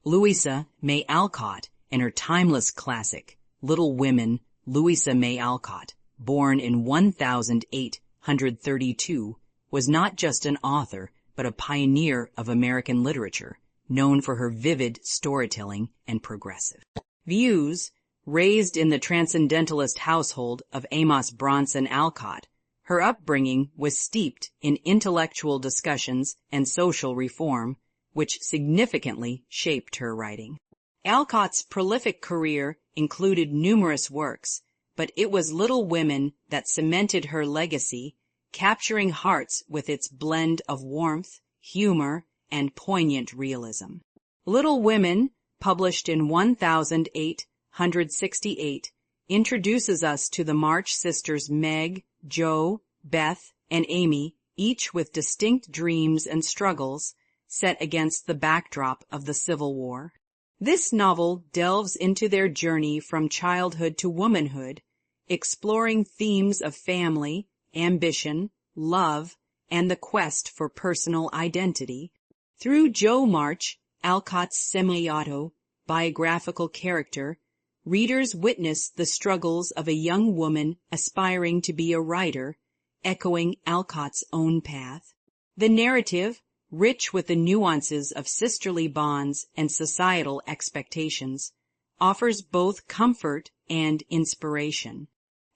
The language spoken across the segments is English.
Louisa May Alcott and her timeless classic, Little Women, Louisa May Alcott, born in 1832, was not just an author, but a pioneer of American literature, known for her vivid storytelling and progressive views. Raised in the transcendentalist household of Amos Bronson Alcott, her upbringing was steeped in intellectual discussions and social reform, which significantly shaped her writing. Alcott's prolific career included numerous works, but it was Little Women that cemented her legacy, capturing hearts with its blend of warmth, humor, and poignant realism. Little Women, published in 1868, introduces us to the March sisters Meg, Jo, Beth, and Amy, each with distinct dreams and struggles, set against the backdrop of the Civil War. This novel delves into their journey from childhood to womanhood, exploring themes of family, ambition, love, and the quest for personal identity. Through Jo March, Alcott's semi-autobiographical character, readers witness the struggles of a young woman aspiring to be a writer, echoing Alcott's own path. The narrative, rich with the nuances of sisterly bonds and societal expectations, offers both comfort and inspiration.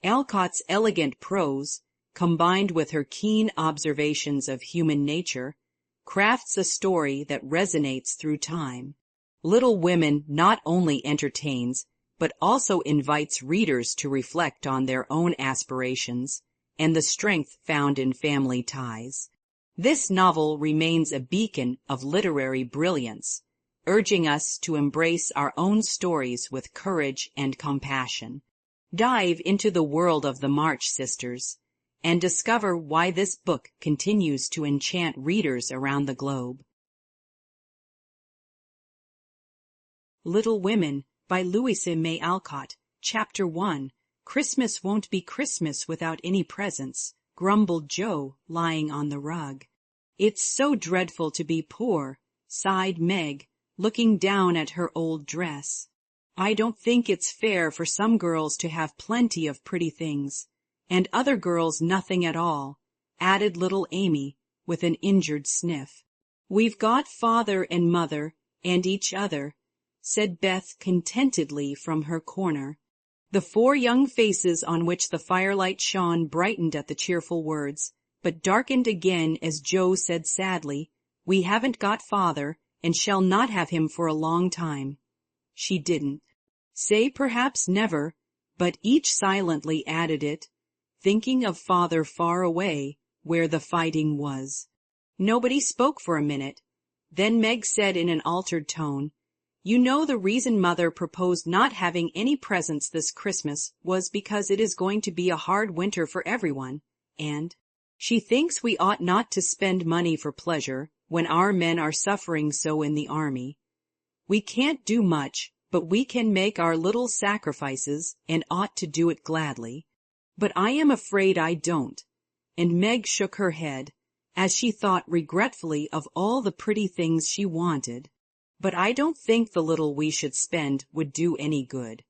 Alcott's elegant prose, combined with her keen observations of human nature, crafts a story that resonates through time. Little Women not only entertains, but also invites readers to reflect on their own aspirations and the strength found in family ties. This novel remains a beacon of literary brilliance, urging us to embrace our own stories with courage and compassion. Dive into the world of the March sisters and discover why this book continues to enchant readers around the globe. Little Women by Louisa May Alcott, Chapter 1. Christmas won't be Christmas without any presents, grumbled Jo, lying on the rug. It's so dreadful to be poor, sighed Meg, looking down at her old dress. I don't think it's fair for some girls to have plenty of pretty things, and other girls nothing at all, added little Amy, with an injured sniff. We've got father and mother, and each other, said Beth contentedly from her corner. The four young faces on which the firelight shone brightened at the cheerful words, but darkened again as Jo said sadly, We haven't got father, and shall not have him for a long time. She didn't say perhaps never, but each silently added it, thinking of father far away, where the fighting was. Nobody spoke for a minute. Then Meg said in an altered tone, You know the reason Mother proposed not having any presents this Christmas was because it is going to be a hard winter for everyone, and she thinks we ought not to spend money for pleasure when our men are suffering so in the army. We can't do much, but we can make our little sacrifices and ought to do it gladly. But I am afraid I don't. And Meg shook her head, as she thought regretfully of all the pretty things she wanted. But I don't think the little we should spend would do any good.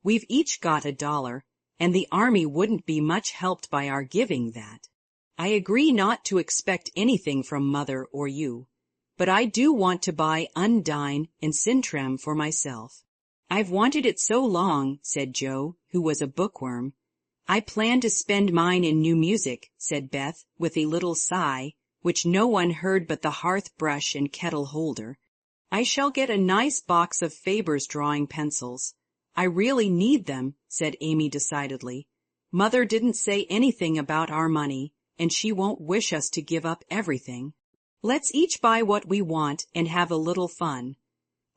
We've each got $1, and the army wouldn't be much helped by our giving that. I agree not to expect anything from Mother or you, but I do want to buy Undine and Sintram for myself. I've wanted it so long, said Jo, who was a bookworm. I plan to spend mine in new music, said Beth, with a little sigh, which no one heard but the hearth brush and kettle holder. I shall get a nice box of Faber's drawing pencils. I really need them, said Amy decidedly. Mother didn't say anything about our money, and she won't wish us to give up everything. Let's each buy what we want and have a little fun.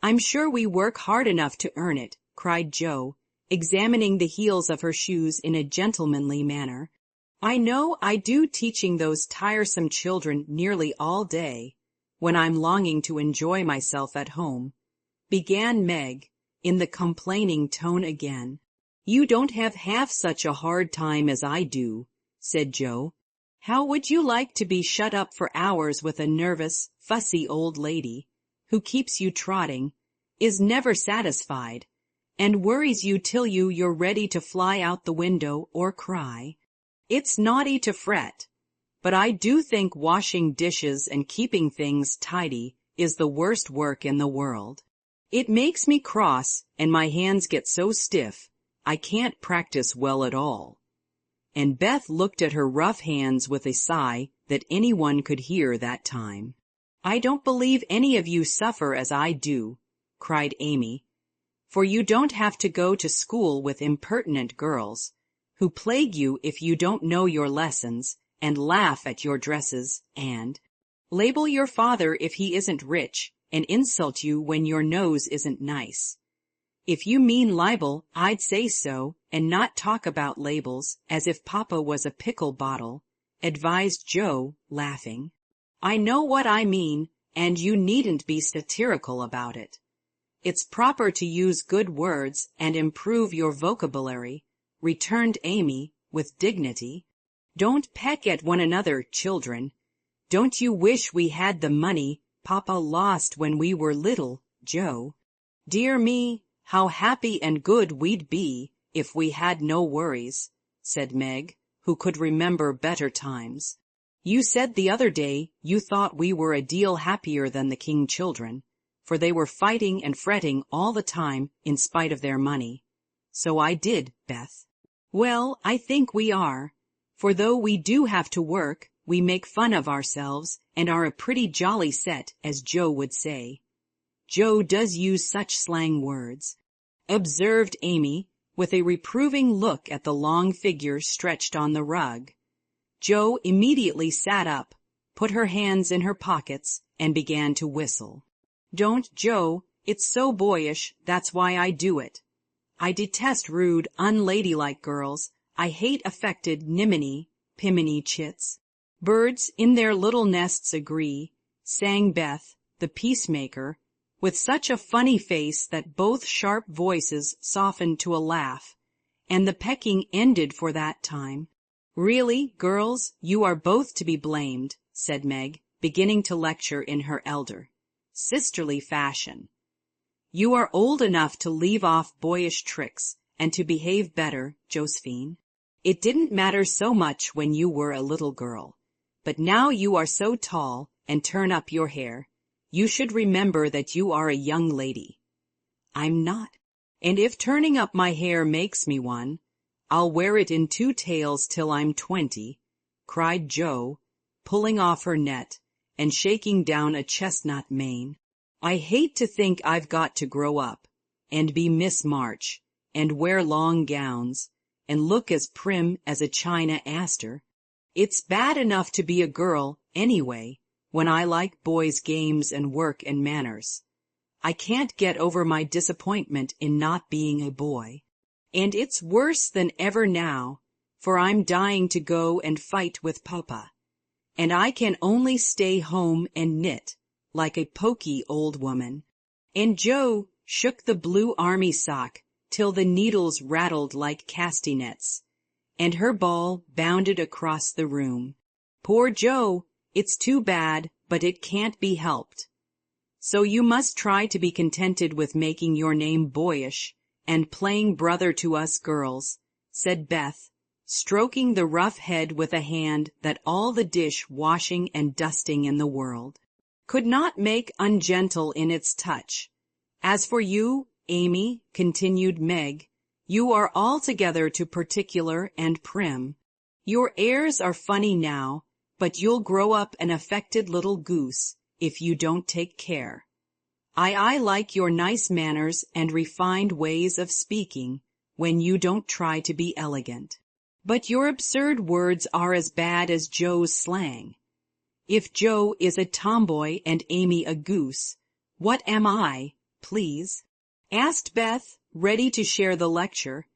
I'm sure we work hard enough to earn it, cried Jo, examining the heels of her shoes in a gentlemanly manner. I know I do, teaching those tiresome children nearly all day, when I'm longing to enjoy myself at home, began Meg, in the complaining tone again. You don't have half such a hard time as I do, said Jo. How would you like to be shut up for hours with a nervous, fussy old lady, who keeps you trotting, is never satisfied, and worries you till you're ready to fly out the window or cry. It's naughty to fret, but I do think washing dishes and keeping things tidy is the worst work in the world. It makes me cross, and my hands get so stiff, I can't practice well at all. And Beth looked at her rough hands with a sigh that anyone could hear that time. I don't believe any of you suffer as I do, cried Amy, for you don't have to go to school with impertinent girls, who plague you if you don't know your lessons, and laugh at your dresses, and label your father if he isn't rich, and insult you when your nose isn't nice. If you mean libel, I'd say so, and not talk about labels as if Papa was a pickle bottle, advised Joe, laughing. I know what I mean, and you needn't be satirical about it. It's proper to use good words and improve your vocabulary, returned Amy, with dignity. Don't peck at one another, children. Don't you wish we had the money Papa lost when we were little, Joe? Dear me, how happy and good we'd be if we had no worries, said Meg, who could remember better times. You said the other day you thought we were a deal happier than the King children, for they were fighting and fretting all the time in spite of their money. So I did, Beth. Well, I think we are, for though we do have to work, we make fun of ourselves and are a pretty jolly set, as Joe would say. Joe does use such slang words, observed Amy, with a reproving look at the long figure stretched on the rug. Joe immediately sat up, put her hands in her pockets, and began to whistle. Don't, Joe, it's so boyish, that's why I do it. I detest rude, unladylike girls. I hate affected niminy chits. Birds in their little nests agree, sang Beth, the peacemaker, with such a funny face that both sharp voices softened to a laugh, and the pecking ended for that time. Really, girls, you are both to be blamed, said Meg, beginning to lecture in her elder, sisterly fashion. You are old enough to leave off boyish tricks and to behave better, Josephine. It didn't matter so much when you were a little girl, but now you are so tall and turn up your hair, you should remember that you are a young lady. I'm not, and if turning up my hair makes me one, I'll wear it in 2 tails till I'm 20, cried Joe, pulling off her net and shaking down a chestnut mane. I hate to think I've got to grow up, and be Miss March, and wear long gowns, and look as prim as a china aster. It's bad enough to be a girl, anyway, when I like boys' games and work and manners. I can't get over my disappointment in not being a boy. And it's worse than ever now, for I'm dying to go and fight with Papa, and I can only stay home and knit, like a poky old woman. And Joe shook the blue army sock till the needles rattled like castanets, and her ball bounded across the room. Poor Joe, it's too bad, but it can't be helped. So you must try to be contented with making your name boyish, and playing brother to us girls, said Beth, stroking the rough head with a hand that all the dish washing and dusting in the world could not make ungentle in its touch. As for you, Amy, continued Meg, you are altogether too particular and prim. Your airs are funny now, but you'll grow up an affected little goose if you don't take care. I like your nice manners and refined ways of speaking when you don't try to be elegant. But your absurd words are as bad as Joe's slang. If Joe is a tomboy and Amy a goose, what am I, please? Asked Beth, ready to share the lecture.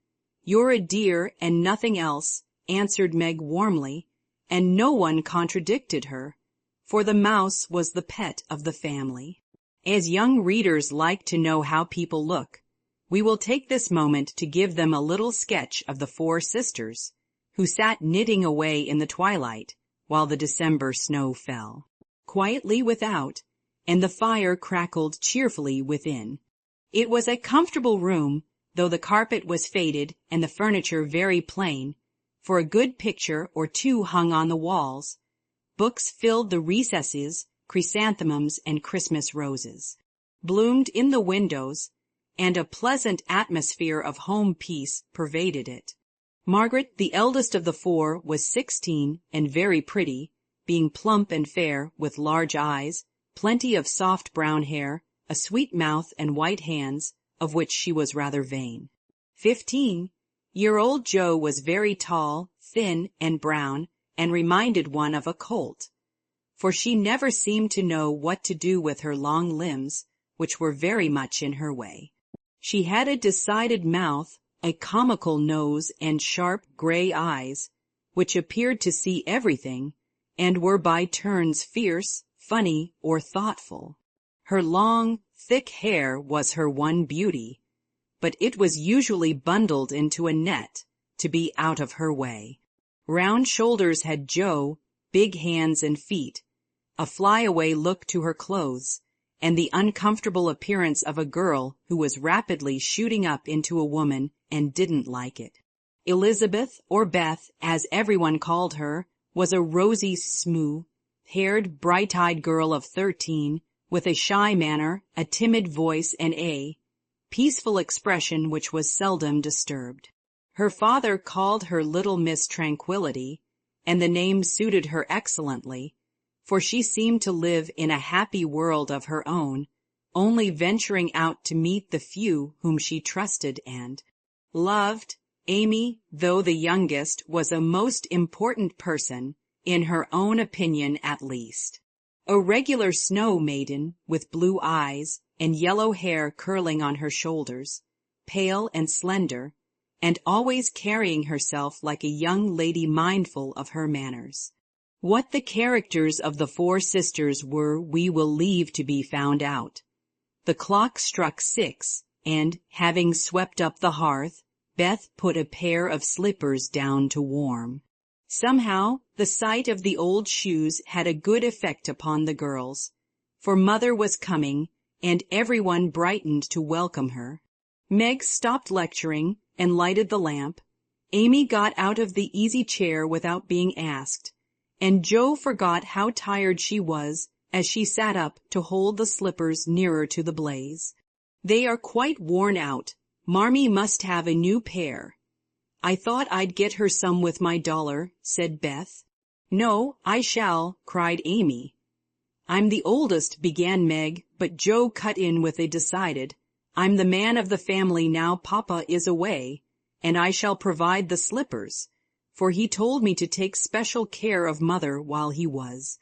You're a dear and nothing else, answered Meg warmly, and no one contradicted her, for the mouse was the pet of the family. As young readers like to know how people look, we will take this moment to give them a little sketch of the 4 sisters, who sat knitting away in the twilight while the December snow fell quietly without, and the fire crackled cheerfully within. It was a comfortable room, though the carpet was faded and the furniture very plain, for a good picture or two hung on the walls. Books filled the recesses, chrysanthemums and Christmas roses bloomed in the windows, and a pleasant atmosphere of home peace pervaded it. Margaret, the eldest of the four, was 16 and very pretty, being plump and fair, with large eyes, plenty of soft brown hair, a sweet mouth and white hands, of which she was rather vain. 15-year-old Joe was very tall, thin, and brown, and reminded one of a colt, for she never seemed to know what to do with her long limbs, which were very much in her way. She had a decided mouth, a comical nose, and sharp gray eyes, which appeared to see everything, and were by turns fierce, funny, or thoughtful. Her long, thick hair was her one beauty, but it was usually bundled into a net to be out of her way. Round shoulders had Joe, big hands and feet, a flyaway look to her clothes, and the uncomfortable appearance of a girl who was rapidly shooting up into a woman and didn't like it. Elizabeth, or Beth, as everyone called her, was a rosy, smooth-haired, bright-eyed girl of 13, with a shy manner, a timid voice, and a peaceful expression which was seldom disturbed. Her father called her Little Miss Tranquility, and the name suited her excellently, for she seemed to live in a happy world of her own, only venturing out to meet the few whom she trusted and loved. Amy, though the youngest, was a most important person, in her own opinion at least. A regular snow maiden, with blue eyes and yellow hair curling on her shoulders, pale and slender, and always carrying herself like a young lady mindful of her manners. What the characters of the four sisters were we will leave to be found out. The clock struck 6, and, having swept up the hearth, Beth put a pair of slippers down to warm. Somehow, the sight of the old shoes had a good effect upon the girls, for Mother was coming, and everyone brightened to welcome her. Meg stopped lecturing and lighted the lamp. Amy got out of the easy chair without being asked, and Joe forgot how tired she was as she sat up to hold the slippers nearer to the blaze. "They are quite worn out. Marmee must have a new pair." "I thought I'd get her some with my dollar," said Beth. "No, I shall," cried Amy. "I'm the oldest," began Meg, but Joe cut in with a decided, "I'm the man of the family now Papa is away, and I shall provide the slippers, for he told me to take special care of Mother while he was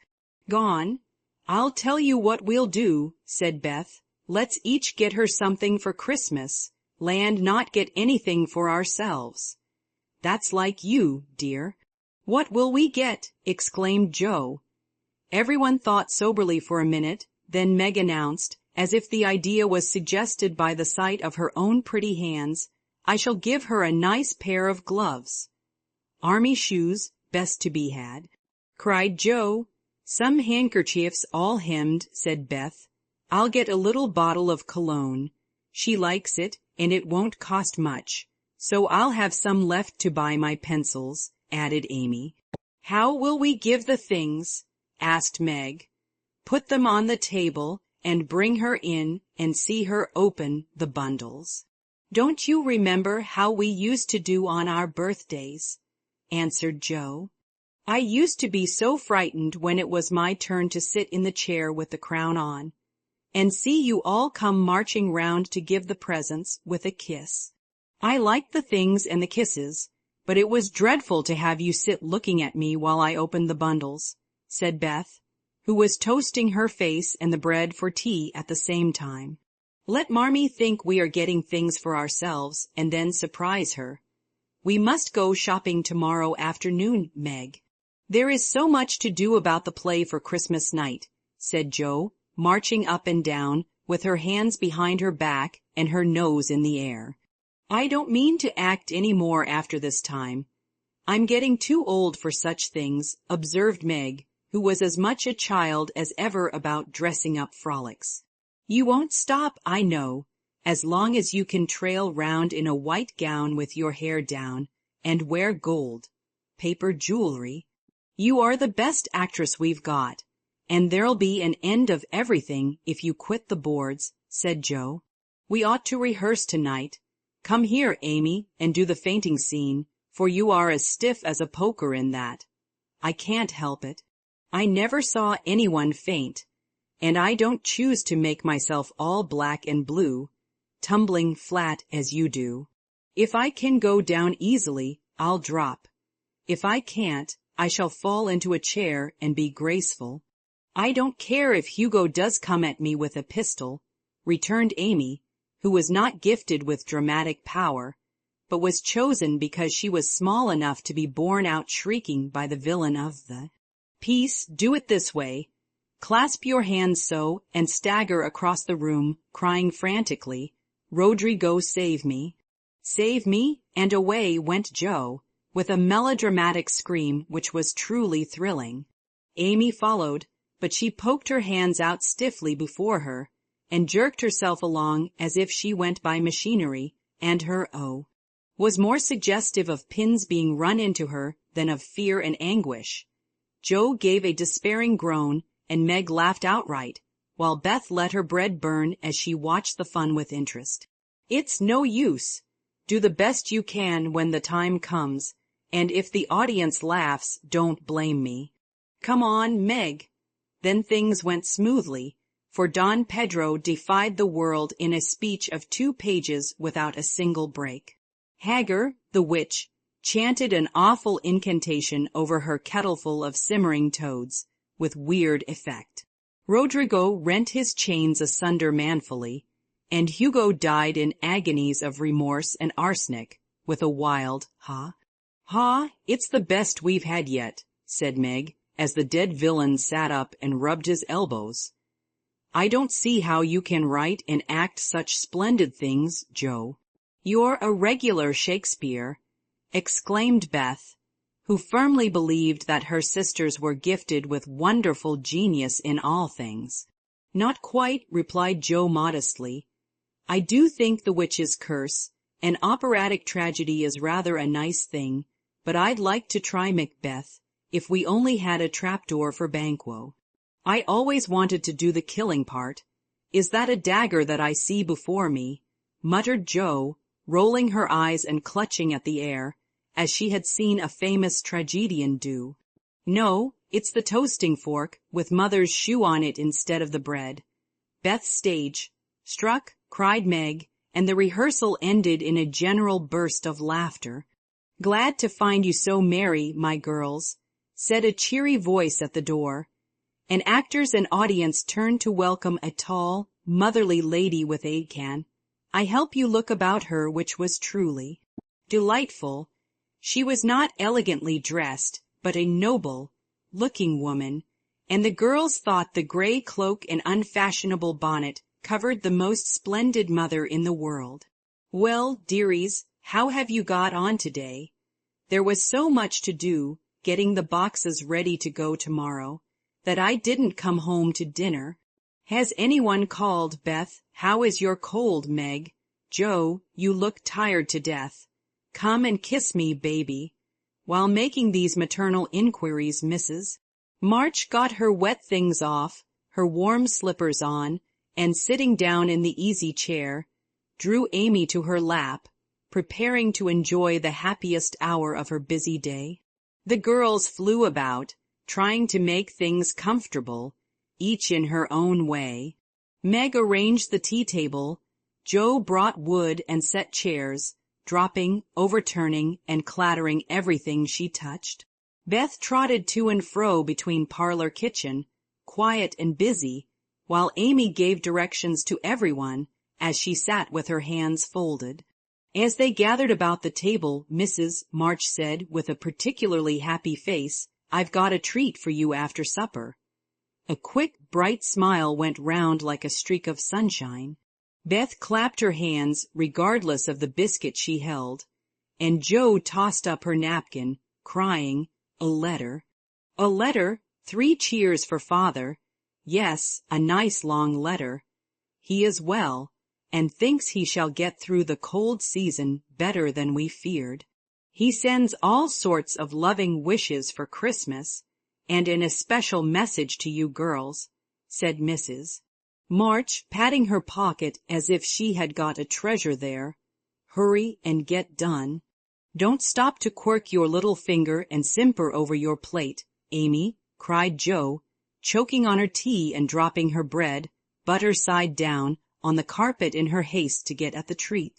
gone." "I'll tell you what we'll do," said Beth. "Let's each get her something for Christmas, land not get anything for ourselves." "That's like you, dear." "What will we get?" exclaimed Joe. Everyone thought soberly for a minute, then Meg announced, as if the idea was suggested by the sight of her own pretty hands, "I shall give her a nice pair of gloves." "Army shoes, best to be had," cried Joe. "Some handkerchiefs all hemmed," said Beth. "I'll get a little bottle of cologne. She likes it, and it won't cost much. So I'll have some left to buy my pencils," added Amy. "How will we give the things?" asked Meg. "Put them on the table, and bring her in and see her open the bundles." "Don't you remember how we used to do on our birthdays?" answered Joe. "I used to be so frightened when it was my turn to sit in the chair with the crown on, and see you all come marching round to give the presents with a kiss. I liked the things and the kisses, but it was dreadful to have you sit looking at me while I opened the bundles," said Beth, who was toasting her face and the bread for tea at the same time. "Let Marmee think we are getting things for ourselves, and then surprise her. We must go shopping tomorrow afternoon, Meg." "There is so much to do about the play for Christmas night," said Joe, marching up and down, with her hands behind her back and her nose in the air. "I don't mean to act any more after this time. I'm getting too old for such things," observed Meg, who was as much a child as ever about dressing up frolics. "You won't stop, I know. as long as you can trail round in a white gown with your hair down and wear gold, paper jewelry. You are the best actress we've got, and there'll be an end of everything if you quit the boards," said Joe. "We ought to rehearse tonight. Come here, Amy, and do the fainting scene, for you are as stiff as a poker in that." "I can't help it. I never saw anyone faint, and I don't choose to make myself all black and blue, tumbling flat as you do. If I can go down easily, I'll drop. If I can't, I shall fall into a chair and be graceful." "I don't care if Hugo does come at me with a pistol," returned Amy, who was not gifted with dramatic power, but was chosen because she was small enough to be borne out shrieking by the villain of the piece. "Do it this way. Clasp your hands so, and stagger across the room, crying frantically, 'Rodrigo, save me! Save me!'" And away went Joe, with a melodramatic scream which was truly thrilling. Amy followed, but she poked her hands out stiffly before her, and jerked herself along as if she went by machinery, and her "oh" was more suggestive of pins being run into her than of fear and anguish. Joe gave a despairing groan, and Meg laughed outright, while Beth let her bread burn as she watched the fun with interest. "It's no use. Do the best you can when the time comes, and if the audience laughs, don't blame me. Come on, Meg." Then things went smoothly, for Don Pedro defied the world in a speech of 2 pages without a single break. Hagar, the witch, chanted an awful incantation over her kettleful of simmering toads, with weird effect. Rodrigo rent his chains asunder manfully, and Hugo died in agonies of remorse and arsenic, with a wild "ha! Ha! It's the best we've had yet," said Meg, as the dead villain sat up and rubbed his elbows. "I don't see how you can write and act such splendid things, Joe." "You're a regular Shakespeare," exclaimed Beth, who firmly believed that her sisters were gifted with wonderful genius in all things. "Not quite," replied Joe modestly. "I do think The Witch's Curse, an operatic tragedy, is rather a nice thing, but I'd like to try Macbeth, if we only had a trapdoor for Banquo. I always wanted to do the killing part. Is that a dagger that I see before me?" muttered Joe, rolling her eyes and clutching at the air, as she had seen a famous tragedian do. "No, it's the toasting fork, with Mother's shoe on it instead of the bread." Beth's stage struck, cried Meg, and the rehearsal ended in a general burst of laughter. "Glad to find you so merry, my girls," said a cheery voice at the door, and actors and audience turned to welcome a tall, motherly lady with aid can. I help you look about her, which was truly delightful. She was not elegantly dressed, but a noble-looking woman, and the girls thought the gray cloak and unfashionable bonnet covered the most splendid mother in the world. "Well, dearies, how have you got on today? There was so much to do, getting the boxes ready to go tomorrow, that I didn't come home to dinner. Has anyone called, Beth? How is your cold, Meg? Joe, you look tired to death. Come and kiss me, baby." While making these maternal inquiries, Mrs. March got her wet things off, her warm slippers on, and sitting down in the easy chair, drew Amy to her lap, preparing to enjoy the happiest hour of her busy day. The girls flew about, trying to make things comfortable, each in her own way. Meg arranged the tea-table, Joe brought wood and set chairs, dropping, overturning, and clattering everything she touched. Beth trotted to and fro between parlor-kitchen, quiet and busy, while Amy gave directions to everyone as she sat with her hands folded. As they gathered about the table, Mrs. March said, with a particularly happy face, "I've got a treat for you after supper." A quick, bright smile went round like a streak of sunshine. Beth clapped her hands, regardless of the biscuit she held, and Joe tossed up her napkin, crying, "A letter! A letter! 3 cheers for Father! Yes, a nice long letter. He is well, and thinks he shall get through the cold season better than we feared. He sends all sorts of loving wishes for Christmas, and an especial message to you girls," said Mrs. March, patting her pocket as if she had got a treasure there. "Hurry and get done. Don't stop to quirk your little finger and simper over your plate, Amy," cried Jo, choking on her tea and dropping her bread, butter side down, on the carpet in her haste to get at the treat.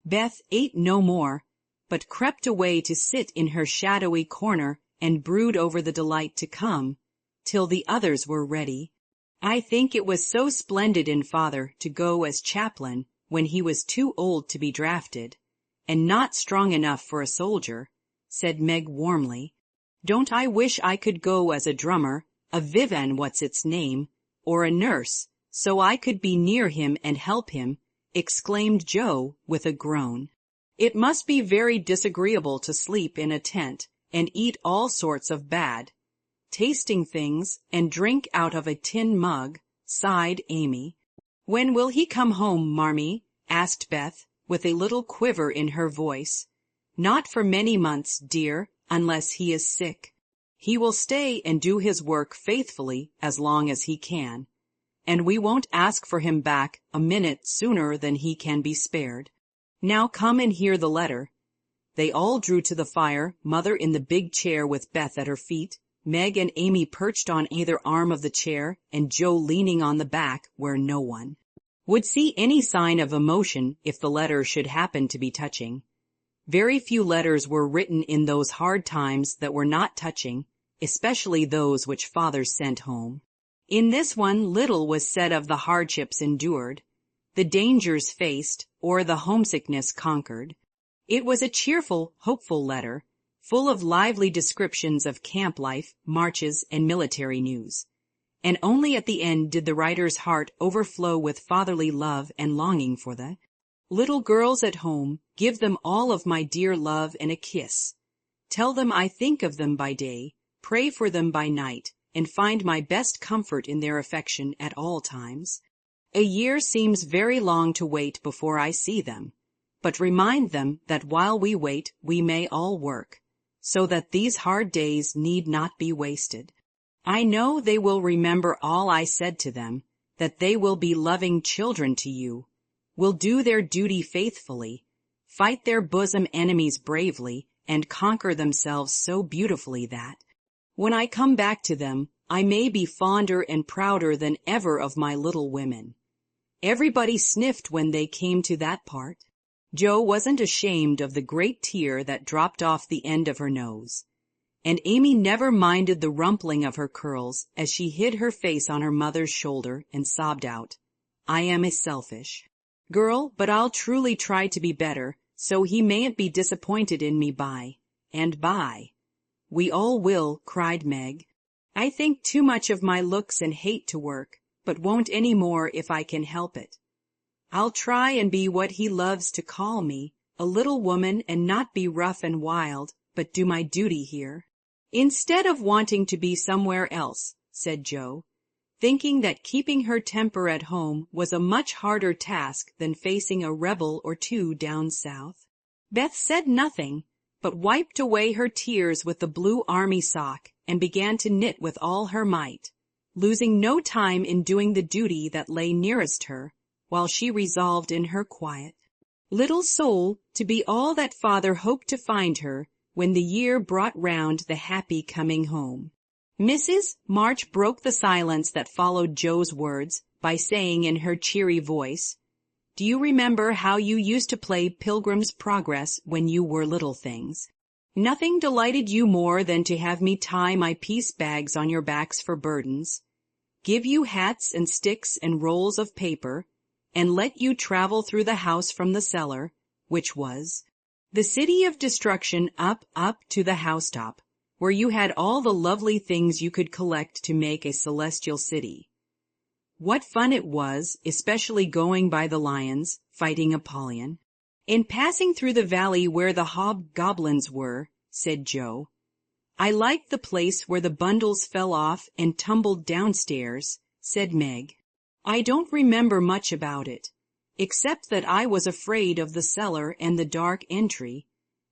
Beth ate no more, but crept away to sit in her shadowy corner and brood over the delight to come, till the others were ready. "I think it was so splendid in Father to go as chaplain when he was too old to be drafted, and not strong enough for a soldier," said Meg warmly. "Don't I wish I could go as a drummer, a Vivan what's-its-name, or a nurse, so I could be near him and help him," exclaimed Jo with a groan. "It must be very disagreeable to sleep in a tent and eat all sorts of bad tasting things and drink out of a tin mug," sighed Amy. "When will he come home, Marmee?" asked Beth, with a little quiver in her voice. "Not for many months, dear, unless he is sick. He will stay and do his work faithfully as long as he can, and we won't ask for him back a minute sooner than he can be spared. Now come and hear the letter." They all drew to the fire, Mother in the big chair with Beth at her feet, Meg and Amy perched on either arm of the chair, and Jo leaning on the back where no one would see any sign of emotion if the letter should happen to be touching. Very few letters were written in those hard times that were not touching, especially those which Father sent home. In this one little was said of the hardships endured, the dangers faced, or the homesickness conquered. It was a cheerful, hopeful letter, full of lively descriptions of camp life, marches, and military news. And only at the end did the writer's heart overflow with fatherly love and longing for the little girls at home. "Give them all of my dear love and a kiss. Tell them I think of them by day, pray for them by night, and find my best comfort in their affection at all times. A year seems very long to wait before I see them, but remind them that while we wait we may all work, so that these hard days need not be wasted. I know they will remember all I said to them, that they will be loving children to you, will do their duty faithfully, fight their bosom enemies bravely, and conquer themselves so beautifully that, when I come back to them, I may be fonder and prouder than ever of my little women." Everybody sniffed when they came to that part. Jo wasn't ashamed of the great tear that dropped off the end of her nose, and Amy never minded the rumpling of her curls as she hid her face on her mother's shoulder and sobbed out, "I am a selfish girl, but I'll truly try to be better, so he mayn't be disappointed in me by and by." "We all will," cried Meg. "I think too much of my looks and hate to work, but won't any more if I can help it. I'll try and be what he loves to call me, a little woman, and not be rough and wild, but do my duty here, instead of wanting to be somewhere else," said Jo, thinking that keeping her temper at home was a much harder task than facing a rebel or two down south. Beth said nothing, but wiped away her tears with the blue army sock and began to knit with all her might, losing no time in doing the duty that lay nearest her, while she resolved in her quiet little soul to be all that Father hoped to find her when the year brought round the happy coming home. Mrs. March broke the silence that followed Jo's words by saying in her cheery voice, "Do you remember how you used to play Pilgrim's Progress when you were little things? Nothing delighted you more than to have me tie my piece bags on your backs for burdens, give you hats and sticks and rolls of paper, and let you travel through the house from the cellar, which was the city of destruction, up to the housetop, where you had all the lovely things you could collect to make a celestial city. What fun it was, especially going by the lions, fighting Apollyon, and passing through the valley where the hobgoblins were," said Jo. "I liked the place where the bundles fell off and tumbled downstairs," said Meg. "I don't remember much about it, except that I was afraid of the cellar and the dark entry,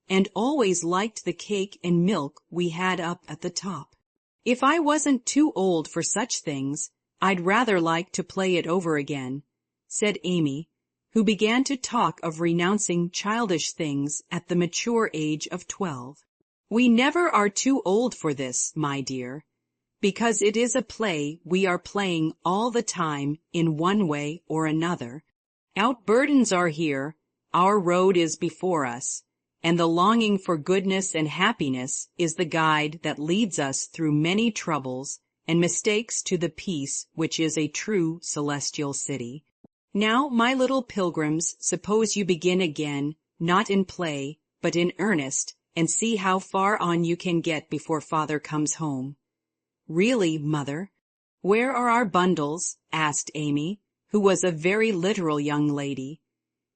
and always liked the cake and milk we had up at the top. If I wasn't too old for such things, I'd rather like to play it over again," said Amy, who began to talk of renouncing childish things at the mature age of 12. "We never are too old for this, my dear, because it is a play we are playing all the time in one way or another. Our burdens are here, our road is before us, and the longing for goodness and happiness is the guide that leads us through many troubles and mistakes to the peace which is a true celestial city. Now, my little pilgrims, suppose you begin again, not in play, but in earnest, and see how far on you can get before Father comes home." "Really, Mother, where are our bundles?" asked Amy, who was a very literal young lady.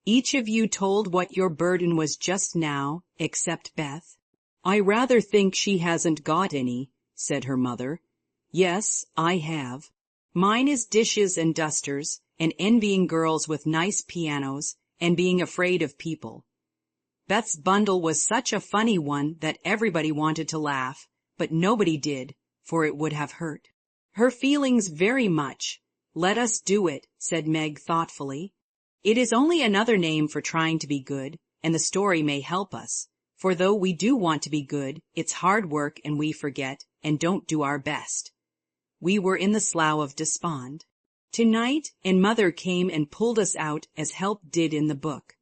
"Each of you told what your burden was just now, except Beth." "I rather think she hasn't got any," said her mother. "Yes, I have. Mine is dishes and dusters, and envying girls with nice pianos, and being afraid of people." Beth's bundle was such a funny one that everybody wanted to laugh, but nobody did, for it would have hurt her feelings very much. "Let us do it," said Meg thoughtfully. "It is only another name for trying to be good, and the story may help us, for though we do want to be good, it's hard work and we forget, and don't do our best." We were in the slough of despond. Tonight, and Mother came and pulled us out as help did in the book.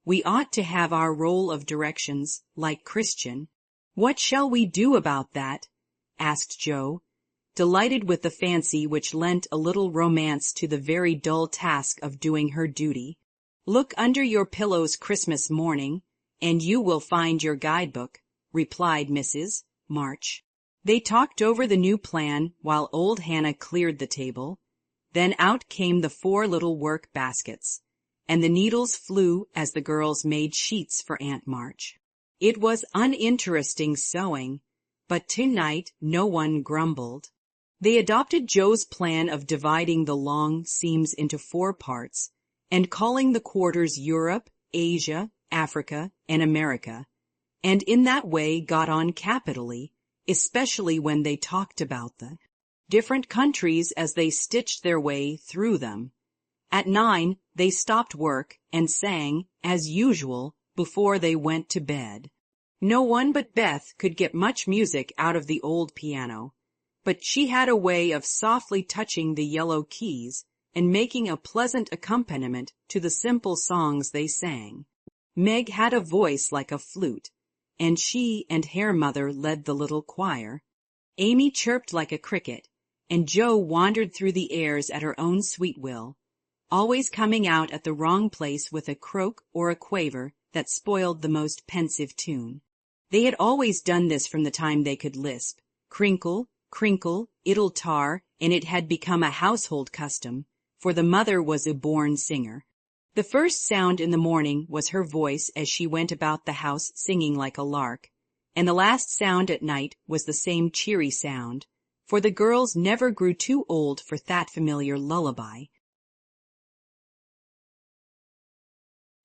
We ought to have our roll of directions, like Christian. "What shall we do about that?" asked Joe, delighted with the fancy which lent a little romance to the very dull task of doing her duty. "Look under your pillows Christmas morning, and you will find your guidebook," replied Mrs. March. They talked over the new plan while old Hannah cleared the table. Then out came the 4 little work baskets, and the needles flew as the girls made sheets for Aunt March. It was uninteresting sewing, but tonight no one grumbled. They adopted Joe's plan of dividing the long seams into 4 parts and calling the quarters Europe, Asia, Africa, and America, and in that way got on capitally, especially when they talked about the different countries as they stitched their way through them. At 9, they stopped work and sang, as usual, before they went to bed. No one but Beth could get much music out of the old piano, but she had a way of softly touching the yellow keys and making a pleasant accompaniment to the simple songs they sang. Meg had a voice like a flute, and she and Hair Mother led the little choir. Amy chirped like a cricket, and Joe wandered through the airs at her own sweet will, always coming out at the wrong place with a croak or a quaver that spoiled the most pensive tune. They had always done this from the time they could lisp. Crinkle, crinkle, it'll tar, and it had become a household custom, for the mother was a born singer. The first sound in the morning was her voice as she went about the house singing like a lark, and the last sound at night was the same cheery sound, for the girls never grew too old for that familiar lullaby.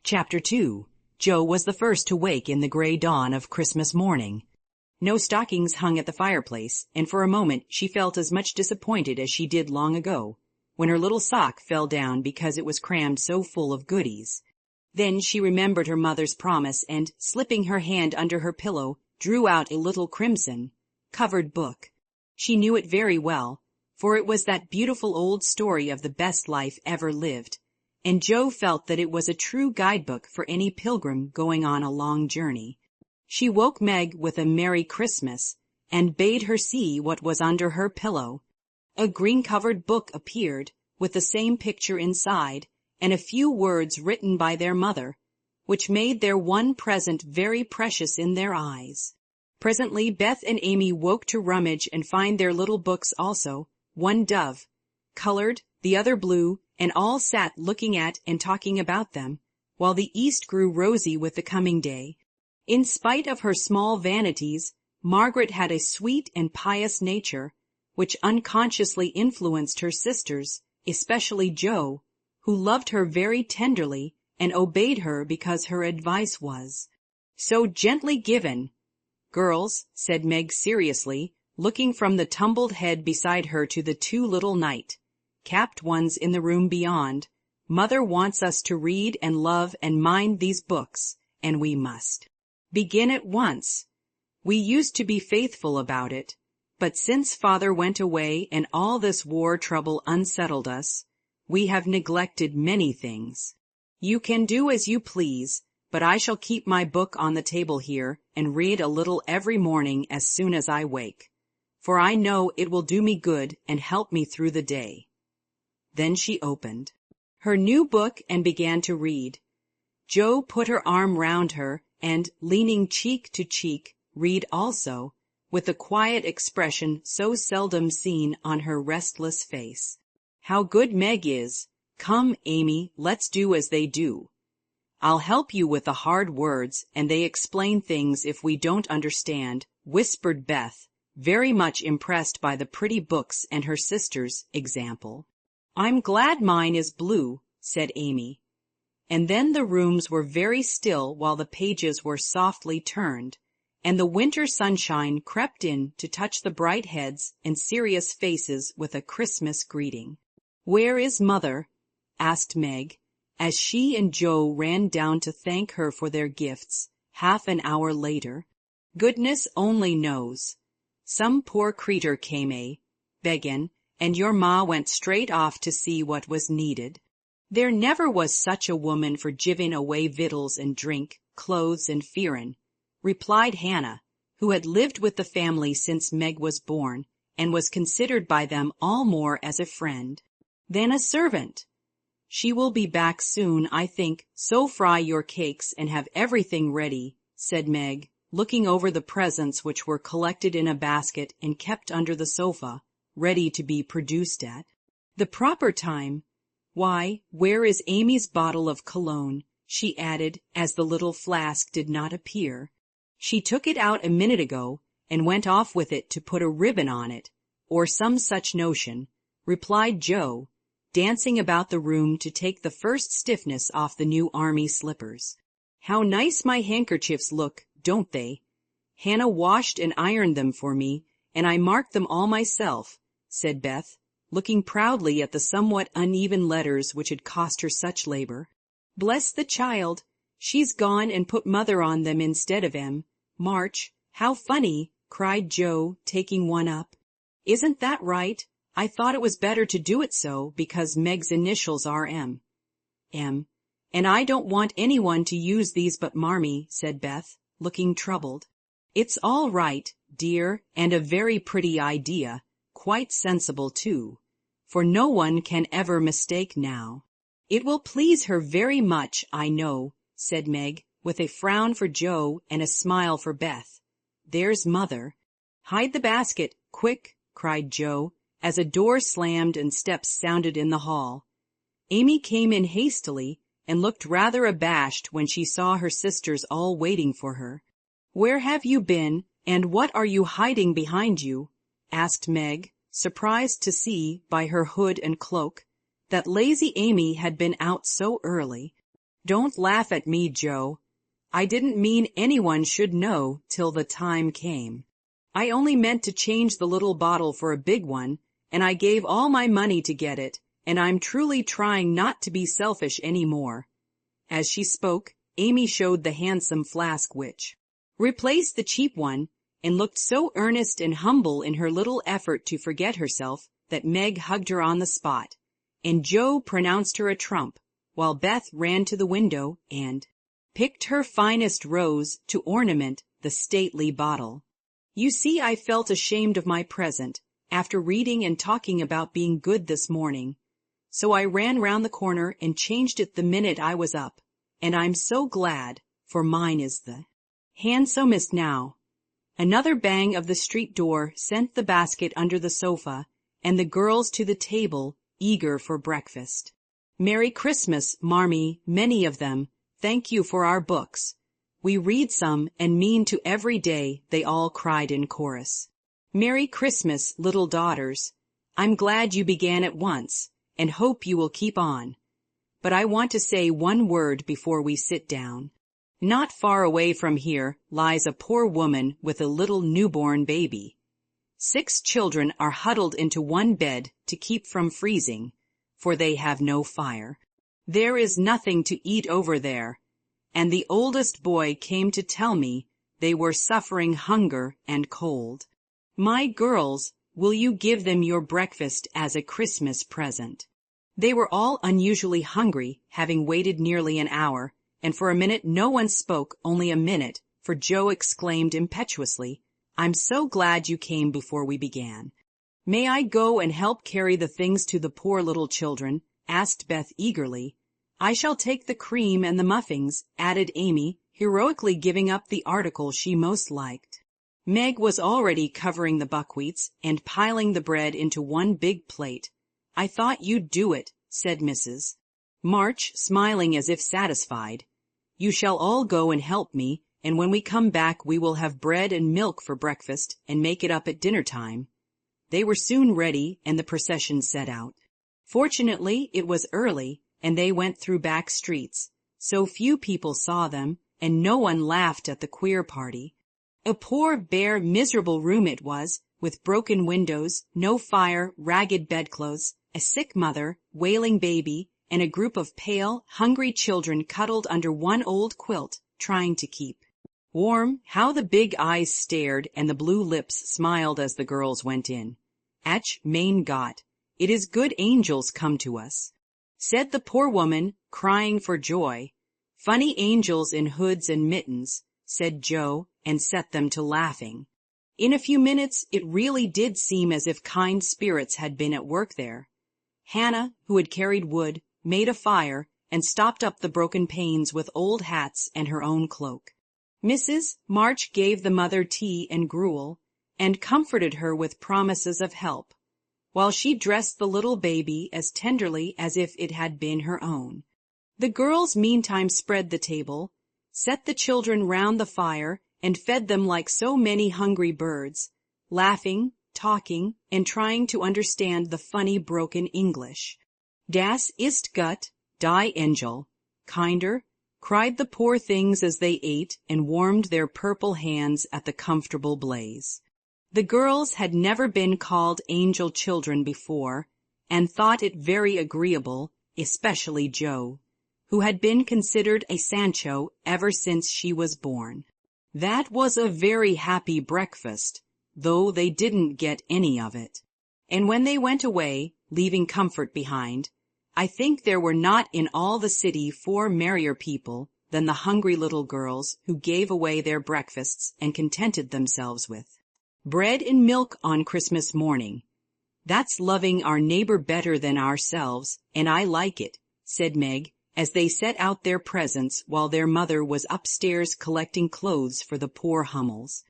Chapter 2. Joe was the first to wake in the gray dawn of Christmas morning. No stockings hung at the fireplace, and for a moment she felt as much disappointed as she did long ago, when her little sock fell down because it was crammed so full of goodies. Then she remembered her mother's promise and, slipping her hand under her pillow, drew out a little crimson-covered book. She knew it very well, for it was that beautiful old story of the best life ever lived, and Joe felt that it was a true guidebook for any pilgrim going on a long journey. She woke Meg with a Merry Christmas and bade her see what was under her pillow. A green-covered book appeared, with the same picture inside, and a few words written by their mother, which made their one present very precious in their eyes. Presently Beth and Amy woke to rummage and find their little books also, one dove, colored, the other blue, and all sat looking at and talking about them, while the east grew rosy with the coming day. In spite of her small vanities, Margaret had a sweet and pious nature, which unconsciously influenced her sisters, especially Joe, who loved her very tenderly and obeyed her because her advice was so gently given. Girls, said Meg seriously, looking from the tumbled head beside her to the two little night-capped ones in the room beyond, Mother wants us to read and love and mind these books, and we must begin at once. We used to be faithful about it, but since Father went away and all this war trouble unsettled us, we have neglected many things. You can do as you please, but I shall keep my book on the table here and read a little every morning as soon as I wake, for I know it will do me good and help me through the day. Then she opened her new book and began to read. Jo put her arm round her and, leaning cheek to cheek, read also, with the quiet expression so seldom seen on her restless face. How good Meg is! Come, Amy, let's do as they do. I'll help you with the hard words, and they explain things if we don't understand, whispered Beth, very much impressed by the pretty books and her sister's example. I'm glad mine is blue, said Amy. And then the rooms were very still while the pages were softly turned, and the winter sunshine crept in to touch the bright heads and serious faces with a Christmas greeting. Where is Mother? Asked Meg, as she and Jo ran down to thank her for their gifts, half an hour later. Goodness only knows. Some poor creetur came beggin', and your ma went straight off to see what was needed. There never was such a woman for giving away victuals and drink, clothes and fearin', replied Hannah, who had lived with the family since Meg was born, and was considered by them all more as a friend than a servant. She will be back soon, I think, so fry your cakes and have everything ready, said Meg, looking over the presents which were collected in a basket and kept under the sofa, ready to be produced at the proper time. Why, where is Amy's bottle of cologne? She added, as the little flask did not appear. She took it out a minute ago, and went off with it to put a ribbon on it, or some such notion, replied Jo, dancing about the room to take the first stiffness off the new army slippers. How nice my handkerchiefs look, don't they? Hannah washed and ironed them for me, and I marked them all myself, said Beth, looking proudly at the somewhat uneven letters which had cost her such labor. Bless the child! She's gone and put Mother on them instead of em. March, how funny, cried Jo, taking one up. Isn't that right? I thought it was better to do it so, because Meg's initials are M. And I don't want anyone to use these but Marmee, said Beth, looking troubled. It's all right, dear, and a very pretty idea, quite sensible too, for no one can ever mistake now. It will please her very much, I know, said Meg, with a frown for Jo and a smile for Beth. There's Mother. Hide the basket, quick, cried Jo, as a door slammed and steps sounded in the hall. Amy came in hastily and looked rather abashed when she saw her sisters all waiting for her. Where have you been, and what are you hiding behind you? Asked Meg, surprised to see, by her hood and cloak, that lazy Amy had been out so early. Don't laugh at me, Jo. I didn't mean anyone should know till the time came. I only meant to change the little bottle for a big one, and I gave all my money to get it, and I'm truly trying not to be selfish any more. As she spoke, Amy showed the handsome flask which replaced the cheap one, and looked so earnest and humble in her little effort to forget herself that Meg hugged her on the spot, and Jo pronounced her a trump, while Beth ran to the window and picked her finest rose to ornament the stately bottle. You see, I felt ashamed of my present, after reading and talking about being good this morning, so I ran round the corner and changed it the minute I was up, and I'm so glad, for mine is the handsomest now. Another bang of the street door sent the basket under the sofa, and the girls to the table, eager for breakfast. Merry Christmas, Marmee, many of them. Thank you for our books. We read some and mean to every day, they all cried in chorus. Merry Christmas, little daughters. I'm glad you began at once, and hope you will keep on. but I want to say one word before we sit down. Not far away from here lies a poor woman with a little newborn baby. 6 children are huddled into one bed to keep from freezing, for they have no fire. There is nothing to eat over there, and the oldest boy came to tell me they were suffering hunger and cold. My girls, will you give them your breakfast as a Christmas present? They were all unusually hungry, having waited nearly an hour, and for a minute no one spoke, only a minute, for Joe exclaimed impetuously, "I'm so glad you came before we began." "May I go and help carry the things to the poor little children?" asked Beth eagerly. "I shall take the cream and the muffins," added Amy, heroically giving up the article she most liked. Meg was already covering the buckwheats and piling the bread into one big plate. "I thought you'd do it," said Mrs. March, smiling as if satisfied. "You shall all go and help me, and when we come back we will have bread and milk for breakfast and make it up at dinner time." They were soon ready, and the procession set out. Fortunately, it was early, and they went through back streets, so few people saw them, and no one laughed at the queer party. A poor, bare, miserable room it was, with broken windows, no fire, ragged bedclothes, a sick mother, wailing baby, and a group of pale, hungry children cuddled under one old quilt, trying to keep warm. How the big eyes stared and the blue lips smiled as the girls went in. "Ach, mein Gott, it is good angels come to us," said the poor woman, crying for joy. "Funny angels in hoods and mittens," said Joe, and set them to laughing. In a few minutes it really did seem as if kind spirits had been at work there. Hannah, who had carried wood, made a fire, and stopped up the broken panes with old hats and her own cloak. Mrs. March gave the mother tea and gruel, and comforted her with promises of help, while she dressed the little baby as tenderly as if it had been her own. The girls meantime spread the table, set the children round the fire, and fed them like so many hungry birds, laughing, talking, and trying to understand the funny broken English. "Das ist gut, die Engel," kinder, cried the poor things as they ate and warmed their purple hands at the comfortable blaze. The girls had never been called angel children before, and thought it very agreeable, especially Joe, who had been considered a Sancho ever since she was born. That was a very happy breakfast, though they didn't get any of it. And when they went away, leaving comfort behind, I think there were not in all the city 4 merrier people than the hungry little girls who gave away their breakfasts and contented themselves with bread and milk on Christmas morning. "That's loving our neighbor better than ourselves, and I like it," said Meg, as they set out their presents while their mother was upstairs collecting clothes for the poor Hummels.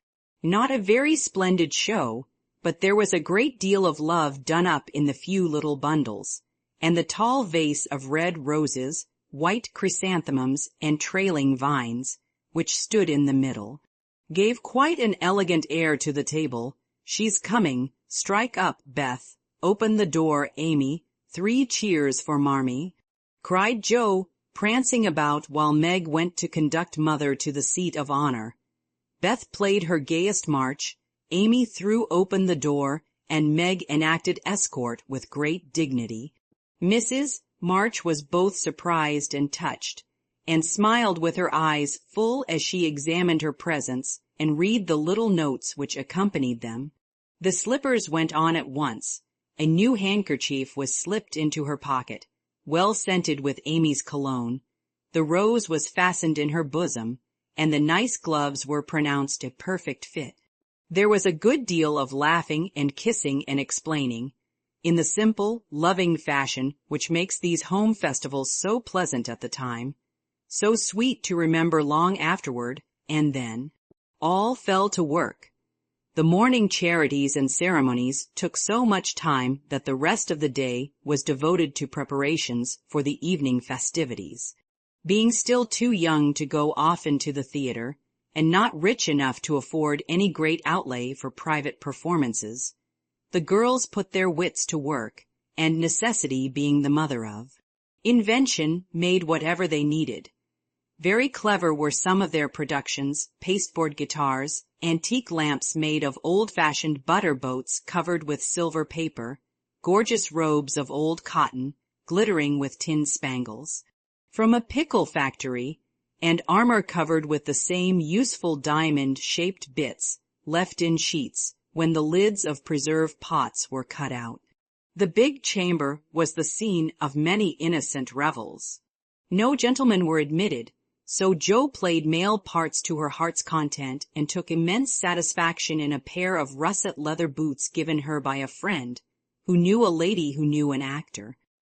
Not a very splendid show, but there was a great deal of love done up in the few little bundles, and the tall vase of red roses, white chrysanthemums, and trailing vines, which stood in the middle, gave quite an elegant air to the table. "She's coming. Strike up, Beth. Open the door, Amy. 3 cheers for Marmee," cried Joe, prancing about while Meg went to conduct Mother to the seat of honor. Beth played her gayest march, Amy threw open the door, and Meg enacted escort with great dignity. Mrs. March was both surprised and touched, and smiled with her eyes full as she examined her presents and read the little notes which accompanied them. The slippers went on at once. A new handkerchief was slipped into her pocket, well scented with Amy's cologne. The rose was fastened in her bosom, and the nice gloves were pronounced a perfect fit. There was a good deal of laughing and kissing and explaining, in the simple, loving fashion which makes these home festivals so pleasant at the time, so sweet to remember long afterward, and then all fell to work. The morning charities and ceremonies took so much time that the rest of the day was devoted to preparations for the evening festivities. Being still too young to go often to the theater, and not rich enough to afford any great outlay for private performances, the girls put their wits to work, and necessity being the mother of Invention made whatever they needed. Very clever were some of their productions: pasteboard guitars, antique lamps made of old-fashioned butter boats covered with silver paper, gorgeous robes of old cotton, glittering with tin spangles from a pickle factory, and armor covered with the same useful diamond-shaped bits left in sheets when the lids of preserve pots were cut out. The big chamber was the scene of many innocent revels. No gentlemen were admitted, so Jo played male parts to her heart's content and took immense satisfaction in a pair of russet leather boots given her by a friend who knew a lady who knew an actor.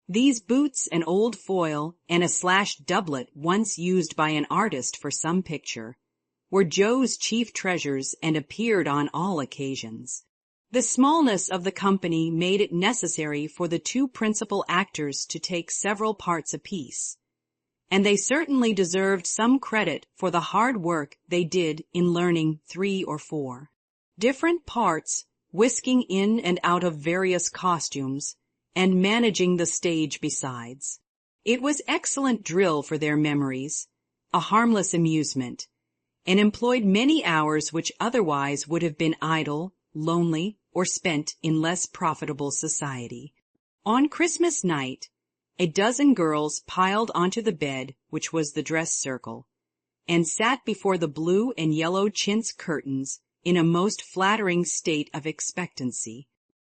These boots, an old foil, and a slashed doublet once used by an artist for some picture, were Jo's chief treasures and appeared on all occasions. The smallness of the company made it necessary for the two principal actors to take several parts apiece, and they certainly deserved some credit for the hard work they did in learning 3 or 4 different parts, whisking in and out of various costumes, and managing the stage besides. It was excellent drill for their memories, a harmless amusement, and employed many hours which otherwise would have been idle, lonely, or spent in less profitable society. On Christmas night, a dozen girls piled onto the bed, which was the dress circle, and sat before the blue and yellow chintz curtains in a most flattering state of expectancy.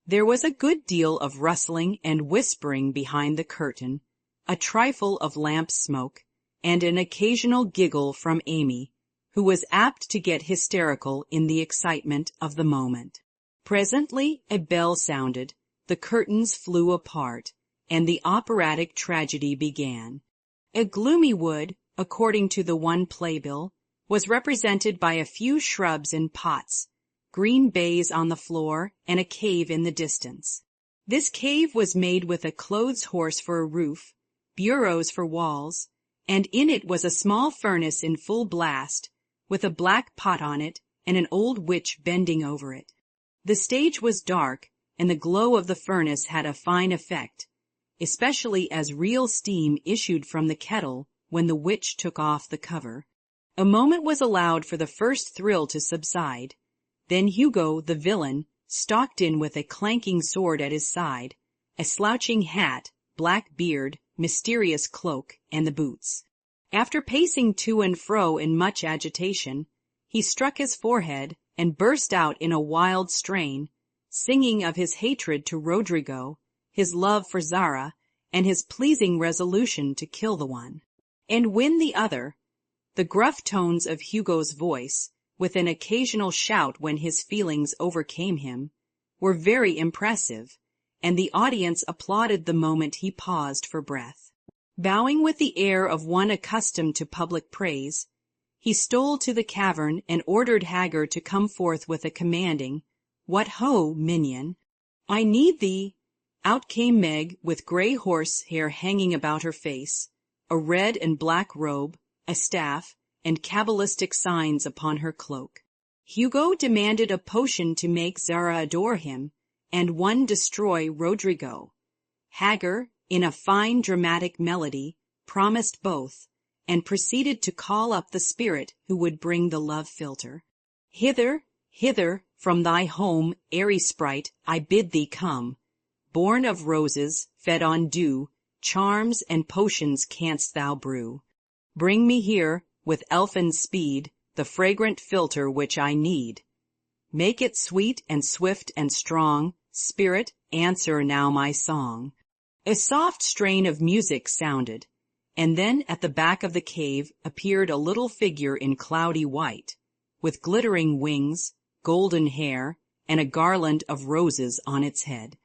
There was a good deal of rustling and whispering behind the curtain, a trifle of lamp smoke, and an occasional giggle from Amy, who was apt to get hysterical in the excitement of the moment. Presently a bell sounded, the curtains flew apart, and the operatic tragedy began. A gloomy wood, according to the one playbill, was represented by a few shrubs in pots, green baize on the floor, and a cave in the distance. This cave was made with a clothes horse for a roof, bureaus for walls, and in it was a small furnace in full blast, with a black pot on it and an old witch bending over it. The stage was dark, and the glow of the furnace had a fine effect, especially as real steam issued from the kettle when the witch took off the cover. A moment was allowed for the first thrill to subside. Then Hugo, the villain, stalked in with a clanking sword at his side, a slouching hat, black beard, mysterious cloak, and the boots. After pacing to and fro in much agitation, he struck his forehead and burst out in a wild strain, singing of his hatred to Rodrigo, his love for Zara, and his pleasing resolution to kill the one and win the other. The gruff tones of Hugo's voice, with an occasional shout when his feelings overcame him, were very impressive, and the audience applauded the moment he paused for breath. Bowing with the air of one accustomed to public praise, he stole to the cavern and ordered Hagar to come forth with a commanding, "What ho, minion! I need thee." Out came Meg, with grey horse hair hanging about her face, a red and black robe, a staff, and cabalistic signs upon her cloak. Hugo demanded a potion to make Zara adore him, and one destroy Rodrigo. Hagar, in a fine dramatic melody, promised both, and proceeded to call up the spirit who would bring the love philtre. "Hither, hither, from thy home, airy sprite, I bid thee come. Born of roses, fed on dew, charms and potions canst thou brew. Bring me here, with elfin speed, the fragrant philtre which I need. Make it sweet and swift and strong, spirit, answer now my song." A soft strain of music sounded, and then at the back of the cave appeared a little figure in cloudy white, with glittering wings, golden hair, and a garland of roses on its head.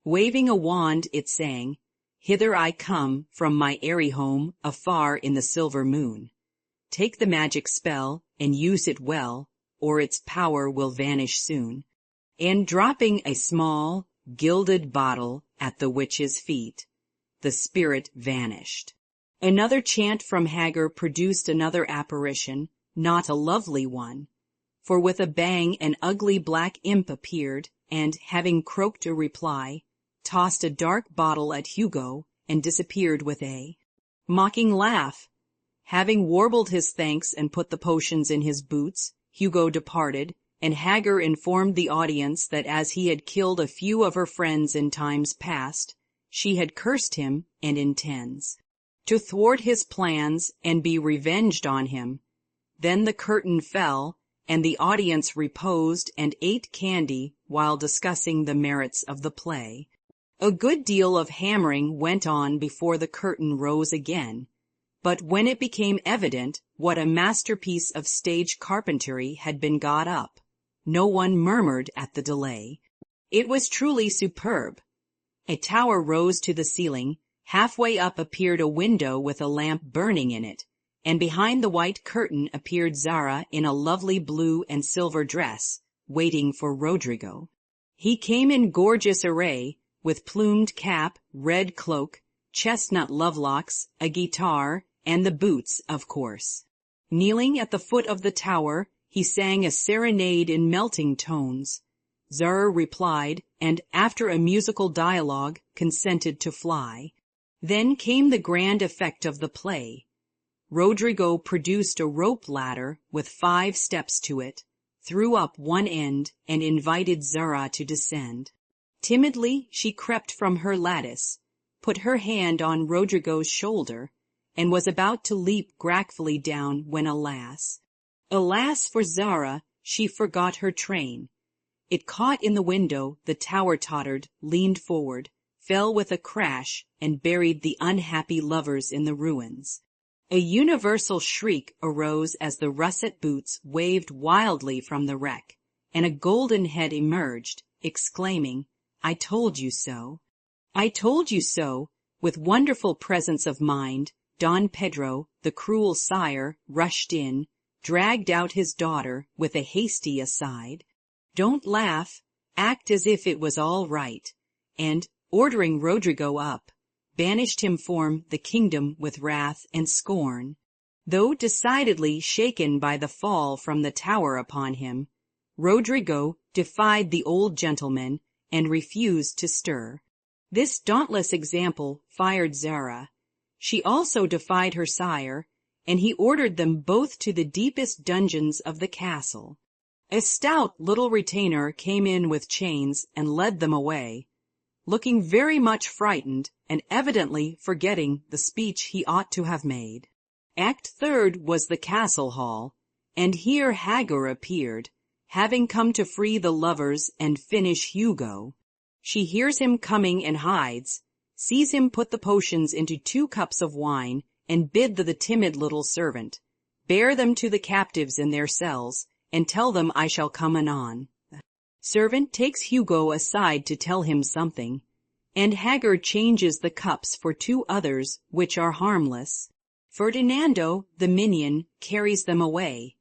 Waving a wand, it sang, "Hither I come from my airy home afar in the silver moon. Take the magic spell and use it well, or its power will vanish soon." And dropping a small, gilded bottle at the witch's feet, the spirit vanished. Another chant from Hagar produced another apparition, not a lovely one, for with a bang an ugly black imp appeared, and, having croaked a reply, tossed a dark bottle at Hugo and disappeared with a mocking laugh. Having warbled his thanks and put the potions in his boots, Hugo departed, and Hagar informed the audience that as he had killed a few of her friends in times past, she had cursed him and intends to thwart his plans and be revenged on him. Then the curtain fell, and the audience reposed and ate candy while discussing the merits of the play. A good deal of hammering went on before the curtain rose again, but when it became evident what a masterpiece of stage carpentry had been got up, no one murmured at the delay. It was truly superb. A tower rose to the ceiling, halfway up appeared a window with a lamp burning in it, and behind the white curtain appeared Zara in a lovely blue and silver dress, waiting for Rodrigo. He came in gorgeous array, with plumed cap, red cloak, chestnut lovelocks, a guitar, and the boots, of course. Kneeling at the foot of the tower, he sang a serenade in melting tones. Zara replied, and, after a musical dialogue, consented to fly. Then came the grand effect of the play. Rodrigo produced a rope ladder with 5 steps to it, threw up one end, and invited Zara to descend. Timidly she crept from her lattice, put her hand on Rodrigo's shoulder, and was about to leap gracefully down when alas for Zara, she forgot her train. It caught in the window, the tower tottered, leaned forward, fell with a crash, and buried the unhappy lovers in the ruins. A universal shriek arose as the russet boots waved wildly from the wreck, and a golden head emerged, exclaiming, "I told you so. I told you so." With wonderful presence of mind, Don Pedro, the cruel sire, rushed in, dragged out his daughter with a hasty aside. "Don't laugh, act as if it was all right," and, ordering Rodrigo up, banished him from the kingdom with wrath and scorn. Though decidedly shaken by the fall from the tower upon him, Rodrigo defied the old gentleman and refused to stir. This dauntless example fired Zara. She also defied her sire, and he ordered them both to the deepest dungeons of the castle. A stout little retainer came in with chains and led them away, looking very much frightened and evidently forgetting the speech he ought to have made. Act Third was the castle hall, and here Hagar appeared, having come to free the lovers and finish Hugo. She hears him coming and hides, sees him put the potions into 2 cups of wine, and bid the timid little servant, "Bear them to the captives in their cells, and tell them I shall come anon." Servant takes Hugo aside to tell him something, and Hagar changes the cups for 2 others which are harmless. Ferdinando, the minion, carries them away,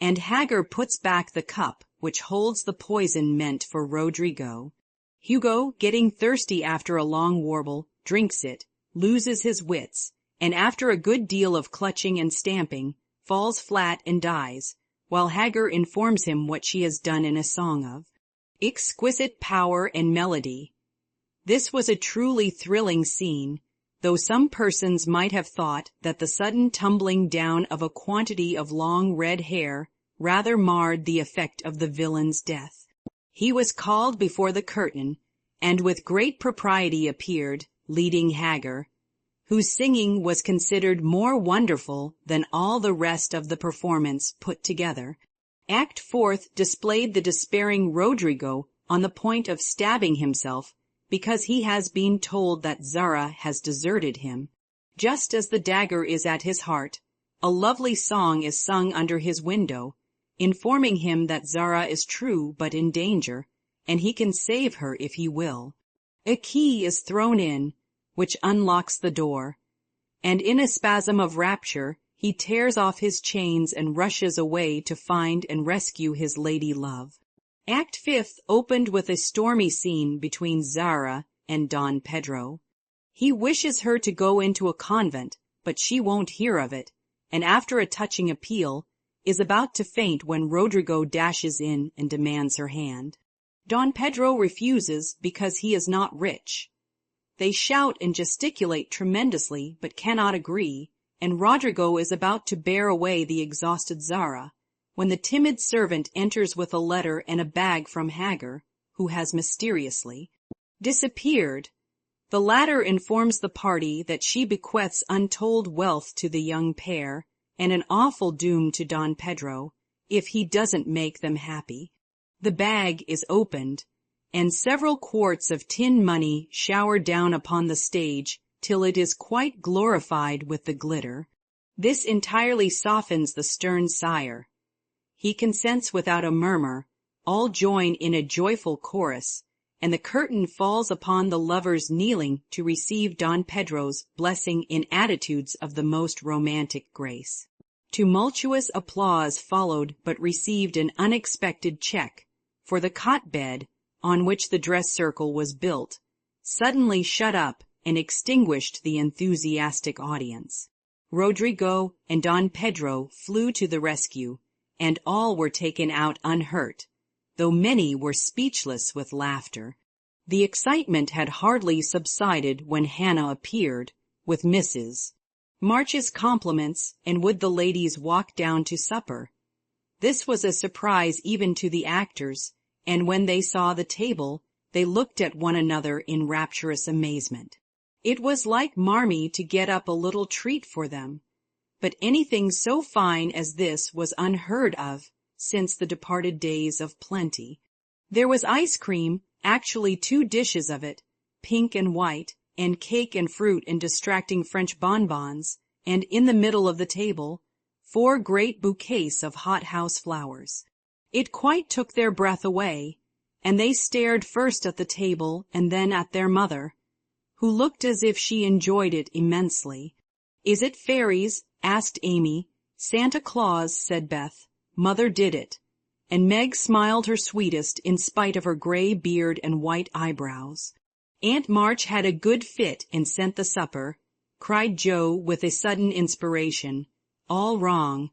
and Hagar puts back the cup which holds the poison meant for Rodrigo. Hugo, getting thirsty after a long warble, drinks it, loses his wits, and after a good deal of clutching and stamping, falls flat and dies, while Hagar informs him what she has done in a song of exquisite power and melody. This was a truly thrilling scene, though some persons might have thought that the sudden tumbling down of a quantity of long red hair rather marred the effect of the villain's death. He was called before the curtain, and with great propriety appeared, leading Hagar, whose singing was considered more wonderful than all the rest of the performance put together. Act Fourth displayed the despairing Rodrigo on the point of stabbing himself because he has been told that Zara has deserted him. Just as the dagger is at his heart, a lovely song is sung under his window, informing him that Zara is true but in danger, and he can save her if he will. A key is thrown in, which unlocks the door, and in a spasm of rapture he tears off his chains and rushes away to find and rescue his lady love. Act Fifth opened with a stormy scene between Zara and Don Pedro. He wishes her to go into a convent, but she won't hear of it, and after a touching appeal, is about to faint when Rodrigo dashes in and demands her hand. Don Pedro refuses because he is not rich. They shout and gesticulate tremendously, but cannot agree, and Rodrigo is about to bear away the exhausted Zara, when the timid servant enters with a letter and a bag from Hagar, who has mysteriously disappeared. The latter informs the party that she bequeaths untold wealth to the young pair and an awful doom to Don Pedro if he doesn't make them happy. The bag is opened, and several quarts of tin money shower down upon the stage till it is quite glorified with the glitter. This entirely softens the stern sire. He consents without a murmur, all join in a joyful chorus, and the curtain falls upon the lovers kneeling to receive Don Pedro's blessing in attitudes of the most romantic grace. Tumultuous applause followed, but received an unexpected check, for the cot-bed, on which the dress circle was built, suddenly shut up and extinguished the enthusiastic audience. Rodrigo and Don Pedro flew to the rescue, and all were taken out unhurt, though many were speechless with laughter. The excitement had hardly subsided when Hannah appeared, with Mrs. March's compliments, and would the ladies walk down to supper. This was a surprise even to the actors, and when they saw the table, they looked at one another in rapturous amazement. It was like Marmee to get up a little treat for them, but anything so fine as this was unheard of since the departed days of plenty. There was ice cream, actually 2 dishes of it, pink and white, and cake and fruit and distracting French bonbons, and in the middle of the table, 4 great bouquets of hothouse flowers. It quite took their breath away, and they stared first at the table and then at their mother, who looked as if she enjoyed it immensely. "Is it fairies?" asked Amy. "Santa Claus," said Beth. "Mother did it." And Meg smiled her sweetest in spite of her gray beard and white eyebrows. "Aunt March had a good fit and sent the supper," cried Joe with a sudden inspiration. "All wrong,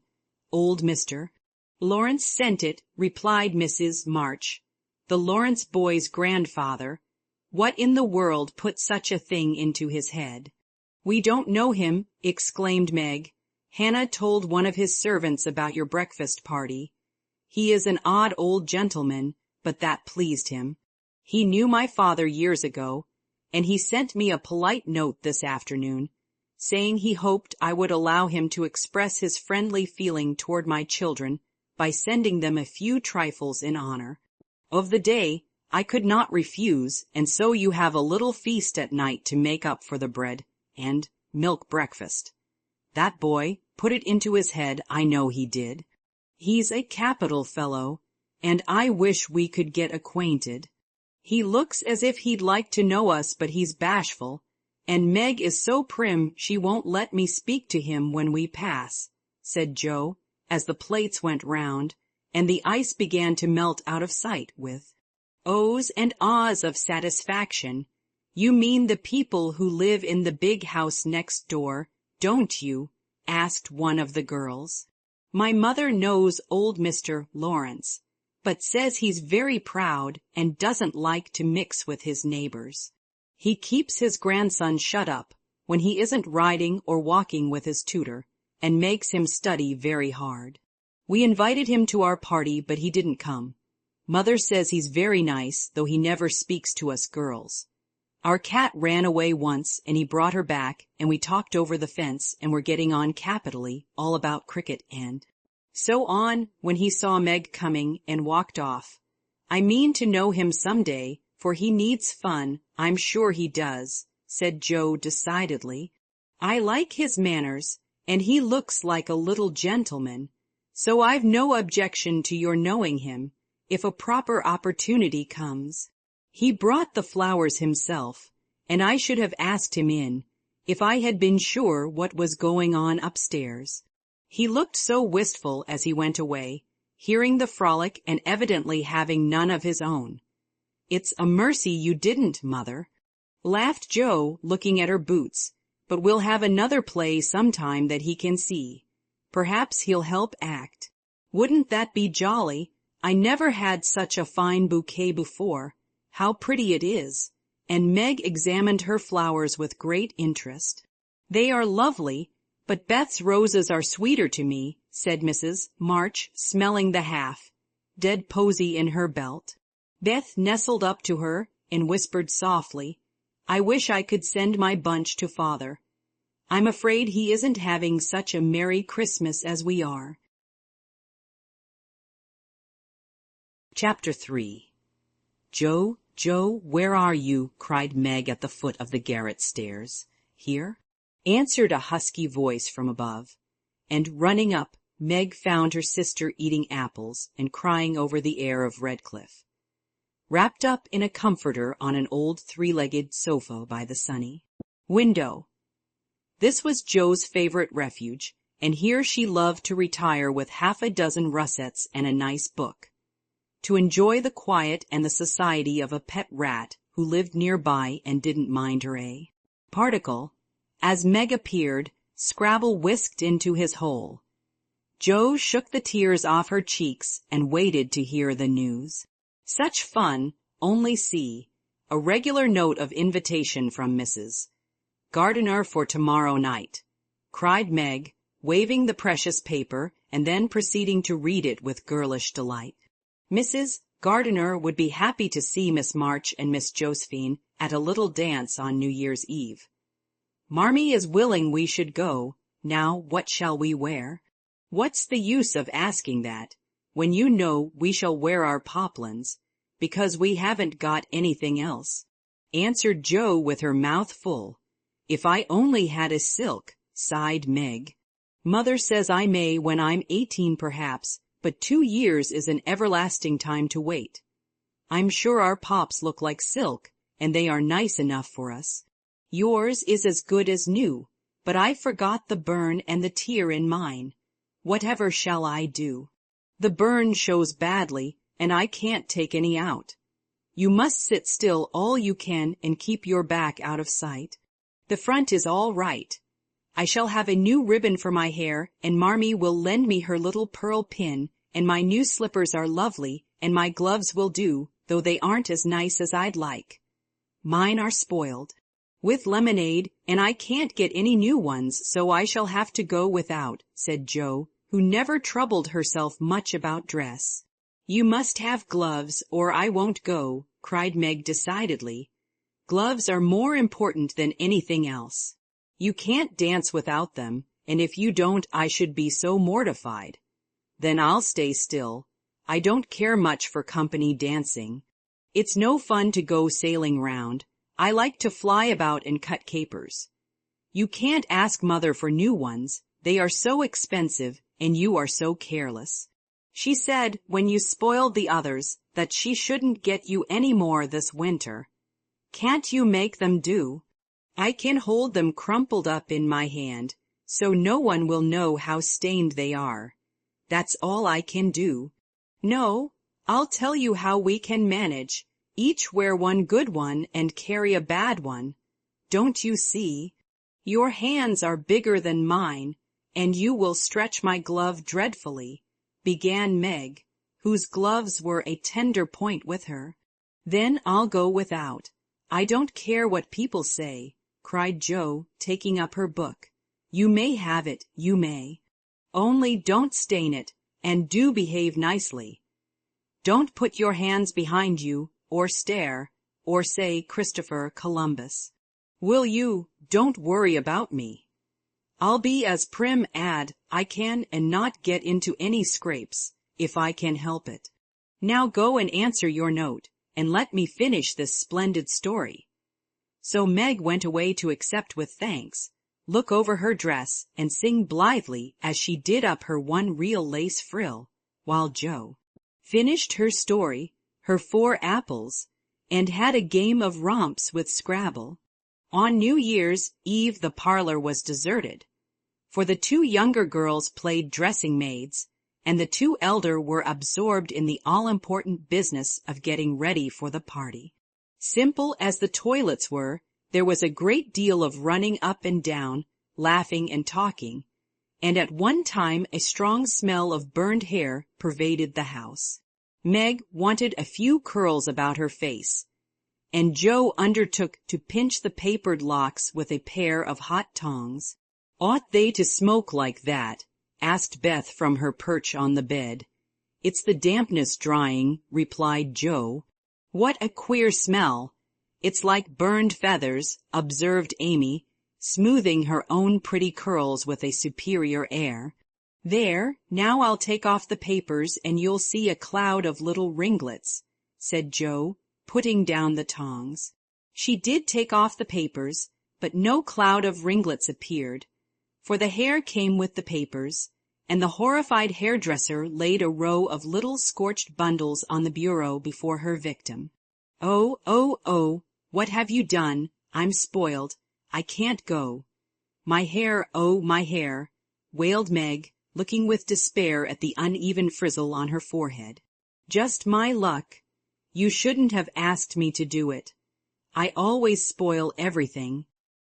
old Mr. Lawrence sent it," replied Mrs. March. "The Lawrence boy's grandfather. What in the world put such a thing into his head?" "We don't know him," exclaimed Meg. "Hannah told one of his servants about your breakfast party. He is an odd old gentleman, but that pleased him. He knew my father years ago, and he sent me a polite note this afternoon, saying he hoped I would allow him to express his friendly feeling toward my children by sending them a few trifles in honor of the day. I could not refuse, and so you have a little feast at night to make up for the bread and milk breakfast. That boy put it into his head, I know he did. He's a capital fellow, and I wish we could get acquainted. He looks as if he'd like to know us, but he's bashful, and Meg is so prim she won't let me speak to him when we pass," said Joe, as the plates went round, and the ice began to melt out of sight with ohs and ahs of satisfaction. "You mean the people who live in the big house next door, don't you?" asked one of the girls. "My mother knows old Mr. Lawrence, but says he's very proud and doesn't like to mix with his neighbors. He keeps his grandson shut up when he isn't riding or walking with his tutor, and makes him study very hard. We invited him to our party, but he didn't come. Mother says he's very nice, though he never speaks to us girls. Our cat ran away once, and he brought her back, and we talked over the fence, and were getting on capitally, all about cricket and so on, when he saw Meg coming and walked off. I mean to know him some day, for he needs fun, I'm sure he does," said Joe decidedly. "I like his manners, and he looks like a little gentleman, so I've no objection to your knowing him, if a proper opportunity comes. He brought the flowers himself, and I should have asked him in, if I had been sure what was going on upstairs. He looked so wistful as he went away, hearing the frolic and evidently having none of his own." "It's a mercy you didn't, Mother," laughed Joe, looking at her boots, "but we'll have another play sometime that he can see. Perhaps he'll help act. Wouldn't that be jolly? I never had such a fine bouquet before. How pretty it is, and Meg examined her flowers with great interest. "They are lovely, but Beth's roses are sweeter to me," said Mrs. March, smelling the half-dead posy in her belt. Beth nestled up to her and whispered softly, "I wish I could send my bunch to Father. I'm afraid he isn't having such a merry Christmas as we are." Chapter 3. "Joe, Joe, where are you?" cried Meg at the foot of the garret stairs. "Here," answered a husky voice from above, and running up, Meg found her sister eating apples and crying over the air of Redcliffe, wrapped up in a comforter on an old three-legged sofa by the sunny window. This was Joe's favorite refuge, and here she loved to retire with half a dozen russets and a nice book, to enjoy the quiet and the society of a pet rat who lived nearby and didn't mind her a particle. As Meg appeared, Scrabble whisked into his hole. Joe shook the tears off her cheeks and waited to hear the news. "Such fun, only see, a regular note of invitation from Mrs. Gardiner for tomorrow night," cried Meg, waving the precious paper and then proceeding to read it with girlish delight. Mrs. Gardiner would be happy to see Miss March and Miss Josephine at a little dance on New Year's Eve. Marmee is willing we should go. Now what shall we wear? What's the use of asking that, when you know we shall wear our poplins, because we haven't got anything else, answered Joe with her mouth full. If I only had a silk, sighed Meg. Mother says I may when I'm 18 perhaps, but 2 years is an everlasting time to wait. I'm sure our pops look like silk, and they are nice enough for us. Yours is as good as new, but I forgot the burn and the tear in mine. Whatever shall I do? The burn shows badly, and I can't take any out. You must sit still all you can and keep your back out of sight. The front is all right. I shall have a new ribbon for my hair, and Marmee will lend me her little pearl pin, and my new slippers are lovely, and my gloves will do, though they aren't as nice as I'd like. Mine are spoiled with lemonade, and I can't get any new ones, so I shall have to go without," said Joe, who never troubled herself much about dress. "You must have gloves, or I won't go," cried Meg decidedly. "Gloves are more important than anything else. You can't dance without them, and if you don't I should be so mortified. Then I'll stay still. I don't care much for company dancing. It's no fun to go sailing round. I like to fly about and cut capers. You can't ask Mother for new ones. They are so expensive, and you are so careless. She said, when you spoiled the others, that she shouldn't get you any more this winter. Can't you make them do? I can hold them crumpled up in my hand, so no one will know how stained they are. That's all I can do. No, I'll tell you how we can manage. Each wear one good one and carry a bad one. Don't you see? Your hands are bigger than mine, and you will stretch my glove dreadfully," began Meg, whose gloves were a tender point with her. "Then I'll go without. I don't care what people say," cried Joe, taking up her book. "You may have it, you may. Only don't stain it, and do behave nicely. Don't put your hands behind you, or stare, or say Christopher Columbus. Will you? Don't worry about me. I'll be as prim as I can and not get into any scrapes, if I can help it. Now go and answer your note, and let me finish this splendid story." So Meg went away to accept with thanks, look over her dress, and sing blithely as she did up her one real lace frill, while Joe finished her story, her 4 apples, and had a game of romps with Scrabble. On New Year's Eve the parlor was deserted, for the 2 younger girls played dressing maids, and the 2 elder were absorbed in the all-important business of getting ready for the party. Simple as the toilets were, there was a great deal of running up and down, laughing and talking, and at one time a strong smell of burned hair pervaded the house. Meg wanted a few curls about her face, and Joe undertook to pinch the papered locks with a pair of hot tongs. "Ought they to smoke like that?" asked Beth from her perch on the bed. "It's the dampness drying," replied Joe. "What a queer smell! It's like burned feathers," observed Amy, smoothing her own pretty curls with a superior air. "There, now I'll take off the papers and you'll see a cloud of little ringlets," said Joe, putting down the tongs. She did take off the papers, but no cloud of ringlets appeared, for the hair came with the papers, and the horrified hairdresser laid a row of little scorched bundles on the bureau before her victim. "Oh, oh, oh, what have you done? I'm spoiled. I can't go. My hair, oh, my hair," wailed Meg, looking with despair at the uneven frizzle on her forehead. "Just my luck. You shouldn't have asked me to do it. I always spoil everything.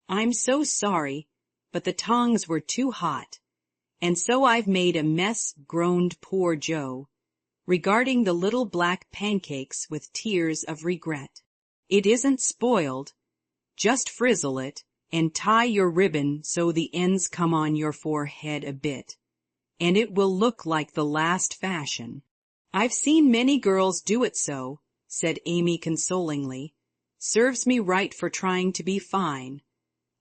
I'm so sorry, but the tongs were too hot. And so I've made a mess," groaned poor Joe, regarding the little black pancakes with tears of regret. "It isn't spoiled. Just frizzle it, and tie your ribbon so the ends come on your forehead a bit, and it will look like the last fashion." "I've seen many girls do it so," said Amy consolingly. "Serves me right for trying to be fine."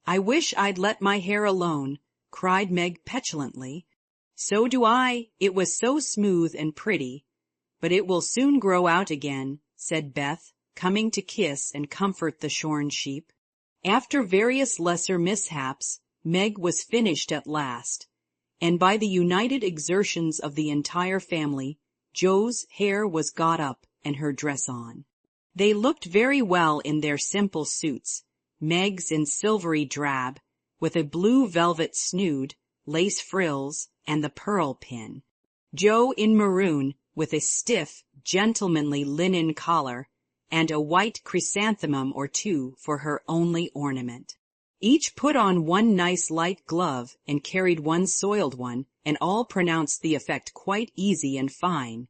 "I wish I'd let my hair alone," cried Meg petulantly. "So do I. It was so smooth and pretty. But it will soon grow out again," said Beth, coming to kiss and comfort the shorn sheep. After various lesser mishaps, Meg was finished at last, and by the united exertions of the entire family, Joe's hair was got up and her dress on. They looked very well in their simple suits, Meg's in silvery drab, with a blue velvet snood, lace frills, and the pearl pin. Joe in maroon, with a stiff, gentlemanly linen collar, and a white chrysanthemum or two for her only ornament. Each put on one nice light glove and carried one soiled one, and all pronounced the effect quite easy and fine.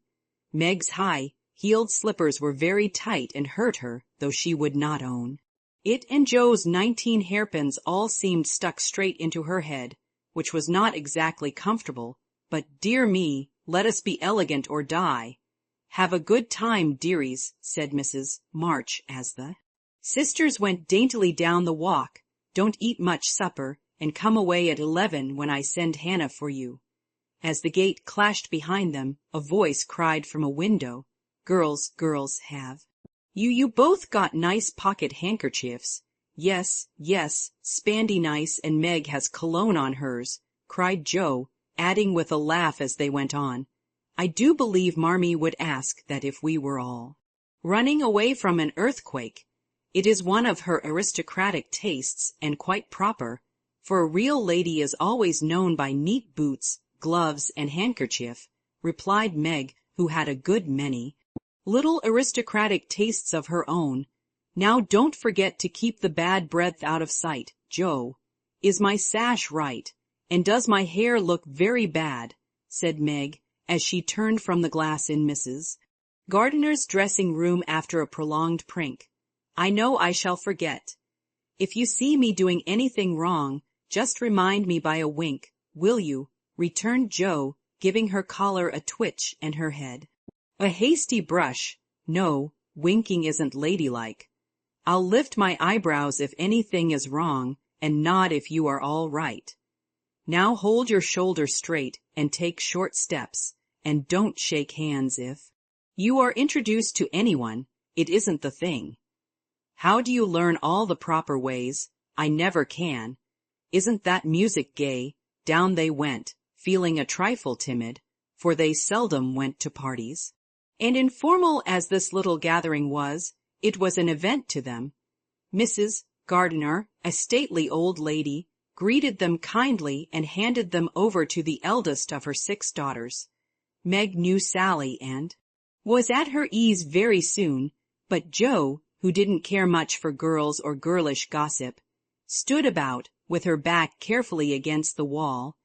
Meg's high-heeled slippers were very tight and hurt her, though she would not own. It and Joe's 19 hairpins all seemed stuck straight into her head, which was not exactly comfortable, but, dear me, let us be elegant or die. "Have a good time, dearies," said Mrs. March as the sisters went daintily down the walk. "Don't eat much supper, and come away at 11 when I send Hannah for you." As the gate clashed behind them, a voice cried from a window, "Girls, girls have. You both got nice pocket handkerchiefs." "Yes, yes, Spandy nice, and Meg has cologne on hers," cried Joe, adding with a laugh as they went on, "I do believe Marmee would ask that if we were all running away from an earthquake. It is one of her aristocratic tastes, and quite proper, for a real lady is always known by neat boots, gloves, and handkerchief," replied Meg, who had a good many little aristocratic tastes of her own. "Now don't forget to keep the bad breath out of sight, Joe. Is my sash right, and does my hair look very bad?" said Meg, as she turned from the glass in Mrs. Gardiner's dressing room after a prolonged prink. "I know I shall forget. If you see me doing anything wrong, just remind me by a wink, will you?" returned Joe, giving her collar a twitch and her head a hasty brush. "No, winking isn't ladylike. I'll lift my eyebrows if anything is wrong, and nod if you are all right. Now hold your shoulders straight and take short steps, and don't shake hands if you are introduced to anyone. It isn't the thing. How do you learn all the proper ways? I never can. Isn't that music gay?" Down they went, feeling a trifle timid, for they seldom went to parties. And informal as this little gathering was, it was an event to them. Mrs. Gardiner, a stately old lady, greeted them kindly and handed them over to the eldest of her 6 daughters. Meg knew Sally and was at her ease very soon, but Joe, who didn't care much for girls or girlish gossip, stood about, with her back carefully against the wall,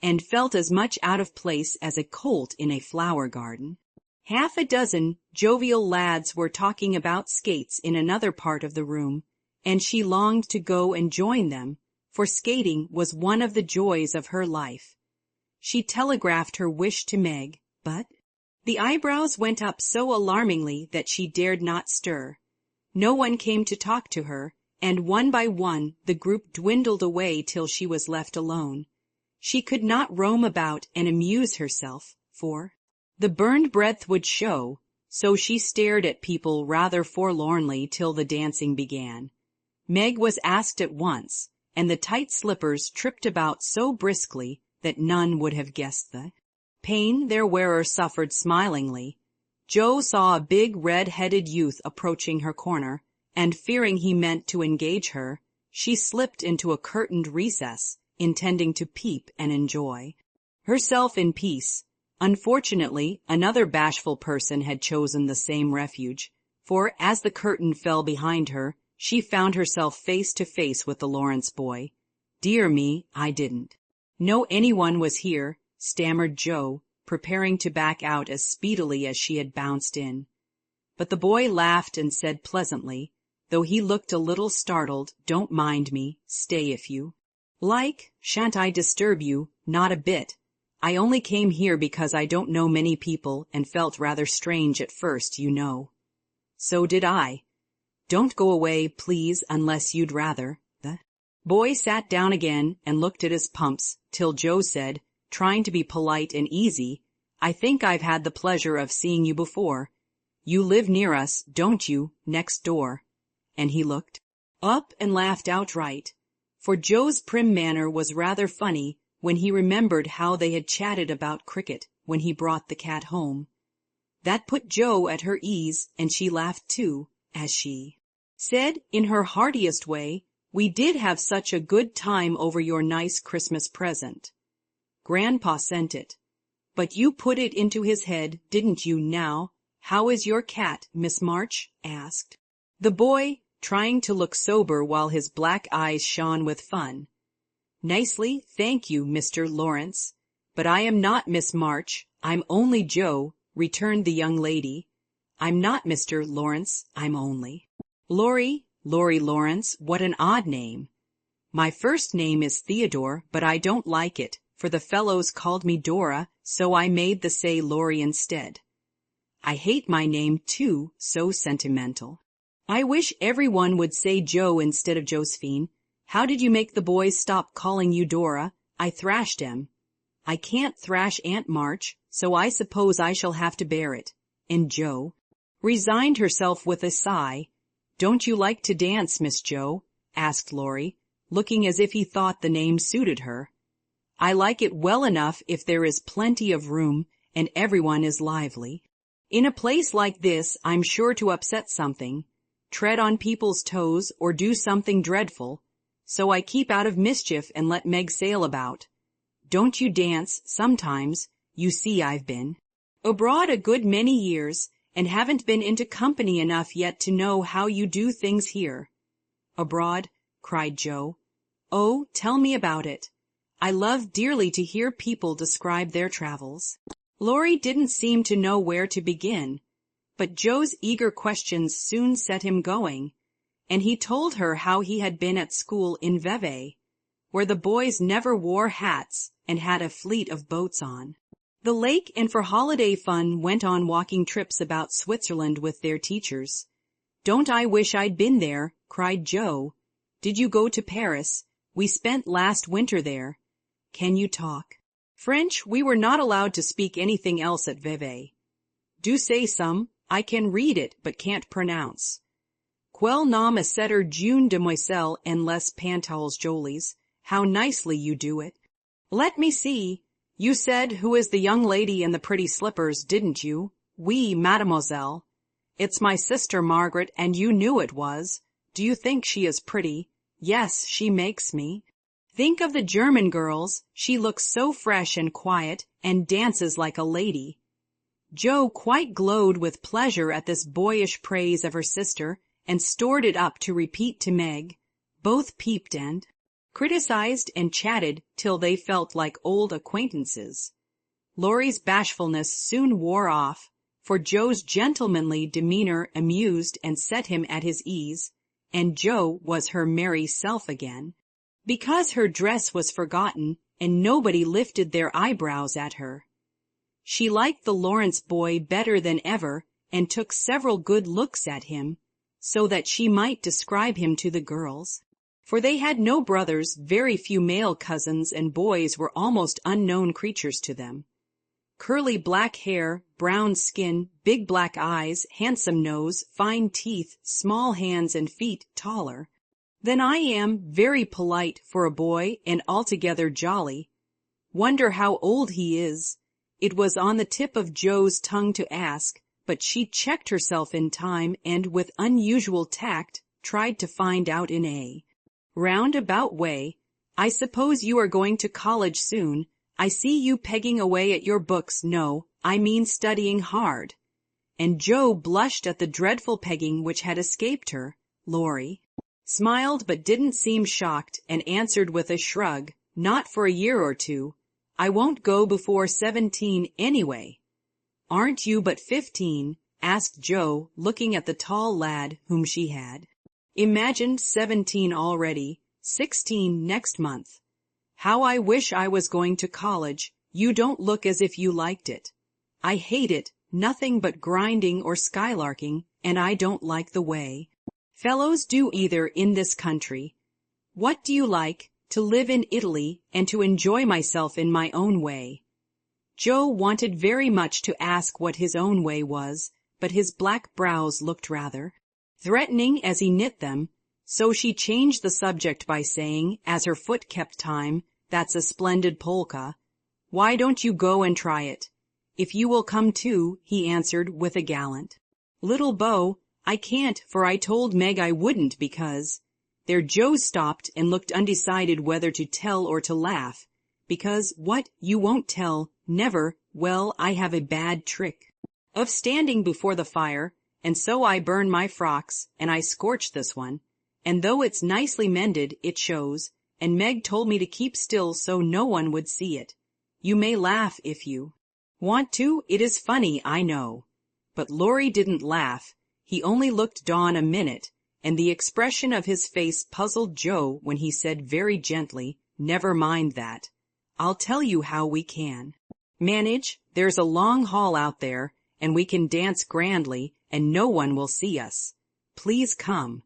and felt as much out of place as a colt in a flower garden. Half a dozen jovial lads were talking about skates in another part of the room, and she longed to go and join them, for skating was one of the joys of her life. She telegraphed her wish to Meg, but the eyebrows went up so alarmingly that she dared not stir. No one came to talk to her, and one by one the group dwindled away till she was left alone. She could not roam about and amuse herself, for the burned breath would show, so she stared at people rather forlornly till the dancing began. Meg was asked at once, and the tight slippers tripped about so briskly that none would have guessed the pain their wearer suffered smilingly. Joe saw a big red-headed youth approaching her corner, and fearing he meant to engage her, she slipped into a curtained recess, intending to peep and enjoy herself in peace. Unfortunately, another bashful person had chosen the same refuge, for as the curtain fell behind her, she found herself face to face with the Lawrence boy. "Dear me, I didn't know anyone was here," stammered Joe, preparing to back out as speedily as she had bounced in. But the boy laughed and said pleasantly, though he looked a little startled, "Don't mind me, stay if you like. Shan't I disturb you? Not a bit. I only came here because I don't know many people and felt rather strange at first, you know." "So did I. Don't go away, please, unless you'd rather." The boy sat down again and looked at his pumps till Joe said, trying to be polite and easy, "I think I've had the pleasure of seeing you before. You live near us, don't you, next door?" And he looked up and laughed outright, for Joe's prim manner was rather funny when he remembered how they had chatted about cricket when he brought the cat home. That put Joe at her ease, and she laughed too, as she said in her heartiest way, "We did have such a good time over your nice Christmas present. Grandpa sent it. But you put it into his head, didn't you now? How is your cat, Miss March?" asked the boy, trying to look sober while his black eyes shone with fun. "Nicely, thank you, Mr. Lawrence. But I am not Miss March. I'm only Joe," returned the young lady. "I'm not Mr. Lawrence. I'm only Laurie Lawrence. What an odd name. My first name is Theodore, but I don't like it, for the fellows called me Dora, so I made the say Laurie instead. I hate my name, too, so sentimental. I wish everyone would say Joe instead of Josephine. How did you make the boys stop calling you Dora? I thrashed 'em. I can't thrash Aunt March, so I suppose I shall have to bear it." And Joe resigned herself with a sigh. "Don't you like to dance, Miss Joe?" asked Laurie, looking as if he thought the name suited her. "I like it well enough if there is plenty of room and everyone is lively. In a place like this, I'm sure to upset something, tread on people's toes, or do something dreadful, so I keep out of mischief and let Meg sail about. Don't you dance sometimes? You see I've been abroad a good many years, and haven't been into company enough yet to know how you do things here." "Abroad?" cried Joe. "Oh, tell me about it. I love dearly to hear people describe their travels." Laurie didn't seem to know where to begin, but Joe's eager questions soon set him going, and he told her how he had been at school in Vevey, where the boys never wore hats and had a fleet of boats on the lake, and for holiday fun went on walking trips about Switzerland with their teachers. "Don't I wish I'd been there?" cried Joe. "Did you go to Paris? We spent last winter there." "Can you talk French?" "We were not allowed to speak anything else at Vevey." "Do say some. I can read it, but can't pronounce." "Quel nom est cette jeune demoiselle en les pantoufles jolies? How nicely you do it." "Let me see. You said, who is the young lady in the pretty slippers, didn't you?" "Oui, mademoiselle." "It's my sister Margaret, and you knew it was. Do you think she is pretty?" "Yes, she makes me think of the German girls. She looks so fresh and quiet, and dances like a lady." Joe quite glowed with pleasure at this boyish praise of her sister, and stored it up to repeat to Meg. Both peeped and criticized and chatted till they felt like old acquaintances. Laurie's bashfulness soon wore off, for Joe's gentlemanly demeanor amused and set him at his ease, and Joe was her merry self again. Because her dress was forgotten, and nobody lifted their eyebrows at her. She liked the Lawrence boy better than ever, and took several good looks at him, so that she might describe him to the girls. For they had no brothers, very few male cousins, and boys were almost unknown creatures to them. Curly black hair, brown skin, big black eyes, handsome nose, fine teeth, small hands and feet, taller. Then I am very polite for a boy and altogether jolly. Wonder how old he is. It was on the tip of Joe's tongue to ask, but she checked herself in time and with unusual tact tried to find out in a roundabout way. I suppose you are going to college soon. I see you pegging away at your books. No, I mean studying hard. And Joe blushed at the dreadful pegging which had escaped her. Laurie smiled but didn't seem shocked and answered with a shrug, not for a year or two. I won't go before 17 anyway. Aren't you but 15? Asked Joe, looking at the tall lad whom she had imagined 17 already, 16 next month. How I wish I was going to college. You don't look as if you liked it. I hate it, nothing but grinding or skylarking, and I don't like the way fellows do either in this country. What do you like? To live in Italy and to enjoy myself in my own way. Joe wanted very much to ask what his own way was, but his black brows looked rather threatening as he knit them, so she changed the subject by saying, as her foot kept time, "That's a splendid polka. Why don't you go and try it?" "If you will come too," he answered with a gallant little bow. "I can't, for I told Meg I wouldn't because—" There Joe stopped and looked undecided whether to tell or to laugh. "Because what? You won't tell? Never? Well, I have a bad trick of standing before the fire, and so I burn my frocks, and I scorch this one, and though it's nicely mended, it shows, and Meg told me to keep still so no one would see it. You may laugh if you want to. It is funny, I know." But Laurie didn't laugh. He only looked Dawn a minute, and the expression of his face puzzled Joe when he said very gently, "Never mind that. I'll tell you how we can manage. There's a long hall out there, and we can dance grandly, and no one will see us. Please come."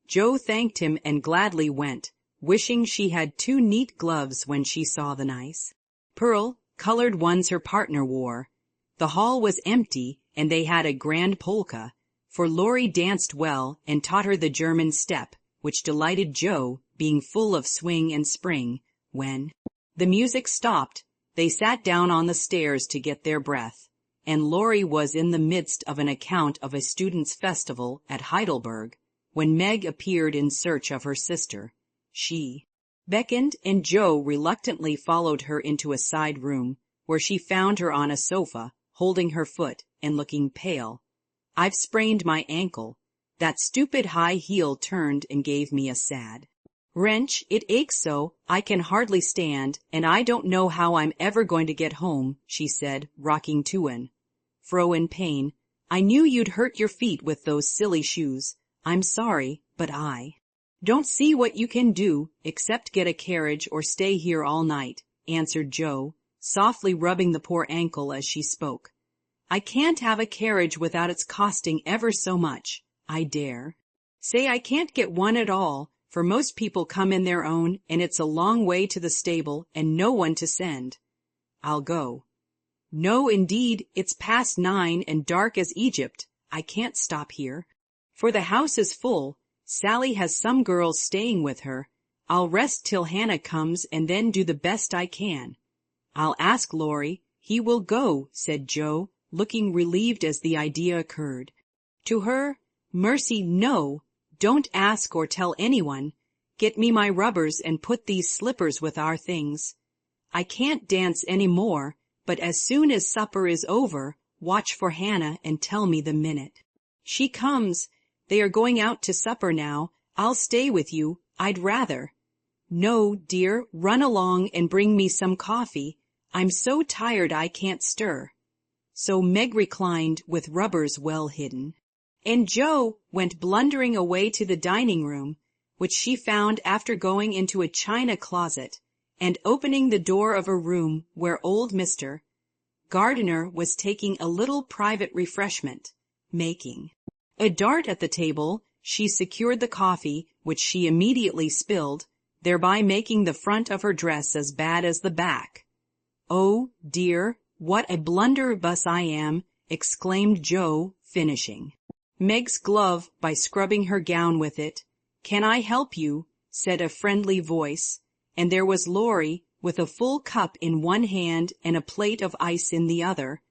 Joe thanked him and gladly went, wishing she had 2 neat gloves when she saw the nice pearl-colored ones her partner wore. The hall was empty, and they had a grand polka, for Laurie danced well and taught her the German step, which delighted Joe, being full of swing and spring. When the music stopped, they sat down on the stairs to get their breath, and Laurie was in the midst of an account of a students' festival at Heidelberg, when Meg appeared in search of her sister. She beckoned, and Joe reluctantly followed her into a side room, where she found her on a sofa, holding her foot and looking pale. "I've sprained my ankle. That stupid high heel turned and gave me a sad wrench. It aches so, I can hardly stand, and I don't know how I'm ever going to get home," she said, rocking to and fro in pain. "I knew you'd hurt your feet with those silly shoes. I'm sorry, but I don't see what you can do, except get a carriage or stay here all night," answered Joe, softly rubbing the poor ankle as she spoke. "I can't have a carriage without its costing ever so much. I dare say I can't get one at all, for most people come in their own, and it's a long way to the stable and no one to send. I'll go." "No, indeed, it's past 9 and dark as Egypt. I can't stop here, for the house is full. Sally has some girls staying with her. I'll rest till Hannah comes and then do the best I can." "I'll ask Laurie. He will go," said Joe, looking relieved as the idea occurred to her. "Mercy, no! Don't ask or tell anyone. Get me my rubbers and put these slippers with our things. I can't dance any more, but as soon as supper is over, watch for Hannah and tell me the minute she comes. They are going out to supper now. I'll stay with you. I'd rather." "No, dear, run along and bring me some coffee. I'm so tired I can't stir." so Meg reclined with rubbers well hidden. And Jo went blundering away to the dining room, which she found after going into a china closet and opening the door of a room where old Mr. Gardiner was taking a little private refreshment, making a dart at the table. She secured the coffee, which she immediately spilled, thereby making the front of her dress as bad as the back. "Oh, dear, what a blunderbuss I am!" exclaimed Jo, finishing Meg's glove by scrubbing her gown with it. "Can I help you?" said a friendly voice, and there was Laurie with a full cup in one hand and a plate of ice in the other.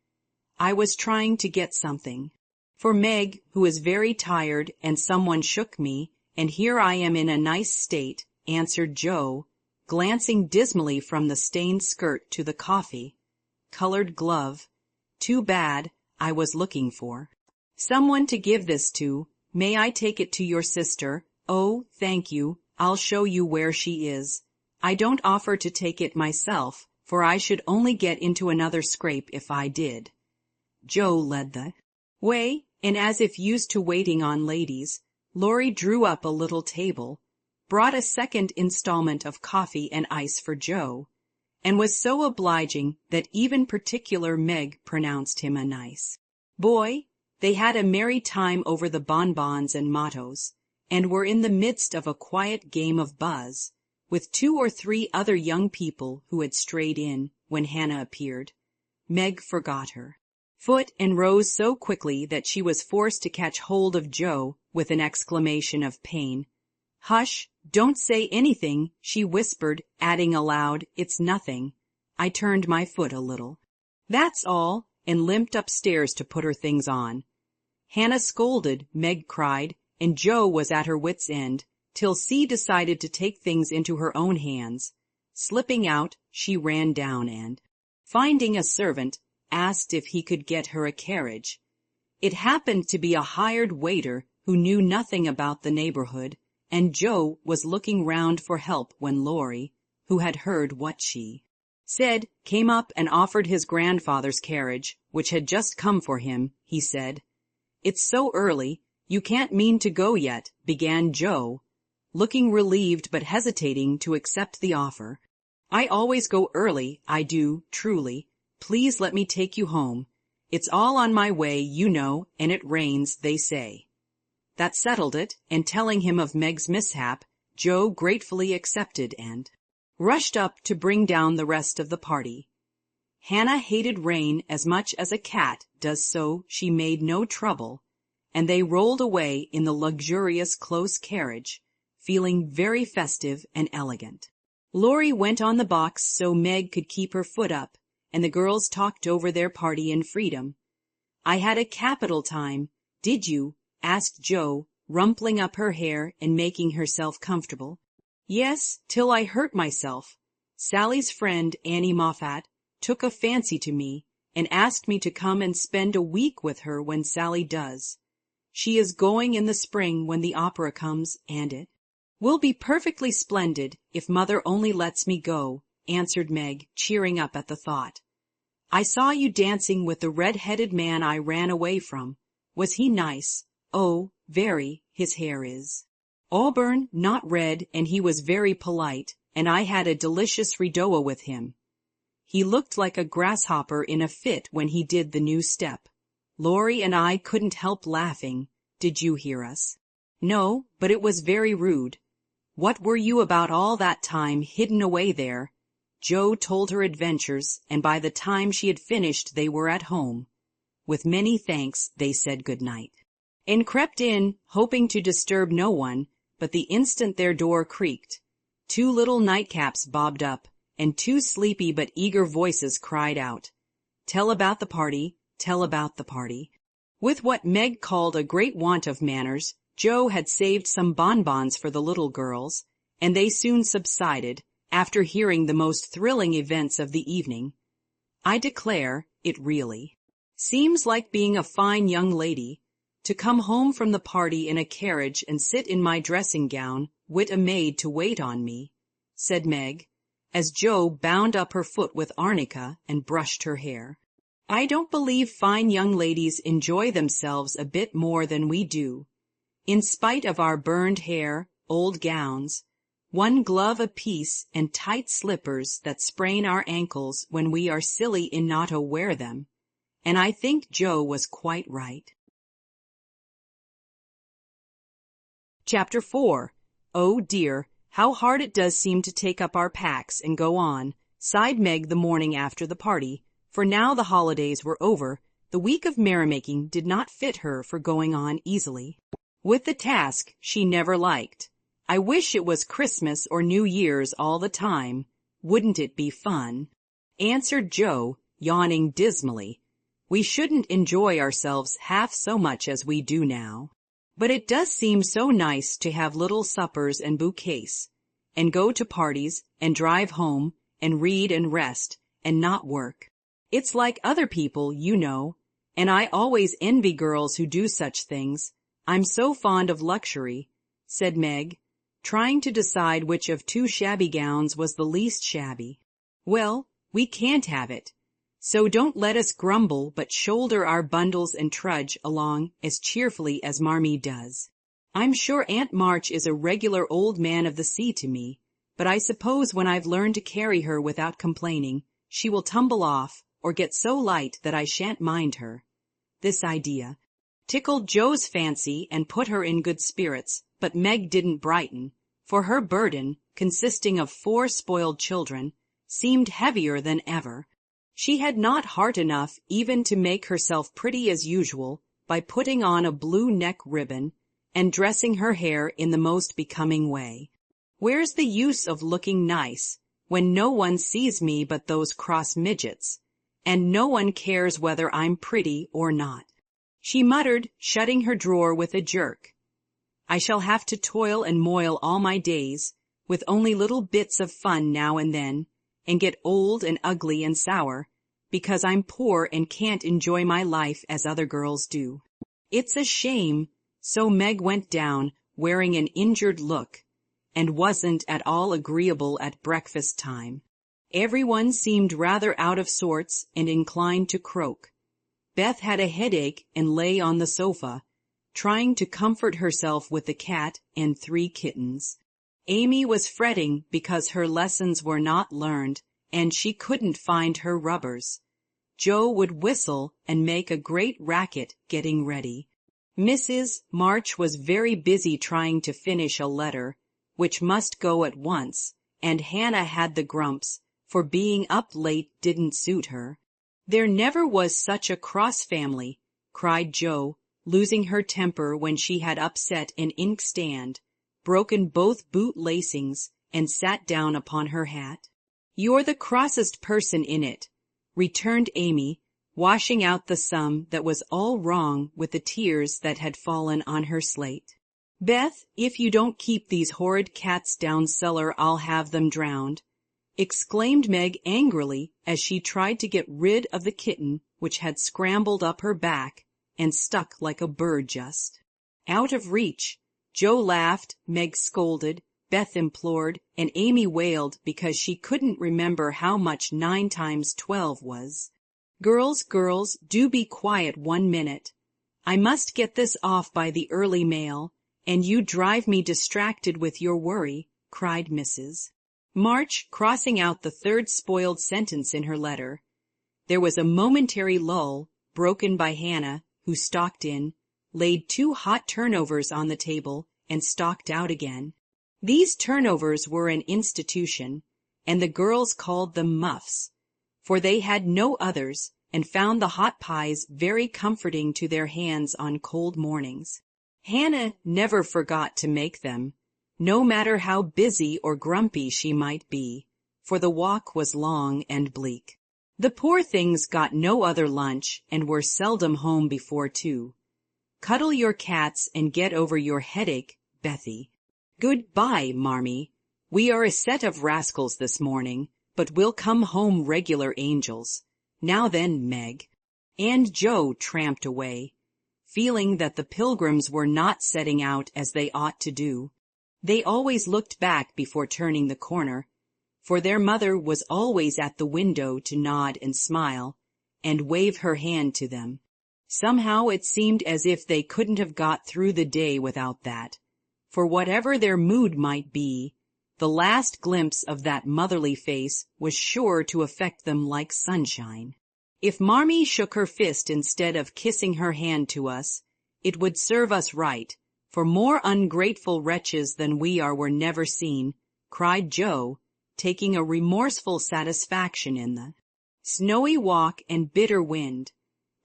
"I was trying to get something for Meg, who is very tired, and someone shook me, and here I am in a nice state," answered Jo, glancing dismally from the stained skirt to the coffee-colored glove. "Too bad. I was looking for someone to give this to. May I take it to your sister?" "Oh, thank you. I'll show you where she is. I don't offer to take it myself, for I should only get into another scrape if I did." Jo led the way, and as if used to waiting on ladies, Laurie drew up a little table, brought a second installment of coffee and ice for Jo, and was so obliging that even particular Meg pronounced him a nice boy. They had a merry time over the bonbons and mottos, and were in the midst of a quiet game of buzz, with 2 or 3 other young people who had strayed in, when Hannah appeared. Meg forgot her foot and rose so quickly that she was forced to catch hold of Jo with an exclamation of pain. "Hush, don't say anything," she whispered, adding aloud, "It's nothing. I turned my foot a little. That's all," and limped upstairs to put her things on. Hannah scolded, Meg cried, and Jo was at her wits' end, till C decided to take things into her own hands. Slipping out, she ran down and, finding a servant, asked if he could get her a carriage. It happened to be a hired waiter who knew nothing about the neighborhood, and Jo was looking round for help when Laurie, who had heard what she said, came up and offered his grandfather's carriage, which had just come for him. He said, "It's so early, you can't mean to go yet," began Jo, looking relieved but hesitating to accept the offer. "I always go early, I do, truly. Please let me take you home. It's all on my way, you know, and it rains, they say." That settled it, and telling him of Meg's mishap, Jo gratefully accepted and rushed up to bring down the rest of the party. Hannah hated rain as much as a cat does, so she made no trouble, and they rolled away in the luxurious close carriage, feeling very festive and elegant. Laurie went on the box so Meg could keep her foot up, and the girls talked over their party in freedom. "I had a capital time. Did you?" asked Jo, rumpling up her hair and making herself comfortable. "Yes, till I hurt myself. Sally's friend, Annie Moffat, took a fancy to me, and asked me to come and spend a week with her when Sally does. She is going in the spring when the opera comes, and it will be perfectly splendid if Mother only lets me go," answered Meg, cheering up at the thought. "I saw you dancing with the red-headed man I ran away from. Was he nice?" "Oh, very. His hair is auburn, not red, and he was very polite, and I had a delicious redowa with him. He looked like a grasshopper in a fit when he did the new step. Laurie and I couldn't help laughing. Did you hear us?" "No, but it was very rude." "What were you about all that time hidden away there?" Jo told her adventures, and by the time she had finished they were at home. With many thanks they said good night, and crept in, hoping to disturb no one, but the instant their door creaked, 2 little nightcaps bobbed up, and 2 sleepy but eager voices cried out, "Tell about the party, tell about the party." With what Meg called a great want of manners, Jo had saved some bonbons for the little girls, and they soon subsided, after hearing the most thrilling events of the evening. "I declare, it really seems like being a fine young lady, to come home from the party in a carriage and sit in my dressing-gown, with a maid to wait on me," said Meg, as Jo bound up her foot with arnica and brushed her hair. I don't believe fine young ladies enjoy themselves a bit more than we do. In spite of our burned hair, old gowns, one glove apiece and tight slippers that sprain our ankles when we are silly in not to wear them, and I think Joe was quite right. Chapter 4. Oh dear, how hard it does seem to take up our packs and go on, sighed Meg the morning after the party, for now the holidays were over, the week of merrymaking did not fit her for going on easily. With the task she never liked. I wish it was Christmas or New Year's all the time. Wouldn't it be fun? Answered Joe, yawning dismally. We shouldn't enjoy ourselves half so much as we do now. But it does seem so nice to have little suppers and bouquets, and go to parties, and drive home, and read and rest, and not work. It's like other people, you know, and I always envy girls who do such things. I'm so fond of luxury, said Meg, trying to decide which of two shabby gowns was the least shabby. Well, we can't have it. So don't let us grumble, but shoulder our bundles and trudge along as cheerfully as Marmee does. I'm sure Aunt March is a regular old man of the sea to me, but I suppose when I've learned to carry her without complaining, she will tumble off or get so light that I shan't mind her. This idea tickled Joe's fancy and put her in good spirits, but Meg didn't brighten, for her burden, consisting of 4 spoiled children, seemed heavier than ever. She had not heart enough even to make herself pretty as usual by putting on a blue neck ribbon and dressing her hair in the most becoming way. Where's the use of looking nice when no one sees me but those cross midgets, and no one cares whether I'm pretty or not? She muttered, shutting her drawer with a jerk. I shall have to toil and moil all my days, with only little bits of fun now and then, and get old and ugly and sour, because I'm poor and can't enjoy my life as other girls do. It's a shame. So Meg went down, wearing an injured look, and wasn't at all agreeable at breakfast time. Everyone seemed rather out of sorts and inclined to croak. Beth had a headache and lay on the sofa, trying to comfort herself with the cat and 3 kittens. Amy was fretting because her lessons were not learned, and she couldn't find her rubbers. Joe would whistle and make a great racket getting ready. Mrs. March was very busy trying to finish a letter, which must go at once, and Hannah had the grumps, for being up late didn't suit her. There never was such a cross family, cried Joe, losing her temper when she had upset an inkstand, broken both boot lacings, and sat down upon her hat. You're the crossest person in it, returned Amy, washing out the sum that was all wrong with the tears that had fallen on her slate. Beth, if you don't keep these horrid cats down cellar, I'll have them drowned, exclaimed Meg angrily as she tried to get rid of the kitten which had scrambled up her back and stuck like a bird just. Out of reach. Joe laughed, Meg scolded, Beth implored, and Amy wailed because she couldn't remember how much 9 times 12 was. Girls, do be quiet 1 minute. I must get this off by the early mail, and you drive me distracted with your worry, cried Mrs. March, crossing out the 3rd spoiled sentence in her letter. There was a momentary lull, broken by Hannah, who stalked in, laid 2 hot turnovers on the table, and stalked out again. These turnovers were an institution, and the girls called them muffs, for they had no others, and found the hot pies very comforting to their hands on cold mornings. Hannah never forgot to make them, no matter how busy or grumpy she might be, for the walk was long and bleak. The poor things got no other lunch and were seldom home before 2. Cuddle your cats and get over your headache, Bethy. Good-bye, Marmee. We are a set of rascals this morning, but we'll come home regular angels. Now then, Meg. And Joe tramped away, feeling that the Pilgrims were not setting out as they ought to do. They always looked back before turning the corner, for their mother was always at the window to nod and smile, and wave her hand to them. Somehow it seemed as if they couldn't have got through the day without that, for whatever their mood might be, the last glimpse of that motherly face was sure to affect them like sunshine. If Marmee shook her fist instead of kissing her hand to us, it would serve us right, for more ungrateful wretches than we are were never seen, cried Joe, taking a remorseful satisfaction in the snowy walk and bitter wind.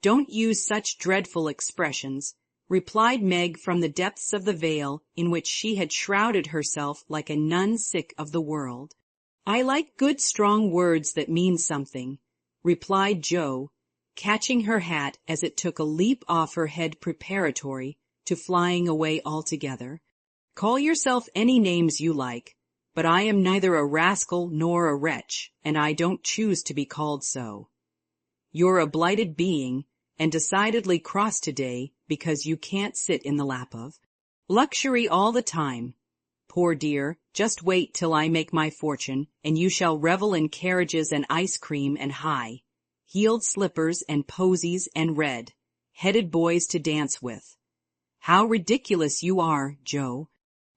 Don't use such dreadful expressions, replied Meg from the depths of the veil in which she had shrouded herself like a nun sick of the world. I like good strong words that mean something, replied Joe, catching her hat as it took a leap off her head preparatory to flying away altogether. Call yourself any names you like, but I am neither a rascal nor a wretch, and I don't choose to be called so. You're a blighted being, and decidedly cross today because you can't sit in the lap of luxury all the time. Poor dear, just wait till I make my fortune, and you shall revel in carriages and ice cream and high-heeled slippers and posies and red-headed boys to dance with. How ridiculous you are, Joe.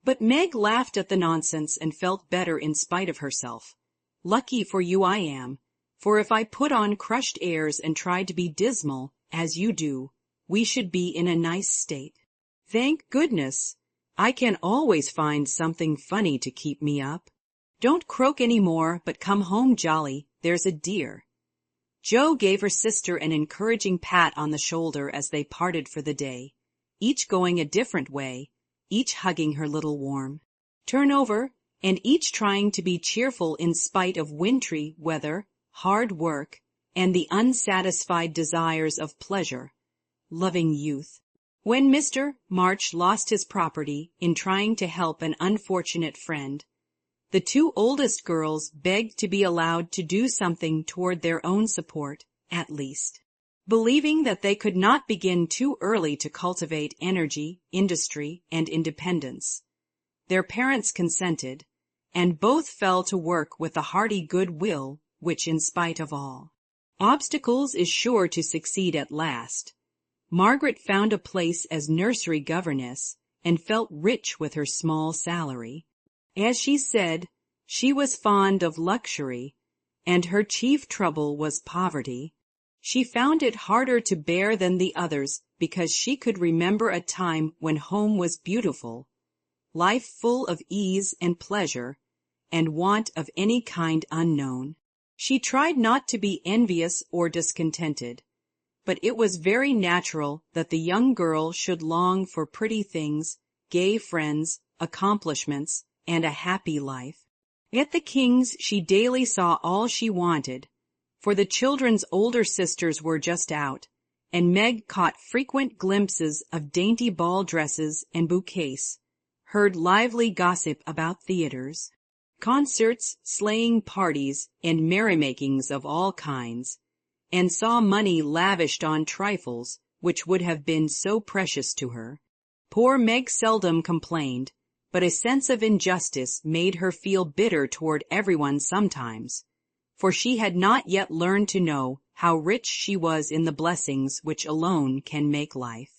But Meg laughed at the nonsense and felt better in spite of herself. Lucky for you I am, for if I put on crushed airs and tried to be dismal, as you do, we should be in a nice state. Thank goodness, I can always find something funny to keep me up. Don't croak any more, but come home jolly, there's a dear. Joe gave her sister an encouraging pat on the shoulder as they parted for the day, each going a different way, each hugging her little warm turnover, and each trying to be cheerful in spite of wintry weather, hard work, and the unsatisfied desires of pleasure-loving youth. When Mr. March lost his property in trying to help an unfortunate friend, the two oldest girls begged to be allowed to do something toward their own support, at least, believing that they could not begin too early to cultivate energy, industry, and independence. Their parents consented, and both fell to work with a hearty good will which, in spite of all obstacles, is sure to succeed at last. Margaret found a place as nursery governess and felt rich with her small salary. As she said, she was fond of luxury, and her chief trouble was poverty. She found it harder to bear than the others because she could remember a time when home was beautiful, life full of ease and pleasure, and want of any kind unknown. She tried not to be envious or discontented, but it was very natural that the young girl should long for pretty things, gay friends, accomplishments, and a happy life. At the King's she daily saw all she wanted, for the children's older sisters were just out, and Meg caught frequent glimpses of dainty ball dresses and bouquets, heard lively gossip about theaters, concerts, sleighing parties, and merrymakings of all kinds, and saw money lavished on trifles which would have been so precious to her. Poor Meg seldom complained, but a sense of injustice made her feel bitter toward everyone sometimes, for she had not yet learned to know how rich she was in the blessings which alone can make life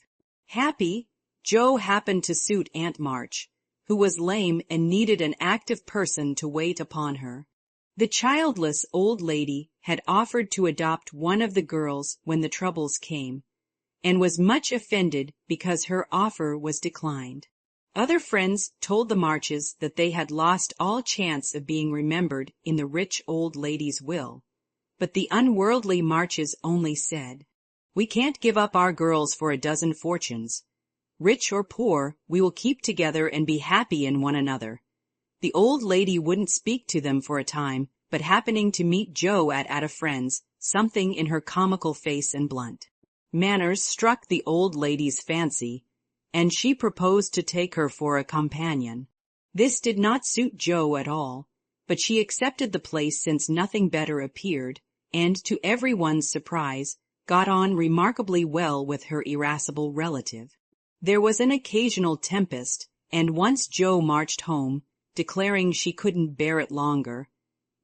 happy. Joe happened to suit Aunt March, who was lame and needed an active person to wait upon her. The childless old lady had offered to adopt one of the girls when the troubles came, and was much offended because her offer was declined. Other friends told the Marches that they had lost all chance of being remembered in the rich old lady's will, but the unworldly Marches only said, "We can't give up our girls for a dozen fortunes. Rich or poor, we will keep together and be happy in one another." The old lady wouldn't speak to them for a time, but happening to meet Joe at a friend's, something in her comical face and blunt manners struck the old lady's fancy, and she proposed to take her for a companion. This did not suit Joe at all, but she accepted the place since nothing better appeared, and, to everyone's surprise, got on remarkably well with her irascible relative. There was an occasional tempest, and once Joe marched home, declaring she couldn't bear it longer,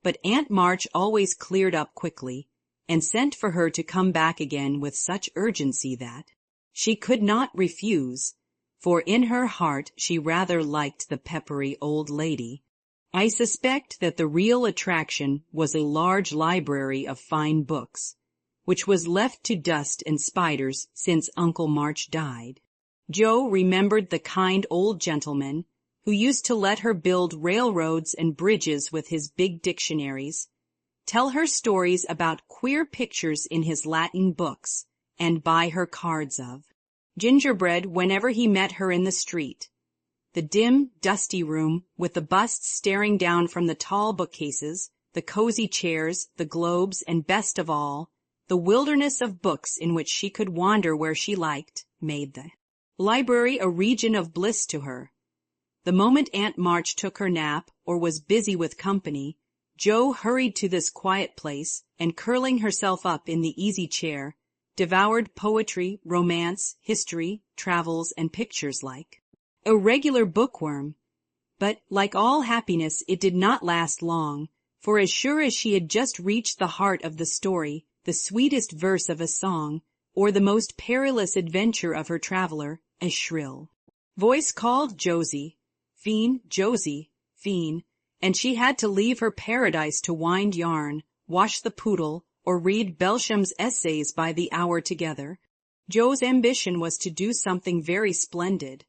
but Aunt March always cleared up quickly, and sent for her to come back again with such urgency that she could not refuse, for in her heart she rather liked the peppery old lady. I suspect that the real attraction was a large library of fine books, which was left to dust and spiders since Uncle March died. Jo remembered the kind old gentleman who used to let her build railroads and bridges with his big dictionaries, tell her stories about queer pictures in his Latin books, and buy her cards of gingerbread whenever he met her in the street. The dim, dusty room, with the busts staring down from the tall bookcases, the cozy chairs, the globes, and best of all, the wilderness of books in which she could wander where she liked, made the library a region of bliss to her. The moment Aunt March took her nap or was busy with company, Jo hurried to this quiet place and, curling herself up in the easy chair, devoured poetry, romance, history, travels, and pictures like a regular bookworm. But, like all happiness, it did not last long, for as sure as she had just reached the heart of the story, the sweetest verse of a song, or the most perilous adventure of her traveler, a shrill voice called Josie, Fiend, Josie, Fiend, and she had to leave her paradise to wind yarn, wash the poodle, or read Belsham's essays by the hour together. Jo's ambition was to do something very splendid.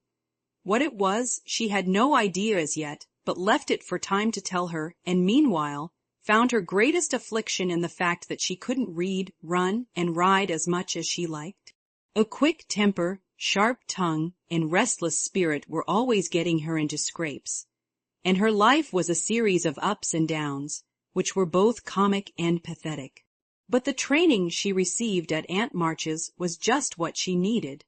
What it was, she had no idea as yet, but left it for time to tell her, and meanwhile found her greatest affliction in the fact that she couldn't read, run, and ride as much as she liked. A quick temper, sharp tongue, and restless spirit were always getting her into scrapes, and her life was a series of ups and downs, which were both comic and pathetic. But the training she received at Aunt March's was just what she needed,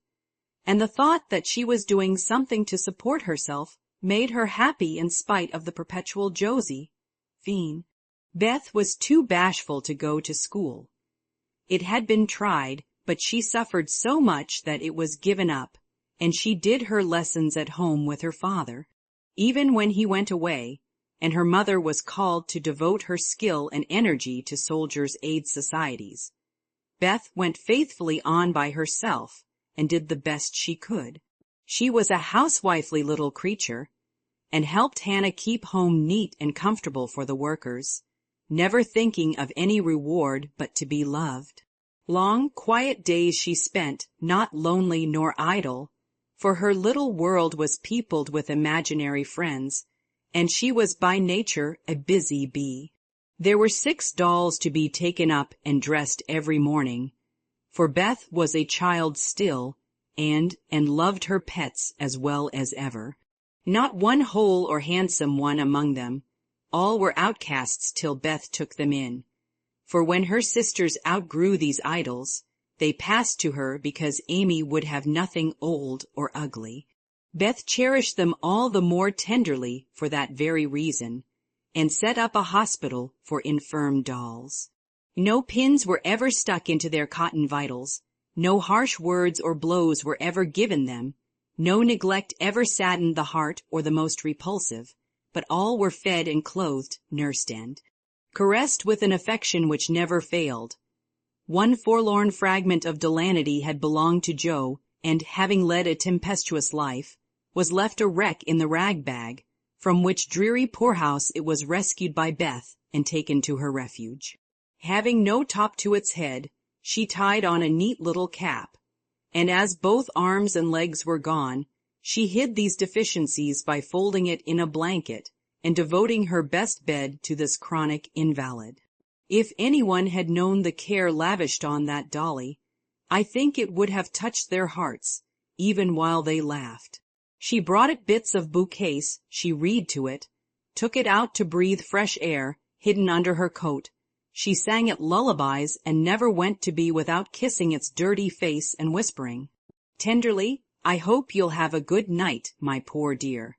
and the thought that she was doing something to support herself made her happy in spite of the perpetual Josie, Fiend. Beth was too bashful to go to school. It had been tried, but she suffered so much that it was given up, and she did her lessons at home with her father, even when he went away, and her mother was called to devote her skill and energy to soldiers' aid societies. Beth went faithfully on by herself and did the best she could. She was a housewifely little creature, and helped Hannah keep home neat and comfortable for the workers, never thinking of any reward but to be loved. Long, quiet days she spent, not lonely nor idle, for her little world was peopled with imaginary friends, and she was by nature a busy bee. There were 6 dolls to be taken up and dressed every morning, for Beth was a child still, and loved her pets as well as ever. Not one whole or handsome one among them. All were outcasts till Beth took them in, for when her sisters outgrew these idols, they passed to her because Amy would have nothing old or ugly. Beth cherished them all the more tenderly for that very reason, and set up a hospital for infirm dolls. No pins were ever stuck into their cotton vitals, no harsh words or blows were ever given them, no neglect ever saddened the heart or the most repulsive, but all were fed and clothed, nursed and caressed with an affection which never failed. One forlorn fragment of Delanity had belonged to Jo, and, having led a tempestuous life, was left a wreck in the rag bag, from which dreary poorhouse it was rescued by Beth and taken to her refuge. Having no top to its head, she tied on a neat little cap, and as both arms and legs were gone, she hid these deficiencies by folding it in a blanket and devoting her best bed to this chronic invalid. If anyone had known the care lavished on that dolly, I think it would have touched their hearts, even while they laughed. She brought it bits of bouquets, she read to it, took it out to breathe fresh air, hidden under her coat. She sang it lullabies and never went to be without kissing its dirty face and whispering tenderly, "I hope you'll have a good night, my poor dear."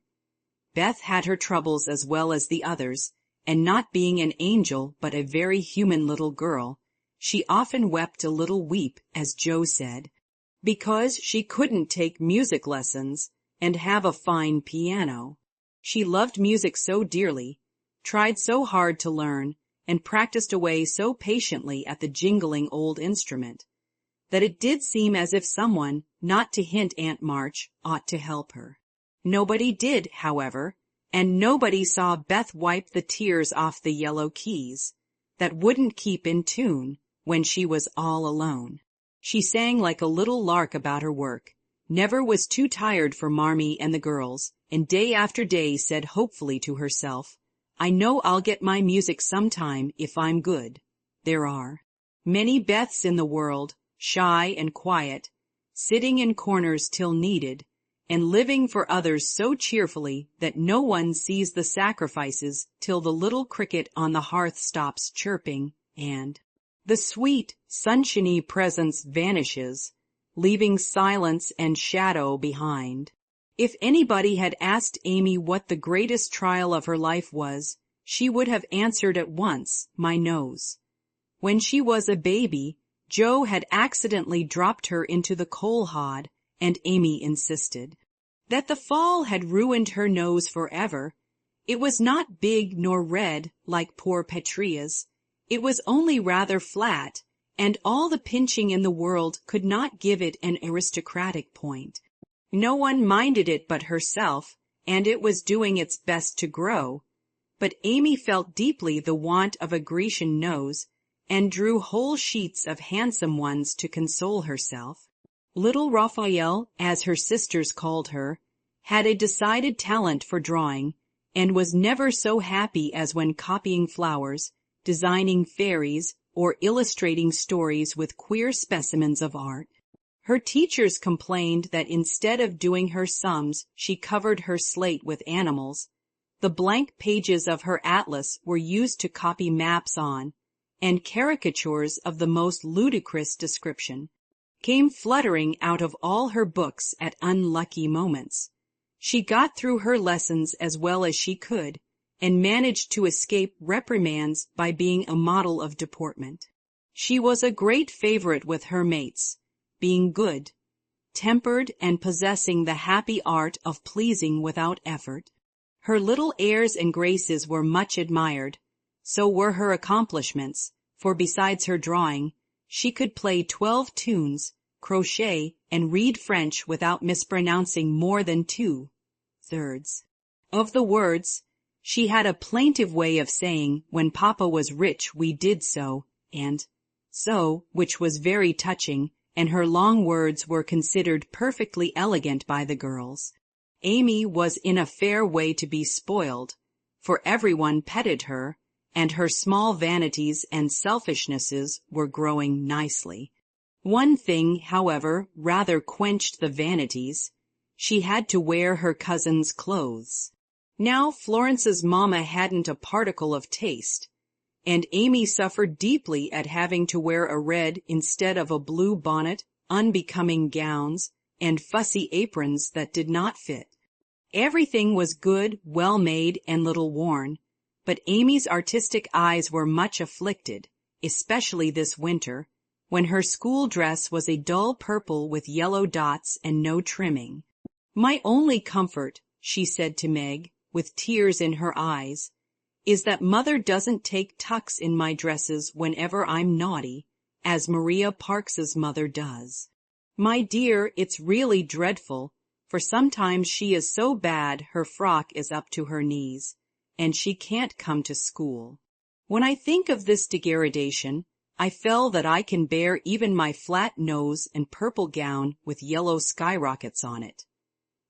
Beth had her troubles as well as the others, and not being an angel but a very human little girl, she often wept a little weep, as Jo said, because she couldn't take music lessons and have a fine piano. She loved music so dearly, tried so hard to learn, and practiced away so patiently at the jingling old instrument that it did seem as if someone, not to hint Aunt March, ought to help her. Nobody did, however, and nobody saw Beth wipe the tears off the yellow keys that wouldn't keep in tune when she was all alone. She sang like a little lark about her work, never was too tired for Marmee and the girls, and day after day said hopefully to herself, "I know I'll get my music sometime if I'm good." There are many Beths in the world, shy and quiet, sitting in corners till needed, and living for others so cheerfully that no one sees the sacrifices till the little cricket on the hearth stops chirping, and the sweet, sunshiny presence vanishes, leaving silence and shadow behind. If anybody had asked Amy what the greatest trial of her life was, she would have answered at once, my nose. When she was a baby, Joe had accidentally dropped her into the coal hod, and Amy insisted that the fall had ruined her nose forever. It was not big nor red like poor Petria's. It was only rather flat, and all the pinching in the world could not give it an aristocratic point. No one minded it but herself, and it was doing its best to grow. But Amy felt deeply the want of a Grecian nose, and drew whole sheets of handsome ones to console herself. Little Raphael, as her sisters called her, had a decided talent for drawing, and was never so happy as when copying flowers, designing fairies, or illustrating stories with queer specimens of art. Her teachers complained that instead of doing her sums, she covered her slate with animals. The blank pages of her atlas were used to copy maps on, and caricatures of the most ludicrous description came fluttering out of all her books at unlucky moments. She got through her lessons as well as she could, and managed to escape reprimands by being a model of deportment. She was a great favorite with her mates, being good, tempered, and possessing the happy art of pleasing without effort. Her little airs and graces were much admired. So were her accomplishments, for besides her drawing, she could play 12 tunes, crochet, and read French without mispronouncing more than 2/3 of the words. She had a plaintive way of saying, "When Papa was rich we did so," and "so," which was very touching, and her long words were considered perfectly elegant by the girls. Amy was in a fair way to be spoiled, for everyone petted her, and her small vanities and selfishnesses were growing nicely. One thing, however, rather quenched the vanities. She had to wear her cousin's clothes. Now Florence's mamma hadn't a particle of taste, and Amy suffered deeply at having to wear a red instead of a blue bonnet, unbecoming gowns, and fussy aprons that did not fit. Everything was good, well made, and little worn, but Amy's artistic eyes were much afflicted, especially this winter, when her school dress was a dull purple with yellow dots and no trimming. "My only comfort," she said to Meg, with tears in her eyes, "is that Mother doesn't take tucks in my dresses whenever I'm naughty, as Maria Parks's mother does. My dear, it's really dreadful, for sometimes she is so bad her frock is up to her knees, and she can't come to school. When I think of this degradation, I feel that I can bear even my flat nose and purple gown with yellow skyrockets on it."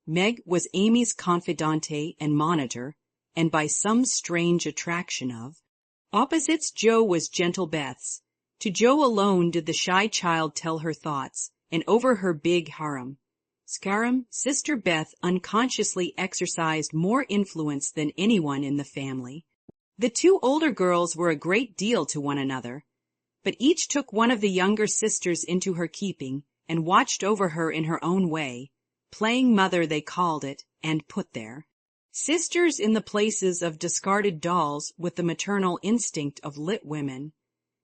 Meg was Amy's confidante and monitor, and by some strange attraction of opposites Joe was gentle Beth's. To Joe alone did the shy child tell her thoughts, and over her big harum scarum Sister Beth unconsciously exercised more influence than anyone in the family. The two older girls were a great deal to one another, but each took one of the younger sisters into her keeping and watched over her in her own way, playing mother they called it, and put there. Sisters in the places of discarded dolls with the maternal instinct of lit women.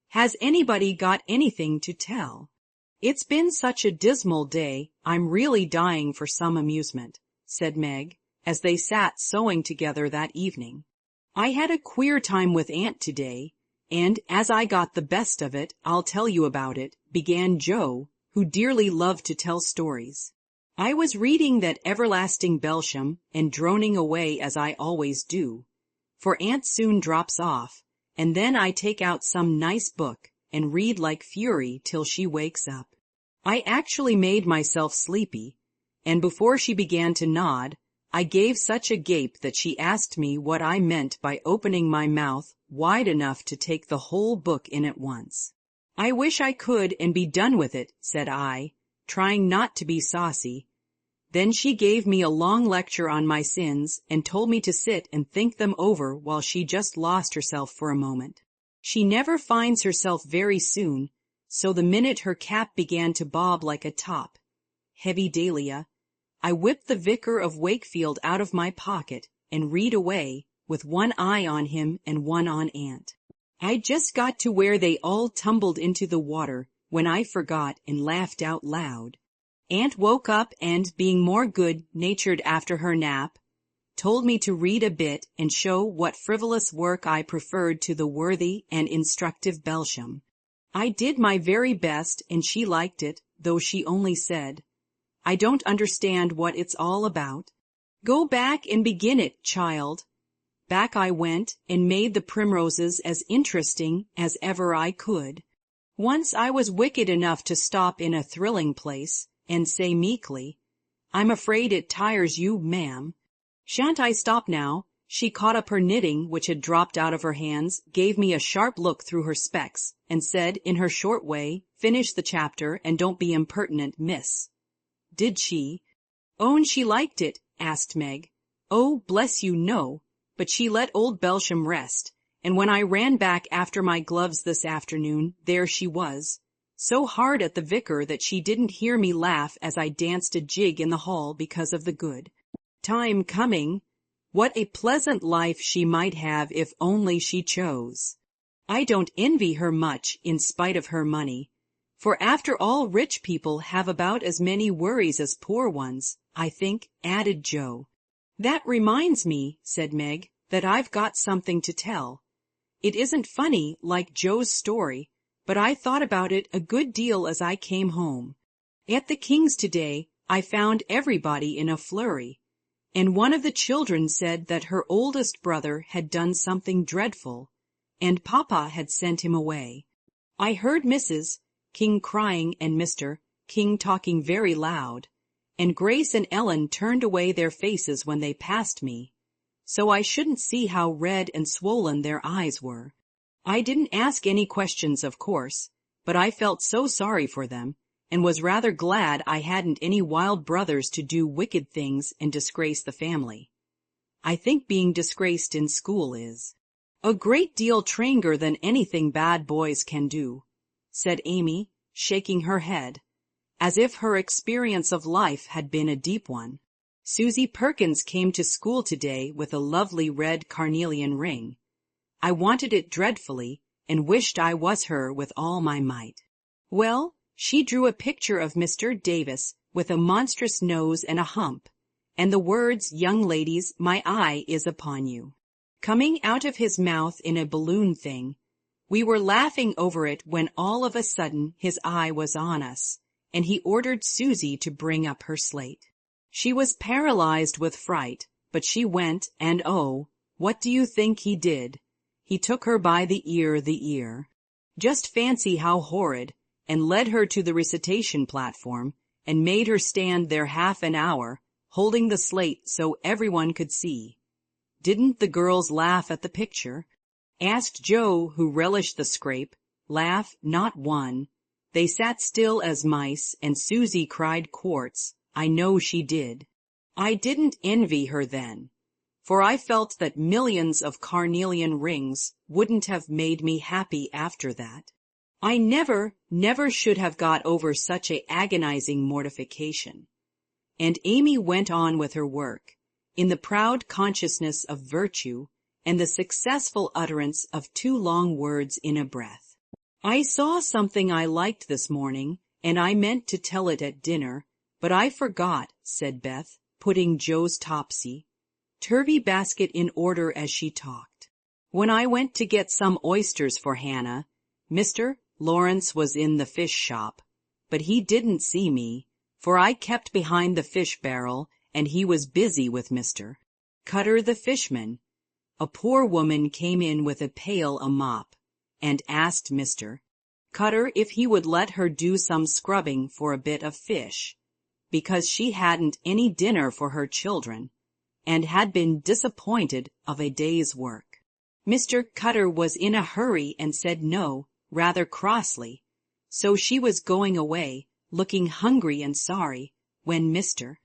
Has anybody got anything to tell? "It's been such a dismal day, I'm really dying for some amusement," said Meg, as they sat sewing together that evening. "I had a queer time with Aunt today. And as I got the best of it, I'll tell you about it, began Joe, who dearly loved to tell stories. I was reading that everlasting Belsham and droning away as I always do, for Aunt soon drops off, and then I take out some nice book and read like fury till she wakes up. I actually made myself sleepy, and before she began to nod, I gave such a gape that she asked me what I meant by opening my mouth wide enough to take the whole book in at once. I wish I could and be done with it, said I, trying not to be saucy. Then she gave me a long lecture on my sins and told me to sit and think them over while she just lost herself for a moment. She never finds herself very soon, so the minute her cap began to bob like a top, heavy dahlia, I whipped the Vicar of Wakefield out of my pocket and read away, with one eye on him and one on Aunt. I just got to where they all tumbled into the water when I forgot and laughed out loud. Aunt woke up and, being more good-natured after her nap, told me to read a bit and show what frivolous work I preferred to the worthy and instructive Belsham. I did my very best, and she liked it, though she only said, "I don't understand what it's all about." "Go back and begin it, child." Back I went and made the primroses as interesting as ever I could. Once I was wicked enough to stop in a thrilling place and say meekly, "I'm afraid it tires you, ma'am." "Shan't I stop now?" She caught up her knitting, which had dropped out of her hands, gave me a sharp look through her specs, and said in her short way, "Finish the chapter and don't be impertinent, miss." Did she? "Own she liked it?" asked Meg. "Oh, bless you, no. But she let old Belsham rest, and when I ran back after my gloves this afternoon, there she was, so hard at the vicar that she didn't hear me laugh as I danced a jig in the hall because of the good time coming. What a pleasant life she might have if only she chose. I don't envy her much in spite of her money, for after all rich people have about as many worries as poor ones, I think, added Joe. "That reminds me," said Meg, "that I've got something to tell. It isn't funny like Joe's story, but I thought about it a good deal as I came home. At the King's today I found everybody in a flurry, and one of the children said that her oldest brother had done something dreadful, and Papa had sent him away. I heard Mrs. King crying and Mr. King talking very loud, and Grace and Ellen turned away their faces when they passed me, so I shouldn't see how red and swollen their eyes were. I didn't ask any questions, of course, but I felt so sorry for them, and was rather glad I hadn't any wild brothers to do wicked things and disgrace the family. I think being disgraced in school is a great deal tranger than anything bad boys can do," said Amy, shaking her head, as if her experience of life had been a deep one. "Susie Perkins came to school today with a lovely red carnelian ring. I wanted it dreadfully, and wished I was her with all my might. Well, she drew a picture of Mr. Davis with a monstrous nose and a hump, and the words, 'Young ladies, my eye is upon you,' coming out of his mouth in a balloon thing. We were laughing over it when all of a sudden his eye was on us, and he ordered Susie to bring up her slate. She was paralyzed with fright, but she went, and oh, what do you think he did? He took her by the ear. Just fancy how horrid, and led her to the recitation platform, and made her stand there half an hour, holding the slate so everyone could see. Didn't the girls laugh at the picture? Asked Joe, who relished the scrape. Laugh, not one. They sat still as mice, and Susie cried quarts. I know she did. I didn't envy her then, for I felt that millions of carnelian rings wouldn't have made me happy after that. I never should have got over such a agonizing mortification." And Amy went on with her work, in the proud consciousness of virtue and the successful utterance of 2 long words in a breath. "I saw something I liked this morning, and I meant to tell it at dinner, but I forgot," said Beth, putting Joe's topsy-turvy basket in order as she talked. When I went to get some oysters for Hannah, Mr. Lawrence was in the fish shop, but he didn't see me, for I kept behind the fish barrel, and he was busy with Mr. Cutter the fishman. A poor woman came in with a pail a mop, and asked Mr. Cutter if he would let her do some scrubbing for a bit of fish, because she hadn't any dinner for her children, and had been disappointed of a day's work. Mr. Cutter was in a hurry and said no, rather crossly, so she was going away, looking hungry and sorry, when Mr.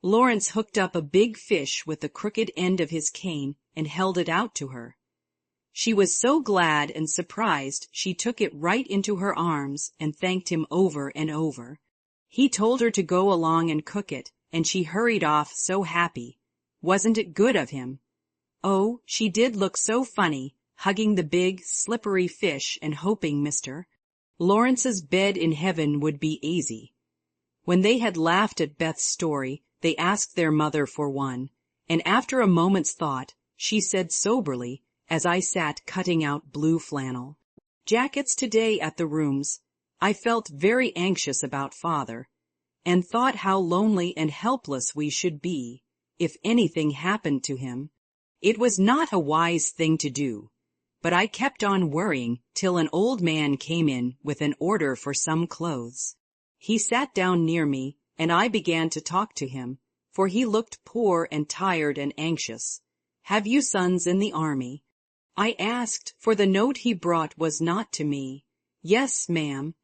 Lawrence hooked up a big fish with the crooked end of his cane and held it out to her. She was so glad and surprised she took it right into her arms and thanked him over and over. He told her to go along and cook it, and she hurried off so happy. Wasn't it good of him? Oh, she did look so funny, hugging the big, slippery fish and hoping Mr. Lawrence's bed in heaven would be easy. When they had laughed at Beth's story, they asked their mother for one, and after a moment's thought, she said soberly, as I sat cutting out blue flannel jackets today at the rooms, I felt very anxious about Father, and thought how lonely and helpless we should be if anything happened to him. It was not a wise thing to do, but I kept on worrying till an old man came in with an order for some clothes. He sat down near me, and I began to talk to him, for he looked poor and tired and anxious. Have you sons in the army? I asked, for the note he brought was not to me. Yes, ma'am.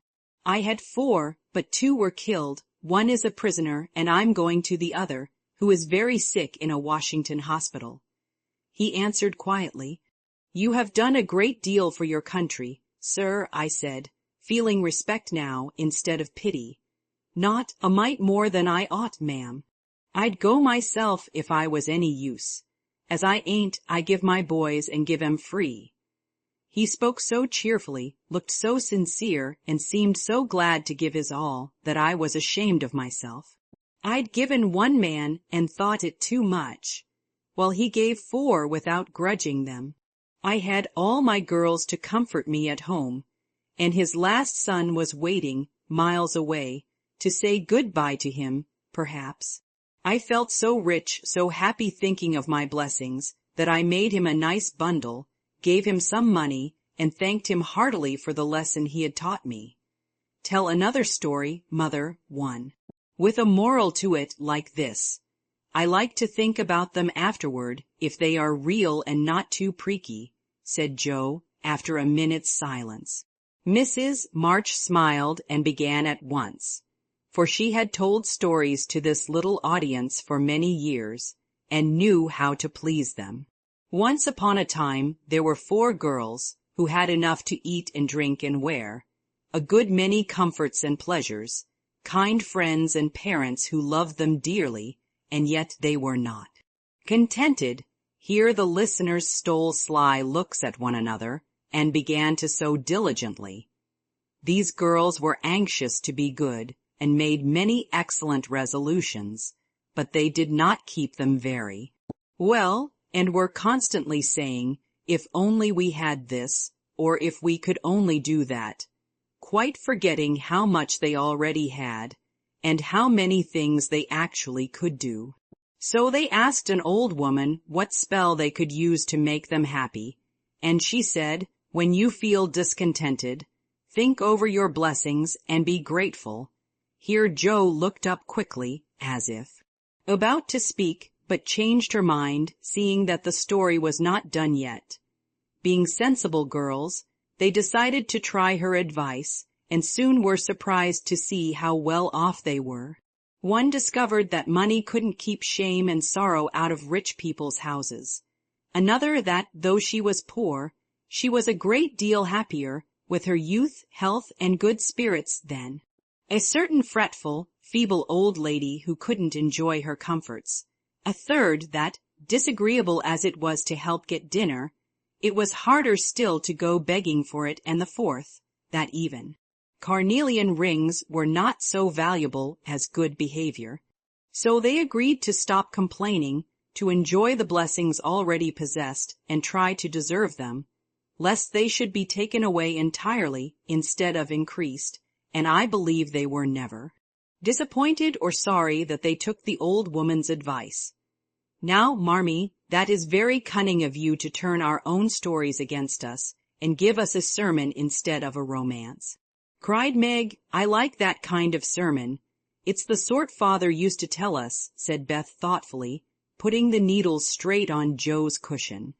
I had 4, but 2 were killed. One is a prisoner, and I'm going to the other, who is very sick in a Washington hospital. He answered quietly, You have done a great deal for your country, sir, I said, feeling respect now instead of pity. Not a mite more than I ought, ma'am. I'd go myself if I was any use. As I ain't, I give my boys and give 'em free. He spoke so cheerfully, looked so sincere, and seemed so glad to give his all, that I was ashamed of myself. I'd given 1 man and thought it too much, while he gave 4 without grudging them. I had all my girls to comfort me at home, and his last son was waiting, miles away, to say good-bye to him, perhaps. I felt so rich, so happy thinking of my blessings, that I made him a nice bundle, gave him some money, and thanked him heartily for the lesson he had taught me. Tell another story, Mother, 1. With a moral to it like this. I like to think about them afterward, if they are real and not too preaky, said Joe, after a minute's silence. Mrs. March smiled and began at once, for she had told stories to this little audience for many years, and knew how to please them. Once upon a time there were 4 girls who had enough to eat and drink and wear, a good many comforts and pleasures, kind friends and parents who loved them dearly, and yet they were not contented. Here the listeners stole sly looks at one another, and began to sew diligently. These girls were anxious to be good, and made many excellent resolutions, but they did not keep them very well, and were constantly saying, if only we had this, or if we could only do that, quite forgetting how much they already had, and how many things they actually could do. So they asked an old woman what spell they could use to make them happy, and she said, when you feel discontented, think over your blessings and be grateful. Here Joe looked up quickly, as if about to speak, but changed her mind, seeing that the story was not done yet. Being sensible girls, they decided to try her advice, and soon were surprised to see how well off they were. One discovered that money couldn't keep shame and sorrow out of rich people's houses. Another that, though she was poor, she was a great deal happier with her youth, health, and good spirits then. A certain fretful, feeble old lady who couldn't enjoy her comforts. A third that, disagreeable as it was to help get dinner, it was harder still to go begging for it, and the fourth, that even carnelian rings were not so valuable as good behavior. So they agreed to stop complaining, to enjoy the blessings already possessed and try to deserve them, lest they should be taken away entirely instead of increased, and I believe they were never disappointed or sorry that they took the old woman's advice. Now, Marmee, that is very cunning of you to turn our own stories against us and give us a sermon instead of a romance," cried Meg. "I like that kind of sermon. It's the sort Father used to tell us," said Beth thoughtfully, putting the needles straight on Joe's cushion.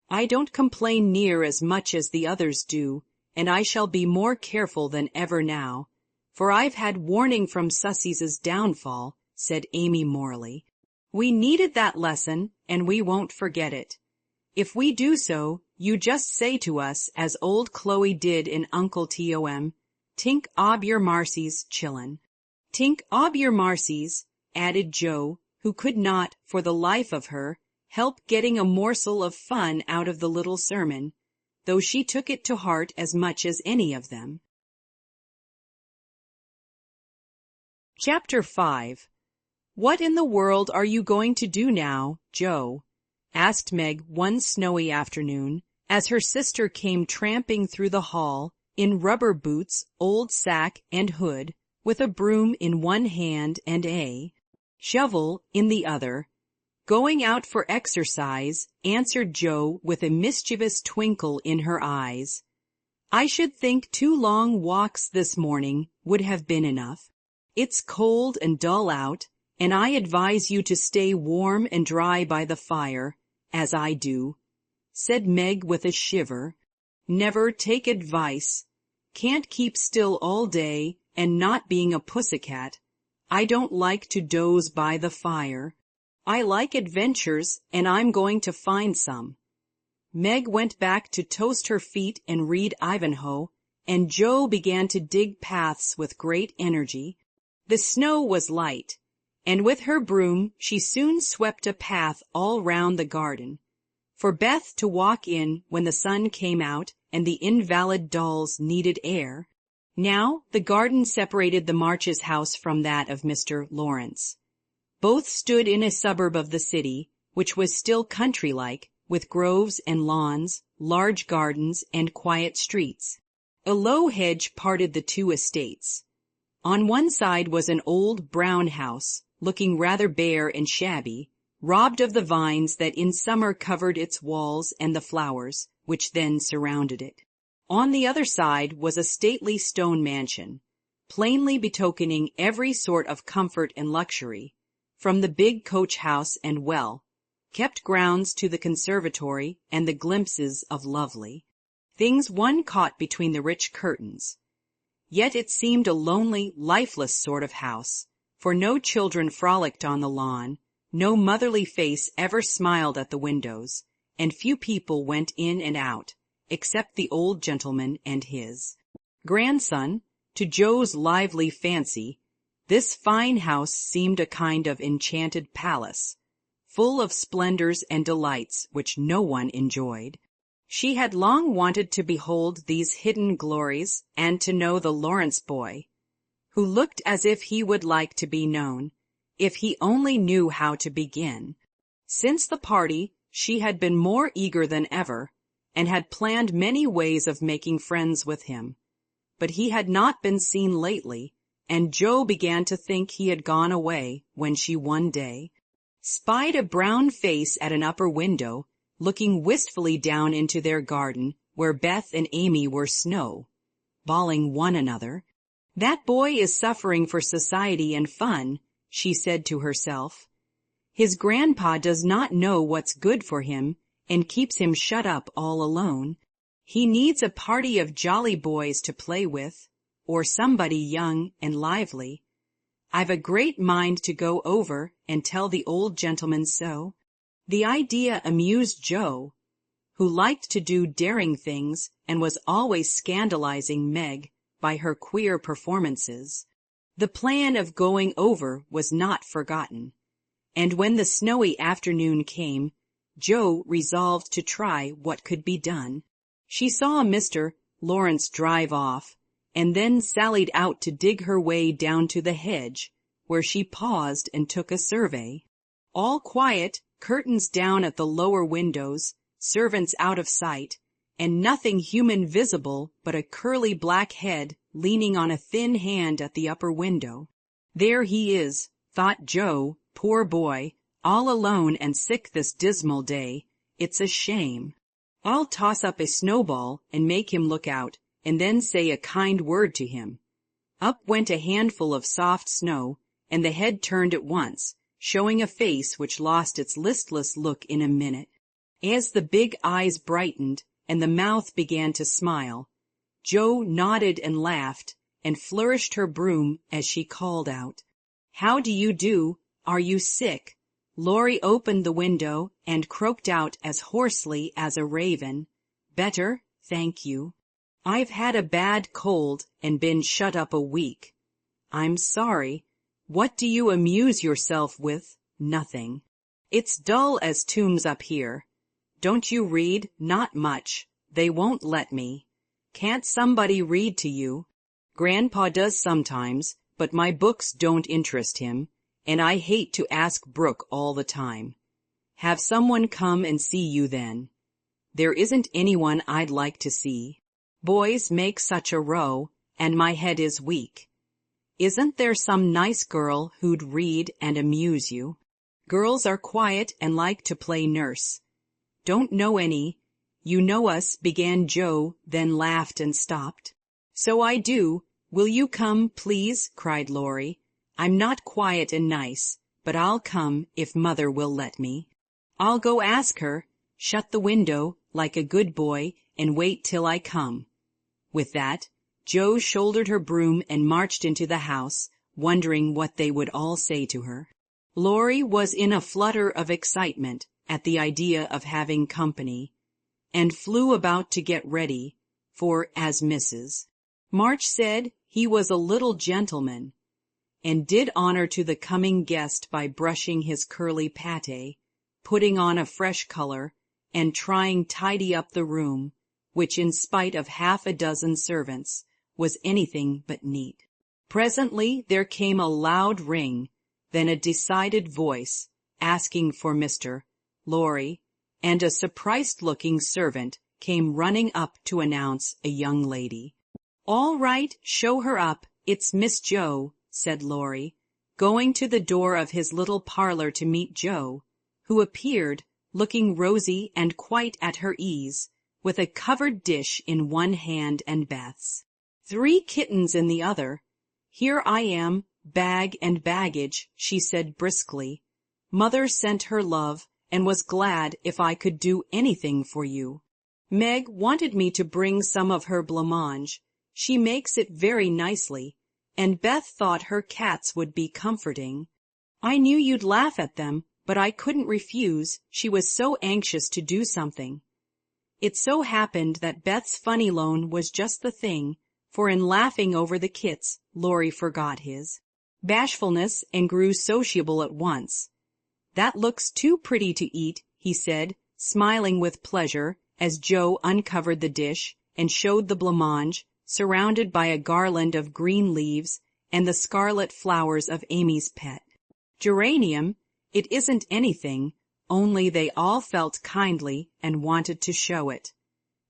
"I don't complain near as much as the others do, and I shall be more careful than ever now, for I've had warning from Sussie's downfall," said Amy morally. "We needed that lesson, and we won't forget it. If we do so, you just say to us, as old Chloe did in Uncle Tom, 'Tink ob your marcies, chillun.'" "Tink ob your marcies," added Joe, who could not, for the life of her, help getting a morsel of fun out of the little sermon, though she took it to heart as much as any of them. Chapter 5. "What in the world are you going to do now, Joe?" asked Meg one snowy afternoon, as her sister came tramping through the hall, in rubber boots, old sack, and hood, with a broom in one hand and a shovel in the other. "Going out for exercise," answered Joe with a mischievous twinkle in her eyes. "I should think 2 long walks this morning would have been enough. It's cold and dull out, and I advise you to stay warm and dry by the fire, as I do," said Meg with a shiver. "Never take advice. Can't keep still all day, and not being a pussycat, I don't like to doze by the fire. I like adventures, and I'm going to find some." Meg went back to toast her feet and read Ivanhoe, and Joe began to dig paths with great energy. The snow was light, and with her broom she soon swept a path all round the garden, for Beth to walk in when the sun came out and the invalid dolls needed air. Now the garden separated the Marches' house from that of Mr. Lawrence. Both stood in a suburb of the city, which was still country-like, with groves and lawns, large gardens, and quiet streets. A low hedge parted the two estates. On one side was an old brown house, looking rather bare and shabby, robbed of the vines that in summer covered its walls and the flowers, which then surrounded it. On the other side was a stately stone mansion, plainly betokening every sort of comfort and luxury, from the big coach-house and well-kept grounds to the conservatory and the glimpses of lovely things one caught between the rich curtains. Yet it seemed a lonely, lifeless sort of house, for no children frolicked on the lawn, no motherly face ever smiled at the windows, and few people went in and out, except the old gentleman and his grandson. To Joe's lively fancy, this fine house seemed a kind of enchanted palace, full of splendors and delights which no one enjoyed. She had long wanted to behold these hidden glories and to know the Lawrence boy, who looked as if he would like to be known, if he only knew how to begin. Since the party, she had been more eager than ever, and had planned many ways of making friends with him. But he had not been seen lately, and Joe began to think he had gone away when she one day spied a brown face at an upper window, looking wistfully down into their garden, where Beth and Amy were snow-balling one another. "That boy is suffering for society and fun," she said to herself. "His grandpa does not know what's good for him, and keeps him shut up all alone. He needs a party of jolly boys to play with, or somebody young and lively. I've a great mind to go over and tell the old gentleman so." The idea amused Joe, who liked to do daring things and was always scandalizing Meg by her queer performances. The plan of going over was not forgotten, and when the snowy afternoon came, Joe resolved to try what could be done. She saw Mr. Lawrence drive off, and then sallied out to dig her way down to the hedge, where she paused and took a survey. All quiet, curtains down at the lower windows, servants out of sight, and nothing human visible but a curly black head leaning on a thin hand at the upper window. There he is, thought Joe, poor boy, all alone and sick this dismal day. It's a shame. I'll toss up a snowball and make him look out, and then say a kind word to him. Up went a handful of soft snow, and the head turned at once, showing a face which lost its listless look in a minute. As the big eyes brightened and the mouth began to smile, Joe nodded and laughed and flourished her broom as she called out, "How do you do? Are you sick?" Laurie opened the window and croaked out as hoarsely as a raven, "Better, thank you. I've had a bad cold and been shut up a week." "I'm sorry. What do you amuse yourself with?" "Nothing. It's dull as tombs up here." "Don't you read?" "Not much. They won't let me." "Can't somebody read to you?" "Grandpa does sometimes, but my books don't interest him, and I hate to ask Brooke all the time." "Have someone come and see you then." "There isn't anyone I'd like to see. Boys make such a row, and my head is weak." "Isn't there some nice girl who'd read and amuse you?" "Girls are quiet and like to play nurse." "Don't know any." "You know us," began Joe, then laughed and stopped. "So I do. Will you come, please?" cried Laurie. "I'm not quiet and nice, but I'll come if Mother will let me." "I'll go ask her. Shut the window, like a good boy, and wait till I come." With that, Joe shouldered her broom and marched into the house, wondering what they would all say to her. Laurie was in a flutter of excitement at the idea of having company, and flew about to get ready, for, as Mrs. March said, he was a little gentleman, and did honor to the coming guest by brushing his curly pate, putting on a fresh color, and trying tidy up the room, which, in spite of half a dozen servants, was anything but neat. Presently there came a loud ring, then a decided voice, asking for Mr. Laurie, and a surprised-looking servant came running up to announce a young lady. "All right, show her up. It's Miss Joe," said Laurie, going to the door of his little parlor to meet Joe, who appeared, looking rosy and quite at her ease, with a covered dish in one hand and Beth's, 3 kittens in the other. "Here I am, bag and baggage," she said briskly. "Mother sent her love, and was glad if I could do anything for you. Meg wanted me to bring some of her blancmange. She makes it very nicely, and Beth thought her cats would be comforting. I knew you'd laugh at them, but I couldn't refuse, she was so anxious to do something." It so happened that Beth's funny loan was just the thing, for in laughing over the kits, Laurie forgot his bashfulness and grew sociable at once. "That looks too pretty to eat," he said, smiling with pleasure as Joe uncovered the dish and showed the blancmange, surrounded by a garland of green leaves and the scarlet flowers of Amy's pet geranium. "It isn't anything, only they all felt kindly and wanted to show it.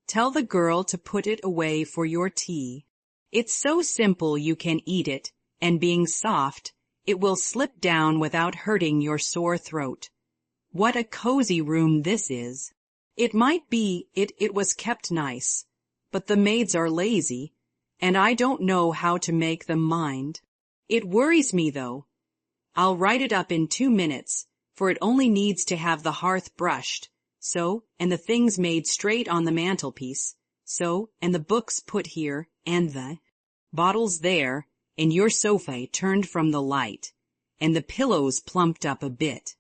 Tell the girl to put it away for your tea. It's so simple you can eat it, and being soft, it will slip down without hurting your sore throat. What a cozy room this is." It might be it was kept nice, but the maids are lazy, and I don't know how to make them mind. It worries me, though. I'll write it up in 2 minutes, for it only needs to have the hearth brushed, so, and the things made straight on the mantelpiece, so, and the books put here, and the bottles there, and your sofa turned from the light, and the pillows plumped up a bit.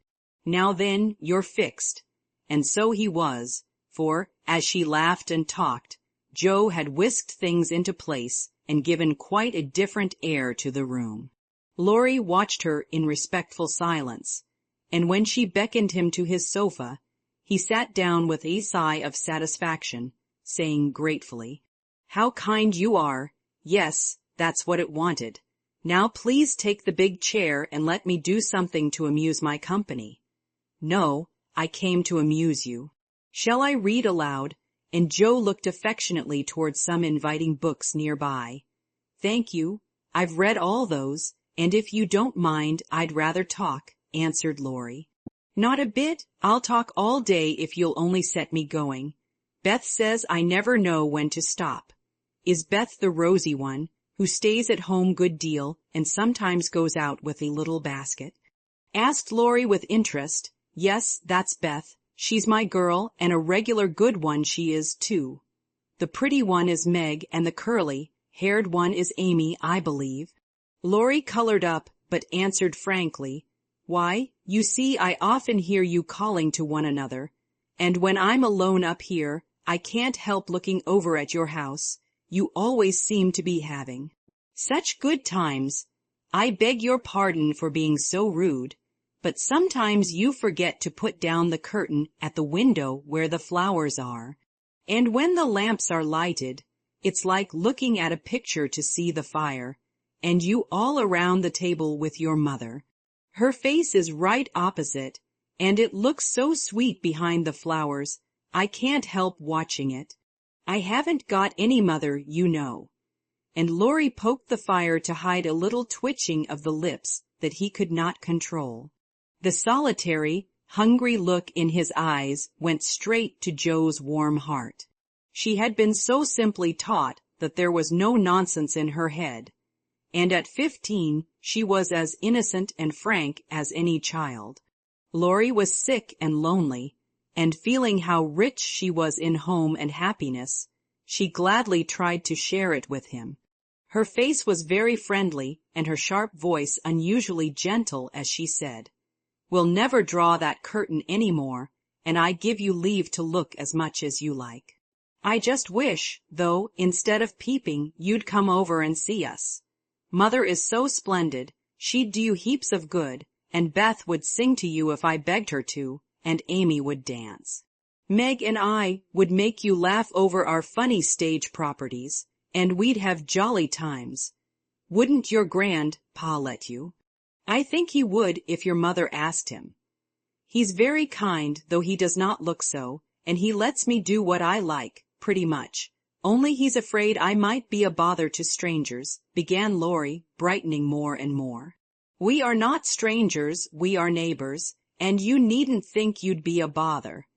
Now then, you're fixed. And so he was, for, as she laughed and talked, Joe had whisked things into place and given quite a different air to the room. Laurie watched her in respectful silence, and when she beckoned him to his sofa, he sat down with a sigh of satisfaction, saying gratefully, "How kind you are. Yes, that's what it wanted. Now please take the big chair and let me do something to amuse my company." "No, I came to amuse you. Shall I read aloud?" And Joe looked affectionately towards some inviting books nearby. "Thank you. I've read all those, and if you don't mind, I'd rather talk," answered Laurie. "Not a bit. I'll talk all day if you'll only set me going. Beth says I never know when to stop." "Is Beth the rosy one, who stays at home good deal and sometimes goes out with a little basket?" asked Laurie with interest. "Yes, that's Beth. She's my girl, and a regular good one she is, too. The pretty one is Meg, and the curly-haired one is Amy, I believe." Laurie colored up, but answered frankly, "Why, you see, I often hear you calling to one another, and when I'm alone up here, I can't help looking over at your house. You always seem to be having such good times. I beg your pardon for being so rude, but sometimes you forget to put down the curtain at the window where the flowers are. And when the lamps are lighted, it's like looking at a picture to see the fire, and you all around the table with your mother. Her face is right opposite, and it looks so sweet behind the flowers, I can't help watching it. I haven't got any mother, you know." And Laurie poked the fire to hide a little twitching of the lips that he could not control. The solitary, hungry look in his eyes went straight to Joe's warm heart. She had been so simply taught that there was no nonsense in her head, and at 15 she was as innocent and frank as any child. Laurie was sick and lonely, and feeling how rich she was in home and happiness, she gladly tried to share it with him. Her face was very friendly, and her sharp voice unusually gentle as she said, "We'll never draw that curtain any more, and I give you leave to look as much as you like. I just wish, though, instead of peeping, you'd come over and see us. Mother is so splendid, she'd do you heaps of good, and Beth would sing to you if I begged her to, and Amy would dance. Meg and I would make you laugh over our funny stage properties, and we'd have jolly times. Wouldn't your grandpa let you?" "I think he would if your mother asked him. He's very kind, though he does not look so, and he lets me do what I like, pretty much. Only he's afraid I might be a bother to strangers," began Laurie, brightening more and more. "We are not strangers, we are neighbors, and you needn't think you'd be a bother.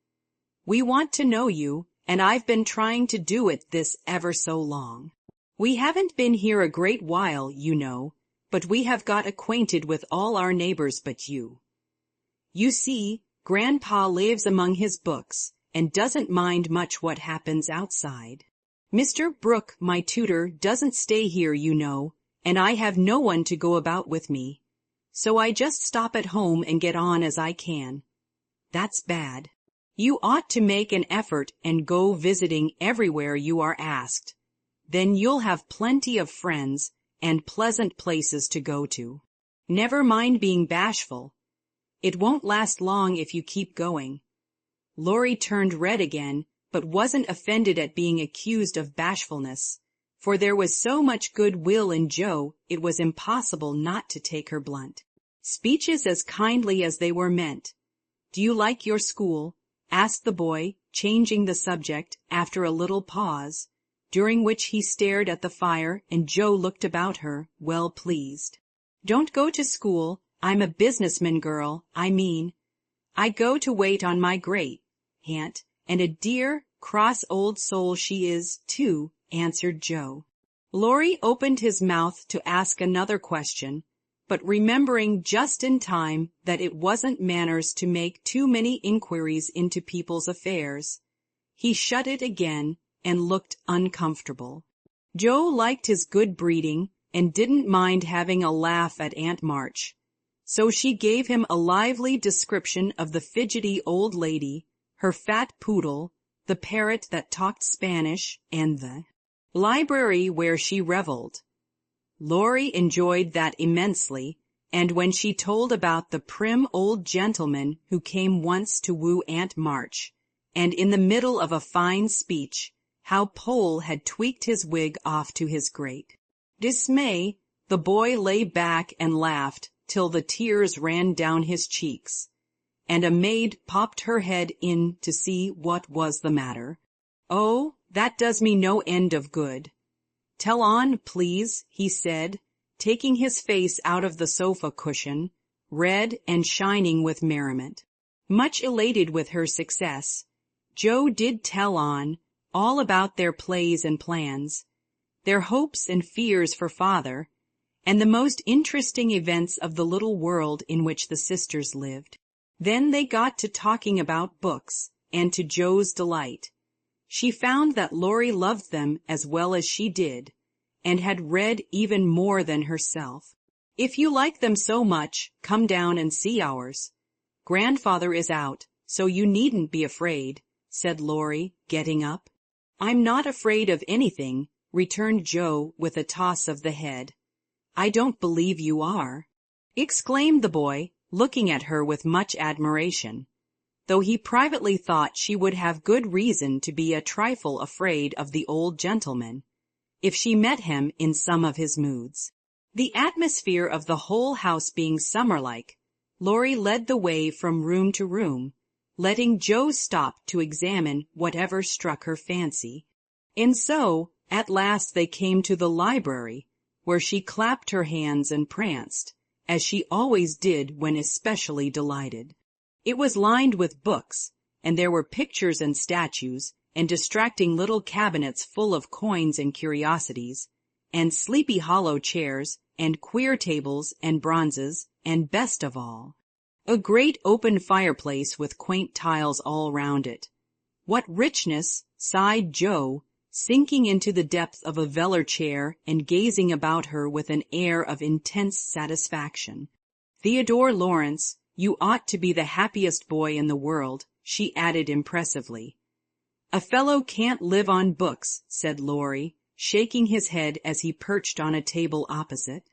We want to know you, and I've been trying to do it this ever so long. We haven't been here a great while, you know, but we have got acquainted with all our neighbors but you. You see, Grandpa lives among his books, and doesn't mind much what happens outside. Mr. Brooke, my tutor, doesn't stay here, you know, and I have no one to go about with me. So I just stop at home and get on as I can. That's bad. You ought to make an effort and go visiting everywhere you are asked. Then you'll have plenty of friends and pleasant places to go to. Never mind being bashful. It won't last long if you keep going." Laurie turned red again, but wasn't offended at being accused of bashfulness, for there was so much good will in Joe it was impossible not to take her blunt speeches as kindly as they were meant. "Do you like your school?" asked the boy, changing the subject after a little pause, during which he stared at the fire and Joe looked about her, well pleased. "Don't go to school. I'm a businessman girl, I go to wait on my great-aunt, and a dear, cross old soul she is, too," answered Joe. Laurie opened his mouth to ask another question, but remembering just in time that it wasn't manners to make too many inquiries into people's affairs, he shut it again and looked uncomfortable. Joe liked his good breeding and didn't mind having a laugh at Aunt March, so she gave him a lively description of the fidgety old lady, her fat poodle, the parrot that talked Spanish, and the library where she reveled. Laurie enjoyed that immensely, and when she told about the prim old gentleman who came once to woo Aunt March, and in the middle of a fine speech, how Pole had tweaked his wig off to his great dismay, the boy lay back and laughed till the tears ran down his cheeks, and a maid popped her head in to see what was the matter. "Oh, that does me no end of good." "Tell on, please," he said, taking his face out of the sofa cushion, red and shining with merriment. Much elated with her success, Jo did tell on, all about their plays and plans, their hopes and fears for father, and the most interesting events of the little world in which the sisters lived. Then they got to talking about books, and to Jo's delight, she found that Laurie loved them as well as she did, and had read even more than herself. "If you like them so much, come down and see ours. Grandfather is out, so you needn't be afraid," said Laurie, getting up. "I'm not afraid of anything," returned Jo with a toss of the head. "I don't believe you are," exclaimed the boy, looking at her with much admiration, though he privately thought she would have good reason to be a trifle afraid of the old gentleman, if she met him in some of his moods. The atmosphere of the whole house being summer-like, Laurie led the way from room to room, letting Jo stop to examine whatever struck her fancy. And so, at last they came to the library, where she clapped her hands and pranced, as she always did when especially delighted. It was lined with books, and there were pictures and statues, and distracting little cabinets full of coins and curiosities, and Sleepy Hollow chairs, and queer tables and bronzes, and best of all, a great open fireplace with quaint tiles all round it. "What richness!" sighed Jo, sinking into the depth of a velour chair and gazing about her with an air of intense satisfaction. "Theodore Lawrence, you ought to be the happiest boy in the world," she added impressively. "A fellow can't live on books," said Laurie, shaking his head as he perched on a table opposite.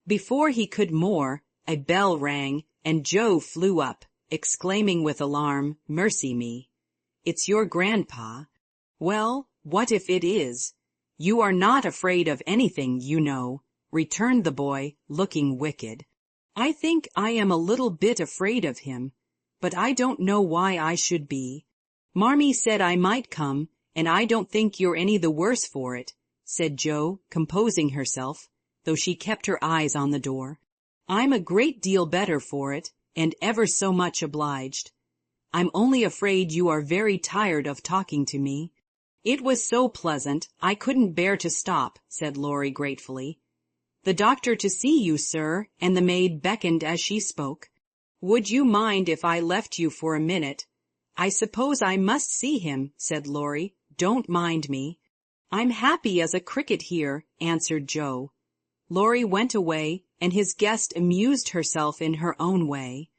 Before he could more, a bell rang, and Jo flew up, exclaiming with alarm, "Mercy me! It's your grandpa." "Well, what if it is? You are not afraid of anything, you know," returned the boy, looking wicked. "I think I am a little bit afraid of him, but I don't know why I should be. Marmee said I might come, and I don't think you're any the worse for it," said Jo, composing herself, though she kept her eyes on the door. "I'm a great deal better for it, and ever so much obliged. I'm only afraid you are very tired of talking to me." "It was so pleasant, I couldn't bear to stop," said Laurie gratefully. "The doctor to see you, sir," and the maid beckoned as she spoke. "Would you mind if I left you for a minute?" "I suppose I must see him," said Laurie. "Don't mind me." "I'm happy as a cricket here," answered Jo. Laurie went away, and his guest amused herself in her own way.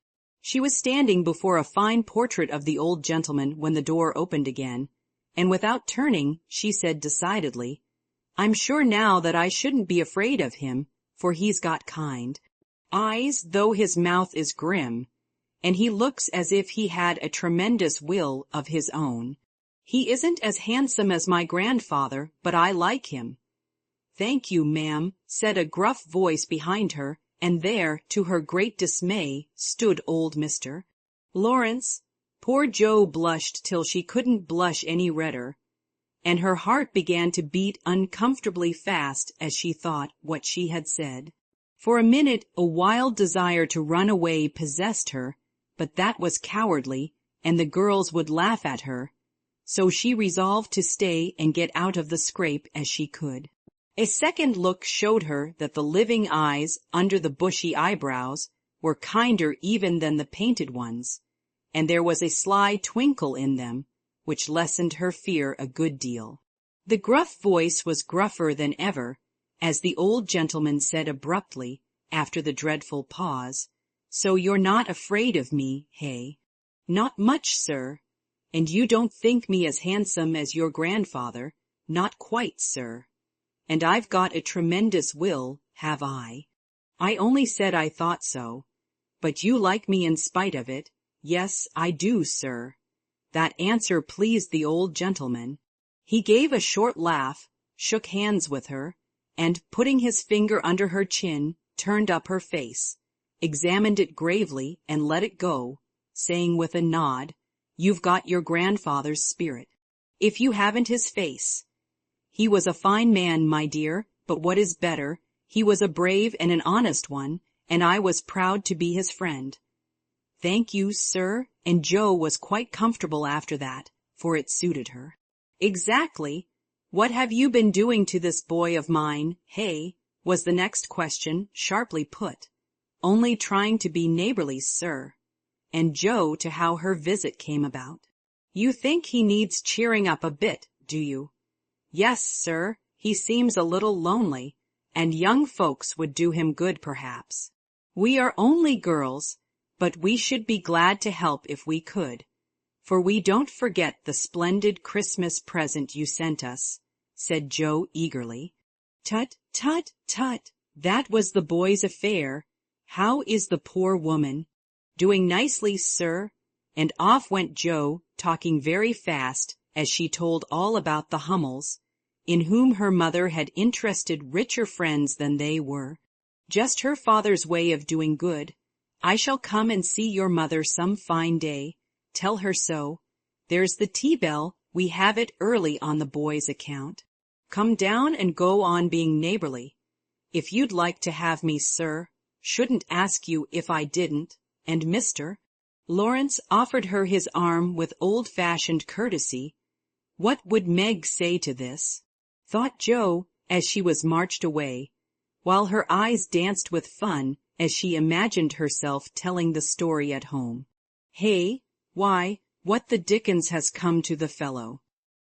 She was standing before a fine portrait of the old gentleman when the door opened again, and without turning, she said decidedly, "I'm sure now that I shouldn't be afraid of him, for he's got kind eyes, though his mouth is grim, and he looks as if he had a tremendous will of his own. He isn't as handsome as my grandfather, but I like him." "Thank you, ma'am," said a gruff voice behind her, and there, to her great dismay, stood old Mr. Lawrence. Poor Jo blushed till she couldn't blush any redder, and her heart began to beat uncomfortably fast as she thought what she had said. For a minute a wild desire to run away possessed her, but that was cowardly, and the girls would laugh at her, so she resolved to stay and get out of the scrape as she could. A second look showed her that the living eyes under the bushy eyebrows were kinder even than the painted ones, and there was a sly twinkle in them, which lessened her fear a good deal. The gruff voice was gruffer than ever, as the old gentleman said abruptly, after the dreadful pause, "So you're not afraid of me, hey?" "Not much, sir." "And you don't think me as handsome as your grandfather?" "Not quite, sir." "And I've got a tremendous will, have I?" "I only said I thought so." "But you like me in spite of it?" "Yes, I do, sir." That answer pleased the old gentleman. He gave a short laugh, shook hands with her, and, putting his finger under her chin, turned up her face, examined it gravely, and let it go, saying with a nod, "You've got your grandfather's spirit, if you haven't his face. He was a fine man, my dear, but what is better, he was a brave and an honest one, and I was proud to be his friend." "Thank you, sir," and Jo was quite comfortable after that, for it suited her. "Exactly. What have you been doing to this boy of mine, hey?" was the next question, sharply put. "Only trying to be neighborly, sir." And Jo to how her visit came about. "You think he needs cheering up a bit, do you?" "Yes, sir, he seems a little lonely, and young folks would do him good perhaps. We are only girls, but we should be glad to help if we could, for we don't forget the splendid Christmas present you sent us," said Jo eagerly. "Tut, tut, tut, that was the boy's affair. How is the poor woman?" "Doing nicely, sir," and off went Jo, talking very fast as she told all about the Hummels, in whom her mother had interested richer friends than they were. "Just her father's way of doing good. I shall come and see your mother some fine day. Tell her so. There's the tea bell, we have it early on the boy's account. Come down and go on being neighborly. If you'd like to have me, sir, shouldn't ask you if I didn't, and Mr. Lawrence offered her his arm with old-fashioned courtesy. What would Meg say to this? Thought Jo, as she was marched away, while her eyes danced with fun as she imagined herself telling the story at home. "Hey, why, what the dickens has come to the fellow?"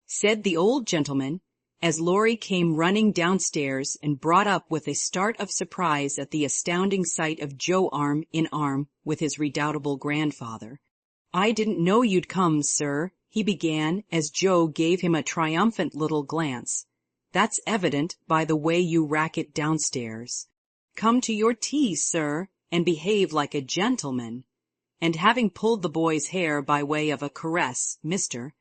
said the old gentleman, as Laurie came running downstairs and brought up with a start of surprise at the astounding sight of Jo arm in arm with his redoubtable grandfather. "I didn't know you'd come, sir," he began as Jo gave him a triumphant little glance. "That's evident by the way you rack it downstairs. Come to your tea, sir, and behave like a gentleman." And having pulled the boy's hair by way of a caress, Mr.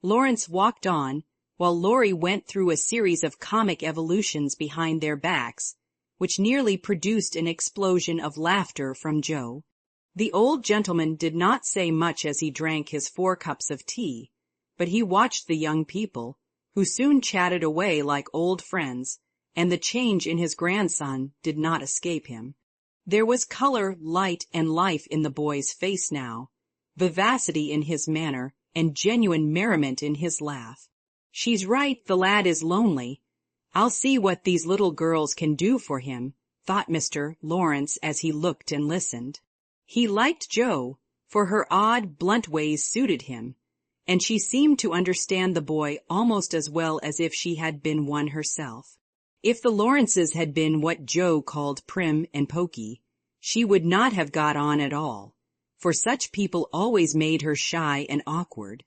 Lawrence walked on, while Laurie went through a series of comic evolutions behind their backs, which nearly produced an explosion of laughter from Jo. The old gentleman did not say much as he drank his 4 cups of tea, but he watched the young people, who soon chatted away like old friends, and the change in his grandson did not escape him. There was color, light, and life in the boy's face now, vivacity in his manner, and genuine merriment in his laugh. "She's right, the lad is lonely. I'll see what these little girls can do for him," thought Mr. Lawrence as he looked and listened. He liked Jo, for her odd, blunt ways suited him, and she seemed to understand the boy almost as well as if she had been one herself. If the Lawrences had been what Jo called prim and poky, she would not have got on at all, for such people always made her shy and awkward.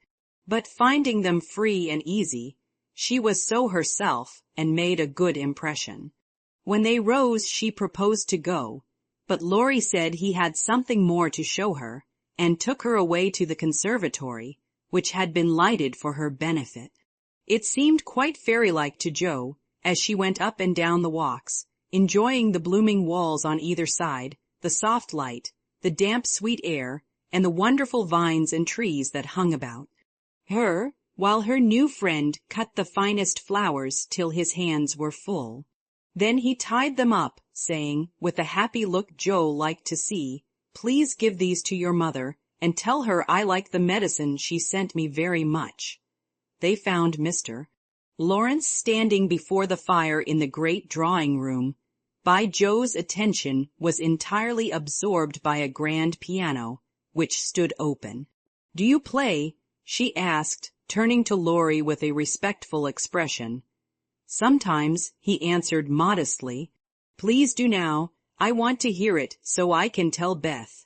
But finding them free and easy, she was so herself and made a good impression. When they rose, she proposed to go, but Laurie said he had something more to show her, and took her away to the conservatory, which had been lighted for her benefit. It seemed quite fairy-like to Jo, as she went up and down the walks, enjoying the blooming walls on either side, the soft light, the damp sweet air, and the wonderful vines and trees that hung about her, while her new friend cut the finest flowers till his hands were full. Then he tied them up, saying, with a happy look Jo liked to see, "Please give these to your mother, and tell her I like the medicine she sent me very much." They found Mr. Lawrence standing before the fire in the great drawing-room. By Jo's attention was entirely absorbed by a grand piano, which stood open. "Do you play?" she asked, turning to Laurie with a respectful expression. "Sometimes," he answered modestly. "Please do now. I want to hear it so I can tell Beth."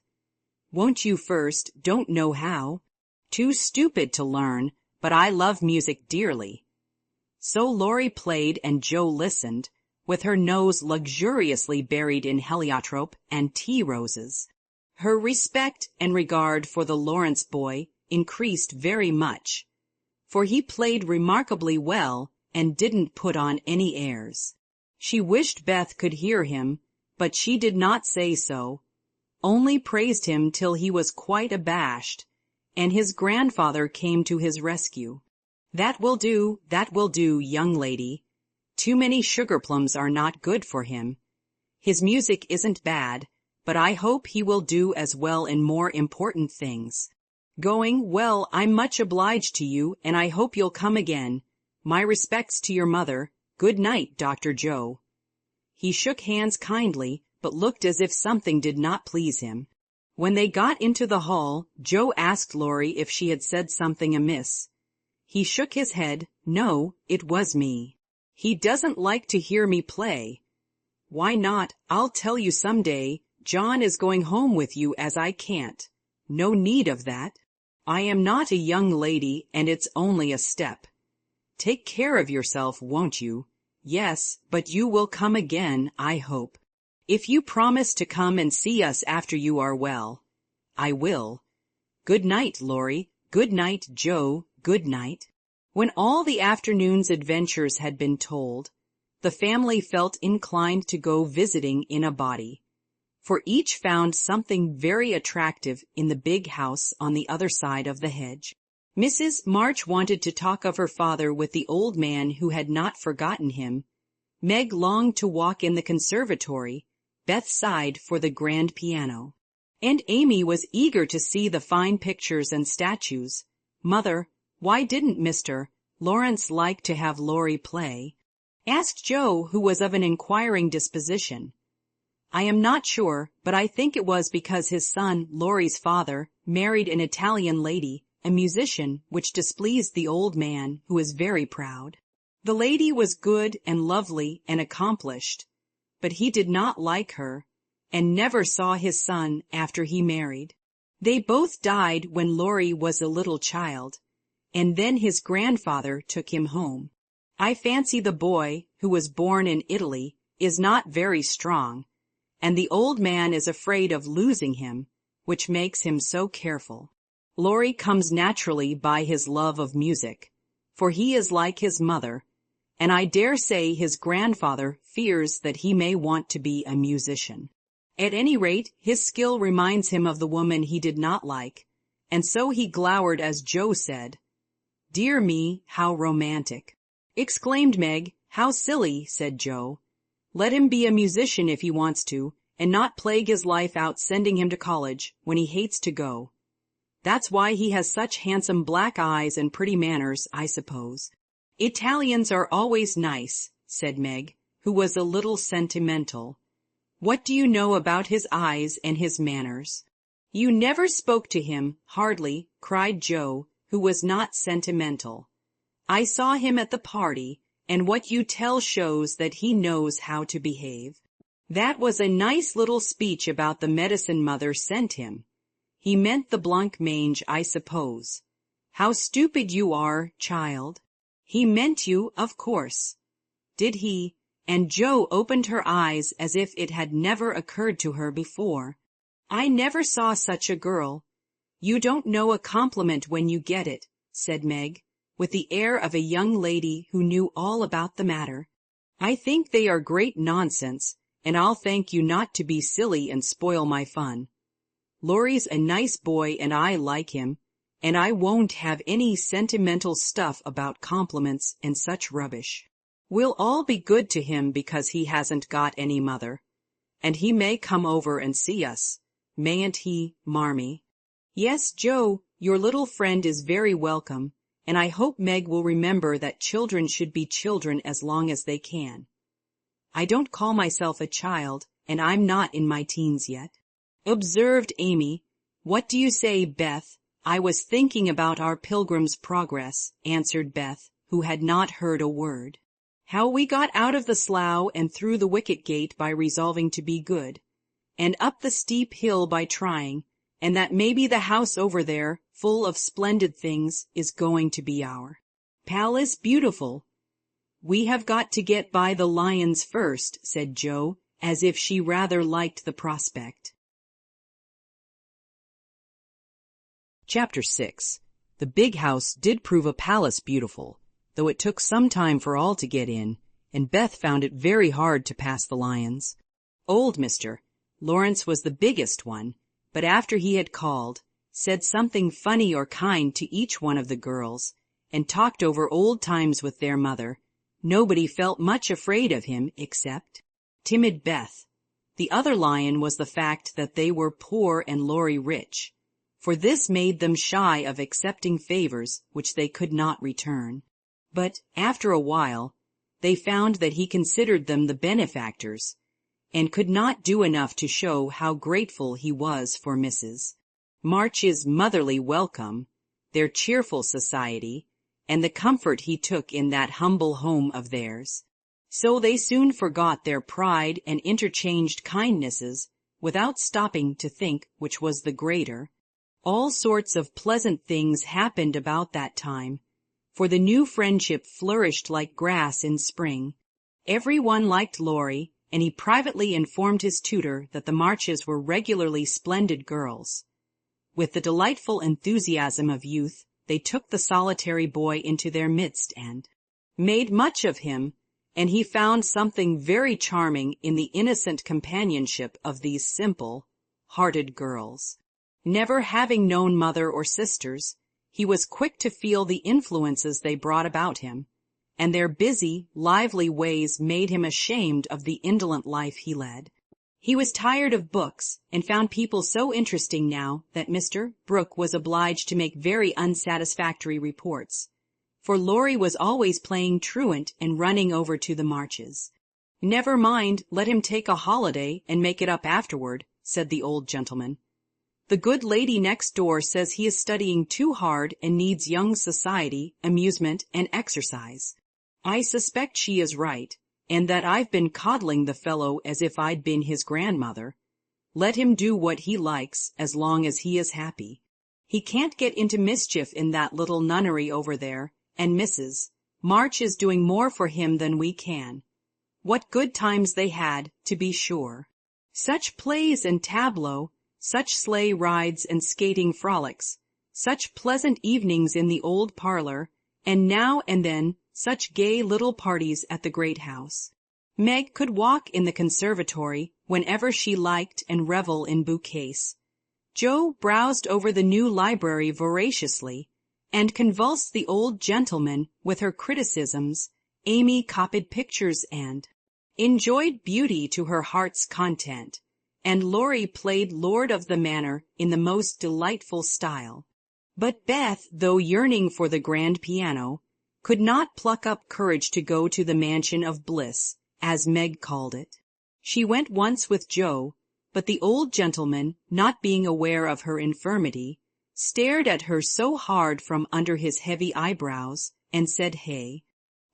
"Won't you first? Don't know how." "Too stupid to learn, but I love music dearly." So Laurie played and Jo listened, with her nose luxuriously buried in heliotrope and tea roses. Her respect and regard for the Lawrence boy increased very much, for he played remarkably well and didn't put on any airs. She wished Beth could hear him, but she did not say so, only praised him till he was quite abashed, and his grandfather came to his rescue. That will do, young lady. Too many sugar-plums are not good for him. His music isn't bad, but I hope he will do as well in more important things. Going? Well, I'm much obliged to you, and I hope you'll come again. My respects to your mother. Good night, Dr. Joe. He shook hands kindly, but looked as if something did not please him. When they got into the hall, Joe asked Laurie if she had said something amiss. He shook his head. No, it was me. He doesn't like to hear me play. Why not? I'll tell you some day. John is going home with you as I can't. No need of that. I am not a young lady, and it's only a step. Take care of yourself, won't you? Yes, but you will come again, I hope. If you promise to come and see us after you are well. I will. Good night, Laurie. Good night, Joe. Good night. When all the afternoon's adventures had been told, the family felt inclined to go visiting in a body, for each found something very attractive in the big house on the other side of the hedge. Mrs. March wanted to talk of her father with the old man who had not forgotten him. Meg longed to walk in the conservatory. Beth sighed for the grand piano. And Amy was eager to see the fine pictures and statues. Mother, why didn't Mr. Lawrence like to have Laurie play? Asked Joe, who was of an inquiring disposition. I am not sure, but I think it was because his son, Laurie's father, married an Italian lady, a musician, which displeased the old man, who was very proud. The lady was good and lovely and accomplished, but he did not like her, and never saw his son after he married. They both died when Laurie was a little child, and then his grandfather took him home. I fancy the boy, who was born in Italy, is not very strong, and the old man is afraid of losing him, which makes him so careful. Laurie comes naturally by his love of music, for he is like his mother, and I dare say his grandfather fears that he may want to be a musician. At any rate, his skill reminds him of the woman he did not like, and so he glowered as Joe said, "Dear me, how romantic!" Exclaimed Meg. "How silly," said Joe. "Let him be a musician if he wants to, and not plague his life out sending him to college when he hates to go. That's why he has such handsome black eyes and pretty manners, I suppose." "Italians are always nice," said Meg, who was a little sentimental. "What do you know about his eyes and his manners?" "You never spoke to him, hardly," cried Joe, who was not sentimental. "I saw him at the party, and what you tell shows that he knows how to behave. That was a nice little speech about the medicine mother sent him. He meant the blancmange, I suppose. How stupid you are, child. He meant you, of course. Did he?" And Joe opened her eyes as if it had never occurred to her before. "I never saw such a girl. You don't know a compliment when you get it," said Meg, with the air of a young lady who knew all about the matter. "I think they are great nonsense, and I'll thank you not to be silly and spoil my fun. Laurie's a nice boy and I like him, and I won't have any sentimental stuff about compliments and such rubbish. We'll all be good to him because he hasn't got any mother, and he may come over and see us, mayn't he, Marmee?" "Yes, Joe, your little friend is very welcome, and I hope Meg will remember that children should be children as long as they can. I don't call myself a child, and I'm not in my teens yet," observed Amy. "What do you say, Beth?" "I was thinking about our Pilgrim's Progress," answered Beth, who had not heard a word. "How we got out of the slough and through the wicket gate by resolving to be good, and up the steep hill by trying, and that maybe the house over there, full of splendid things, is going to be our Palace Beautiful. We have got to get by the lions first," said Joe, as if she rather liked the prospect. Chapter 6. The big house did prove a palace beautiful, though it took some time for all to get in, and Beth found it very hard to pass the lions. Old Mr. Lawrence was the biggest one, but after he had called, said something funny or kind to each one of the girls, and talked over old times with their mother, nobody felt much afraid of him except timid Beth. The other lion was the fact that they were poor and Laurie rich, for this made them shy of accepting favors which they could not return. But after a while, they found that he considered them the benefactors, and could not do enough to show how grateful he was for Mrs. March's motherly welcome, their cheerful society, and the comfort he took in that humble home of theirs. So they soon forgot their pride and interchanged kindnesses without stopping to think which was the greater. All sorts of pleasant things happened about that time, for the new friendship flourished like grass in spring. Everyone liked Laurie, and he privately informed his tutor that the Marches were regularly splendid girls. With the delightful enthusiasm of youth, they took the solitary boy into their midst and made much of him, and he found something very charming in the innocent companionship of these simple-hearted girls. Never having known mother or sisters, he was quick to feel the influences they brought about him, and their busy, lively ways made him ashamed of the indolent life he led. He was tired of books, and found people so interesting now that Mr. Brooke was obliged to make very unsatisfactory reports, for Laurie was always playing truant and running over to the Marches. "Never mind, let him take a holiday and make it up afterward," said the old gentleman. "The good lady next door says he is studying too hard and needs young society, amusement, and exercise. I suspect she is right, and that I've been coddling the fellow as if I'd been his grandmother. Let him do what he likes as long as he is happy. He can't get into mischief in that little nunnery over there, and Mrs. March is doing more for him than we can. What good times they had, to be sure. Such plays and tableaux, such sleigh rides and skating frolics, such pleasant evenings in the old parlor, and now and then such gay little parties at the great house. Meg could walk in the conservatory whenever she liked and revel in bouquets. Joe browsed over the new library voraciously, and convulsed the old gentleman with her criticisms. Amy copied pictures and enjoyed beauty to her heart's content, and Laurie played lord of the manor in the most delightful style. But Beth, though yearning for the grand piano, could not pluck up courage to go to the mansion of bliss, as Meg called it. She went once with Joe, but the old gentleman, not being aware of her infirmity, stared at her so hard from under his heavy eyebrows, and said hey,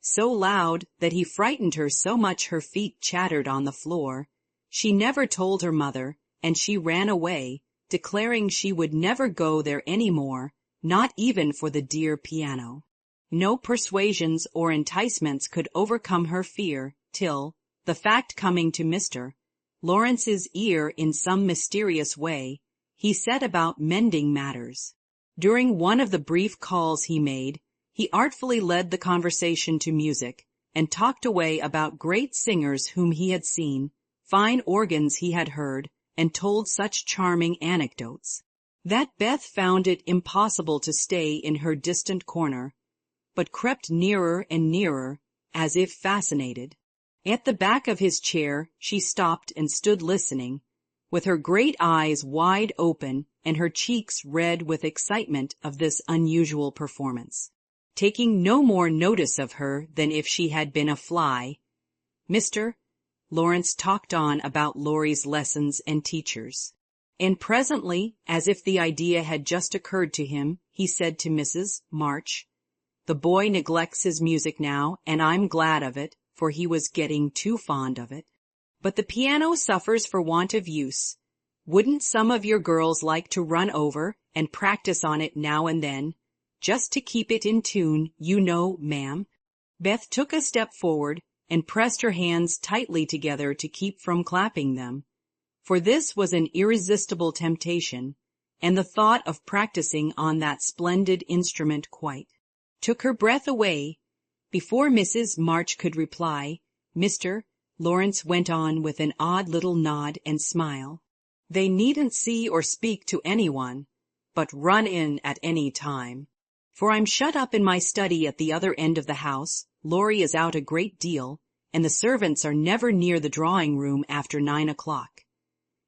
so loud that he frightened her so much her feet chattered on the floor. She never told her mother, and she ran away, declaring she would never go there any more, not even for the dear piano. No persuasions or enticements could overcome her fear till, the fact coming to Mr. Lawrence's ear in some mysterious way, he set about mending matters. During one of the brief calls he made, he artfully led the conversation to music, and talked away about great singers whom he had seen, fine organs he had heard, and told such charming anecdotes, that Beth found it impossible to stay in her distant corner, but crept nearer and nearer, as if fascinated. At the back of his chair she stopped and stood listening, with her great eyes wide open and her cheeks red with excitement of this unusual performance. Taking no more notice of her than if she had been a fly, Mr. Lawrence talked on about Laurie's lessons and teachers. And presently, as if the idea had just occurred to him, he said to Mrs. March, "The boy neglects his music now, and I'm glad of it, for he was getting too fond of it. But the piano suffers for want of use. Wouldn't some of your girls like to run over and practice on it now and then, just to keep it in tune, you know, ma'am?" Beth took a step forward and pressed her hands tightly together to keep from clapping them, for this was an irresistible temptation, and the thought of practicing on that splendid instrument quite took her breath away. Before Mrs. March could reply, Mr. Lawrence went on with an odd little nod and smile. "They needn't see or speak to anyone, but run in at any time. For I'm shut up in my study at the other end of the house. Laurie is out a great deal, and the servants are never near the drawing-room after 9 o'clock.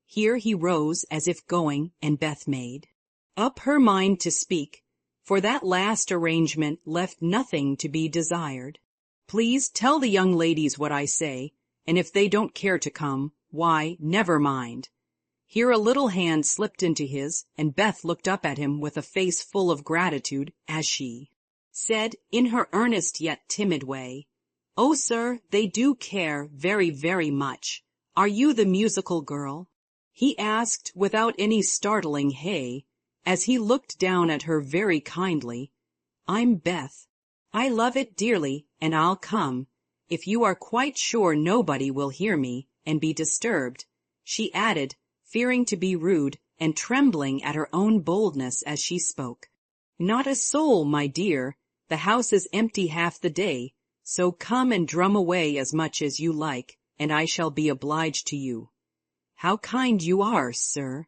Here he rose as if going, and Beth made up her mind to speak, for that last arrangement left nothing to be desired. "Please tell the young ladies what I say, and if they don't care to come, why, never mind." Here a little hand slipped into his, and Beth looked up at him with a face full of gratitude as she said, in her earnest yet timid way, "Oh, sir, they do care very, very much. Are you the musical girl?" he asked without any startling hey, as he looked down at her very kindly. "I'm Beth. I love it dearly, and I'll come, if you are quite sure nobody will hear me and be disturbed," she added, fearing to be rude and trembling at her own boldness as she spoke. "Not a soul, my dear. The house is empty half the day, so come and drum away as much as you like, and I shall be obliged to you." "How kind you are, sir."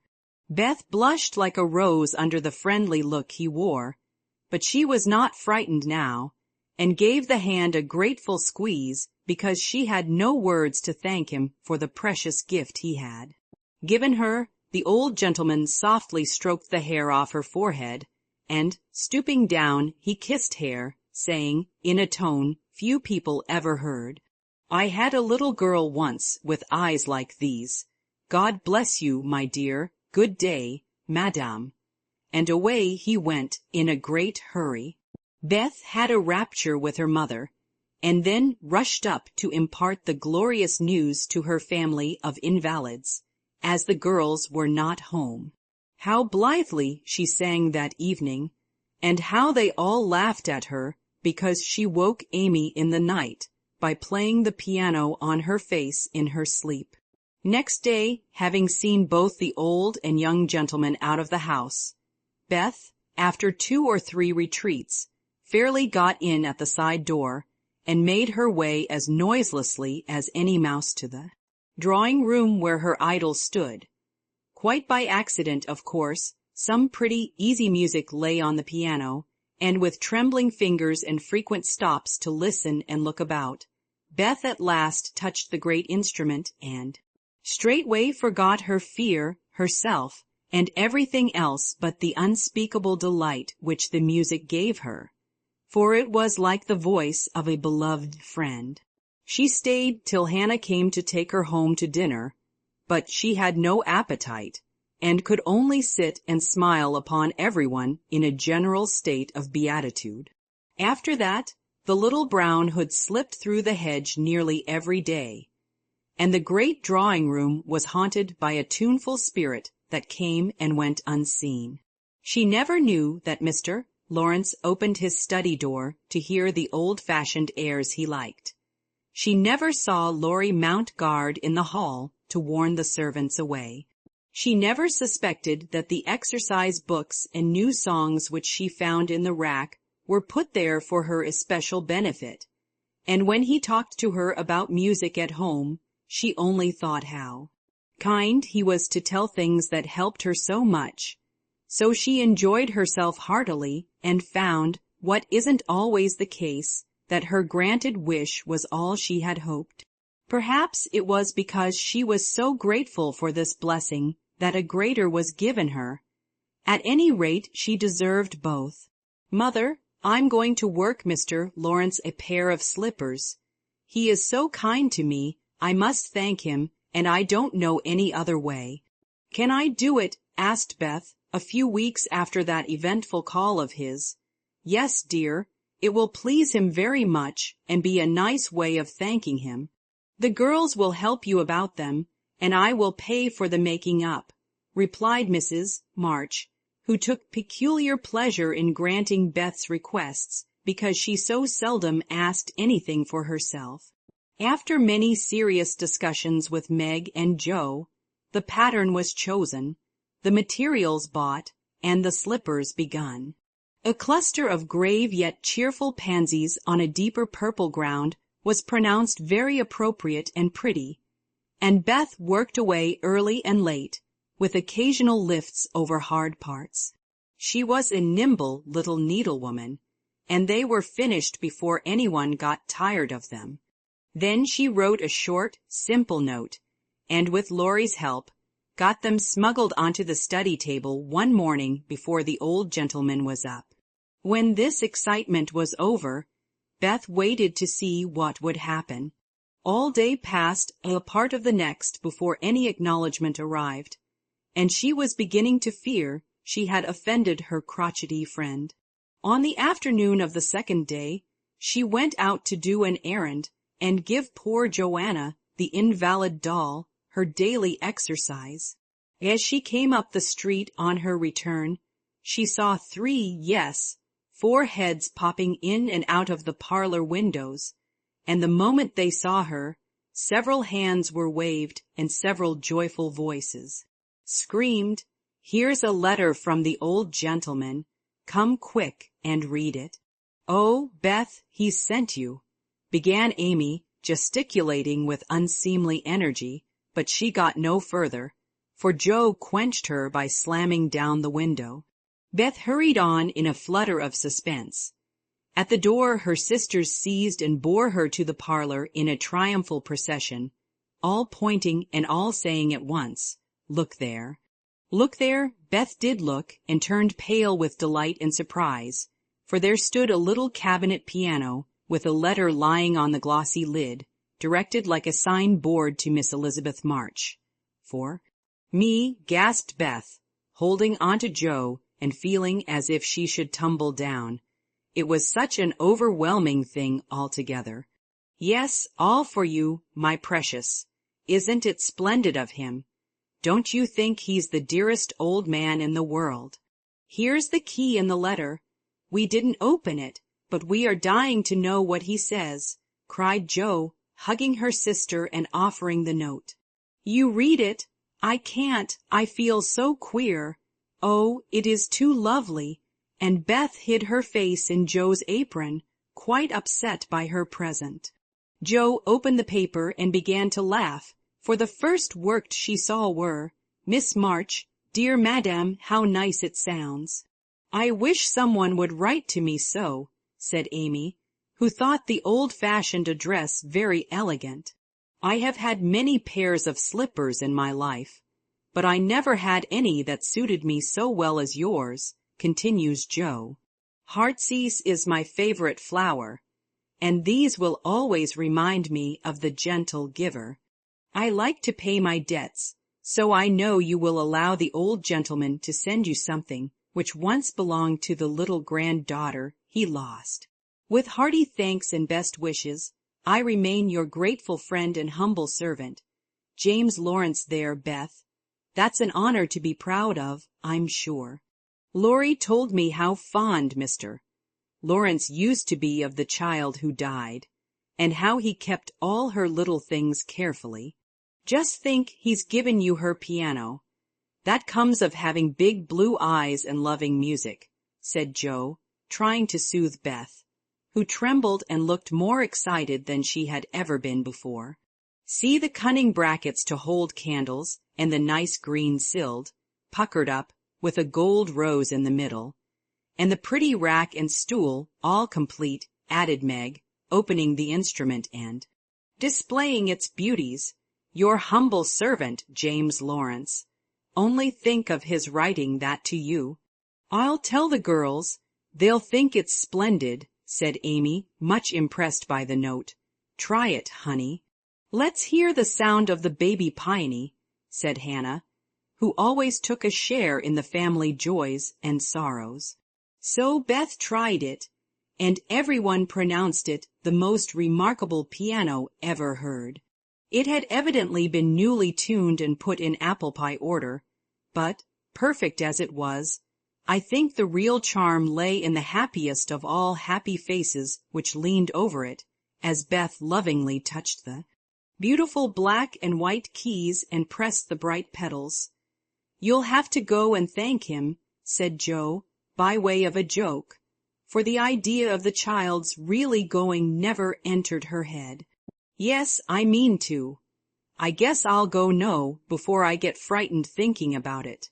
Beth blushed like a rose under the friendly look he wore, but she was not frightened now, and gave the hand a grateful squeeze because she had no words to thank him for the precious gift he had given her. The old gentleman softly stroked the hair off her forehead, and, stooping down, he kissed her, saying, in a tone few people ever heard, "I had a little girl once with eyes like these. God bless you, my dear. Good day, madame." And away he went in a great hurry. Beth had a rapture with her mother, and then rushed up to impart the glorious news to her family of invalids, as the girls were not home. How blithely she sang that evening, and how they all laughed at her because she woke Amy in the night by playing the piano on her face in her sleep. Next day, having seen both the old and young gentlemen out of the house, Beth, after 2 or 3 retreats, fairly got in at the side door, and made her way as noiselessly as any mouse to the drawing-room where her idol stood. Quite by accident, of course, some pretty, easy music lay on the piano, and with trembling fingers and frequent stops to listen and look about, Beth at last touched the great instrument and straightway forgot her fear, herself, and everything else but the unspeakable delight which the music gave her, for it was like the voice of a beloved friend. She stayed till Hannah came to take her home to dinner, but she had no appetite, and could only sit and smile upon everyone in a general state of beatitude. After that, the little brown hood slipped through the hedge nearly every day, and the great drawing-room was haunted by a tuneful spirit that came and went unseen. She never knew that Mr. Lawrence opened his study door to hear the old-fashioned airs he liked. She never saw Laurie mount guard in the hall to warn the servants away. She never suspected that the exercise books and new songs which she found in the rack were put there for her especial benefit, and when he talked to her about music at home, she only thought how kind he was to tell things that helped her so much. So she enjoyed herself heartily, and found, what isn't always the case, that her granted wish was all she had hoped. Perhaps it was because she was so grateful for this blessing that a greater was given her. At any rate, she deserved both. "Mother, I'm going to work Mr. Lawrence a pair of slippers. He is so kind to me, I must thank him, and I don't know any other way." "Can I do it?" asked Beth, a few weeks after that eventful call of his. "Yes, dear. It will please him very much, and be a nice way of thanking him. The girls will help you about them, and I will pay for the making up," replied Mrs. March, who took peculiar pleasure in granting Beth's requests because she so seldom asked anything for herself. After many serious discussions with Meg and Joe, the pattern was chosen, the materials bought, and the slippers begun. A cluster of grave yet cheerful pansies on a deeper purple ground was pronounced very appropriate and pretty, and Beth worked away early and late, with occasional lifts over hard parts. She was a nimble little needlewoman, and they were finished before anyone got tired of them. Then she wrote a short, simple note, and with Laurie's help, got them smuggled onto the study table one morning before the old gentleman was up. When this excitement was over, Beth waited to see what would happen. All day passed and a part of the next before any acknowledgment arrived, and she was beginning to fear she had offended her crotchety friend. On the afternoon of the second day, she went out to do an errand and give poor Joanna, the invalid doll, her daily exercise. As she came up the street on her return, she saw 4 heads popping in and out of the parlor windows, and the moment they saw her, several hands were waved and several joyful voices screamed, "Here's a letter from the old gentleman. Come quick and read it." "Oh, Beth, he's sent you," began Amy, gesticulating with unseemly energy, but she got no further, for Joe quenched her by slamming down the window. Beth hurried on in a flutter of suspense. At the door her sisters seized and bore her to the parlor in a triumphal procession, all pointing and all saying at once, "Look there." Look there, Beth did look, and turned pale with delight and surprise, for there stood a little cabinet piano, with a letter lying on the glossy lid, directed like a sign-board to Miss Elizabeth March. "For me," gasped Beth, holding on to Joe and feeling as if she should tumble down. It was such an overwhelming thing altogether. "Yes, all for you, my precious. Isn't it splendid of him? Don't you think he's the dearest old man in the world? Here's the key in the letter. We didn't open it, but we are dying to know what he says," cried Joe, hugging her sister and offering the note. "You read it." "I can't. I feel so queer." "Oh, it is too lovely," and Beth hid her face in Joe's apron, quite upset by her present. Joe opened the paper and began to laugh, for the first words she saw were, "Miss March, dear Madame, how nice it sounds." "I wish someone would write to me so," said Amy, who thought the old-fashioned address very elegant. "I have had many pairs of slippers in my life, but I never had any that suited me so well as yours," continues Joe. "Heartsease is my favorite flower, and these will always remind me of the gentle giver. I like to pay my debts, so I know you will allow the old gentleman to send you something which once belonged to the little granddaughter he lost. With hearty thanks and best wishes, I remain your grateful friend and humble servant, James Lawrence." There, Beth. That's an honor to be proud of, I'm sure. Laurie told me how fond Mr. Lawrence used to be of the child who died, and how he kept all her little things carefully. Just think, he's given you her piano. That comes of having big blue eyes and loving music," said Joe, trying to soothe Beth, who trembled and looked more excited than she had ever been before. "See the cunning brackets to hold candles, and the nice green silled, puckered up, with a gold rose in the middle. And the pretty rack and stool, all complete," added Meg, opening the instrument and displaying its beauties. "Your humble servant, James Lawrence. Only think of his writing that to you." "I'll tell the girls. They'll think it's splendid," said Amy, much impressed by the note. "Try it, honey." "Let's hear the sound of the baby piney," said Hannah, who always took a share in the family joys and sorrows. So Beth tried it, and everyone pronounced it the most remarkable piano ever heard. It had evidently been newly tuned and put in apple pie order, but, perfect as it was, I think the real charm lay in the happiest of all happy faces which leaned over it, as Beth lovingly touched the beautiful black and white keys and pressed the bright pedals. "You'll have to go and thank him," said Joe, by way of a joke, for the idea of the child's really going never entered her head. "Yes, I mean to. I guess I'll go no before I get frightened thinking about it."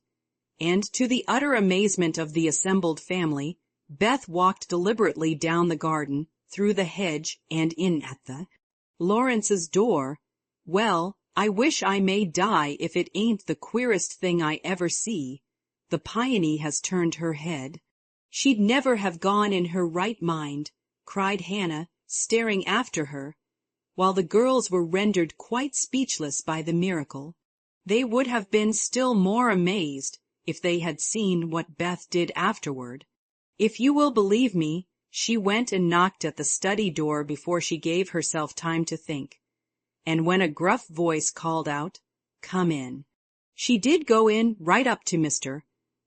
And to the utter amazement of the assembled family, Beth walked deliberately down the garden, through the hedge, and in at the Lawrence's door. "Well, I wish I may die if it ain't the queerest thing I ever see." The Peony has turned her head. "She'd never have gone in her right mind," cried Hannah, staring after her, while the girls were rendered quite speechless by the miracle. They would have been still more amazed if they had seen what Beth did afterward. If you will believe me, she went and knocked at the study door before she gave herself time to think. And when a gruff voice called out, "Come in," she did go in right up to Mr.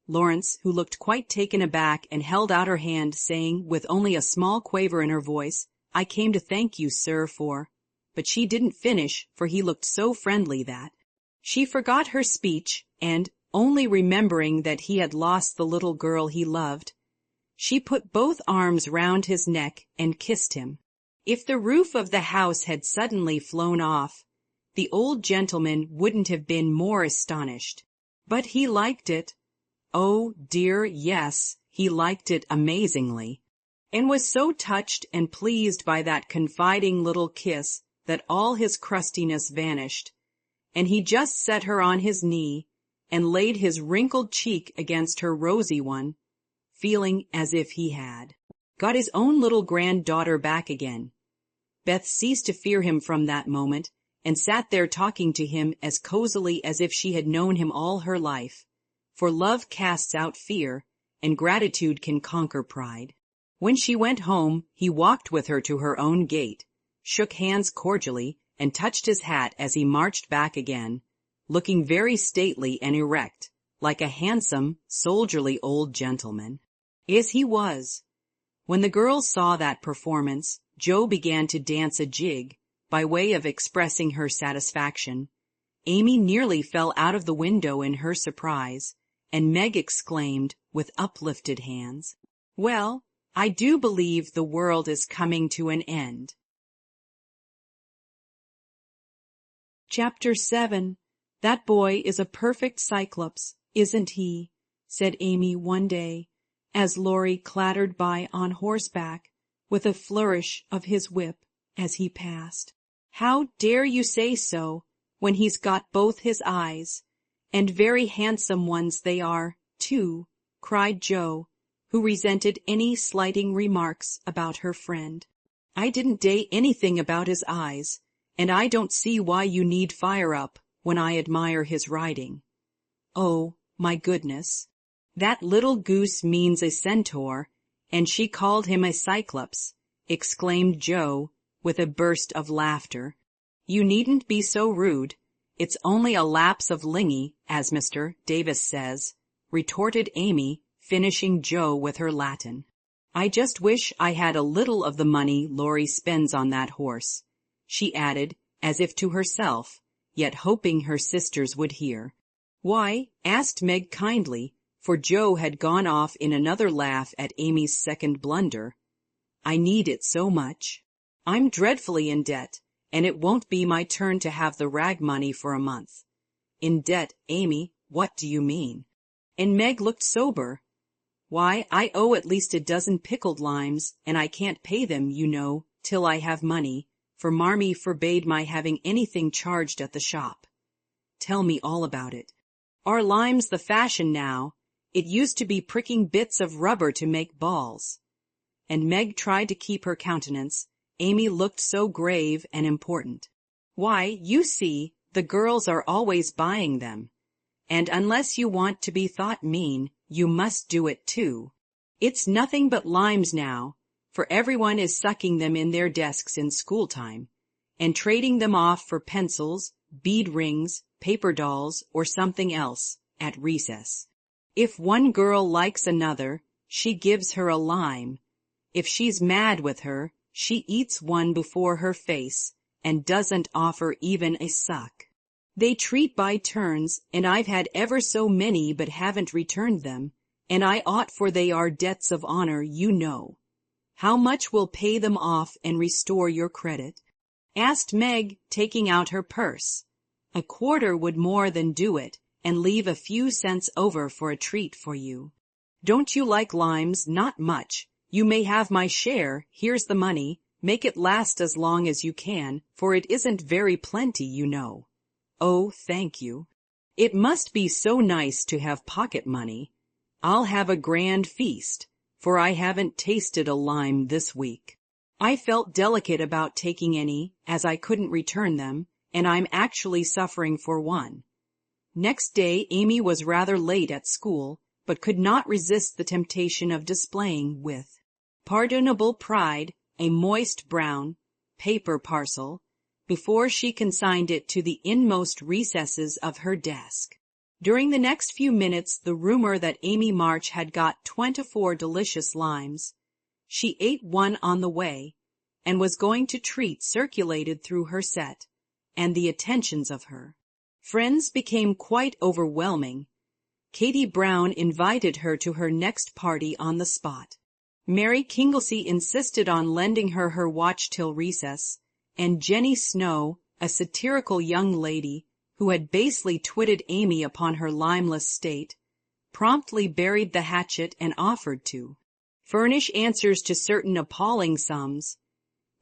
Lawrence, who looked quite taken aback and held out her hand, saying, with only a small quaver in her voice, "I came to thank you, sir, for—" But she didn't finish, for he looked so friendly that she forgot her speech, and, only remembering that he had lost the little girl he loved, she put both arms round his neck and kissed him. If the roof of the house had suddenly flown off, the old gentleman wouldn't have been more astonished. But he liked it. Oh, dear, yes, he liked it amazingly, and was so touched and pleased by that confiding little kiss that all his crustiness vanished, and he just set her on his knee and laid his wrinkled cheek against her rosy one, feeling as if he had got his own little granddaughter back again. Beth ceased to fear him from that moment, and sat there talking to him as cozily as if she had known him all her life. For love casts out fear, and gratitude can conquer pride. When she went home, he walked with her to her own gate, shook hands cordially, and touched his hat as he marched back again, looking very stately and erect, like a handsome, soldierly old gentleman. Yes, he was. When the girls saw that performance, Jo began to dance a jig, by way of expressing her satisfaction. Amy nearly fell out of the window in her surprise, and Meg exclaimed, with uplifted hands, "Well, I do believe the world is coming to an end." Chapter 7. "That boy is a perfect Cyclops, isn't he?" said Amy one day, as Laurie clattered by on horseback, with a flourish of his whip as he passed. "How dare you say so, when he's got both his eyes? And very handsome ones they are, too," cried Jo, who resented any slighting remarks about her friend. "I didn't say anything about his eyes, and I don't see why you need fire up when I admire his riding." "Oh, my goodness. That little goose means a centaur, and she called him a Cyclops," exclaimed Jo, with a burst of laughter. "You needn't be so rude. It's only a lapse of lingy, as Mr. Davis says," retorted Amy, finishing Jo with her Latin. "I just wish I had a little of the money Laurie spends on that horse," she added, as if to herself, yet hoping her sisters would hear. "Why?" asked Meg kindly, for Jo had gone off in another laugh at Amy's second blunder. "I need it so much. I'm dreadfully in debt, and it won't be my turn to have the rag money for a month." "In debt, Amy? What do you mean?" And Meg looked sober. "Why, I owe at least a dozen pickled limes, and I can't pay them, you know, till I have money, for Marmee forbade my having anything charged at the shop." "Tell me all about it." "Are limes the fashion now? It used to be pricking bits of rubber to make balls." And Meg tried to keep her countenance. Amy looked so grave and important. "Why, you see, the girls are always buying them. And unless you want to be thought mean, you must do it too. It's nothing but limes now, for everyone is sucking them in their desks in school time, and trading them off for pencils, bead rings, paper dolls, or something else, at recess. If one girl likes another, she gives her a lime. If she's mad with her, she eats one before her face, and doesn't offer even a suck. They treat by turns, and I've had ever so many but haven't returned them, and I ought, for they are debts of honor, you know. How much will pay them off and restore your credit? Asked Meg, taking out her purse. A quarter would more than do it, and leave a few cents over for a treat for you. Don't you like limes? Not much. You may have my share. Here's the money. Make it last as long as you can, for it isn't very plenty, you know. Oh, thank you. It must be so nice to have pocket money. I'll have a grand feast, for I haven't tasted a lime this week. I felt delicate about taking any, as I couldn't return them, and I'm actually suffering for one. Next day Amy was rather late at school, but could not resist the temptation of displaying, with pardonable pride, a moist brown paper parcel, before she consigned it to the inmost recesses of her desk. During the next few minutes the rumor that Amy March had got 24 delicious limes, she ate one on the way, and was going to treat circulated through her set, and the attentions of her friends became quite overwhelming. Katie Brown invited her to her next party on the spot. Mary Kinglesey insisted on lending her watch till recess, and Jenny Snow, a satirical young lady who had basely twitted Amy upon her limeless state, promptly buried the hatchet and offered to furnish answers to certain appalling sums.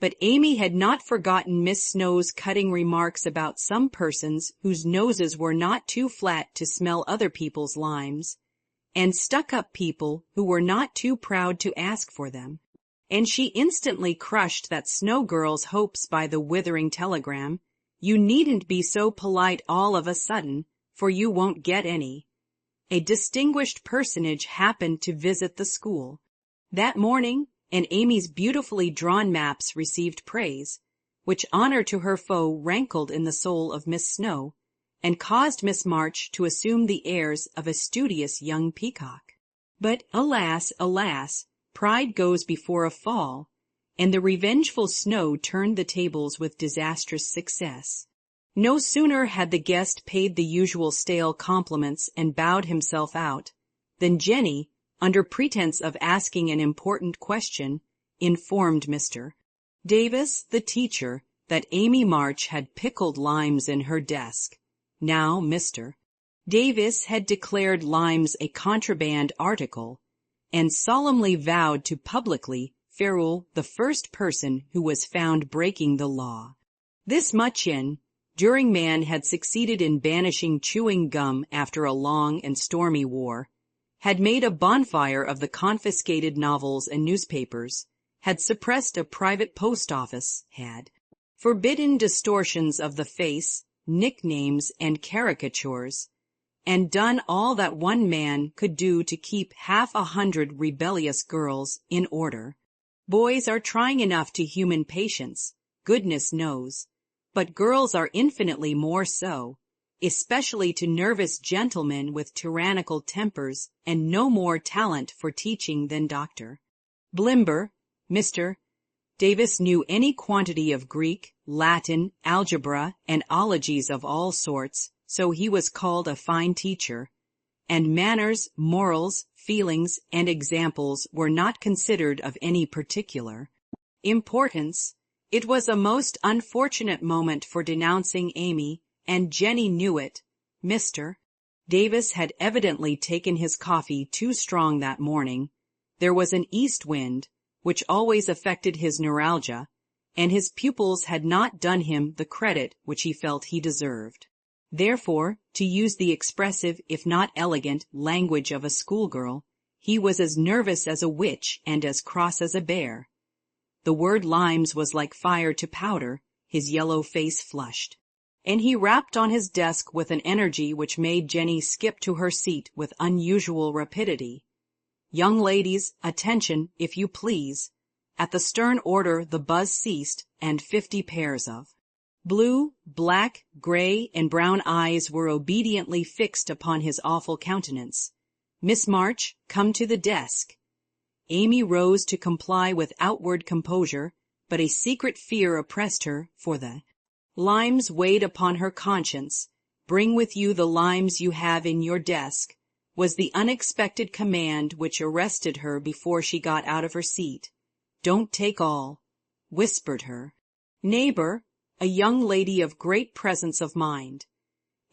But Amy had not forgotten Miss Snow's cutting remarks about some persons whose noses were not too flat to smell other people's limes, and stuck-up people who were not too proud to ask for them, and she instantly crushed that Snow girl's hopes by the withering telegram, "You needn't be so polite all of a sudden, for you won't get any." A distinguished personage happened to visit the school that morning, and Amy's beautifully drawn maps received praise, which honor to her foe rankled in the soul of Miss Snow, and caused Miss March to assume the airs of a studious young peacock. But alas, alas, pride goes before a fall, and the revengeful Snow turned the tables with disastrous success. No sooner had the guest paid the usual stale compliments and bowed himself out, than Jenny, under pretense of asking an important question, informed Mr. Davis, the teacher, that Amy March had pickled limes in her desk. Now Mr. Davis had declared limes a contraband article, and solemnly vowed to publicly ferule the first person who was found breaking the law. This much enduring man had succeeded in banishing chewing gum after a long and stormy war, had made a bonfire of the confiscated novels and newspapers, had suppressed a private post office, had forbidden distortions of the face, nicknames, and caricatures, and done all that one man could do to keep 100 rebellious girls in order. Boys are trying enough to human patience, goodness knows, but girls are infinitely more so, especially to nervous gentlemen with tyrannical tempers and no more talent for teaching than Dr. Blimber. Mr. Davis knew any quantity of Greek, Latin, algebra, and ologies of all sorts, so he was called a fine teacher, and manners, morals, feelings, and examples were not considered of any particular importance. It was a most unfortunate moment for denouncing Amy, and Jenny knew it. Mr. Davis had evidently taken his coffee too strong that morning. There was an east wind, which always affected his neuralgia, and his pupils had not done him the credit which he felt he deserved. Therefore, to use the expressive, if not elegant, language of a schoolgirl, he was as nervous as a witch and as cross as a bear. The word limes was like fire to powder, his yellow face flushed, and he rapped on his desk with an energy which made Jenny skip to her seat with unusual rapidity. "Young ladies, attention, if you please." At the stern order the buzz ceased, and 50 pairs of blue, black, gray, and brown eyes were obediently fixed upon his awful countenance. "Miss March, come to the desk." Amy rose to comply with outward composure, but a secret fear oppressed her, for the limes weighed upon her conscience. "Bring with you the limes you have in your desk," was the unexpected command which arrested her before she got out of her seat. don't take all," whispered her neighbor, a young lady of great presence of mind.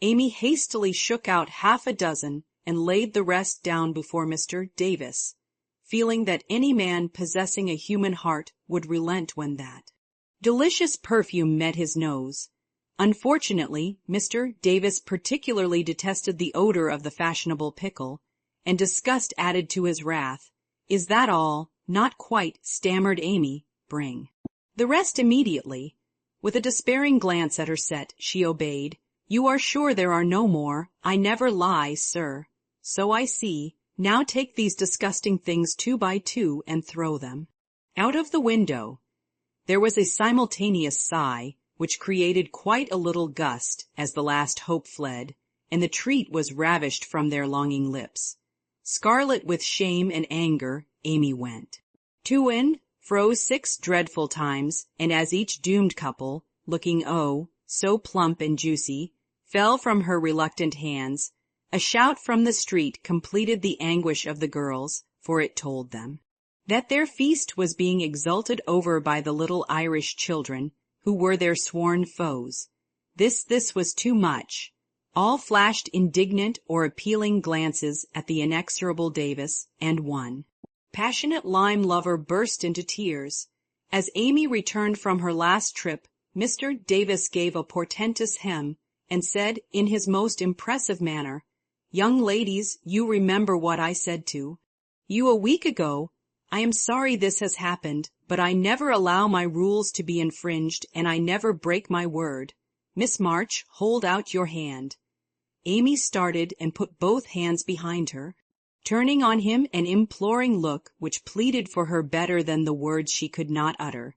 Amy hastily shook out half a dozen and laid the rest down before Mr. Davis, feeling that any man possessing a human heart would relent when that delicious perfume met his nose. Unfortunately, Mr. Davis particularly detested the odor of the fashionable pickle, and disgust added to his wrath. "Is that all?" "Not quite," stammered Amy. "Bring the rest immediately." With a despairing glance at her set, she obeyed. "You are sure there are no more?" "I never lie, sir." "So I see. Now take these disgusting things 2 by 2 and throw them out of the window." There was a simultaneous sigh, which created quite a little gust as the last hope fled, and the treat was ravished from their longing lips. Scarlet with shame and anger, Amy went to and fro 6 dreadful times, and as each doomed couple, looking so plump and juicy, fell from her reluctant hands, a shout from the street completed the anguish of the girls, for it told them that their feast was being exulted over by the little Irish children, who were their sworn foes. This was too much. All flashed indignant or appealing glances at the inexorable Davis, and one passionate lime lover burst into tears. As Amy returned from her last trip, Mr. Davis gave a portentous hem, and said in his most impressive manner, "Young ladies, you remember what I said to you a week ago. I am sorry this has happened, but I never allow my rules to be infringed, and I never break my word. Miss March, hold out your hand." Amy started and put both hands behind her, turning on him an imploring look which pleaded for her better than the words she could not utter.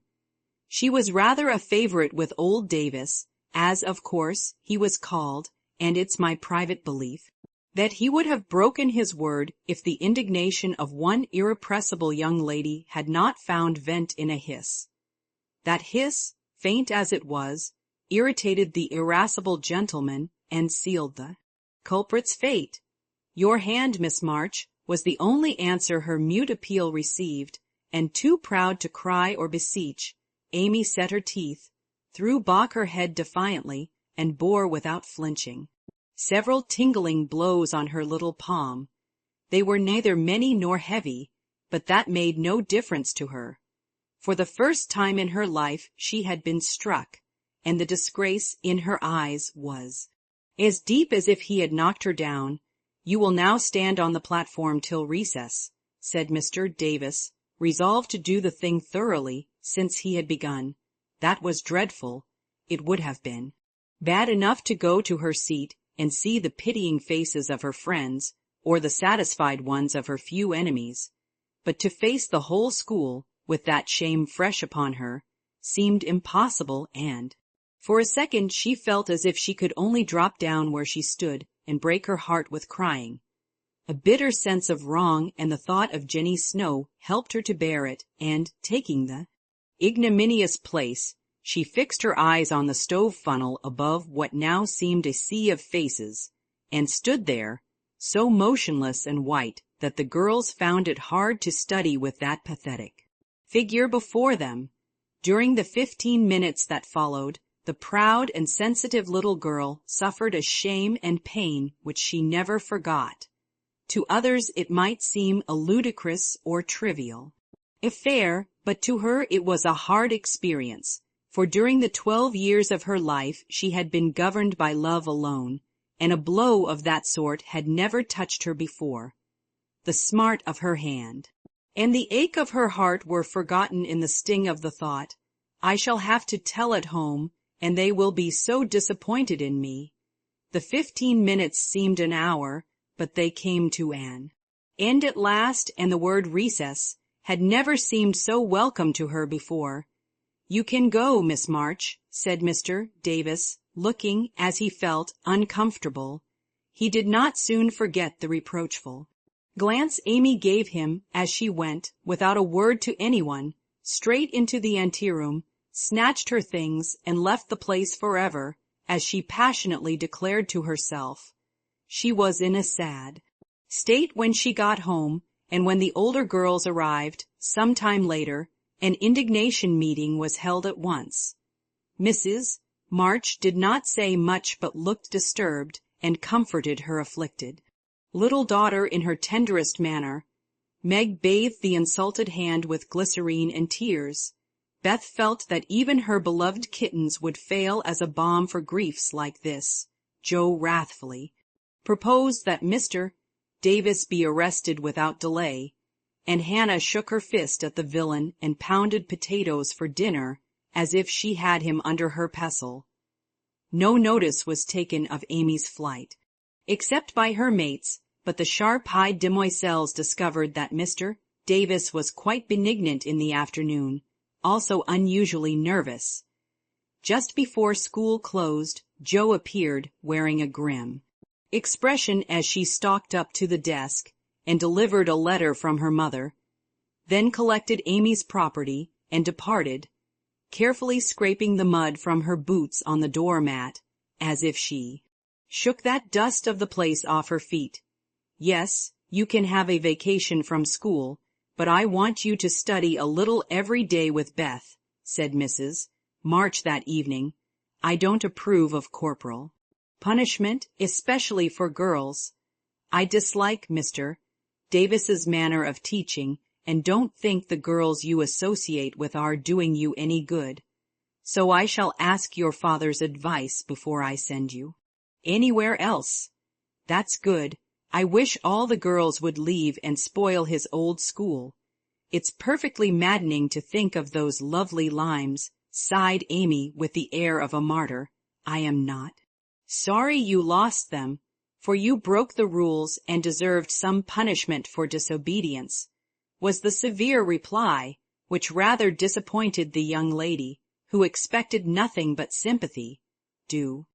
She was rather a favorite with old Davis, as, of course, he was called, and it's my private belief that he would have broken his word if the indignation of one irrepressible young lady had not found vent in a hiss. That hiss, faint as it was, irritated the irascible gentleman and sealed the culprit's fate. "Your hand, Miss March," was the only answer her mute appeal received, and too proud to cry or beseech, Amy set her teeth, threw back her head defiantly, and bore without flinching several tingling blows on her little palm. They were neither many nor heavy, but that made no difference to her. For the first time in her life she had been struck, and the disgrace in her eyes was as deep as if he had knocked her down. "You will now stand on the platform till recess," said Mr. Davis, resolved to do the thing thoroughly, since he had begun. That was dreadful. It would have been bad enough to go to her seat and see the pitying faces of her friends, or the satisfied ones of her few enemies, but to face the whole school, with that shame fresh upon her, seemed impossible, and for a second she felt as if she could only drop down where she stood and break her heart with crying. A bitter sense of wrong and the thought of Jenny Snow helped her to bear it, and, taking the ignominious place, she fixed her eyes on the stove funnel above what now seemed a sea of faces, and stood there, so motionless and white that the girls found it hard to study with that pathetic figure before them. During the 15 minutes that followed, the proud and sensitive little girl suffered a shame and pain which she never forgot. To others it might seem a ludicrous or trivial affair, but to her it was a hard experience, for during the 12 years of her life she had been governed by love alone, and a blow of that sort had never touched her before. The smart of her hand and the ache of her heart were forgotten in the sting of the thought, "I shall have to tell at home, and they will be so disappointed in me." The 15 minutes seemed an hour, but they came to an end at last, and the word recess had never seemed so welcome to her before. "You can go, Miss March," said Mr. Davis, looking, as he felt, uncomfortable. He did not soon forget the reproachful glance Amy gave him as she went, without a word to anyone, straight into the anteroom, snatched her things, and left the place forever, as she passionately declared to herself. She was in a sad state when she got home, and when the older girls arrived, some time later, An indignation meeting was held at once. Mrs. March did not say much but looked disturbed and comforted her afflicted little daughter in her tenderest manner. Meg bathed the insulted hand with glycerine and tears. Beth felt that even her beloved kittens would fail as a balm for griefs like this. Joe wrathfully proposed that Mr. Davis be arrested without delay, and Hannah shook her fist at the villain and pounded potatoes for dinner as if she had him under her pestle. No notice was taken of Amy's flight, except by her mates, but the sharp-eyed demoiselles discovered that Mr. Davis was quite benignant in the afternoon, also unusually nervous. Just before school closed, Jo appeared, wearing a grim expression as she stalked up to the desk and delivered a letter from her mother, then collected Amy's property and departed, carefully scraping the mud from her boots on the doormat, as if she shook that dust of the place off her feet. Yes, you can have a vacation from school, but I want you to study a little every day with Beth, said Mrs. March that evening. I don't approve of corporal punishment, especially for girls. I dislike Mr. Davis's manner of teaching and don't think the girls you associate with are doing you any good. So I shall ask your father's advice before I send you anywhere else. That's good. I wish all the girls would leave and spoil his old school. It's perfectly maddening to think of those lovely limes, sighed Amy with the air of a martyr. I am not sorry you lost them, for you broke the rules and deserved some punishment for disobedience, was the severe reply, which rather disappointed the young lady, who expected nothing but sympathy. Do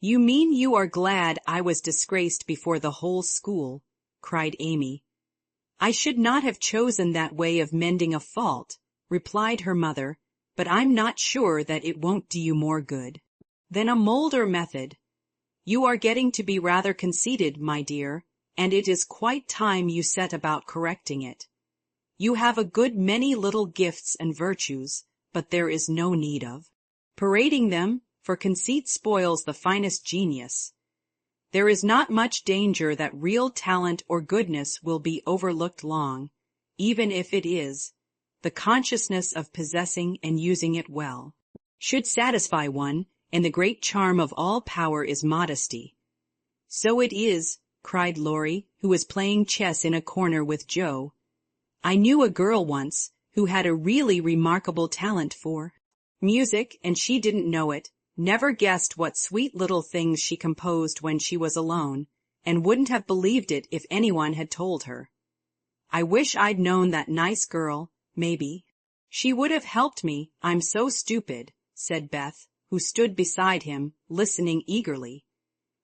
you mean you are glad I was disgraced before the whole school? Cried Amy. I should not have chosen that way of mending a fault, replied her mother, but I'm not sure that it won't do you more good than a milder method. You are getting to be rather conceited, my dear, and it is quite time you set about correcting it. You have a good many little gifts and virtues, but there is no need of parading them, for conceit spoils the finest genius. There is not much danger that real talent or goodness will be overlooked long, even if it is. The consciousness of possessing and using it well should satisfy one, and the great charm of all power is modesty. So it is, cried Laurie, who was playing chess in a corner with Jo. I knew a girl once who had a really remarkable talent for music, and she didn't know it, never guessed what sweet little things she composed when she was alone, and wouldn't have believed it if anyone had told her. I wish I'd known that nice girl. Maybe she would have helped me. I'm so stupid, said Beth, who stood beside him, listening eagerly.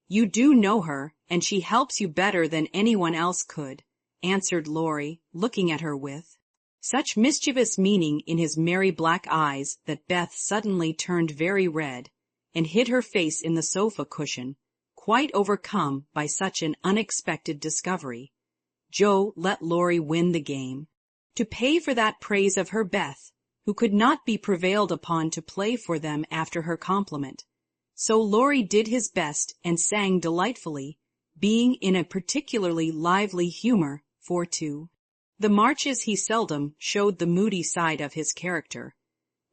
You do know her, and she helps you better than anyone else could, answered Laurie, looking at her with such mischievous meaning in his merry black eyes that Beth suddenly turned very red, and hid her face in the sofa cushion, quite overcome by such an unexpected discovery. Jo let Laurie win the game, to pay for that praise of her Beth, who could not be prevailed upon to play for them after her compliment. So Laurie did his best and sang delightfully, being in a particularly lively humor for two. The Marches he seldom showed the moody side of his character.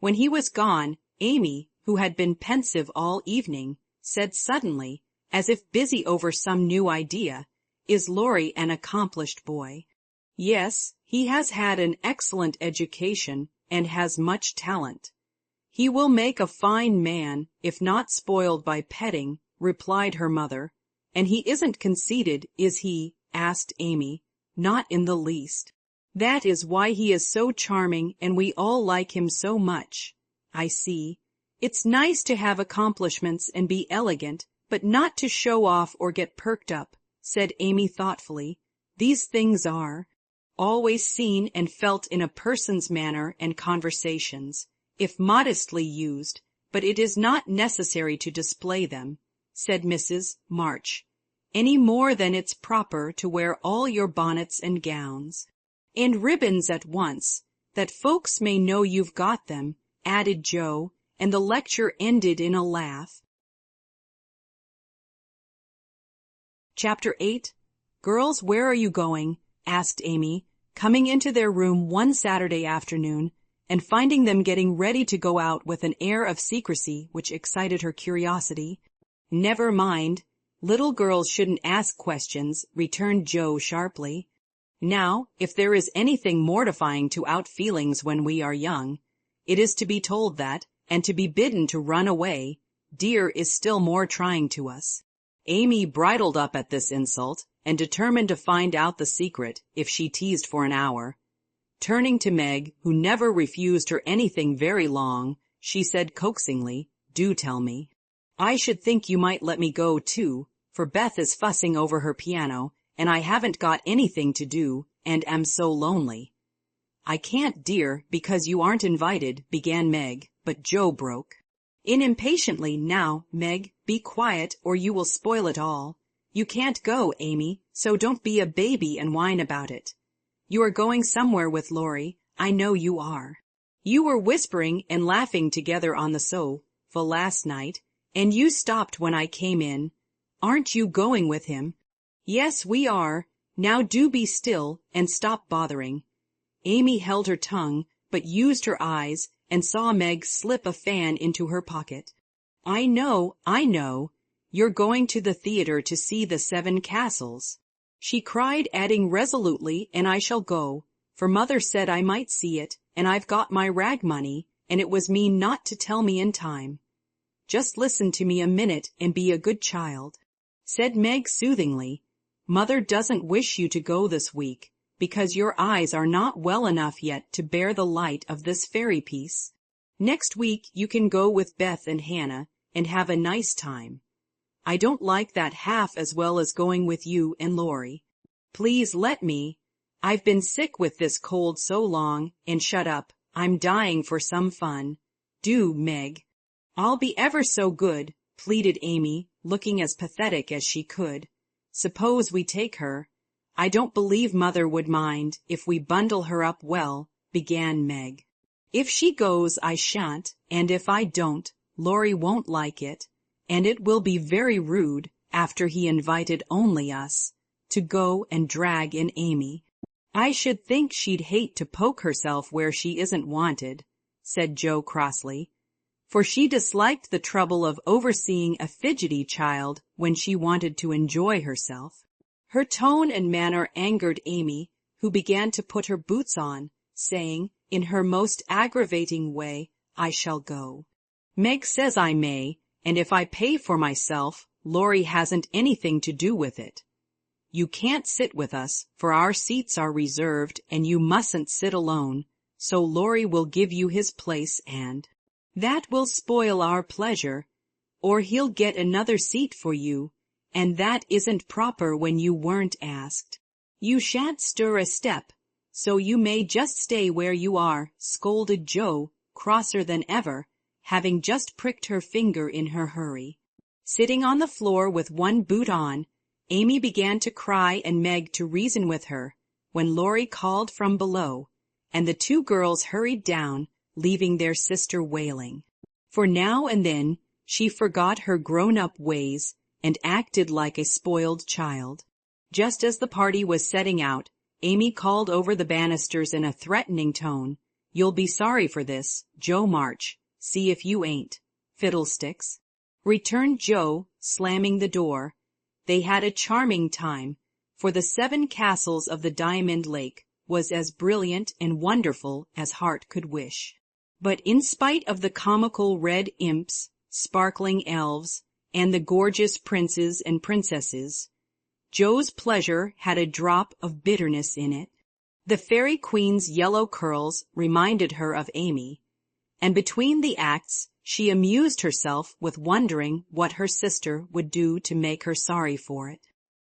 When he was gone, Amy, who had been pensive all evening, said suddenly, as if busy over some new idea, Is Laurie an accomplished boy? Yes, he has had an excellent education and has much talent. He will make a fine man, if not spoiled by petting, replied her mother. And he isn't conceited, is he? Asked Amy. Not in the least. That is why he is so charming and we all like him so much. I see. It's nice to have accomplishments and be elegant, but not to show off or get perked up, said Amy thoughtfully. These things are always seen and felt in a person's manner and conversations, if modestly used, but it is not necessary to display them, said Mrs. March, any more than it's proper to wear all your bonnets and gowns and ribbons at once. "That folks may know you've got them," added Joe, and the lecture ended in a laugh. Chapter 8. "Girls, where are you going?" asked Amy, coming into their room one Saturday afternoon, and finding them getting ready to go out with an air of secrecy which excited her curiosity. "Never mind. Little girls shouldn't ask questions," returned Joe sharply. "Now, if there is anything mortifying to our feelings when we are young, it is to be told that, and to be bidden to run away, dear, is still more trying to us." Amy bridled up at this insult, and determined to find out the secret if she teased for an hour. Turning to Meg, who never refused her anything very long, she said coaxingly, "Do tell me. I should think you might let me go, too, for Beth is fussing over her piano, and I haven't got anything to do, and am so lonely." "I can't, dear, because you aren't invited," began Meg, but Joe broke in impatiently. "Now, Meg, be quiet, or you will spoil it all. You can't go, Amy, so don't be a baby and whine about it. You are going somewhere with Laurie, I know you are. You were whispering and laughing together on the sofa last night, and you stopped when I came in. Aren't you going with him?" "Yes, we are. Now do be still, and stop bothering." Amy held her tongue, but used her eyes, and saw Meg slip a fan into her pocket. I know. You're going to the theater to see the 7 Castles," she cried, adding resolutely, "and I shall go, for Mother said I might see it, and I've got my rag money, and it was mean not to tell me in time." "Just listen to me a minute and be a good child," said Meg soothingly. "Mother doesn't wish you to go this week, because your eyes are not well enough yet to bear the light of this fairy piece. Next week you can go with Beth and Hannah, and have a nice time. I don't like that half as well as going with you and Laurie. Please let me. I've been sick with this cold so long, and shut up, I'm dying for some fun. Do, Meg." "I'll be ever so good," pleaded Amy, looking as pathetic as she could. "Suppose we take her." "I don't believe Mother would mind if we bundle her up well," began Meg. "If she goes, I shan't, and if I don't, Laurie won't like it, and it will be very rude, after he invited only us, to go and drag in Amy." "I should think she'd hate to poke herself where she isn't wanted," said Joe crossly, for she disliked the trouble of overseeing a fidgety child when she wanted to enjoy herself. Her tone and manner angered Amy, who began to put her boots on, saying, in her most aggravating way, "I shall go. Meg says I may, and if I pay for myself, Laurie hasn't anything to do with it. You can't sit with us, for our seats are reserved, and you mustn't sit alone, so Laurie will give you his place, and that will spoil our pleasure, or he'll get another seat for you, and that isn't proper when you weren't asked. You shan't stir a step, so you may just stay where you are," scolded Joe, crosser than ever, having just pricked her finger in her hurry. Sitting on the floor with one boot on, Amy began to cry and Meg to reason with her, when Laurie called from below, and the 2 girls hurried down, leaving their sister wailing. For now and then she forgot her grown-up ways and acted like a spoiled child. Just as the party was setting out, Amy called over the banisters in a threatening tone, "You'll be sorry for this, Joe March. See if you ain't." "Fiddlesticks," returned Joe, slamming the door. They had a charming time, for the 7 Castles of the Diamond Lake was as brilliant and wonderful as heart could wish. But in spite of the comical red imps, sparkling elves, and the gorgeous princes and princesses, Joe's pleasure had a drop of bitterness in it. The fairy queen's yellow curls reminded her of Amy, and between the acts she amused herself with wondering what her sister would do to make her sorry for it.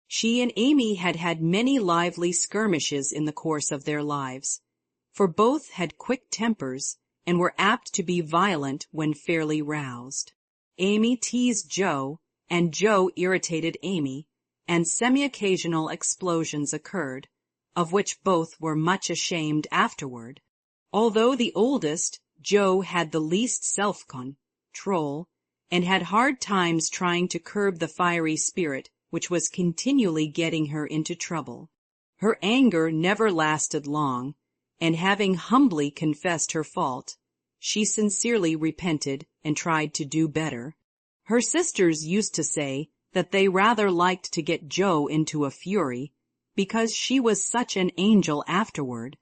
She and Amy had had many lively skirmishes in the course of their lives, for both had quick tempers and were apt to be violent when fairly roused. Amy teased Joe, and Joe irritated Amy, and semi-occasional explosions occurred, of which both were much ashamed afterward. Although the oldest, Joe had the least self-control and had hard times trying to curb the fiery spirit which was continually getting her into trouble. Her anger never lasted long, and having humbly confessed her fault, she sincerely repented and tried to do better. Her sisters used to say that they rather liked to get Joe into a fury, because she was such an angel afterward.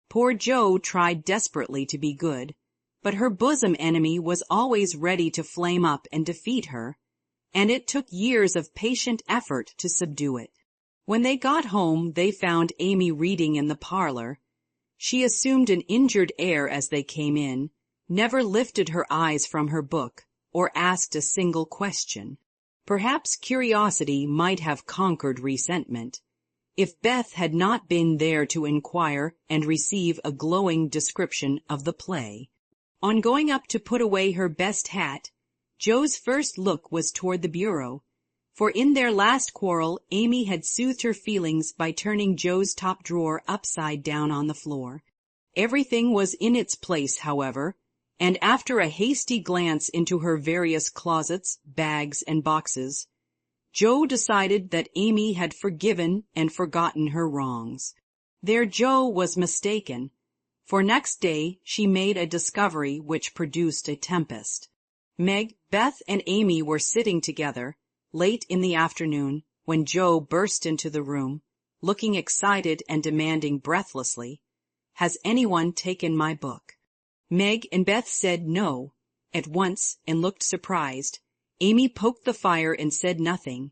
Poor Joe tried desperately to be good, but her bosom enemy was always ready to flame up and defeat her, and it took years of patient effort to subdue it. When they got home, they found Amy reading in the parlor. She assumed an injured air as they came in, never lifted her eyes from her book, or asked a single question. Perhaps curiosity might have conquered resentment, if Beth had not been there to inquire and receive a glowing description of the play. On going up to put away her best hat, Joe's first look was toward the bureau, for in their last quarrel Amy had soothed her feelings by turning Joe's top drawer upside down on the floor. Everything was in its place, however, and after a hasty glance into her various closets, bags, and boxes, Joe decided that Amy had forgiven and forgotten her wrongs. There Joe was mistaken, for next day she made a discovery which produced a tempest. Meg, Beth, and Amy were sitting together, late in the afternoon, when Joe burst into the room, looking excited and demanding breathlessly, "Has anyone taken my book?" Meg and Beth said no at once and looked surprised. Amy poked the fire and said nothing.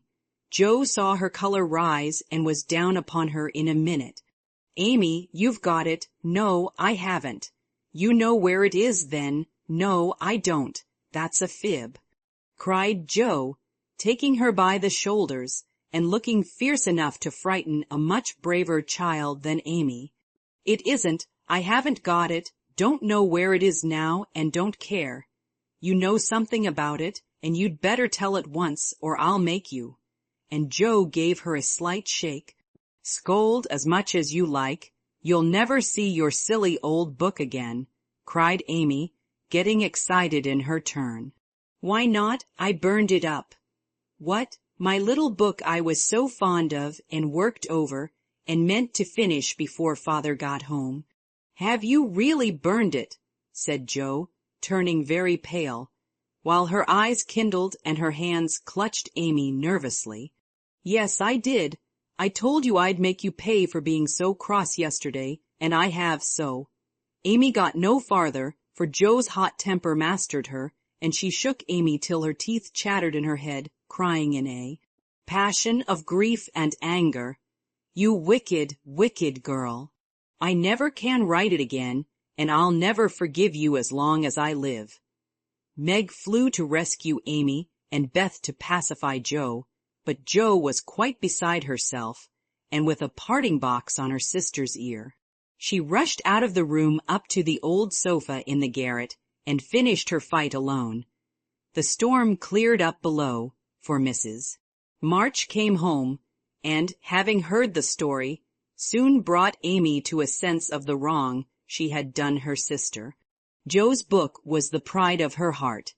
Joe saw her color rise and was down upon her in a minute. "Amy, you've got it." "No, I haven't." "You know where it is, then." "No, I don't. That's a fib," cried Joe, taking her by the shoulders and looking fierce enough to frighten a much braver child than Amy. "It isn't. I haven't got it, don't know where it is now, and don't care. You know something about it, and you'd better tell at once, or I'll make you." And Joe gave her a slight shake. "Scold as much as you like. You'll never see your silly old book again," cried Amy, getting excited in her turn. "Why not? I burned it up." "What? My little book I was so fond of and worked over and meant to finish before Father got home." "Have you really burned it?" said Joe, turning very pale, while her eyes kindled and her hands clutched Amy nervously. "Yes, I did. I told you I'd make you pay for being so cross yesterday, and I have so." Amy got no farther, for Joe's hot temper mastered her, and she shook Amy till her teeth chattered in her head, crying in a passion of grief and anger, "You wicked, wicked girl! I never can write it again, and I'll never forgive you as long as I live." Meg flew to rescue Amy and Beth to pacify Joe, but Joe was quite beside herself, and with a parting box on her sister's ear. She rushed out of the room up to the old sofa in the garret and finished her fight alone. The storm cleared up below, for Mrs. March came home, and, having heard the story, soon brought Amy to a sense of the wrong she had done her sister. Joe's book was the pride of her heart,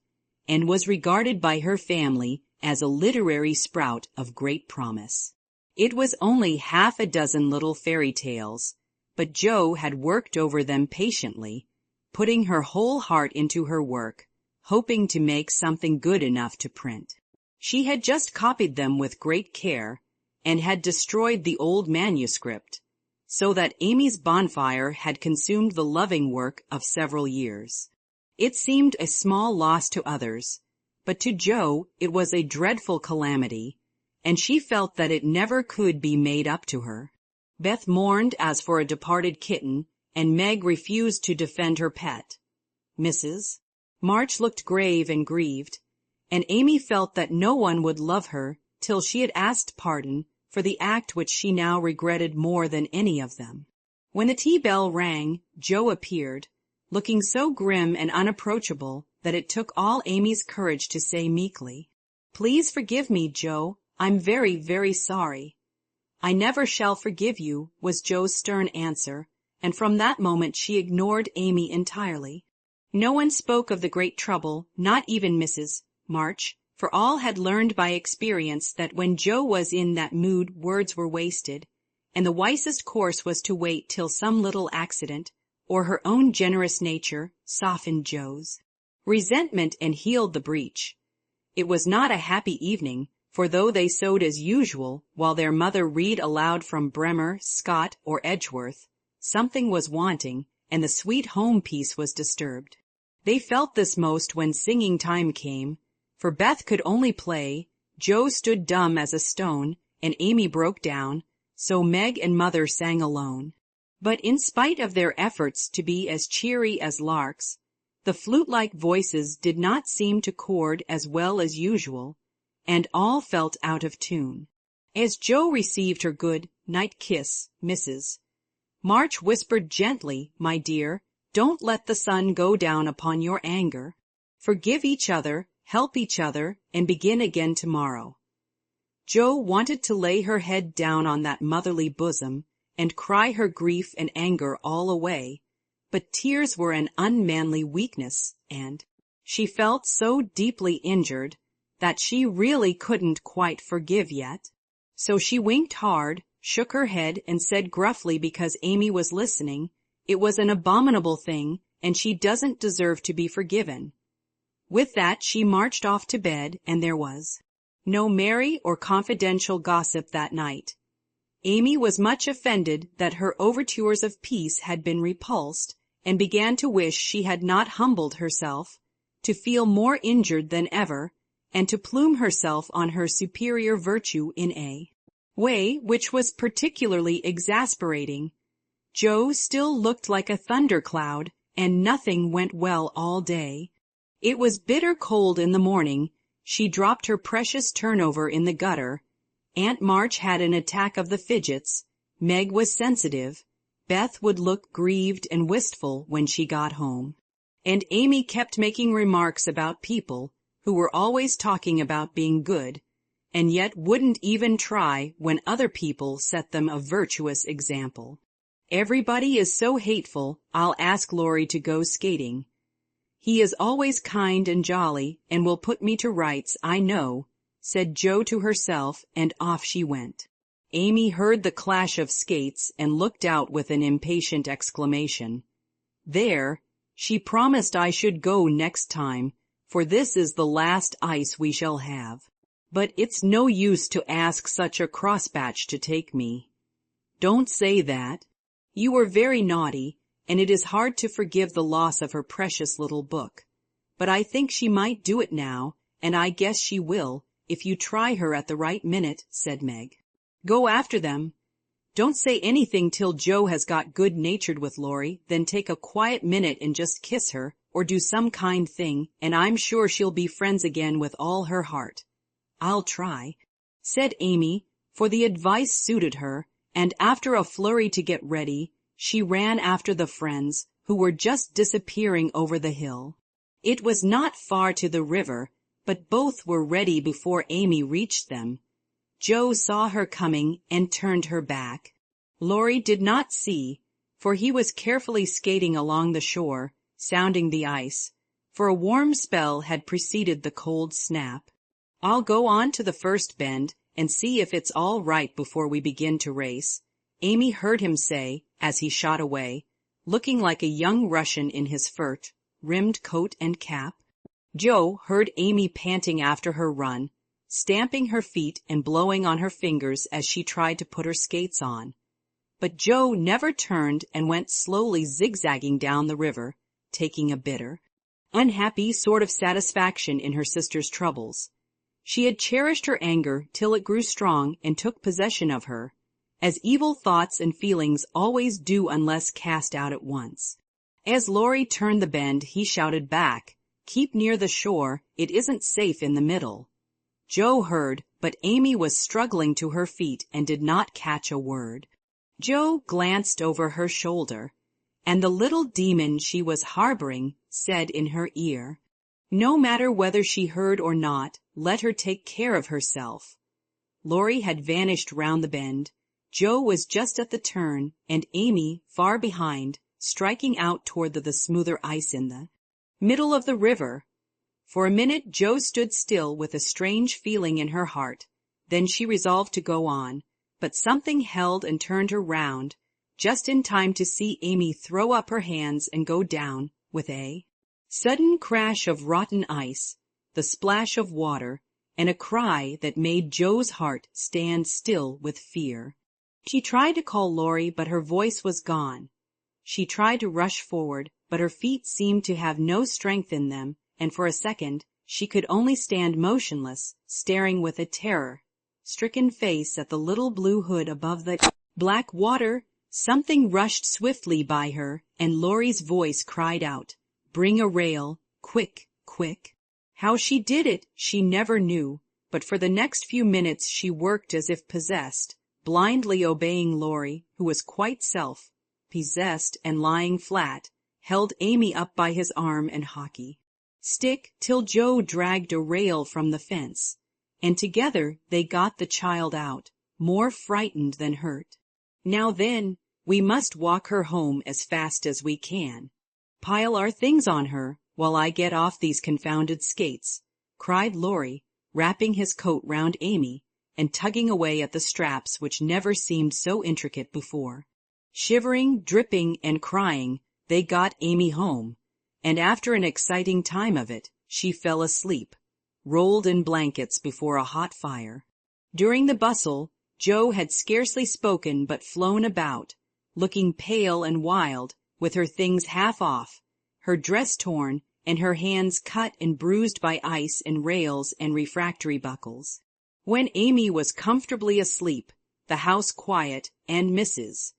and was regarded by her family as a literary sprout of great promise. It was only half a dozen little fairy tales, but Joe had worked over them patiently, putting her whole heart into her work, hoping to make something good enough to print. She had just copied them with great care, and had destroyed the old manuscript, so that Amy's bonfire had consumed the loving work of several years. It seemed a small loss to others, but to Joe it was a dreadful calamity, and she felt that it never could be made up to her. Beth mourned as for a departed kitten, and Meg refused to defend her pet. Mrs. March looked grave and grieved, and Amy felt that no one would love her till she had asked pardon for the act which she now regretted more than any of them. When the tea bell rang, Joe appeared, looking so grim and unapproachable that it took all Amy's courage to say meekly, "Please forgive me, Joe. I'm very, very sorry." "I never shall forgive you," was Joe's stern answer, and from that moment she ignored Amy entirely. No one spoke of the great trouble, not even Mrs. March, for all had learned by experience that when Joe was in that mood words were wasted, and the wisest course was to wait till some little accident, or her own generous nature, softened Joe's resentment and healed the breach. It was not a happy evening, for though they sewed as usual, while their mother read aloud from Bremer, Scott, or Edgeworth, something was wanting, and the sweet home peace was disturbed. They felt this most when singing time came, for Beth could only play, Joe stood dumb as a stone, and Amy broke down, so Meg and Mother sang alone. But in spite of their efforts to be as cheery as larks, the flute-like voices did not seem to chord as well as usual, and all felt out of tune. As Joe received her good night kiss, Mrs. March whispered gently, "My dear, don't let the sun go down upon your anger. Forgive each other, help each other, and begin again tomorrow." Joe wanted to lay her head down on that motherly bosom and cry her grief and anger all away, but tears were an unmanly weakness, and she felt so deeply injured that she really couldn't quite forgive yet. So she winked hard, shook her head, and said gruffly, because Amy was listening, "It was an abominable thing, and she doesn't deserve to be forgiven." With that she marched off to bed, and there was no merry or confidential gossip that night. Amy was much offended that her overtures of peace had been repulsed, and began to wish she had not humbled herself, to feel more injured than ever, and to plume herself on her superior virtue in a way which was particularly exasperating. Joe still looked like a thundercloud, and nothing went well all day. It was bitter cold in the morning. She dropped her precious turnover in the gutter. Aunt March had an attack of the fidgets. Meg was sensitive. Beth would look grieved and wistful when she got home. And Amy kept making remarks about people who were always talking about being good, and yet wouldn't even try when other people set them a virtuous example. "Everybody is so hateful, I'll ask Laurie to go skating. He is always kind and jolly, and will put me to rights, I know," said Joe to herself, and off she went. Amy heard the clash of skates and looked out with an impatient exclamation. "There, she promised I should go next time, for this is the last ice we shall have. But it's no use to ask such a crossbatch to take me." "Don't say that. You were very naughty, and it is hard to forgive the loss of her precious little book. But I think she might do it now, and I guess she will, if you try her at the right minute," said Meg. "Go after them. Don't say anything till Joe has got good-natured with Laurie, then take a quiet minute and just kiss her, or do some kind thing, and I'm sure she'll be friends again with all her heart." "I'll try," said Amy, for the advice suited her, and after a flurry to get ready, she ran after the friends, who were just disappearing over the hill. It was not far to the river, but both were ready before Amy reached them. Joe saw her coming and turned her back. Laurie did not see, for he was carefully skating along the shore, sounding the ice, for a warm spell had preceded the cold snap. "I'll go on to the first bend and see if it's all right before we begin to race," Amy heard him say as he shot away, looking like a young Russian in his fur-rimmed coat and cap. Joe heard Amy panting after her run, stamping her feet and blowing on her fingers as she tried to put her skates on. But Joe never turned and went slowly zigzagging down the river, taking a bitter, unhappy sort of satisfaction in her sister's troubles. She had cherished her anger till it grew strong and took possession of her, as evil thoughts and feelings always do unless cast out at once. As Laurie turned the bend, he shouted back, "Keep near the shore, it isn't safe in the middle." Joe heard, but Amy was struggling to her feet and did not catch a word. Joe glanced over her shoulder, and the little demon she was harboring said in her ear, "No matter whether she heard or not, let her take care of herself." Laurie had vanished round the bend. Joe was just at the turn, and Amy, far behind, striking out toward the smoother ice in the middle of the river. For a minute Joe stood still with a strange feeling in her heart. Then she resolved to go on, but something held and turned her round, just in time to see Amy throw up her hands and go down, with a sudden crash of rotten ice, the splash of water, and a cry that made Joe's heart stand still with fear. She tried to call Laurie, but her voice was gone. She tried to rush forward, but her feet seemed to have no strength in them, and for a second she could only stand motionless, staring with a terror-stricken face at the little blue hood above the black water. Something rushed swiftly by her, and Laurie's voice cried out, "Bring a rail, quick, quick." How she did it, she never knew, but for the next few minutes she worked as if possessed, blindly obeying Laurie, who was quite self-possessed and lying flat, held Amy up by his arm and hockey stick till Joe dragged a rail from the fence, and together they got the child out, more frightened than hurt. "Now then, we must walk her home as fast as we can. Pile our things on her, while I get off these confounded skates," cried Laurie, wrapping his coat round Amy, and tugging away at the straps which never seemed so intricate before. Shivering, dripping, and crying, they got Amy home, and after an exciting time of it, she fell asleep, rolled in blankets before a hot fire. During the bustle, Joe had scarcely spoken but flown about, looking pale and wild, with her things half off, her dress torn, and her hands cut and bruised by ice and rails and refractory buckles. When Amy was comfortably asleep, the house quiet, and Mrs.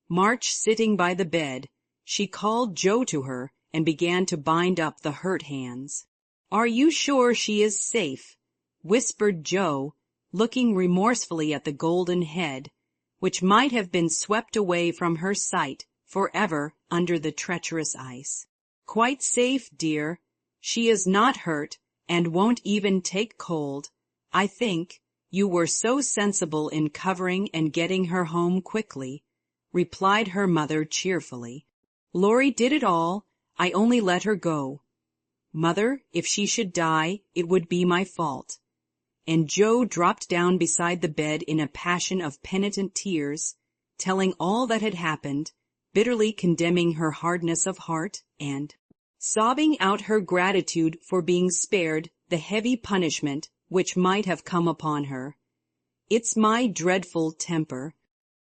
March sitting by the bed, she called Joe to her and began to bind up the hurt hands. "Are you sure she is safe?" whispered Joe, looking remorsefully at the golden head, which might have been swept away from her sight forever under the treacherous ice. "Quite safe, dear. She is not hurt, and won't even take cold. I think you were so sensible in covering and getting her home quickly," replied her mother cheerfully. "Laurie did it all. I only let her go. Mother, if she should die, it would be my fault." And Joe dropped down beside the bed in a passion of penitent tears, telling all that had happened, bitterly condemning her hardness of heart, and sobbing out her gratitude for being spared the heavy punishment which might have come upon her. "It's my dreadful temper.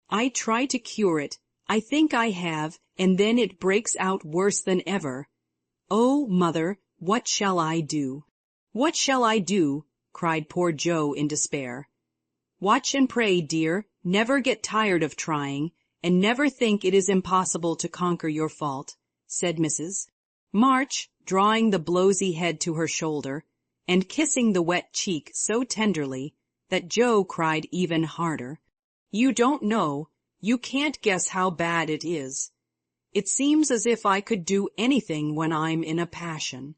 I try to cure it. I think I have, and then it breaks out worse than ever. Oh, Mother, what shall I do?" "What shall I do?" cried poor Joe in despair. "Watch and pray, dear. Never get tired of trying, and never think it is impossible to conquer your fault," said Mrs. March, drawing the blowsy head to her shoulder, and kissing the wet cheek so tenderly that Joe cried even harder. "You don't know, you can't guess how bad it is. It seems as if I could do anything when I'm in a passion.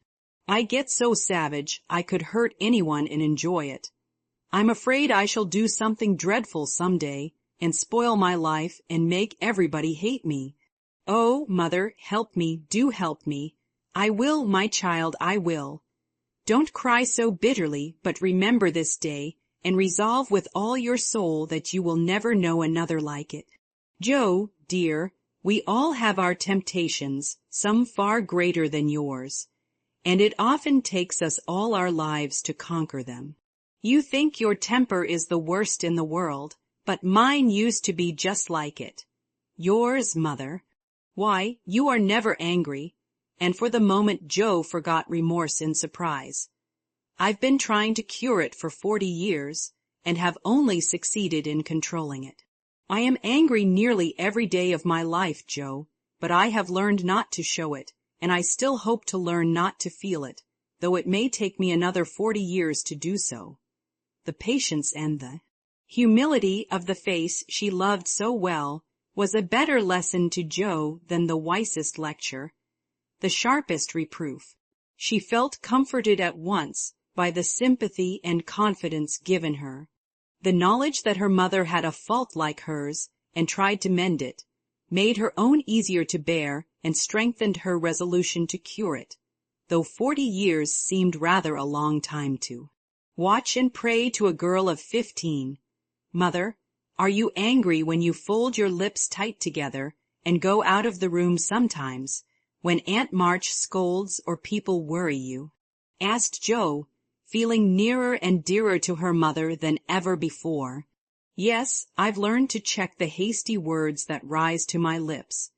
I get so savage I could hurt anyone and enjoy it. I'm afraid I shall do something dreadful some day, and spoil my life and make everybody hate me. Oh, Mother, help me, do help me. I will, my child, I will. Don't cry so bitterly, but remember this day, and resolve with all your soul that you will never know another like it. Joe, dear, we all have our temptations, some far greater than yours, and it often takes us all our lives to conquer them. You think your temper is the worst in the world, but mine used to be just like it. Yours, Mother. Why, you are never angry." And for the moment Joe forgot remorse in surprise. "I've been trying to cure it for 40 years, and have only succeeded in controlling it. I am angry nearly every day of my life, Joe, but I have learned not to show it, and I still hope to learn not to feel it, though it may take me another 40 years to do so." The patience and the humility of the face she loved so well was a better lesson to Joe than the wisest lecture, the sharpest reproof. She felt comforted at once by the sympathy and confidence given her. The knowledge that her mother had a fault like hers, and tried to mend it, made her own easier to bear and strengthened her resolution to cure it, though 40 years seemed rather a long time to watch and pray to a girl of 15. Mother, are you angry when you fold your lips tight together and go out of the room sometimes, when Aunt March scolds or people worry you? Asked Joe, feeling nearer and dearer to her mother than ever before. Yes, I've learned to check the hasty words that rise to my lips,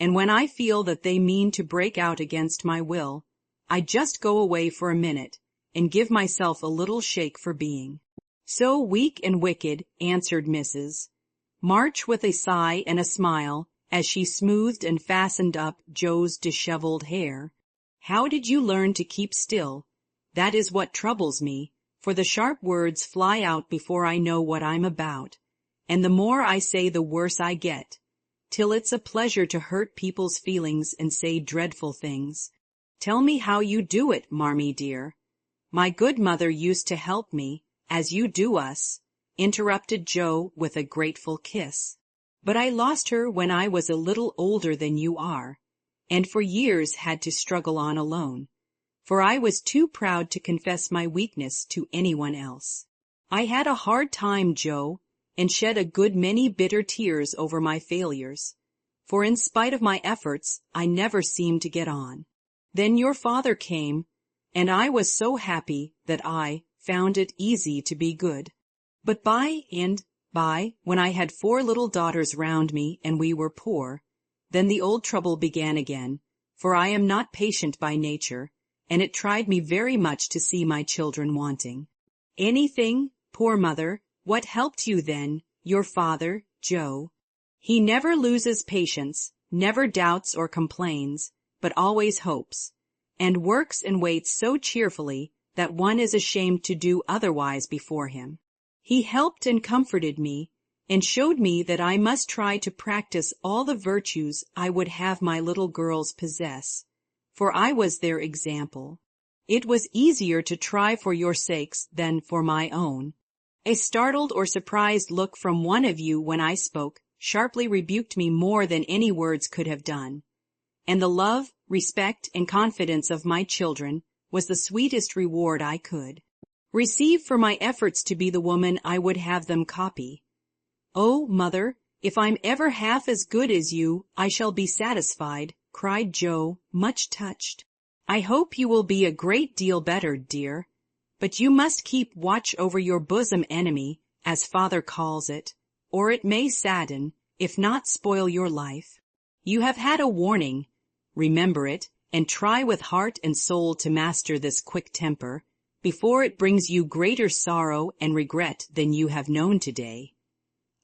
and when I feel that they mean to break out against my will, I just go away for a minute and give myself a little shake for being so weak and wicked, answered Mrs. March with a sigh and a smile as she smoothed and fastened up Joe's disheveled hair. How did you learn to keep still? That is what troubles me, for the sharp words fly out before I know what I'm about, and the more I say the worse I get, till it's a pleasure to hurt people's feelings and say dreadful things. Tell me how you do it, Marmee dear. My good mother used to help me, as you do us, interrupted Joe with a grateful kiss. But I lost her when I was a little older than you are, and for years had to struggle on alone, for I was too proud to confess my weakness to anyone else. I had a hard time, Joe, and shed a good many bitter tears over my failures, for in spite of my efforts, I never seemed to get on. Then your father came, and I was so happy that I found it easy to be good. But by and by, when I had 4 little daughters round me and we were poor, then the old trouble began again, for I am not patient by nature, and it tried me very much to see my children wanting anything. Poor mother, what helped you then? Your father, Joe. He never loses patience, never doubts or complains, but always hopes, and works and waits so cheerfully that one is ashamed to do otherwise before him. He helped and comforted me, and showed me that I must try to practice all the virtues I would have my little girls possess, for I was their example. It was easier to try for your sakes than for my own. A startled or surprised look from one of you when I spoke sharply rebuked me more than any words could have done, and the love, respect, and confidence of my children was the sweetest reward I could receive for my efforts to be the woman I would have them copy. Oh, mother, if I'm ever half as good as you, I shall be satisfied, cried Joe, much touched. I hope you will be a great deal better, dear, but you must keep watch over your bosom enemy, as father calls it, or it may sadden, if not spoil your life. You have had a warning. Remember it, and try with heart and soul to master this quick temper, before it brings you greater sorrow and regret than you have known today.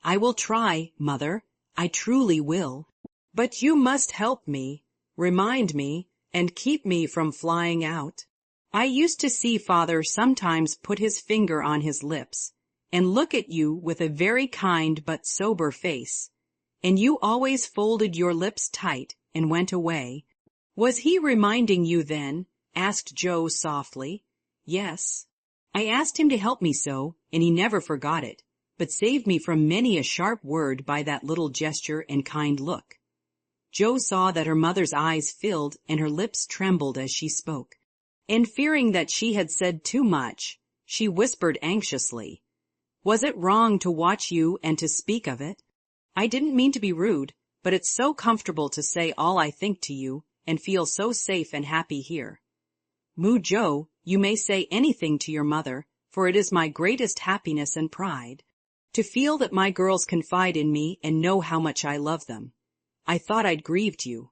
I will try, mother, I truly will. But you must help me, remind me, and keep me from flying out. I used to see father sometimes put his finger on his lips, and look at you with a very kind but sober face, and you always folded your lips tight and went away. Was he reminding you then? Asked Joe softly. Yes. I asked him to help me so, and he never forgot it, but saved me from many a sharp word by that little gesture and kind look. Joe saw that her mother's eyes filled and her lips trembled as she spoke, and fearing that she had said too much, she whispered anxiously, Was it wrong to watch you and to speak of it? I didn't mean to be rude, but it's so comfortable to say all I think to you, and feel so safe and happy here. Moo Joe, you may say anything to your mother, for it is my greatest happiness and pride to feel that my girls confide in me and know how much I love them. I thought I'd grieved you.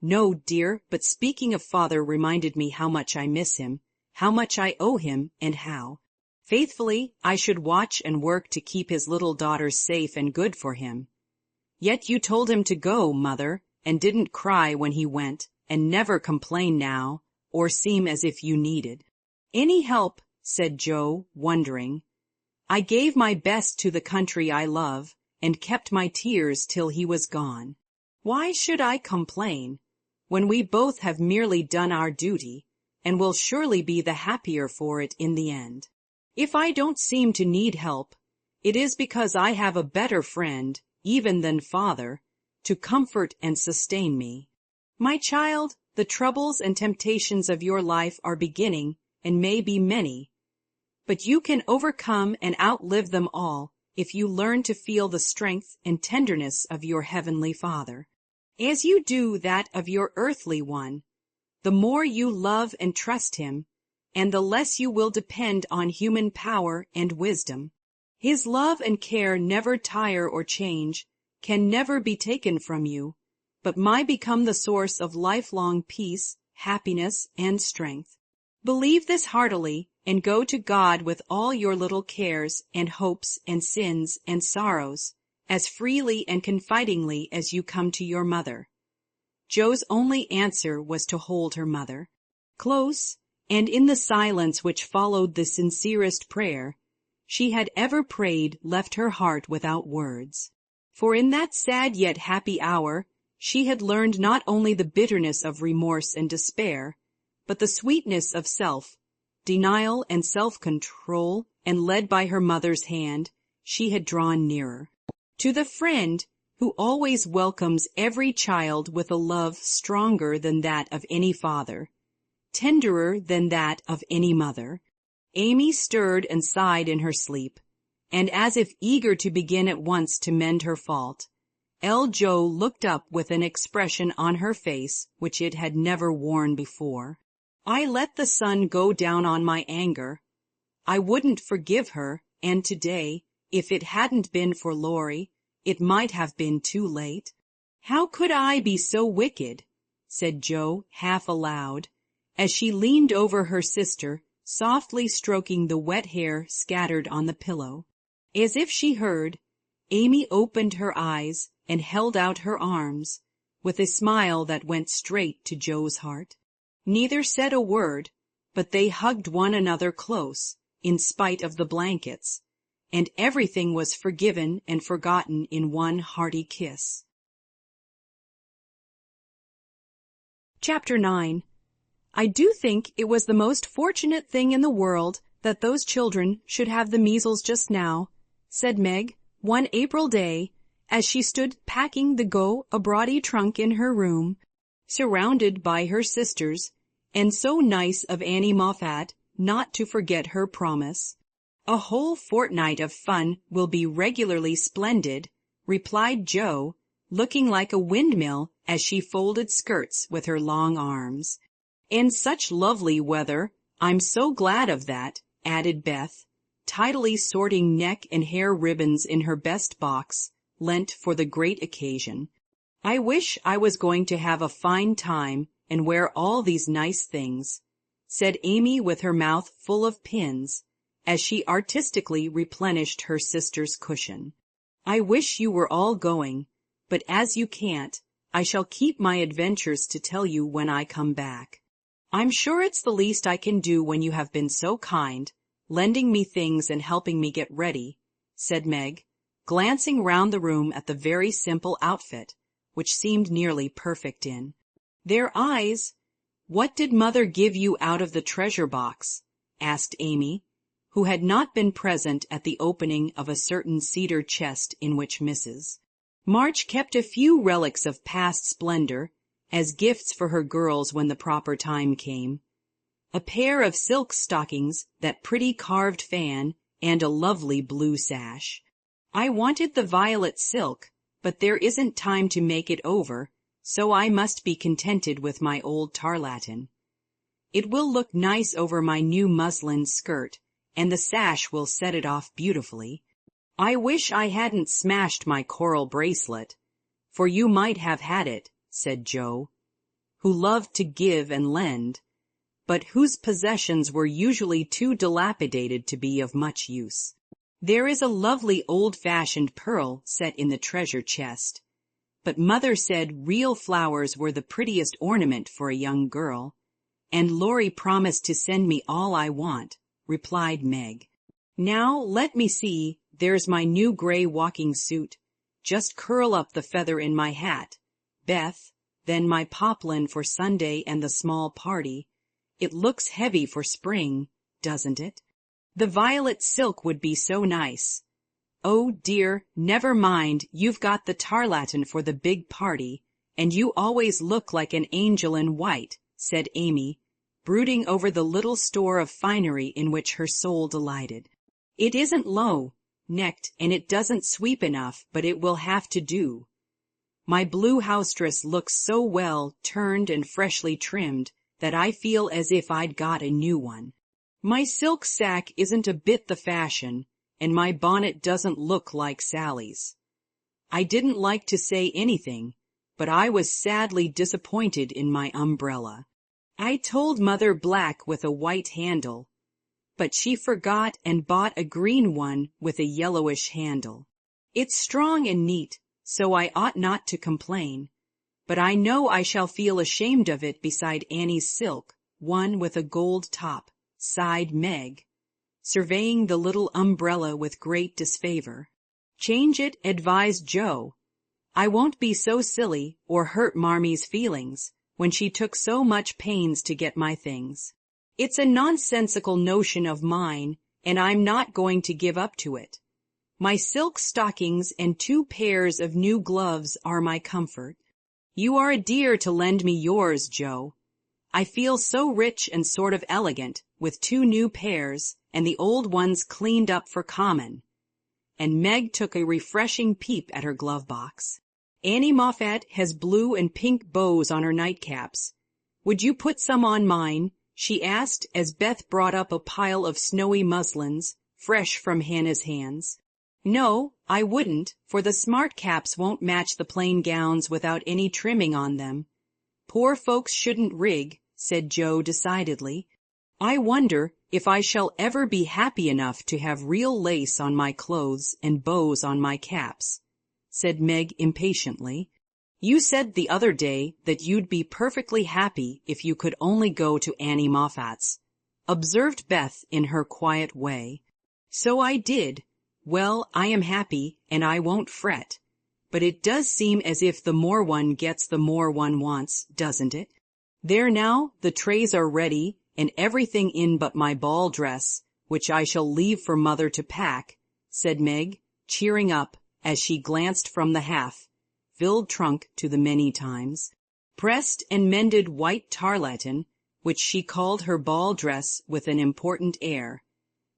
No, dear, but speaking of father reminded me how much I miss him, how much I owe him, and how faithfully I should watch and work to keep his little daughters safe and good for him. Yet you told him to go, mother, and didn't cry when he went, and never complain now, or seem as if you needed any help, said Joe, wondering. I gave my best to the country I love, and kept my tears till he was gone. Why should I complain, when we both have merely done our duty, and will surely be the happier for it in the end? If I don't seem to need help, It is because I have a better friend, even than father, to comfort and sustain me. My child, the troubles and temptations of your life are beginning and may be many, but you can overcome and outlive them all if you learn to feel the strength and tenderness of your heavenly Father. As you do that of your earthly one, the more you love and trust him, and the less you will depend on human power and wisdom. His love and care never tire or change, can never be taken from you, but might become the source of lifelong peace, happiness, and strength. Believe this heartily, and go to God with all your little cares and hopes and sins and sorrows, as freely and confidingly as you come to your mother. Jo's only answer was to hold her mother close, and in the silence which followed the sincerest prayer she had ever prayed left her heart without words. For in that sad yet happy hour she had learned not only the bitterness of remorse and despair, but the sweetness of self-denial and self-control, and led by her mother's hand, she had drawn nearer. To the friend who always welcomes every child with a love stronger than that of any father, tenderer than that of any mother, Amy stirred and sighed in her sleep, and as if eager to begin at once to mend her fault, Jo looked up with an expression on her face which it had never worn before. I let the sun go down on my anger. I wouldn't forgive her, and today, if it hadn't been for Laurie, it might have been too late. How could I be so wicked? Said Jo half aloud, as she leaned over her sister, softly stroking the wet hair scattered on the pillow. As if she heard, Amy opened her eyes and held out her arms, with a smile that went straight to Jo's heart. Neither said a word, but they hugged one another close, in spite of the blankets, and everything was forgiven and forgotten in one hearty kiss. Chapter 9. I do think it was the most fortunate thing in the world that those children should have the measles just now, said Meg, one April day, as she stood packing the go-abroady trunk in her room, surrounded by her sisters, and so nice of Annie Moffat not to forget her promise. A whole fortnight of fun will be regularly splendid, replied Jo, looking like a windmill as she folded skirts with her long arms. And such lovely weather, I'm so glad of that, added Beth, tidily sorting neck and hair ribbons in her best box, lent for the great occasion. I wish I was going to have a fine time and wear all these nice things, said Amy with her mouth full of pins, as she artistically replenished her sister's cushion. I wish you were all going, but as you can't, I shall keep my adventures to tell you when I come back. I'm sure it's the least I can do when you have been so kind, lending me things and helping me get ready, said Meg, glancing round the room at the very simple outfit, which seemed nearly perfect in their eyes. What did Mother give you out of the treasure box? Asked Amy, who had not been present at the opening of a certain cedar chest in which Mrs. March kept a few relics of past splendor, as gifts for her girls when the proper time came. A pair of silk stockings, that pretty carved fan, and a lovely blue sash. I wanted the violet silk, but there isn't time to make it over, so I must be contented with my old tarlatan. It will look nice over my new muslin skirt, and the sash will set it off beautifully. I wish I hadn't smashed my coral bracelet, for you might have had it, said Jo, who loved to give and lend, but whose possessions were usually too dilapidated to be of much use. There is a lovely old-fashioned pearl set in the treasure chest, but Mother said real flowers were the prettiest ornament for a young girl, and Laurie promised to send me all I want, replied Meg. Now, let me see, there's my new gray walking suit. Just curl up the feather in my hat, Beth, then my poplin for Sunday and the small party. It looks heavy for spring, doesn't it? The violet silk would be so nice. "Oh dear, never mind, you've got the tarlatan for the big party, and you always look like an angel in white," said Amy, brooding over the little store of finery in which her soul delighted. "It isn't low-necked, and it doesn't sweep enough, but it will have to do. My blue house dress looks so well turned and freshly trimmed that I feel as if I'd got a new one. My silk sack isn't a bit the fashion, and my bonnet doesn't look like Sally's." I didn't like to say anything, but I was sadly disappointed in my umbrella. I told Mother black with a white handle, but she forgot and bought a green one with a yellowish handle. It's strong and neat, so I ought not to complain, but I know I shall feel ashamed of it beside Annie's silk, one with a gold top, sighed Meg, surveying the little umbrella with great disfavor. "Change it," advised Joe. "I won't be so silly or hurt Marmie's feelings when she took so much pains to get my things. It's a nonsensical notion of mine, and I'm not going to give up to it. My silk stockings and 2 pairs of new gloves are my comfort. You are a dear to lend me yours, Joe. I feel so rich and sort of elegant with 2 new pairs and the old ones cleaned up for common." And Meg took a refreshing peep at her glove box. "Annie Moffat has blue and pink bows on her nightcaps. Would you put some on mine?" she asked as Beth brought up a pile of snowy muslins, fresh from Hannah's hands. "No, I wouldn't, for the smart caps won't match the plain gowns without any trimming on them. Poor folks shouldn't rig," said Joe decidedly. "I wonder if I shall ever be happy enough to have real lace on my clothes and bows on my caps," said Meg impatiently. "You said the other day that you'd be perfectly happy if you could only go to Annie Moffat's," observed Beth in her quiet way. "So I did. Well, I am happy, and I won't fret. But it does seem as if the more one gets the more one wants, doesn't it? There now, the trays are ready, and everything in but my ball dress, which I shall leave for Mother to pack," said Meg, cheering up as she glanced from the half-filled trunk to the many times. Pressed and mended white tarlatan, which she called her ball dress with an important air.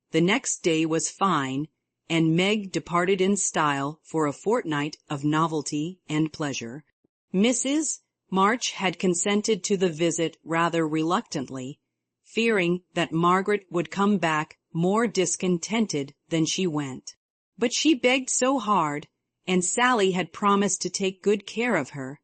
The next day was fine, and Meg departed in style for a fortnight of novelty and pleasure. Mrs. March had consented to the visit rather reluctantly, fearing that Margaret would come back more discontented than she went. But she begged so hard, and Sally had promised to take good care of her,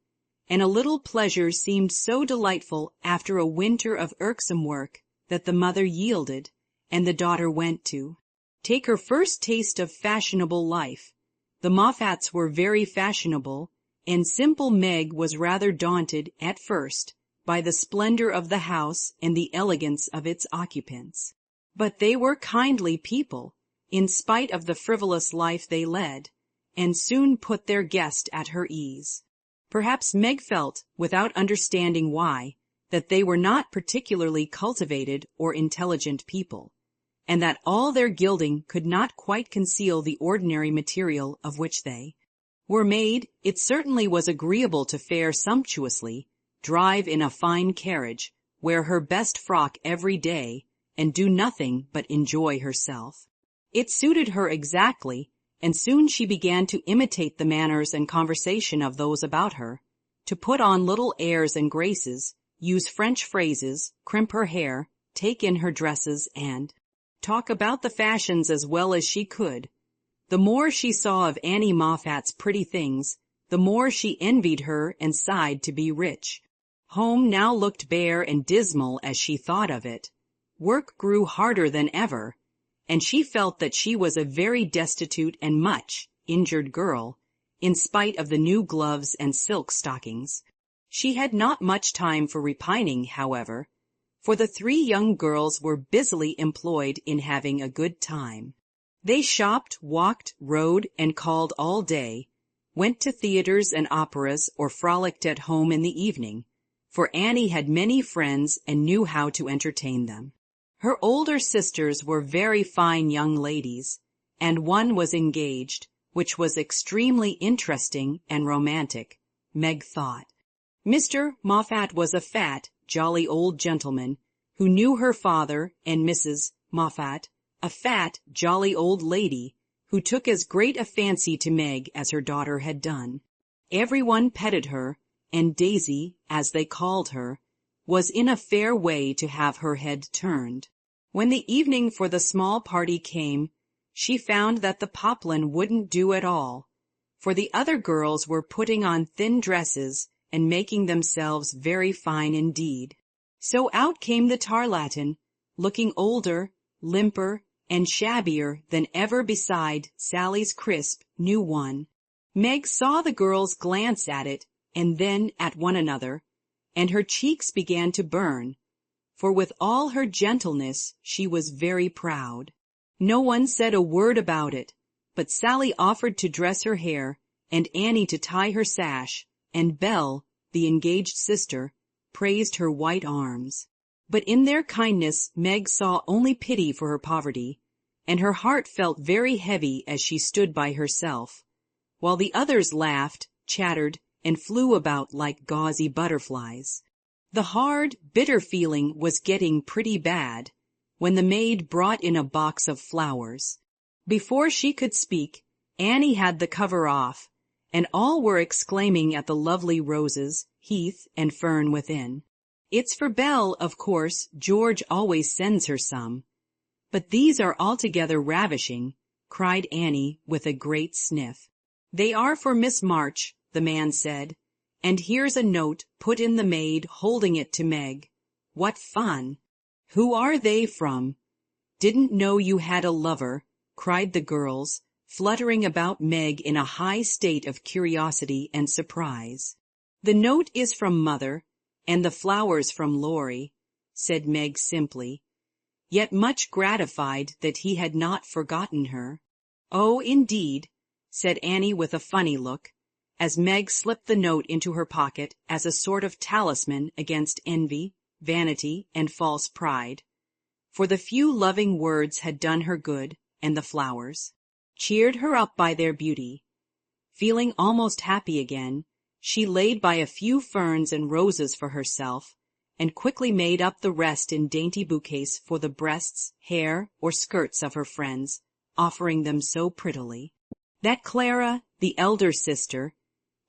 and a little pleasure seemed so delightful after a winter of irksome work that the mother yielded, and the daughter went to take her first taste of fashionable life. The Moffats were very fashionable, and simple Meg was rather daunted at first by the splendor of the house and the elegance of its occupants. But they were kindly people, in spite of the frivolous life they led, and soon put their guest at her ease. Perhaps Meg felt, without understanding why, that they were not particularly cultivated or intelligent people, and that all their gilding could not quite conceal the ordinary material of which they were made. It certainly was agreeable to fare sumptuously, drive in a fine carriage, wear her best frock every day, and do nothing but enjoy herself. It suited her exactly, and soon she began to imitate the manners and conversation of those about her, to put on little airs and graces, use French phrases, crimp her hair, take in her dresses, and talk about the fashions as well as she could. The more she saw of Annie Moffat's pretty things, the more she envied her and sighed to be rich. Home now looked bare and dismal as she thought of it. Work grew harder than ever, and she felt that she was a very destitute and much injured girl, in spite of the new gloves and silk stockings. She had not much time for repining, however, for the 3 young girls were busily employed in having a good time. They shopped, walked, rode, and called all day, went to theaters and operas, or frolicked at home in the evening, for Annie had many friends and knew how to entertain them. Her older sisters were very fine young ladies, and one was engaged, which was extremely interesting and romantic, Meg thought. Mr. Moffat was a fat, jolly old gentleman who knew her father, and Mrs. Moffat, a fat, jolly old lady who took as great a fancy to Meg as her daughter had done. Everyone petted her, and Daisy, as they called her, was in a fair way to have her head turned. When the evening for the small party came, she found that the poplin wouldn't do at all, for the other girls were putting on thin dresses and making themselves very fine indeed. So out came the tarlatan, looking older, limper, and shabbier than ever beside Sally's crisp new one. Meg saw the girls glance at it and then at one another, and her cheeks began to burn, for with all her gentleness she was very proud. No one said a word about it, but Sally offered to dress her hair, and Annie to tie her sash, and Belle, the engaged sister, praised her white arms. But in their kindness Meg saw only pity for her poverty, and her heart felt very heavy as she stood by herself, while the others laughed, chattered, and flew about like gauzy butterflies. The hard, bitter feeling was getting pretty bad when the maid brought in a box of flowers. Before she could speak, Annie had the cover off, and all were exclaiming at the lovely roses, heath, and fern within. "It's for Belle, of course. George always sends her some. But these are altogether ravishing," cried Annie with a great sniff. "They are for Miss March," the man said, "and here's a note," put in the maid, holding it to Meg. "What fun! Who are they from?" "Didn't know you had a lover," cried the girls, fluttering about Meg in a high state of curiosity and surprise. "The note is from Mother, and the flowers from Laurie," said Meg simply, yet much gratified that he had not forgotten her. "Oh, indeed," said Annie with a funny look, as Meg slipped the note into her pocket as a sort of talisman against envy, vanity, and false pride, for the few loving words had done her good, and the flowers cheered her up by their beauty. Feeling almost happy again, she laid by a few ferns and roses for herself, and quickly made up the rest in dainty bouquets for the breasts, hair, or skirts of her friends, offering them so prettily that Clara, the elder sister,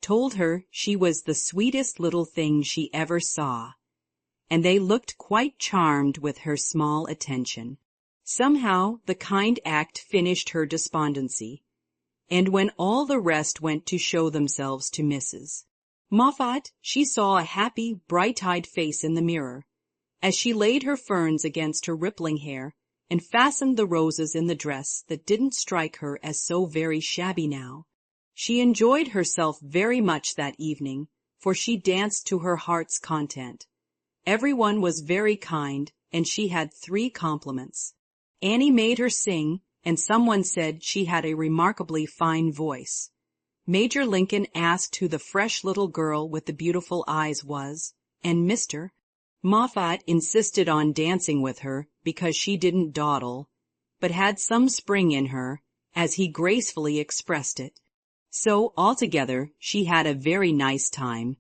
told her she was the sweetest little thing she ever saw, and they looked quite charmed with her small attention. Somehow the kind act finished her despondency, and when all the rest went to show themselves to Mrs. Moffat, she saw a happy, bright-eyed face in the mirror, as she laid her ferns against her rippling hair and fastened the roses in the dress that didn't strike her as so very shabby now. She enjoyed herself very much that evening, for she danced to her heart's content. Everyone was very kind, and she had 3 compliments. Annie made her sing, and someone said she had a remarkably fine voice. Major Lincoln asked who the fresh little girl with the beautiful eyes was, and Mr. Moffat insisted on dancing with her because she didn't dawdle, but had some spring in her, as he gracefully expressed it. So, altogether, she had a very nice time,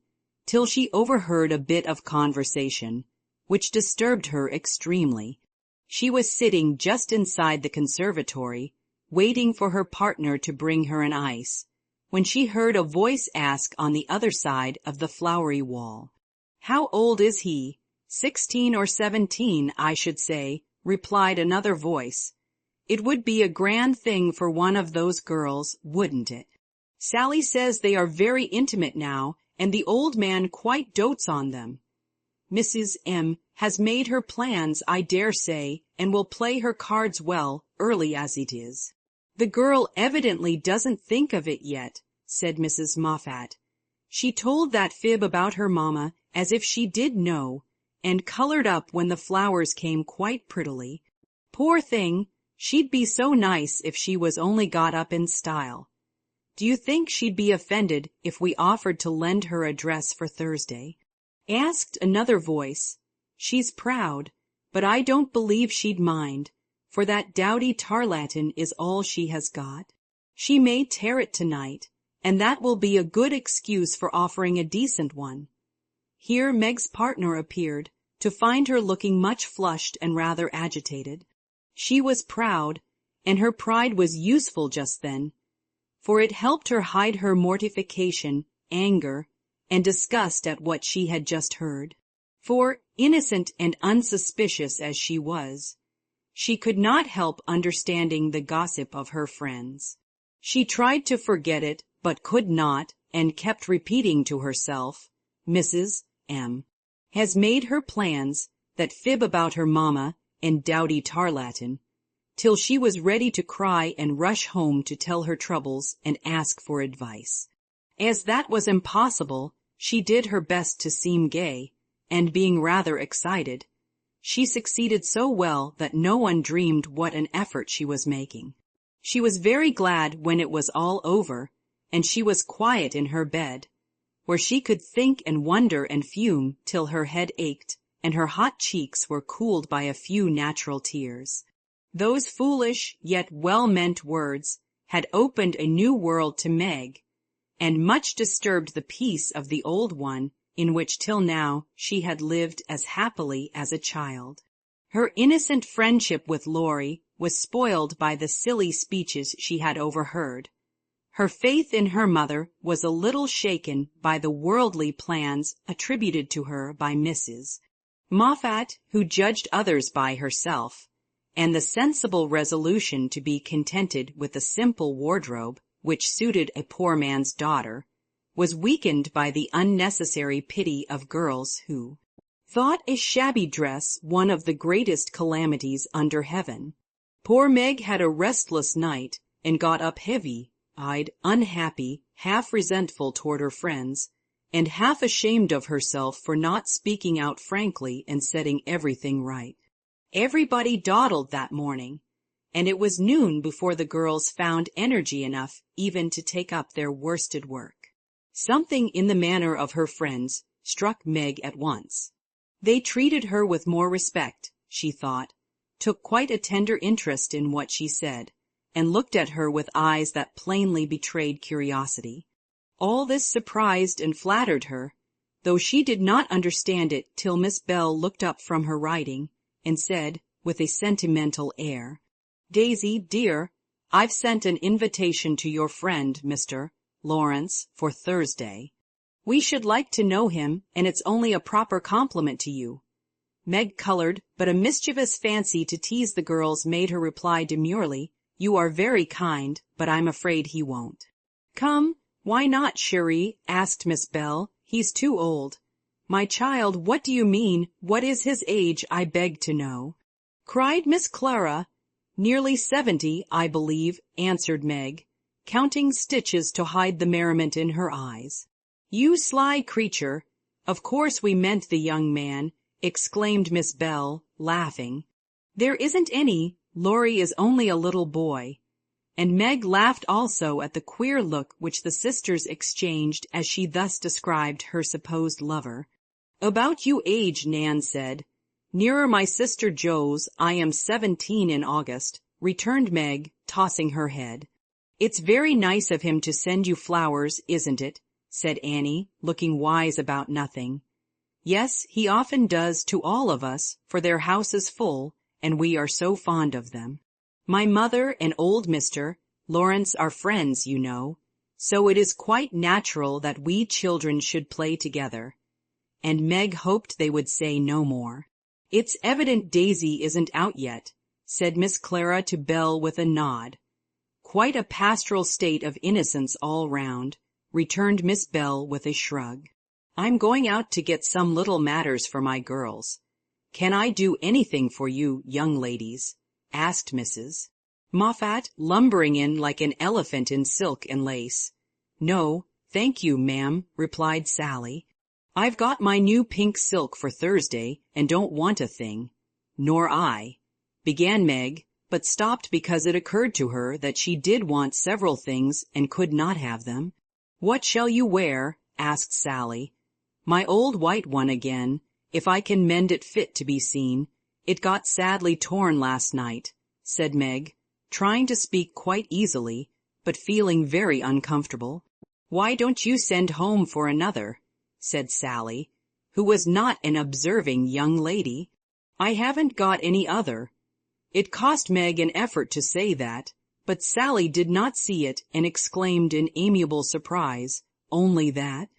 till she overheard a bit of conversation, which disturbed her extremely. She was sitting just inside the conservatory, waiting for her partner to bring her an ice, when she heard a voice ask on the other side of the flowery wall, "How old is he?" 16 or 17, I should say, replied another voice. "It would be a grand thing for one of those girls, wouldn't it? Sally says they are very intimate now, and the old man quite dotes on them. Mrs. M. has made her plans, I dare say, and will play her cards well, early as it is." "The girl evidently doesn't think of it yet," said Mrs. Moffat. "She told that fib about her mamma as if she did know, and colored up when the flowers came quite prettily. Poor thing, she'd be so nice if she was only got up in style. Do you think she'd be offended if we offered to lend her a dress for Thursday?" Asked another voice. "She's proud, but I don't believe she'd mind, for that dowdy tarlatan is all she has got. She may tear it tonight, and that will be a good excuse for offering a decent one." Here Meg's partner appeared, to find her looking much flushed and rather agitated. She was proud, and her pride was useful just then, for it helped her hide her mortification, anger, and disgust at what she had just heard. For, innocent and unsuspicious as she was, she could not help understanding the gossip of her friends. She tried to forget it, but could not, and kept repeating to herself, "Mrs. M. has made her plans, that fib about her mamma and dowdy tarlatan," till she was ready to cry and rush home to tell her troubles and ask for advice. As that was impossible, she did her best to seem gay, and being rather excited, she succeeded so well that no one dreamed what an effort she was making. She was very glad when it was all over, and she was quiet in her bed, where she could think and wonder and fume till her head ached and her hot cheeks were cooled by a few natural tears. Those foolish yet well-meant words had opened a new world to Meg, and much disturbed the peace of the old one in which till now she had lived as happily as a child. Her innocent friendship with Laurie was spoiled by the silly speeches she had overheard. Her faith in her mother was a little shaken by the worldly plans attributed to her by Mrs. Moffat, who judged others by herself, and the sensible resolution to be contented with a simple wardrobe which suited a poor man's daughter, was weakened by the unnecessary pity of girls who thought a shabby dress one of the greatest calamities under heaven. Poor Meg had a restless night, and got up heavy-eyed, unhappy, half resentful toward her friends, and half ashamed of herself for not speaking out frankly and setting everything right. Everybody dawdled that morning, and it was noon before the girls found energy enough even to take up their worsted work. Something in the manner of her friends struck Meg at once. They treated her with more respect, she thought, took quite a tender interest in what she said, and looked at her with eyes that plainly betrayed curiosity. All this surprised and flattered her, though she did not understand it till Miss Bell looked up from her writing and said, with a sentimental air, "Daisy, dear, I've sent an invitation to your friend, Mr. Lawrence, for Thursday. We should like to know him, and it's only a proper compliment to you." Meg colored, but a mischievous fancy to tease the girls made her reply demurely, "You are very kind, but I'm afraid he won't." "Come, why not, chérie?" asked Miss Bell. "He's too old." "My child, what do you mean? What is his age, I beg to know?" cried Miss Clara. "Nearly 70, I believe," answered Meg, counting stitches to hide the merriment in her eyes. "You sly creature! Of course we meant the young man," exclaimed Miss Bell, laughing. "There isn't any. Laurie is only a little boy." And Meg laughed also at the queer look which the sisters exchanged as she thus described her supposed lover. "About you age," Nan said. "Nearer my sister Jo's. I am 17 in August," returned Meg, tossing her head. "It's very nice of him to send you flowers, isn't it?" said Annie, looking wise about nothing. "Yes, he often does to all of us, for their house is full, and we are so fond of them. My mother and old Mr. Lawrence are friends, you know, so it is quite natural that we children should play together." And Meg hoped they would say no more. "It's evident Daisy isn't out yet," said Miss Clara to Belle with a nod. "Quite a pastoral state of innocence all round," returned Miss Bell with a shrug. "I'm going out to get some little matters for my girls. Can I do anything for you, young ladies?" asked Mrs. Moffat, lumbering in like an elephant in silk and lace. "No, thank you, ma'am," replied Sally. "I've got my new pink silk for Thursday, and don't want a thing." "Nor I," began Meg, but stopped because it occurred to her that she did want several things and could not have them. "What shall you wear?" asked Sally. "My old white one again, if I can mend it fit to be seen. It got sadly torn last night. said Meg, trying to speak quite easily, but feeling very uncomfortable. Why don't you send home for another? Said Sally, who was not an observing young lady. I haven't got any other. It cost Meg an effort to say that, but Sally did not see it and exclaimed in amiable surprise, only that?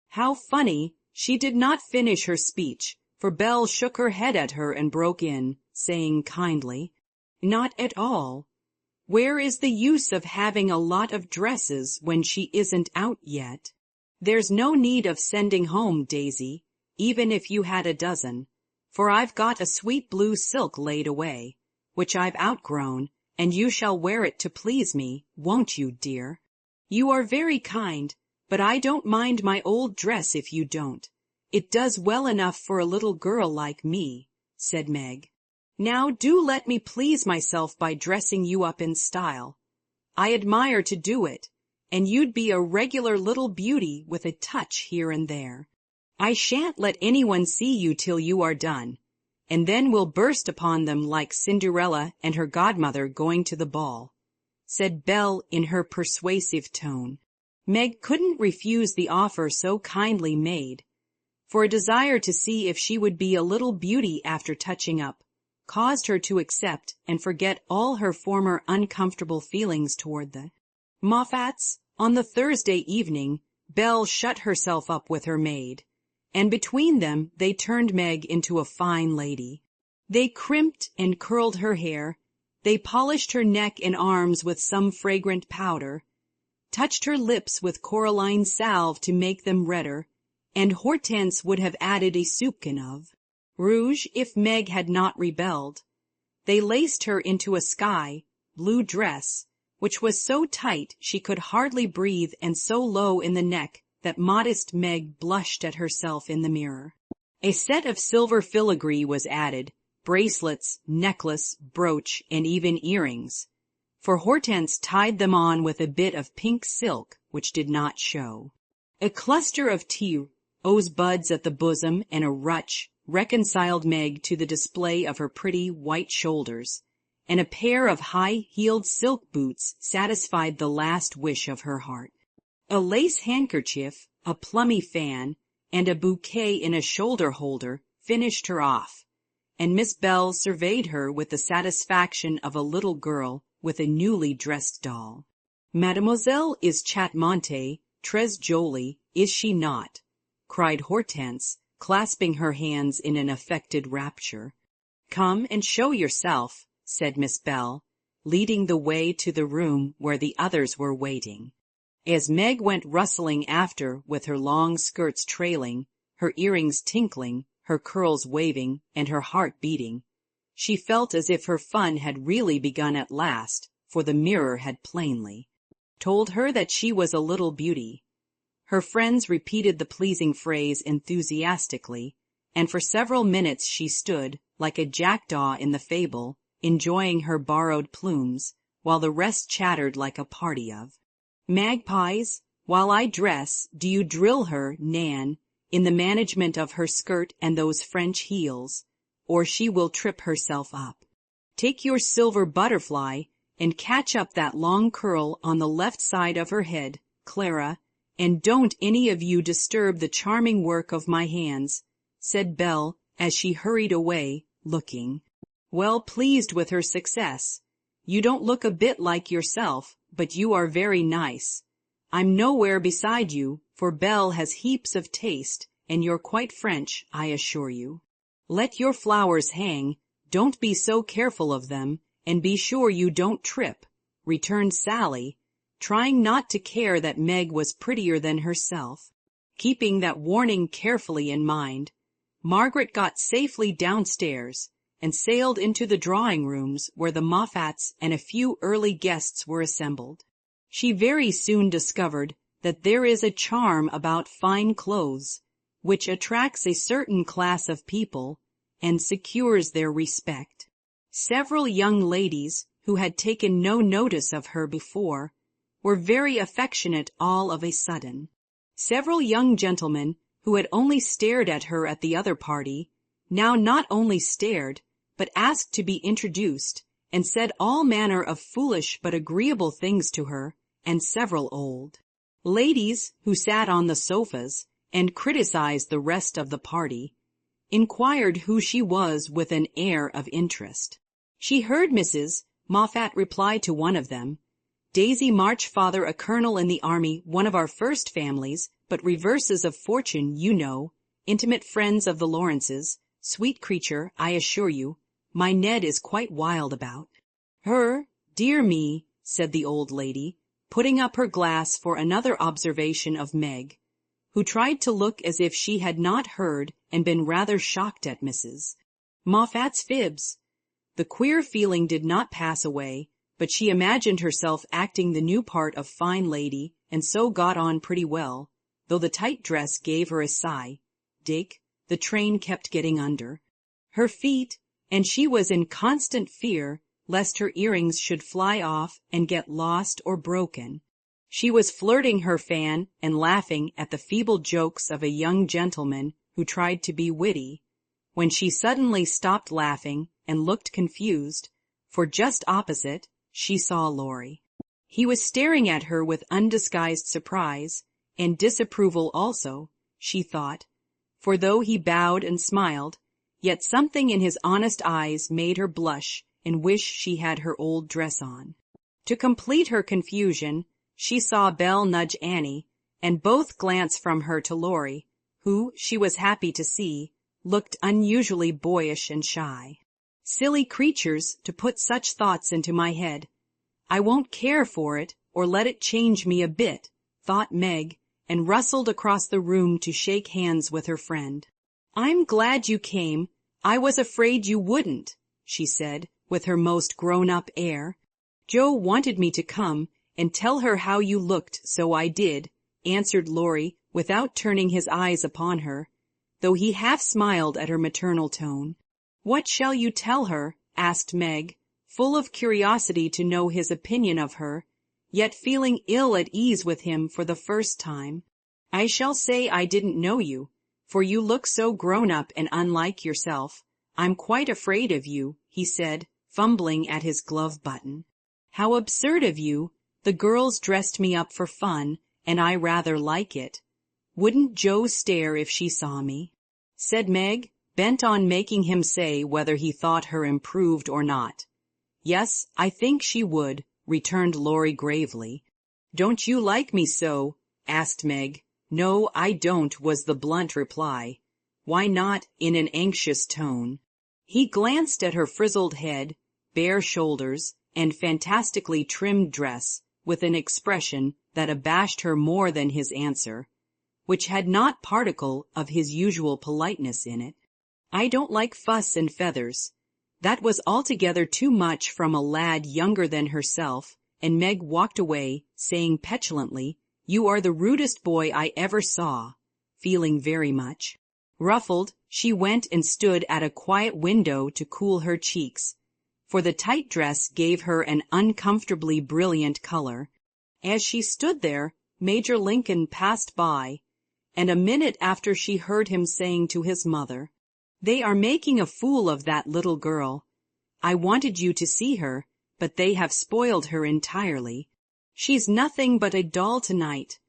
How funny! She did not finish her speech, for Belle shook her head at her and broke in, saying kindly, Not at all. Where is the use of having a lot of dresses when she isn't out yet? There's no need of sending home, Daisy, even if you had a dozen, for I've got a sweet blue silk laid away, which I've outgrown, and you shall wear it to please me, won't you, dear? You are very kind, but I don't mind my old dress if you don't. It does well enough for a little girl like me, said Meg. Now do let me please myself by dressing you up in style. I admire to do it, and you'd be a regular little beauty with a touch here and there. I shan't let anyone see you till you are done, and then we'll burst upon them like Cinderella and her godmother going to the ball, said Belle in her persuasive tone. Meg couldn't refuse the offer so kindly made, for a desire to see if she would be a little beauty after touching up caused her to accept and forget all her former uncomfortable feelings toward the Moffats. On the Thursday evening, Belle shut herself up with her maid, and between them they turned Meg into a fine lady. They crimped and curled her hair, they polished her neck and arms with some fragrant powder, touched her lips with coralline salve to make them redder, and Hortense would have added a soupçon of rouge if Meg had not rebelled. They laced her into a sky blue dress, which was so tight she could hardly breathe and so low in the neck that modest Meg blushed at herself in the mirror. A set of silver filigree was added, bracelets, necklace, brooch, and even earrings, for Hortense tied them on with a bit of pink silk which did not show. A cluster of rose buds at the bosom and a ruche reconciled Meg to the display of her pretty white shoulders, and a pair of high-heeled silk boots satisfied the last wish of her heart. A lace handkerchief, a plummy fan, and a bouquet in a shoulder-holder finished her off, and Miss Belle surveyed her with the satisfaction of a little girl with a newly dressed doll. Mademoiselle is charmante, très jolie, is she not? Cried Hortense, clasping her hands in an affected rapture. Come and show yourself, said Miss Belle, leading the way to the room where the others were waiting. As Meg went rustling after with her long skirts trailing, her earrings tinkling, her curls waving, and her heart beating, she felt as if her fun had really begun at last, for the mirror had plainly told her that she was a little beauty. Her friends repeated the pleasing phrase enthusiastically, and for several minutes she stood, like a jackdaw in the fable, enjoying her borrowed plumes, while the rest chattered like a party of magpies. While I dress, do you drill her, Nan, in the management of her skirt and those French heels, or she will trip herself up. Take your silver butterfly and catch up that long curl on the left side of her head, Clara, and don't any of you disturb the charming work of my hands, said Belle as she hurried away, looking well pleased with her success. You don't look a bit like yourself, but you are very nice. I'm nowhere beside you, for Belle has heaps of taste, and you're quite French, I assure you. Let your flowers hang, don't be so careful of them, and be sure you don't trip, returned Sally, trying not to care that Meg was prettier than herself. Keeping that warning carefully in mind, Margaret got safely downstairs and sailed into the drawing-rooms where the Moffats and a few early guests were assembled. She very soon discovered that there is a charm about fine clothes which attracts a certain class of people and secures their respect. Several young ladies, who had taken no notice of her before, were very affectionate all of a sudden. Several young gentlemen, who had only stared at her at the other party, now not only stared, but asked to be introduced, and said all manner of foolish but agreeable things to her, and several old ladies who sat on the sofas and criticized the rest of the party, inquired who she was with an air of interest. She heard Mrs. Moffat reply to one of them, "Daisy March, father a colonel in the army, one of our first families, but reverses of fortune, you know, intimate friends of the Lawrences, sweet creature, I assure you, my Ned is quite wild about her." "Dear me," said the old lady, putting up her glass for another observation of Meg, who tried to look as if she had not heard and been rather shocked at Mrs. Moffat's fibs. The queer feeling did not pass away, but she imagined herself acting the new part of fine lady, and so got on pretty well, though the tight dress gave her a sigh. Dick, the train kept getting under her feet, and she was in constant fear lest her earrings should fly off and get lost or broken. She was flirting her fan and laughing at the feeble jokes of a young gentleman who tried to be witty, when she suddenly stopped laughing and looked confused, for just opposite she saw Laurie. He was staring at her with undisguised surprise, and disapproval also, she thought, for though he bowed and smiled, yet something in his honest eyes made her blush and wish she had her old dress on. To complete her confusion, she saw Belle nudge Annie, and both glance from her to Laurie, who, she was happy to see, looked unusually boyish and shy. Silly creatures to put such thoughts into my head. I won't care for it, or let it change me a bit, thought Meg, and rustled across the room to shake hands with her friend. "I'm glad you came. I was afraid you wouldn't," she said, with her most grown-up air. "Joe wanted me to come and tell her how you looked, so I did," answered Laurie, without turning his eyes upon her, though he half smiled at her maternal tone. "What shall you tell her?" asked Meg, full of curiosity to know his opinion of her, yet feeling ill at ease with him for the first time. "I shall say I didn't know you, for you look so grown-up and unlike yourself. I'm quite afraid of you," he said, fumbling at his glove button. "How absurd of you. The girls dressed me up for fun, and I rather like it. Wouldn't Joe stare if she saw me?" said Meg, bent on making him say whether he thought her improved or not. "Yes, I think she would," returned Laurie gravely. "Don't you like me so?" asked Meg. "No, I don't," was the blunt reply. "Why not?" in an anxious tone. He glanced at her frizzled head, bare shoulders, and fantastically trimmed dress, with an expression that abashed her more than his answer, which had not particle of his usual politeness in it. "I don't like fuss and feathers." That was altogether too much from a lad younger than herself, and Meg walked away, saying petulantly, "You are the rudest boy I ever saw," feeling very much ruffled. She went and stood at a quiet window to cool her cheeks, for the tight dress gave her an uncomfortably brilliant color. As she stood there, Major Lincoln passed by, and a minute after she heard him saying to his mother, "They are making a fool of that little girl. I wanted you to see her, but they have spoiled her entirely. She's nothing but a doll tonight."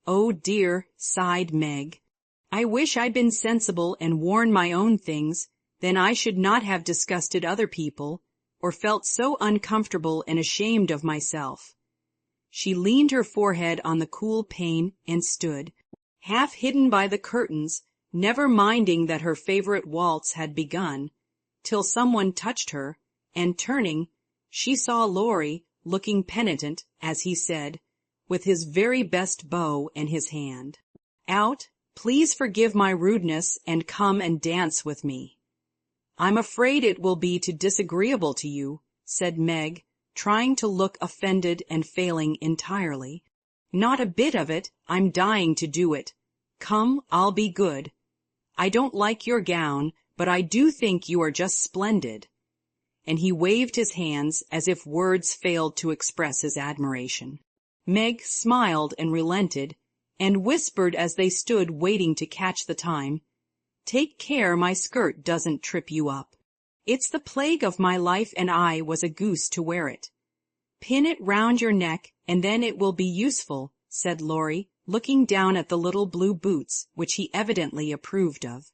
"Oh dear," sighed Meg. "I wish I'd been sensible and worn my own things, then I should not have disgusted other people, or felt so uncomfortable and ashamed of myself." She leaned her forehead on the cool pane and stood, half hidden by the curtains, never minding that her favorite waltz had begun, till someone touched her, and turning, she saw Laurie, looking penitent, as he said, with his very best bow in his hand. "Out, please forgive my rudeness, and come and dance with me." "I'm afraid it will be too disagreeable to you," said Meg, trying to look offended and failing entirely. "Not a bit of it. I'm dying to do it. Come, I'll be good. I don't like your gown, but I do think you are just splendid." And he waved his hands as if words failed to express his admiration. Meg smiled and relented, and whispered as they stood waiting to catch the time, "Take care my skirt doesn't trip you up." It's the plague of my life, and I was a goose to wear it. Pin it round your neck, and then it will be useful, said Laurie, looking down at the little blue boots, which he evidently approved of.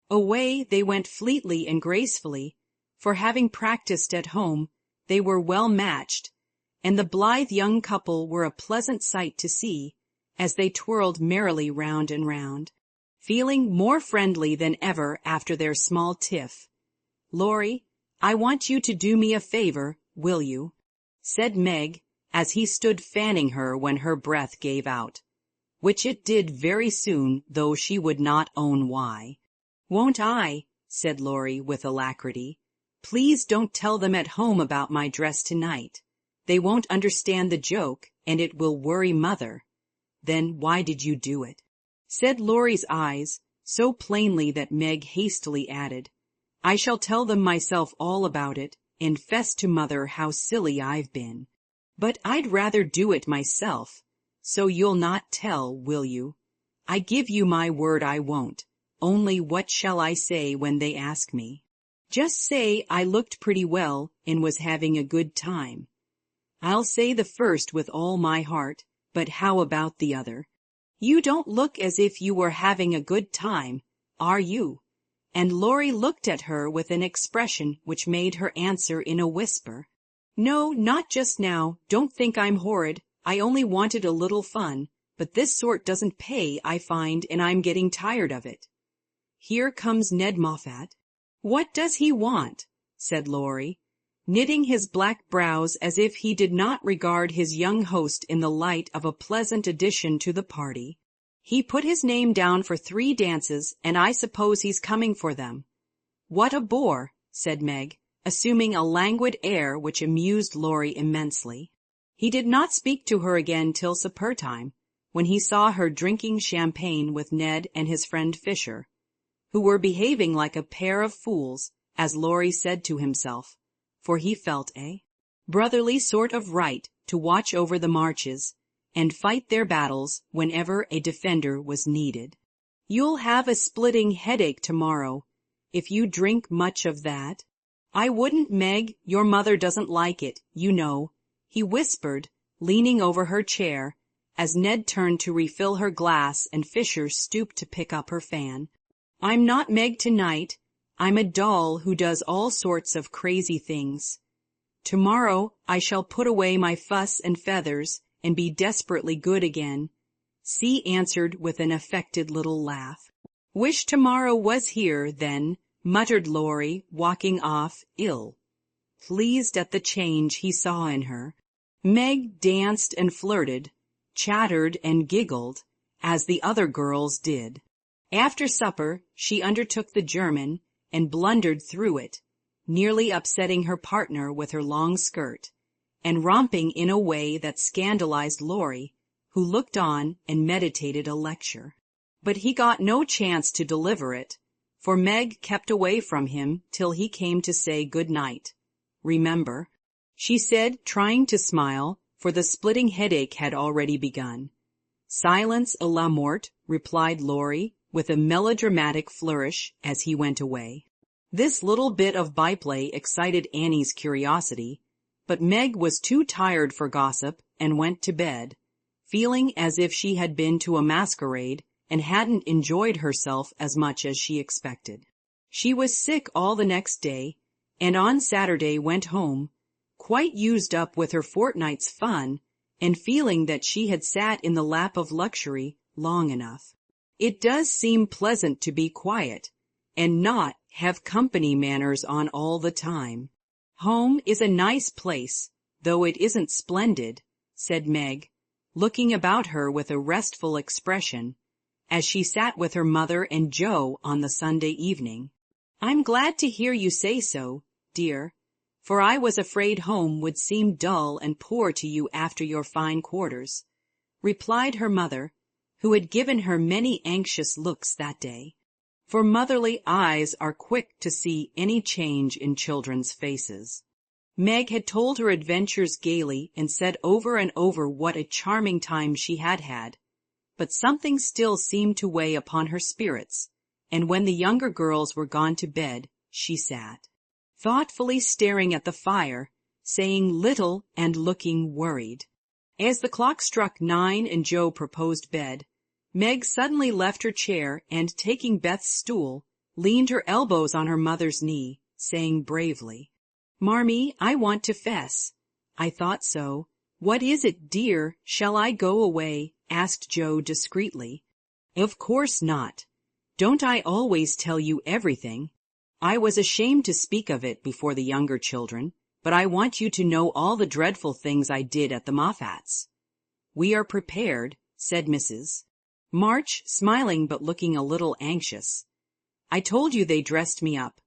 Away they went fleetly and gracefully, for having practiced at home, they were well matched, and the blithe young couple were a pleasant sight to see, as they twirled merrily round and round, feeling more friendly than ever after their small tiff. "Laurie, I want you to do me a favor, will you?" said Meg, as he stood fanning her when her breath gave out, which it did very soon, though she would not own why. "Won't I?" said Laurie with alacrity. "Please don't tell them at home about my dress tonight. They won't understand the joke, and it will worry Mother." "Then why did you do it?" said Laurie's eyes, so plainly that Meg hastily added, "I shall tell them myself all about it, and fess to Mother how silly I've been. But I'd rather do it myself, so you'll not tell, will you? I give you my word I won't. Only what shall I say when they ask me?" "Just say I looked pretty well and was having a good time." "I'll say the first with all my heart, but how about the other? You don't look as if you were having a good time, are you?" And Laurie looked at her with an expression which made her answer in a whisper, "No, not just now. Don't think I'm horrid. I only wanted a little fun, but this sort doesn't pay, I find, and I'm getting tired of it." "Here comes Ned Moffat." "What does he want?" said Laurie, knitting his black brows as if he did not regard his young host in the light of a pleasant addition to the party. "He put his name down for 3 dances, and I suppose he's coming for them." "What a bore," said Meg, assuming a languid air which amused Laurie immensely. He did not speak to her again till supper time, when he saw her drinking champagne with Ned and his friend Fisher, who were behaving like a pair of fools, as Laurie said to himself, for he felt a brotherly sort of right to watch over the marches, and fight their battles whenever a defender was needed. "You'll have a splitting headache tomorrow, if you drink much of that." "I wouldn't, Meg. Your mother doesn't like it, you know," he whispered, leaning over her chair, as Ned turned to refill her glass and Fisher stooped to pick up her fan. "I'm not Meg tonight. I'm a doll who does all sorts of crazy things. Tomorrow I shall put away my fuss and feathers and be desperately good again," C answered with an affected little laugh. "Wish tomorrow was here, then," muttered Laurie, walking off, ill, pleased at the change he saw in her. Meg danced and flirted, chattered and giggled, as the other girls did. After supper she undertook the German and blundered through it, nearly upsetting her partner with her long skirt, and romping in a way that scandalized Laurie, who looked on and meditated a lecture. But he got no chance to deliver it, for Meg kept away from him till he came to say good night. "Remember," she said, trying to smile, for the splitting headache had already begun. "Silence à la mort," replied Laurie, with a melodramatic flourish as he went away. This little bit of byplay excited Annie's curiosity, but Meg was too tired for gossip and went to bed, feeling as if she had been to a masquerade and hadn't enjoyed herself as much as she expected. She was sick all the next day, and on Saturday went home, quite used up with her fortnight's fun, and feeling that she had sat in the lap of luxury long enough. It does seem pleasant to be quiet, and not have company manners on all the time. "Home is a nice place, though it isn't splendid," said Meg, looking about her with a restful expression, as she sat with her mother and Joe on the Sunday evening. "I'm glad to hear you say so, dear, for I was afraid home would seem dull and poor to you after your fine quarters," replied her mother, who had given her many anxious looks that day. For motherly eyes are quick to see any change in children's faces. Meg had told her adventures gaily and said over and over what a charming time she had had, but something still seemed to weigh upon her spirits, and when the younger girls were gone to bed, she sat, thoughtfully staring at the fire, saying little and looking worried. As the clock struck 9 and Joe proposed bed, Meg suddenly left her chair and, taking Beth's stool, leaned her elbows on her mother's knee, saying bravely, "Marmee, I want to fess." "I thought so. What is it, dear? Shall I go away?" asked Joe discreetly. "Of course not. Don't I always tell you everything? I was ashamed to speak of it before the younger children, but I want you to know all the dreadful things I did at the Moffats." "We are prepared," said Mrs. March, smiling but looking a little anxious. "I told you they dressed me up,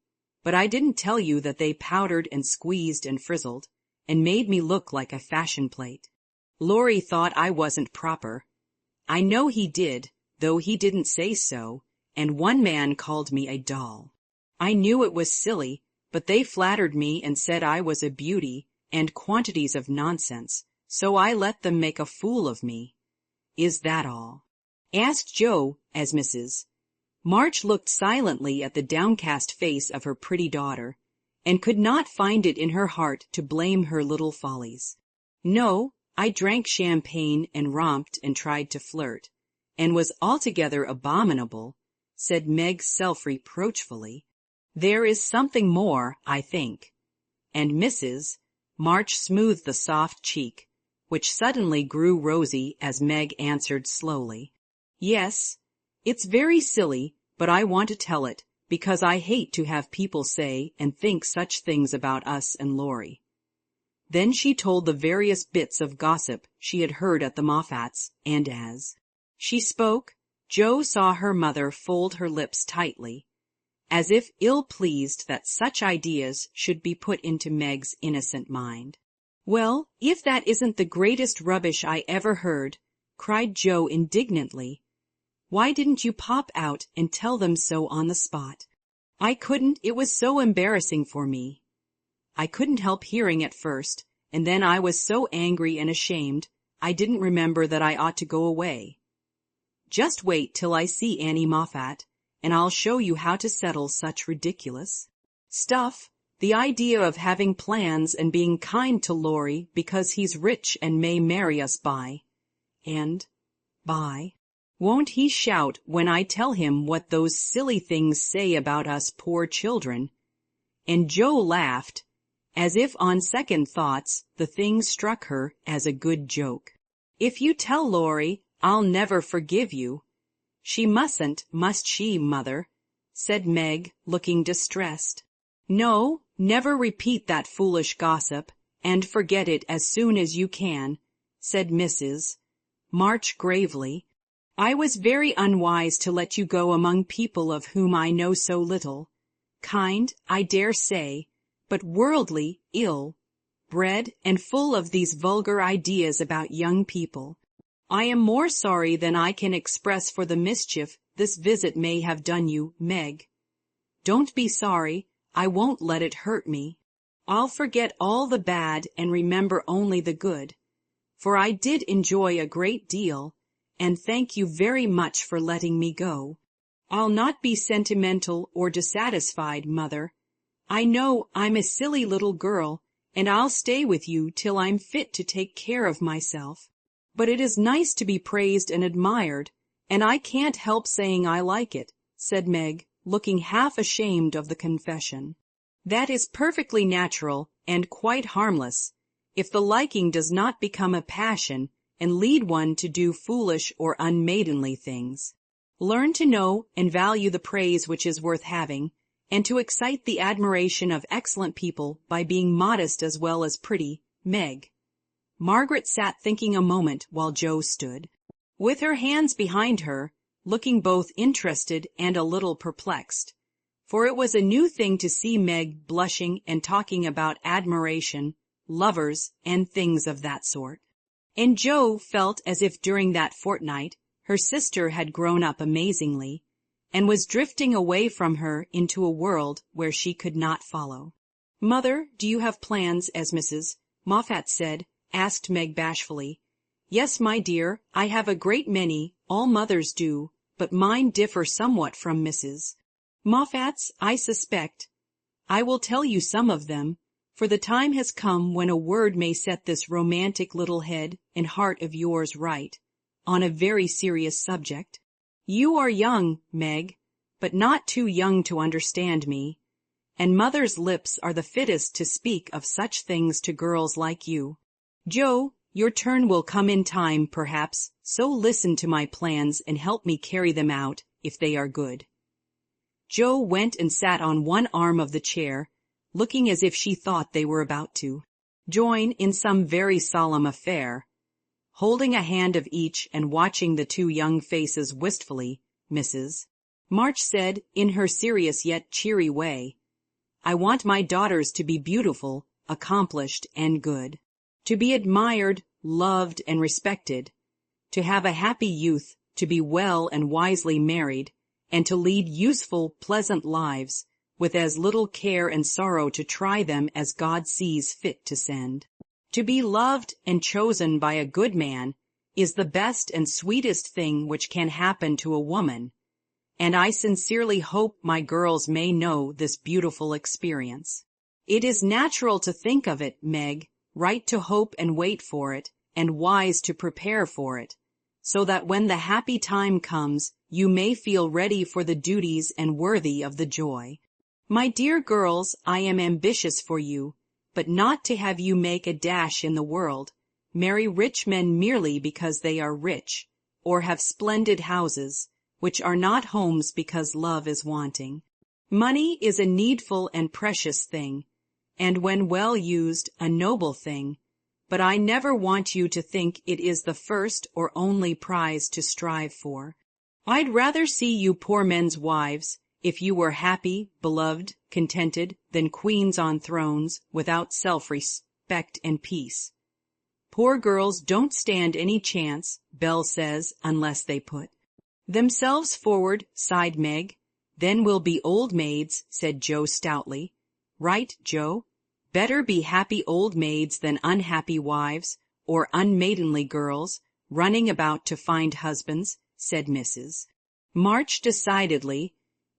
but I didn't tell you that they powdered and squeezed and frizzled, and made me look like a fashion plate. Laurie thought I wasn't proper. I know he did, though he didn't say so, and one man called me a doll. I knew it was silly, but they flattered me and said I was a beauty, and quantities of nonsense, so I let them make a fool of me." "Is that all?" asked Joe, as Mrs. March looked silently at the downcast face of her pretty daughter, and could not find it in her heart to blame her little follies. "No, I drank champagne and romped and tried to flirt, and was altogether abominable," said Meg self-reproachfully. "There is something more, I think." And Mrs. March smoothed the soft cheek, which suddenly grew rosy as Meg answered slowly, "Yes, it's very silly, but I want to tell it, because I hate to have people say and think such things about us and Laurie." Then she told the various bits of gossip she had heard at the Moffats, and as she spoke, Joe saw her mother fold her lips tightly, as if ill-pleased that such ideas should be put into Meg's innocent mind. "Well, if that isn't the greatest rubbish I ever heard," cried Joe indignantly. "Why didn't you pop out and tell them so on the spot?" "I couldn't, it was so embarrassing for me. I couldn't help hearing at first, and then I was so angry and ashamed, I didn't remember that I ought to go away. Just wait till I see Annie Moffat, and I'll show you how to settle such ridiculous stuff. The idea of having plans and being kind to Laurie because he's rich and may marry us by and by. Won't he shout when I tell him what those silly things say about us poor children?" And Joe laughed, as if on second thoughts the thing struck her as a good joke. "If you tell Laurie, I'll never forgive you." "She mustn't, must she, Mother?" said Meg, looking distressed. "No, never repeat that foolish gossip, and forget it as soon as you can," said Mrs. March gravely. "I was very unwise to let you go among people of whom I know so little. Kind, I dare say, but worldly, ill-bred, and full of these vulgar ideas about young people. I am more sorry than I can express for the mischief this visit may have done you, Meg. Don't be sorry, I won't let it hurt me. I'll forget all the bad and remember only the good, for I did enjoy a great deal, and thank you very much for letting me go. I'll not be sentimental or dissatisfied, Mother. I know I'm a silly little girl, and I'll stay with you till I'm fit to take care of myself. But it is nice to be praised and admired, and I can't help saying I like it," said Meg, looking half ashamed of the confession. "That is perfectly natural and quite harmless, if the liking does not become a passion and lead one to do foolish or unmaidenly things. Learn to know and value the praise which is worth having, and to excite the admiration of excellent people by being modest as well as pretty, Meg." Margaret sat thinking a moment while Joe stood, with her hands behind her, looking both interested and a little perplexed, for it was a new thing to see Meg blushing and talking about admiration, lovers, and things of that sort. And Joe felt as if during that fortnight her sister had grown up amazingly, and was drifting away from her into a world where she could not follow. "Mother, do you have plans, as Mrs. Moffat said?" asked Meg bashfully. "Yes, my dear, I have a great many, all mothers do, but mine differ somewhat from Mrs. Moffat's, I suspect. I will tell you some of them, for the time has come when a word may set this romantic little head and heart of yours right, on a very serious subject. You are young, Meg, but not too young to understand me, and mother's lips are the fittest to speak of such things to girls like you. Joe, your turn will come in time, perhaps, so listen to my plans and help me carry them out, if they are good. Joe went and sat on one arm of the chair, looking as if she thought they were about to join in some very solemn affair. Holding a hand of each and watching the two young faces wistfully, Mrs. March said, in her serious yet cheery way, I want my daughters to be beautiful, accomplished, and good, to be admired, loved, and respected, to have a happy youth, to be well and wisely married, and to lead useful, pleasant lives, with as little care and sorrow to try them as God sees fit to send. To be loved and chosen by a good man is the best and sweetest thing which can happen to a woman, and I sincerely hope my girls may know this beautiful experience. It is natural to think of it, Meg, right to hope and wait for it, and wise to prepare for it, so that when the happy time comes, you may feel ready for the duties and worthy of the joy. My dear girls, I am ambitious for you, but not to have you make a dash in the world, marry rich men merely because they are rich, or have splendid houses, which are not homes because love is wanting. Money is a needful and precious thing, and when well used, a noble thing, but I never want you to think it is the first or only prize to strive for. I'd rather see you poor men's wives, if you were happy, beloved, contented, than queens on thrones, without self-respect and peace. Poor girls don't stand any chance, Belle says, unless they put themselves forward, sighed Meg. Then we'll be old maids, said Joe stoutly. Right, Joe? Better be happy old maids than unhappy wives, or unmaidenly girls, running about to find husbands, said Mrs. March decidedly.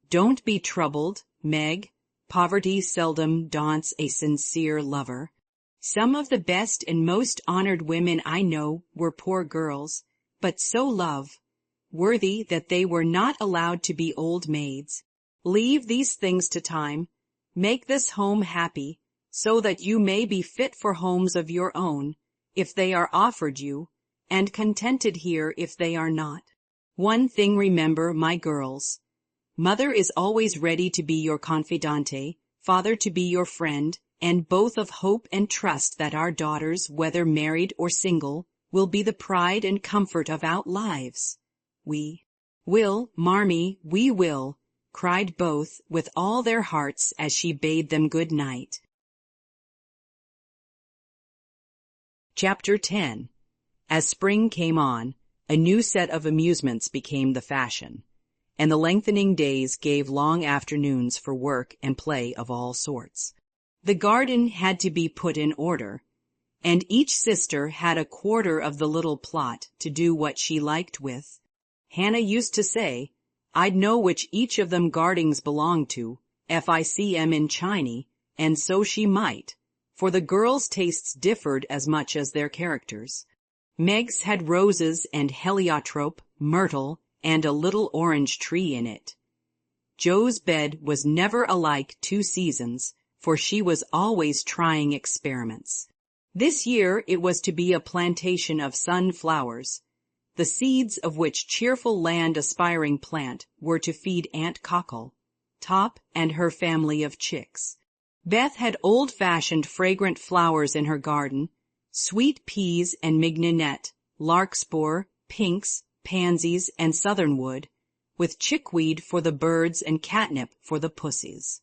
Don't be troubled, Meg. Poverty seldom daunts a sincere lover. Some of the best and most honored women I know were poor girls, but so worthy that they were not allowed to be old maids. Leave these things to time. Make this home happy, so that you may be fit for homes of your own, if they are offered you, and contented here if they are not. One thing remember, my girls. Mother is always ready to be your confidante, father to be your friend, and both of hope and trust that our daughters, whether married or single, will be the pride and comfort of our lives. We will, Marmee, we will, cried both with all their hearts as she bade them good night. Chapter 10. As spring came on, a new set of amusements became the fashion, and the lengthening days gave long afternoons for work and play of all sorts. The garden had to be put in order, and each sister had a quarter of the little plot to do what she liked with. Hannah used to say, I'd know which each of them gardings belonged to, if I see 'em in Chiny, and so she might, for the girls' tastes differed as much as their characters. Meg's had roses and heliotrope, myrtle, and a little orange tree in it. Joe's bed was never alike 2 seasons, for she was always trying experiments. This year it was to be a plantation of sunflowers, the seeds of which cheerful land-aspiring plant were to feed Aunt Cockle, Top, and her family of chicks. Beth had old-fashioned fragrant flowers in her garden, sweet peas and mignonette, larkspur, pinks, pansies, and southernwood, with chickweed for the birds and catnip for the pussies.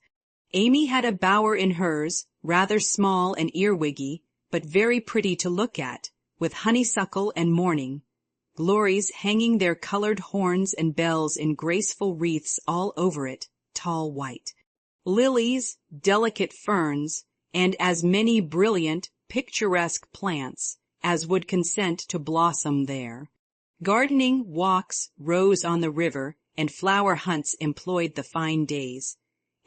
Amy had a bower in hers, rather small and earwiggy, but very pretty to look at, with honeysuckle and morning, glories hanging their colored horns and bells in graceful wreaths all over it, tall white, lilies, delicate ferns, and as many brilliant, picturesque plants as would consent to blossom there. Gardening walks, rows on the river, and flower hunts employed the fine days,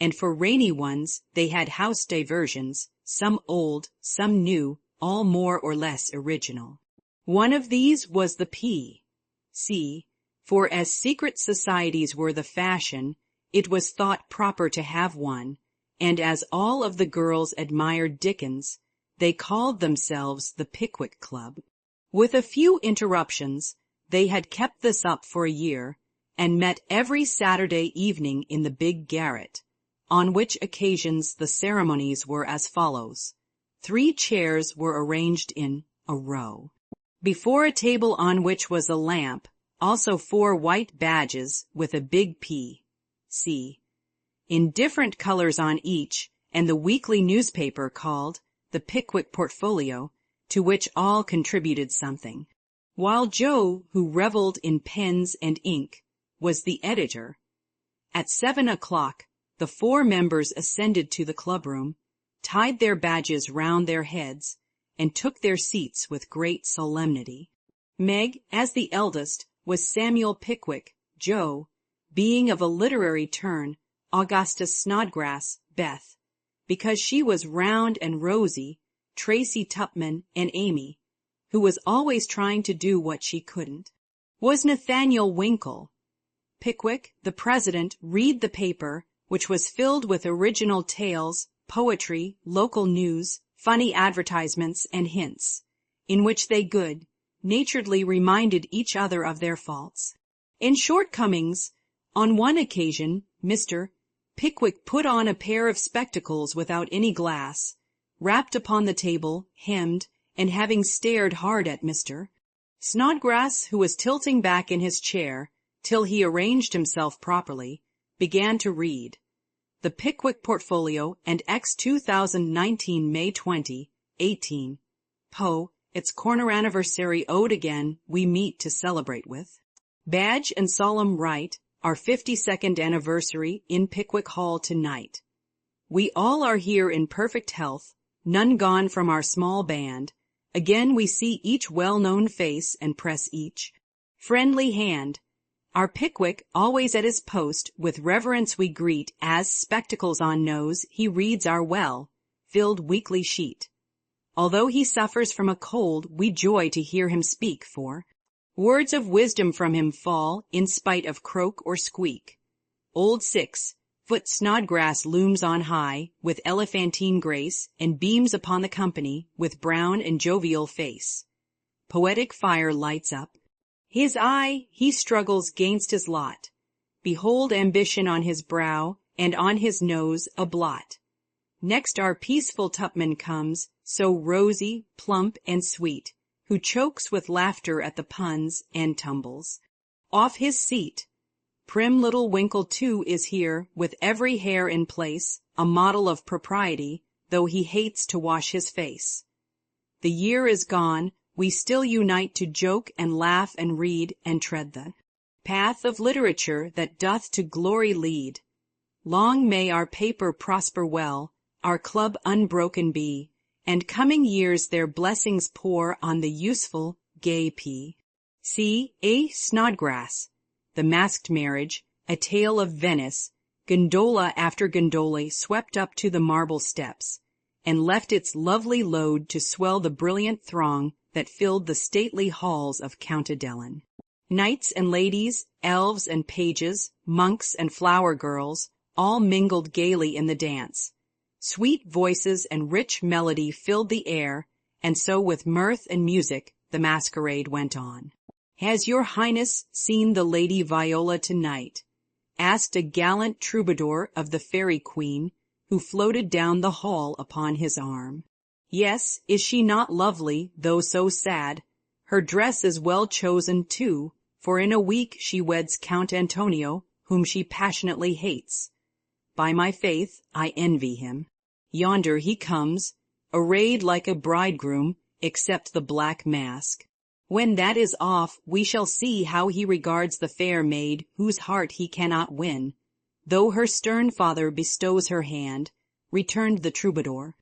and for rainy ones they had house diversions, some old, some new, all more or less original. One of these was the P.C., for as secret societies were the fashion, it was thought proper to have one, and as all of the girls admired Dickens, they called themselves the Pickwick Club. With a few interruptions, they had kept this up for a year, and met every Saturday evening in the big garret, on which occasions the ceremonies were as follows. 3 chairs were arranged in a row. Before a table on which was a lamp, also 4 white badges with a big P.C. in different colors on each, and the weekly newspaper called the Pickwick Portfolio, to which all contributed something. While Joe, who reveled in pens and ink, was the editor, at 7 o'clock the 4 members ascended to the clubroom, tied their badges round their heads, and took their seats with great solemnity. Meg, as the eldest, was Samuel Pickwick, Joe, being of a literary turn, Augustus Snodgrass, Beth, because she was round and rosy, Tracy Tupman, and Amy, who was always trying to do what she couldn't, was Nathaniel Winkle. Pickwick, the president, read the paper, which was filled with original tales, poetry, local news, funny advertisements, and hints, in which they good-naturedly reminded each other of their faults and shortcomings. On one occasion, Mr. Pickwick put on a pair of spectacles without any glass, rapped upon the table, hemmed, and having stared hard at Mr. Snodgrass, who was tilting back in his chair till he arranged himself properly, began to read the Pickwick Portfolio and X 2019 May 20, 18. Poe, its corner anniversary ode again we meet to celebrate with. Badge and solemn rite, our 52nd anniversary in Pickwick Hall tonight. We all are here in perfect health, none gone from our small band. Again we see each well-known face and press each friendly hand. Our Pickwick, always at his post, with reverence we greet, as, spectacles on nose, he reads our well-filled weekly sheet. Although he suffers from a cold, we joy to hear him speak, for words of wisdom from him fall, in spite of croak or squeak. Old 6-foot Snodgrass looms on high, with elephantine grace, and beams upon the company, with brown and jovial face. Poetic fire lights up his eye, he struggles gainst his lot. Behold ambition on his brow, and on his nose a blot. Next our peaceful Tupman comes, so rosy, plump, and sweet, who chokes with laughter at the puns, and tumbles off his seat. Prim little Winkle, too, is here, with every hair in place, a model of propriety, though he hates to wash his face. The year is gone, we still unite to joke and laugh and read and tread the path of literature that doth to glory lead. Long may our paper prosper well, our club unbroken be, and coming years their blessings pour on the useful, gay P.C. A. Snodgrass. The Masked Marriage, A Tale of Venice, gondola after gondola swept up to the marble steps, and left its lovely load to swell the brilliant throng that filled the stately halls of Countadellin. Knights and ladies, elves and pages, monks and flower girls, all mingled gaily in the dance. Sweet voices and rich melody filled the air, and so with mirth and music the masquerade went on. "Has your Highness seen the Lady Viola tonight?" asked a gallant troubadour of the Fairy Queen, who floated down the hall upon his arm. "Yes, is she not lovely, though so sad? Her dress is well chosen, too, for in a week she weds Count Antonio, whom she passionately hates. By my faith, I envy him. Yonder he comes, arrayed like a bridegroom, except the black mask. When that is off, we shall see how he regards the fair maid whose heart he cannot win, though her stern father bestows her hand," returned the troubadour.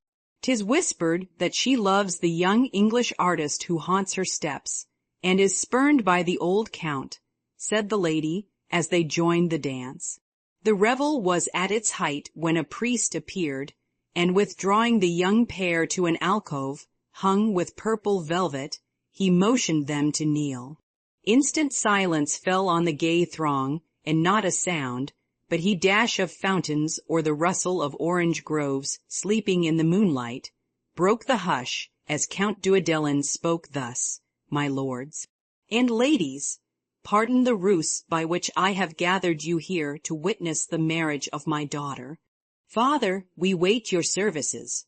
"'Tis whispered that she loves the young English artist who haunts her steps, and is spurned by the old count," said the lady, as they joined the dance. The revel was at its height when a priest appeared, and withdrawing the young pair to an alcove, hung with purple velvet, he motioned them to kneel. Instant silence fell on the gay throng, and not a sound, but he dash of fountains or the rustle of orange groves sleeping in the moonlight, broke the hush as Count Duodelin spoke thus, "My lords and ladies, pardon the ruse by which I have gathered you here to witness the marriage of my daughter. Father, we wait your services."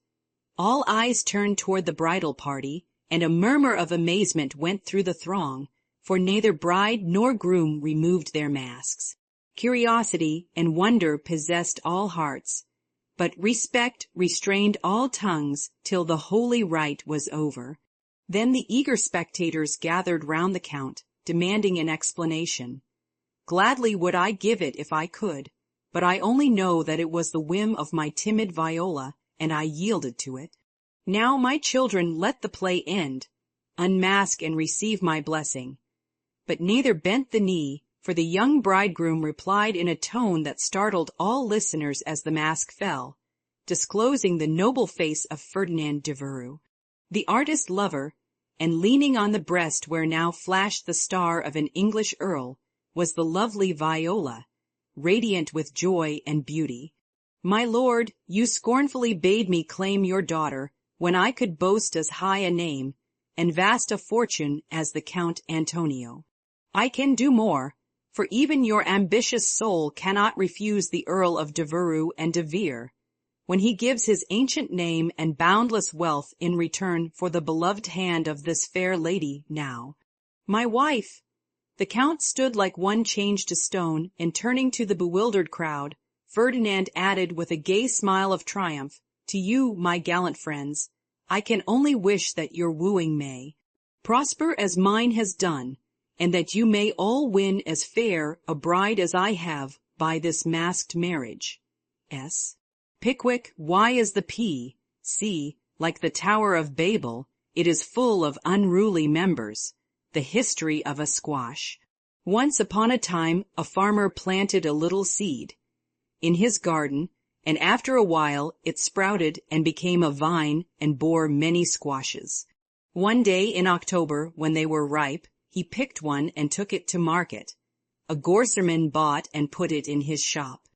All eyes turned toward the bridal party, and a murmur of amazement went through the throng, for neither bride nor groom removed their masks. Curiosity and wonder possessed all hearts, but respect restrained all tongues till the holy rite was over. Then the eager spectators gathered round the Count, demanding an explanation. Gladly would I give it if I could, but I only know that it was the whim of my timid Viola, and I yielded to it. Now, my children, let the play end. Unmask and receive my blessing. But neither bent the knee, for the young bridegroom replied in a tone that startled all listeners as the mask fell, disclosing the noble face of Ferdinand Devereux, the artist lover, and leaning on the breast where now flashed the star of an English earl was the lovely Viola, radiant with joy and beauty. "My lord, you scornfully bade me claim your daughter when I could boast as high a name and vast a fortune as the Count Antonio. I can do more, for even your ambitious soul cannot refuse the Earl of Devereux and De Vere, when he gives his ancient name and boundless wealth in return for the beloved hand of this fair lady now. My wife!" The Count stood like one changed to stone, and turning to the bewildered crowd, Ferdinand added with a gay smile of triumph, "To you, my gallant friends, I can only wish that your wooing may prosper as mine has done, and that you may all win as fair a bride as I have by this masked marriage. S. Pickwick, why is the P? See, like the Tower of Babel, it is full of unruly members, the history of a squash. Once upon a time a farmer planted a little seed in his garden, and after a while it sprouted and became a vine and bore many squashes. One day in October, when they were ripe, he picked one and took it to market. A grocerman bought and put it in his shop.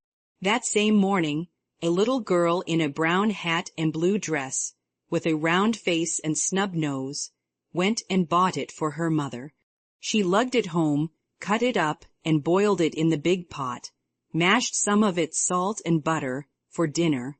That same morning, a little girl in a brown hat and blue dress, with a round face and snub nose, went and bought it for her mother. She lugged it home, cut it up, and boiled it in the big pot, mashed some of it salt and butter for dinner,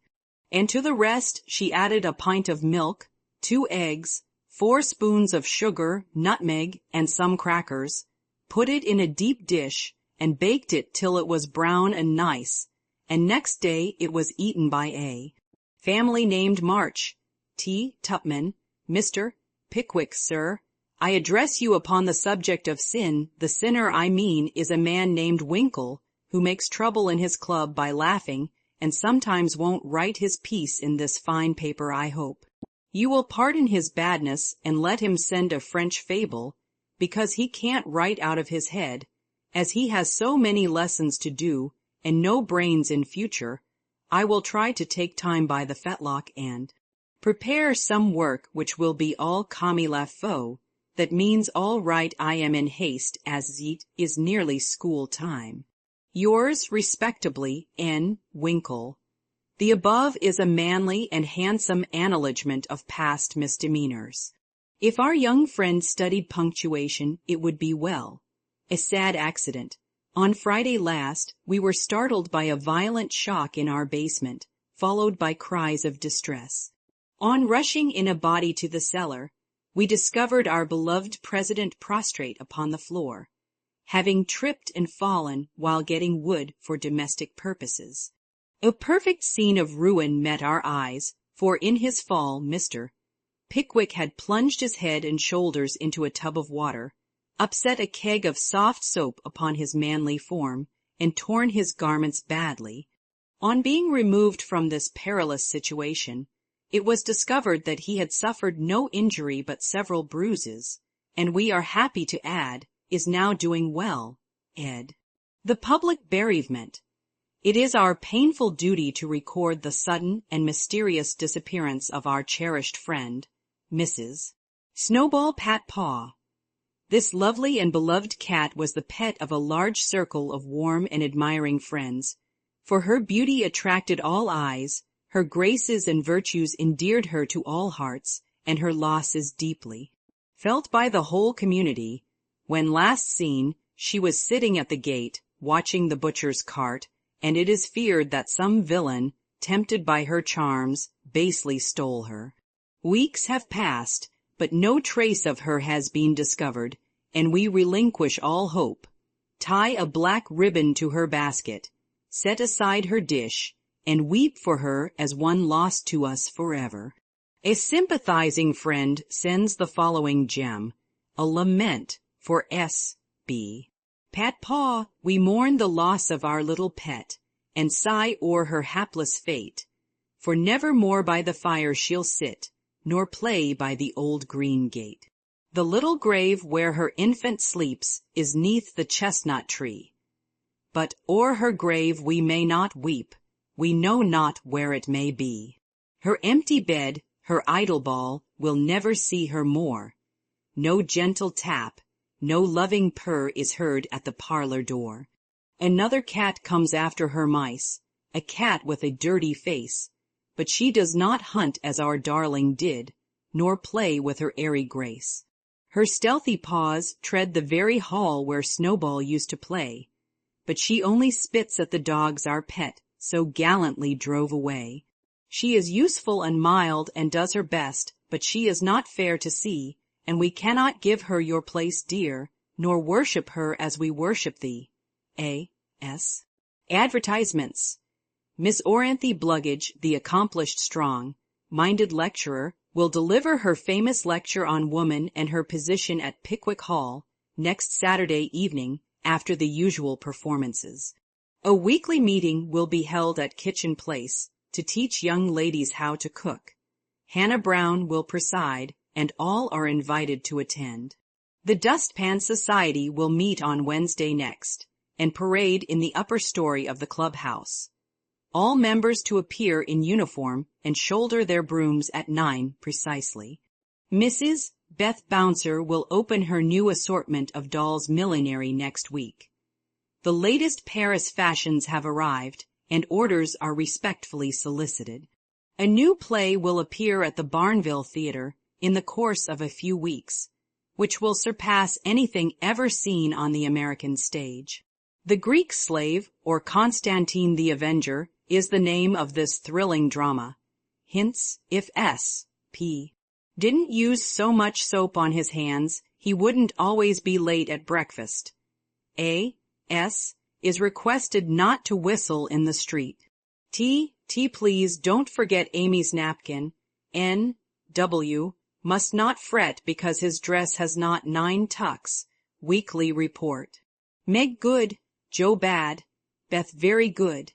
and to the rest she added a pint of milk, 2 eggs, 4 spoons of sugar, nutmeg, and some crackers, put it in a deep dish, and baked it till it was brown and nice, and next day it was eaten by a family named March. T. Tupman, Mr. Pickwick, sir, I address you upon the subject of sin. The sinner I mean is a man named Winkle, who makes trouble in his club by laughing, and sometimes won't write his piece in this fine paper, I hope. You will pardon his badness and let him send a French fable, because he can't write out of his head, as he has so many lessons to do, and no brains in future. I will try to take time by the fetlock and prepare some work which will be all comme il faut, that means all right. I am in haste, as it is nearly school time. Yours respectably, N. Winkle. The above is a manly and handsome acknowledgment of past misdemeanors. If our young friend studied punctuation, it would be well. A sad accident. On Friday last, we were startled by a violent shock in our basement, followed by cries of distress. On rushing in a body to the cellar, we discovered our beloved president prostrate upon the floor, having tripped and fallen while getting wood for domestic purposes. A perfect scene of ruin met our eyes, for in his fall Mr. Pickwick had plunged his head and shoulders into a tub of water, upset a keg of soft soap upon his manly form, and torn his garments badly. On being removed from this perilous situation, it was discovered that he had suffered no injury but several bruises, and we are happy to add, is now doing well. Ed. The public bereavement. It is our painful duty to record the sudden and mysterious disappearance of our cherished friend, Mrs. Snowball Patpaw. This lovely and beloved cat was the pet of a large circle of warm and admiring friends, for her beauty attracted all eyes, her graces and virtues endeared her to all hearts, and her loss is deeply felt by the whole community. When last seen, she was sitting at the gate, watching the butcher's cart, and it is feared that some villain, tempted by her charms, basely stole her. Weeks have passed, but no trace of her has been discovered, and we relinquish all hope. Tie a black ribbon to her basket, set aside her dish, and weep for her as one lost to us forever. A sympathizing friend sends the following gem, a lament for S.B. Patpaw. We mourn the loss of our little pet, and sigh o'er her hapless fate, for never more by the fire she'll sit, nor play by the old green gate. The little grave where her infant sleeps is 'neath the chestnut tree, but o'er her grave we may not weep, we know not where it may be. Her empty bed, her idle ball, will never see her more. No gentle tap, no loving purr is heard at the parlor door. Another cat comes after her mice, a cat with a dirty face, but she does not hunt as our darling did, nor play with her airy grace. Her stealthy paws tread the very hall where Snowball used to play, but she only spits at the dogs our pet so gallantly drove away. She is useful and mild and does her best, but she is not fair to see, and we cannot give her your place dear, nor worship her as we worship thee. A.S. Advertisements. Miss Oranthe Bluggage, the accomplished strong-minded lecturer, will deliver her famous lecture on woman and her position at Pickwick Hall next Saturday evening after the usual performances. A weekly meeting will be held at Kitchen Place to teach young ladies how to cook. Hannah Brown will preside, and all are invited to attend. The Dustpan Society will meet on Wednesday next, and parade in the upper story of the clubhouse. All members to appear in uniform and shoulder their brooms at 9 precisely. Mrs. Beth Bouncer will open her new assortment of dolls' millinery next week. The latest Paris fashions have arrived, and orders are respectfully solicited. A new play will appear at the Barnville Theater in the course of a few weeks, which will surpass anything ever seen on the American stage. The Greek Slave, or Constantine the Avenger, is the name of this thrilling drama. Hints, if S.P. didn't use so much soap on his hands, he wouldn't always be late at breakfast. A.S. is requested not to whistle in the street. T. Please don't forget Amy's napkin. N.W. must not fret because his dress has not 9 tucks. Weekly report. Meg good, Joe bad, Beth very good,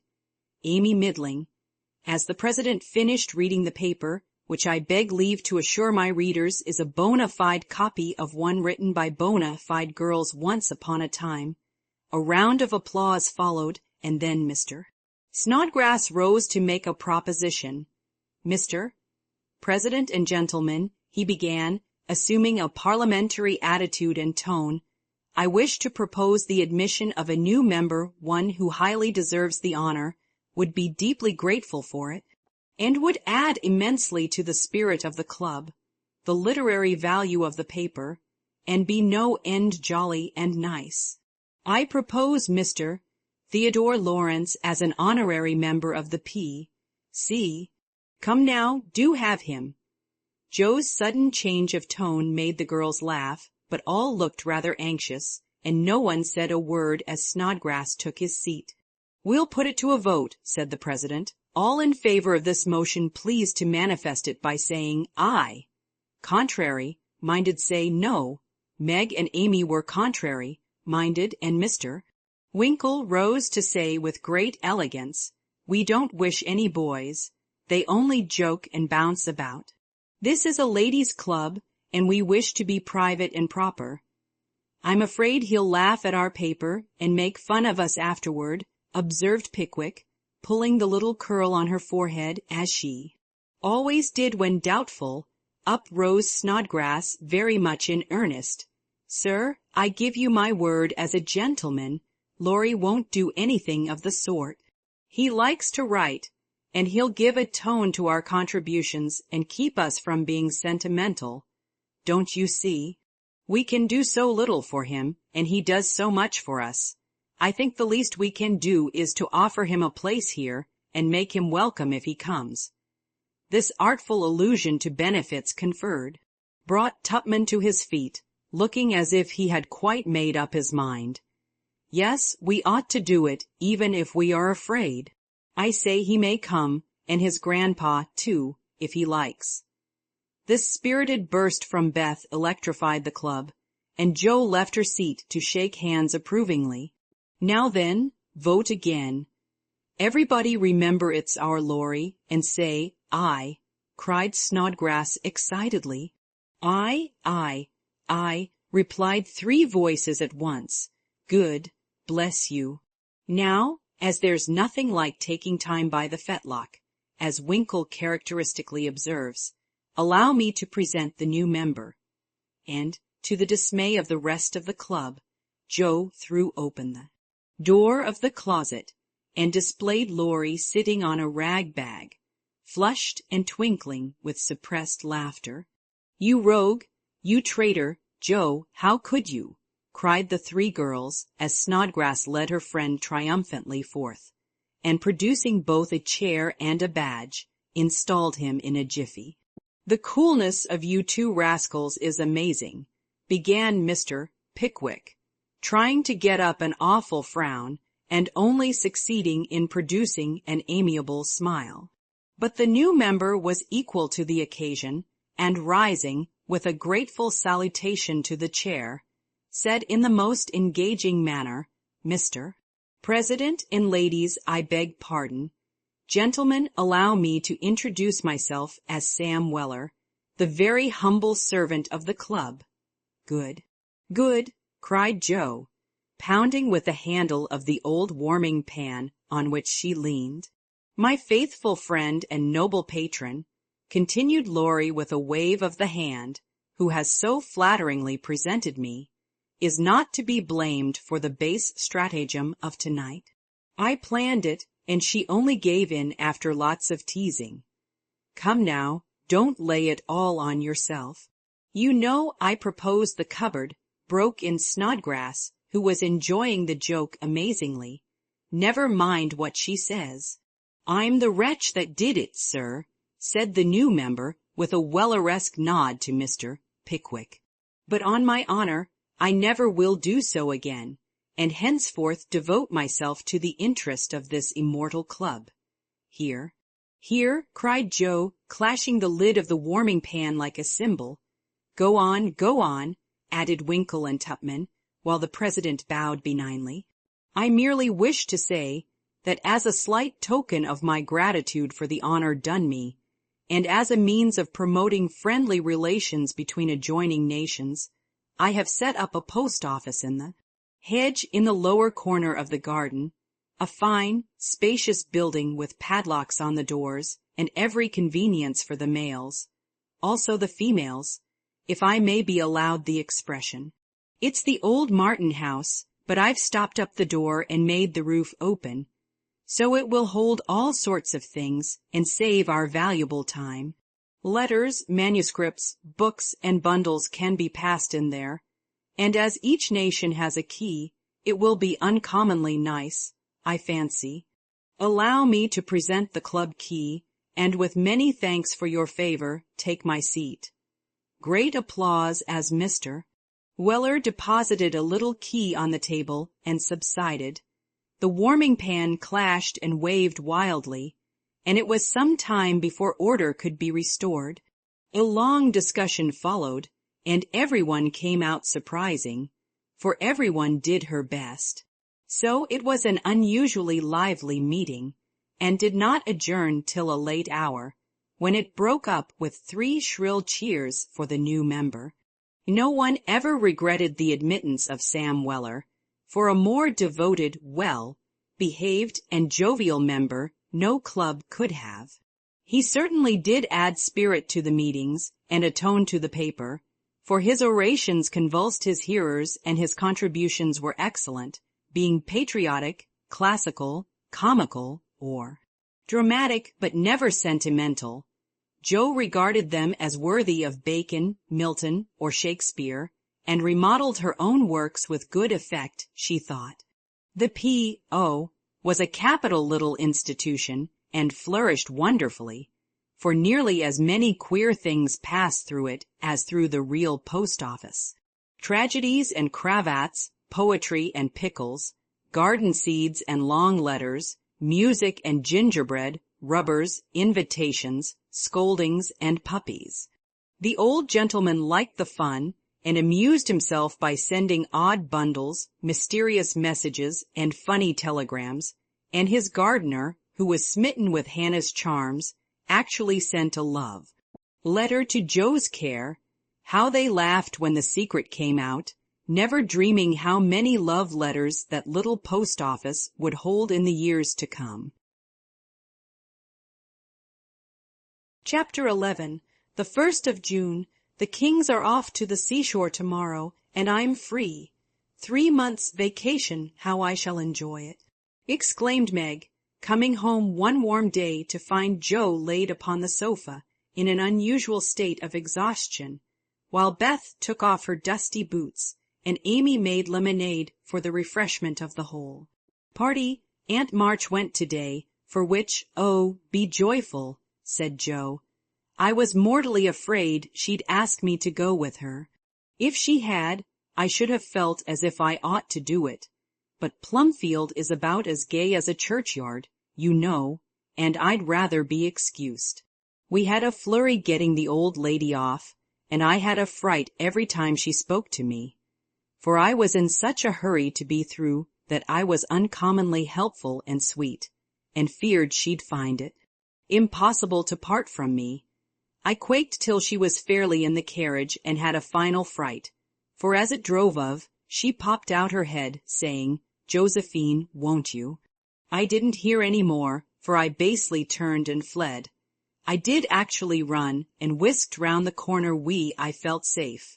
Amy middling. As the president finished reading the paper, which I beg leave to assure my readers is a bona fide copy of one written by bona fide girls once upon a time, a round of applause followed, and then Mr. Snodgrass rose to make a proposition. Mr. President and gentlemen, he began, assuming a parliamentary attitude and tone, I wish to propose the admission of a new member, one who highly deserves the honor, would be deeply grateful for it, and would add immensely to the spirit of the club, the literary value of the paper, and be no end jolly and nice. I propose Mr. Theodore Lawrence as an honorary member of the P.C. Come now, do have him. Joe's sudden change of tone made the girls laugh, but all looked rather anxious, and no one said a word as Snodgrass took his seat. We'll put it to a vote, said the president. All in favor of this motion please to manifest it by saying aye. Contrary-minded say no. Meg and Amy were contrary-minded, and Mr. Winkle rose to say with great elegance, we don't wish any boys. They only joke and bounce about. This is a ladies' club, and we wish to be private and proper. I'm afraid he'll laugh at our paper and make fun of us afterward, observed Pickwick, pulling the little curl on her forehead as she always did when doubtful. Up rose Snodgrass, very much in earnest. Sir, I give you my word as a gentleman, Laurie won't do anything of the sort. He likes to write, and he'll give a tone to our contributions and keep us from being sentimental. Don't you see? We can do so little for him, and he does so much for us. I think the least we can do is to offer him a place here and make him welcome if he comes. This artful allusion to benefits conferred brought Tupman to his feet, looking as if he had quite made up his mind. Yes, we ought to do it, even if we are afraid. I say he may come, and his grandpa, too, if he likes. This spirited burst from Beth electrified the club, and Joe left her seat to shake hands approvingly. Now then, vote again. Everybody remember it's our Laurie, and say, "Aye," cried Snodgrass excitedly. "Aye, aye, aye," replied 3 voices at once. Good, bless you. Now, as there's nothing like taking time by the fetlock, as Winkle characteristically observes, allow me to present the new member. And, to the dismay of the rest of the club, Joe threw open the door of the closet and displayed Laurie sitting on a rag bag, flushed and twinkling with suppressed laughter. "You rogue, you traitor, Joe, how could you?" cried the 3 girls as Snodgrass led her friend triumphantly forth, and producing both a chair and a badge, installed him in a jiffy. "The coolness of you 2 rascals is amazing," began Mr. Pickwick, trying to get up an awful frown, and only succeeding in producing an amiable smile. But the new member was equal to the occasion, and rising, with a grateful salutation to the chair, said in the most engaging manner, "Mr. President and ladies, I beg pardon. Gentlemen, allow me to introduce myself as Sam Weller, the very humble servant of the club." "Good, good," cried Joe, pounding with the handle of the old warming pan on which she leaned. "My faithful friend and noble patron," continued Laurie with a wave of the hand, "who has so flatteringly presented me, is not to be blamed for the base stratagem of tonight. I planned it, and she only gave in after lots of teasing. Come now, don't lay it all on yourself. You know I proposed the cupboard," broke in Snodgrass, who was enjoying the joke amazingly. "Never mind what she says." "I'm the wretch that did it, sir," said the new member, with a Welleresque nod to Mr. Pickwick. "But on my honor, I never will do so again, and henceforth devote myself to the interest of this immortal club. Here, here," cried Joe, clashing the lid of the warming pan like a cymbal. Go on," added Winkle and Tupman, while the president bowed benignly. "I merely wish to say that as a slight token of my gratitude for the honor done me, and as a means of promoting friendly relations between adjoining nations, I have set up a post office in the hedge in the lower corner of the garden, a fine, spacious building with padlocks on the doors and every convenience for the males, also the females, if I may be allowed the expression. It's the old Martin house, but I've stopped up the door and made the roof open, so it will hold all sorts of things and save our valuable time. Letters, manuscripts, books, and bundles can be passed in there, and as each nation has a key, it will be uncommonly nice, I fancy. Allow me to present the club key, and with many thanks for your favor, take my seat." Great applause as Mr. Weller deposited a little key on the table and subsided. The warming pan clashed and waved wildly, and it was some time before order could be restored. A long discussion followed, and everyone came out surprising, for everyone did her best. So it was an unusually lively meeting, and did not adjourn till a late hour, when it broke up with 3 shrill cheers for the new member. No one ever regretted the admittance of Sam Weller, for a more devoted, well, behaved, and jovial member no club could have. He certainly did add spirit to the meetings and a tone to the paper, for his orations convulsed his hearers and his contributions were excellent, being patriotic, classical, comical, or dramatic but never sentimental. Joe regarded them as worthy of Bacon, Milton, or Shakespeare, and remodeled her own works with good effect, she thought. The P.O. was a capital little institution, and flourished wonderfully, for nearly as many queer things passed through it as through the real post office. Tragedies and cravats, poetry and pickles, garden seeds and long letters, music and gingerbread, rubbers, invitations, scoldings, and puppies. The old gentleman liked the fun, and amused himself by sending odd bundles, mysterious messages, and funny telegrams, and his gardener, who was smitten with Hannah's charms, actually sent a love letter to Joe's care. How they laughed when the secret came out, never dreaming how many love letters that little post office would hold in the years to come. Chapter 11. The 1st of June. The Kings are off to the seashore tomorrow, and I'm free. 3 months' vacation, how I shall enjoy it, exclaimed Meg, coming home one warm day to find Joe laid upon the sofa in an unusual state of exhaustion, while Beth took off her dusty boots, and Amy made lemonade for the refreshment of the whole party. Aunt March went today, for which, oh, be joyful, said Joe. I was mortally afraid she'd ask me to go with her. If she had, I should have felt as if I ought to do it. But Plumfield is about as gay as a churchyard, you know, and I'd rather be excused. We had a flurry getting the old lady off, and I had a fright every time she spoke to me, for I was in such a hurry to be through that I was uncommonly helpful and sweet, and feared she'd find it impossible to part from me. I quaked till she was fairly in the carriage and had a final fright, for as it drove off, she popped out her head, saying, Josephine, won't you? I didn't hear any more, for I basely turned and fled. I did actually run, and whisked round the corner I felt safe.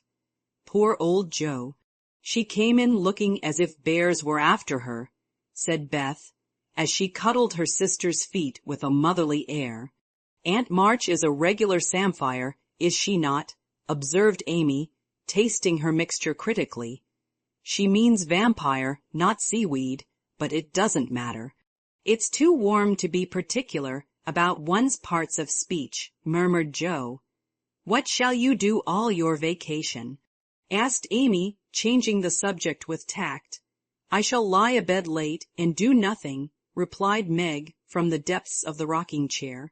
Poor old Joe. She came in looking as if bears were after her, said Beth, as she cuddled her sister's feet with a motherly air. Aunt March is a regular samphire, is she not? Observed Amy, tasting her mixture critically. She means vampire, not seaweed, but it doesn't matter. It's too warm to be particular about one's parts of speech, murmured Joe. What shall you do all your vacation? Asked Amy, changing the subject with tact. I shall lie abed late and do nothing, replied Meg from the depths of the rocking chair.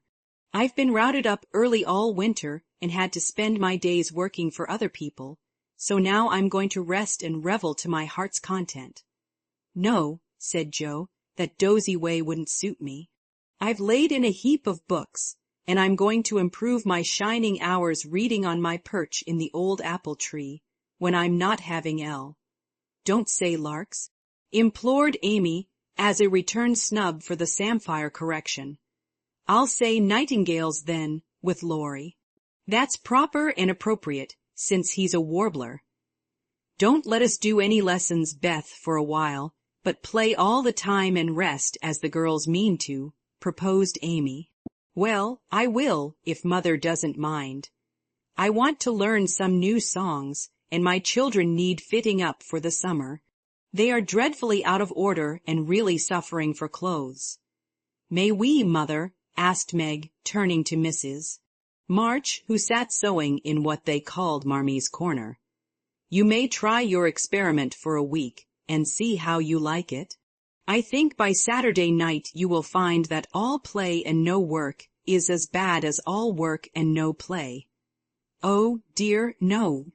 I've been routed up early all winter and had to spend my days working for other people, so now I'm going to rest and revel to my heart's content. No, said Joe, that dozy way wouldn't suit me. I've laid in a heap of books, and I'm going to improve my shining hours reading on my perch in the old apple tree, when I'm not having L. Don't say larks, implored Amy, as a return snub for the samphire correction. I'll say nightingales then, with Laurie. That's proper and appropriate, since he's a warbler. Don't let us do any lessons, Beth, for a while, but play all the time and rest as the girls mean to, proposed Amy. Well, I will, if Mother doesn't mind. I want to learn some new songs, and my children need fitting up for the summer. They are dreadfully out of order and really suffering for clothes. May we, Mother? Asked Meg, turning to Mrs. March, who sat sewing in what they called Marmie's corner. You may try your experiment for a week, and see how you like it. I think by Saturday night you will find that all play and no work is as bad as all work and no play. Oh, dear, no.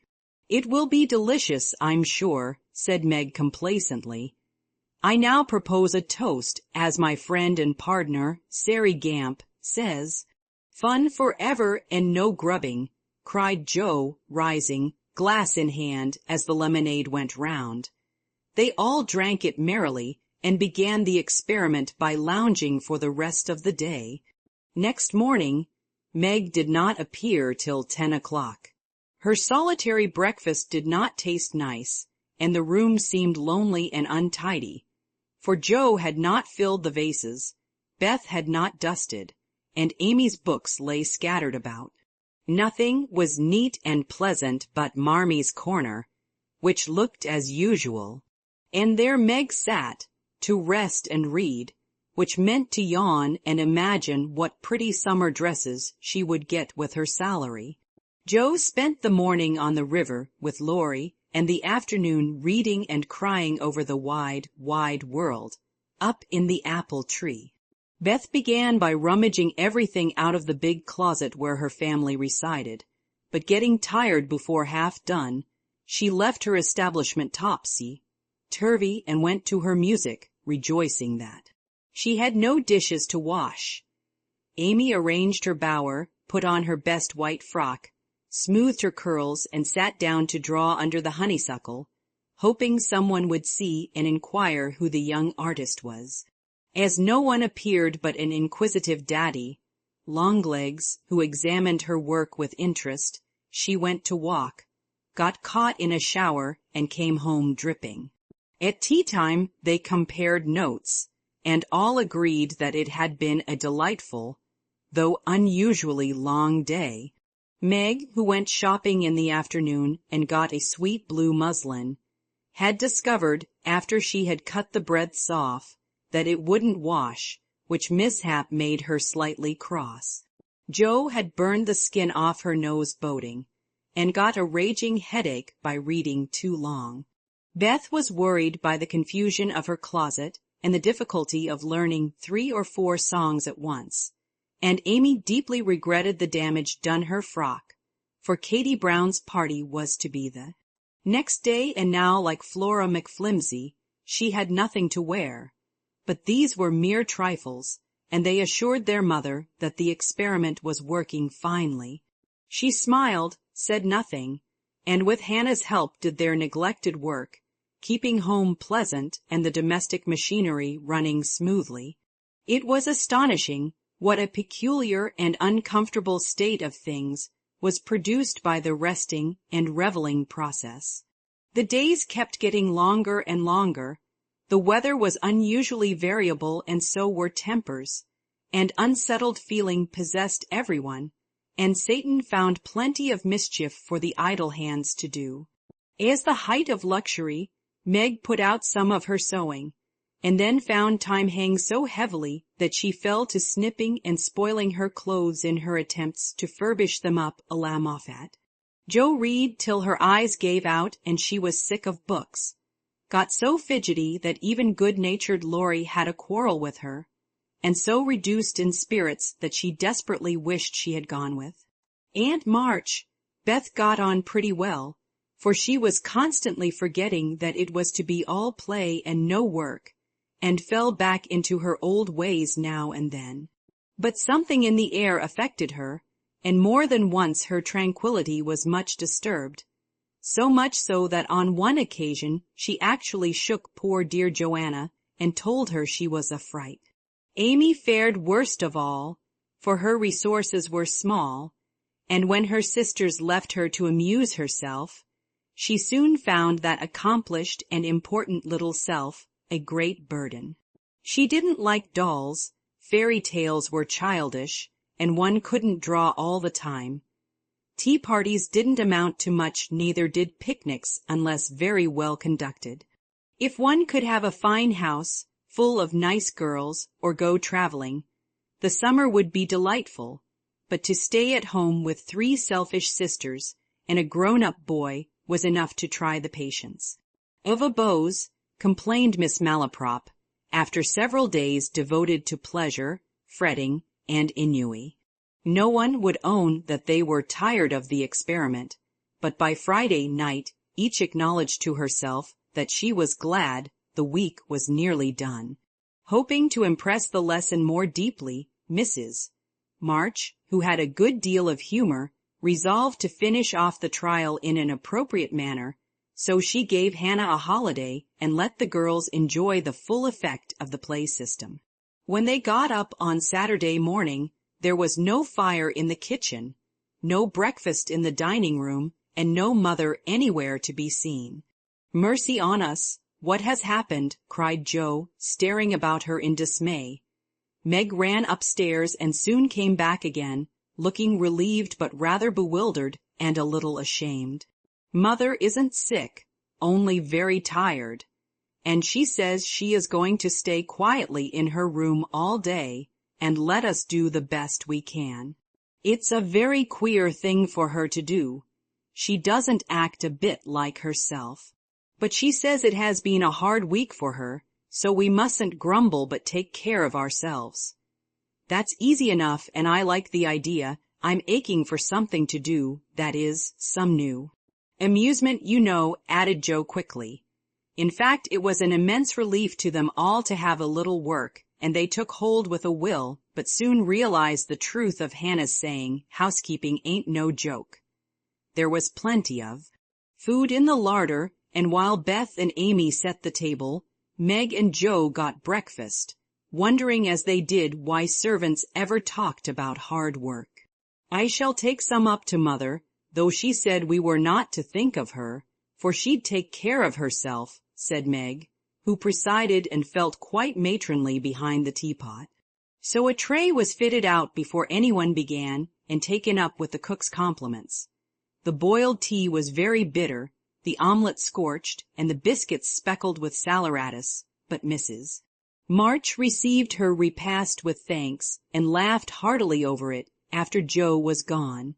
It will be delicious, I'm sure, said Meg complacently. I now propose a toast, as my friend and partner, Sari Gamp, says. Fun forever and no grubbing, cried Joe, rising, glass in hand, as the lemonade went round. They all drank it merrily, and began the experiment by lounging for the rest of the day. Next morning, Meg did not appear till 10 o'clock. Her solitary breakfast did not taste nice, and the room seemed lonely and untidy, for Joe had not filled the vases, Beth had not dusted, and Amy's books lay scattered about. Nothing was neat and pleasant but Marmie's corner, which looked as usual, and there Meg sat, to rest and read, which meant to yawn and imagine what pretty summer dresses she would get with her salary. Joe spent the morning on the river with Laurie, and the afternoon reading and crying over the wide, wide world, up in the apple tree. Beth began by rummaging everything out of the big closet where her family resided, but getting tired before half done, she left her establishment topsy-turvy and went to her music, rejoicing that she had no dishes to wash. Amy arranged her bower, put on her best white frock, smoothed her curls, and sat down to draw under the honeysuckle, hoping someone would see and inquire who the young artist was. As no one appeared but an inquisitive daddy, Longlegs, who examined her work with interest, she went to walk, got caught in a shower, and came home dripping. At tea-time they compared notes, and all agreed that it had been a delightful, though unusually long day. Meg, who went shopping in the afternoon and got a sweet blue muslin, had discovered, after she had cut the breadths off, that it wouldn't wash, which mishap made her slightly cross. Joe had burned the skin off her nose boating, and got a raging headache by reading too long. Beth was worried by the confusion of her closet and the difficulty of learning 3 or 4 songs at once, and Amy deeply regretted the damage done her frock, for Katie Brown's party was to be the next day, and now, like Flora McFlimsy, she had nothing to wear. But these were mere trifles, and they assured their mother that the experiment was working finely. She smiled, said nothing, and with Hannah's help did their neglected work, keeping home pleasant and the domestic machinery running smoothly. It was astonishing what a peculiar and uncomfortable state of things was produced by the resting and reveling process. The days kept getting longer and longer. The weather was unusually variable, and so were tempers, and unsettled feeling possessed everyone, and Satan found plenty of mischief for the idle hands to do. As the height of luxury, Meg put out some of her sewing, and then found time hang so heavily that she fell to snipping and spoiling her clothes in her attempts to furbish them up a la Moffat. Joe read till her eyes gave out and she was sick of books, got so fidgety that even good-natured Laurie had a quarrel with her, and so reduced in spirits that she desperately wished she had gone with Aunt March. Beth got on pretty well, for she was constantly forgetting that it was to be all play and no work, and fell back into her old ways now and then. But something in the air affected her, and more than once her tranquillity was much disturbed, so much so that on one occasion she actually shook poor dear Joanna and told her she was a fright. Amy fared worst of all, for her resources were small, and when her sisters left her to amuse herself, she soon found that accomplished and important little self a great burden. She didn't like dolls, fairy tales were childish, and one couldn't draw all the time. Tea parties didn't amount to much, neither did picnics unless very well conducted. If one could have a fine house, full of nice girls, or go traveling, the summer would be delightful, but to stay at home with 3 selfish sisters and a grown-up boy was enough to try the patience of a beaux, complained Miss Malaprop, after several days devoted to pleasure, fretting, and ennui. No one would own that they were tired of the experiment, but by Friday night each acknowledged to herself that she was glad the week was nearly done. Hoping to impress the lesson more deeply, Mrs. March, who had a good deal of humor, resolved to finish off the trial in an appropriate manner, so she gave Hannah a holiday and let the girls enjoy the full effect of the play system. When they got up on Saturday morning, there was no fire in the kitchen, no breakfast in the dining room, and no mother anywhere to be seen. "Mercy on us, what has happened?" cried Joe, staring about her in dismay. Meg ran upstairs and soon came back again, looking relieved but rather bewildered and a little ashamed. "Mother isn't sick, only very tired, and she says she is going to stay quietly in her room all day and let us do the best we can. It's a very queer thing for her to do. She doesn't act a bit like herself. But she says it has been a hard week for her, so we mustn't grumble but take care of ourselves." "That's easy enough, and I like the idea. I'm aching for something to do, that is, some new amusement, you know," added Joe quickly. In fact, it was an immense relief to them all to have a little work, and they took hold with a will, but soon realized the truth of Hannah's saying, housekeeping ain't no joke. There was plenty of food in the larder, and while Beth and Amy set the table, Meg and Joe got breakfast, wondering as they did why servants ever talked about hard work. "I shall take some up to Mother, though she said we were not to think of her, for she'd take care of herself," said Meg, who presided and felt quite matronly behind the teapot. So a tray was fitted out before anyone began, and taken up with the cook's compliments. The boiled tea was very bitter, the omelette scorched, and the biscuits speckled with saleratus, but Mrs. March received her repast with thanks, and laughed heartily over it after Joe was gone.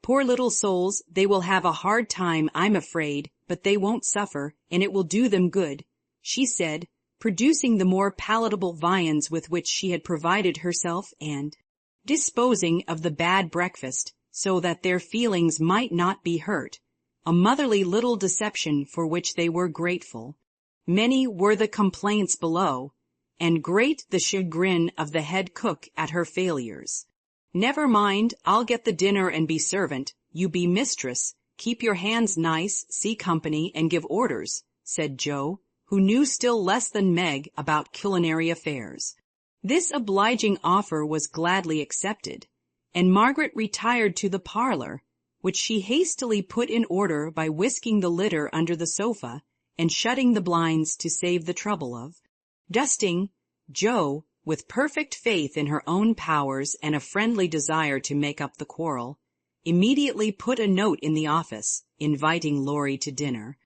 "Poor little souls, they will have a hard time, I'm afraid, but they won't suffer, and it will do them good," she said, producing the more palatable viands with which she had provided herself and disposing of the bad breakfast so that their feelings might not be hurt, a motherly little deception for which they were grateful. Many were the complaints below, and great the chagrin of the head cook at her failures. "Never mind, I'll get the dinner and be servant. You be mistress, keep your hands nice, see company, and give orders," said Joe, who knew still less than Meg about culinary affairs. This obliging offer was gladly accepted, and Margaret retired to the parlor, which she hastily put in order by whisking the litter under the sofa and shutting the blinds to save the trouble of dusting. Joe, with perfect faith in her own powers and a friendly desire to make up the quarrel, immediately put a note in the office, inviting Laurie to dinner.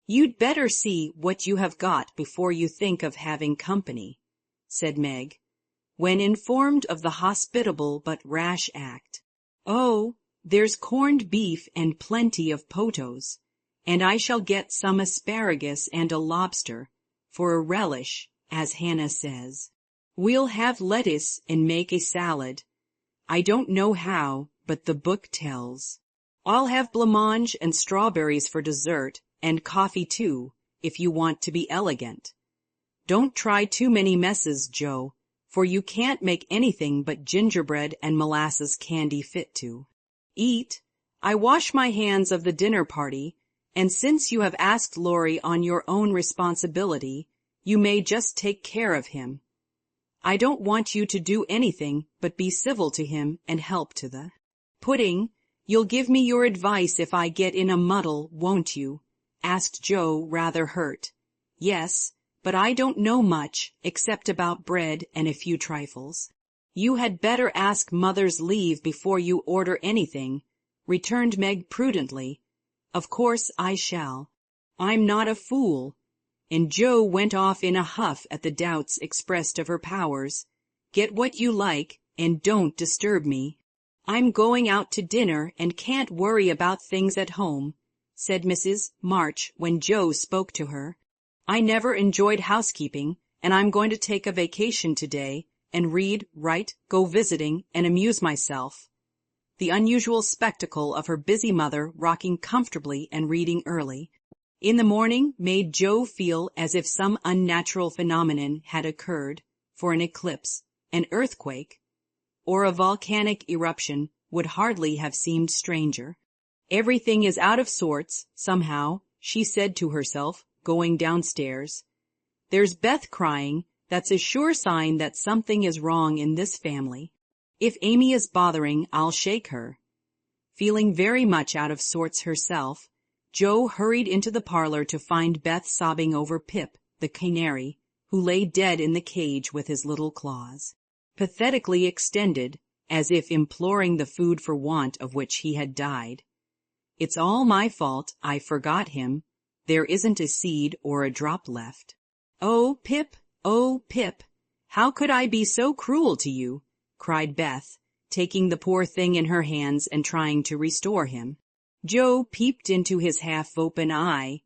"You'd better see what you have got before you think of having company," said Meg, when informed of the hospitable but rash act. "Oh, there's corned beef and plenty of potos, and I shall get some asparagus and a lobster, for a relish, as Hannah says. We'll have lettuce and make a salad. I don't know how, but the book tells. I'll have blancmange and strawberries for dessert, and coffee too, if you want to be elegant. Don't try too many messes, Joe, for you can't make anything but gingerbread and molasses candy fit to eat. I wash my hands of the dinner party, and since you have asked Laurie on your own responsibility, you may just take care of him. I don't want you to do anything but be civil to him and help to the pudding. You'll give me your advice if I get in a muddle, won't you?" asked Joe, rather hurt. "Yes, but I don't know much, except about bread and a few trifles." "You had better ask Mother's leave before you order anything," returned Meg prudently. "Of course I shall. I'm not a fool." And Joe went off in a huff at the doubts expressed of her powers. "Get what you like, and don't disturb me. I'm going out to dinner and can't worry about things at home," said Mrs. March when Joe spoke to her. "I never enjoyed housekeeping, and I'm going to take a vacation today and read, write, go visiting, and amuse myself." The unusual spectacle of her busy mother rocking comfortably and reading early in the morning made Joe feel as if some unnatural phenomenon had occurred, for an eclipse, an earthquake, or a volcanic eruption would hardly have seemed stranger. "Everything is out of sorts, somehow," she said to herself, going downstairs. There's Beth crying. That's a sure sign that something is wrong in this family. If Amy is bothering, I'll shake her. Feeling very much out of sorts herself, Jo hurried into the parlor to find Beth sobbing over Pip, the canary, who lay dead in the cage with his little claws pathetically extended, as if imploring the food for want of which he had died. It's all my fault, I forgot him. There isn't a seed or a drop left. Oh, Pip, how could I be so cruel to you? Cried Beth, taking the poor thing in her hands and trying to restore him. Jo peeped into his half-open eye,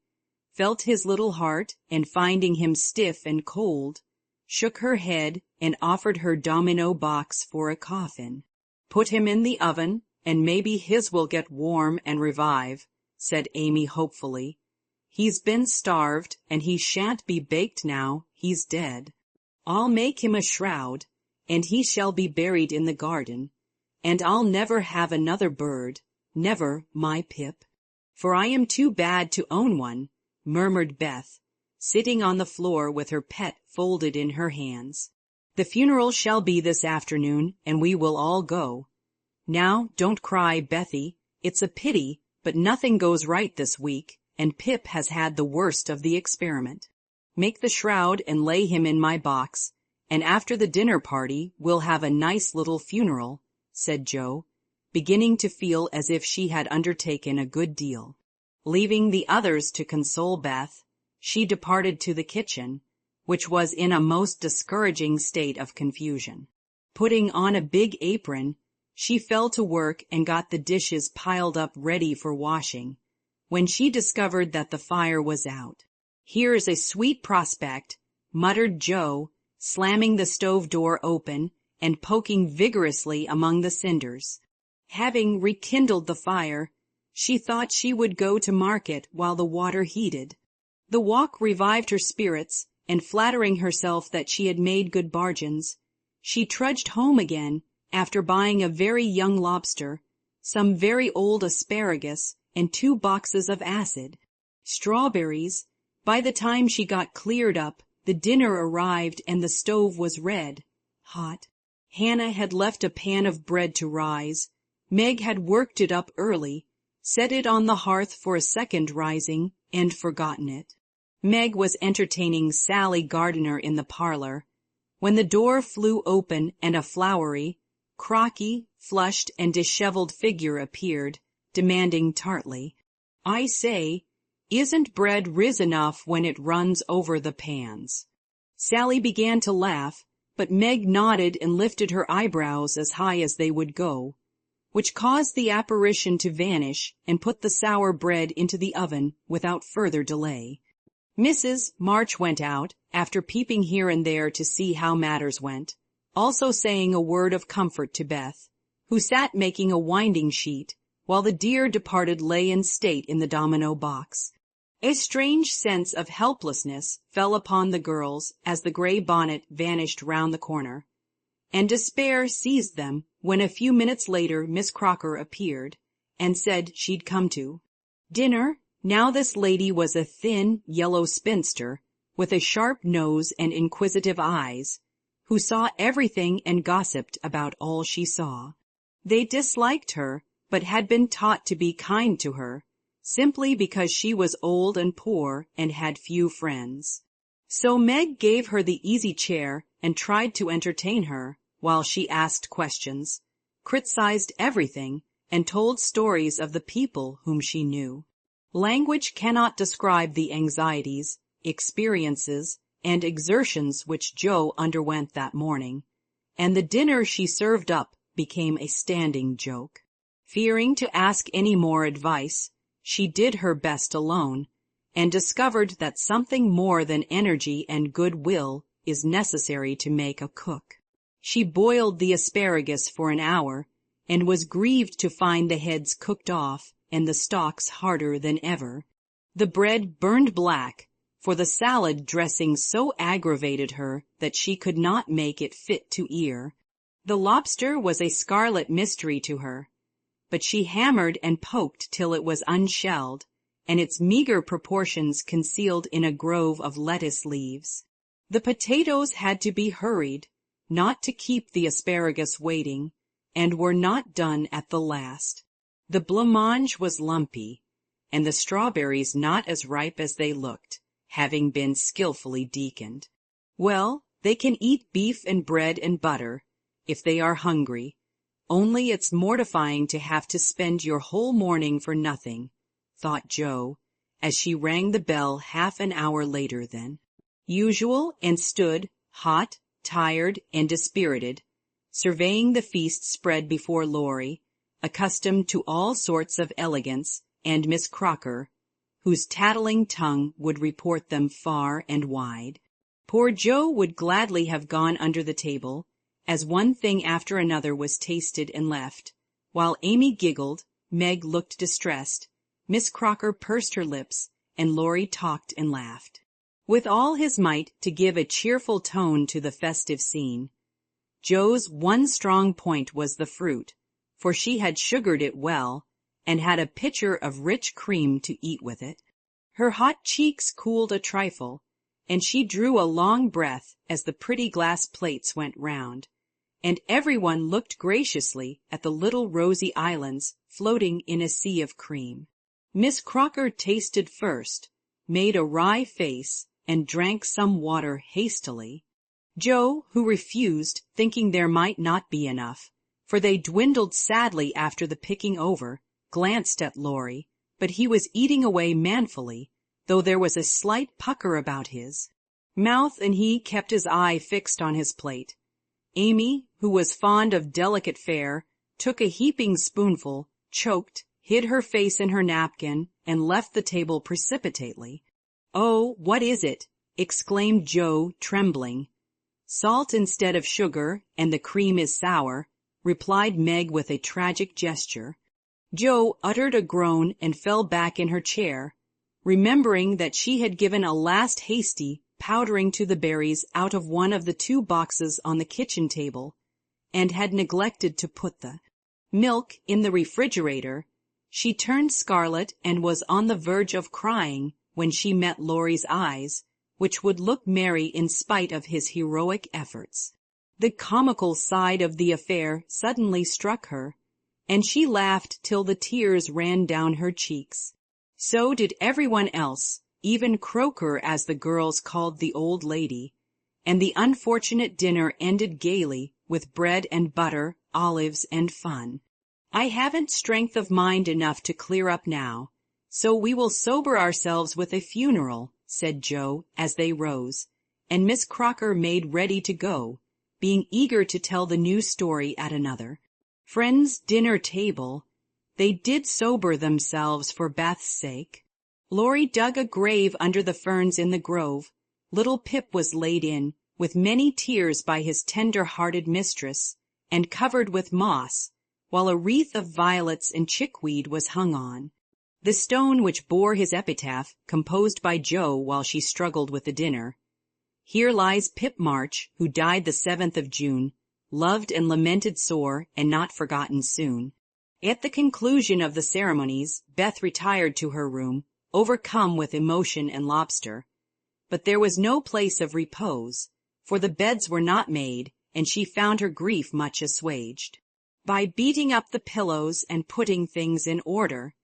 felt his little heart, and finding him stiff and cold, shook her head and offered her domino box for a coffin. Put him in the oven, and maybe his will get warm and revive, said Amy hopefully. He's been starved, and he shan't be baked now, he's dead. I'll make him a shroud, and he shall be buried in the garden, and I'll never have another bird, never, my Pip. For I am too bad to own one, murmured Beth, sitting on the floor with her pet folded in her hands. The funeral shall be this afternoon, and we will all go. Now, don't cry, Bethy. It's a pity, but nothing goes right this week, and Pip has had the worst of the experiment. Make the shroud and lay him in my box, and after the dinner party we'll have a nice little funeral, said Jo, beginning to feel as if she had undertaken a good deal. Leaving the others to console Beth, she departed to the kitchen, which was in a most discouraging state of confusion. Putting on a big apron, she fell to work and got the dishes piled up ready for washing, when she discovered that the fire was out. Here's a sweet prospect, muttered Jo, slamming the stove door open and poking vigorously among the cinders. Having rekindled the fire, she thought she would go to market while the water heated. The walk revived her spirits, and flattering herself that she had made good bargains, she trudged home again after buying a very young lobster, some very old asparagus, and 2 boxes of acid. Strawberries. By the time she got cleared up, the dinner arrived and the stove was red, hot. Hannah had left a pan of bread to rise. Meg had worked it up early, set it on the hearth for a second rising, and forgotten it. Meg was entertaining Sally Gardiner in the parlor, when the door flew open and a flowery, crocky, flushed, and disheveled figure appeared, demanding tartly, I say, isn't bread riz enough when it runs over the pans? Sally began to laugh, but Meg nodded and lifted her eyebrows as high as they would go, which caused the apparition to vanish and put the sour bread into the oven without further delay. Mrs. March went out, after peeping here and there to see how matters went, also saying a word of comfort to Beth, who sat making a winding sheet, while the dear departed lay in state in the domino box. A strange sense of helplessness fell upon the girls as the gray bonnet vanished round the corner, and despair seized them when a few minutes later Miss Crocker appeared, and said she'd come to dinner. Now this lady was a thin, yellow spinster, with a sharp nose and inquisitive eyes, who saw everything and gossiped about all she saw. They disliked her, but had been taught to be kind to her, simply because she was old and poor and had few friends. So Meg gave her the easy chair and tried to entertain her, while she asked questions, criticized everything, and told stories of the people whom she knew. Language cannot describe the anxieties, experiences, and exertions which Jo underwent that morning, and the dinner she served up became a standing joke. Fearing to ask any more advice, she did her best alone, and discovered that something more than energy and good will is necessary to make a cook. She boiled the asparagus for an hour, and was grieved to find the heads cooked off and the stalks harder than ever. The bread burned black, for the salad dressing so aggravated her that she could not make it fit to ear. The lobster was a scarlet mystery to her, but she hammered and poked till it was unshelled, and its meager proportions concealed in a grove of lettuce leaves. The potatoes had to be hurried, not to keep the asparagus waiting, and were not done at the last. The blancmange was lumpy, and the strawberries not as ripe as they looked, having been skillfully deaconed. Well, they can eat beef and bread and butter, if they are hungry, only it's mortifying to have to spend your whole morning for nothing, thought Jo, as she rang the bell half an hour later than usual and stood, hot, tired, and dispirited, surveying the feast spread before Laurie, accustomed to all sorts of elegance, and Miss Crocker, whose tattling tongue would report them far and wide. Poor Jo would gladly have gone under the table, as one thing after another was tasted and left, while Amy giggled, Meg looked distressed, Miss Crocker pursed her lips, and Laurie talked and laughed. With all his might to give a cheerful tone to the festive scene, Jo's one strong point was the fruit, for she had sugared it well, and had a pitcher of rich cream to eat with it. Her hot cheeks cooled a trifle, and she drew a long breath as the pretty glass plates went round, and everyone looked graciously at the little rosy islands floating in a sea of cream. Miss Crocker tasted first, made a wry face, and drank some water hastily. Jo, who refused, thinking there might not be enough, for they dwindled sadly after the picking over, glanced at Laurie, but he was eating away manfully, though there was a slight pucker about his mouth, and he kept his eye fixed on his plate. Amy, who was fond of delicate fare, took a heaping spoonful, choked, hid her face in her napkin, and left the table precipitately. "Oh, what is it?" exclaimed Jo, trembling. "Salt instead of sugar, and the cream is sour," replied Meg with a tragic gesture. Jo uttered a groan and fell back in her chair, remembering that she had given a last hasty powdering to the berries out of one of the 2 boxes on the kitchen table, and had neglected to put the milk in the refrigerator. She turned scarlet and was on the verge of crying when she met Laurie's eyes, which would look merry in spite of his heroic efforts. The comical side of the affair suddenly struck her, and she laughed till the tears ran down her cheeks. So did everyone else, even Croker, as the girls called the old lady, and the unfortunate dinner ended gaily with bread and butter, olives, and fun. "I haven't strength of mind enough to clear up now, so we will sober ourselves with a funeral," said Jo, as they rose, and Miss Crocker made ready to go, being eager to tell the new story at another friend's dinner table. They did sober themselves for Beth's sake. Laurie dug a grave under the ferns in the grove. Little Pip was laid in, with many tears by his tender-hearted mistress, and covered with moss, while a wreath of violets and chickweed was hung on. The stone which bore his epitaph, composed by Jo while she struggled with the dinner. "Here lies Pip March, who died the 7th of June, loved and lamented sore, and not forgotten soon." At the conclusion of the ceremonies, Beth retired to her room, overcome with emotion and lobster. But there was no place of repose, for the beds were not made, and she found her grief much assuaged by beating up the pillows and putting things in order.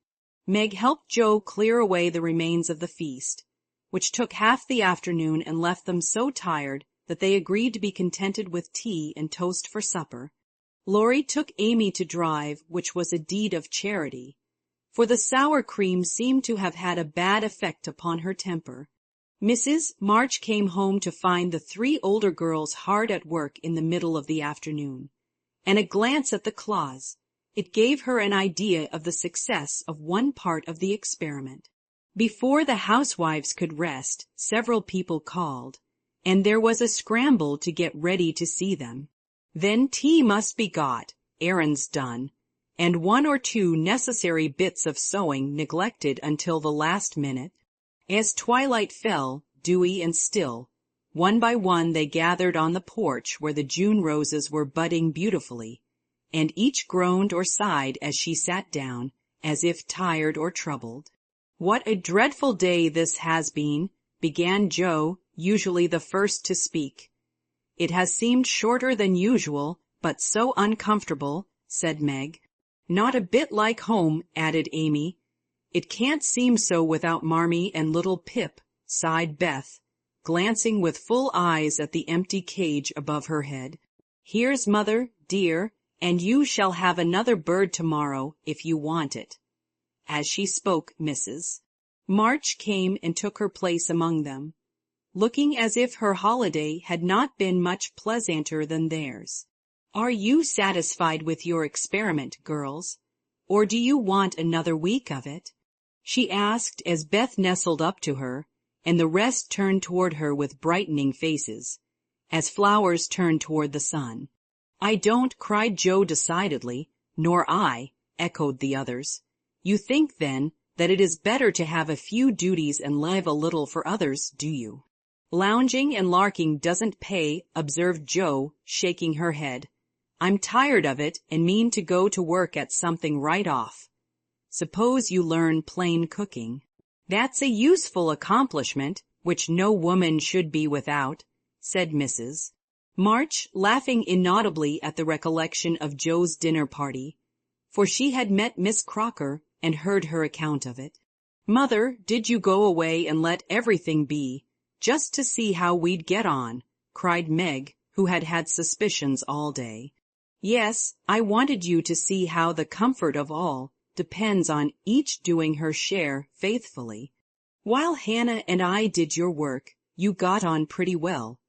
Meg helped Jo clear away the remains of the feast, which took half the afternoon and left them so tired that they agreed to be contented with tea and toast for supper. Laurie took Amy to drive, which was a deed of charity, for the sour cream seemed to have had a bad effect upon her temper. Mrs. March came home to find the 3 older girls hard at work in the middle of the afternoon, and a glance at the cloths. It gave her an idea of the success of one part of the experiment. Before the housewives could rest, several people called, and there was a scramble to get ready to see them. Then tea must be got, errands done, and 1 or 2 necessary bits of sewing neglected until the last minute. As twilight fell, dewy and still, one by one they gathered on the porch where the June roses were budding beautifully, and each groaned or sighed as she sat down, as if tired or troubled. What a dreadful day this has been, began Joe, usually the first to speak. It has seemed shorter than usual, but so uncomfortable, said Meg. Not a bit like home, added Amy. It can't seem so without Marmee and little Pip, sighed Beth, glancing with full eyes at the empty cage above her head. Here's Mother, dear, and you shall have another bird tomorrow if you want it. As she spoke, Mrs. March came and took her place among them, looking as if her holiday had not been much pleasanter than theirs. Are you satisfied with your experiment, girls, or do you want another week of it? She asked as Beth nestled up to her, and the rest turned toward her with brightening faces, as flowers turn toward the sun. I don't, cried Joe decidedly. Nor I, echoed the others. You think, then, that it is better to have a few duties and leave a little for others, do you? Lounging and larking doesn't pay, observed Joe, shaking her head. I'm tired of it and mean to go to work at something right off. Suppose you learn plain cooking. That's a useful accomplishment, which no woman should be without, said Mrs. March, laughing inaudibly at the recollection of Joe's dinner party, for she had met Miss Crocker and heard her account of it. Mother, did you go away and let everything be, just to see how we'd get on? Cried Meg, who had had suspicions all day. Yes, I wanted you to see how the comfort of all depends on each doing her share faithfully. While Hannah and I did your work, you got on pretty well,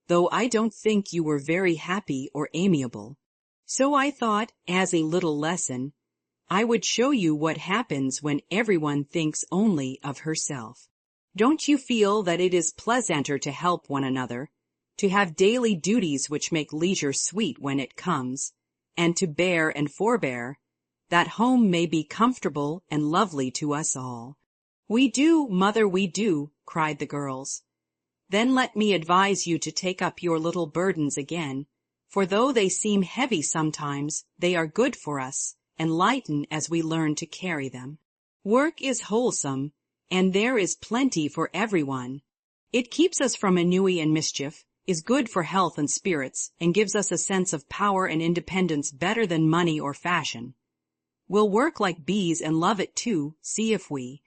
though I don't think you were very happy or amiable. So I thought, as a little lesson, I would show you what happens when everyone thinks only of herself. Don't you feel that it is pleasanter to help one another, to have daily duties which make leisure sweet when it comes, and to bear and forbear, that home may be comfortable and lovely to us all? We do, Mother, we do, cried the girls. Then let me advise you to take up your little burdens again, for though they seem heavy sometimes, they are good for us, and lighten as we learn to carry them. Work is wholesome, and there is plenty for everyone. It keeps us from ennui and mischief, is good for health and spirits, and gives us a sense of power and independence better than money or fashion. We'll work like bees and love it too, see if we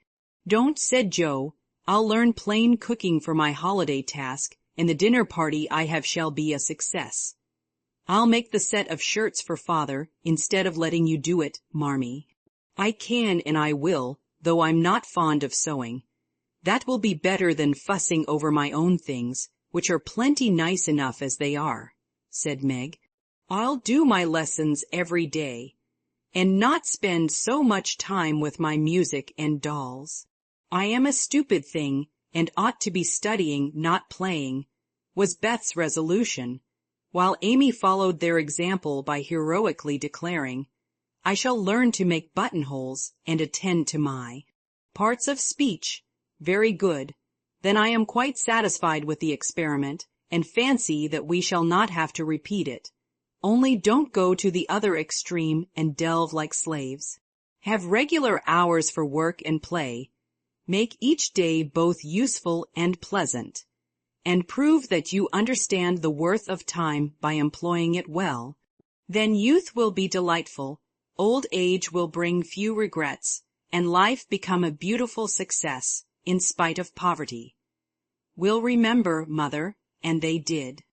don't, said Joe. I'll learn plain cooking for my holiday task, and the dinner party I have shall be a success. I'll make the set of shirts for Father, instead of letting you do it, Marmee. I can and I will, though I'm not fond of sewing. That will be better than fussing over my own things, which are plenty nice enough as they are, said Meg. I'll do my lessons every day, and not spend so much time with my music and dolls. I am a stupid thing, and ought to be studying, not playing, was Beth's resolution, while Amy followed their example by heroically declaring, I shall learn to make buttonholes and attend to my parts of speech. Very good. Then I am quite satisfied with the experiment, and fancy that we shall not have to repeat it. Only don't go to the other extreme and delve like slaves. Have regular hours for work and play. Make each day both useful and pleasant, and prove that you understand the worth of time by employing it well. Then youth will be delightful, old age will bring few regrets, and life become a beautiful success, in spite of poverty. We'll remember, Mother, and they did.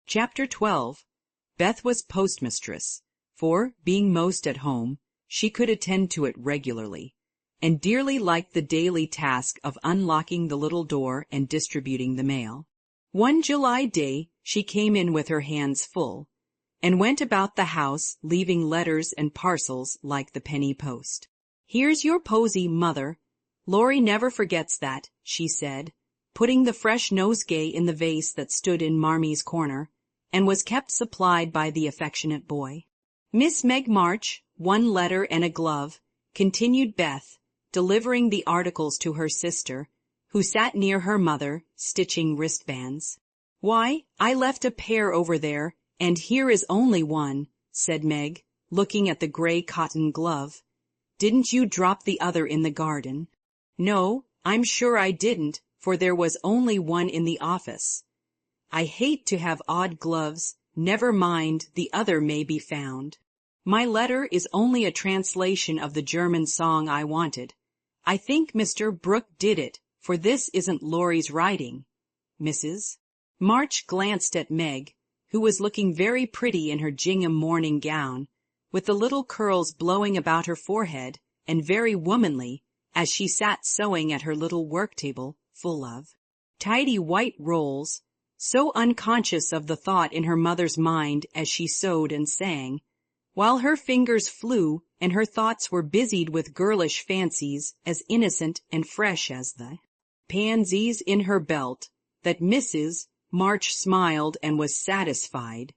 Chapter 12. Beth was postmistress, for, being most at home, she could attend to it regularly, and dearly liked the daily task of unlocking the little door and distributing the mail. One July day she came in with her hands full, and went about the house leaving letters and parcels like the penny post. Here's your posy, Mother. Laurie never forgets that, she said, putting the fresh nosegay in the vase that stood in Marmee's corner, and was kept supplied by the affectionate boy. Miss Meg March, one letter and a glove, continued Beth, delivering the articles to her sister, who sat near her mother, stitching wristbands. Why, I left a pair over there, and here is only one, said Meg, looking at the gray cotton glove. Didn't you drop the other in the garden? No, I'm sure I didn't, for there was only one in the office. I hate to have odd gloves. Never mind, the other may be found. My letter is only a translation of the German song I wanted. I think Mr. Brooke did it, for this isn't Laurie's writing. Mrs. March glanced at Meg, who was looking very pretty in her gingham morning gown, with the little curls blowing about her forehead, and very womanly, as she sat sewing at her little work-table, full of tidy white rolls, so unconscious of the thought in her mother's mind as she sewed and sang, while her fingers flew and her thoughts were busied with girlish fancies as innocent and fresh as the pansies in her belt, that Mrs. March smiled and was satisfied.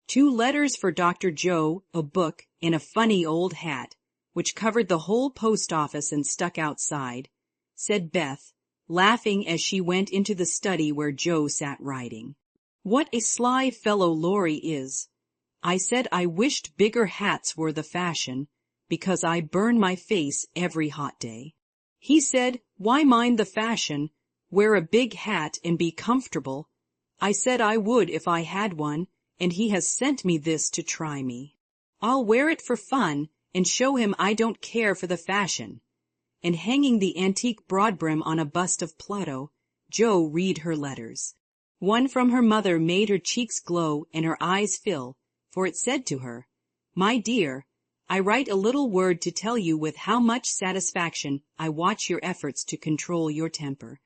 2 letters for Dr. Joe, a book, and a funny old hat, which covered the whole post office and stuck outside, said Beth, laughing as she went into the study where Joe sat writing. What a sly fellow Laurie is. I said I wished bigger hats were the fashion, because I burn my face every hot day. He said, why mind the fashion? Wear a big hat and be comfortable. I said I would if I had one, and he has sent me this to try me. I'll wear it for fun and show him I don't care for the fashion. And hanging the antique broadbrim on a bust of Plato, Joe read her letters. One from her mother made her cheeks glow and her eyes fill, for it said to her, My dear, I write a little word to tell you with how much satisfaction I watch your efforts to control your temper.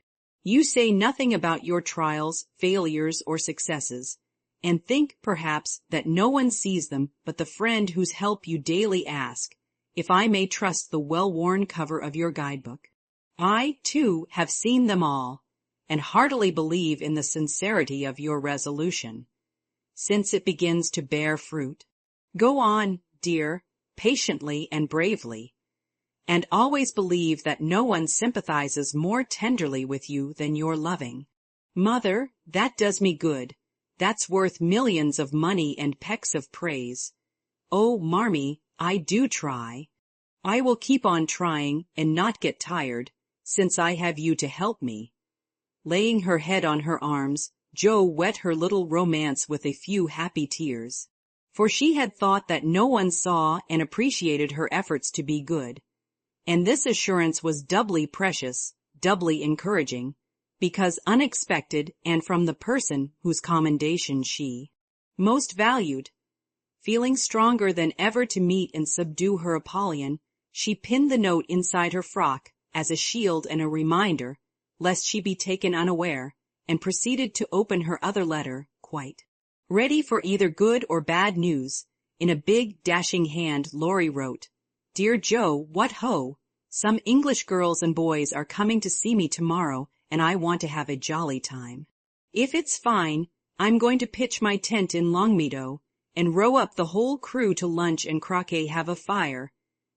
You say nothing about your trials, failures, or successes, and think, perhaps, that no one sees them but the friend whose help you daily ask, if I may trust the well-worn cover of your guidebook. I, too, have seen them all, and heartily believe in the sincerity of your resolution, since it begins to bear fruit. Go on, dear, patiently and bravely, and always believe that no one sympathizes more tenderly with you than your loving mother. That does me good. That's worth millions of money and pecks of praise. Oh, Marmee, I do try. I will keep on trying and not get tired, since I have you to help me. Laying her head on her arms, Joe wet her little romance with a few happy tears, for she had thought that no one saw and appreciated her efforts to be good. And this assurance was doubly precious, doubly encouraging, because unexpected and from the person whose commendation she most valued. Feeling stronger than ever to meet and subdue her Apollyon, she pinned the note inside her frock as a shield and a reminder, lest she be taken unaware, and proceeded to open her other letter, quite ready for either good or bad news. In a big, dashing hand, Laurie wrote, Dear Joe, what ho! Some English girls and boys are coming to see me tomorrow, and I want to have a jolly time. If it's fine, I'm going to pitch my tent in Longmeadow, and row up the whole crew to lunch and croquet, have a fire,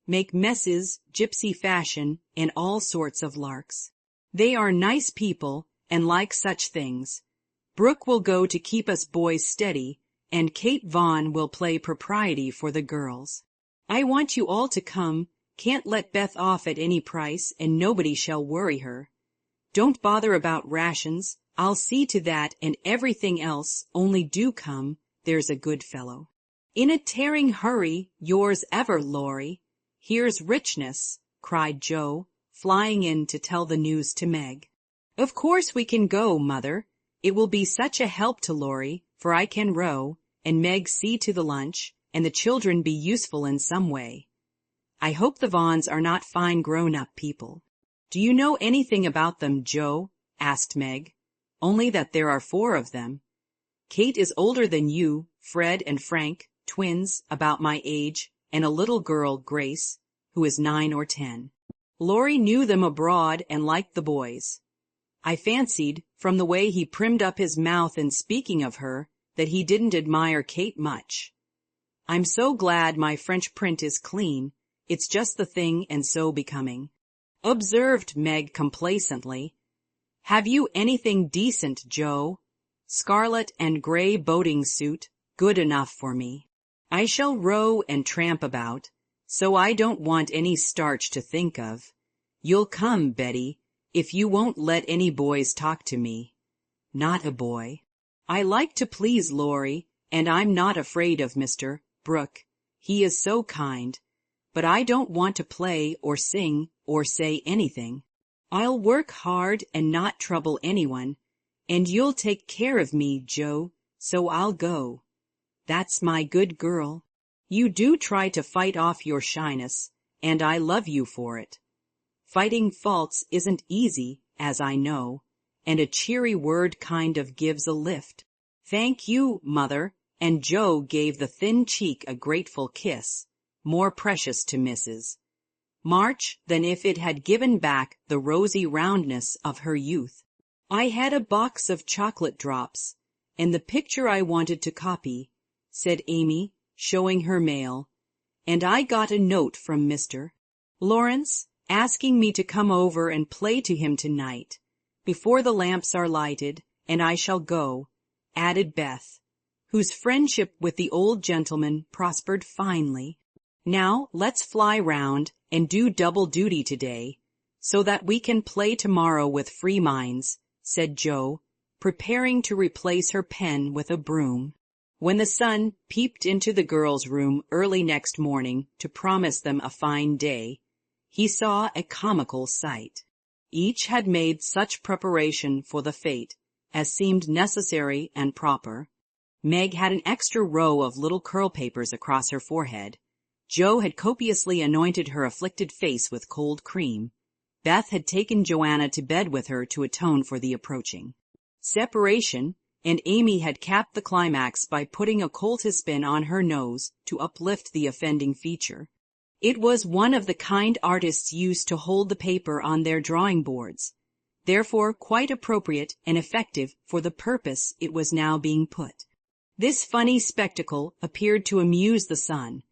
make messes, gypsy fashion, and all sorts of larks. They are nice people, and like such things. Brooke will go to keep us boys steady, and Kate Vaughan will play propriety for the girls. I want you all to come. Can't let Beth off at any price, and nobody shall worry her. Don't bother about rations. I'll see to that and everything else, only do come, there's a good fellow. In a tearing hurry, yours ever, Laurie. Here's richness, cried Joe, flying in to tell the news to Meg. Of course we can go, Mother. It will be such a help to Laurie, for I can row, and Meg see to the lunch, and the children be useful in some way. I hope the Vaughans are not fine grown-up people. Do you know anything about them, Joe? Asked Meg. Only that there are 4 of them. Kate is older than you, Fred and Frank, twins, about my age, and a little girl, Grace, who is 9 or 10. Laurie knew them abroad and liked the boys. I fancied, from the way he primed up his mouth in speaking of her, that he didn't admire Kate much. I'm so glad my French print is clean. It's just the thing and so becoming, observed Meg complacently. Have you anything decent, Joe? Scarlet and gray boating suit, good enough for me. I shall row and tramp about, so I don't want any starch to think of. You'll come, Betty, if you won't let any boys talk to me. Not a boy. I like to please Laurie, and I'm not afraid of Mr. Brooke. He is so kind. But I don't want to play or sing or say anything. I'll work hard and not trouble anyone, and you'll take care of me, Joe, so I'll go. That's my good girl. You do try to fight off your shyness, and I love you for it. Fighting faults isn't easy, as I know, and a cheery word kind of gives a lift. Thank you, Mother, and Joe gave the thin cheek a grateful kiss, more precious to Mrs. March than if it had given back the rosy roundness of her youth. I had a box of chocolate drops, and the picture I wanted to copy, said Amy, showing her mail, and I got a note from Mr. Lawrence asking me to come over and play to him tonight, before the lamps are lighted, and I shall go, added Beth, whose friendship with the old gentleman prospered finely. Now let's fly round and do double duty today, so that we can play tomorrow with free minds, said Joe, preparing to replace her pen with a broom. When the sun peeped into the girls' room early next morning to promise them a fine day, he saw a comical sight. Each had made such preparation for the fete as seemed necessary and proper. Meg had an extra row of little curl papers across her forehead. Joe had copiously anointed her afflicted face with cold cream. Beth had taken Joanna to bed with her to atone for the approaching separation, and Amy had capped the climax by putting a coltispin on her nose to uplift the offending feature. It was one of the kind artists used to hold the paper on their drawing boards, therefore quite appropriate and effective for the purpose it was now being put. This funny spectacle appeared to amuse the son,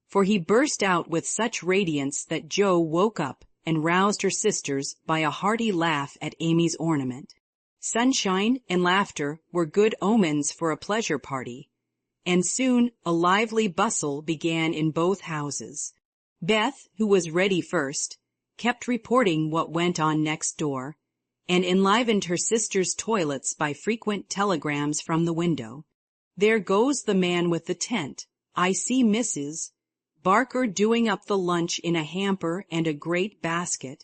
for he burst out with such radiance that Joe woke up and roused her sisters by a hearty laugh at Amy's ornament. Sunshine and laughter were good omens for a pleasure party, and soon a lively bustle began in both houses. Beth, who was ready first, kept reporting what went on next door, and enlivened her sisters' toilets by frequent telegrams from the window. There goes the man with the tent. I see Mrs. Barker doing up the lunch in a hamper and a great basket.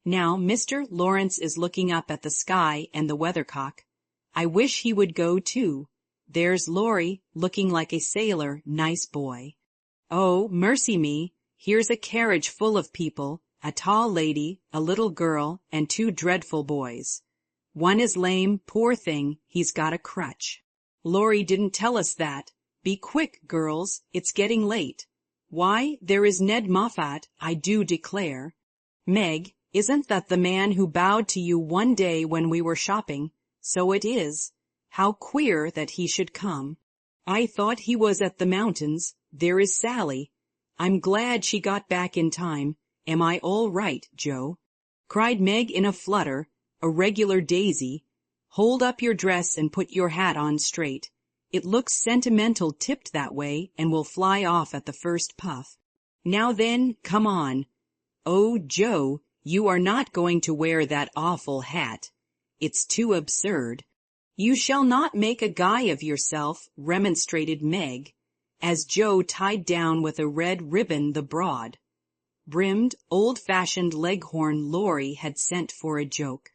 Now Mr. Lawrence is looking up at the sky and the weathercock. I wish he would go too. There's Laurie, looking like a sailor, nice boy. Oh, mercy me, here's a carriage full of people, a tall lady, a little girl, and two dreadful boys. One is lame, poor thing, he's got a crutch. Laurie didn't tell us that. Be quick, girls, it's getting late. Why, there is Ned Moffat, I do declare. Meg, isn't that the man who bowed to you one day when we were shopping? So it is. How queer that he should come. I thought he was at the mountains. There is Sally. I'm glad she got back in time. Am I all right, Joe? Cried Meg in a flutter, a regular daisy. Hold up your dress and put your hat on straight. It looks sentimental tipped that way and will fly off at the first puff. Now then, come on. Oh, Joe, you are not going to wear that awful hat. It's too absurd. You shall not make a guy of yourself, remonstrated Meg, as Joe tied down with a red ribbon the broad, brimmed, old-fashioned leghorn Laurie had sent for a joke.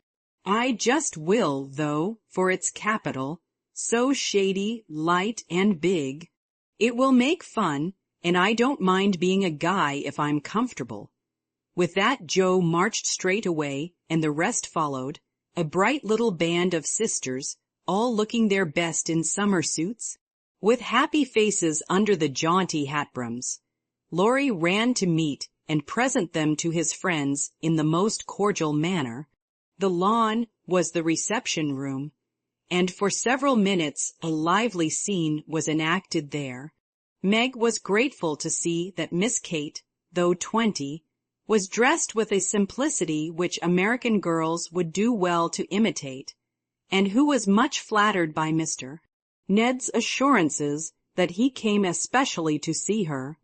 I just will, though, for it's capital, so shady, light, and big. It will make fun, and I don't mind being a guy if I'm comfortable. With that Joe marched straight away, and the rest followed, a bright little band of sisters, all looking their best in summer suits, with happy faces under the jaunty hat-brims. Laurie ran to meet and present them to his friends in the most cordial manner. The lawn was the reception room, and for several minutes a lively scene was enacted there. Meg was grateful to see that Miss Kate, though 20, was dressed with a simplicity which American girls would do well to imitate, and who was much flattered by Mr. Ned's assurances that he came especially to see her.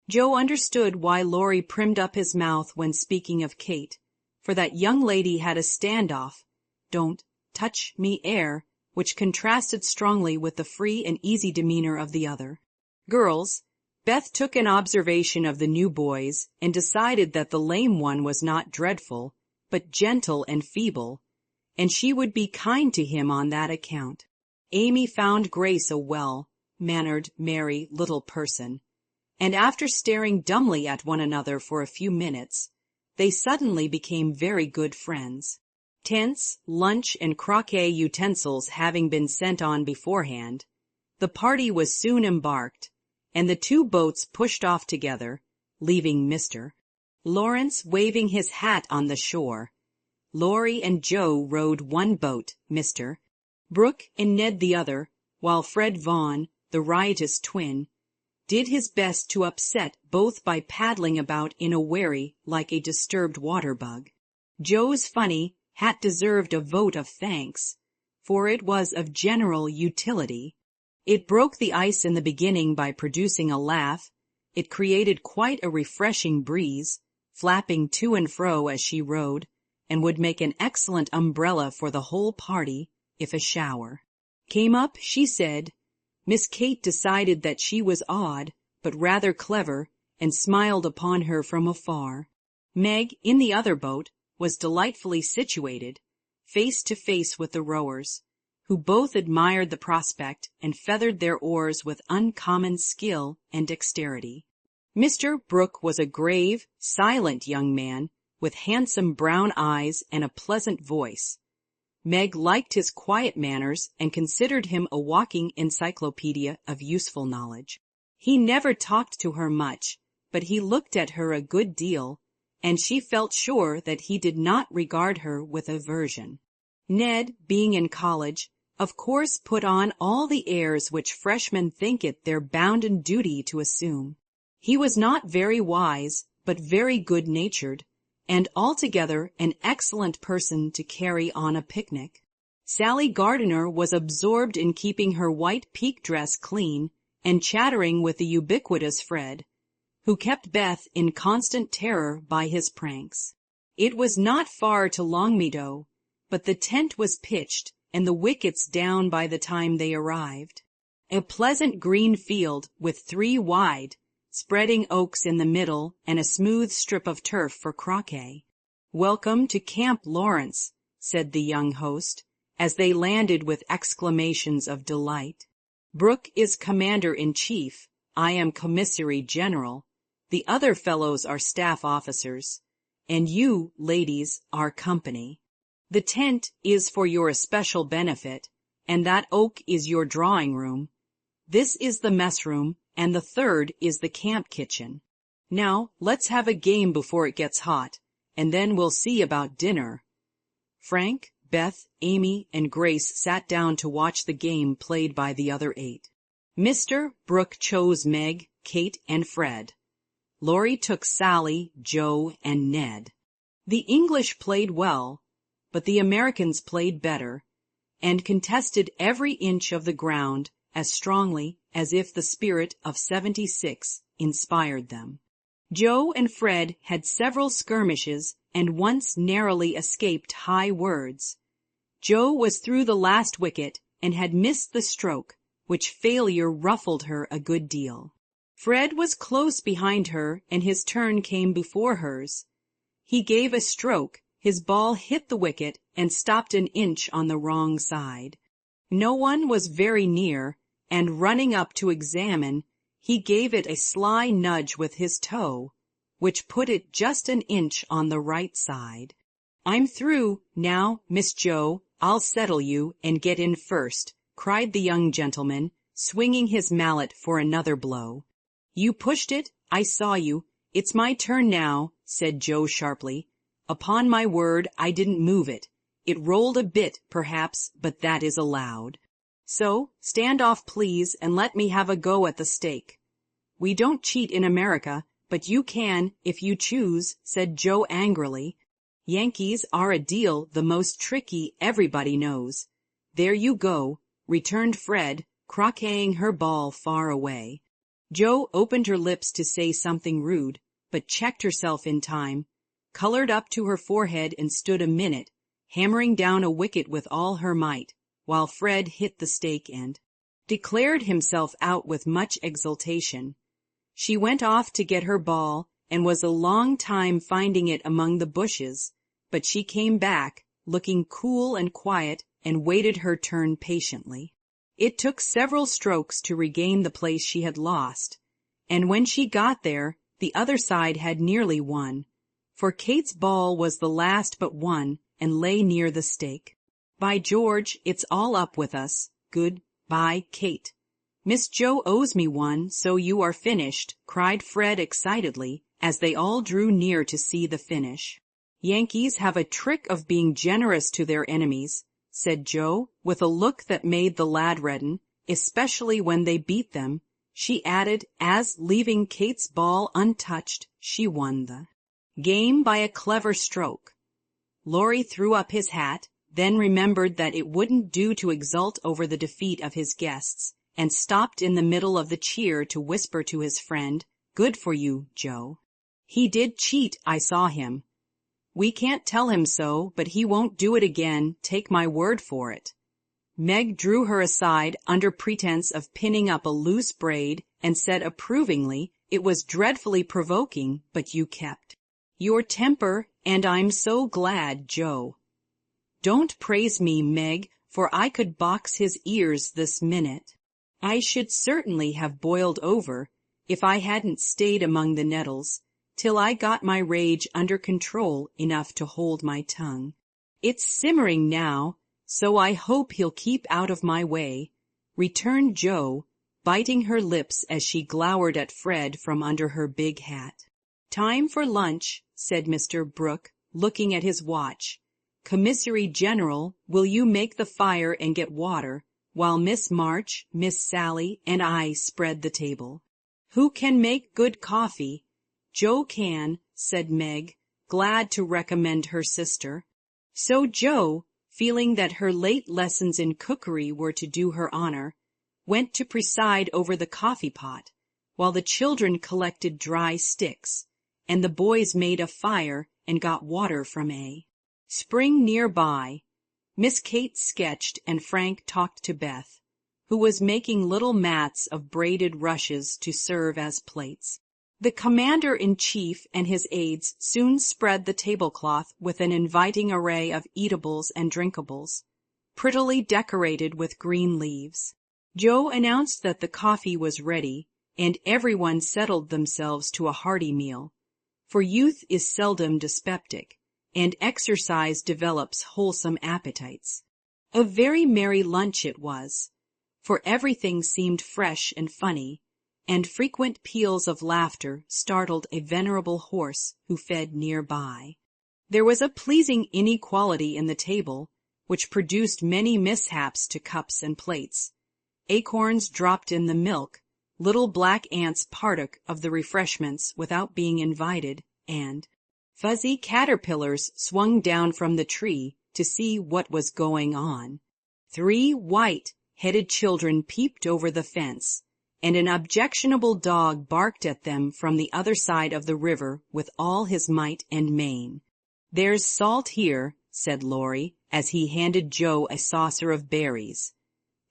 Joe understood why Laurie primed up his mouth when speaking of Kate, for that young lady had a standoff, don't touch me air, which contrasted strongly with the free and easy demeanor of the other. Girls, Beth took an observation of the new boys and decided that the lame one was not dreadful, but gentle and feeble, and she would be kind to him on that account. Amy found Grace a well-mannered, merry little person, and after staring dumbly at one another for a few minutes, they suddenly became very good friends. Tents, lunch, and croquet utensils having been sent on beforehand, the party was soon embarked, and the two boats pushed off together, leaving Mr. Lawrence waving his hat on the shore. Laurie and Joe rowed one boat, Mr. Brooke and Ned the other, while Fred Vaughn, the riotous twin, did his best to upset both by paddling about in a wherry like a disturbed water-bug. Joe's funny hat deserved a vote of thanks, for it was of general utility. It broke the ice in the beginning by producing a laugh. It created quite a refreshing breeze, flapping to and fro as she rowed, and would make an excellent umbrella for the whole party if a shower came up. She said Miss Kate decided that she was odd, but rather clever, and smiled upon her from afar. Meg, in the other boat, was delightfully situated, face to face with the rowers, who both admired the prospect and feathered their oars with uncommon skill and dexterity. Mr. Brooke was a grave, silent young man, with handsome brown eyes and a pleasant voice. Meg liked his quiet manners and considered him a walking encyclopedia of useful knowledge. He never talked to her much, but he looked at her a good deal, and she felt sure that he did not regard her with aversion. Ned, being in college, of course put on all the airs which freshmen think it their bounden duty to assume. He was not very wise, but very good-natured, and altogether an excellent person to carry on a picnic. Sally Gardiner was absorbed in keeping her white pique dress clean and chattering with the ubiquitous Fred, who kept Beth in constant terror by his pranks. It was not far to Longmeadow, but the tent was pitched and the wickets down by the time they arrived. A pleasant green field with 3 wide, spreading oaks in the middle and a smooth strip of turf for croquet. "Welcome to Camp Lawrence," said the young host, as they landed with exclamations of delight. "Brooke is commander-in-chief, I am commissary general, the other fellows are staff officers, and you, ladies, are company. The tent is for your especial benefit, and that oak is your drawing-room. This is the mess-room, and the third is the camp kitchen. Now, let's have a game before it gets hot, and then we'll see about dinner." Frank, Beth, Amy, and Grace sat down to watch the game played by the other 8. Mr. Brooke chose Meg, Kate, and Fred. Laurie took Sally, Joe, and Ned. The English played well, but the Americans played better, and contested every inch of the ground as strongly as if the spirit of '76 inspired them. Joe and Fred had several skirmishes and once narrowly escaped high words. Joe was through the last wicket and had missed the stroke, which failure ruffled her a good deal. Fred was close behind her, and his turn came before hers. He gave a stroke, his ball hit the wicket and stopped an inch on the wrong side. No one was very near, and running up to examine, he gave it a sly nudge with his toe, which put it just an inch on the right side. "I'm through. Now, Miss Joe, I'll settle you and get in first," cried the young gentleman, swinging his mallet for another blow. "You pushed it. I saw you. It's my turn now," said Joe sharply. "Upon my word, I didn't move it. It rolled a bit, perhaps, but that is allowed. So, stand off, please, and let me have a go at the stake." "We don't cheat in America, but you can, if you choose," said Joe angrily. "Yankees are a deal the most tricky everybody knows." "There you go," returned Fred, croqueting her ball far away. Jo opened her lips to say something rude, but checked herself in time, colored up to her forehead and stood a minute, hammering down a wicket with all her might, while Fred hit the stake and declared himself out with much exultation. She went off to get her ball and was a long time finding it among the bushes, but she came back, looking cool and quiet, and waited her turn patiently. It took several strokes to regain the place she had lost, and when she got there, the other side had nearly won, for Kate's ball was the last but one and lay near the stake. By George, it's all up with us. Good-bye, Kate. Miss Jo owes me one, so you are finished, cried Fred excitedly, as they all drew near to see the finish. Yankees have a trick of being generous to their enemies, said Jo, with a look that made the lad redden, especially when they beat them. She added, as, leaving Kate's ball untouched, she won the game by a clever stroke. Laurie threw up his hat, then remembered that it wouldn't do to exult over the defeat of his guests, and stopped in the middle of the cheer to whisper to his friend, "Good for you, Jo. He did cheat, I saw him. We can't tell him so, but he won't do it again, take my word for it." Meg drew her aside under pretense of pinning up a loose braid and said approvingly, "It was dreadfully provoking, but you kept your temper, and I'm so glad, Jo." "Don't praise me, Meg, for I could box his ears this minute. I should certainly have boiled over if I hadn't stayed among the nettles till I got my rage under control enough to hold my tongue. It's simmering now, so I hope he'll keep out of my way," returned Jo, biting her lips as she glowered at Fred from under her big hat. "Time for lunch," said Mr. Brooke, looking at his watch. "Commissary General, will you make the fire and get water, while Miss March, Miss Sally, and I spread the table?" "Who can make good coffee?" "Jo can," said Meg, glad to recommend her sister. So Jo, feeling that her late lessons in cookery were to do her honor, went to preside over the coffee pot, while the children collected dry sticks, and the boys made a fire and got water from a spring nearby. Miss Kate sketched and Frank talked to Beth, who was making little mats of braided rushes to serve as plates. The commander-in-chief and his aides soon spread the tablecloth with an inviting array of eatables and drinkables, prettily decorated with green leaves. Jo announced that the coffee was ready, and everyone settled themselves to a hearty meal, for youth is seldom dyspeptic, and exercise develops wholesome appetites. A very merry lunch it was, for everything seemed fresh and funny, and frequent peals of laughter startled a venerable horse who fed near by. There was a pleasing inequality in the table, which produced many mishaps to cups and plates. Acorns dropped in the milk, little black ants partook of the refreshments without being invited, and fuzzy caterpillars swung down from the tree to see what was going on. 3 white-headed children peeped over the fence, and an objectionable dog barked at them from the other side of the river with all his might and main. "There's salt here," said Laurie, as he handed Jo a saucer of berries.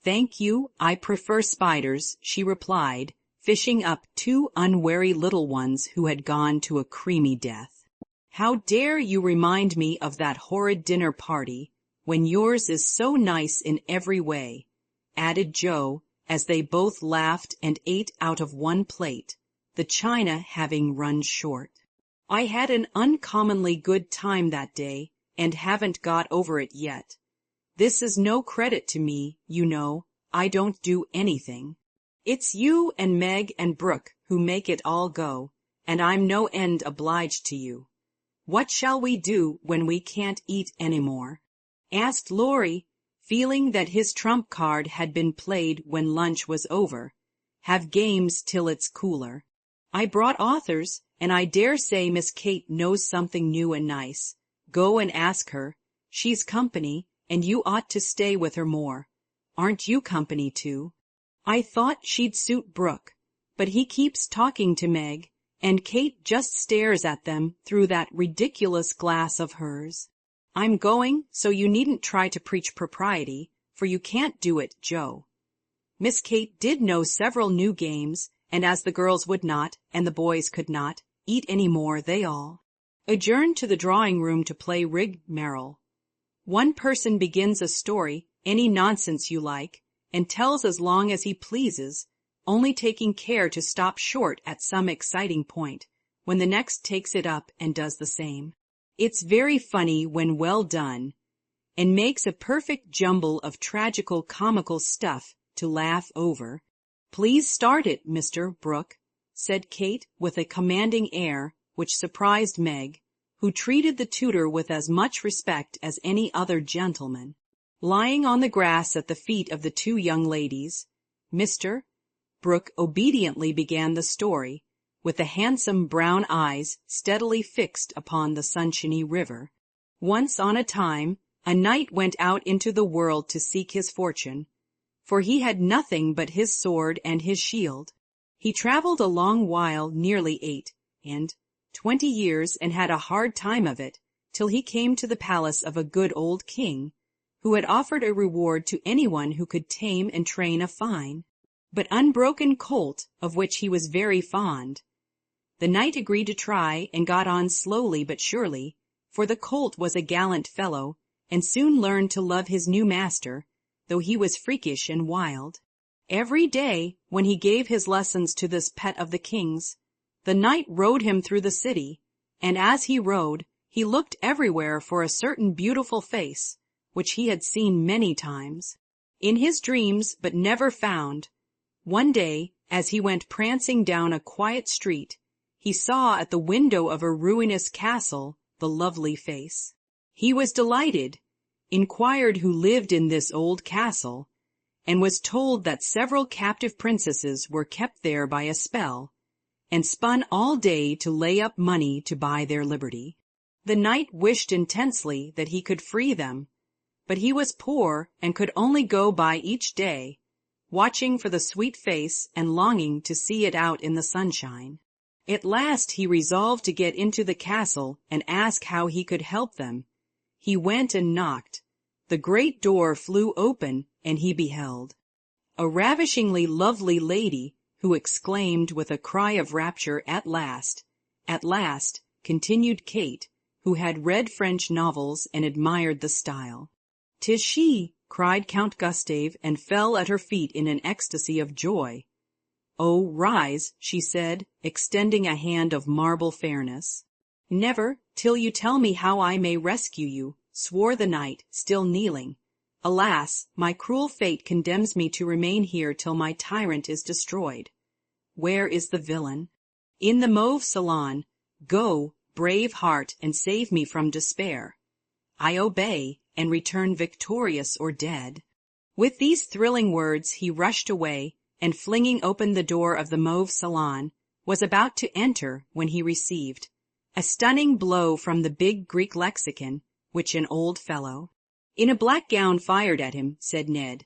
"Thank you, I prefer spiders," she replied, fishing up 2 unwary little ones who had gone to a creamy death. "How dare you remind me of that horrid dinner party, when yours is so nice in every way," added Jo, as they both laughed and ate out of one plate, the china having run short. "I had an uncommonly good time that day, and haven't got over it yet. This is no credit to me, you know. I don't do anything. It's you and Meg and Brooke who make it all go, and I'm no end obliged to you. What shall we do when we can't eat any more?" asked Laurie, feeling that his trump card had been played when lunch was over. "Have games till it's cooler. I brought authors, and I dare say Miss Kate knows something new and nice. Go and ask her. She's company, and you ought to stay with her more. Aren't you company too? I thought she'd suit Brooke, but he keeps talking to Meg, and Kate just stares at them through that ridiculous glass of hers. I'm going, so you needn't try to preach propriety, for you can't do it, Joe. Miss Kate did know several new games, and as the girls would not, and the boys could not, eat any more, they all adjourned to the drawing-room to play rig-marole. One person begins a story, any nonsense you like, and tells as long as he pleases, only taking care to stop short at some exciting point, when the next takes it up and does the same. It's very funny when well done, and makes a perfect jumble of tragical comical stuff to laugh over. Please start it, Mr. Brooke, said Kate with a commanding air which surprised Meg, who treated the tutor with as much respect as any other gentleman. Lying on the grass at the feet of the two young ladies, Mr. Brooke obediently began the story, with the handsome brown eyes steadily fixed upon the sunshiny river. Once on a time, a knight went out into the world to seek his fortune, for he had nothing but his sword and his shield. He traveled a long while, nearly 28 years, and had a hard time of it, till he came to the palace of a good old king, who had offered a reward to anyone who could tame and train a fine, but unbroken colt, of which he was very fond. The knight agreed to try, and got on slowly but surely, for the colt was a gallant fellow, and soon learned to love his new master, though he was freakish and wild. Every day, when he gave his lessons to this pet of the king's, the knight rode him through the city, and as he rode, he looked everywhere for a certain beautiful face, which he had seen many times in his dreams but never found. One day, as he went prancing down a quiet street, he saw at the window of a ruinous castle the lovely face. He was delighted, inquired who lived in this old castle, and was told that several captive princesses were kept there by a spell, and spun all day to lay up money to buy their liberty. The knight wished intensely that he could free them, but he was poor and could only go by each day, watching for the sweet face and longing to see it out in the sunshine. At last he resolved to get into the castle and ask how he could help them. He went and knocked. The great door flew open, and he beheld a ravishingly lovely lady, who exclaimed with a cry of rapture, at last, continued Kate, who had read French novels and admired the style. "'Tis she," cried Count Gustave, and fell at her feet in an ecstasy of joy. "Oh, rise," she said, extending a hand of marble fairness. "Never, till you tell me how I may rescue you," swore the knight, still kneeling. "Alas, my cruel fate condemns me to remain here till my tyrant is destroyed. Where is the villain?" "In the mauve salon. Go, brave heart, and save me from despair." "I obey, and return victorious or dead." With these thrilling words he rushed away, and flinging open the door of the mauve salon, was about to enter when he received a stunning blow from the big Greek lexicon, which an old fellow in a black gown fired at him, said Ned.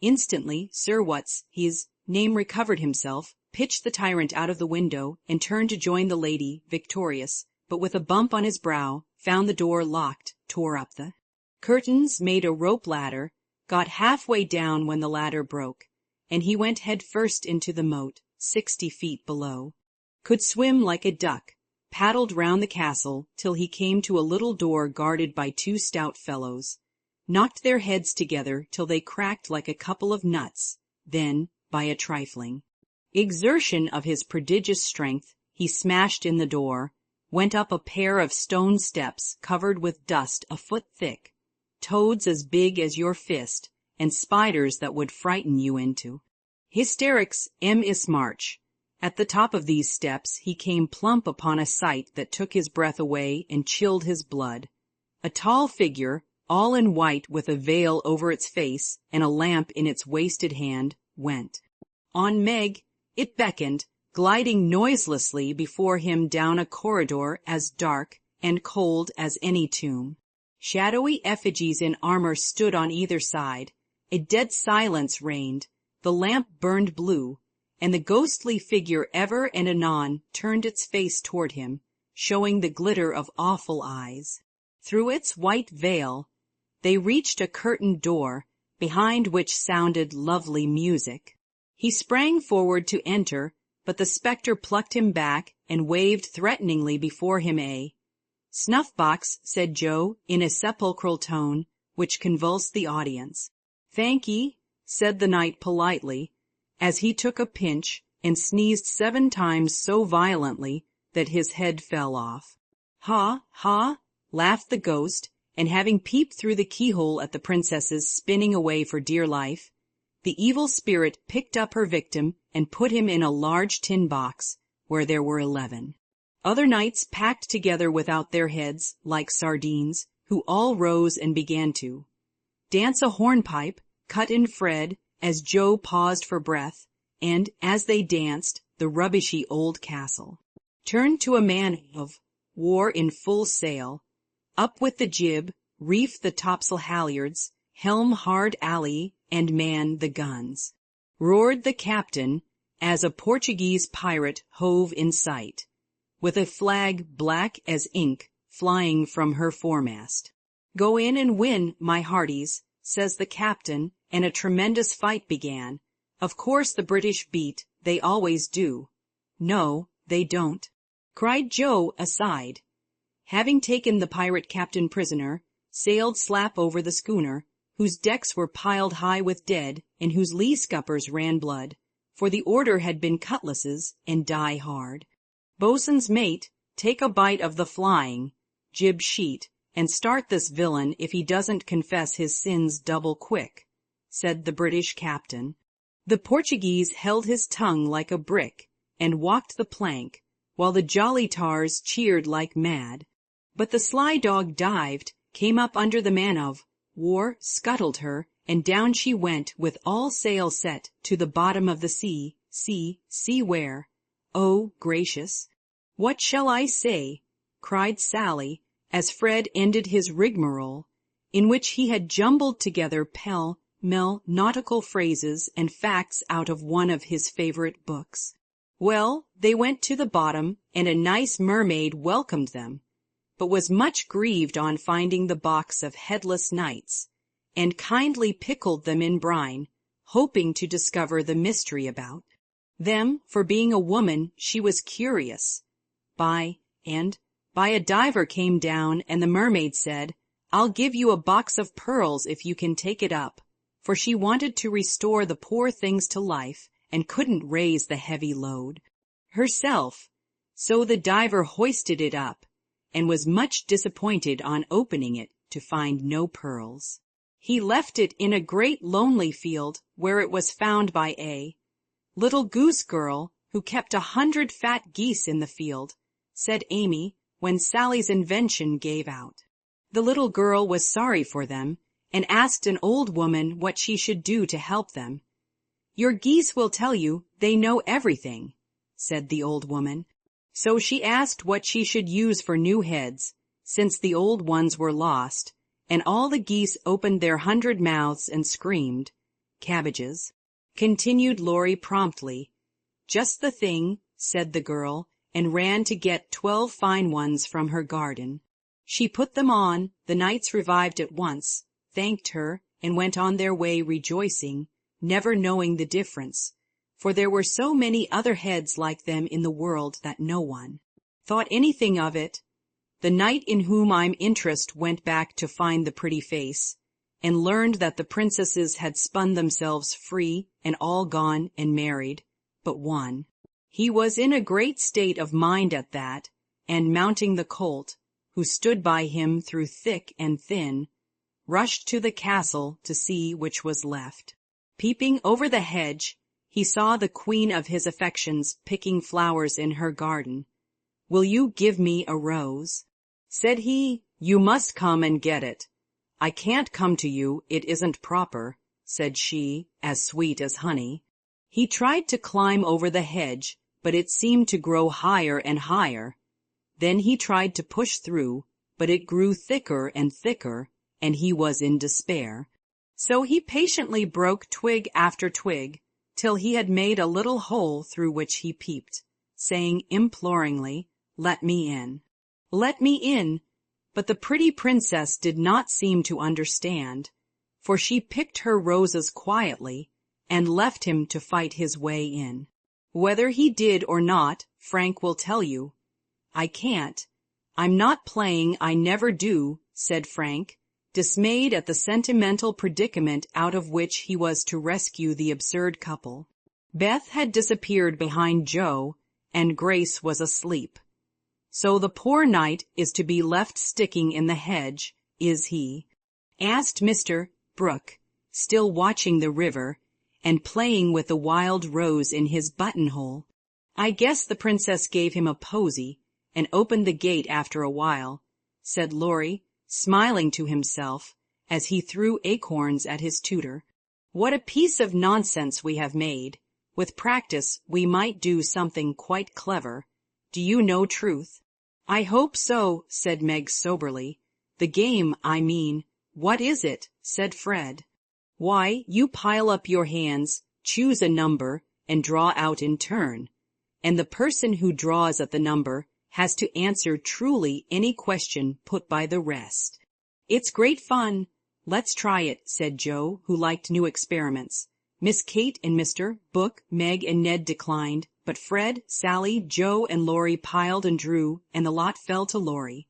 Instantly Sir What's-his name recovered himself, pitched the tyrant out of the window, and turned to join the lady, victorious, but with a bump on his brow, found the door locked, tore up the curtains, made a rope ladder, got halfway down when the ladder broke, and he went head first into the moat, 60 feet below. Could swim like a duck, paddled round the castle till he came to a little door guarded by 2 stout fellows, knocked their heads together till they cracked like a couple of nuts, then, by a trifling exertion of his prodigious strength, he smashed in the door, went up a pair of stone steps covered with dust a foot thick, toads as big as your fist, and spiders that would frighten you into hysterics. March. At the top of these steps he came plump upon a sight that took his breath away and chilled his blood. A tall figure, all in white with a veil over its face and a lamp in its wasted hand, went on Meg. It beckoned, gliding noiselessly before him down a corridor as dark and cold as any tomb. Shadowy effigies in armor stood on either side. A dead silence reigned. The lamp burned blue, and the ghostly figure ever and anon turned its face toward him, showing the glitter of awful eyes. Through its white veil they reached a curtained door, behind which sounded lovely music. He sprang forward to enter, but the spectre plucked him back and waved threateningly before him. "Snuff-box," said Joe, in a sepulchral tone which convulsed the audience. "Thank ye," said the knight politely, as he took a pinch and sneezed 7 times so violently that his head fell off. "Ha, ha," laughed the ghost, and having peeped through the keyhole at the princesses spinning away for dear life, the evil spirit picked up her victim and put him in a large tin box, where there were 11. Other knights packed together without their heads, like sardines, who all rose and began to dance a hornpipe, cut in Fred, as Joe paused for breath, and, as they danced, the rubbishy old castle turned to a man of war in full sail. Up with the jib, reef the topsail halyards, helm hard alley, and man the guns, roared the captain, as a Portuguese pirate hove in sight, with a flag black as ink flying from her foremast. "Go in and win, my hearties," says the captain, and a tremendous fight began. Of course the British beat, they always do. "No, they don't," cried Joe aside. Having taken the pirate captain prisoner, sailed slap over the schooner, whose decks were piled high with dead, and whose lee scuppers ran blood, for the order had been cutlasses and die hard. "Boatswain's mate, take a bite of the flying jib sheet, and start this villain if he doesn't confess his sins double quick," said the British captain. The Portuguese held his tongue like a brick, and walked the plank, while the jolly tars cheered like mad. But the sly dog dived, came up under the man-of-war, scuttled her, and down she went with all sail set to the bottom of the sea, see where. "Oh, gracious! What shall I say?" cried Sally, as Fred ended his rigmarole, in which he had jumbled together pell-mell nautical phrases and facts out of one of his favorite books. Well, they went to the bottom, and a nice mermaid welcomed them, but was much grieved on finding the box of headless knights, and kindly pickled them in brine, hoping to discover the mystery about them, for being a woman she was curious. By a diver came down, and the mermaid said, "I'll give you a box of pearls if you can take it up," for she wanted to restore the poor things to life, and couldn't raise the heavy load herself. So the diver hoisted it up, and was much disappointed on opening it to find no pearls. He left it in a great lonely field, where it was found by a little goose girl, who kept 100 fat geese in the field, said Amy, when Sally's invention gave out. The little girl was sorry for them, and asked an old woman what she should do to help them. "Your geese will tell you, they know everything," said the old woman. So she asked what she should use for new heads, since the old ones were lost, and all the geese opened their 100 mouths and screamed. "Cabbages," continued Laurie promptly. "Just the thing," said the girl, and ran to get 12 fine ones from her garden. She put them on, the knights revived at once, thanked her, and went on their way rejoicing, never knowing the difference, for there were so many other heads like them in the world that no one thought anything of it. The knight in whom I'm interested went back to find the pretty face, and learned that the princesses had spun themselves free and all gone and married, but one. He was in a great state of mind at that, and mounting the colt, who stood by him through thick and thin, rushed to the castle to see which was left. Peeping over the hedge, he saw the queen of his affections picking flowers in her garden. "Will you give me a rose?" said he. "You must come and get it." "I can't come to you, it isn't proper," said she, as sweet as honey. He tried to climb over the hedge, but it seemed to grow higher and higher. Then he tried to push through, but it grew thicker and thicker, and he was in despair. So he patiently broke twig after twig, till he had made a little hole through which he peeped, saying imploringly, "Let me in. Let me in." But the pretty princess did not seem to understand, for she picked her roses quietly and left him to fight his way in. Whether he did or not, Frank will tell you. "I can't. I'm not playing, I never do," said Frank, dismayed at the sentimental predicament out of which he was to rescue the absurd couple. Beth had disappeared behind Joe, and Grace was asleep. "So the poor knight is to be left sticking in the hedge, is he?" asked Mr. Brooke, still watching the river, and playing with the wild rose in his buttonhole. "I guess the princess gave him a posy, and opened the gate after a while," said Laurie, smiling to himself, as he threw acorns at his tutor. "What a piece of nonsense we have made! With practice we might do something quite clever. Do you know Truth?" "I hope so," said Meg soberly. "The game, I mean." "What is it?" said Fred. "Why, you pile up your hands, choose a number, and draw out in turn. And the person who draws at the number has to answer truly any question put by the rest." "It's great fun. Let's try it," said Joe, who liked new experiments. Miss Kate and Mr. Brooke, Meg and Ned declined, but Fred, Sally, Joe, and Laurie piled and drew, and the lot fell to Laurie.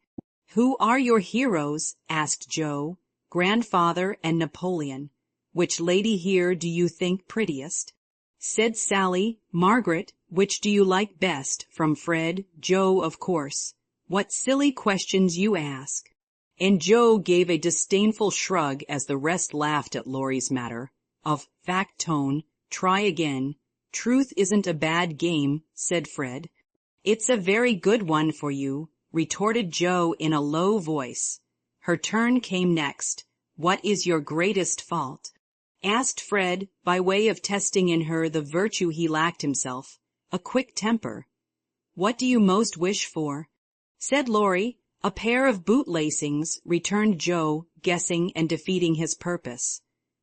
"Who are your heroes?" asked Joe. "Grandfather and Napoleon. Which lady here do you think prettiest?" Said Sally. "Margaret. Which do you like best?" from Fred. "Joe, of course. What silly questions you ask." And Joe gave a disdainful shrug as the rest laughed at Laurie's matter of fact tone. "Try again. Truth isn't a bad game," said Fred. "It's a very good one for you," retorted Joe in a low voice. Her turn came next. "What is your greatest fault?" asked Fred, by way of testing in her the virtue he lacked himself, a quick temper. "What do you most wish for?" said Laurie. "A pair of boot-lacings," returned Joe, guessing and defeating his purpose.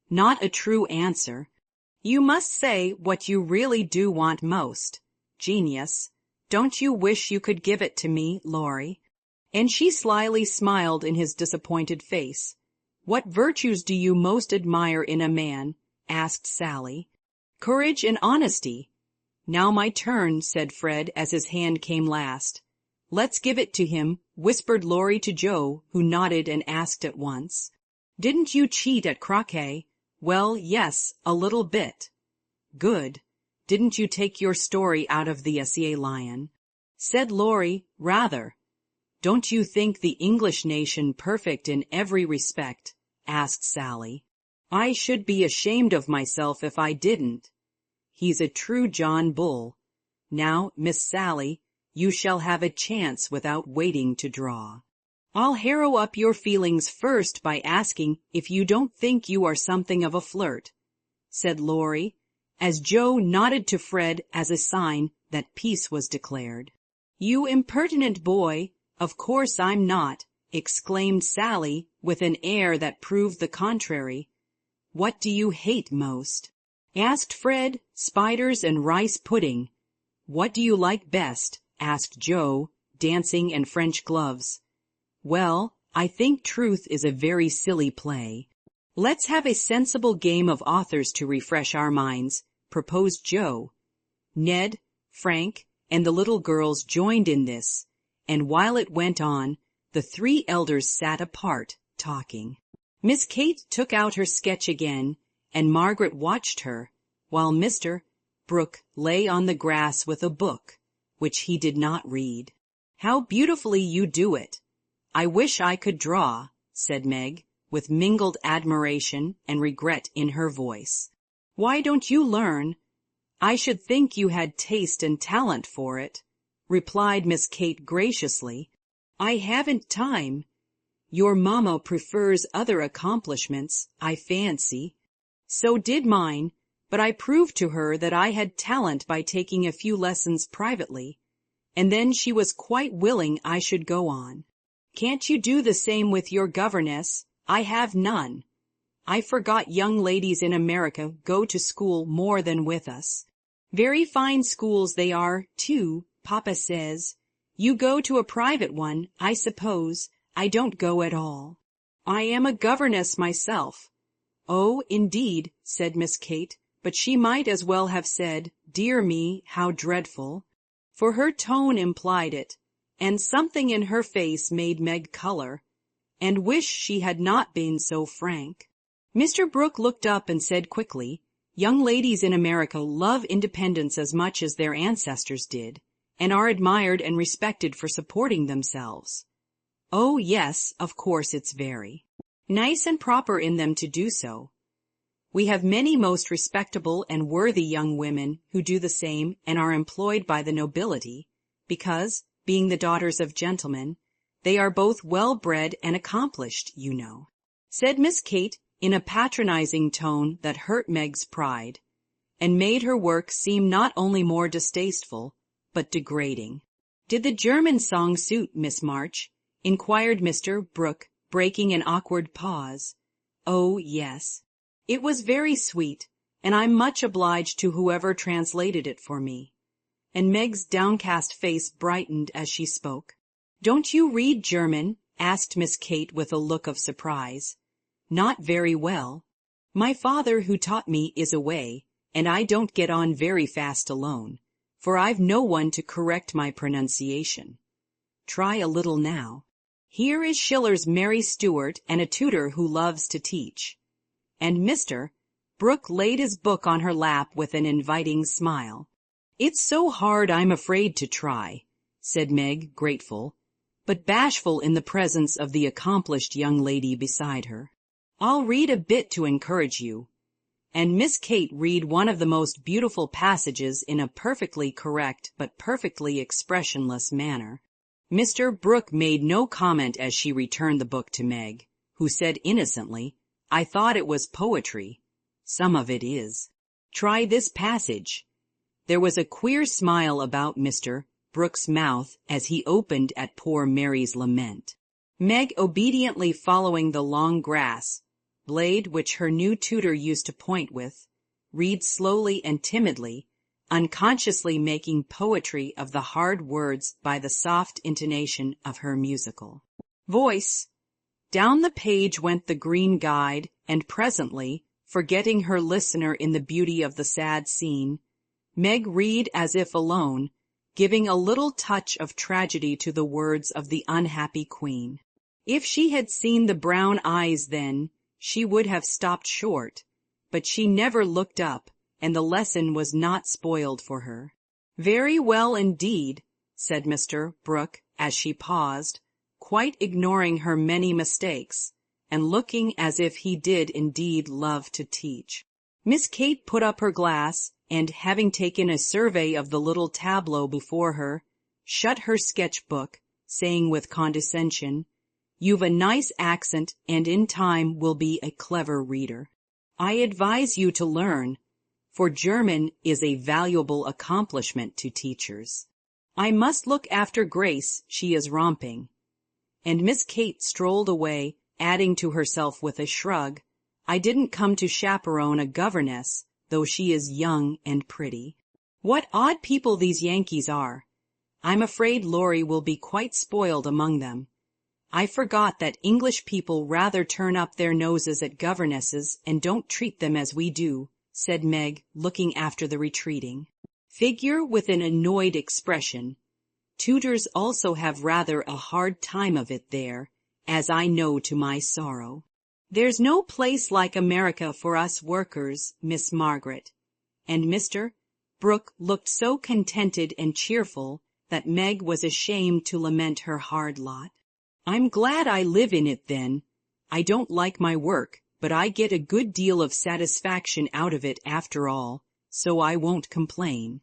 Not a true answer. "You must say what you really do want most." Genius. "Don't you wish you could give it to me, Laurie?" And she slyly smiled in his disappointed face. "What virtues do you most admire in a man?" asked Sally. "Courage and honesty." "Now my turn," said Fred as his hand came last. "Let's give it to him," whispered Laurie to Joe, who nodded and asked at once. "Didn't you cheat at croquet?" "Well, yes, a little bit." "Good. Didn't you take your story out of the Essay Lion?" Said Laurie. "Rather." "Don't you think the English nation perfect in every respect?" asked Sally. "I should be ashamed of myself if I didn't." "He's a true John Bull. Now, Miss Sally, you shall have a chance without waiting to draw. I'll harrow up your feelings first by asking if you don't think you are something of a flirt," said Laurie, as Joe nodded to Fred as a sign that peace was declared. "You impertinent boy, of course I'm not," exclaimed Sally with an air that proved the contrary. "What do you hate most?" asked Fred. "Spiders and rice pudding." "What do you like best?" asked Joe. "Dancing and French gloves." "Well, I think Truth is a very silly play. Let's have a sensible game of authors to refresh our minds," proposed Joe. Ned, Frank, and the little girls joined in this, and while it went on, the three elders sat apart, talking. Miss Kate took out her sketch again, and Margaret watched her, while Mr. Brooke lay on the grass with a book, which he did not read. "How beautifully you do it! I wish I could draw," said Meg, with mingled admiration and regret in her voice. "Why don't you learn? I should think you had taste and talent for it," replied Miss Kate graciously. "I haven't time. Your mamma prefers other accomplishments, I fancy. So did mine, but I proved to her that I had talent by taking a few lessons privately, and then she was quite willing I should go on. Can't you do the same with your governess? I have none." I forgot young ladies in America go to school more than with us. Very fine schools they are, too, Papa says. You go to a private one, I suppose. I don't go at all. I am a governess myself. Oh, indeed, said Miss Kate, but she might as well have said, dear me, how dreadful, for her tone implied it, and something in her face made Meg color, and wish she had not been so frank. Mr. Brooke looked up and said quickly, young ladies in America love independence as much as their ancestors did, and are admired and respected for supporting themselves. Oh, yes, of course it's very nice and proper in them to do so. We have many most respectable and worthy young women who do the same and are employed by the nobility, because, being the daughters of gentlemen, they are both well-bred and accomplished, you know, said Miss Kate in a patronizing tone that hurt Meg's pride, and made her work seem not only more distasteful, but degrading. Did the German song suit, Miss March? Inquired Mr. Brooke, breaking an awkward pause. Oh, yes. It was very sweet, and I'm much obliged to whoever translated it for me. And Meg's downcast face brightened as she spoke. Don't you read German? Asked Miss Kate with a look of surprise. Not very well. My father, who taught me, is away, and I don't get on very fast alone, for I've no one to correct my pronunciation. Try a little now. Here is Schiller's Mary Stuart and a tutor who loves to teach. And Mr. Brooke laid his book on her lap with an inviting smile. It's so hard I'm afraid to try, said Meg, grateful, but bashful in the presence of the accomplished young lady beside her. I'll read a bit to encourage you. And Miss Kate read one of the most beautiful passages in a perfectly correct but perfectly expressionless manner. Mr. Brooke made no comment as she returned the book to Meg, who said innocently, I thought it was poetry. Some of it is. Try this passage. There was a queer smile about Mr. Brooke's mouth as he opened at poor Mary's lament. Meg, obediently following the long grass blade which her new tutor used to point with, read slowly and timidly, unconsciously making poetry of the hard words by the soft intonation of her musical voice. Down the page went the green guide, and presently, forgetting her listener in the beauty of the sad scene, Meg read as if alone, giving a little touch of tragedy to the words of the unhappy queen. If she had seen the brown eyes then, she would have stopped short, but she never looked up, and the lesson was not spoiled for her. Very well indeed, said Mr. Brooke as she paused, quite ignoring her many mistakes, and looking as if he did indeed love to teach. Miss Kate put up her glass, and, having taken a survey of the little tableau before her, shut her sketch-book, saying with condescension, You've a nice accent, and in time will be a clever reader. I advise you to learn, for German is a valuable accomplishment to teachers. I must look after Grace, she is romping. And Miss Kate strolled away, adding to herself with a shrug, I didn't come to chaperone a governess, though she is young and pretty. What odd people these Yankees are. I'm afraid Laurie will be quite spoiled among them. I forgot that English people rather turn up their noses at governesses and don't treat them as we do, said Meg, looking after the retreating figure with an annoyed expression. Tutors also have rather a hard time of it there, as I know to my sorrow. There's no place like America for us workers, Miss Margaret. And Mr. Brooke looked so contented and cheerful that Meg was ashamed to lament her hard lot. I'm glad I live in it then. I don't like my work, but I get a good deal of satisfaction out of it after all, so I won't complain.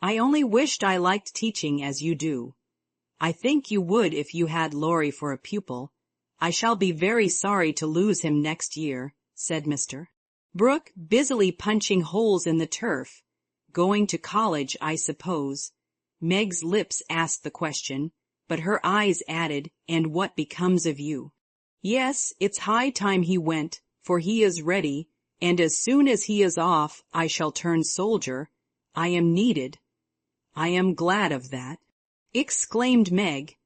I only wished I liked teaching as you do. I think you would if you had Laurie for a pupil. I shall be very sorry to lose him next year, said Mr. Brooke, busily punching holes in the turf. Going to college, I suppose. Meg's lips asked the question, but her eyes added, and what becomes of you? Yes, it's high time he went, for he is ready, and as soon as he is off I shall turn soldier. I am needed." "I am glad of that," exclaimed Meg.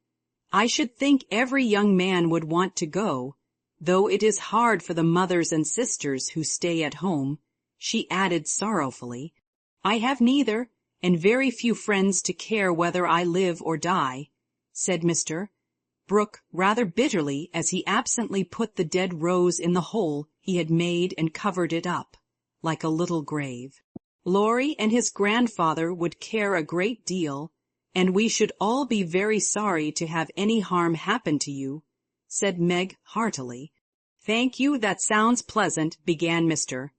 "I should think every young man would want to go, though it is hard for the mothers and sisters who stay at home," she added sorrowfully. "I have neither, and very few friends to care whether I live or die," said Mr. Brooke rather bitterly as he absently put the dead rose in the hole he had made and covered it up, like a little grave. "Laurie and his grandfather would care a great deal, and we should all be very sorry to have any harm happen to you," said Meg heartily. "Thank you, that sounds pleasant," began Mr.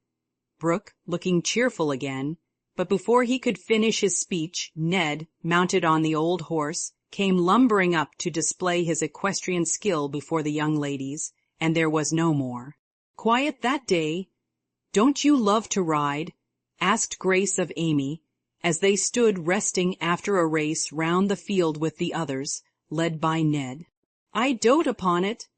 Brooke, looking cheerful again, but before he could finish his speech, Ned, mounted on the old horse, came lumbering up to display his equestrian skill before the young ladies, and there was no more. "Quiet that day. Don't you love to ride?" asked Grace of Amy, as they stood resting after a race round the field with the others, led by Ned. "I dote upon it.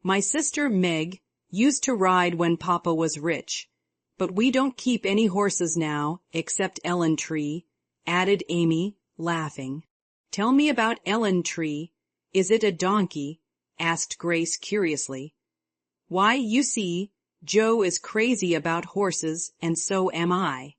My sister Meg used to ride when Papa was rich, but we don't keep any horses now, except Ellen Tree," added Amy, laughing. "Tell me about Ellen Tree. Is it a donkey?" asked Grace curiously. "Why, you see, Joe is crazy about horses, and so am I.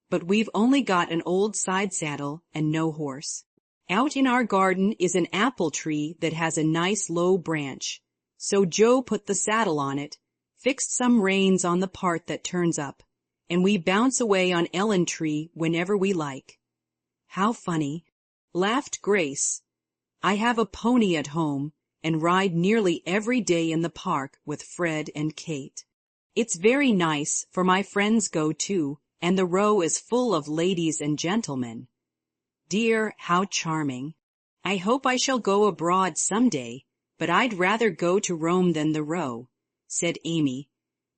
But we've only got an old side saddle and no horse. Out in our garden is an apple tree that has a nice low branch, so Joe put the saddle on it, fixed some reins on the part that turns up, and we bounce away on Ellen Tree whenever we like." "How funny," laughed Grace. "I have a pony at home, and ride nearly every day in the park with Fred and Kate. It's very nice, for my friends go too, and the Row is full of ladies and gentlemen." "Dear, how charming. I hope I shall go abroad some day, but I'd rather go to Rome than the Row," said Amy,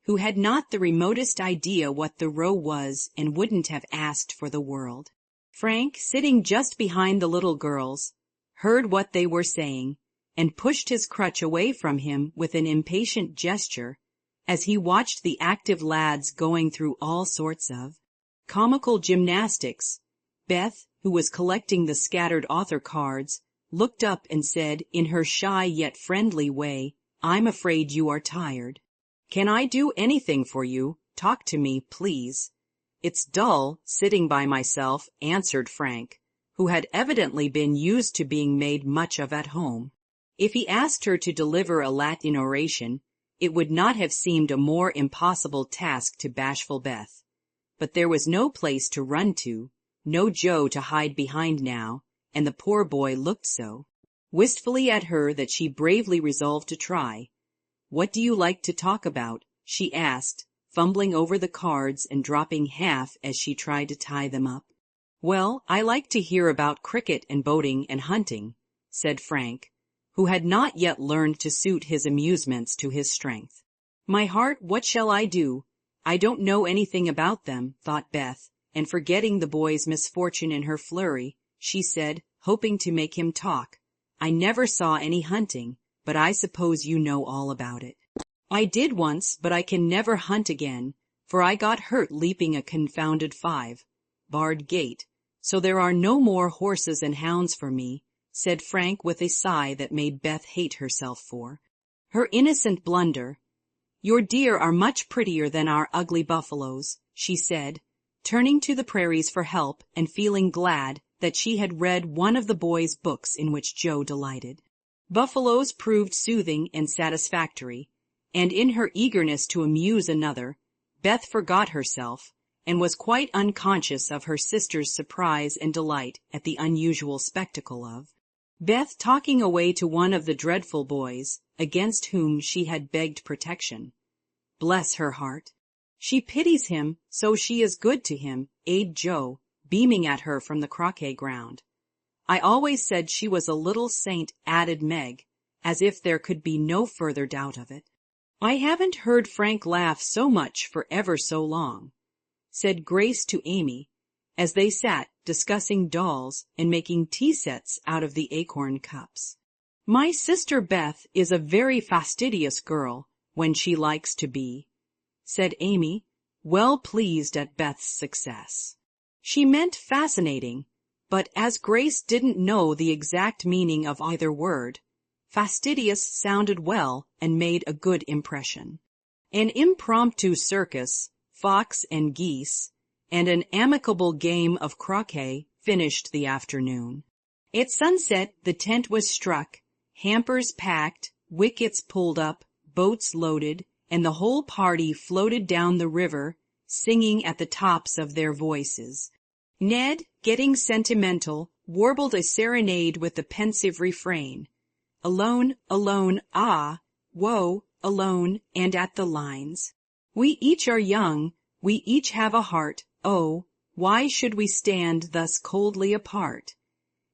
who had not the remotest idea what the Row was and wouldn't have asked for the world. Frank, sitting just behind the little girls, heard what they were saying, and pushed his crutch away from him with an impatient gesture, as he watched the active lads going through all sorts of comical gymnastics. Beth, who was collecting the scattered author cards, looked up and said in her shy yet friendly way, "I'm afraid you are tired." "Can I do anything for you? Talk to me, please." "It's dull, sitting by myself," answered Frank, who had evidently been used to being made much of at home. If he asked her to deliver a Latin oration, it would not have seemed a more impossible task to bashful Beth. But there was no place to run to, no Joe to hide behind now, and the poor boy looked so wistfully at her that she bravely resolved to try. "What do you like to talk about?" she asked, fumbling over the cards and dropping half as she tried to tie them up. "Well, I like to hear about cricket and boating and hunting," said Frank, who had not yet learned to suit his amusements to his strength. "My heart, what shall I do? I don't know anything about them," thought Beth, and forgetting the boy's misfortune in her flurry, she said, hoping to make him talk, "I never saw any hunting, but I suppose you know all about it." "I did once, but I can never hunt again, for I got hurt leaping a confounded 5-barred gate, so there are no more horses and hounds for me," said Frank with a sigh that made Beth hate herself for her innocent blunder. "Your deer are much prettier than our ugly buffaloes," she said, turning to the prairies for help and feeling glad that she had read one of the boys' books in which Joe delighted. Buffaloes proved soothing and satisfactory, and in her eagerness to amuse another, Beth forgot herself and was quite unconscious of her sister's surprise and delight at the unusual spectacle of Beth talking away to one of the dreadful boys, against whom she had begged protection. Bless her heart! She pities him, so she is good to him, aid Joe, beaming at her from the croquet ground. "I always said she was a little saint," added Meg, as if there could be no further doubt of it. "I haven't heard Frank laugh so much for ever so long," said Grace to Amy, as they sat discussing dolls and making tea sets out of the acorn cups. "My sister Beth is a very fastidious girl, when she likes to be," said Amy, well pleased at Beth's success. She meant fascinating, but as Grace didn't know the exact meaning of either word, fastidious sounded well and made a good impression. An impromptu circus, fox and geese, and an amicable game of croquet finished the afternoon. At sunset the tent was struck, hampers packed, wickets pulled up, boats loaded, and the whole party floated down the river, singing at the tops of their voices. Ned, getting sentimental, warbled a serenade with the pensive refrain, "Alone, alone, ah, woe, alone," and at the lines, "We each are young, we each have a heart, oh, why should we stand thus coldly apart?"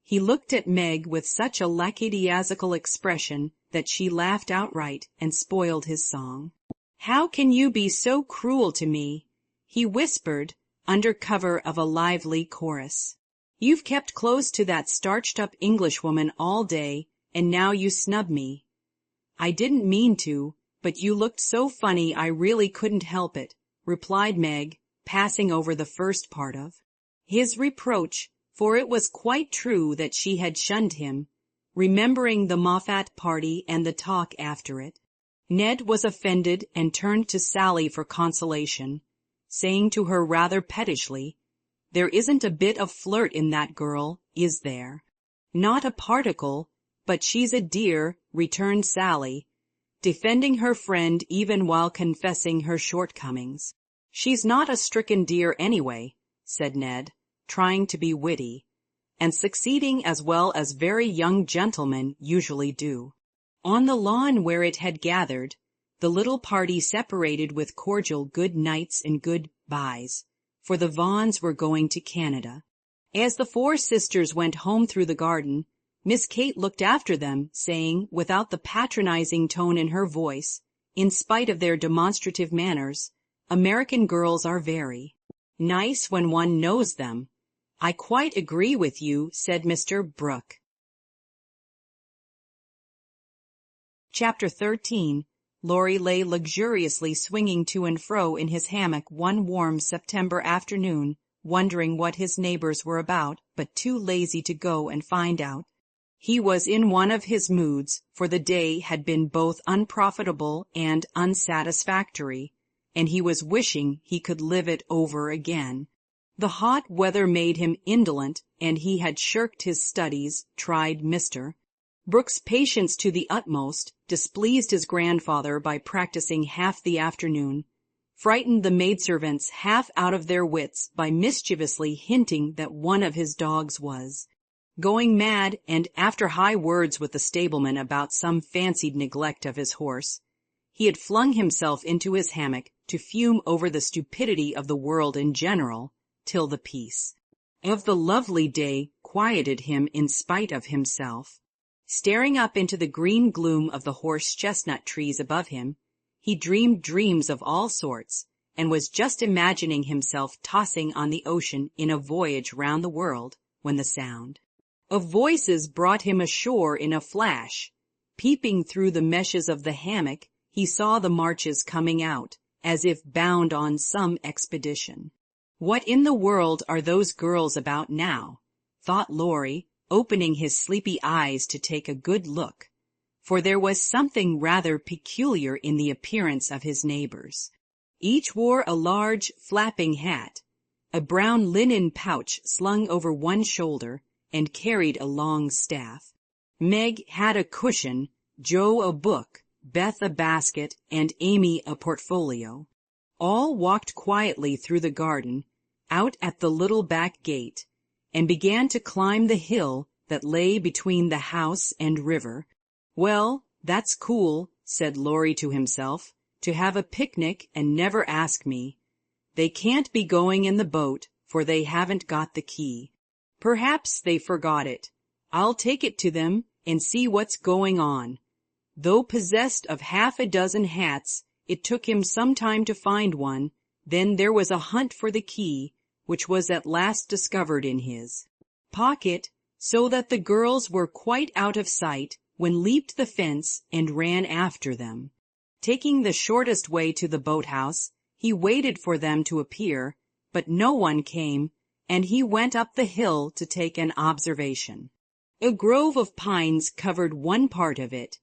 He looked at Meg with such a lackadaisical expression that she laughed outright and spoiled his song. "How can you be so cruel to me?" he whispered, under cover of a lively chorus. "You've kept close to that starched-up Englishwoman all day, and now you snub me." "I didn't mean to, but you looked so funny I really couldn't help it," replied Meg, passing over the first part of his reproach, for it was quite true that she had shunned him, remembering the Moffat party and the talk after it. Ned was offended and turned to Sally for consolation, saying to her rather pettishly, "There isn't a bit of flirt in that girl, is there?" "Not a particle, but she's a dear," returned Sally, defending her friend even while confessing her shortcomings. "She's not a stricken dear anyway," said Ned, trying to be witty, and succeeding as well as very young gentlemen usually do. On the lawn where it had gathered, the little party separated with cordial good nights and good byes, for the Vaughans were going to Canada. As the four sisters went home through the garden, Miss Kate looked after them, saying, without the patronizing tone in her voice, in spite of their demonstrative manners, "American girls are very nice when one knows them." "I quite agree with you," said Mr. Brooke. Chapter 13. Laurie lay luxuriously swinging to and fro in his hammock one warm September afternoon, wondering what his neighbors were about, but too lazy to go and find out. He was in one of his moods, for the day had been both unprofitable and unsatisfactory, and he was wishing he could live it over again. The hot weather made him indolent, and he had shirked his studies, tried Mr. Brooke's patience to the utmost, displeased his grandfather by practicing half the afternoon, frightened the maidservants half out of their wits by mischievously hinting that one of his dogs was going mad, and after high words with the stableman about some fancied neglect of his horse, he had flung himself into his hammock to fume over the stupidity of the world in general, till the peace of the lovely day quieted him in spite of himself. Staring up into the green gloom of the horse-chestnut trees above him, he dreamed dreams of all sorts, and was just imagining himself tossing on the ocean in a voyage round the world, when the sound of voices brought him ashore in a flash. Peeping through the meshes of the hammock, he saw the Marches coming out, as if bound on some expedition. "What in the world are those girls about now?" thought Laurie, opening his sleepy eyes to take a good look, for there was something rather peculiar in the appearance of his neighbors. Each wore a large, flapping hat, a brown linen pouch slung over one shoulder, and carried a long staff. Meg had a cushion, Joe a book, Beth a basket, and Amy a portfolio. All walked quietly through the garden, out at the little back gate, and began to climb the hill that lay between the house and river. "Well, that's cool," said Laurie to himself, "to have a picnic and never ask me. They can't be going in the boat, for they haven't got the key. Perhaps they forgot it. I'll take it to them and see what's going on." Though possessed of half a dozen hats, it took him some time to find one. Then there was a hunt for the key, which was at last discovered in his pocket, so that the girls were quite out of sight when leaped the fence and ran after them. Taking the shortest way to the boathouse, He waited for them to appear, but no one came, and he went up the hill to take an observation. A grove of pines covered one part of it,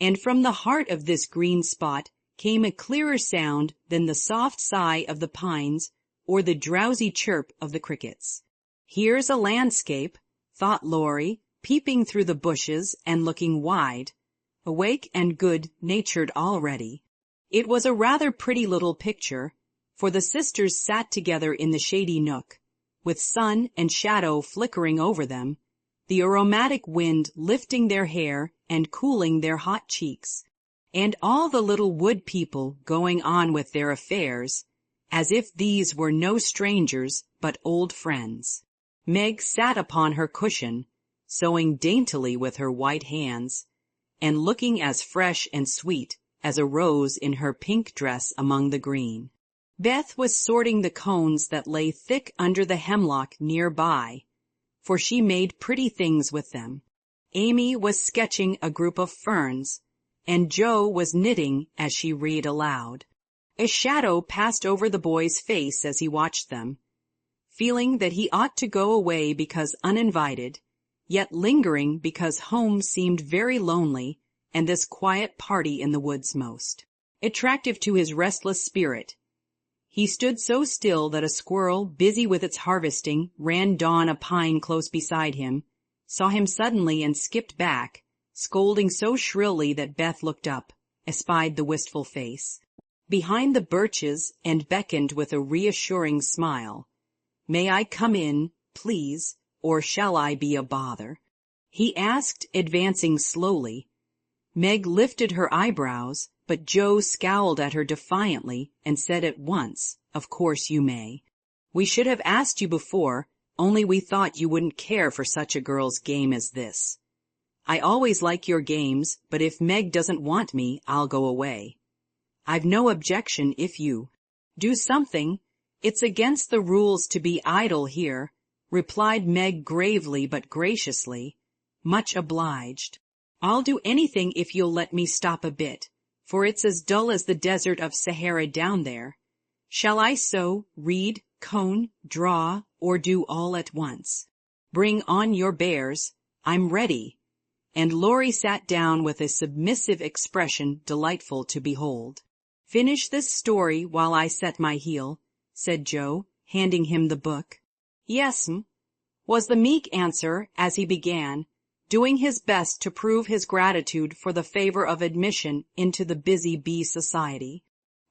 and from the heart of this green spot came a clearer sound than the soft sigh of the pines or the drowsy chirp of the crickets. "Here's a landscape," thought Laurie, peeping through the bushes and looking wide, awake and good-natured already. It was a rather pretty little picture, for the sisters sat together in the shady nook, with sun and shadow flickering over them, the aromatic wind lifting their hair and cooling their hot cheeks, and all the little wood people going on with their affairs, as if these were no strangers but old friends. Meg sat upon her cushion, sewing daintily with her white hands, and looking as fresh and sweet as a rose in her pink dress among the green. Beth was sorting the cones that lay thick under the hemlock near by, for she made pretty things with them. Amy was sketching a group of ferns, and Jo was knitting as she read aloud. A shadow passed over the boy's face as he watched them, feeling that he ought to go away because uninvited, yet lingering because home seemed very lonely and this quiet party in the woods most attractive to his restless spirit. He stood so still that a squirrel, busy with its harvesting, ran down a pine close beside him, saw him suddenly and skipped back, scolding so shrilly that Beth looked up, espied the wistful face behind the birches, and beckoned with a reassuring smile. "May I come in, please, or shall I be a bother?" he asked, advancing slowly. Meg lifted her eyebrows, but Jo scowled at her defiantly and said at once, "Of course you may. We should have asked you before, only we thought you wouldn't care for such a girl's game as this. I always like your games, but if Meg doesn't want me, I'll go away. I've no objection if you do something. It's against the rules to be idle here," replied Meg gravely but graciously. "Much obliged. I'll do anything if you'll let me stop a bit, for it's as dull as the desert of Sahara down there. Shall I sew, read, comb, draw, or do all at once?" "Bring on your bears. I'm ready." And Laurie sat down with a submissive expression delightful to behold. "Finish this story while I set my heel," said Jo, handing him the book. "Yes'm," was the meek answer as he began, doing his best to prove his gratitude for the favor of admission into the busy bee society.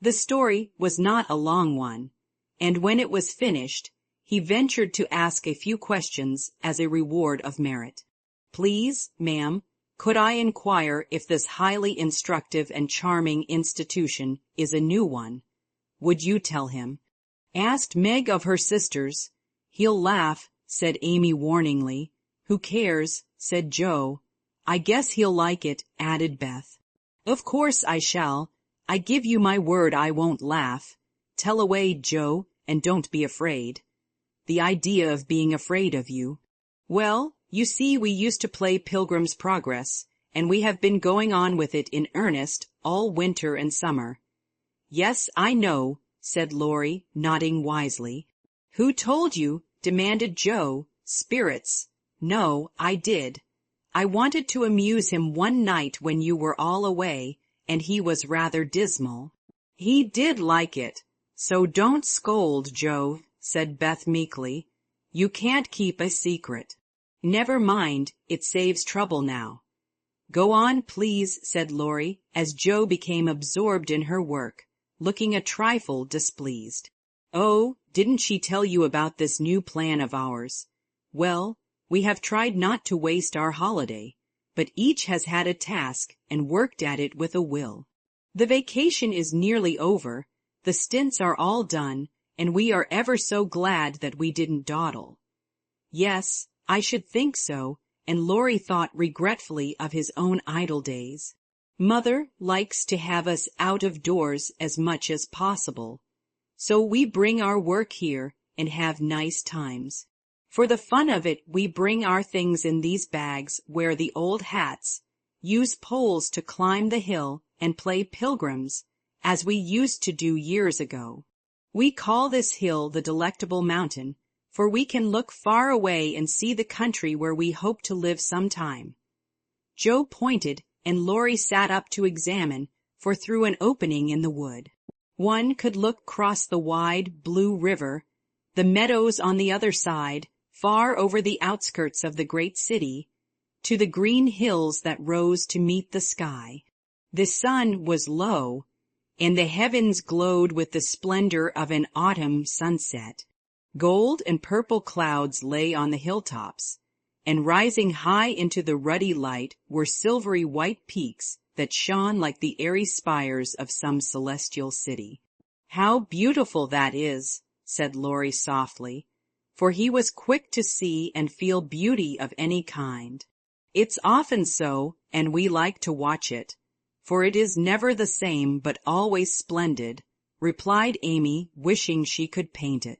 The story was not a long one, and when it was finished, he ventured to ask a few questions as a reward of merit. "Please, ma'am, could I inquire if this highly instructive and charming institution is a new one? Would you tell him?" asked Meg of her sisters. "He'll laugh," said Amy warningly. "Who cares?" said Jo. "I guess he'll like it," added Beth. "Of course I shall. I give you my word I won't laugh. Tell away, Jo, and don't be afraid." "The idea of being afraid of you." "Well, you see we used to play Pilgrim's Progress, and we have been going on with it in earnest all winter and summer." "Yes, I know," said Laurie, nodding wisely. "Who told you?" demanded Jo. "Spirits." "No, I did. I wanted to amuse him one night when you were all away, and he was rather dismal. He did like it. So don't scold, Jo," said Beth meekly. "You can't keep a secret." "Never mind, it saves trouble now." "Go on, please," said Laurie, as Jo became absorbed in her work, looking a trifle displeased. "Oh, didn't she tell you about this new plan of ours? Well, we have tried not to waste our holiday, but each has had a task and worked at it with a will. The vacation is nearly over, the stints are all done, and we are ever so glad that we didn't dawdle." Yes, I should think so, and Laurie thought regretfully of his own idle days. Mother likes to have us out of doors as much as possible, so we bring our work here and have nice times. For the fun of it, we bring our things in these bags, wear the old hats, use poles to climb the hill, and play pilgrims, as we used to do years ago. We call this hill the Delectable Mountain, for we can look far away and see the country where we hope to live sometime. Joe pointed, and Laurie sat up to examine, for through an opening in the wood, one could look across the wide, blue river, the meadows on the other side, far over the outskirts of the great city, to the green hills that rose to meet the sky. The sun was low, and the heavens glowed with the splendor of an autumn sunset. Gold and purple clouds lay on the hilltops, and rising high into the ruddy light were silvery white peaks that shone like the airy spires of some celestial city. "How beautiful that is," said Laurie softly, for he was quick to see and feel beauty of any kind. "It's often so, and we like to watch it, for it is never the same but always splendid," replied Amy, wishing she could paint it.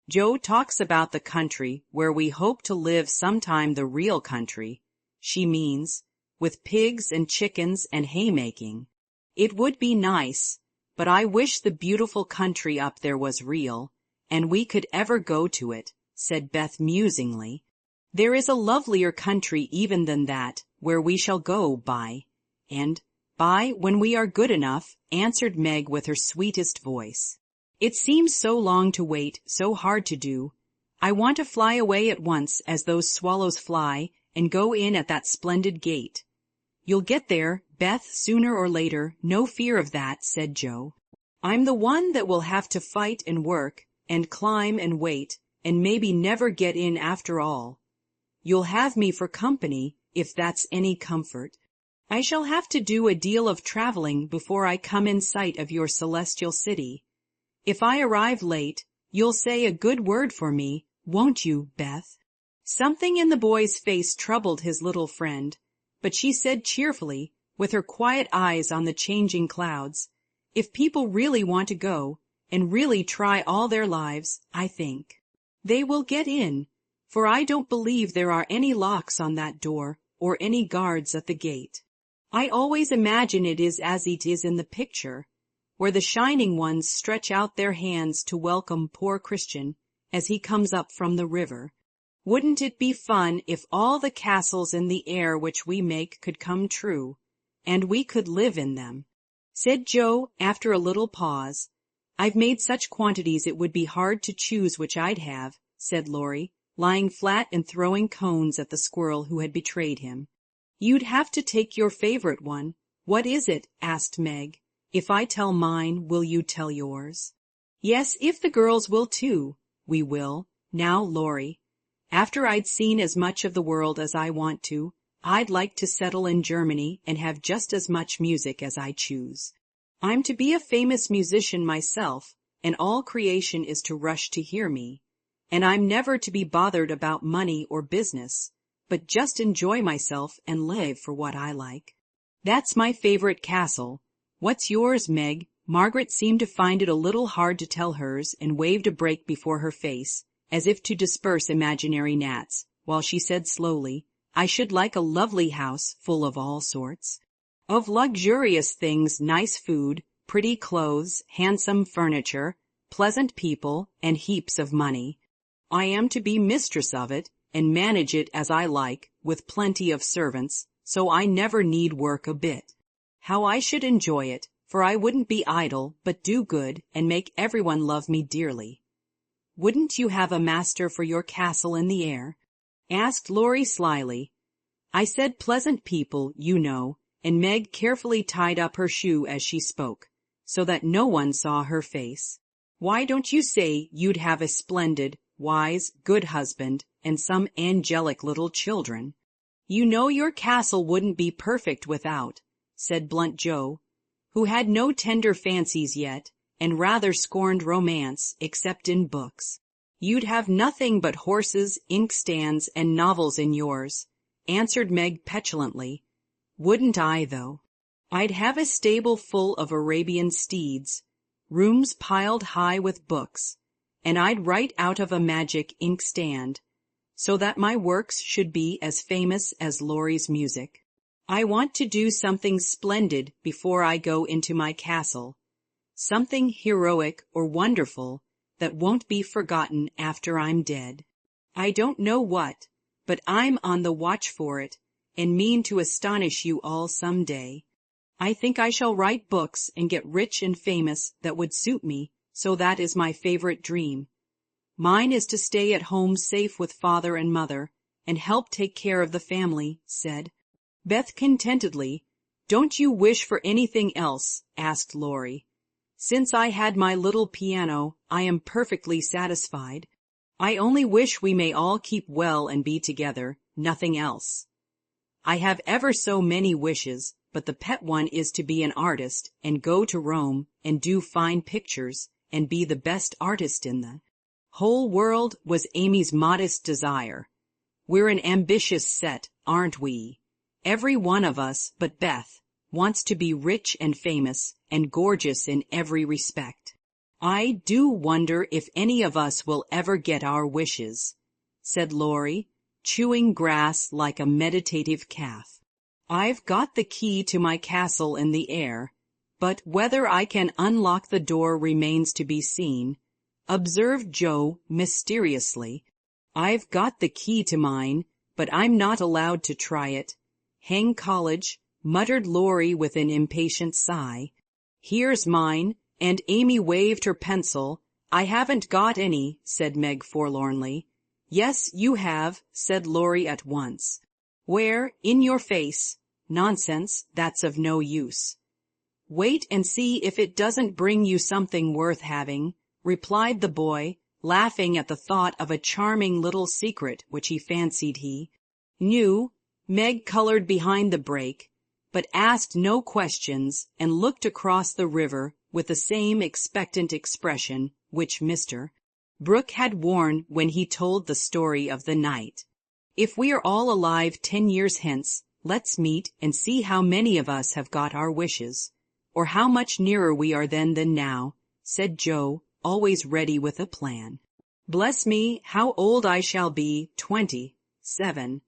"Joe talks about the country where we hope to live sometime, the real country, she means, with pigs and chickens and haymaking. It would be nice, but I wish the beautiful country up there was real, and we could ever go to it," said Beth musingly. "There is a lovelier country even than that, where we shall go by when we are good enough," answered Meg with her sweetest voice. "It seems so long to wait, so hard to do. I want to fly away at once as those swallows fly, and go in at that splendid gate." "You'll get there, Beth, sooner or later, no fear of that," said Joe. "I'm the one that will have to fight and work, and climb and wait, and maybe never get in after all. You'll have me for company, if that's any comfort. I shall have to do a deal of traveling before I come in sight of your celestial city. If I arrive late, you'll say a good word for me, won't you, Beth?" Something in the boy's face troubled his little friend, but she said cheerfully, with her quiet eyes on the changing clouds, "If people really want to go, and really try all their lives, I think they will get in, for I don't believe there are any locks on that door, or any guards at the gate. I always imagine it is as it is in the picture, where the shining ones stretch out their hands to welcome poor Christian as he comes up from the river. Wouldn't it be fun if all the castles in the air which we make could come true, and we could live in them?" said Joe after a little pause. "I've made such quantities it would be hard to choose which I'd have," said Laurie, lying flat and throwing cones at the squirrel who had betrayed him. "You'd have to take your favorite one. What is it?" asked Meg. "If I tell mine, will you tell yours?" "Yes, if the girls will too. We will. Now, Laurie, after I'd seen as much of the world as I want to, I'd like to settle in Germany and have just as much music as I choose. I'm to be a famous musician myself, and all creation is to rush to hear me. And I'm never to be bothered about money or business, but just enjoy myself and live for what I like. That's my favorite castle. What's yours, Meg?" Margaret seemed to find it a little hard to tell hers, and waved a break before her face, as if to disperse imaginary gnats, while she said slowly, "I should like a lovely house full of all sorts of luxurious things, nice food, pretty clothes, handsome furniture, pleasant people, and heaps of money. I am to be mistress of it, and manage it as I like, with plenty of servants, so I never need work a bit. How I should enjoy it, for I wouldn't be idle, but do good, and make everyone love me dearly." "Wouldn't you have a master for your castle in the air?" asked Laurie slyly. "I said pleasant people, you know," and Meg carefully tied up her shoe as she spoke, so that no one saw her face. "Why don't you say you'd have a splendid, wise, good husband, and some angelic little children? You know your castle wouldn't be perfect without," said blunt Joe, who had no tender fancies yet, and rather scorned romance, except in books. "You'd have nothing but horses, inkstands, and novels in yours," answered Meg petulantly. "Wouldn't I, though? I'd have a stable full of Arabian steeds, rooms piled high with books, and I'd write out of a magic inkstand, so that my works should be as famous as Laurie's music. I want to do something splendid before I go into my castle, something heroic or wonderful that won't be forgotten after I'm dead. I don't know what, but I'm on the watch for it and mean to astonish you all some day. I think I shall write books and get rich and famous that would suit me, so that is my favorite dream. Mine is to stay at home safe with father and mother and help take care of the family, said Beth contentedly. Don't you wish for anything else? Asked Laurie. Since I had my little piano, I am perfectly satisfied. I only wish we may all keep well and be together, nothing else. I have ever so many wishes, but the pet one is to be an artist and go to Rome and do fine pictures and be the best artist in the whole world was Amy's modest desire. We're an ambitious set, aren't we? Every one of us but Beth wants to be rich and famous and gorgeous in every respect. I do wonder if any of us will ever get our wishes, said Laurie, chewing grass like a meditative calf. I've got the key to my castle in the air, but whether I can unlock the door remains to be seen, observed Joe mysteriously. I've got the key to mine, but I'm not allowed to try it. Hang college, muttered Laurie with an impatient sigh. Here's mine, and Amy waved her pencil. I haven't got any, said Meg forlornly. Yes, you have, said Laurie at once. Where? In your face. Nonsense, that's of no use. Wait and see if it doesn't bring you something worth having, replied the boy, laughing at the thought of a charming little secret which he fancied he knew. Meg colored behind the break, but asked no questions and looked across the river with the same expectant expression which Mr. Brooke had worn when he told the story of the night. If we are all alive 10 years hence, let's meet and see how many of us have got our wishes, or how much nearer we are then than now, said Joe, always ready with a plan. Bless me, how old I shall be, 27,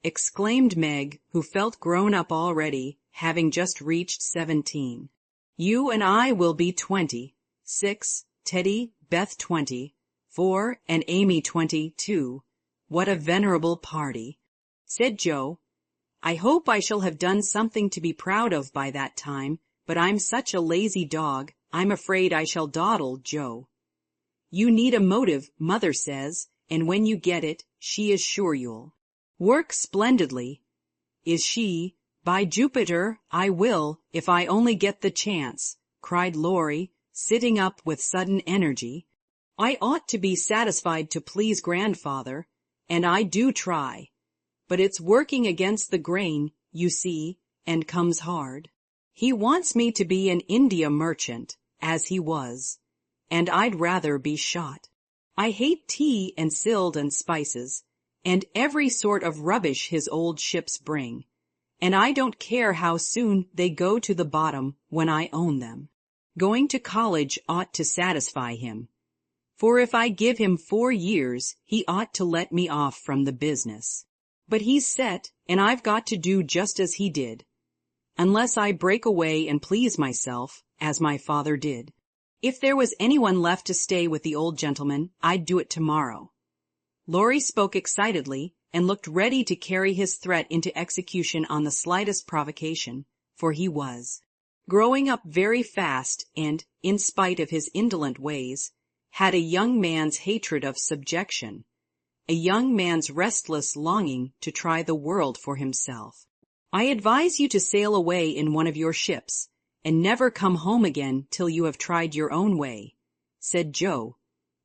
exclaimed Meg, who felt grown up already, having just reached 17. You and I will be 26, Teddy, Beth 24, and Amy 22. What a venerable party, said Joe. I hope I shall have done something to be proud of by that time, but I'm such a lazy dog, I'm afraid I shall dawdle, Joe. You need a motive, Mother says, and when you get it, she is sure you'll work splendidly. Is she? By Jupiter, I will, if I only get the chance, cried Laurie, sitting up with sudden energy. I ought to be satisfied to please grandfather, and I do try. But it's working against the grain, you see, and comes hard. He wants me to be an India merchant, as he was, and I'd rather be shot. I hate tea and silt and spices, and every sort of rubbish his old ships bring, and I don't care how soon they go to the bottom when I own them. Going to college ought to satisfy him, for if I give him 4 years, he ought to let me off from the business. But he's set, and I've got to do just as he did, unless I break away and please myself, as my father did. If there was anyone left to stay with the old gentleman, I'd do it tomorrow. Laurie spoke excitedly and looked ready to carry his threat into execution on the slightest provocation, for he was growing up very fast and, in spite of his indolent ways, had a young man's hatred of subjection, a young man's restless longing to try the world for himself. I advise you to sail away in one of your ships, and never come home again till you have tried your own way, said Joe,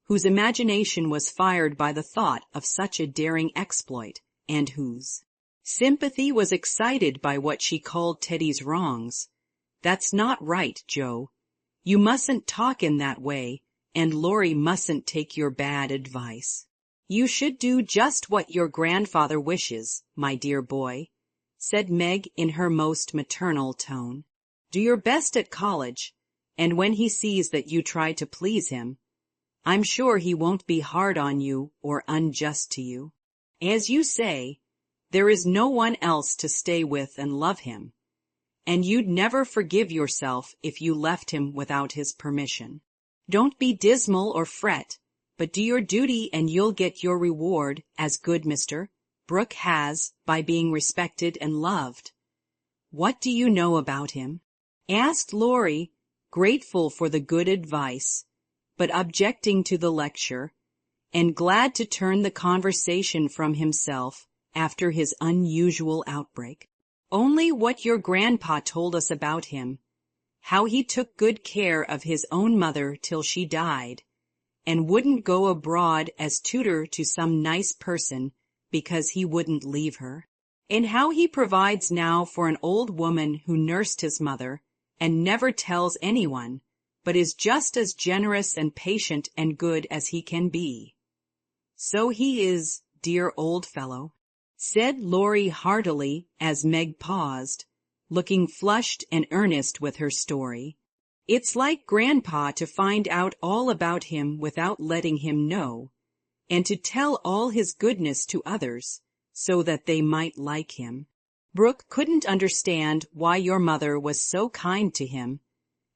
whose imagination was fired by the thought of such a daring exploit, and whose sympathy was excited by what she called Teddy's wrongs. That's not right, Joe. You mustn't talk in that way, and Laurie mustn't take your bad advice. You should do just what your grandfather wishes, my dear boy, said Meg in her most maternal tone. Do your best at college, and when he sees that you try to please him, I'm sure he won't be hard on you or unjust to you. As you say, there is no one else to stay with and love him, and you'd never forgive yourself if you left him without his permission. Don't be dismal or fret, but do your duty and you'll get your reward, as good Mr. Brooke has, by being respected and loved. What do you know about him? Asked Laurie, grateful for the good advice, but objecting to the lecture, and glad to turn the conversation from himself after his unusual outbreak. Only what your grandpa told us about him, how he took good care of his own mother till she died, and wouldn't go abroad as tutor to some nice person because he wouldn't leave her, and how he provides now for an old woman who nursed his mother and never tells anyone, but is just as generous and patient and good as he can be. So he is, dear old fellow, said Laurie heartily as Meg paused, looking flushed and earnest with her story. It's like Grandpa to find out all about him without letting him know, and to tell all his goodness to others, so that they might like him. Brooke couldn't understand why your mother was so kind to him,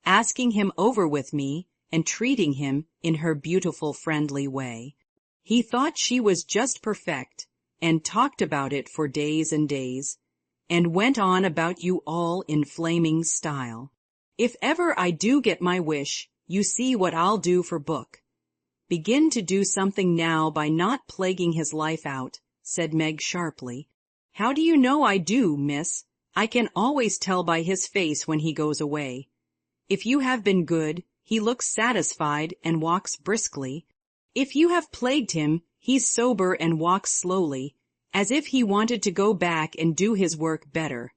asking him over with me and treating him in her beautiful friendly way. He thought she was just perfect, and talked about it for days and days, and went on about you all in flaming style. If ever I do get my wish, you see what I'll do for Brooke. Begin to do something now by not plaguing his life out, said Meg sharply. How do you know I do, miss? I can always tell by his face when he goes away. If you have been good, he looks satisfied and walks briskly. If you have plagued him, he's sober and walks slowly, as if he wanted to go back and do his work better.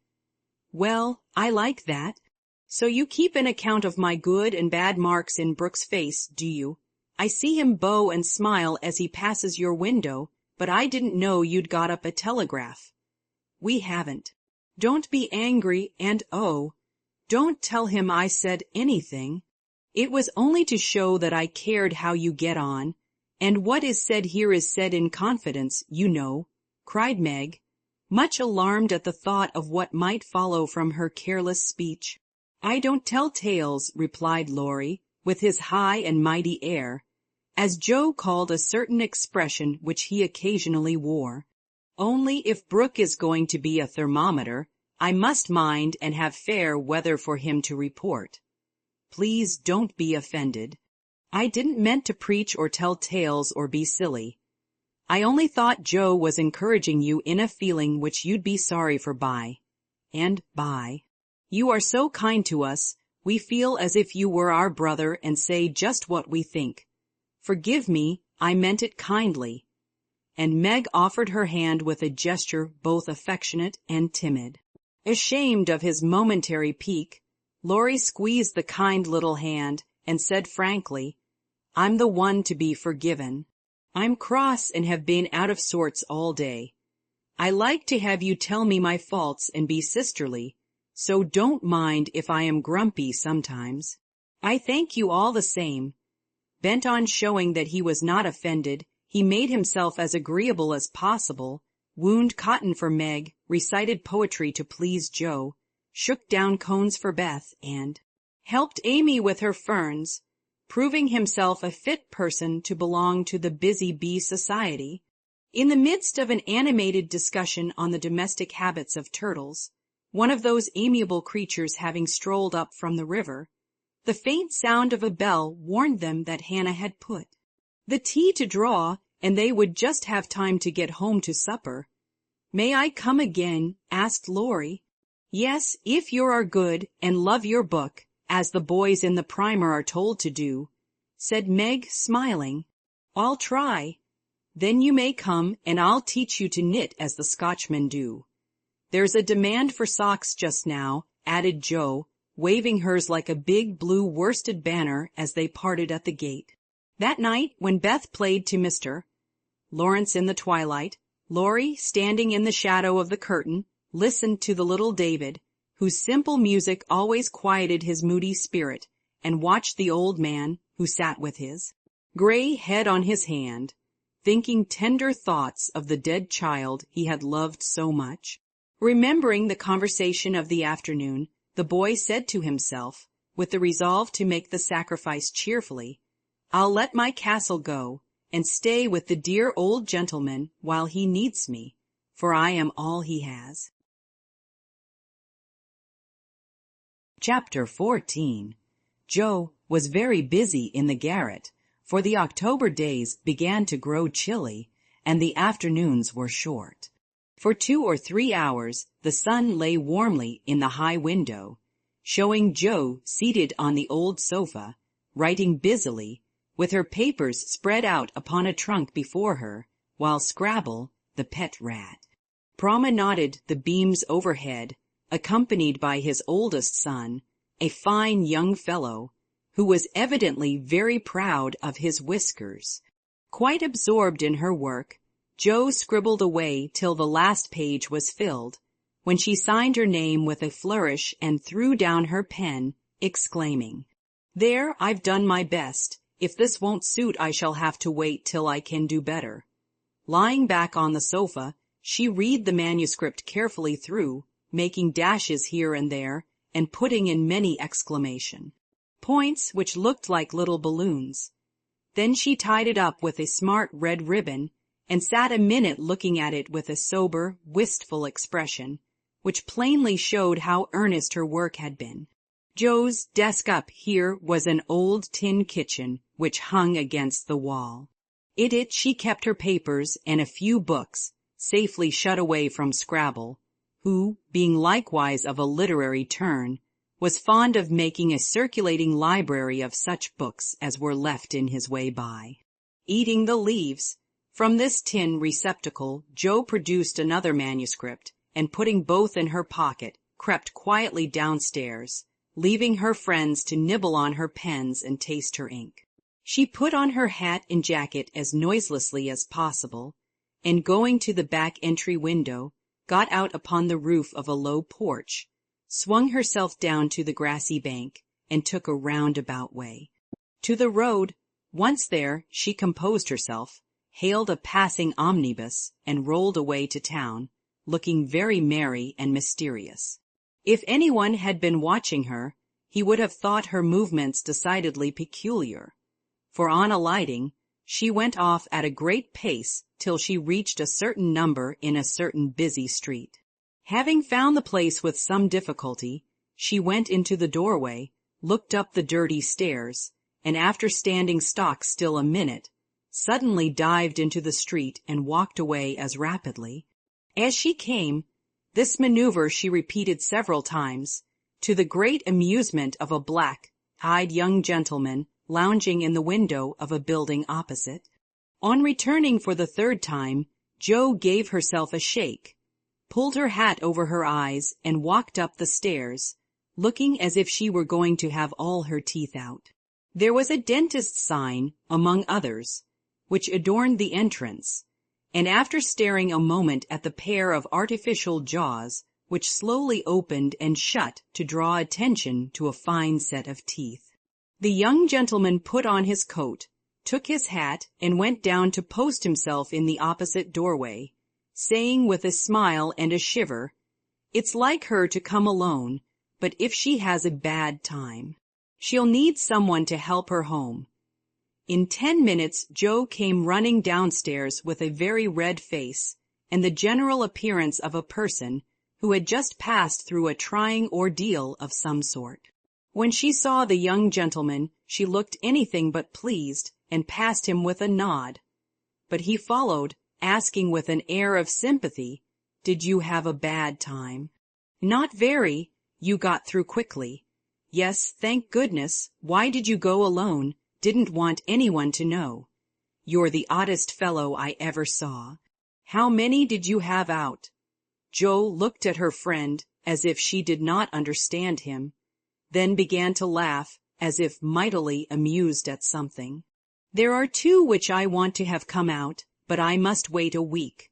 Well, I like that. So you keep an account of my good and bad marks in Brooke's face, do you? I see him bow and smile as he passes your window, but I didn't know you'd got up a telegraph. We haven't. Don't be angry, and don't tell him I said anything. It was only to show that I cared how you get on, and what is said here is said in confidence, you know, cried Meg, much alarmed at the thought of what might follow from her careless speech. I don't tell tales, replied Laurie, with his high and mighty air, as Joe called a certain expression which he occasionally wore. Only if Brooke is going to be a thermometer, I must mind and have fair weather for him to report. Please don't be offended. I didn't meant to preach or tell tales or be silly. I only thought Joe was encouraging you in a feeling which you'd be sorry for by and by. You are so kind to us, we feel as if you were our brother and say just what we think. Forgive me, I meant it kindly. And Meg offered her hand with a gesture both affectionate and timid. Ashamed of his momentary pique, Laurie squeezed the kind little hand and said frankly, I'm the one to be forgiven. I'm cross and have been out of sorts all day. I like to have you tell me my faults and be sisterly, so don't mind if I am grumpy sometimes. I thank you all the same. Bent on showing that he was not offended, he made himself as agreeable as possible, wound cotton for Meg, recited poetry to please Joe, shook down cones for Beth, and helped Amy with her ferns, proving himself a fit person to belong to the Busy Bee Society. In the midst of an animated discussion on the domestic habits of turtles, one of those amiable creatures having strolled up from the river, the faint sound of a bell warned them that Hannah had put the tea to draw, and they would just have time to get home to supper. May I come again? Asked Laurie. Yes, if you are good and love your book, as the boys in the primer are told to do, said Meg, smiling. I'll try. Then you may come, and I'll teach you to knit as the Scotchmen do. There's a demand for socks just now, added Joe, waving hers like a big blue worsted banner as they parted at the gate. That night, when Beth played to Mr. Lawrence in the twilight, Laurie, standing in the shadow of the curtain, listened to the little David, whose simple music always quieted his moody spirit, and watched the old man, who sat with his gray head on his hand, thinking tender thoughts of the dead child he had loved so much. Remembering the conversation of the afternoon, the boy said to himself, with the resolve to make the sacrifice cheerfully, "I'll let my castle go, and stay with the dear old gentleman while he needs me, for I am all he has." Chapter 14. Joe was very busy in the garret, for the October days began to grow chilly, and the afternoons were short. For 2 or 3 hours the sun lay warmly in the high window, showing Joe seated on the old sofa, writing busily, with her papers spread out upon a trunk before her, while Scrabble, the pet rat, promenaded the beams overhead, accompanied by his oldest son, a fine young fellow, who was evidently very proud of his whiskers. Quite absorbed in her work, Joe scribbled away till the last page was filled, when she signed her name with a flourish and threw down her pen, exclaiming, "There, I've done my best. If this won't suit, I shall have to wait till I can do better." Lying back on the sofa, she read the manuscript carefully through, making dashes here and there, and putting in many exclamation points which looked like little balloons. Then she tied it up with a smart red ribbon, and sat a minute looking at it with a sober, wistful expression, which plainly showed how earnest her work had been. Joe's desk up here was an old tin kitchen which hung against the wall. In it she kept her papers and a few books, safely shut away from Scrabble, who, being likewise of a literary turn, was fond of making a circulating library of such books as were left in his way by. Eating the leaves, from this tin receptacle Joe produced another manuscript, and putting both in her pocket, crept quietly downstairs, leaving her friends to nibble on her pens and taste her ink. She put on her hat and jacket as noiselessly as possible, and going to the back entry window, got out upon the roof of a low porch, swung herself down to the grassy bank, and took a roundabout way to the road. Once there, she composed herself, hailed a passing omnibus, and rolled away to town, looking very merry and mysterious. If anyone had been watching her, he would have thought her movements decidedly peculiar, for on alighting, she went off at a great pace till she reached a certain number in a certain busy street. Having found the place with some difficulty, she went into the doorway, looked up the dirty stairs, and after standing stock still a minute, suddenly dived into the street and walked away as rapidly as she came. This maneuver she repeated several times, to the great amusement of a black-eyed young gentleman lounging in the window of a building opposite. On returning for the third time, Joe gave herself a shake, pulled her hat over her eyes, and walked up the stairs, looking as if she were going to have all her teeth out. There was a dentist's sign, among others, which adorned the entrance, and after staring a moment at the pair of artificial jaws, which slowly opened and shut to draw attention to a fine set of teeth, the young gentleman put on his coat, took his hat, and went down to post himself in the opposite doorway, saying with a smile and a shiver, "It's like her to come alone, but if she has a bad time, she'll need someone to help her home." In 10 minutes Joe came running downstairs with a very red face and the general appearance of a person who had just passed through a trying ordeal of some sort. When she saw the young gentleman, she looked anything but pleased, and passed him with a nod. But he followed, asking with an air of sympathy, "Did you have a bad time?" "Not very. You got through quickly." "Yes, thank goodness. Why did you go alone? Didn't want anyone to know." "You're the oddest fellow I ever saw." "How many did you have out?" Joe looked at her friend as if she did not understand him, then began to laugh as if mightily amused at something. "There are 2 which I want to have come out, but I must wait a week."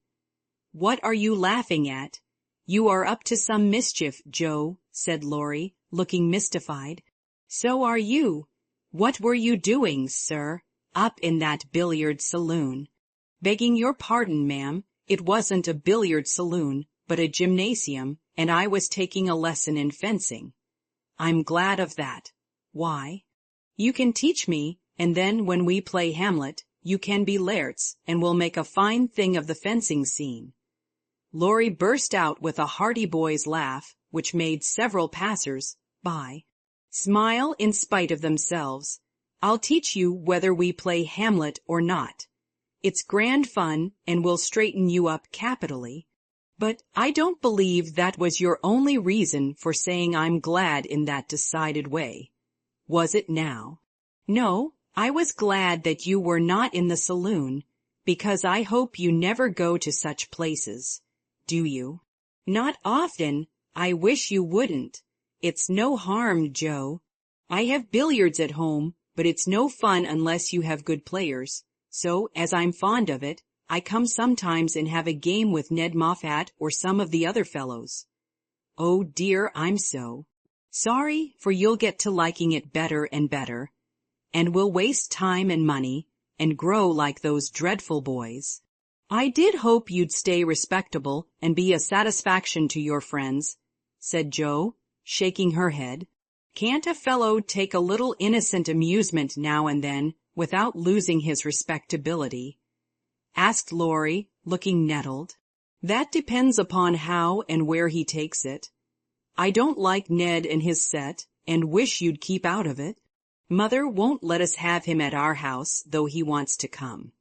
"What are you laughing at? You are up to some mischief, Joe," said Laurie, looking mystified. "So are you. What were you doing, sir?" "Up in that billiard saloon." "Begging your pardon, ma'am, it wasn't a billiard saloon, but a gymnasium, and I was taking a lesson in fencing." I'm glad of that. Why? You can teach me, and then when we play Hamlet, you can be Laertes, and we'll make a fine thing of the fencing scene." Laurie burst out with a hearty boy's laugh, which made several passers-by smile in spite of themselves. "I'll teach you whether we play Hamlet or not. It's grand fun, and will straighten you up capitally. But I don't believe that was your only reason for saying I'm glad in that decided way. Was it now?" "No, I was glad that you were not in the saloon, because I hope you never go to such places. Do you?" "Not often. I wish you wouldn't. It's no harm, Joe. I have billiards at home, but it's no fun unless you have good players. So, as I'm fond of it, I come sometimes and have a game with Ned Moffat or some of the other fellows." "Oh dear, I'm so sorry, for you'll get to liking it better and better, and we'll waste time and money, and grow like those dreadful boys. I did hope you'd stay respectable and be a satisfaction to your friends," said Joe, shaking her head. "Can't a fellow take a little innocent amusement now and then without losing his respectability?" asked Laurie, looking nettled. "That depends upon how and where he takes it. I don't like Ned and his set, and wish you'd keep out of it. Mother won't let us have him at our house, though he wants to come.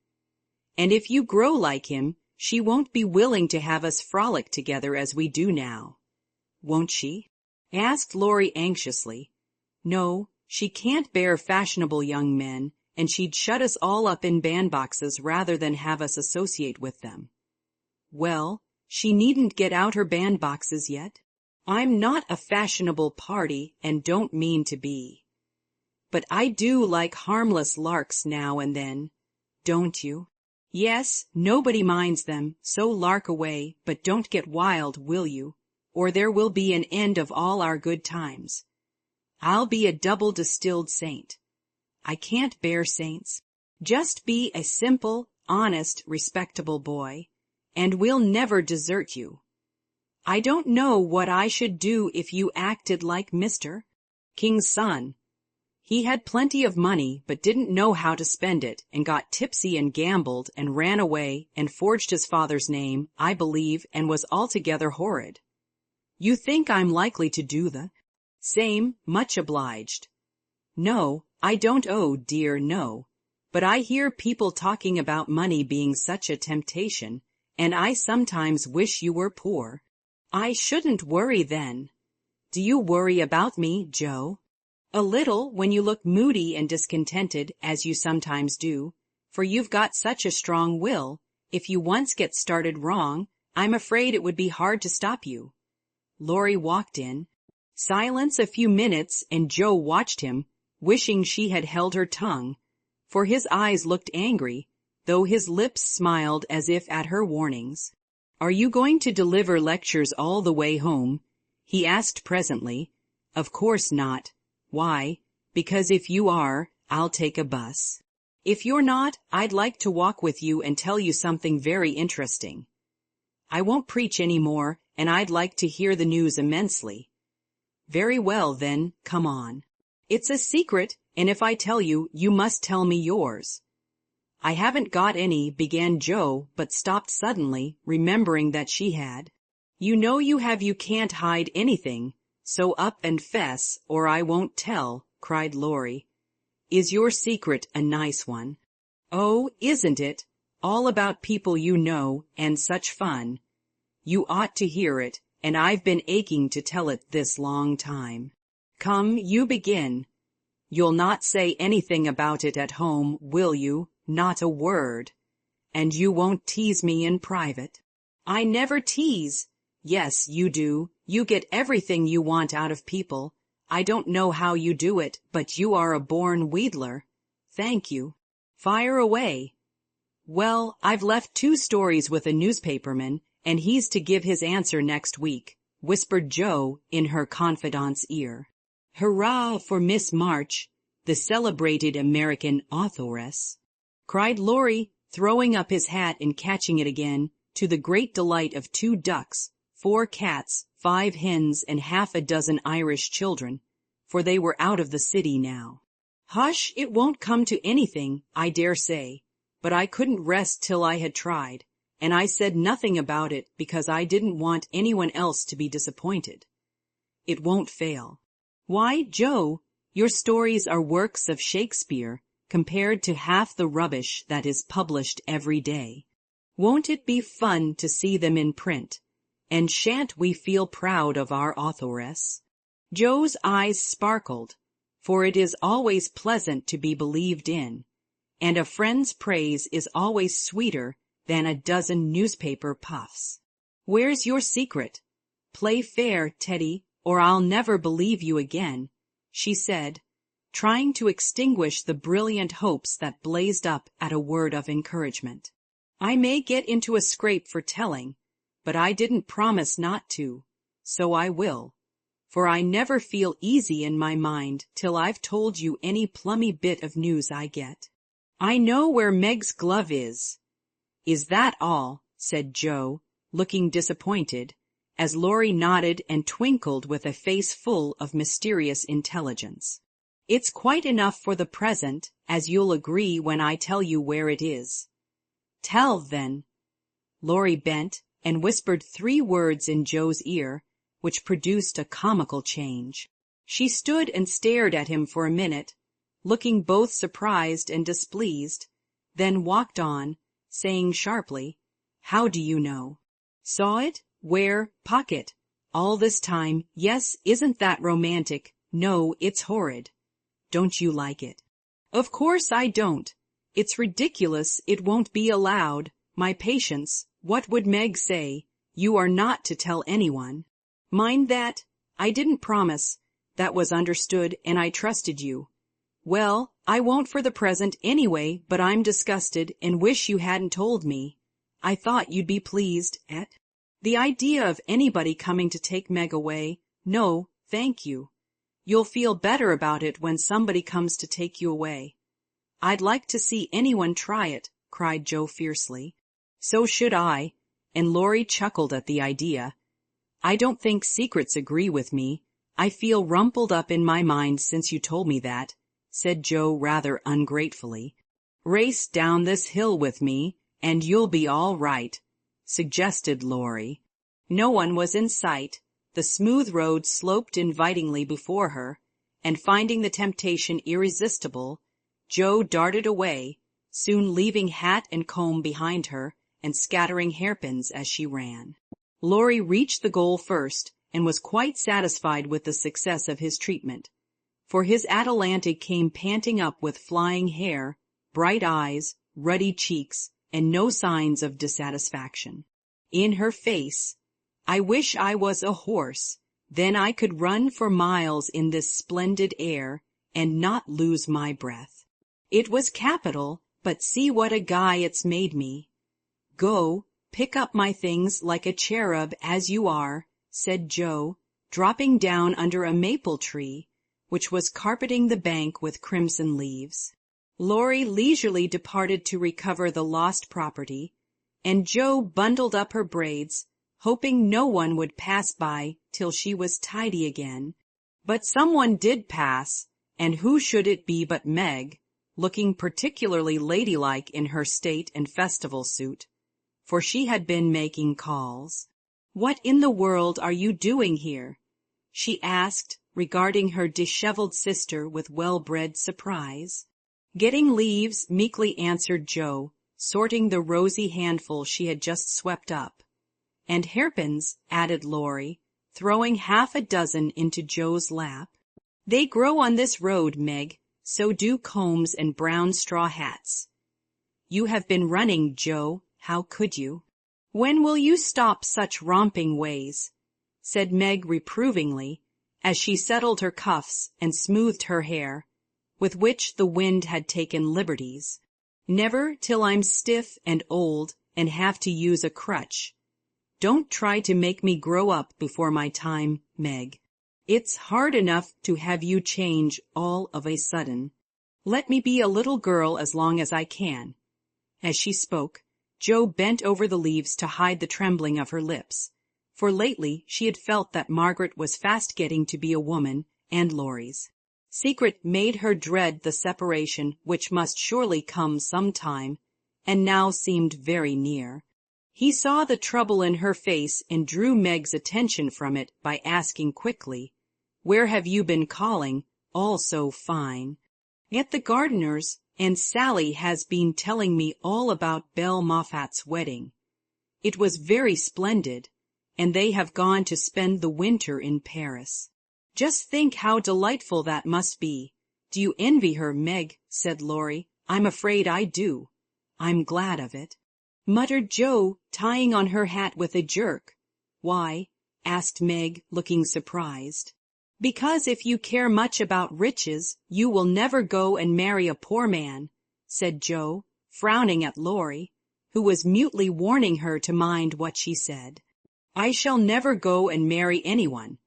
And if you grow like him, she won't be willing to have us frolic together as we do now. Won't she?" asked Laurie anxiously. "No, she can't bear fashionable young men, and she'd shut us all up in bandboxes rather than have us associate with them." "Well, she needn't get out her bandboxes yet. I'm not a fashionable party and don't mean to be. But I do like harmless larks now and then, don't you?" "Yes, nobody minds them, so lark away, but don't get wild, will you? Or there will be an end of all our good times. I'll be a double distilled saint. I can't bear saints. Just be a simple, honest, respectable boy, and we'll never desert you. I don't know what I should do if you acted like Mr. King's son. He had plenty of money, but didn't know how to spend it, and got tipsy and gambled, and ran away, and forged his father's name, I believe, and was altogether horrid. You think I'm likely to do the same? Much obliged. No, I don't. Oh dear, no. But I hear people talking about money being such a temptation, and I sometimes wish you were poor. I shouldn't worry then. Do you worry about me, Joe?" "A little, when you look moody and discontented, as you sometimes do, for you've got such a strong will. If you once get started wrong, I'm afraid it would be hard to stop you." Laurie walked in. Silence a few minutes, and Joe watched him, wishing she had held her tongue, for his eyes looked angry, though his lips smiled as if at her warnings. "Are you going to deliver lectures all the way home?" he asked presently. "Of course not. Why? Because if you are, I'll take a bus. If you're not, I'd like to walk with you and tell you something very interesting. I won't preach any more, and I'd like to hear the news immensely." "Very well, then, come on." "It's a secret, and if I tell you, you must tell me yours." "I haven't got any," began Joe, but stopped suddenly, remembering that she had. "You know you have. You can't hide anything, so up and fess, or I won't tell," cried Laurie. "Is your secret a nice one?" "Oh, isn't it? All about people you know, and such fun. You ought to hear it, and I've been aching to tell it this long time." "Come, you begin. You'll not say anything about it at home, will you? Not a word. And you won't tease me in private?" "I never tease." "Yes, you do. You get everything you want out of people. I don't know how you do it, but you are a born wheedler." "Thank you." "Fire away." "Well, I've left 2 stories with a newspaperman, and he's to give his answer next week," whispered Joe in her confidante's ear. "Hurrah for Miss March, the celebrated American authoress," cried Laurie, throwing up his hat and catching it again, to the great delight of 2 ducks, 4 cats, 5 hens, and half a dozen Irish children. for they were out of the city now. Hush, it won't come to anything, I dare say, but I couldn't rest till I had tried, and I said nothing about it because I didn't want anyone else to be disappointed. It won't fail. Why, Joe, your stories are works of Shakespeare compared to half the rubbish that is published every day. Won't it be fun to see them in print? And shan't we feel proud of our authoress? Joe's eyes sparkled, for it is always pleasant to be believed in, and a friend's praise is always sweeter than a dozen newspaper puffs. Where's your secret? Play fair, Teddy, or I'll never believe you again, she said, trying to extinguish the brilliant hopes that blazed up at a word of encouragement. I may get into a scrape for telling, but I didn't promise not to, so I will, for I never feel easy in my mind till I've told you any plummy bit of news I get. I know where Meg's glove is. Is that all? Said Joe, looking disappointed, as Laurie nodded and twinkled with a face full of mysterious intelligence. It's quite enough for the present, as you'll agree when I tell you where it is. Tell, then. Laurie bent and whispered 3 words in Joe's ear, which produced a comical change. She stood and stared at him for a minute, looking both surprised and displeased, then walked on, saying sharply, How do you know? Saw it? Where? Pocket. All this time, yes, isn't that romantic? No, it's horrid. Don't you like it? Of course I don't. It's ridiculous, it won't be allowed. My patience, what would Meg say? You are not to tell anyone. Mind that. I didn't promise. That was understood, and I trusted you. Well, I won't for the present anyway, but I'm disgusted and wish you hadn't told me. I thought you'd be pleased at the idea of anybody coming to take Meg away. No, thank you. You'll feel better about it when somebody comes to take you away. I'd like to see anyone try it, cried Joe fiercely. So should I, and Laurie chuckled at the idea. I don't think secrets agree with me. I feel rumpled up in my mind since you told me that, said Joe rather ungratefully. Race down this hill with me, and you'll be all right, suggested Laurie. No one was in sight. The smooth road sloped invitingly before her, and finding the temptation irresistible, Joe darted away, soon leaving hat and comb behind her and scattering hairpins as she ran. Laurie reached the goal first and was quite satisfied with the success of his treatment, for his Atalante came panting up with flying hair, bright eyes, ruddy cheeks, and no signs of dissatisfaction. In her face, I wish I was a horse, then I could run for miles in this splendid air and not lose my breath. It was capital, but see what a guy it's made me. Go, pick up my things like a cherub as you are, said Joe, dropping down under a maple tree, which was carpeting the bank with crimson leaves. Laurie leisurely departed to recover the lost property, and Joe bundled up her braids, hoping no one would pass by till she was tidy again. But someone did pass, and who should it be but Meg, looking particularly ladylike in her state and festival suit, for she had been making calls. What in the world are you doing here? She asked, regarding her disheveled sister with well-bred surprise. Getting leaves, meekly answered Joe, sorting the rosy handful she had just swept up. And hairpins, added Laurie, throwing half a dozen into Joe's lap. They grow on this road, Meg, so do combs and brown straw hats. You have been running, Joe, how could you? When will you stop such romping ways? Said Meg reprovingly, as she settled her cuffs and smoothed her hair, with which the wind had taken liberties. Never till I'm stiff and old and have to use a crutch. Don't try to make me grow up before my time, Meg. It's hard enough to have you change all of a sudden. Let me be a little girl as long as I can. As she spoke, Joe bent over the leaves to hide the trembling of her lips, for lately she had felt that Margaret was fast getting to be a woman and Laurie's secret made her dread the separation which must surely come some time, and now seemed very near. He saw the trouble in her face and drew Meg's attention from it by asking quickly, "Where have you been calling, all so fine?" "At the gardener's, and Sally has been telling me all about Belle Moffat's wedding. It was very splendid, and they have gone to spend the winter in Paris. Just think how delightful that must be. Do you envy her, Meg?" said Laurie. "I'm afraid I do." "I'm glad of it," muttered Joe, tying on her hat with a jerk. "Why?" asked Meg, looking surprised. "Because if you care much about riches, you will never go and marry a poor man," said Joe, frowning at Laurie, who was mutely warning her to mind what she said. "I shall never go and marry anyone,"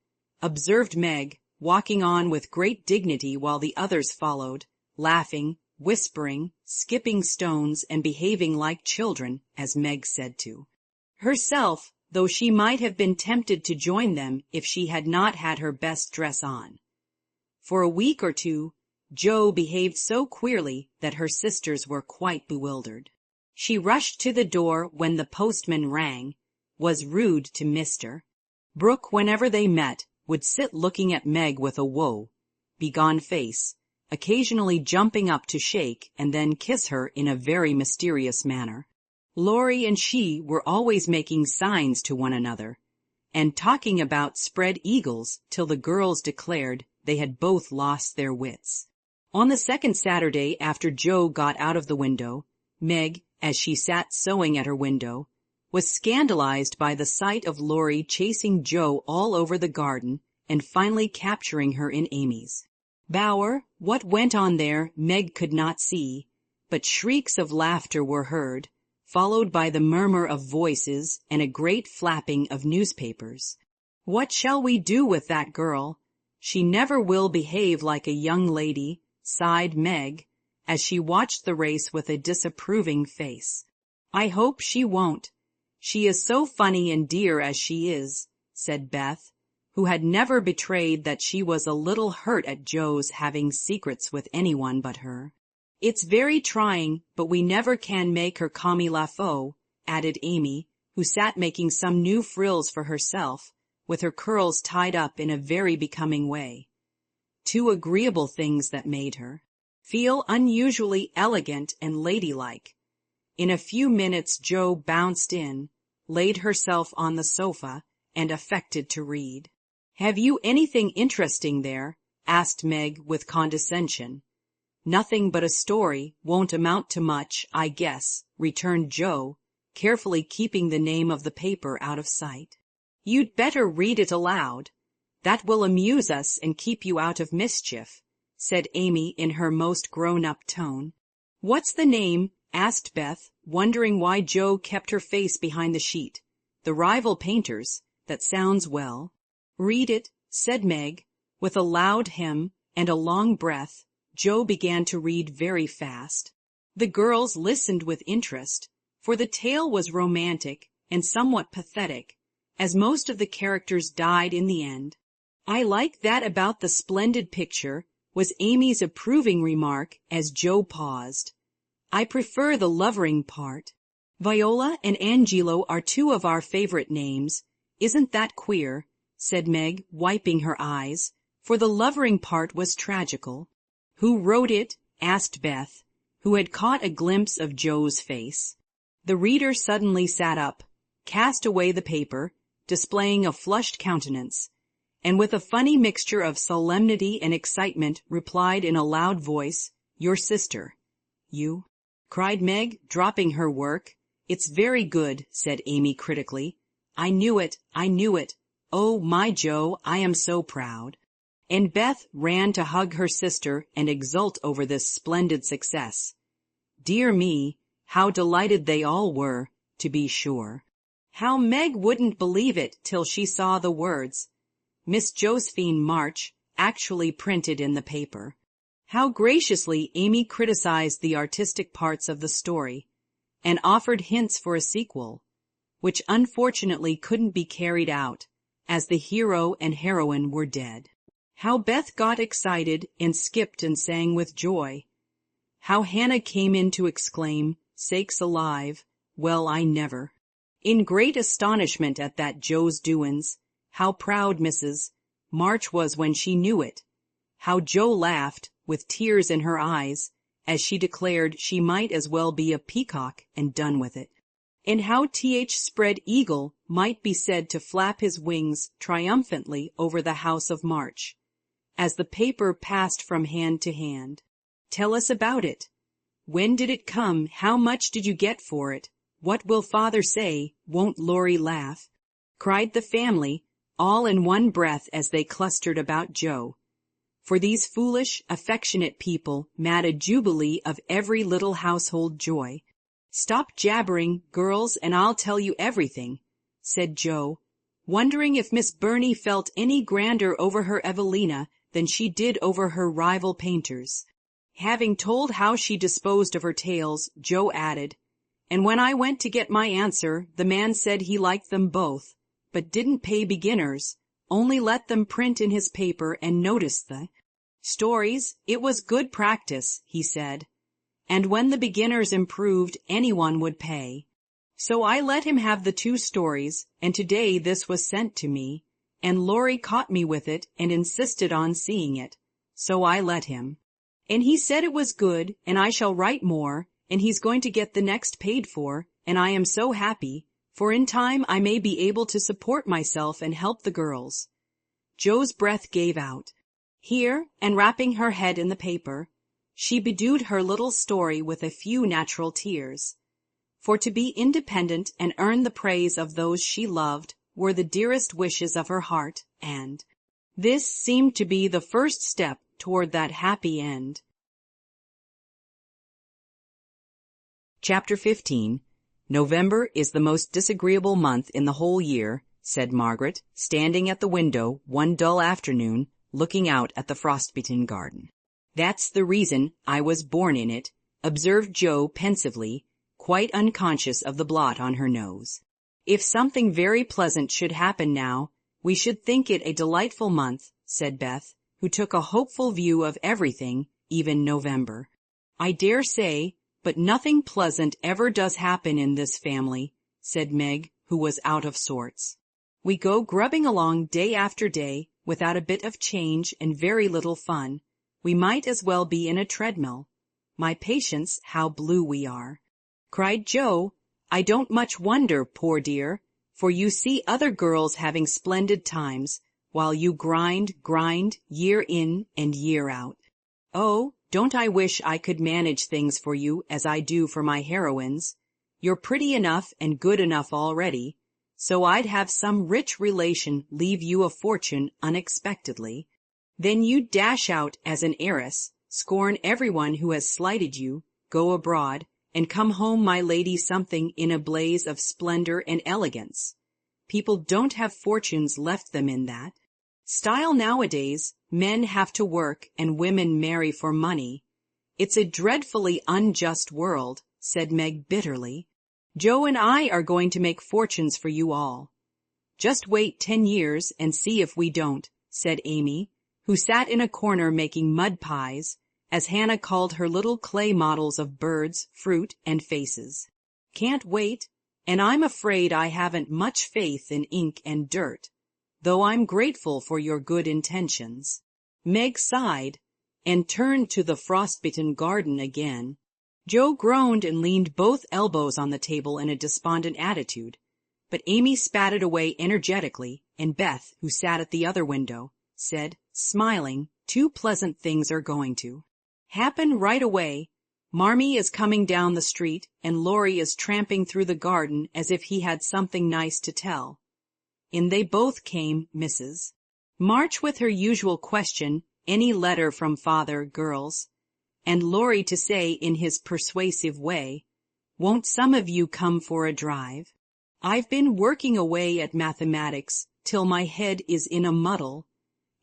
observed Meg, walking on with great dignity while the others followed, laughing, whispering, skipping stones, and behaving like children, as Meg said to herself, though she might have been tempted to join them if she had not had her best dress on. For a week or two, Jo behaved so queerly that her sisters were quite bewildered. She rushed to the door when the postman rang, was rude to Mr. Brooke whenever they met, would sit looking at Meg with a woe-begone face, occasionally jumping up to shake and then kiss her in a very mysterious manner. Laurie and she were always making signs to one another, and talking about spread eagles till the girls declared they had both lost their wits. On the second Saturday after Jo got out of the window, Meg, as she sat sewing at her window, was scandalized by the sight of Laurie chasing Jo all over the garden and finally capturing her in Amy's bower. What went on there Meg could not see, but shrieks of laughter were heard, followed by the murmur of voices and a great flapping of newspapers. "What shall we do with that girl? She never will behave like a young lady," sighed Meg, as she watched the race with a disapproving face. "I hope she won't. She is so funny and dear as she is," said Beth, who had never betrayed that she was a little hurt at Jo's having secrets with anyone but her. "It's very trying, but we never can make her comme il faut," added Amy, who sat making some new frills for herself, with her curls tied up in a very becoming way. Two agreeable things that made her feel unusually elegant and ladylike. In a few minutes Jo bounced in, laid herself on the sofa, and affected to read. "Have you anything interesting there?" asked Meg with condescension. "Nothing but a story, won't amount to much, I guess," returned Jo, carefully keeping the name of the paper out of sight. "You'd better read it aloud. That will amuse us and keep you out of mischief," said Amy in her most grown-up tone. "What's the name?" asked Beth, wondering why Jo kept her face behind the sheet. "The Rival Painters. That sounds well." "Read it," said Meg. With a loud hem and a long breath, Jo began to read very fast. The girls listened with interest, for the tale was romantic and somewhat pathetic, as most of the characters died in the end. "I like that about the splendid picture," was Amy's approving remark as Jo paused. "I prefer the lovering part. Viola and Angelo are two of our favorite names. Isn't that queer?" said Meg, wiping her eyes, for the lovering part was tragical. "Who wrote it?" asked Beth, who had caught a glimpse of Jo's face. The reader suddenly sat up, cast away the paper, displaying a flushed countenance, and with a funny mixture of solemnity and excitement replied in a loud voice, "Your sister." "You?" cried Meg, dropping her work. "It's very good," said Amy critically. I knew it. Oh, my Jo, I am so proud." And Beth ran to hug her sister and exult over this splendid success. Dear me, how delighted they all were, to be sure. How Meg wouldn't believe it till she saw the words, "Miss Josephine March," actually printed in the paper. How graciously Amy criticized the artistic parts of the story, and offered hints for a sequel, which unfortunately couldn't be carried out, as the hero and heroine were dead. How Beth got excited and skipped and sang with joy. How Hannah came in to exclaim, "Sakes alive, well I never." In great astonishment at that Joe's doin's. How proud Mrs. March was when she knew it. How Joe laughed, with tears in her eyes, as she declared she might as well be a peacock and done with it. And how Th. Spread Eagle might be said to flap his wings triumphantly over the house of March, as the paper passed from hand to hand. Tell us about it. When did it come? How much did you get for it? What will father say? Won't Laurie laugh? Cried the family, all in one breath as they clustered about Joe. For these foolish, affectionate people mad a jubilee of every little household joy. "Stop jabbering, girls, and I'll tell you everything," said Joe, wondering if Miss Burney felt any grander over her Evelina than she did over her rival painters. Having told how she disposed of her tales, Joe added, "And when I went to get my answer, the man said he liked them both, but didn't pay beginners, only let them print in his paper and notice the stories. It was good practice, he said, and when the beginners improved, anyone would pay. So I let him have the 2 stories, and today this was sent to me, and Laurie caught me with it and insisted on seeing it, so I let him. And he said it was good, and I shall write more, and he's going to get the next paid for, and I am so happy, for in time I may be able to support myself and help the girls." Joe's breath gave out. Here, and wrapping her head in the paper, she bedewed her little story with a few natural tears. For to be independent and earn the praise of those she loved were the dearest wishes of her heart, and this seemed to be the first step toward that happy end. Chapter 15. "November is the most disagreeable month in the whole year," said Margaret, standing at the window one dull afternoon, looking out at the frost-bitten garden. "That's the reason I was born in it," observed Joe pensively, quite unconscious of the blot on her nose. "If something very pleasant should happen now, we should think it a delightful month," said Beth, who took a hopeful view of everything, even November. "I dare say, but nothing pleasant ever does happen in this family," said Meg, who was out of sorts. "We go grubbing along day after day, without a bit of change and very little fun. We might as well be in a treadmill. My patience, how blue we are!" Cried Joe, "I don't much wonder, poor dear, for you see other girls having splendid times, while you grind, year in and year out. Oh, don't I wish I could manage things for you as I do for my heroines. You're pretty enough and good enough already, so I'd have some rich relation leave you a fortune unexpectedly. Then you'd dash out as an heiress, scorn everyone who has slighted you, go abroad, and come home my lady something in a blaze of splendor and elegance. People don't have fortunes left them in that style nowadays. Men have to work and women marry for money. It's a dreadfully unjust world," said Meg bitterly. "Joe and I are going to make fortunes for you all." "Just wait 10 years and see if we don't," said Amy, who sat in a corner making mud pies, as Hannah called her little clay models of birds, fruit, and faces. "Can't wait, and I'm afraid I haven't much faith in ink and dirt, though I'm grateful for your good intentions." Meg sighed, and turned to the frost-bitten garden again. Joe groaned and leaned both elbows on the table in a despondent attitude, but Amy spat it away energetically, and Beth, who sat at the other window, said, smiling, "2 pleasant things are going to happen right away. Marmee is coming down the street, and Laurie is tramping through the garden as if he had something nice to tell." In they both came, Mrs. March with her usual question, "Any letter from father, girls?" and Laurie to say in his persuasive way, "Won't some of you come for a drive? I've been working away at mathematics till my head is in a muddle,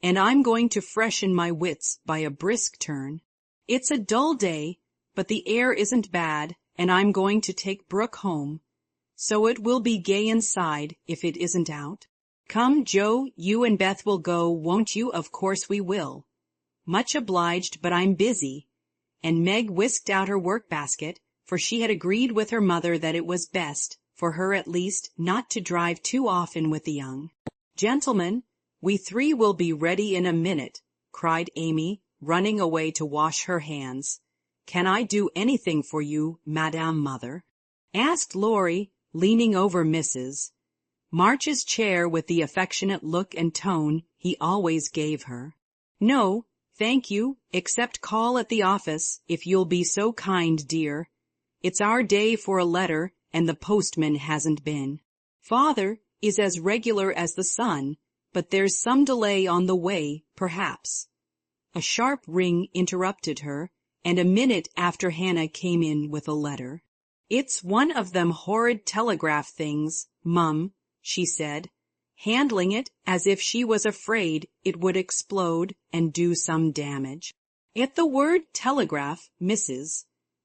and I'm going to freshen my wits by a brisk turn. It's a dull day, but the air isn't bad, and I'm going to take Brooke home, so it will be gay inside if it isn't out. Come, Joe, you and Beth will go, won't you? Of course we will. Much obliged, but I'm busy. And Meg whisked out her work-basket, for she had agreed with her mother that it was best, for her at least, not to drive too often with the young. Gentlemen, we three will be ready in a minute, cried Amy, running away to wash her hands. Can I do anything for you, Madame Mother? Asked Laurie, leaning over Mrs. March's chair with the affectionate look and tone he always gave her. No, thank you, except call at the office, if you'll be so kind, dear. It's our day for a letter, and the postman hasn't been. Father is as regular as the sun, but there's some delay on the way, perhaps. A sharp ring interrupted her, and a minute after Hannah came in with a letter. It's one of them horrid telegraph things, Mum, she said, handling it as if she was afraid it would explode and do some damage. At the word telegraph, Mrs.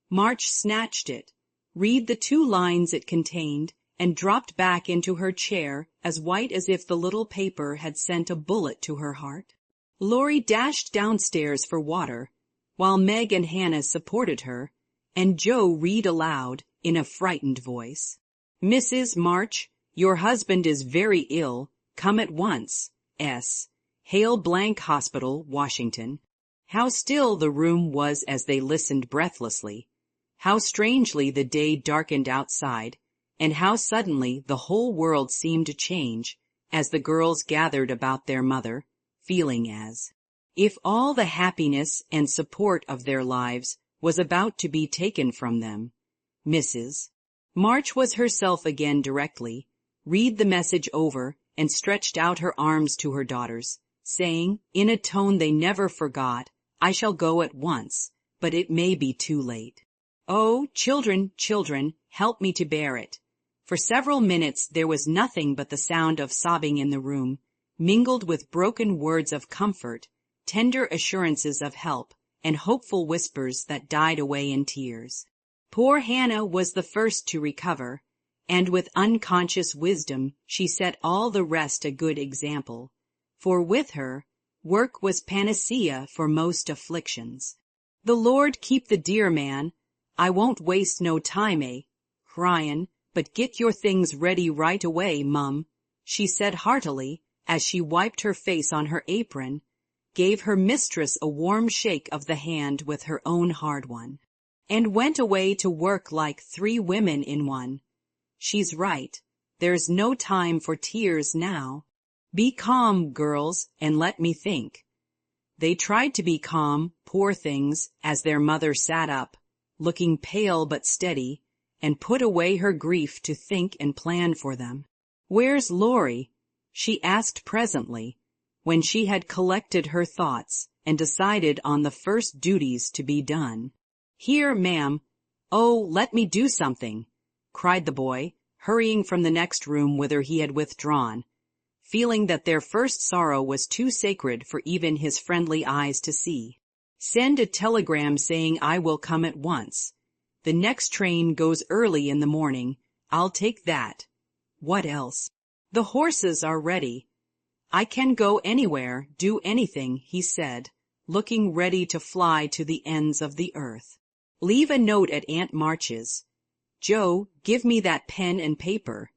March snatched it, read the 2 lines it contained, and dropped back into her chair as white as if the little paper had sent a bullet to her heart. Laurie dashed downstairs for water, while Meg and Hannah supported her, and Joe read aloud in a frightened voice. Mrs. March, your husband is very ill. Come at once. S. Hale Blank Hospital, Washington. How still the room was as they listened breathlessly. How strangely the day darkened outside, and how suddenly the whole world seemed to change as the girls gathered about their mother, feeling as if all the happiness and support of their lives was about to be taken from them. Mrs. March was herself again directly, read the message over, and stretched out her arms to her daughters, saying, in a tone they never forgot, I shall go at once, but it may be too late. Oh, children, children, help me to bear it. For several minutes there was nothing but the sound of sobbing in the room, mingled with broken words of comfort, tender assurances of help, and hopeful whispers that died away in tears. Poor Hannah was the first to recover, and with unconscious wisdom she set all the rest a good example, for with her, work was panacea for most afflictions. The Lord keep the dear man. I won't waste no time, cryin', but get your things ready right away, Mum, she said heartily, as she wiped her face on her apron, gave her mistress a warm shake of the hand with her own hard one, and went away to work like 3 women in one. She's right. There's no time for tears now. Be calm, girls, and let me think. They tried to be calm, poor things, as their mother sat up, looking pale but steady, and put away her grief to think and plan for them. Where's Laurie? She asked presently, when she had collected her thoughts and decided on the first duties to be done. Here, ma'am. Oh, let me do something, cried the boy, hurrying from the next room whither he had withdrawn, feeling that their first sorrow was too sacred for even his friendly eyes to see. Send a telegram saying I will come at once. The next train goes early in the morning. I'll take that. What else? The horses are ready. I can go anywhere, do anything, he said, looking ready to fly to the ends of the earth. Leave a note at Aunt March's. Joe, give me that pen and paper.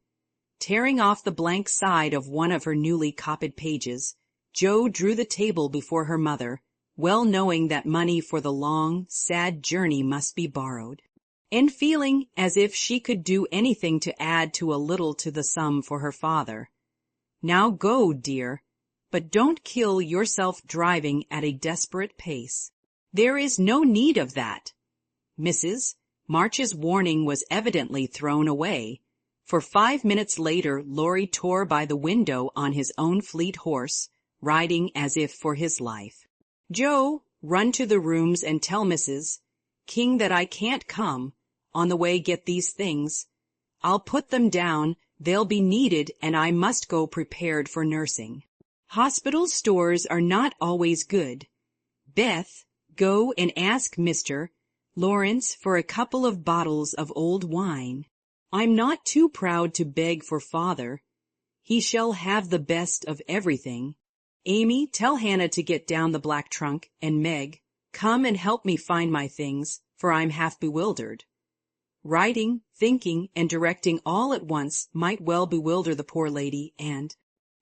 Tearing off the blank side of one of her newly copied pages, Joe drew the table before her mother, well knowing that money for the long, sad journey must be borrowed, and feeling as if she could do anything to add to a little to the sum for her father. Now go, dear, but don't kill yourself driving at a desperate pace. There is no need of that. Mrs. March's warning was evidently thrown away, for 5 minutes later Laurie tore by the window on his own fleet horse, riding as if for his life. Joe, run to the rooms and tell Mrs. King that I can't come. On the way get these things. I'll put them down, they'll be needed, and I must go prepared for nursing. Hospital stores are not always good. Beth, go and ask Mr. Lawrence for a couple of bottles of old wine. I'm not too proud to beg for father. He shall have the best of everything. Amy, tell Hannah to get down the black trunk, and Meg, come and help me find my things, for I'm half bewildered. Writing, thinking, and directing all at once might well bewilder the poor lady, and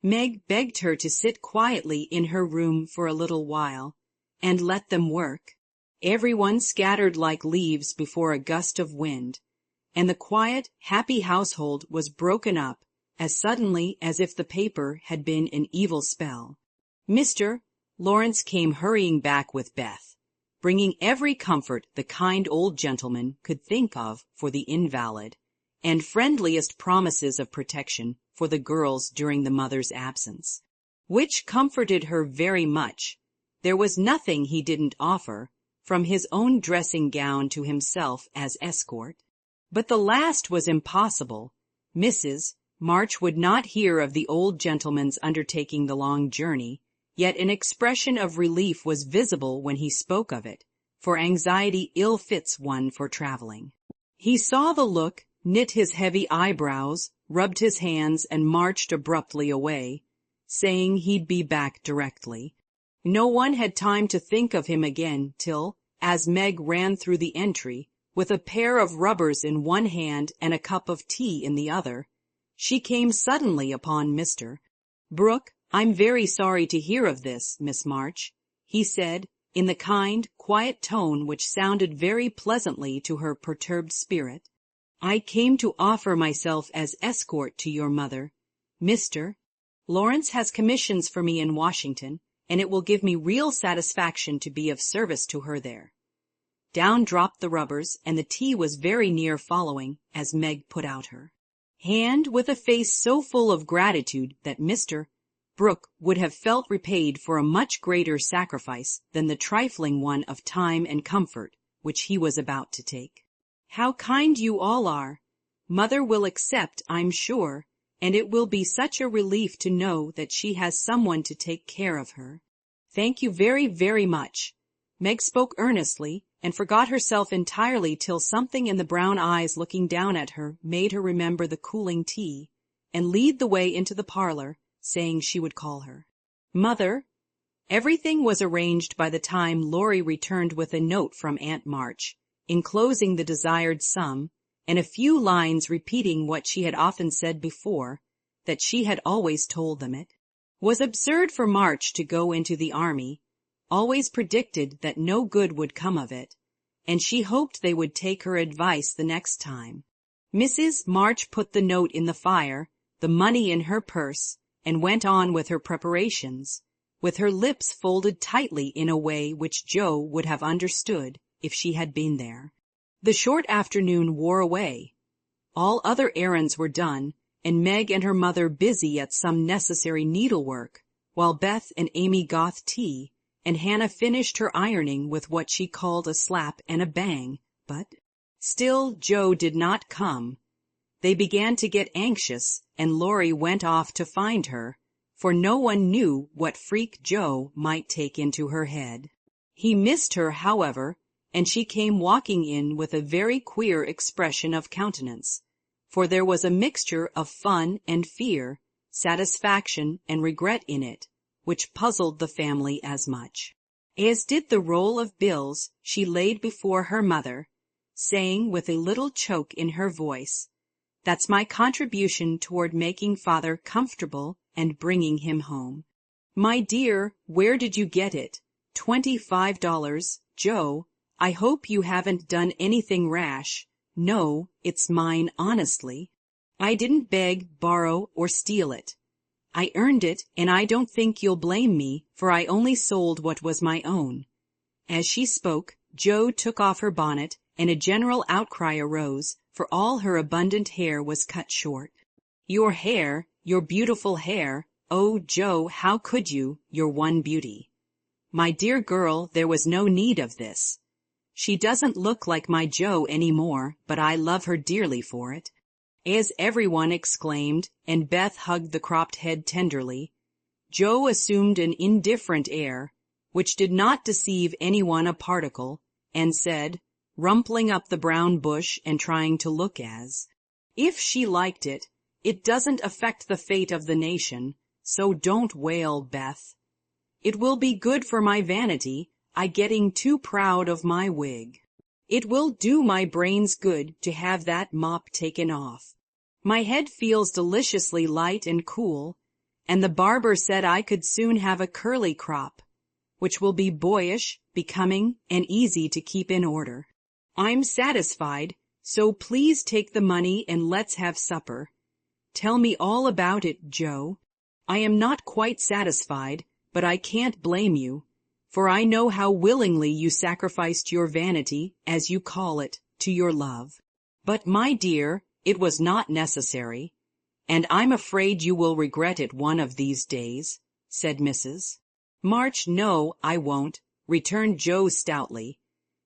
Meg begged her to sit quietly in her room for a little while, and let them work. Everyone scattered like leaves before a gust of wind, and the quiet, happy household was broken up as suddenly as if the paper had been an evil spell. Mr. Lawrence came hurrying back with Beth, bringing every comfort the kind old gentleman could think of for the invalid, and friendliest promises of protection for the girls during the mother's absence, which comforted her very much. There was nothing he didn't offer, from his own dressing gown to himself as escort. But the last was impossible. Mrs. March would not hear of the old gentleman's undertaking the long journey, yet an expression of relief was visible when he spoke of it, for anxiety ill fits one for traveling. He saw the look, knit his heavy eyebrows, rubbed his hands, and marched abruptly away, saying he'd be back directly. No one had time to think of him again till, as Meg ran through the entry, with a pair of rubbers in one hand and a cup of tea in the other, she came suddenly upon Mr. Brooke. I'm very sorry to hear of this, Miss March, he said, in the kind, quiet tone which sounded very pleasantly to her perturbed spirit. I came to offer myself as escort to your mother. Mr. Lawrence has commissions for me in Washington, and it will give me real satisfaction to be of service to her there. Down dropped the rubbers, and the tea was very near following as Meg put out her hand with a face so full of gratitude that Mr. Brooke would have felt repaid for a much greater sacrifice than the trifling one of time and comfort which he was about to take. How kind you all are! Mother will accept, I'm sure, and it will be such a relief to know that she has someone to take care of her. Thank you very, very much. Meg spoke earnestly, and forgot herself entirely till something in the brown eyes looking down at her made her remember the cooling tea, and lead the way into the parlor, saying she would call her. Mother. Everything was arranged by the time Laurie returned with a note from Aunt March, enclosing the desired sum, and a few lines repeating what she had often said before, that she had always told them it was absurd for March to go into the army, always predicted that no good would come of it, and she hoped they would take her advice the next time. Mrs. March put the note in the fire, the money in her purse, and went on with her preparations, with her lips folded tightly in a way which Joe would have understood if she had been there. The short afternoon wore away. All other errands were done, and Meg and her mother busy at some necessary needlework, while Beth and Amy got tea, and Hannah finished her ironing with what she called a slap and a bang, but still Joe did not come. They began to get anxious, and Laurie went off to find her, for no one knew what freak Joe might take into her head. He missed her, however, and she came walking in with a very queer expression of countenance, for there was a mixture of fun and fear, satisfaction and regret in it, which puzzled the family as much as did the roll of bills she laid before her mother, saying with a little choke in her voice, "That's my contribution toward making father comfortable and bringing him home. My dear, where did you get it? $25, Joe. I hope you haven't done anything rash. No, it's mine honestly. I didn't beg, borrow, or steal it. I earned it, and I don't think you'll blame me, for I only sold what was my own." As she spoke, Joe took off her bonnet, and a general outcry arose, for all her abundant hair was cut short. Your hair, your beautiful hair, oh, Joe, how could you, your one beauty? My dear girl, there was no need of this. She doesn't look like my Joe any more, but I love her dearly for it. As everyone exclaimed, and Beth hugged the cropped head tenderly, Joe assumed an indifferent air, which did not deceive anyone a particle, and said, rumpling up the brown bush and trying to look as if she liked it, It doesn't affect the fate of the nation, so don't wail, Beth. It will be good for my vanity, I getting too proud of my wig. It will do my brains good to have that mop taken off. My head feels deliciously light and cool, and the barber said I could soon have a curly crop, which will be boyish, becoming, and easy to keep in order. I'm satisfied, so please take the money and let's have supper. Tell me all about it, Joe. I am not quite satisfied, but I can't blame you, for I know how willingly you sacrificed your vanity, as you call it, to your love. But, my dear, it was not necessary, and I'm afraid you will regret it one of these days, said Mrs. March. No, I won't, returned Joe stoutly,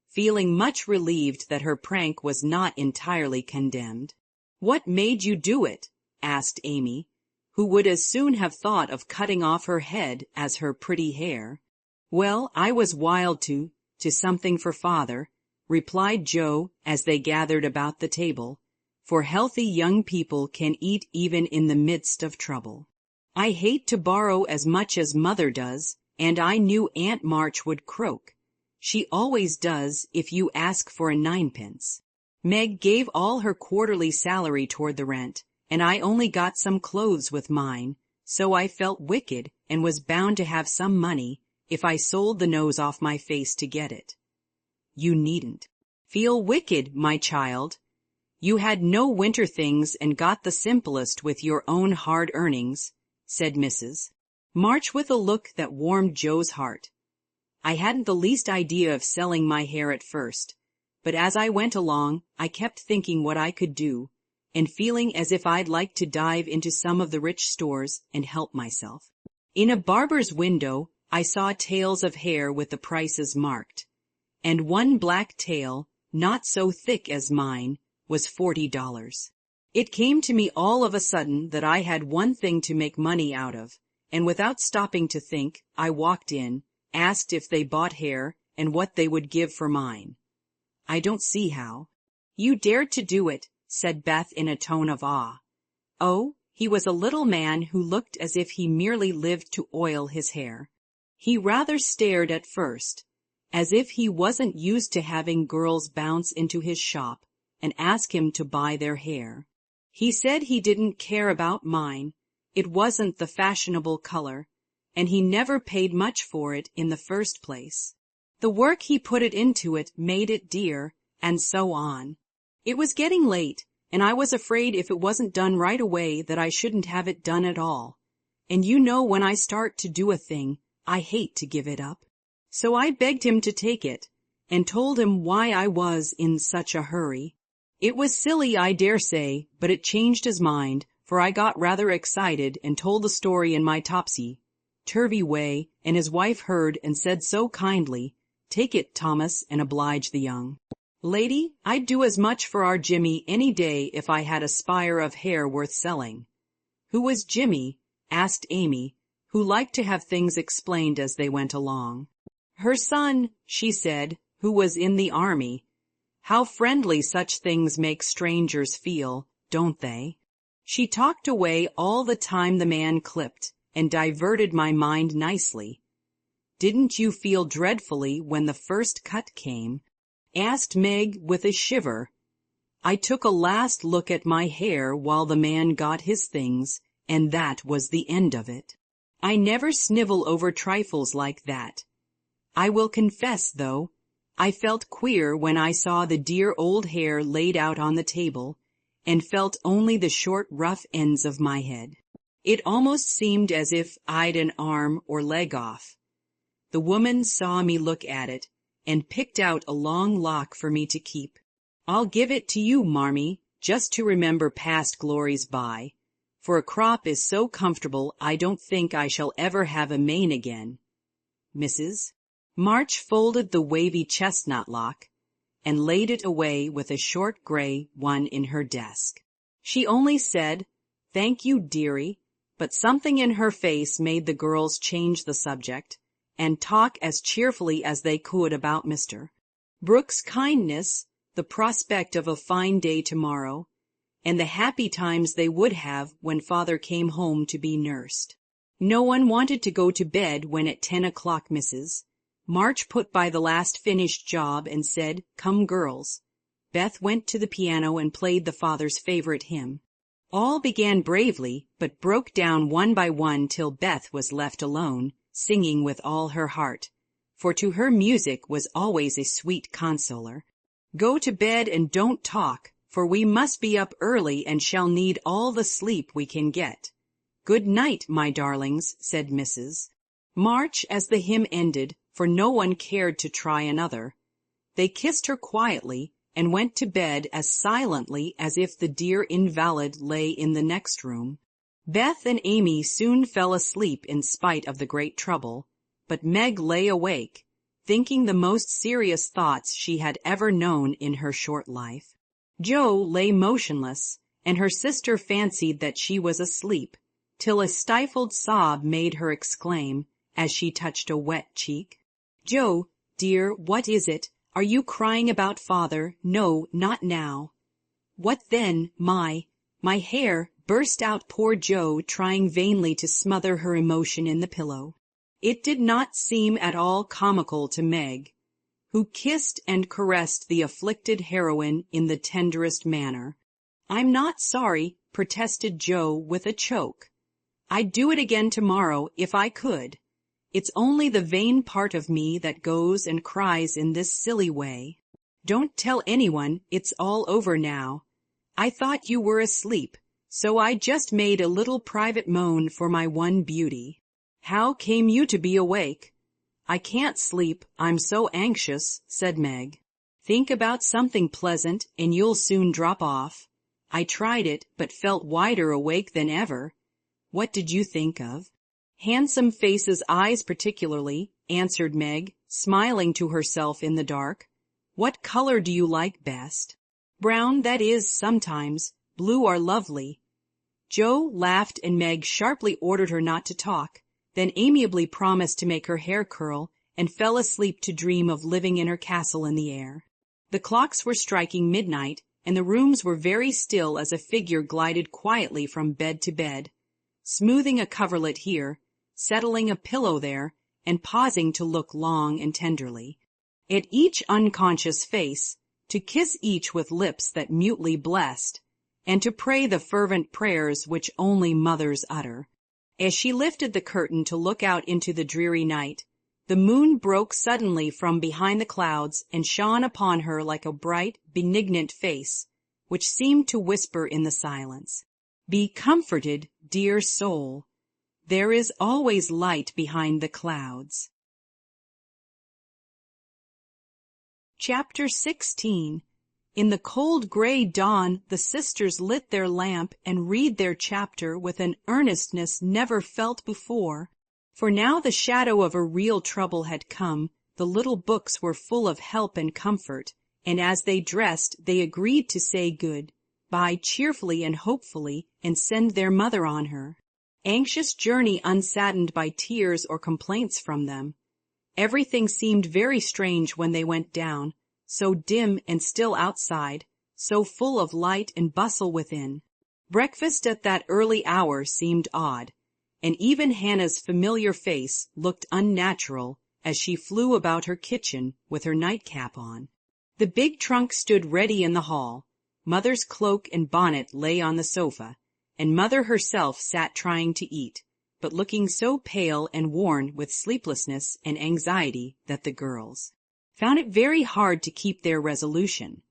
feeling much relieved that her prank was not entirely condemned. What made you do it? Asked Amy, who would as soon have thought of cutting off her head as her pretty hair. Well, I was wild to something for father, replied Joe as they gathered about the table, for healthy young people can eat even in the midst of trouble. I hate to borrow as much as mother does, and I knew Aunt March would croak. She always does if you ask for a ninepence. Meg gave all her quarterly salary toward the rent, and I only got some clothes with mine, so I felt wicked and was bound to have some money if I sold the nose off my face to get it. You needn't feel wicked, my child. You had no winter things and got the simplest with your own hard earnings, said Mrs. March with a look that warmed Joe's heart. I hadn't the least idea of selling my hair at first, but as I went along, I kept thinking what I could do, and feeling as if I'd like to dive into some of the rich stores and help myself. In a barber's window, I saw tails of hair with the prices marked, and one black tail, not so thick as mine, was $40. It came to me all of a sudden that I had one thing to make money out of, and without stopping to think, I walked in, asked if they bought hair and what they would give for mine. I don't see how. You dared to do it, said Beth in a tone of awe. Oh, he was a little man who looked as if he merely lived to oil his hair. He rather stared at first, as if he wasn't used to having girls bounce into his shop and ask him to buy their hair. He said he didn't care about mine. It wasn't the fashionable color, and he never paid much for it in the first place. The work he put it into it made it dear, and so on. It was getting late, and I was afraid if it wasn't done right away that I shouldn't have it done at all. And you know when I start to do a thing, I hate to give it up. So I begged him to take it, and told him why I was in such a hurry. It was silly, I dare say, but it changed his mind, for I got rather excited and told the story in my topsy-turvy way, and his wife heard and said so kindly, "Take it, Thomas, and oblige the young lady. I'd do as much for our Jimmy any day if I had a spire of hair worth selling." Who was Jimmy? Asked Amy, who liked to have things explained as they went along. Her son, she said, who was in the army. How friendly such things make strangers feel, don't they? She talked away all the time the man clipped, and diverted my mind nicely. Didn't you feel dreadfully when the first cut came? Asked Meg with a shiver. I took a last look at my hair while the man got his things, and that was the end of it. I never snivel over trifles like that. I will confess, though, I felt queer when I saw the dear old hair laid out on the table, and felt only the short rough ends of my head. It almost seemed as if I'd an arm or leg off. The woman saw me look at it, and picked out a long lock for me to keep. I'll give it to you, Marmee, just to remember past glories by, for a crop is so comfortable I don't think I shall ever have a mane again. Mrs. March folded the wavy chestnut lock, and laid it away with a short gray one in her desk. She only said, "Thank you, dearie," but something in her face made the girls change the subject, and talk as cheerfully as they could about Mr. Brooks' kindness, the prospect of a fine day tomorrow, and the happy times they would have when father came home to be nursed. No one wanted to go to bed when at 10 o'clock Mrs. March put by the last finished job and said, "Come, girls." Beth went to the piano and played the father's favorite hymn. All began bravely, but broke down one by one till Beth was left alone, singing with all her heart, for to her music was always a sweet consoler. "Go to bed and don't talk, for we must be up early and shall need all the sleep we can get." "Good night, my darlings," said Mrs. March as the hymn ended, for no one cared to try another. They kissed her quietly and went to bed as silently as if the dear invalid lay in the next room. Beth and Amy soon fell asleep in spite of the great trouble, but Meg lay awake, thinking the most serious thoughts she had ever known in her short life. Jo lay motionless, and her sister fancied that she was asleep, till a stifled sob made her exclaim, as she touched a wet cheek, "Jo, dear, what is it? Are you crying about father? No, not now." "What then? My hair," burst out poor Jo, trying vainly to smother her emotion in the pillow. It did not seem at all comical to Meg, who kissed and caressed the afflicted heroine in the tenderest manner. "I'm not sorry," protested Jo with a choke. "I'd do it again tomorrow if I could. It's only the vain part of me that goes and cries in this silly way. Don't tell anyone, it's all over now. I thought you were asleep, so I just made a little private moan for my one beauty." "How came you to be awake?" "I can't sleep, I'm so anxious," said Meg. "Think about something pleasant and you'll soon drop off. I tried it, but felt wider awake than ever." "What did you think of?" "Handsome faces' eyes particularly," answered Meg, smiling to herself in the dark. "What color do you like best?" "Brown, that is, sometimes. Blue are lovely." Jo laughed and Meg sharply ordered her not to talk, then amiably promised to make her hair curl, and fell asleep to dream of living in her castle in the air. The clocks were striking midnight, and the rooms were very still as a figure glided quietly from bed to bed, smoothing a coverlet here, settling a pillow there, and pausing to look long and tenderly at each unconscious face, to kiss each with lips that mutely blessed, and to pray the fervent prayers which only mothers utter. As she lifted the curtain to look out into the dreary night, the moon broke suddenly from behind the clouds and shone upon her like a bright, benignant face, which seemed to whisper in the silence, "Be comforted, dear soul. There is always light behind the clouds." Chapter 16. In the cold gray dawn the sisters lit their lamp and read their chapter with an earnestness never felt before, for now the shadow of a real trouble had come. The little books were full of help and comfort, and as they dressed they agreed to say good-bye cheerfully and hopefully and send their mother on her anxious journey unsaddened by tears or complaints from them. Everything seemed very strange when they went down, so dim and still outside, so full of light and bustle within. Breakfast at that early hour seemed odd, and even Hannah's familiar face looked unnatural as she flew about her kitchen with her nightcap on. The big trunk stood ready in the hall. Mother's cloak and bonnet lay on the sofa, and Mother herself sat trying to eat, but looking so pale and worn with sleeplessness and anxiety that the girls found it very hard to keep their resolution.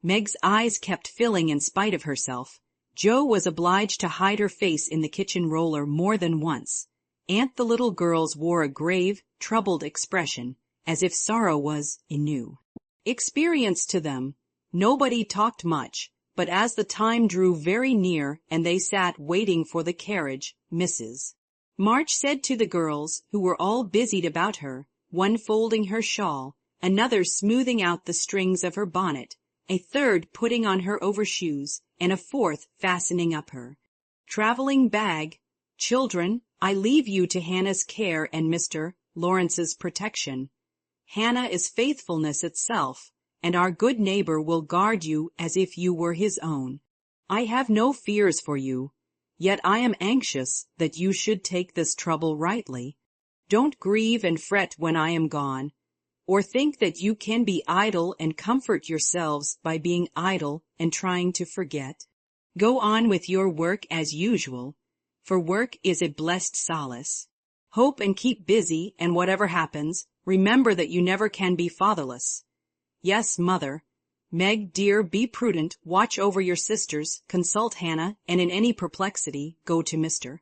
Meg's eyes kept filling in spite of herself. Jo was obliged to hide her face in the kitchen roller more than once. The little girls wore a grave, troubled expression, as if sorrow was a new experience to them. Nobody talked much, but as the time drew very near and they sat waiting for the carriage, Mrs. March said to the girls, who were all busied about her, one folding her shawl, another smoothing out the strings of her bonnet, a third putting on her overshoes, and a fourth fastening up her traveling bag, "Children, I leave you to Hannah's care and Mr. Lawrence's protection. Hannah is faithfulness itself, and our good neighbor will guard you as if you were his own. I have no fears for you, yet I am anxious that you should take this trouble rightly. Don't grieve and fret when I am gone, or think that you can be idle and comfort yourselves by being idle and trying to forget. Go on with your work as usual, for work is a blessed solace. Hope and keep busy, and whatever happens, remember that you never can be fatherless. Yes, Mother. Meg, dear, be prudent, watch over your sisters, consult Hannah, and in any perplexity, go to Mr.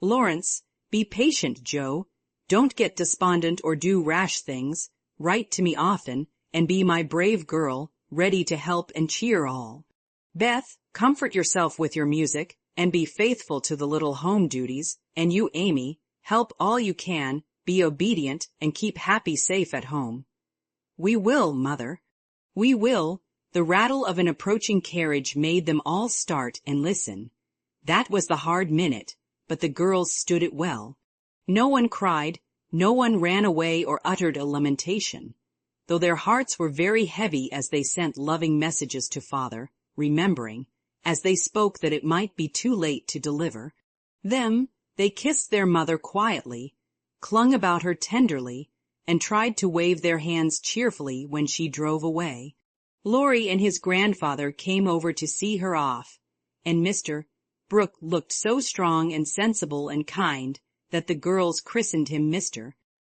Lawrence. Be patient, Joe. Don't get despondent or do rash things. Write to me often, and be my brave girl, ready to help and cheer all. Beth, comfort yourself with your music, and be faithful to the little home duties, and you, Amy, help all you can, be obedient, and keep Happy safe at home. We will, Mother. We will. The rattle of an approaching carriage made them all start and listen. That was the hard minute, but the girls stood it well. No one cried, no one ran away or uttered a lamentation, though their hearts were very heavy as they sent loving messages to Father, remembering, as they spoke, that it might be too late to deliver. They kissed their mother quietly, clung about her tenderly, and tried to wave their hands cheerfully when she drove away. Laurie and his grandfather came over to see her off, and Mr. Brooke looked so strong and sensible and kind that the girls christened him Mr.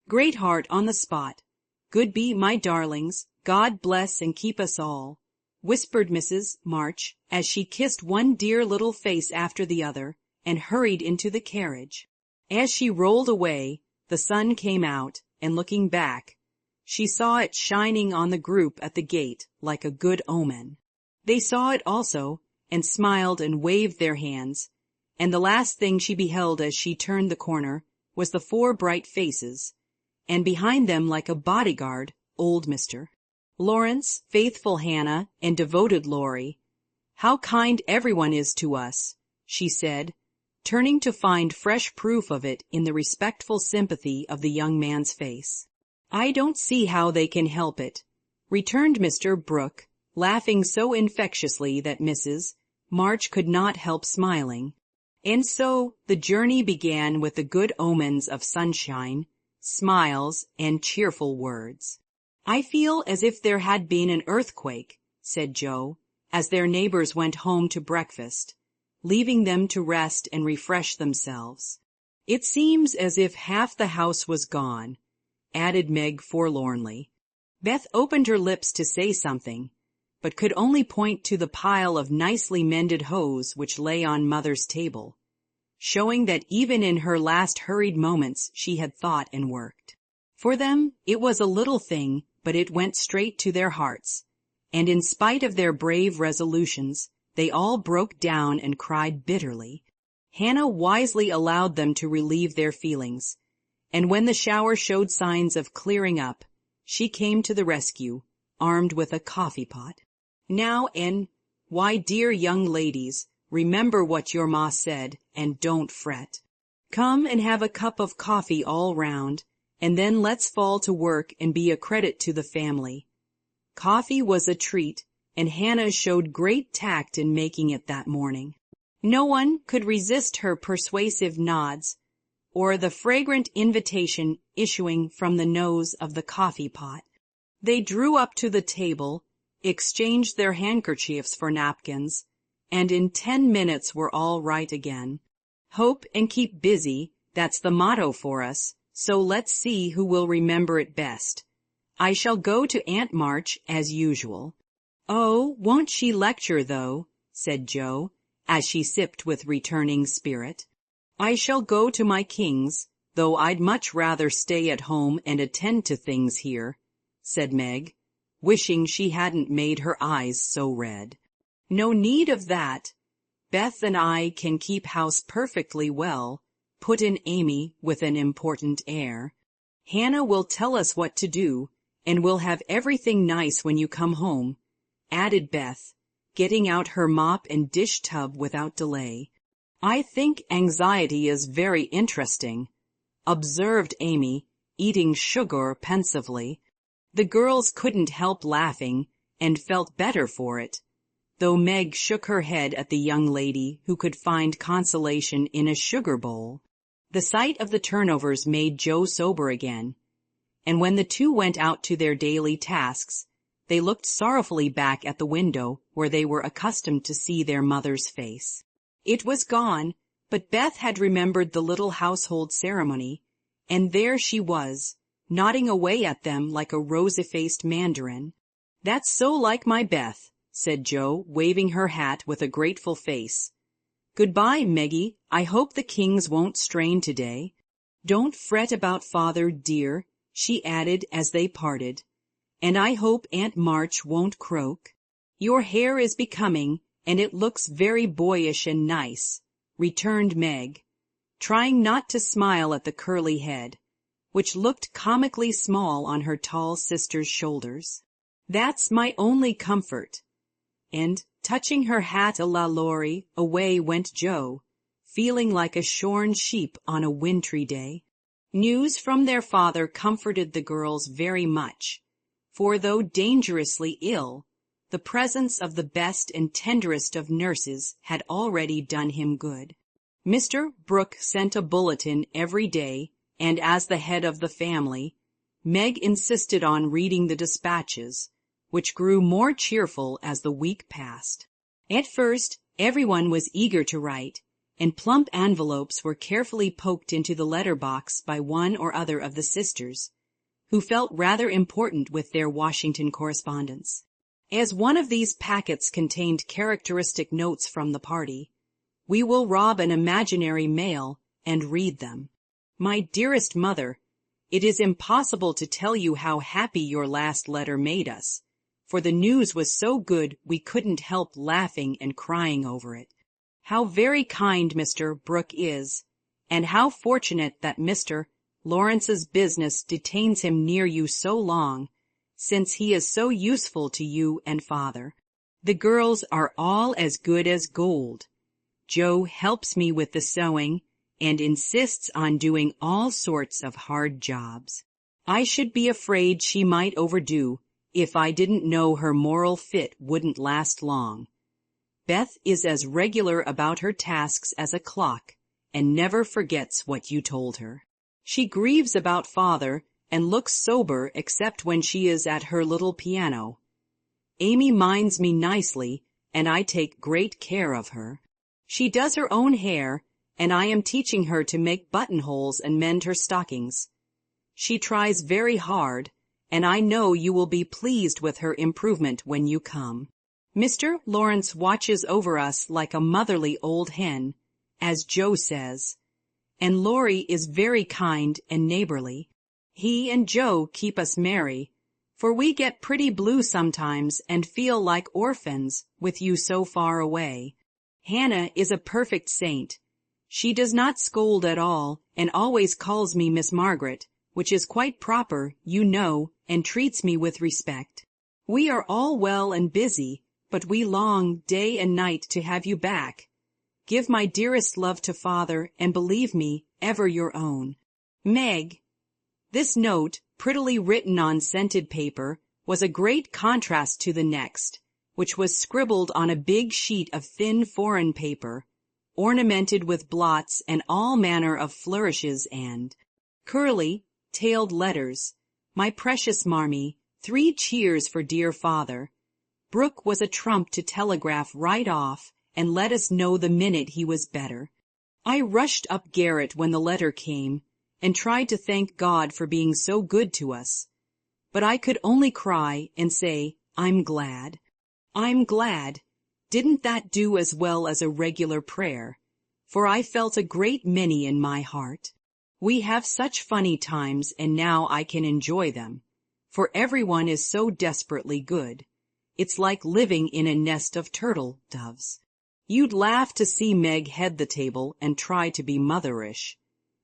Greatheart on the spot. Good be, my darlings, God bless and keep us all, whispered Mrs. March as she kissed one dear little face after the other and hurried into the carriage. As she rolled away, the sun came out, and looking back, she saw it shining on the group at the gate like a good omen. They saw it also, and smiled and waved their hands, and the last thing she beheld as she turned the corner was the 4 bright faces, and behind them like a bodyguard, old Mr. Lawrence, faithful Hannah, and devoted Laurie. How kind everyone is to us, she said, turning to find fresh proof of it in the respectful sympathy of the young man's face. I don't see how they can help it, returned Mr. Brooke, laughing so infectiously that Mrs. March could not help smiling. And so the journey began with the good omens of sunshine, smiles, and cheerful words. I feel as if there had been an earthquake, said Joe, as their neighbors went home to breakfast, leaving them to rest and refresh themselves. It seems as if half the house was gone, added Meg forlornly. Beth opened her lips to say something, but could only point to the pile of nicely mended hose which lay on Mother's table, showing that even in her last hurried moments she had thought and worked. For them it was a little thing, but it went straight to their hearts, and in spite of their brave resolutions, they all broke down and cried bitterly. Hannah wisely allowed them to relieve their feelings, and when the shower showed signs of clearing up, she came to the rescue, armed with a coffee pot. Now, why, dear young ladies, remember what your ma said, and don't fret. Come and have a cup of coffee all round, and then let's fall to work and be a credit to the family. Coffee was a treat, and Hannah showed great tact in making it that morning. No one could resist her persuasive nods, or the fragrant invitation issuing from the nose of the coffee pot. They drew up to the table, exchanged their handkerchiefs for napkins, and in 10 minutes were all right again. Hope and keep busy, that's the motto for us, so let's see who will remember it best. I shall go to Aunt March as usual. Oh, won't she lecture, though, said Joe, as she sipped with returning spirit. I shall go to my King's, though I'd much rather stay at home and attend to things here, said Meg, wishing she hadn't made her eyes so red. No need of that. Beth and I can keep house perfectly well, put in Amy with an important air. Hannah will tell us what to do, and we'll have everything nice when you come home, added Beth, getting out her mop and dish tub without delay. I think anxiety is very interesting, observed Amy, eating sugar pensively. The girls couldn't help laughing, and felt better for it. though Meg shook her head at the young lady who could find consolation in a sugar bowl. The sight of the turnovers made Joe sober again, and when the two went out to their daily tasks, they looked sorrowfully back at the window where they were accustomed to see their mother's face. It was gone, but Beth had remembered the little household ceremony, and there she was, nodding away at them like a rosy-faced mandarin. "That's so like my Beth," said Joe, waving her hat with a grateful face. "Goodbye, Meggie. I hope the Kings won't strain today. Don't fret about Father, dear," she added as they parted. "And I hope Aunt March won't croak. Your hair is becoming, and it looks very boyish and nice," returned Meg, trying not to smile at the curly head, which looked comically small on her tall sister's shoulders. "That's my only comfort." And, touching her hat a la Laurie, away went Joe, feeling like a shorn sheep on a wintry day. News from their father comforted the girls very much, for though dangerously ill, the presence of the best and tenderest of nurses had already done him good. Mr. Brooke sent a bulletin every day, and as the head of the family, Meg insisted on reading the dispatches, which grew more cheerful as the week passed. At first, everyone was eager to write, and plump envelopes were carefully poked into the letter-box by one or other of the sisters, who felt rather important with their Washington correspondence. As one of these packets contained characteristic notes from the party, we will rob an imaginary mail and read them. "My dearest mother, it is impossible to tell you how happy your last letter made us, for the news was so good we couldn't help laughing and crying over it. How very kind Mr. Brooke is, and how fortunate that Mr. Lawrence's business detains him near you so long, since he is so useful to you and father. The girls are all as good as gold. Joe helps me with the sewing and insists on doing all sorts of hard jobs. I should be afraid she might overdo if I didn't know her moral fit wouldn't last long. Beth is as regular about her tasks as a clock and never forgets what you told her. She grieves about father and looks sober except when she is at her little piano. Amy minds me nicely, and I take great care of her. She does her own hair, and I am teaching her to make buttonholes and mend her stockings. She tries very hard, and I know you will be pleased with her improvement when you come. Mr. Lawrence watches over us like a motherly old hen, as Joe says, and Laurie is very kind and neighborly. He and Joe keep us merry, for we get pretty blue sometimes and feel like orphans with you so far away. Hannah is a perfect saint. She does not scold at all and always calls me Miss Margaret, which is quite proper, you know, and treats me with respect. We are all well and busy, but we long day and night to have you back. Give my dearest love to father, and believe me, ever your own, Meg. This note, prettily written on scented paper, was a great contrast to the next, which was scribbled on a big sheet of thin foreign paper, ornamented with blots and all manner of flourishes and curly-tailed letters. My precious Marmee, 3 cheers for dear father. Brooke was a trump to telegraph right off and let us know the minute he was better. I rushed up garret when the letter came and tried to thank God for being so good to us, but I could only cry and say, I'm glad. I'm glad. Didn't that do as well as a regular prayer? For I felt a great many in my heart. We have such funny times, and now I can enjoy them, for everyone is so desperately good. It's like living in a nest of turtle doves. You'd laugh to see Meg head the table and try to be motherish.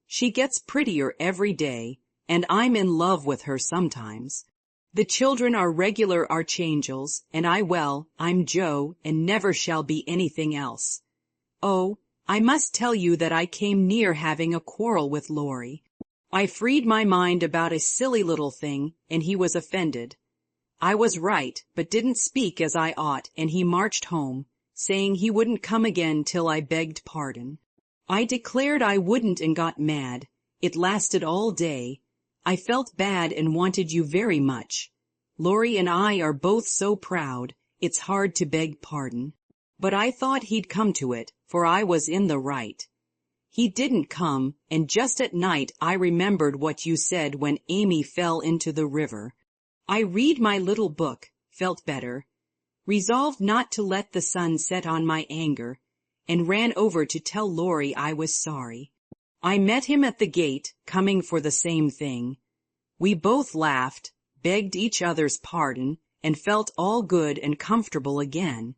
She gets prettier every day, and I'm in love with her sometimes. The children are regular archangels, and I'm Joe and never shall be anything else. Oh, I must tell you that I came near having a quarrel with Laurie. I freed my mind about a silly little thing, and he was offended. I was right, but didn't speak as I ought, and he marched home, saying he wouldn't come again till I begged pardon. I declared I wouldn't and got mad. It lasted all day. I felt bad and wanted you very much. Laurie and I are both so proud, it's hard to beg pardon. But I thought he'd come to it, for I was in the right. He didn't come, and just at night I remembered what you said when Amy fell into the river. I read my little book, felt better, resolved not to let the sun set on my anger, and ran over to tell Laurie I was sorry. I met him at the gate, coming for the same thing. We both laughed, begged each other's pardon, and felt all good and comfortable again.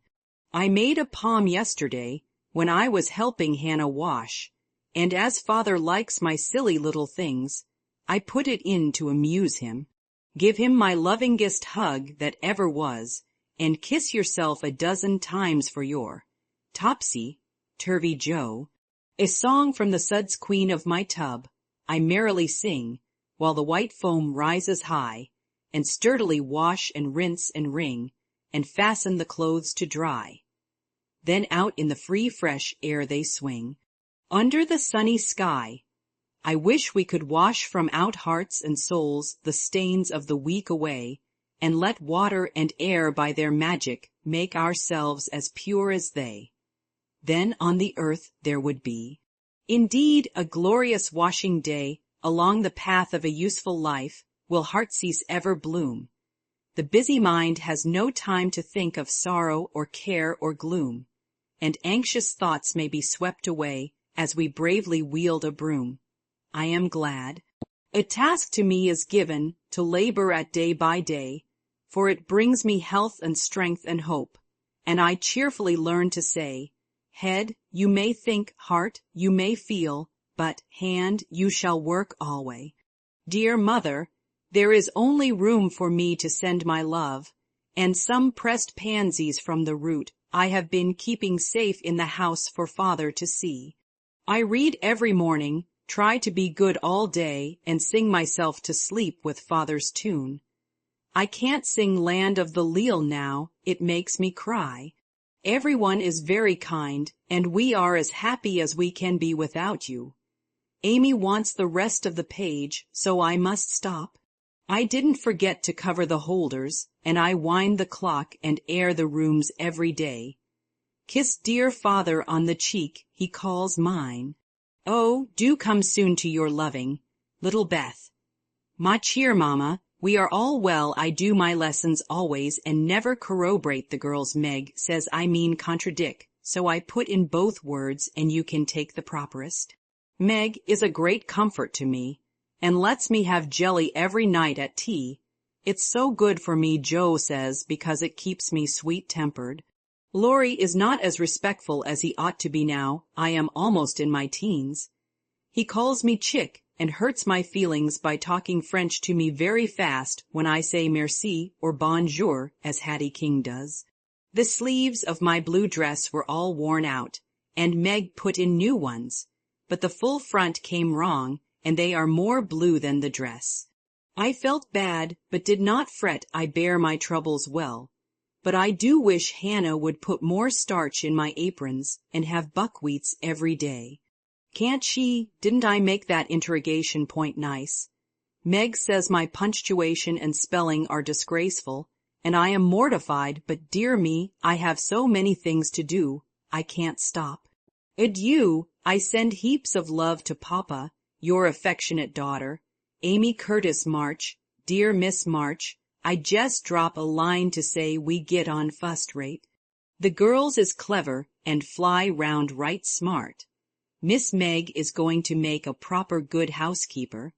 I made a poem yesterday, when I was helping Hannah wash, and as father likes my silly little things, I put it in to amuse him. Give him my lovingest hug that ever was, and kiss yourself 12 times for your Topsy-Turvy Joe. A song from the suds queen of my tub, I merrily sing, while the white foam rises high, and sturdily wash and rinse and wring, and fasten the clothes to dry. Then out in the free fresh air they swing, under the sunny sky. I wish we could wash from out hearts and souls the stains of the week away, and let water and air by their magic make ourselves as pure as they. Then on the earth there would be, indeed, a glorious washing day. Along the path of a useful life will heartsease ever bloom. The busy mind has no time to think of sorrow or care or gloom, and anxious thoughts may be swept away as we bravely wield a broom. I am glad. A task to me is given to labor at day by day, for it brings me health and strength and hope, and I cheerfully learn to say, head, you may think, heart, you may feel, but hand, you shall work alway. Dear mother, there is only room for me to send my love, and some pressed pansies from the root I have been keeping safe in the house for father to see. I read every morning, try to be good all day, and sing myself to sleep with father's tune. I can't sing Land of the Leal now, it makes me cry. Everyone is very kind, and we are as happy as we can be without you. Amy wants the rest of the page, so I must stop. I didn't forget to cover the holders, and I wind the clock and air the rooms every day. Kiss dear father on the cheek he calls mine. Oh, do come soon to your loving, little Beth. Ma cheer, Mama, we are all well. I do my lessons always and never corroborate the girls. Meg says I mean contradict, so I put in both words and you can take the properest. Meg is a great comfort to me, and lets me have jelly every night at tea. It's so good for me, Joe says, because it keeps me sweet-tempered. Laurie is not as respectful as he ought to be now. I am almost in my teens. He calls me chick and hurts my feelings by talking French to me very fast when I say merci or bonjour, as Hattie King does. The sleeves of my blue dress were all worn out, and Meg put in new ones, but the full front came wrong, and they are more blue than the dress. I felt bad, but did not fret. I bear my troubles well. But I do wish Hannah would put more starch in my aprons and have buckwheats every day. Can't she? Didn't I make that interrogation point nice? Meg says my punctuation and spelling are disgraceful, and I am mortified, but dear me, I have so many things to do, I can't stop. Adieu, I send heaps of love to Papa, your affectionate daughter, Amy Curtis March, dear Miss March. I just drop a line to say we get on fust rate. The girls is clever and fly round right smart. Miss Meg is going to make a proper good housekeeper.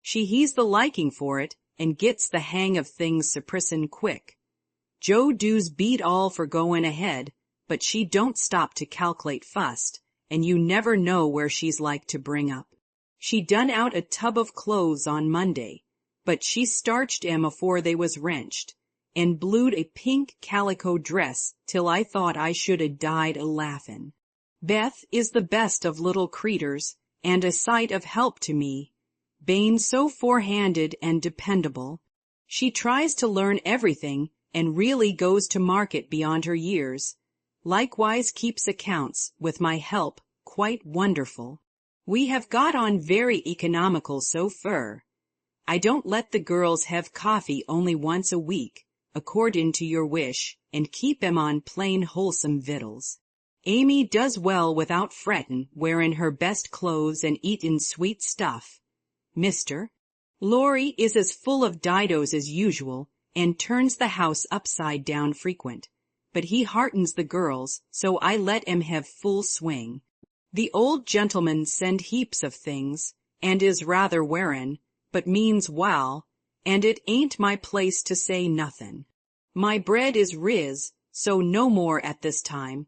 She he's the liking for it and gets the hang of things suprissin' quick. Joe doos beat all for goin' ahead, but she don't stop to calc'late fust, and you never know where she's like to bring up. She done out a tub of clothes on Monday, but she starched 'em afore they was wrenched, and blued a pink calico dress till I thought I should 'a died a-laughin'. Beth is the best of little creeters, and a sight of help to me, bein' so forehanded and dependable. She tries to learn everything and really goes to market beyond her years. Likewise keeps accounts, with my help, quite wonderful. We have got on very economical so far. I don't let the girls have coffee only once a week, accordin' to your wish, and keep 'em on plain wholesome victuals. Amy does well without frettin', wearin' her best clothes and eatin' sweet stuff. Mister Laurie is as full of didos as usual, and turns the house upside down frequent, but he heartens the girls, so I let 'em have full swing. The old gentleman send heaps of things, and is rather wearin', but means wal, and it ain't my place to say nothin'. My bread is riz, so no more at this time.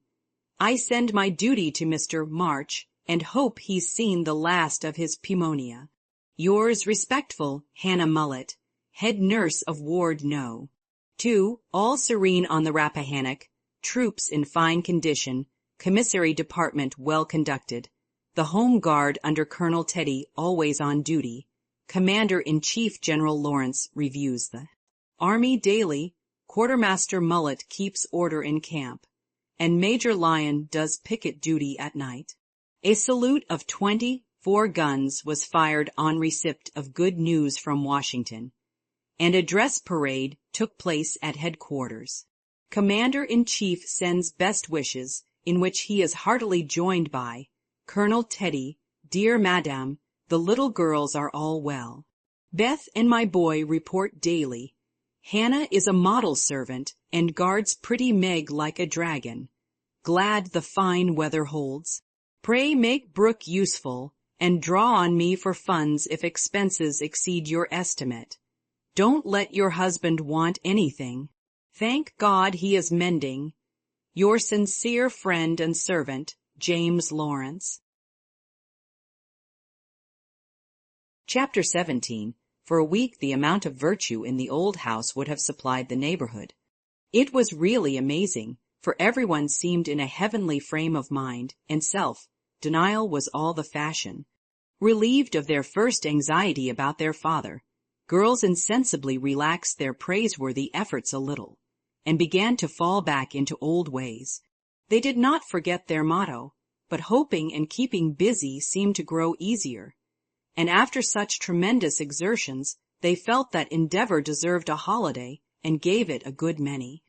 I send my duty to Mr. March, and hope he's seen the last of his pneumonia. Yours respectful, Hannah Mullet, head nurse of Ward No. 2, all serene on the Rappahannock, troops in fine condition, commissary department well conducted, the home guard under Colonel Teddy always on duty. Commander-in-Chief General Lawrence reviews the Army daily. Quartermaster Mullet keeps order in camp, and Major Lyon does picket duty at night. A salute of 24 guns was fired on receipt of good news from Washington, and a dress parade took place at headquarters. Commander-in-Chief sends best wishes, in which he is heartily joined by Colonel Teddy. Dear Madame, the little girls are all well. Beth and my boy report daily. Hannah is a model servant and guards pretty Meg like a dragon. Glad the fine weather holds. Pray make Brooke useful, and draw on me for funds if expenses exceed your estimate. Don't let your husband want anything. Thank God he is mending. Your sincere friend and servant, James Lawrence. Chapter 17. For a week the amount of virtue in the old house would have supplied the neighborhood. It was really amazing, for everyone seemed in a heavenly frame of mind, and self-denial was all the fashion. Relieved of their first anxiety about their father, girls insensibly relaxed their praiseworthy efforts a little, and began to fall back into old ways. They did not forget their motto, but hoping and keeping busy seemed to grow easier. And after such tremendous exertions, they felt that endeavor deserved a holiday, and gave it a good many.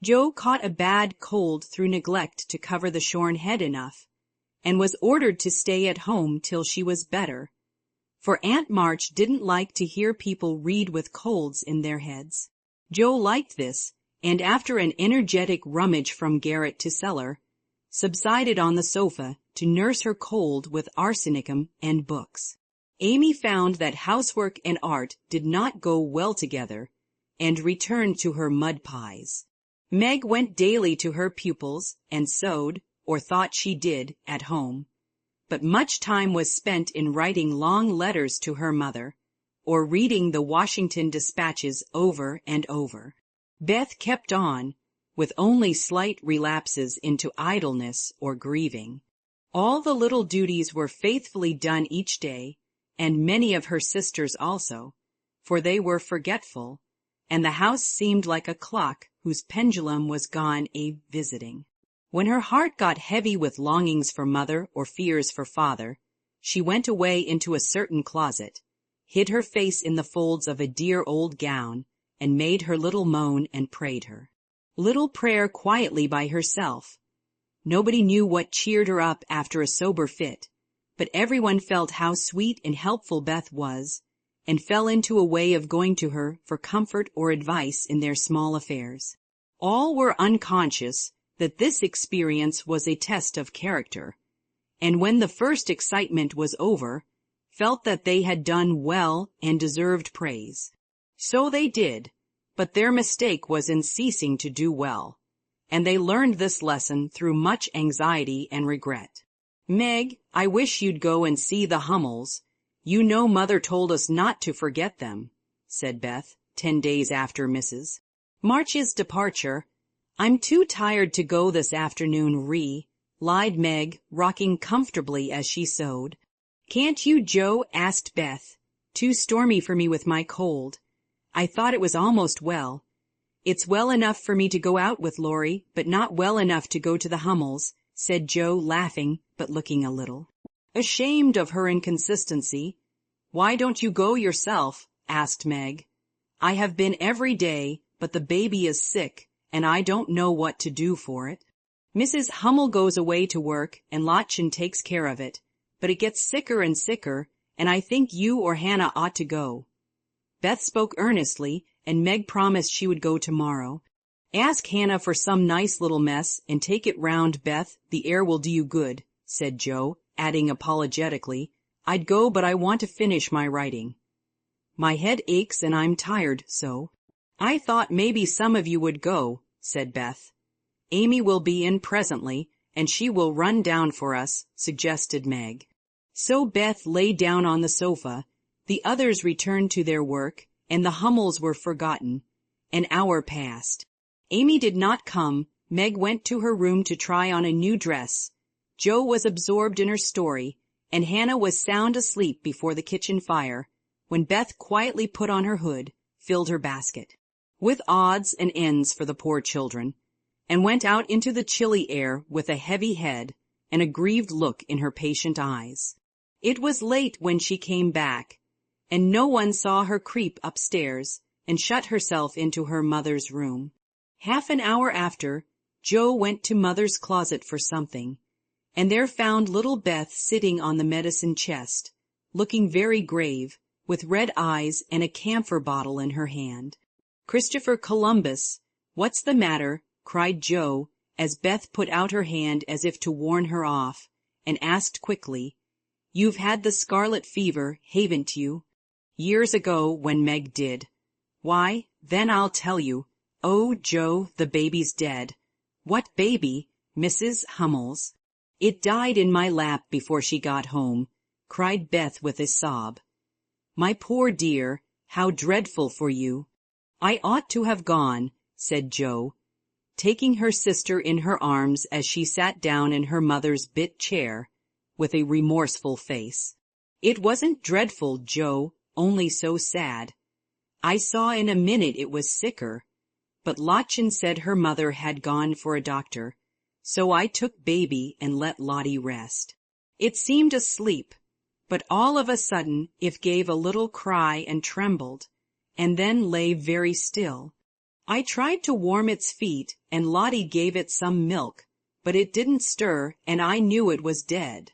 Joe caught a bad cold through neglect to cover the shorn head enough, and was ordered to stay at home till she was better, for Aunt March didn't like to hear people read with colds in their heads. Joe liked this, and after an energetic rummage from garret to cellar, subsided on the sofa to nurse her cold with arsenicum and books. Amy found that housework and art did not go well together, and returned to her mud pies. Meg went daily to her pupils, and sewed, or thought she did, at home, but much time was spent in writing long letters to her mother, or reading the Washington dispatches over and over. Beth kept on, with only slight relapses into idleness or grieving. All the little duties were faithfully done each day, and many of her sisters also, for they were forgetful, and the house seemed like a clock whose pendulum was gone a-visiting. When her heart got heavy with longings for mother or fears for father, she went away into a certain closet, hid her face in the folds of a dear old gown, and made her little moan and prayed her little prayer quietly by herself. Nobody knew what cheered her up after a sober fit, but everyone felt how sweet and helpful Beth was, and fell into a way of going to her for comfort or advice in their small affairs. All were unconscious that this experience was a test of character, and when the first excitement was over, felt that they had done well and deserved praise. So they did, but their mistake was in ceasing to do well, and they learned this lesson through much anxiety and regret. Meg, I wish you'd go and see the Hummels. You know Mother told us not to forget them, said Beth, 10 days after Mrs. March's departure. I'm too tired to go this afternoon, lied Meg, rocking comfortably as she sewed. Can't you, Joe? Asked Beth. Too stormy for me with my cold. I thought it was almost well. It's well enough for me to go out with Laurie, but not well enough to go to the Hummels, said Joe, laughing, but looking a little ashamed of her inconsistency. Why don't you go yourself? Asked Meg. I have been every day, but the baby is sick, and I don't know what to do for it. Mrs. Hummel goes away to work, and Lottchen takes care of it, but it gets sicker and sicker, and I think you or Hannah ought to go. Beth spoke earnestly, and Meg promised she would go tomorrow. Ask Hannah for some nice little mess, and take it round, Beth. The air will do you good, said Joe, adding apologetically, I'd go, but I want to finish my writing. My head aches and I'm tired so. I thought maybe some of you would go, said Beth. Amy will be in presently, and she will run down for us, suggested Meg. So Beth lay down on the sofa, the others returned to their work, and the Hummels were forgotten. An hour passed. Amy did not come. Meg went to her room to try on a new dress. Joe was absorbed in her story, and Hannah was sound asleep before the kitchen fire, when Beth quietly put on her hood, filled her basket, with odds and ends for the poor children, and went out into the chilly air with a heavy head and a grieved look in her patient eyes. It was late when she came back, and no one saw her creep upstairs and shut herself into her mother's room. Half an hour after, Joe went to Mother's closet for something, and there found little Beth sitting on the medicine chest, looking very grave, with red eyes and a camphor bottle in her hand. Christopher Columbus, what's the matter? Cried Joe, as Beth put out her hand as if to warn her off, and asked quickly, You've had the scarlet fever, haven't you? Years ago, when Meg did. Why, then I'll tell you. Oh, Joe, the baby's dead. What baby? Mrs. Hummel's. It died in my lap before she got home, cried Beth with a sob. My poor dear, how dreadful for you. I ought to have gone, said Joe, taking her sister in her arms as she sat down in her mother's bit chair, with a remorseful face. It wasn't dreadful, Joe, only so sad. I saw in a minute it was sicker, but Lottchen said her mother had gone for a doctor, so I took baby and let Lottie rest. It seemed asleep, but all of a sudden it gave a little cry and trembled, and then lay very still. I tried to warm its feet, and Lottie gave it some milk, but it didn't stir, and I knew it was dead.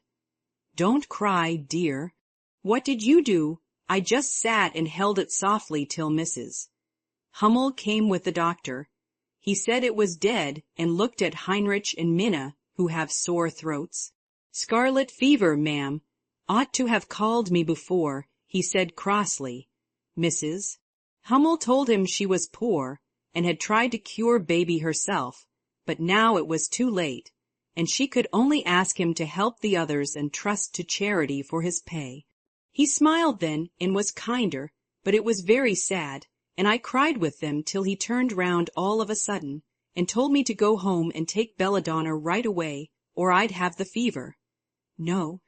Don't cry, dear. What did you do? I just sat and held it softly till Mrs. Hummel came with the doctor. He said it was dead, and looked at Heinrich and Minna, who have sore throats. Scarlet fever, ma'am. Ought to have called me before, he said crossly. Mrs. Hummel told him she was poor, and had tried to cure baby herself, but now it was too late, and she could only ask him to help the others and trust to charity for his pay. He smiled then, and was kinder, but it was very sad, and I cried with them till he turned round all of a sudden, and told me to go home and take belladonna right away, or I'd have the fever. No.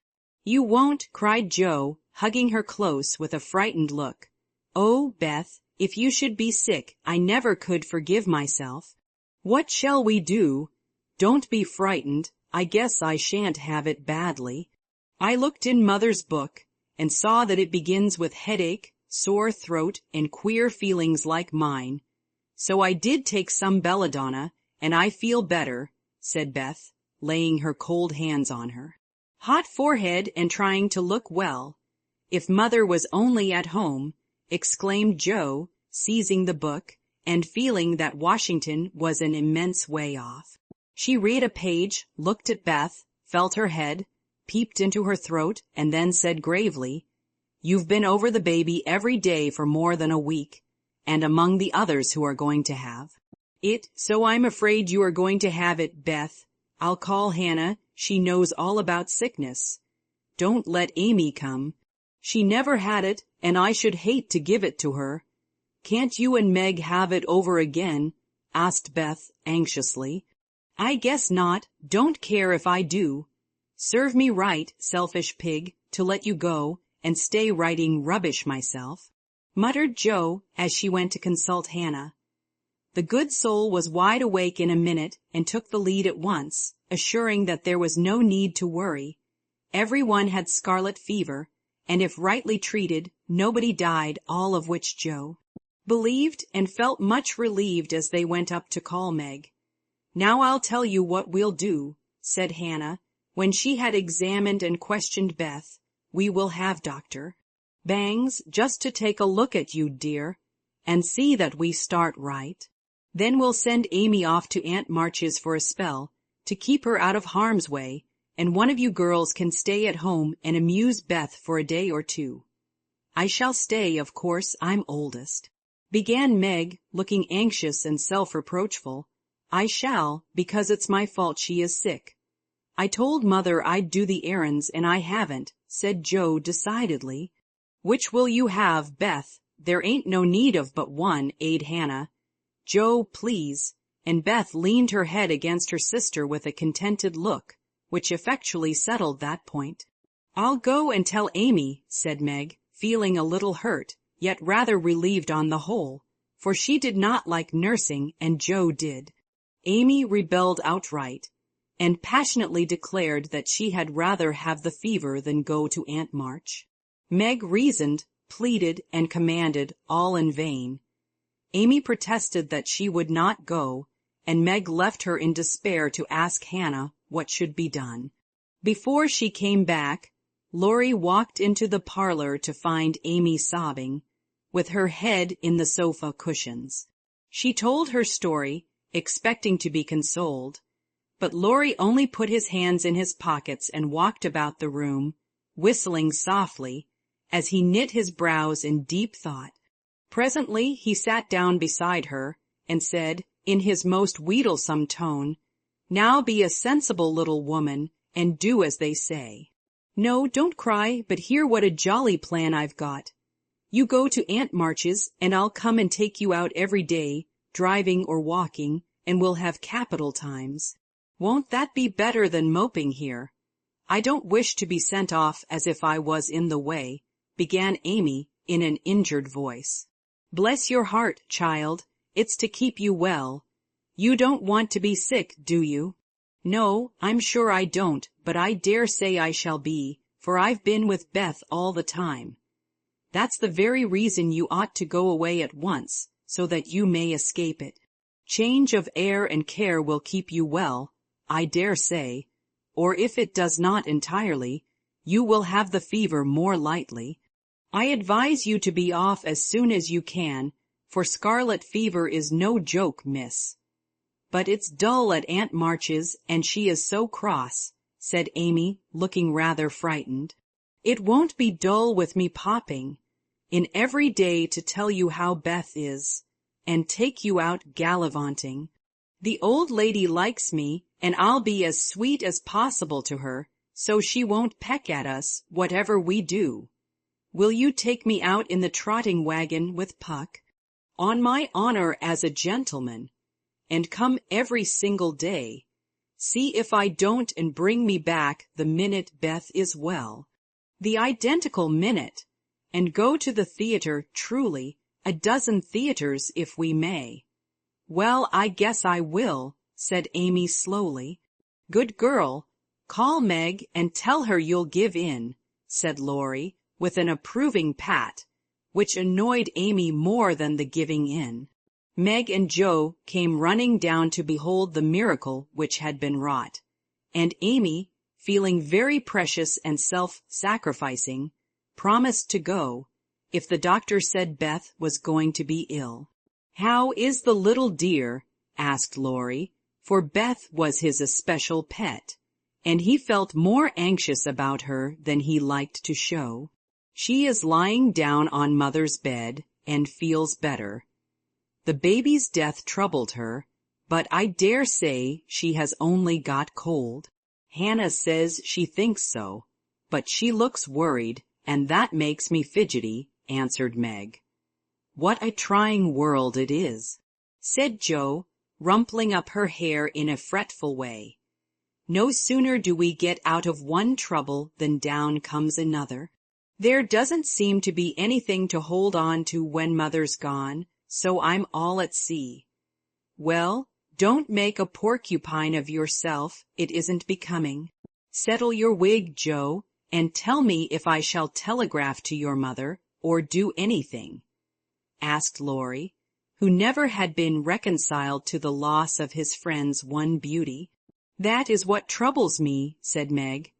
You won't, cried Joe, hugging her close with a frightened look. Oh, Beth, if you should be sick, I never could forgive myself. What shall we do? Don't be frightened. I guess I shan't have it badly. I looked in Mother's book, and saw that it begins with headache, sore throat, and queer feelings like mine. So I did take some belladonna, and I feel better, said Beth, laying her cold hands on her. Hot forehead and trying to look well. If Mother was only at home, exclaimed Joe, seizing the book, and feeling that Washington was an immense way off. She read a page, looked at Beth, felt her head, peeped into her throat, and then said gravely, You've been over the baby every day for more than a week, and among the others who are going to have it, so I'm afraid you are going to have it, Beth. I'll call Hannah. She knows all about sickness. Don't let Amy come. She never had it, and I should hate to give it to her. Can't you and Meg have it over again? Asked Beth anxiously. I guess not. Don't care if I do. Serve me right, selfish pig, to let you go and stay writing rubbish myself. muttered Joe as she went to consult Hannah. The good soul was wide awake in a minute and took the lead at once, assuring that there was no need to worry. Everyone had scarlet fever, and if rightly treated, nobody died, all of which Joe believed and felt much relieved as they went up to call Meg. "Now I'll tell you what we'll do," said Hannah, when she had examined and questioned Beth. "We will have Dr. Bangs just to take a look at you, dear, and see that we start right. Then we'll send Amy off to Aunt March's for a spell, to keep her out of harm's way, and one of you girls can stay at home and amuse Beth for a day or two." "I shall stay, of course, I'm oldest," began Meg, looking anxious and self-reproachful. "I shall, because it's my fault she is sick. I told Mother I'd do the errands, and I haven't," said Joe decidedly. "Which will you have, Beth? There ain't no need of but one," aid Hannah. "Joe, please," and Beth leaned her head against her sister with a contented look, which effectually settled that point. "I'll go and tell Amy," said Meg, feeling a little hurt, yet rather relieved on the whole, for she did not like nursing, and Joe did. Amy rebelled outright, and passionately declared that she had rather have the fever than go to Aunt March. Meg reasoned, pleaded, and commanded, all in vain. Amy protested that she would not go, and Meg left her in despair to ask Hannah what should be done. Before she came back, Laurie walked into the parlor to find Amy sobbing, with her head in the sofa cushions. She told her story, expecting to be consoled, but Laurie only put his hands in his pockets and walked about the room, whistling softly, as he knit his brows in deep thought. Presently he sat down beside her, and said, in his most wheedlesome tone, "Now be a sensible little woman, and do as they say. No, don't cry, but hear what a jolly plan I've got. You go to Aunt March's, and I'll come and take you out every day, driving or walking, and we'll have capital times. Won't that be better than moping here? I don't wish to be sent off as if I was in the way," began Amy in an injured voice. "Bless your heart, child, it's to keep you well. You don't want to be sick, do you?" "No, I'm sure I don't, but I dare say I shall be, for I've been with Beth all the time." "That's the very reason you ought to go away at once, so that you may escape it. Change of air and care will keep you well, I dare say, or if it does not entirely, you will have the fever more lightly. I advise you to be off as soon as you can, for scarlet fever is no joke, miss." "But it's dull at Aunt March's, and she is so cross," said Amy, looking rather frightened. "It won't be dull with me popping in every day to tell you how Beth is, and take you out gallivanting. The old lady likes me, and I'll be as sweet as possible to her, so she won't peck at us, whatever we do. Will you take me out in the trotting wagon with Puck? On my honor as a gentleman, and come every single day. See if I don't, and bring me back the minute Beth is well. The identical minute. And go to the theater, truly, a dozen theaters if we may." "Well, I guess I will," said Amy slowly. "Good girl. Call Meg and tell her you'll give in," said Laurie, with an approving pat, which annoyed Amy more than the giving in. Meg and Joe came running down to behold the miracle which had been wrought, and Amy, feeling very precious and self-sacrificing, promised to go, if the doctor said Beth was going to be ill. "How is the little dear?" asked Laurie, for Beth was his especial pet, and he felt more anxious about her than he liked to show. "She is lying down on Mother's bed, and feels better. The baby's death troubled her, but I dare say she has only got cold. Hannah says she thinks so, but she looks worried, and that makes me fidgety," answered Meg. "What a trying world it is," said Joe, rumpling up her hair in a fretful way. "No sooner do we get out of one trouble than down comes another. There doesn't seem to be anything to hold on to when Mother's gone, so I'm all at sea. Well, don't make a porcupine of yourself, it isn't becoming. Settle your wig, Joe, and tell me if I shall telegraph to your mother, or do anything," asked Laurie, who never had been reconciled to the loss of his friend's one beauty. "That is what troubles me," said Meg.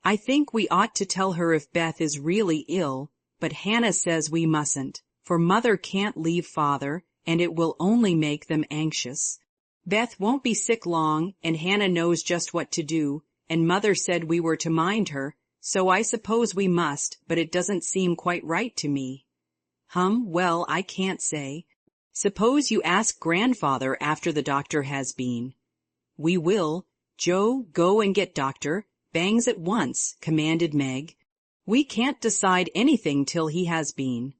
"I think we ought to tell her if Beth is really ill, but Hannah says we mustn't, for Mother can't leave Father, and it will only make them anxious. Beth won't be sick long, and Hannah knows just what to do, and Mother said we were to mind her, so I suppose we must, but it doesn't seem quite right to me." Well, I can't say. Suppose you ask Grandfather after the doctor has been." "We will. Joe, go and get Doctor Bangs at once," commanded Meg. "We can't decide anything till he has been."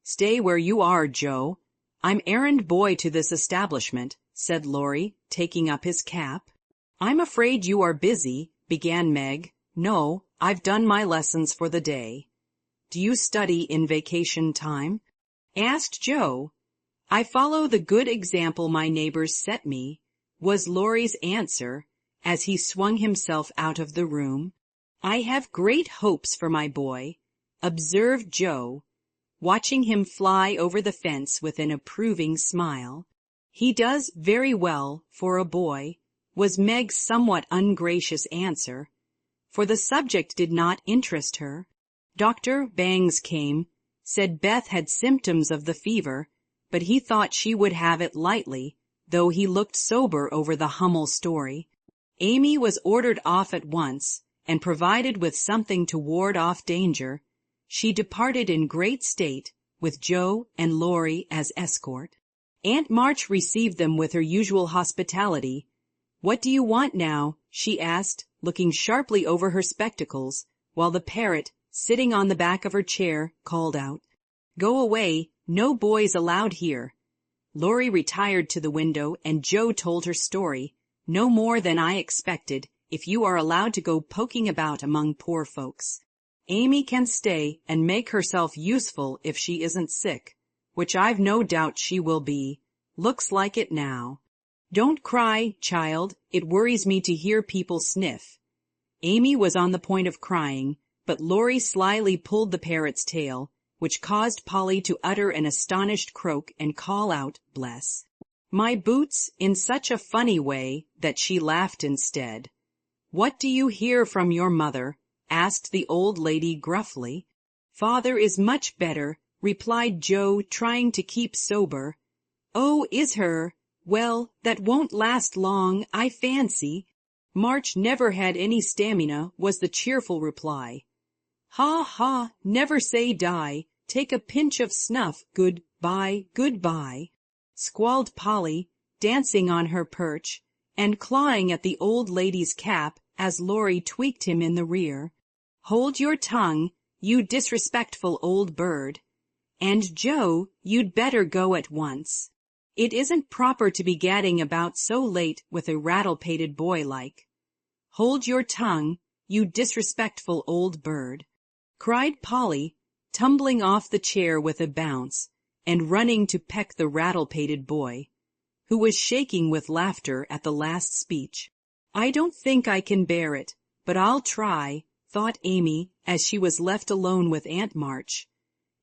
"Stay where you are, Joe. I'm errand boy to this establishment," said Laurie, taking up his cap. "I'm afraid you are busy," began Meg. "No, I've done my lessons for the day." "Do you study in vacation time?" asked Joe. "I follow the good example my neighbors set me," was Laurie's answer, as he swung himself out of the room. "I have great hopes for my boy," observed Joe, watching him fly over the fence with an approving smile. "He does very well for a boy," was Meg's somewhat ungracious answer, for the subject did not interest her. Dr. Bangs came, said Beth had symptoms of the fever, but he thought she would have it lightly, though he looked sober over the Hummel story. Amy was ordered off at once, and provided with something to ward off danger. She departed in great state, with Joe and Laurie as escort. Aunt March received them with her usual hospitality. "What do you want now?" she asked, looking sharply over her spectacles, while the parrot, sitting on the back of her chair, called out, "Go away, no boys allowed here." Laurie retired to the window, and Joe told her story. "No more than I expected, if you are allowed to go poking about among poor folks. Amy can stay and make herself useful if she isn't sick, which I've no doubt she will be. Looks like it now. Don't cry, child, it worries me to hear people sniff." Amy was on the point of crying, but Laurie slyly pulled the parrot's tail, which caused Polly to utter an astonished croak and call out, "Bless my boots," in such a funny way that she laughed instead. "What do you hear from your mother?" asked the old lady gruffly. "Father is much better," replied Joe, trying to keep sober. "Oh, is her? Well, that won't last long, I fancy. March never had any stamina," was the cheerful reply. "Ha, ha, never say die. Take a pinch of snuff, good-bye, good-bye," squalled Polly, dancing on her perch, and clawing at the old lady's cap as Laurie tweaked him in the rear. "Hold your tongue, you disrespectful old bird. And Joe, you'd better go at once. It isn't proper to be gadding about so late with a rattle-pated boy like." "Hold your tongue, you disrespectful old bird," cried Polly, tumbling off the chair with a bounce, and running to peck the rattle-pated boy, who was shaking with laughter at the last speech. "I don't think I can bear it, but I'll try," thought Amy as she was left alone with Aunt March.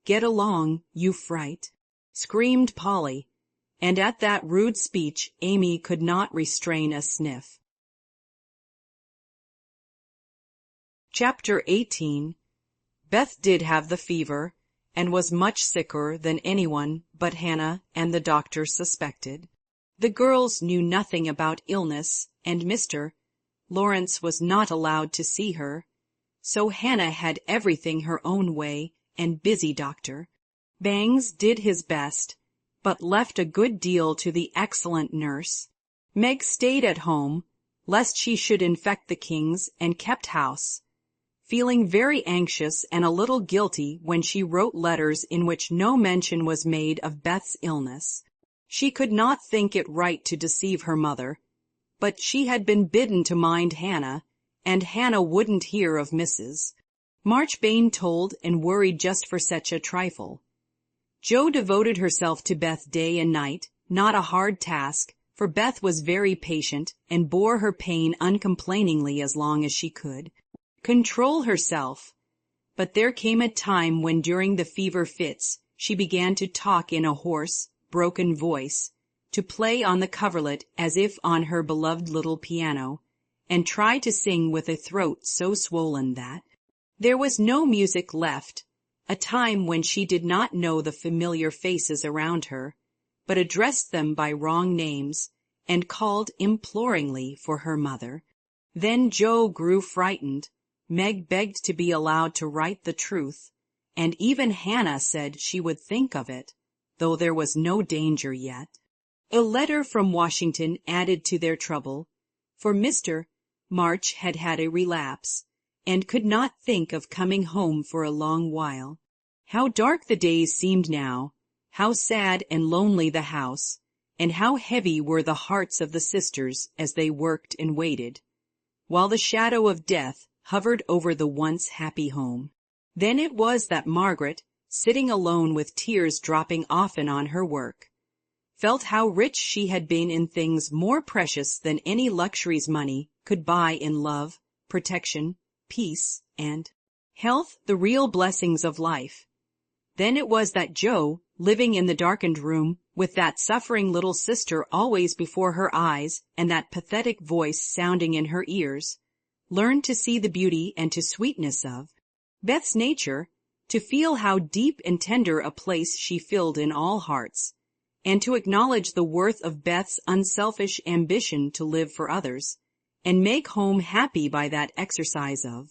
"Get along, you fright," screamed Polly, and at that rude speech Amy could not restrain a sniff. Chapter 18. Beth did have the fever, and was much sicker than anyone but Hannah and the doctor suspected. The girls knew nothing about illness, and Mr. Lawrence was not allowed to see her, so Hannah had everything her own way, and busy Dr. Bangs did his best, but left a good deal to the excellent nurse. Meg stayed at home, lest she should infect the Kings, and kept house, feeling very anxious and a little guilty when she wrote letters in which no mention was made of Beth's illness. She could not think it right to deceive her mother, but she had been bidden to mind Hannah, and Hannah wouldn't hear of Mrs. Marchbane told and worried just for such a trifle. Jo devoted herself to Beth day and night, not a hard task, for Beth was very patient and bore her pain uncomplainingly as long as she could control herself. But there came a time when during the fever fits she began to talk in a hoarse, broken voice, to play on the coverlet as if on her beloved little piano, and try to sing with a throat so swollen that there was no music left, a time when she did not know the familiar faces around her, but addressed them by wrong names, and called imploringly for her mother. Then Jo grew frightened. Meg begged to be allowed to write the truth, and even Hannah said she would think of it, though there was no danger yet. A letter from Washington added to their trouble, for Mr. March had had a relapse, and could not think of coming home for a long while. How dark the days seemed now, how sad and lonely the house, and how heavy were the hearts of the sisters as they worked and waited, while the shadow of death hovered over the once happy home. Then it was that Margaret, sitting alone with tears dropping often on her work, felt how rich she had been in things more precious than any luxuries money could buy in love, protection, peace, and health, the real blessings of life. Then it was that Jo, living in the darkened room, with that suffering little sister always before her eyes and that pathetic voice sounding in her ears, learned to see the beauty and to sweetness of Beth's nature, to feel how deep and tender a place she filled in all hearts, and to acknowledge the worth of Beth's unselfish ambition to live for others, and make home happy by that exercise of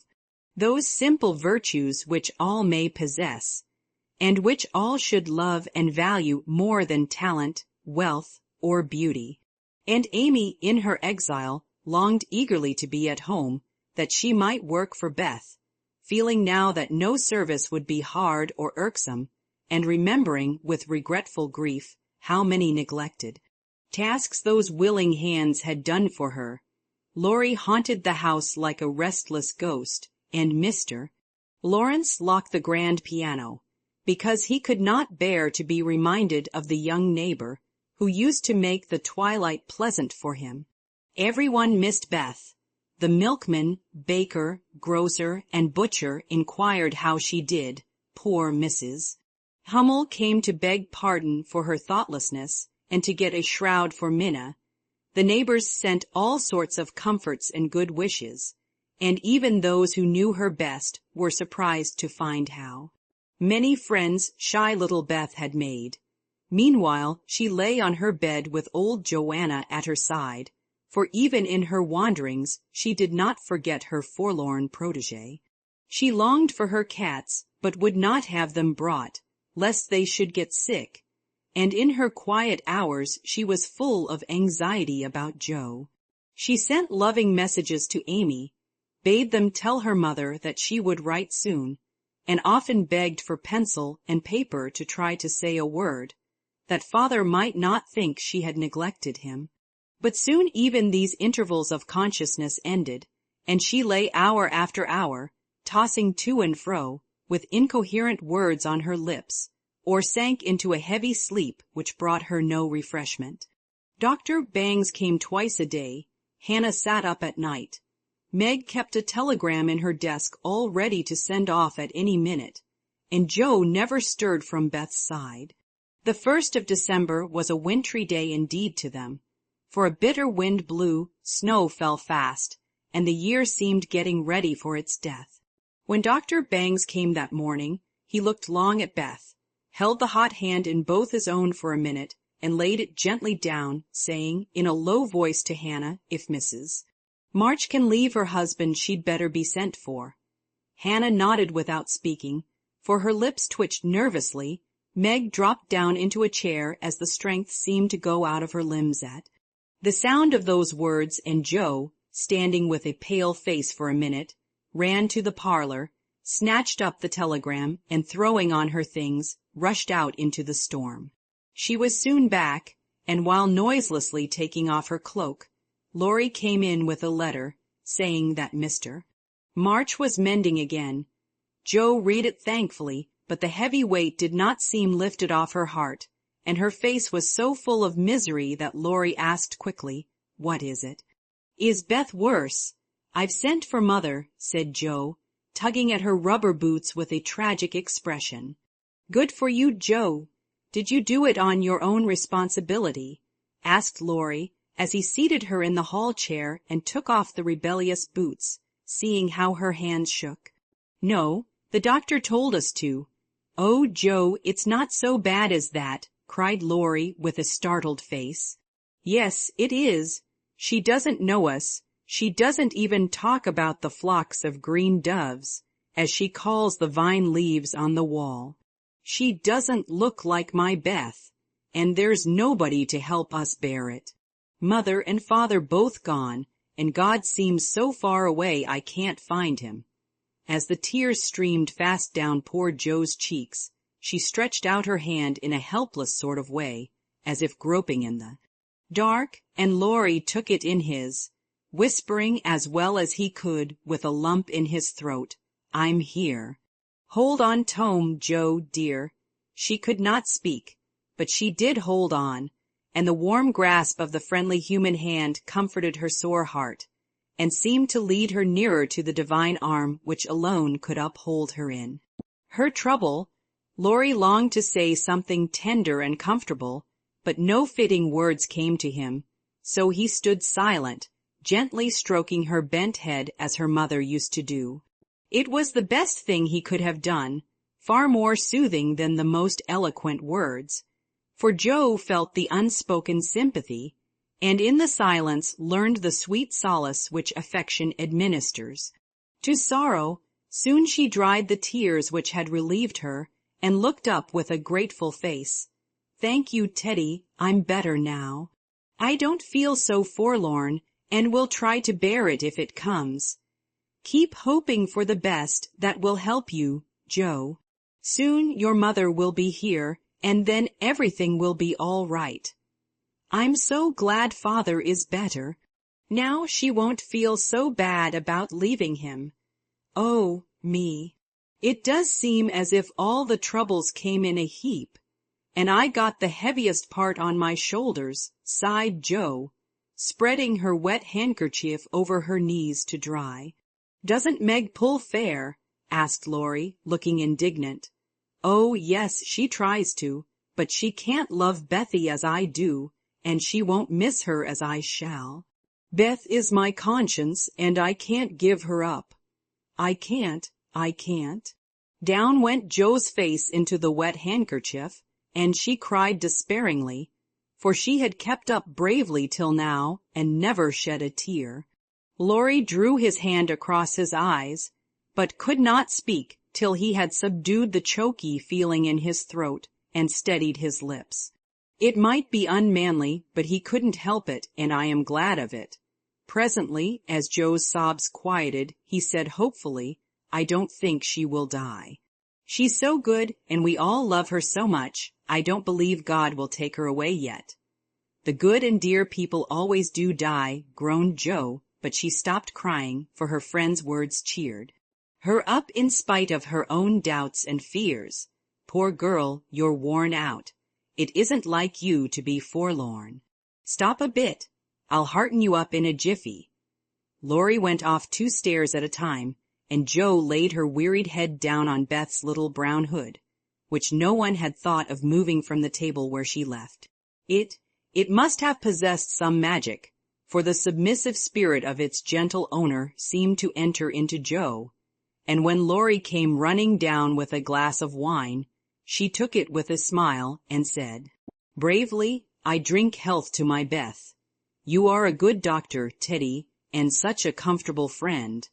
those simple virtues which all may possess, and which all should love and value more than talent, wealth, or beauty. And Amy, in her exile, longed eagerly to be at home, that she might work for Beth, feeling now that no service would be hard or irksome, and remembering with regretful grief how many neglected tasks those willing hands had done for her. Laurie haunted the house like a restless ghost, and Mr. Lawrence locked the grand piano, because he could not bear to be reminded of the young neighbor who used to make the twilight pleasant for him. Everyone missed Beth. The milkman, baker, grocer, and butcher inquired how she did, poor Mrs. Hummel came to beg pardon for her thoughtlessness and to get a shroud for Minna. The neighbors sent all sorts of comforts and good wishes, and even those who knew her best were surprised to find how many friends shy little Beth had made. Meanwhile, she lay on her bed with old Joanna at her side, for even in her wanderings she did not forget her forlorn protégé. She longed for her cats, but would not have them brought, lest they should get sick, and in her quiet hours she was full of anxiety about Jo. She sent loving messages to Amy, bade them tell her mother that she would write soon, and often begged for pencil and paper to try to say a word, that father might not think she had neglected him. But soon even these intervals of consciousness ended, and she lay hour after hour, tossing to and fro, with incoherent words on her lips, or sank into a heavy sleep which brought her no refreshment. Dr. Bangs came twice a day. Hannah sat up at night. Meg kept a telegram in her desk all ready to send off at any minute, and Jo never stirred from Beth's side. The 1st of December was a wintry day indeed to them, for a bitter wind blew, snow fell fast, and the year seemed getting ready for its death. When Dr. Bangs came that morning, he looked long at Beth, held the hot hand in both his own for a minute, and laid it gently down, saying in a low voice to Hannah, if Mrs. March can leave her husband, she'd better be sent for. Hannah nodded without speaking, for her lips twitched nervously. Meg dropped down into a chair as the strength seemed to go out of her limbs at the sound of those words, and Jo, standing with a pale face for a minute, ran to the parlor, snatched up the telegram, and throwing on her things, rushed out into the storm. She was soon back, and while noiselessly taking off her cloak, Laurie came in with a letter, saying that Mr. March was mending again, Joe read it thankfully, but the heavy weight did not seem lifted off her heart, and her face was so full of misery that Laurie asked quickly, "What is it?" "Is Beth worse?" "I've sent for Mother," said Joe, tugging at her rubber boots with a tragic expression. "Good for you, Joe. Did you do it on your own responsibility?" asked Laurie, as he seated her in the hall chair and took off the rebellious boots, seeing how her hands shook. "No, the doctor told us to." "Oh, Joe, it's not so bad as that," cried Laurie with a startled face. "Yes, it is. She doesn't know us. She doesn't even talk about the flocks of green doves, as she calls the vine leaves on the wall. She doesn't look like my Beth, and there's nobody to help us bear it. Mother and Father both gone, and God seems so far away I can't find him." As the tears streamed fast down poor Joe's cheeks, she stretched out her hand in a helpless sort of way, as if groping in the dark, and Laurie took it in his, whispering as well as he could with a lump in his throat, "I'm here. Hold on tome, Joe, dear." She could not speak, but she did hold on, and the warm grasp of the friendly human hand comforted her sore heart, and seemed to lead her nearer to the divine arm which alone could uphold her in her trouble. Laurie longed to say something tender and comfortable, but no fitting words came to him, so he stood silent, gently stroking her bent head as her mother used to do. It was the best thing he could have done, far more soothing than the most eloquent words, for Joe felt the unspoken sympathy, and in the silence learned the sweet solace which affection administers to sorrow. Soon she dried the tears which had relieved her, and looked up with a grateful face. "Thank you, Teddy, I'm better now. I don't feel so forlorn, and will try to bear it if it comes. Keep hoping for the best, that will help you, Joe. Soon your mother will be here, and then everything will be all right. I'm so glad Father is better. Now she won't feel so bad about leaving him. Oh, me. It does seem as if all the troubles came in a heap, and I got the heaviest part on my shoulders," sighed Joe, spreading her wet handkerchief over her knees to dry. "Doesn't Meg pull fair?" asked Laurie, looking indignant. "Oh, yes, she tries to, but she can't love Bethy as I do, and she won't miss her as I shall. Beth is my conscience, and I can't give her up. I can't. Down went Joe's face into the wet handkerchief, and she cried despairingly, for she had kept up bravely till now and never shed a tear. Laurie drew his hand across his eyes, but could not speak till he had subdued the choky feeling in his throat and steadied his lips. It might be unmanly, but he couldn't help it, and I am glad of it. Presently, as Joe's sobs quieted, he said hopefully, "I don't think she will die. She's so good, and we all love her so much, I don't believe God will take her away yet." "The good and dear people always do die," groaned Joe, but she stopped crying, for her friend's words cheered her up in spite of her own doubts and fears. "Poor girl, you're worn out. It isn't like you to be forlorn. Stop a bit. I'll hearten you up in a jiffy." Laurie went off 2 stairs at a time, and Joe laid her wearied head down on Beth's little brown hood, which no one had thought of moving from the table where she left. It must have possessed some magic, for the submissive spirit of its gentle owner seemed to enter into Joe, and when Laurie came running down with a glass of wine, she took it with a smile and said, "Bravely, I drink health to my Beth. You are a good doctor, Teddy, and such a comfortable friend.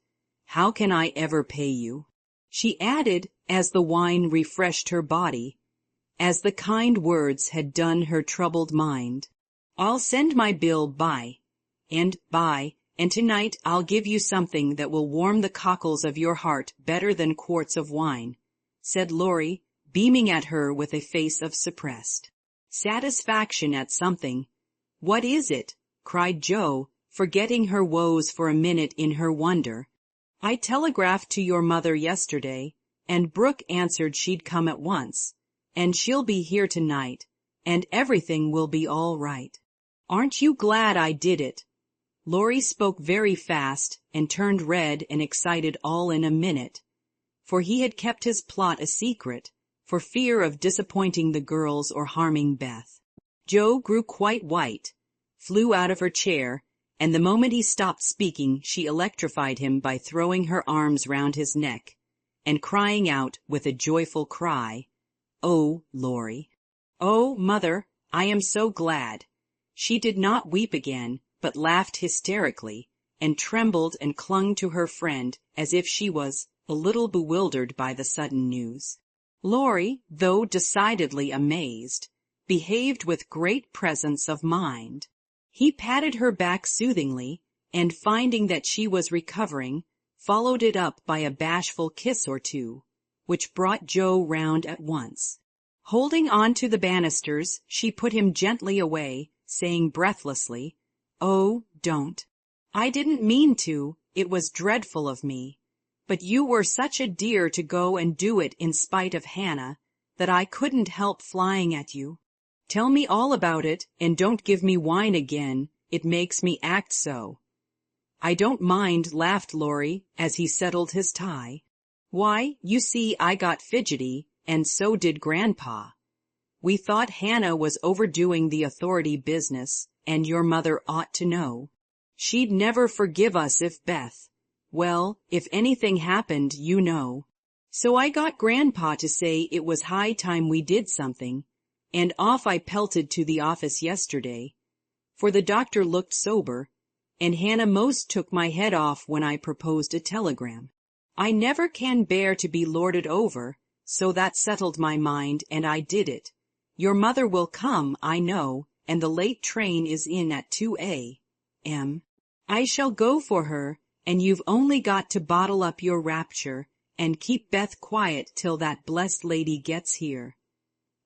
How can I ever pay you?" she added, as the wine refreshed her body, as the kind words had done her troubled mind. "I'll send my bill by, and tonight I'll give you something that will warm the cockles of your heart better than quarts of wine," said Laurie, beaming at her with a face of suppressed satisfaction at something. "What is it?" cried Joe, forgetting her woes for a minute in her wonder. "I telegraphed to your mother yesterday. and Brooke answered she'd come at once, and she'll be here tonight, and everything will be all right. Aren't you glad I did it? Laurie spoke very fast and turned red and excited all in a minute, for he had kept his plot a secret for fear of disappointing the girls or harming Beth. Jo grew quite white, flew out of her chair, and the moment he stopped speaking she electrified him by throwing her arms round his neck and crying out with a joyful cry, "Oh, Laurie! Oh, Mother, I am so glad!" She did not weep again, but laughed hysterically, and trembled and clung to her friend as if she was a little bewildered by the sudden news. Laurie, though decidedly amazed, behaved with great presence of mind. He patted her back soothingly, and finding that she was recovering, followed it up by a bashful kiss or two, which brought Jo round at once. Holding on to the banisters, she put him gently away, saying breathlessly, "Oh, don't. I didn't mean to, it was dreadful of me. But you were such a dear to go and do it in spite of Hannah, that I couldn't help flying at you. Tell me all about it, and don't give me wine again, it makes me act so." "I don't mind," laughed Laurie, as he settled his tie. "Why, you see I got fidgety, and so did Grandpa. We thought Hannah was overdoing the authority business, and your mother ought to know. She'd never forgive us if Beth—well, if anything happened, you know. So I got Grandpa to say it was high time we did something, and off I pelted to the office yesterday, for the doctor looked sober, and Hannah most took my head off when I proposed a telegram. I never can bear to be lorded over, so that settled my mind, and I did it. Your mother will come, I know, and the late train is in at 2 a.m. I shall go for her, and you've only got to bottle up your rapture and keep Beth quiet till that blessed lady gets here.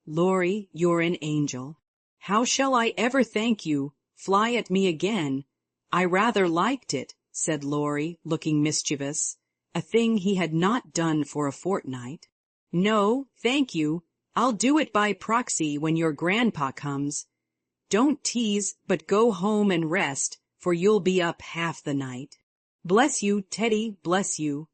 Laurie, you're an angel. How shall I ever thank you? Fly at me again. I rather liked it," said Laurie, looking mischievous, a thing he had not done for a fortnight. "No, thank you. I'll do it by proxy when your grandpa comes. Don't tease, but go home and rest, for you'll be up half the night. Bless you, Teddy, bless you."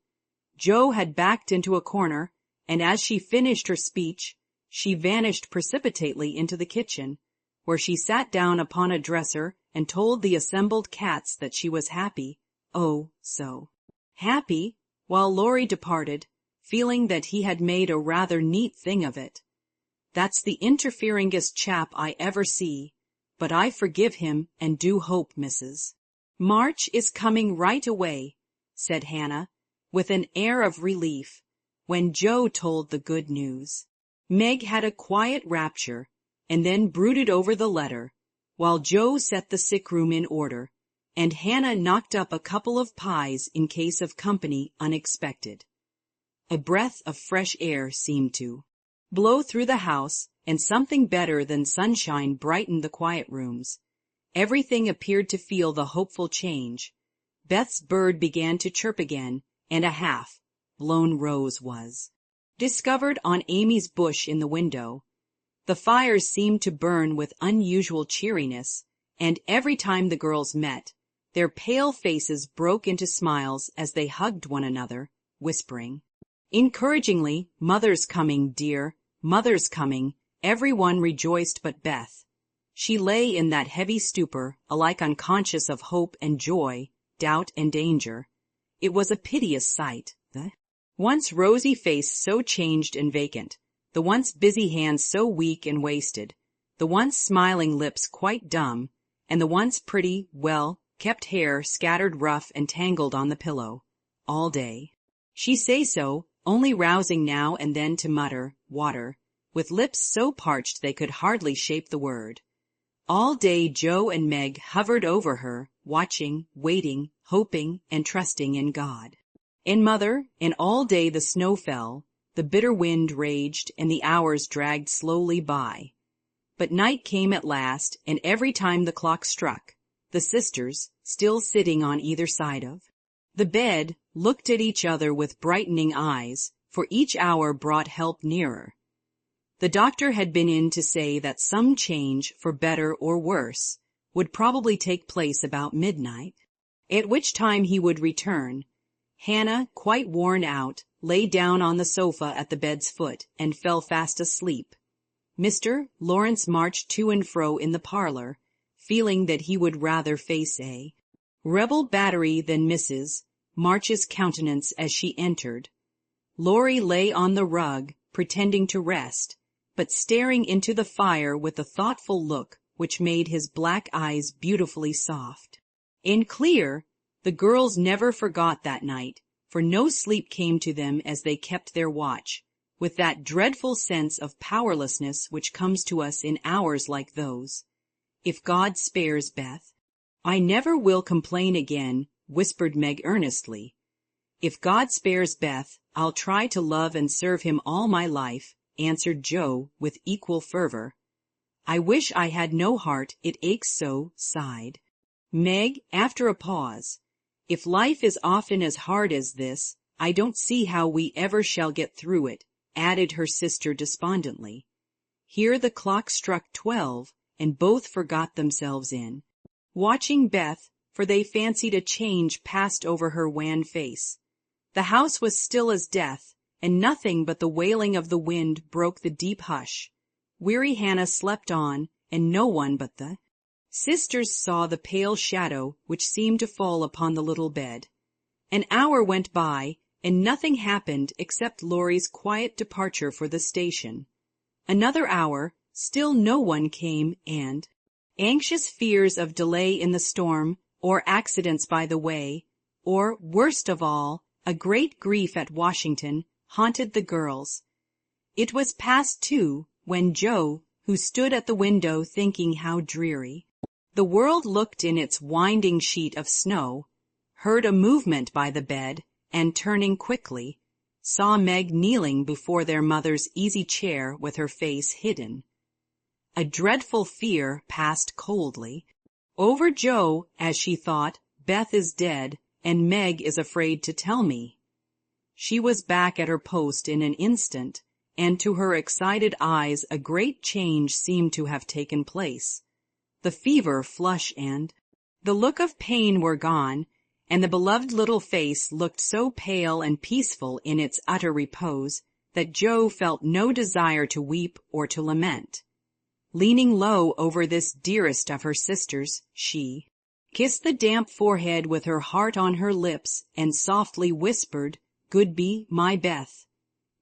Jo had backed into a corner, and as she finished her speech, she vanished precipitately into the kitchen, where she sat down upon a dresser and told the assembled cats that she was happy, oh, so happy, while Laurie departed, feeling that he had made a rather neat thing of it. "That's the interferingest chap I ever see, but I forgive him and do hope, Mrs. March is coming right away," said Hannah, with an air of relief, when Jo told the good news. Meg had a quiet rapture, and then brooded over the letter, while Jo set the sick room in order, and Hannah knocked up a couple of pies in case of company unexpected. A breath of fresh air seemed to blow through the house, and something better than sunshine brightened the quiet rooms. Everything appeared to feel the hopeful change. Beth's bird began to chirp again, and a half-blown rose was discovered on Amy's bush in the window. The fires seemed to burn with unusual cheeriness, and every time the girls met, their pale faces broke into smiles as they hugged one another, whispering encouragingly, "Mother's coming, dear, Mother's coming." Every one rejoiced but Beth. She lay in that heavy stupor, alike unconscious of hope and joy, doubt and danger. It was a piteous sight, the once rosy face so changed and vacant, the once busy hands so weak and wasted, the once smiling lips quite dumb, and the once pretty, well-kept hair scattered rough and tangled on the pillow, all day. She say so, only rousing now and then to mutter, "Water," with lips so parched they could hardly shape the word. All day Jo and Meg hovered over her, watching, waiting, hoping, and trusting in God. And Mother, and all day the snow fell, the bitter wind raged, and the hours dragged slowly by. But night came at last, and every time the clock struck, the sisters, still sitting on either side of the bed, looked at each other with brightening eyes, for each hour brought help nearer. The doctor had been in to say that some change, for better or worse, would probably take place about midnight, at which time he would return. Hannah, quite worn out, lay down on the sofa at the bed's foot and fell fast asleep. Mr. Lawrence marched to and fro in the parlor, feeling that he would rather face a rebel battery than Mrs. March's countenance as she entered. Laurie lay on the rug, pretending to rest, but staring into the fire with a thoughtful look which made his black eyes beautifully soft. And clear, the girls never forgot that night, for no sleep came to them as they kept their watch, with that dreadful sense of powerlessness which comes to us in hours like those. If God spares Beth, I never will complain again, whispered Meg earnestly. If God spares Beth, I'll try to love and serve him all my life, answered Joe with equal fervor. I wish I had no heart, it aches so, sighed Meg, after a pause. If life is often as hard as this, I don't see how we ever shall get through it, added her sister despondently. Here the clock struck 12, and both forgot themselves in watching Beth, for they fancied a change passed over her wan face. The house was still as death, and nothing but the wailing of the wind broke the deep hush. Weary Hannah slept on, and no one but the sisters saw the pale shadow which seemed to fall upon the little bed. An hour went by, and nothing happened except Laurie's quiet departure for the station. Another hour, still no one came, and anxious fears of delay in the storm, or accidents by the way, or, worst of all, a great grief at Washington, haunted the girls. It was past 2 when Joe, who stood at the window thinking how dreary the world looked in its winding sheet of snow, heard a movement by the bed, and turning quickly, saw Meg kneeling before their mother's easy chair with her face hidden. A dreadful fear passed coldly over Joe as she thought, Beth is dead, and Meg is afraid to tell me. She was back at her post in an instant, and to her excited eyes a great change seemed to have taken place. The fever, flush, and the look of pain were gone, and the beloved little face looked so pale and peaceful in its utter repose that Joe felt no desire to weep or to lament. Leaning low over this dearest of her sisters, she kissed the damp forehead with her heart on her lips and softly whispered, "Goodby, my Beth."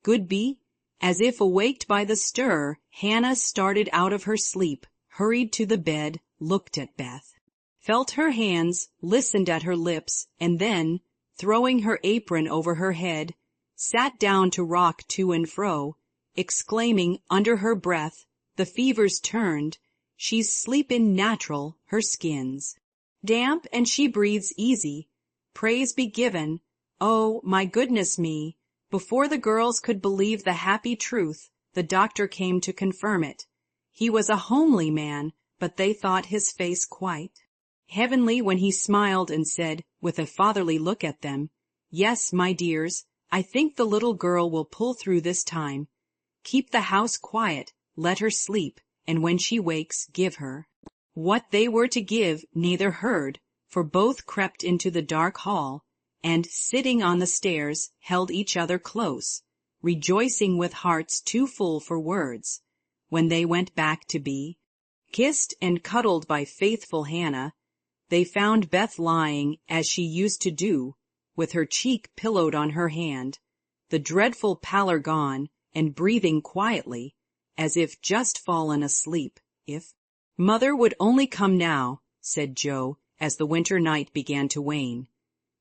Goodby, as if awaked by the stir, Hannah started out of her sleep, hurried to the bed, looked at Beth, felt her hands, listened at her lips, and then, throwing her apron over her head, sat down to rock to and fro, exclaiming under her breath, "The fever's turned, she's sleepin' natural, her skin's damp and she breathes easy. Praise be given. Oh, my goodness me." Before the girls could believe the happy truth, the doctor came to confirm it. He was a homely man, but they thought his face quite heavenly when he smiled and said, with a fatherly look at them, "Yes, my dears, I think the little girl will pull through this time. Keep the house quiet, let her sleep, and when she wakes, give her." What they were to give neither heard, for both crept into the dark hall, and, sitting on the stairs, held each other close, rejoicing with hearts too full for words. When they went back to be kissed and cuddled by faithful Hannah, they found Beth lying, as she used to do, with her cheek pillowed on her hand, the dreadful pallor gone, and breathing quietly, as if just fallen asleep. "If Mother would only come now," said Joe, as the winter night began to wane.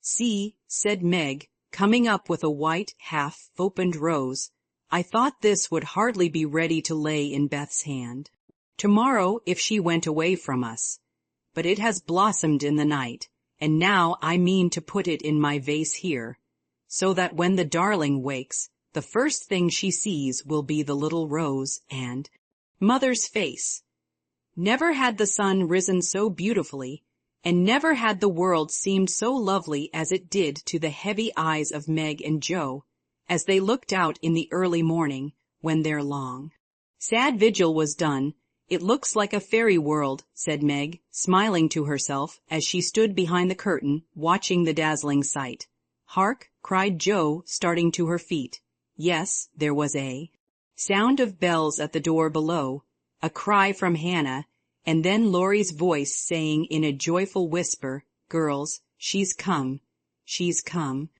"See," said Meg, coming up with a white, half-opened rose, "I thought this would hardly be ready to lay in Beth's hand tomorrow if she went away from us. But it has blossomed in the night, and now I mean to put it in my vase here, so that when the darling wakes, the first thing she sees will be the little rose and Mother's face." Never had the sun risen so beautifully, and never had the world seemed so lovely as it did to the heavy eyes of Meg and Joe, as they looked out in the early morning, when their long, sad vigil was done. "It looks like a fairy world," said Meg, smiling to herself as she stood behind the curtain, watching the dazzling sight. "Hark!" cried Jo, starting to her feet. Yes, there was a sound of bells at the door below, a cry from Hannah, and then Laurie's voice saying in a joyful whisper, "Girls, she's come, she's come."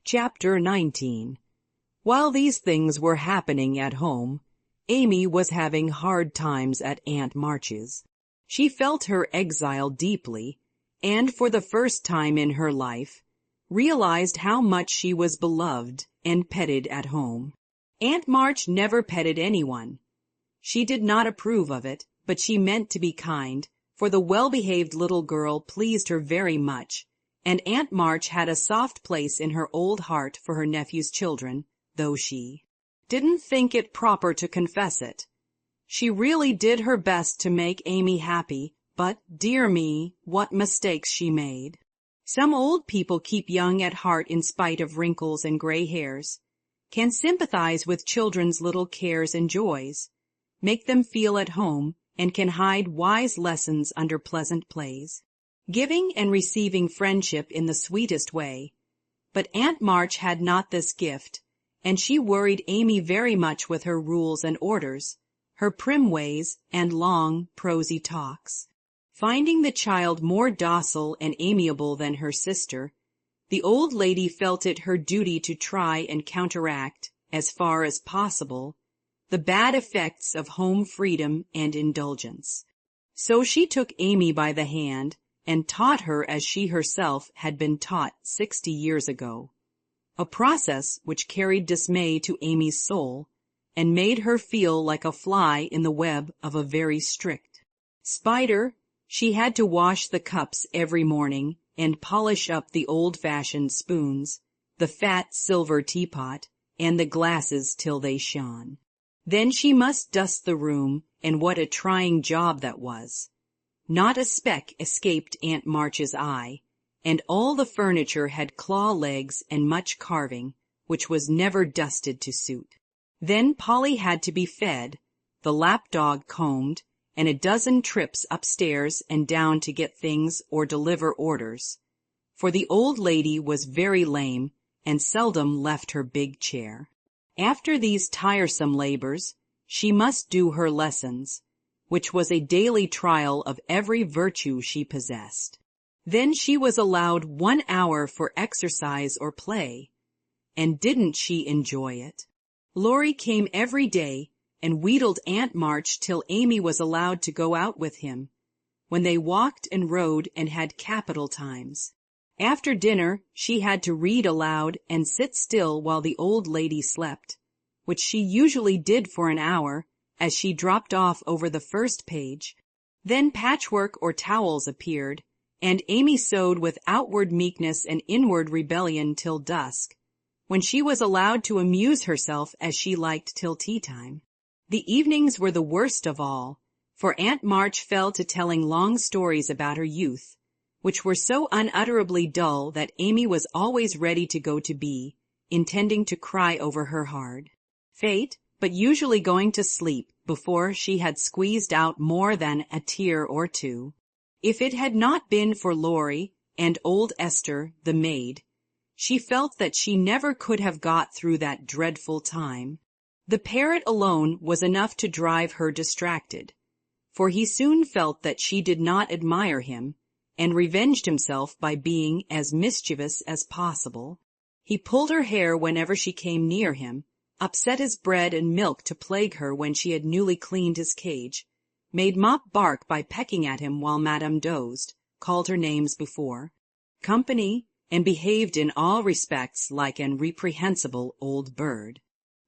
Chapter 19. While these things were happening at home, Amy was having hard times at Aunt March's. She felt her exile deeply, and for the first time in her life, realized how much she was beloved and petted at home. Aunt March never petted anyone. She did not approve of it, but she meant to be kind, for the well-behaved little girl pleased her very much, and Aunt March had a soft place in her old heart for her nephew's children, though she didn't think it proper to confess it. She really did her best to make Amy happy, but, dear me, what mistakes she made. Some old people keep young at heart in spite of wrinkles and gray hairs, can sympathize with children's little cares and joys, make them feel at home, and can hide wise lessons under pleasant plays, giving and receiving friendship in the sweetest way. But Aunt March had not this gift, and she worried Amy very much with her rules and orders, her prim ways, and long, prosy talks. Finding the child more docile and amiable than her sister, the old lady felt it her duty to try and counteract, as far as possible, the bad effects of home freedom and indulgence. So she took Amy by the hand and taught her as she herself had been taught 60 years ago, a process which carried dismay to Amy's soul and made her feel like a fly in the web of a very strict spider. She had to wash the cups every morning and polish up the old-fashioned spoons, the fat silver teapot, and the glasses till they shone. Then she must dust the room, and what a trying job that was. Not a speck escaped Aunt March's eye, and all the furniture had claw legs and much carving, which was never dusted to suit. Then Polly had to be fed, the lapdog combed, and a dozen trips upstairs and down to get things or deliver orders, for the old lady was very lame and seldom left her big chair. After these tiresome labors, she must do her lessons, which was a daily trial of every virtue she possessed. Then she was allowed 1 hour for exercise or play, and didn't she enjoy it? Laurie came every day and wheedled Aunt March till Amy was allowed to go out with him, when they walked and rode and had capital times. After dinner she had to read aloud and sit still while the old lady slept, which she usually did for an hour, as she dropped off over the first page. Then patchwork or towels appeared, and Amy sewed with outward meekness and inward rebellion till dusk, when she was allowed to amuse herself as she liked till tea-time. The evenings were the worst of all, for Aunt March fell to telling long stories about her youth, which were so unutterably dull that Amy was always ready to go to bed, intending to cry over her hard fate, but usually going to sleep before she had squeezed out more than a tear or two. If it had not been for Laurie and old Esther, the maid, she felt that she never could have got through that dreadful time. The parrot alone was enough to drive her distracted, for he soon felt that she did not admire him, and revenged himself by being as mischievous as possible. He pulled her hair whenever she came near him, upset his bread and milk to plague her when she had newly cleaned his cage, made Mop bark by pecking at him while Madame dozed, called her names before company, and behaved in all respects like an reprehensible old bird.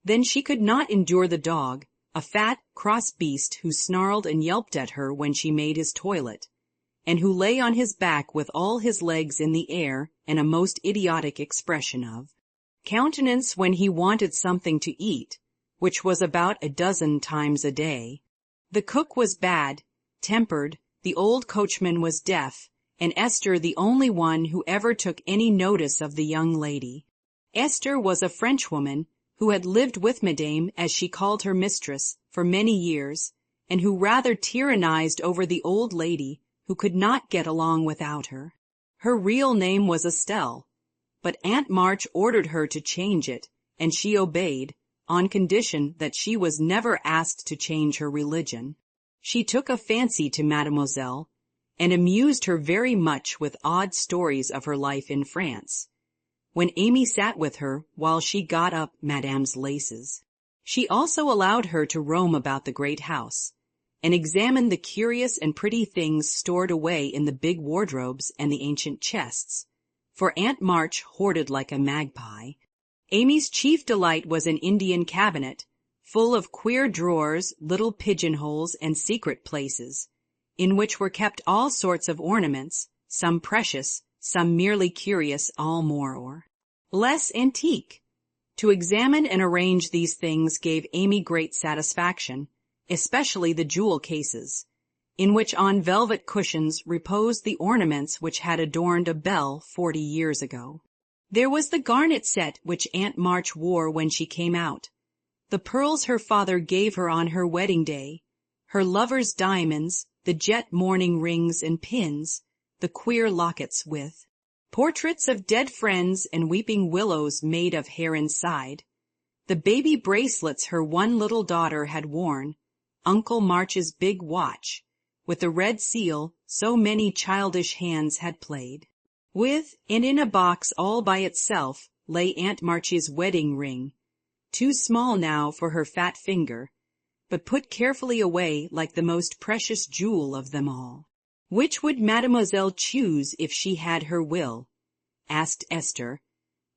Then she could not endure the dog, a fat, cross beast who snarled and yelped at her when she made his toilet, and who lay on his back with all his legs in the air and a most idiotic expression of countenance when he wanted something to eat, which was about a dozen times a day. The cook was bad-tempered, the old coachman was deaf, and Esther the only one who ever took any notice of the young lady. Esther was a Frenchwoman who had lived with Madame, as she called her mistress, for many years, and who rather tyrannized over the old lady, who could not get along without her. Her real name was Estelle, but Aunt March ordered her to change it, and she obeyed, on condition that she was never asked to change her religion. She took a fancy to Mademoiselle, and amused her very much with odd stories of her life in France, when Amy sat with her while she got up Madame's laces. She also allowed her to roam about the great house, and examine the curious and pretty things stored away in the big wardrobes and the ancient chests, for Aunt March hoarded like a magpie. Amy's chief delight was an Indian cabinet, full of queer drawers, little pigeonholes, and secret places, in which were kept all sorts of ornaments, some precious, some merely curious, all more or less antique. To examine and arrange these things gave Amy great satisfaction, especially the jewel cases, in which on velvet cushions reposed the ornaments which had adorned a belle 40 years ago. There was the garnet set which Aunt March wore when she came out, the pearls her father gave her on her wedding day, her lover's diamonds, the jet mourning rings and pins, the queer lockets with portraits of dead friends and weeping willows made of hair inside, the baby bracelets her one little daughter had worn, Uncle March's big watch, with the red seal so many childish hands had played with, and in a box all by itself lay Aunt March's wedding ring, too small now for her fat finger, but put carefully away like the most precious jewel of them all. Which would Mademoiselle choose if she had her will? Asked Esther,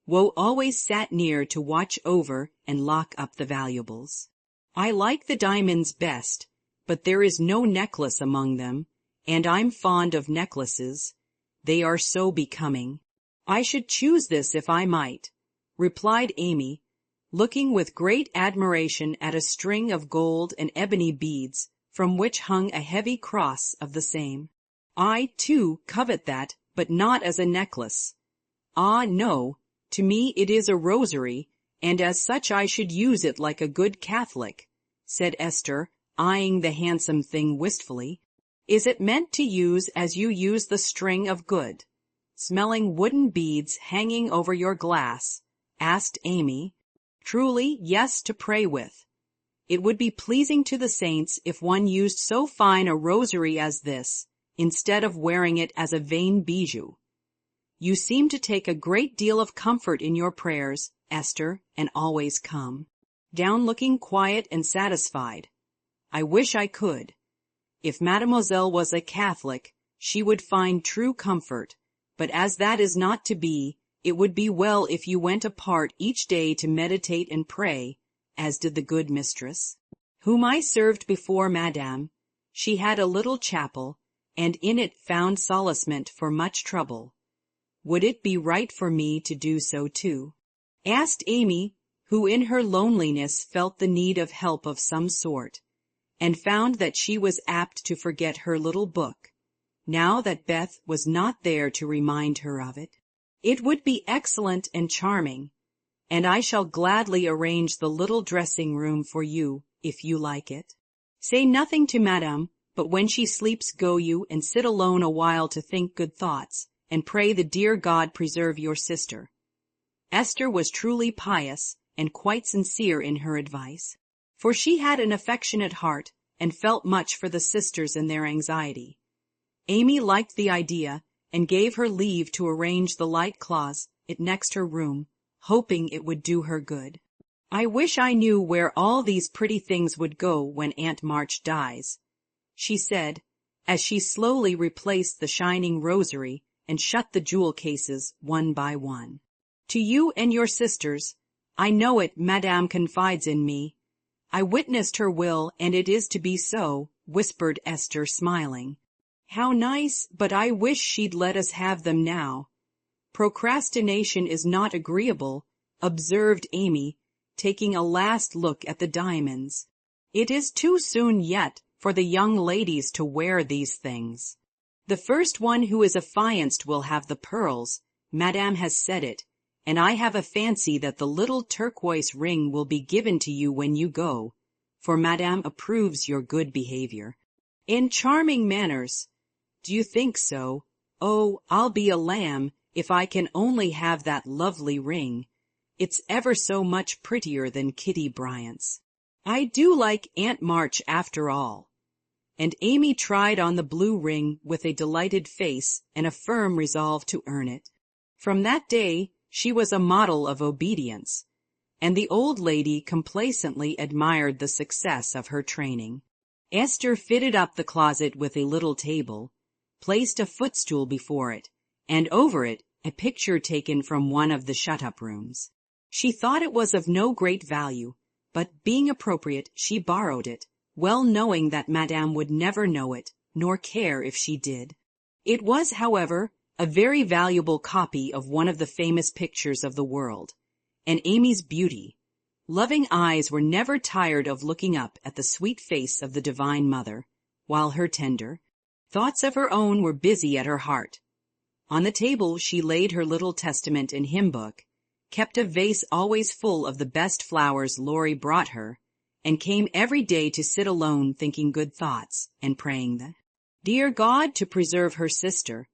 Wo always sat near to watch over and lock up the valuables. I like the diamonds best, but there is no necklace among them, and I'm fond of necklaces. They are so becoming. I should choose this if I might, replied Amy, looking with great admiration at a string of gold and ebony beads from which hung a heavy cross of the same. I, too, covet that, but not as a necklace. Ah, no, to me it is a rosary, and as such I should use it like a good Catholic, said Esther, eyeing the handsome thing wistfully. Is it meant to use as you use the string of good, smelling wooden beads hanging over your glass? Asked Amy. Truly, yes, to pray with. It would be pleasing to the saints if one used so fine a rosary as this, instead of wearing it as a vain bijou. You seem to take a great deal of comfort in your prayers, Esther, and always come down looking quiet and satisfied. I wish I could. If Mademoiselle was a Catholic, she would find true comfort, but as that is not to be, it would be well if you went apart each day to meditate and pray, as did the good mistress, whom I served before Madame. She had a little chapel, and in it found solacement for much trouble. Would it be right for me to do so too? Asked Amy, who in her loneliness felt the need of help of some sort, and found that she was apt to forget her little book, now that Beth was not there to remind her of it. It would be excellent and charming, and I shall gladly arrange the little dressing-room for you, if you like it. Say nothing to Madame, but when she sleeps go you and sit alone a while to think good thoughts, and pray the dear God preserve your sister. Esther was truly pious and quite sincere in her advice, for she had an affectionate heart and felt much for the sisters and their anxiety. Amy liked the idea and gave her leave to arrange the light closet next her room, hoping it would do her good. I wish I knew where all these pretty things would go when Aunt March dies, she said, as she slowly replaced the shining rosary and shut the jewel cases one by one. To you and your sisters, I know it, Madame confides in me. I witnessed her will, and it is to be so, whispered Esther, smiling. How nice, but I wish she'd let us have them now. Procrastination is not agreeable, observed Amy, taking a last look at the diamonds. It is too soon yet for the young ladies to wear these things. The first one who is affianced will have the pearls. Madame has said it, and I have a fancy that the little turquoise ring will be given to you when you go, for Madame approves your good behavior. And charming manners. Do you think so? Oh, I'll be a lamb if I can only have that lovely ring. It's ever so much prettier than Kitty Bryant's. I do like Aunt March after all. And Amy tried on the blue ring with a delighted face and a firm resolve to earn it. From that day she was a model of obedience, and the old lady complacently admired the success of her training. Esther fitted up the closet with a little table, placed a footstool before it, and over it a picture taken from one of the shut-up rooms. She thought it was of no great value, but being appropriate she borrowed it, well knowing that Madame would never know it, nor care if she did. It was, however, a very valuable copy of one of the famous pictures of the world, and Amy's beauty. Loving eyes were never tired of looking up at the sweet face of the Divine Mother, while her tender thoughts of her own were busy at her heart. On the table she laid her little testament and hymn book, kept a vase always full of the best flowers Laurie brought her, and came every day to sit alone thinking good thoughts and praying the dear God to preserve her sister.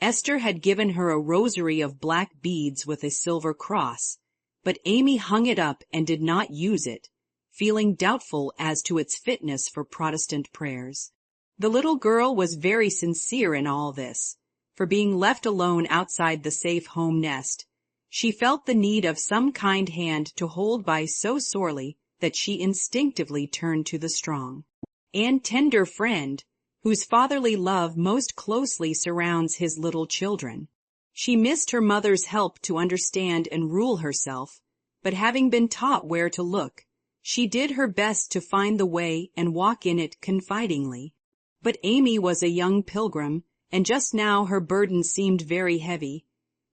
Esther had given her a rosary of black beads with a silver cross, but Amy hung it up and did not use it, feeling doubtful as to its fitness for Protestant prayers. The little girl was very sincere in all this, for being left alone outside the safe home nest, she felt the need of some kind hand to hold by so sorely that she instinctively turned to the strong and tender friend, whose fatherly love most closely surrounds his little children. She missed her mother's help to understand and rule herself, but having been taught where to look, she did her best to find the way and walk in it confidingly. But Amy was a young pilgrim, and just now her burden seemed very heavy.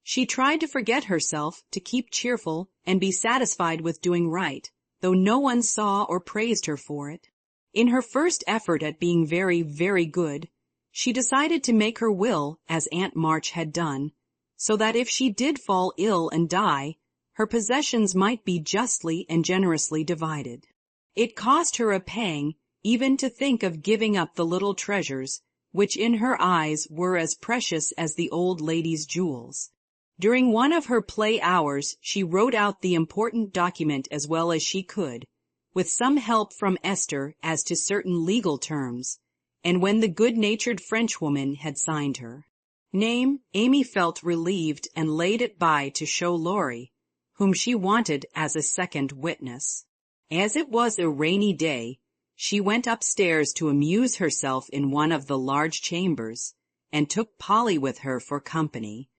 She tried to forget herself, to keep cheerful, and be satisfied with doing right, though no one saw or praised her for it. In her first effort at being very, very good, she decided to make her will, as Aunt March had done, so that if she did fall ill and die, her possessions might be justly and generously divided. It cost her a pang even to think of giving up the little treasures, which in her eyes were as precious as the old lady's jewels. During one of her play hours she wrote out the important document as well as she could, with some help from Esther as to certain legal terms, and when the good-natured Frenchwoman had signed her name, Amy felt relieved and laid it by to show Laurie, whom she wanted as a second witness. As it was a rainy day, she went upstairs to amuse herself in one of the large chambers, and took Polly with her for company.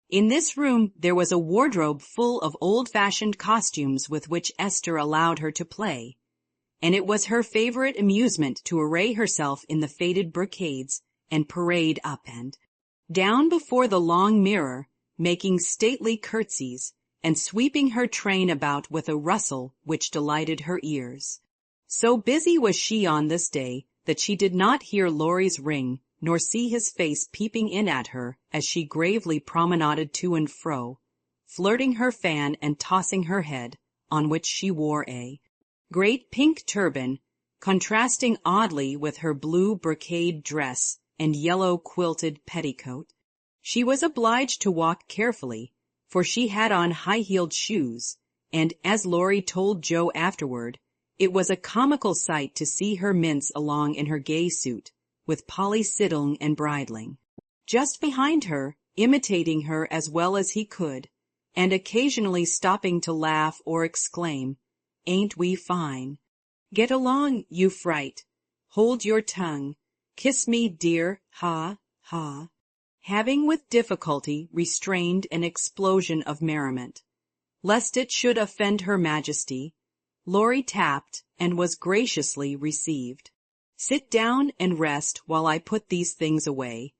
In this room there was a wardrobe full of old-fashioned costumes with which Esther allowed her to play, and it was her favorite amusement to array herself in the faded brocades and parade up and down before the long mirror, making stately curtsies, and sweeping her train about with a rustle which delighted her ears. So busy was she on this day that she did not hear Laurie's ring, nor see his face peeping in at her as she gravely promenaded to and fro, flirting her fan and tossing her head, on which she wore a great pink turban, contrasting oddly with her blue brocade dress and yellow quilted petticoat. She was obliged to walk carefully, for she had on high-heeled shoes, and, as Laurie told Joe afterward, it was a comical sight to see her mince along in her gay suit, with Polly sitting and bridling just behind her, imitating her as well as he could, and occasionally stopping to laugh or exclaim, "Ain't we fine? Get along, you fright! Hold your tongue! Kiss me, dear! Ha, ha!" Having with difficulty restrained an explosion of merriment, lest it should offend her Majesty, Laurie tapped and was graciously received. "Sit down and rest while I put these things away.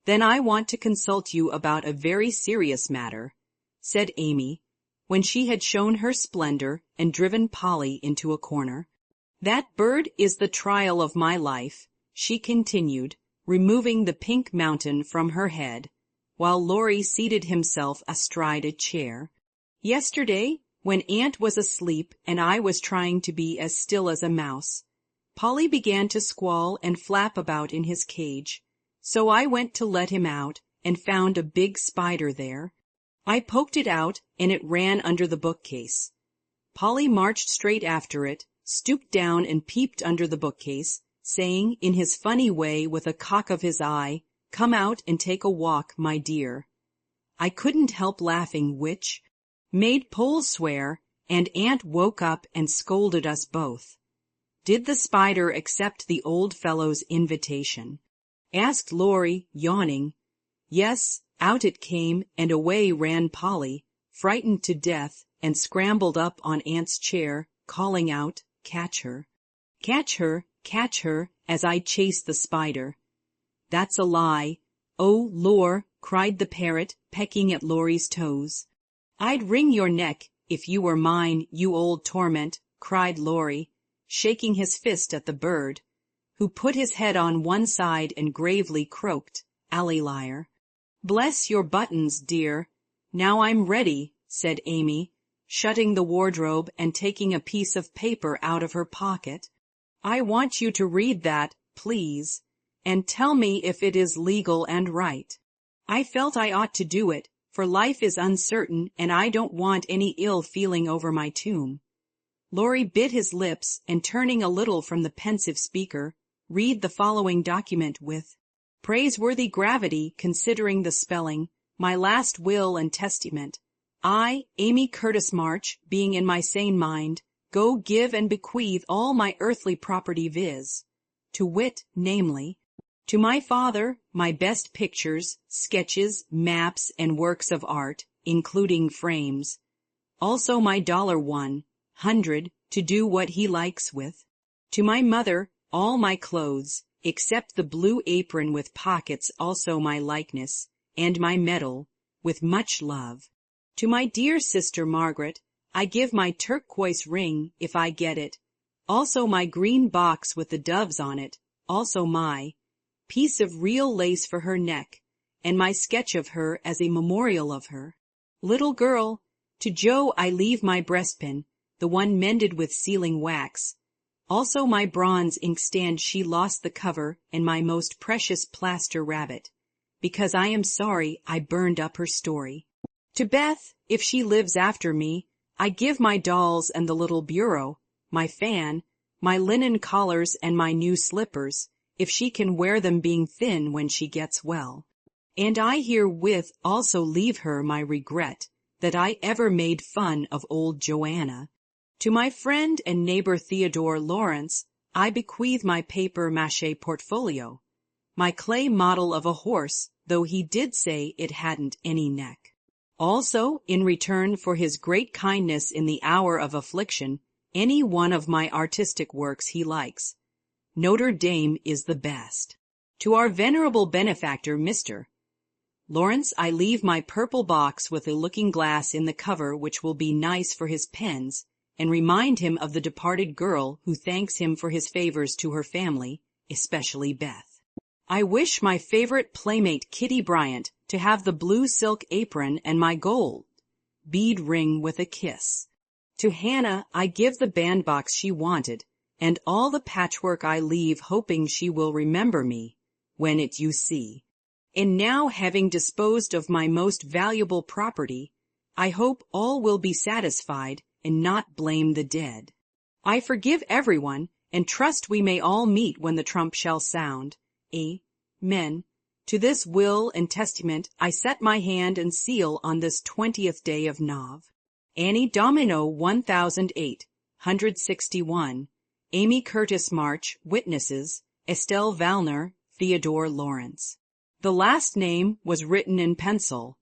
Then I want to consult you about a very serious matter," said Amy, when she had shown her splendor and driven Polly into a corner. "That bird is the trial of my life," she continued, removing the pink mountain from her head, while Laurie seated himself astride a chair. Yesterday, when Aunt was asleep and I was trying to be as still as a mouse, Polly began to squall and flap about in his cage, so I went to let him out and found a big spider there. I poked it out and it ran under the bookcase. Polly marched straight after it, stooped down and peeped under the bookcase, saying in his funny way with a cock of his eye, "Come out and take a walk, my dear." I couldn't help laughing, which made Pole swear, and Aunt woke up and scolded us both. Did the spider accept the old fellow's invitation? Asked Laurie, yawning. Yes, out it came, and away ran Polly, frightened to death, and scrambled up on Aunt's chair, calling out, "Catch her! Catch her! Catch her!" as I chased the spider. That's a lie. Oh, Lor, cried the parrot, pecking at Laurie's toes. I'd wring your neck if you were mine, you old torment, cried Laurie, shaking his fist at the bird, who put his head on one side and gravely croaked, "Alley liar." Bless your buttons, dear. Now I'm ready, said Amy, shutting the wardrobe and taking a piece of paper out of her pocket. I want you to read that, please, and tell me if it is legal and right. I felt I ought to do it, for life is uncertain and I don't want any ill feeling over my tomb. Laurie bit his lips and, turning a little from the pensive speaker, read the following document with praiseworthy gravity considering the spelling, my last will and testament. I, Amy Curtis March, being in my sane mind, go give and bequeath all my earthly property, viz., to wit, namely, to my father, my best pictures, sketches, maps, and works of art, including frames. Also my $100, to do what he likes with. To my mother, all my clothes, except the blue apron with pockets, also my likeness, and my medal, with much love. To my dear sister Margaret, I give my turquoise ring, if I get it, also my green box with the doves on it, also my piece of real lace for her neck, and my sketch of her as a memorial of her. Little girl, to Joe I leave my breastpin, the one mended with sealing wax, also my bronze inkstand she lost the cover, and my most precious plaster rabbit, because I am sorry I burned up her story. To Beth, if she lives after me, I give my dolls and the little bureau, my fan, my linen collars and my new slippers, if she can wear them being thin when she gets well. And I herewith also leave her my regret that I ever made fun of old Joanna. To my friend and neighbor Theodore Lawrence, I bequeath my papier-mâché portfolio, my clay model of a horse, though he did say it hadn't any neck. Also, in return for his great kindness in the hour of affliction, any one of my artistic works he likes. Notre Dame is the best. To our venerable benefactor, Mr. Lawrence, I leave my purple box with a looking-glass in the cover which will be nice for his pens, and remind him of the departed girl who thanks him for his favors to her family, especially Beth. I wish my favorite playmate Kitty Bryant to have the blue silk apron and my gold bead ring with a kiss. To Hannah I give the bandbox she wanted, and all the patchwork I leave, hoping she will remember me when it you see. And now, having disposed of my most valuable property, I hope all will be satisfied and not blame the dead. I forgive everyone, and trust we may all meet when the trump shall sound. Amen. To this will and testament I set my hand and seal on this 20th day of Nov. Annie Domino 1861. Amy Curtis March, witnesses, Estelle Valner, Theodore Lawrence. The last name was written in pencil,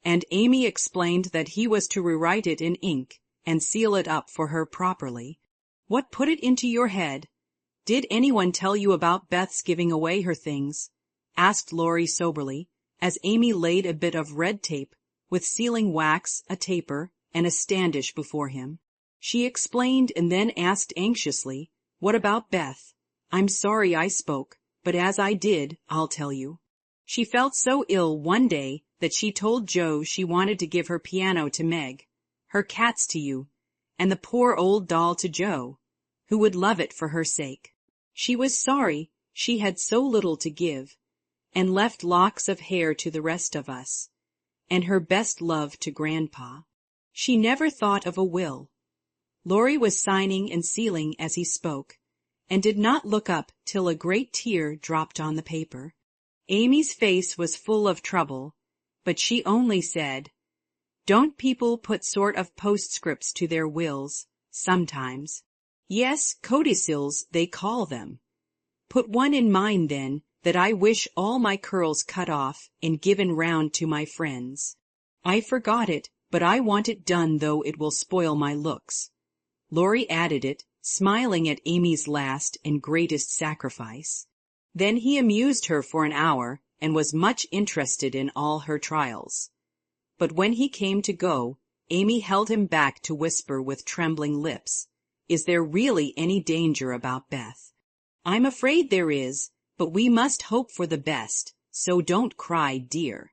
and Amy explained that he was to rewrite it in ink and seal it up for her properly. What put it into your head? Did anyone tell you about Beth's giving away her things? Asked Laurie soberly, as Amy laid a bit of red tape, with sealing wax, a taper, and a standish before him. She explained and then asked anxiously, what about Beth? I'm sorry I spoke, but as I did, I'll tell you. She felt so ill one day that she told Joe she wanted to give her piano to Meg, her cats to you, and the poor old doll to Joe, who would love it for her sake. She was sorry she had so little to give, and left locks of hair to the rest of us, and her best love to Grandpa. She never thought of a will. Laurie was signing and sealing as he spoke, and did not look up till a great tear dropped on the paper. Amy's face was full of trouble, but she only said, "Don't people put sort of postscripts to their wills, sometimes?" "Yes, codicils they call them." "Put one in mine, then, that I wish all my curls cut off and given round to my friends. I forgot it, but I want it done though it will spoil my looks." Laurie added it, smiling at Amy's last and greatest sacrifice. Then he amused her for an hour and was much interested in all her trials. But when he came to go, Amy held him back to whisper with trembling lips, "Is there really any danger about Beth?" "I'm afraid there is, but we must hope for the best, so don't cry, dear."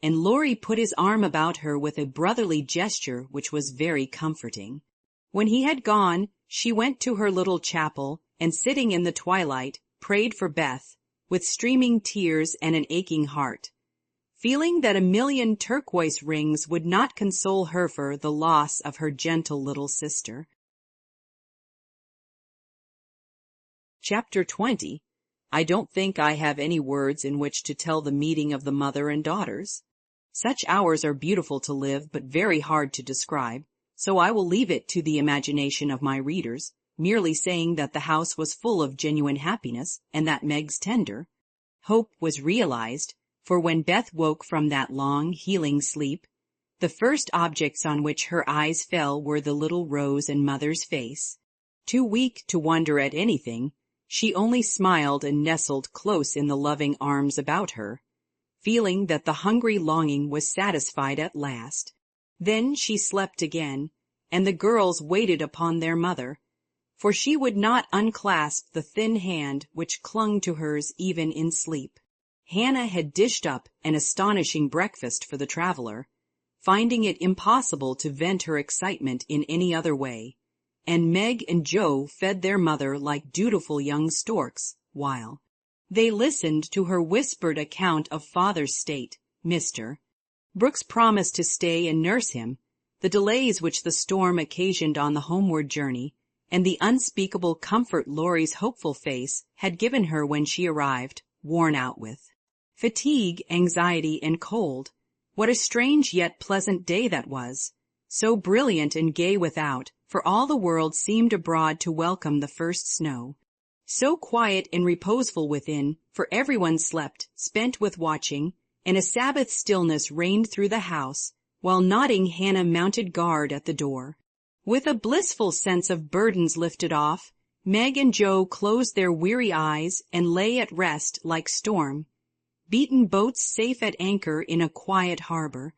And Laurie put his arm about her with a brotherly gesture which was very comforting. When he had gone, she went to her little chapel, and sitting in the twilight, prayed for Beth, with streaming tears and an aching heart, feeling that a million turquoise rings would not console her for the loss of her gentle little sister. Chapter 20. I don't think I have any words in which to tell the meeting of the mother and daughters. Such hours are beautiful to live, but very hard to describe, so I will leave it to the imagination of my readers, merely saying that the house was full of genuine happiness, and that Meg's tender hope was realized, for when Beth woke from that long, healing sleep, the first objects on which her eyes fell were the little Rose and mother's face. Too weak to wonder at anything, she only smiled and nestled close in the loving arms about her, feeling that the hungry longing was satisfied at last. Then she slept again, and the girls waited upon their mother, for she would not unclasp the thin hand which clung to hers even in sleep. Hannah had dished up an astonishing breakfast for the traveler, finding it impossible to vent her excitement in any other way, and Meg and Joe fed their mother like dutiful young storks, while they listened to her whispered account of father's state. Mr. Brooks promised to stay and nurse him. The delays which the storm occasioned on the homeward journey, and the unspeakable comfort Laurie's hopeful face had given her when she arrived, worn out with fatigue, anxiety, and cold. What a strange yet pleasant day that was, so brilliant and gay without, for all the world seemed abroad to welcome the first snow. So quiet and reposeful within, for everyone slept, spent with watching, and a Sabbath stillness reigned through the house, while nodding Hannah mounted guard at the door. With a blissful sense of burdens lifted off, Meg and Joe closed their weary eyes and lay at rest like storm, beaten boats safe at anchor in a quiet harbor.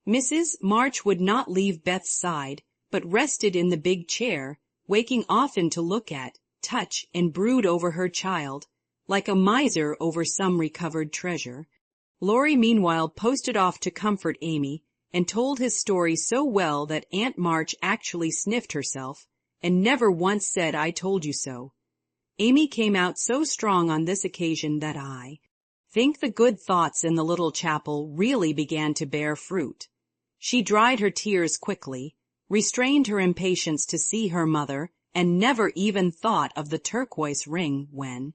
Mrs. March would not leave Beth's side, but rested in the big chair, waking often to look at, touch, and brood over her child, like a miser over some recovered treasure. Laurie meanwhile posted off to comfort Amy, and told his story so well that Aunt March actually sniffed herself, and never once said, "I told you so." Amy came out so strong on this occasion that I think the good thoughts in the little chapel really began to bear fruit. She dried her tears quickly, restrained her impatience to see her mother, and never even thought of the turquoise ring when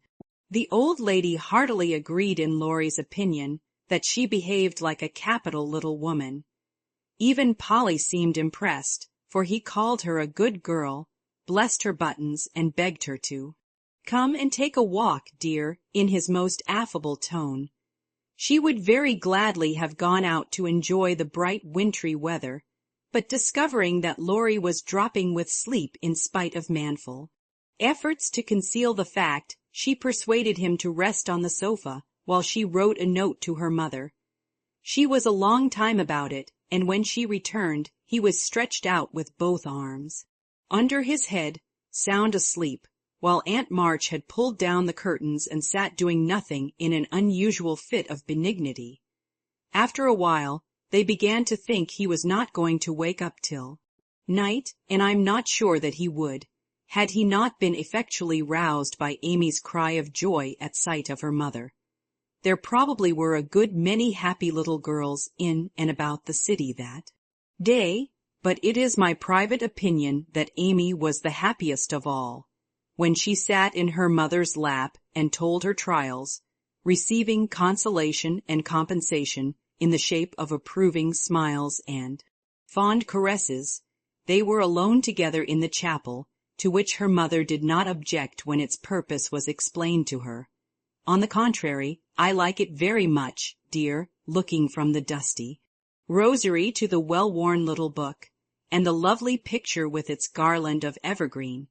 the old lady heartily agreed in Laurie's opinion that she behaved like a capital little woman. Even Polly seemed impressed, for he called her a good girl, blessed her buttons, and begged her to come and take a walk, dear, in his most affable tone. She would very gladly have gone out to enjoy the bright wintry weather, but discovering that Laurie was dropping with sleep in spite of manful efforts to conceal the fact, she persuaded him to rest on the sofa while she wrote a note to her mother. She was a long time about it, and when she returned, he was stretched out with both arms under his head, sound asleep, while Aunt March had pulled down the curtains and sat doing nothing in an unusual fit of benignity. After a while, they began to think he was not going to wake up till night, and I'm not sure that he would, had he not been effectually roused by Amy's cry of joy at sight of her mother. There probably were a good many happy little girls in and about the city that day, but it is my private opinion that Amy was the happiest of all, when she sat in her mother's lap and told her trials, receiving consolation and compensation in the shape of approving smiles and fond caresses. They were alone together in the chapel, to which her mother did not object when its purpose was explained to her. On the contrary, I like it very much, dear, looking from the dusty rosary to the well-worn little book, and the lovely picture with its garland of evergreen.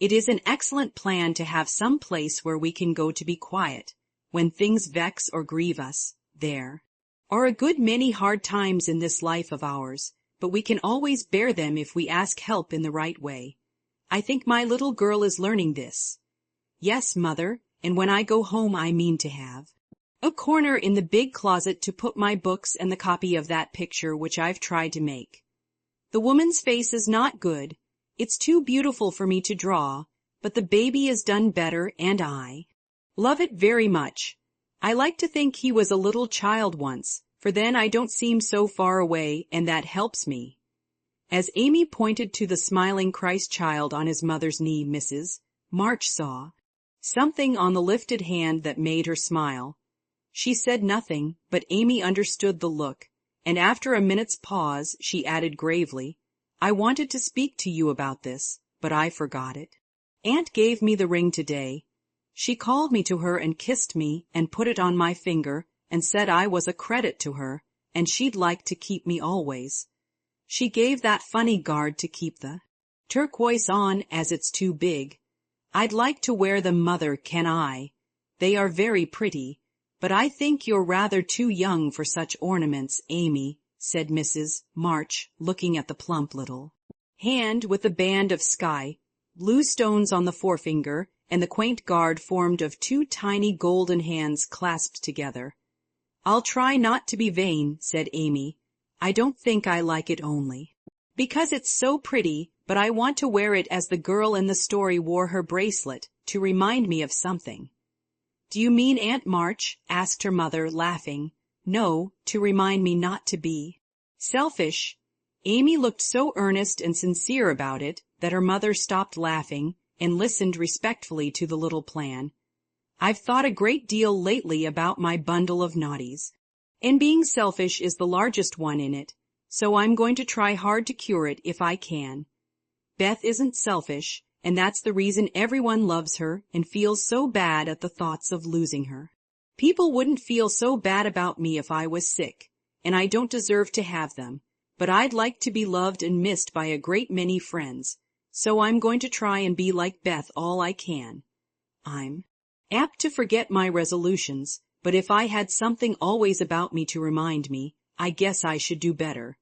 It is an excellent plan to have some place where we can go to be quiet, when things vex or grieve us. There are a good many hard times in this life of ours, but we can always bear them if we ask help in the right way. I think my little girl is learning this. Yes, Mother, and when I go home I mean to have a corner in the big closet to put my books and the copy of that picture which I've tried to make. The woman's face is not good. It's too beautiful for me to draw, but the baby is done better, and I love it very much. I like to think he was a little child once, for then I don't seem so far away, and that helps me. As Amy pointed to the smiling Christ child on his mother's knee, Mrs. March saw something on the lifted hand that made her smile. She said nothing, but Amy understood the look, and after a minute's pause she added gravely, I wanted to speak to you about this, but I forgot it. Aunt gave me the ring today. She called me to her and kissed me and put it on my finger and said I was a credit to her, and she'd like to keep me always. She gave that funny guard to keep the turquoise on as it's too big. I'd like to wear them, Mother, can I? They are very pretty, but I think you're rather too young for such ornaments, Amy, said Mrs. March, looking at the plump little hand with the band of sky blue stones on the forefinger and the quaint guard formed of two tiny golden hands clasped together. I'll try not to be vain, said Amy. I don't think I like it only because it's so pretty, but I want to wear it as the girl in the story wore her bracelet, to remind me of something. Do you mean Aunt March? Asked her mother, laughing. No, to remind me not to be selfish. Amy looked so earnest and sincere about it that her mother stopped laughing and listened respectfully to the little plan. I've thought a great deal lately about my bundle of naughties, and being selfish is the largest one in it, so I'm going to try hard to cure it if I can. Beth isn't selfish, and that's the reason everyone loves her and feels so bad at the thoughts of losing her. People wouldn't feel so bad about me if I was sick, and I don't deserve to have them, but I'd like to be loved and missed by a great many friends, so I'm going to try and be like Beth all I can. I'm apt to forget my resolutions, but if I had something always about me to remind me, I guess I should do better.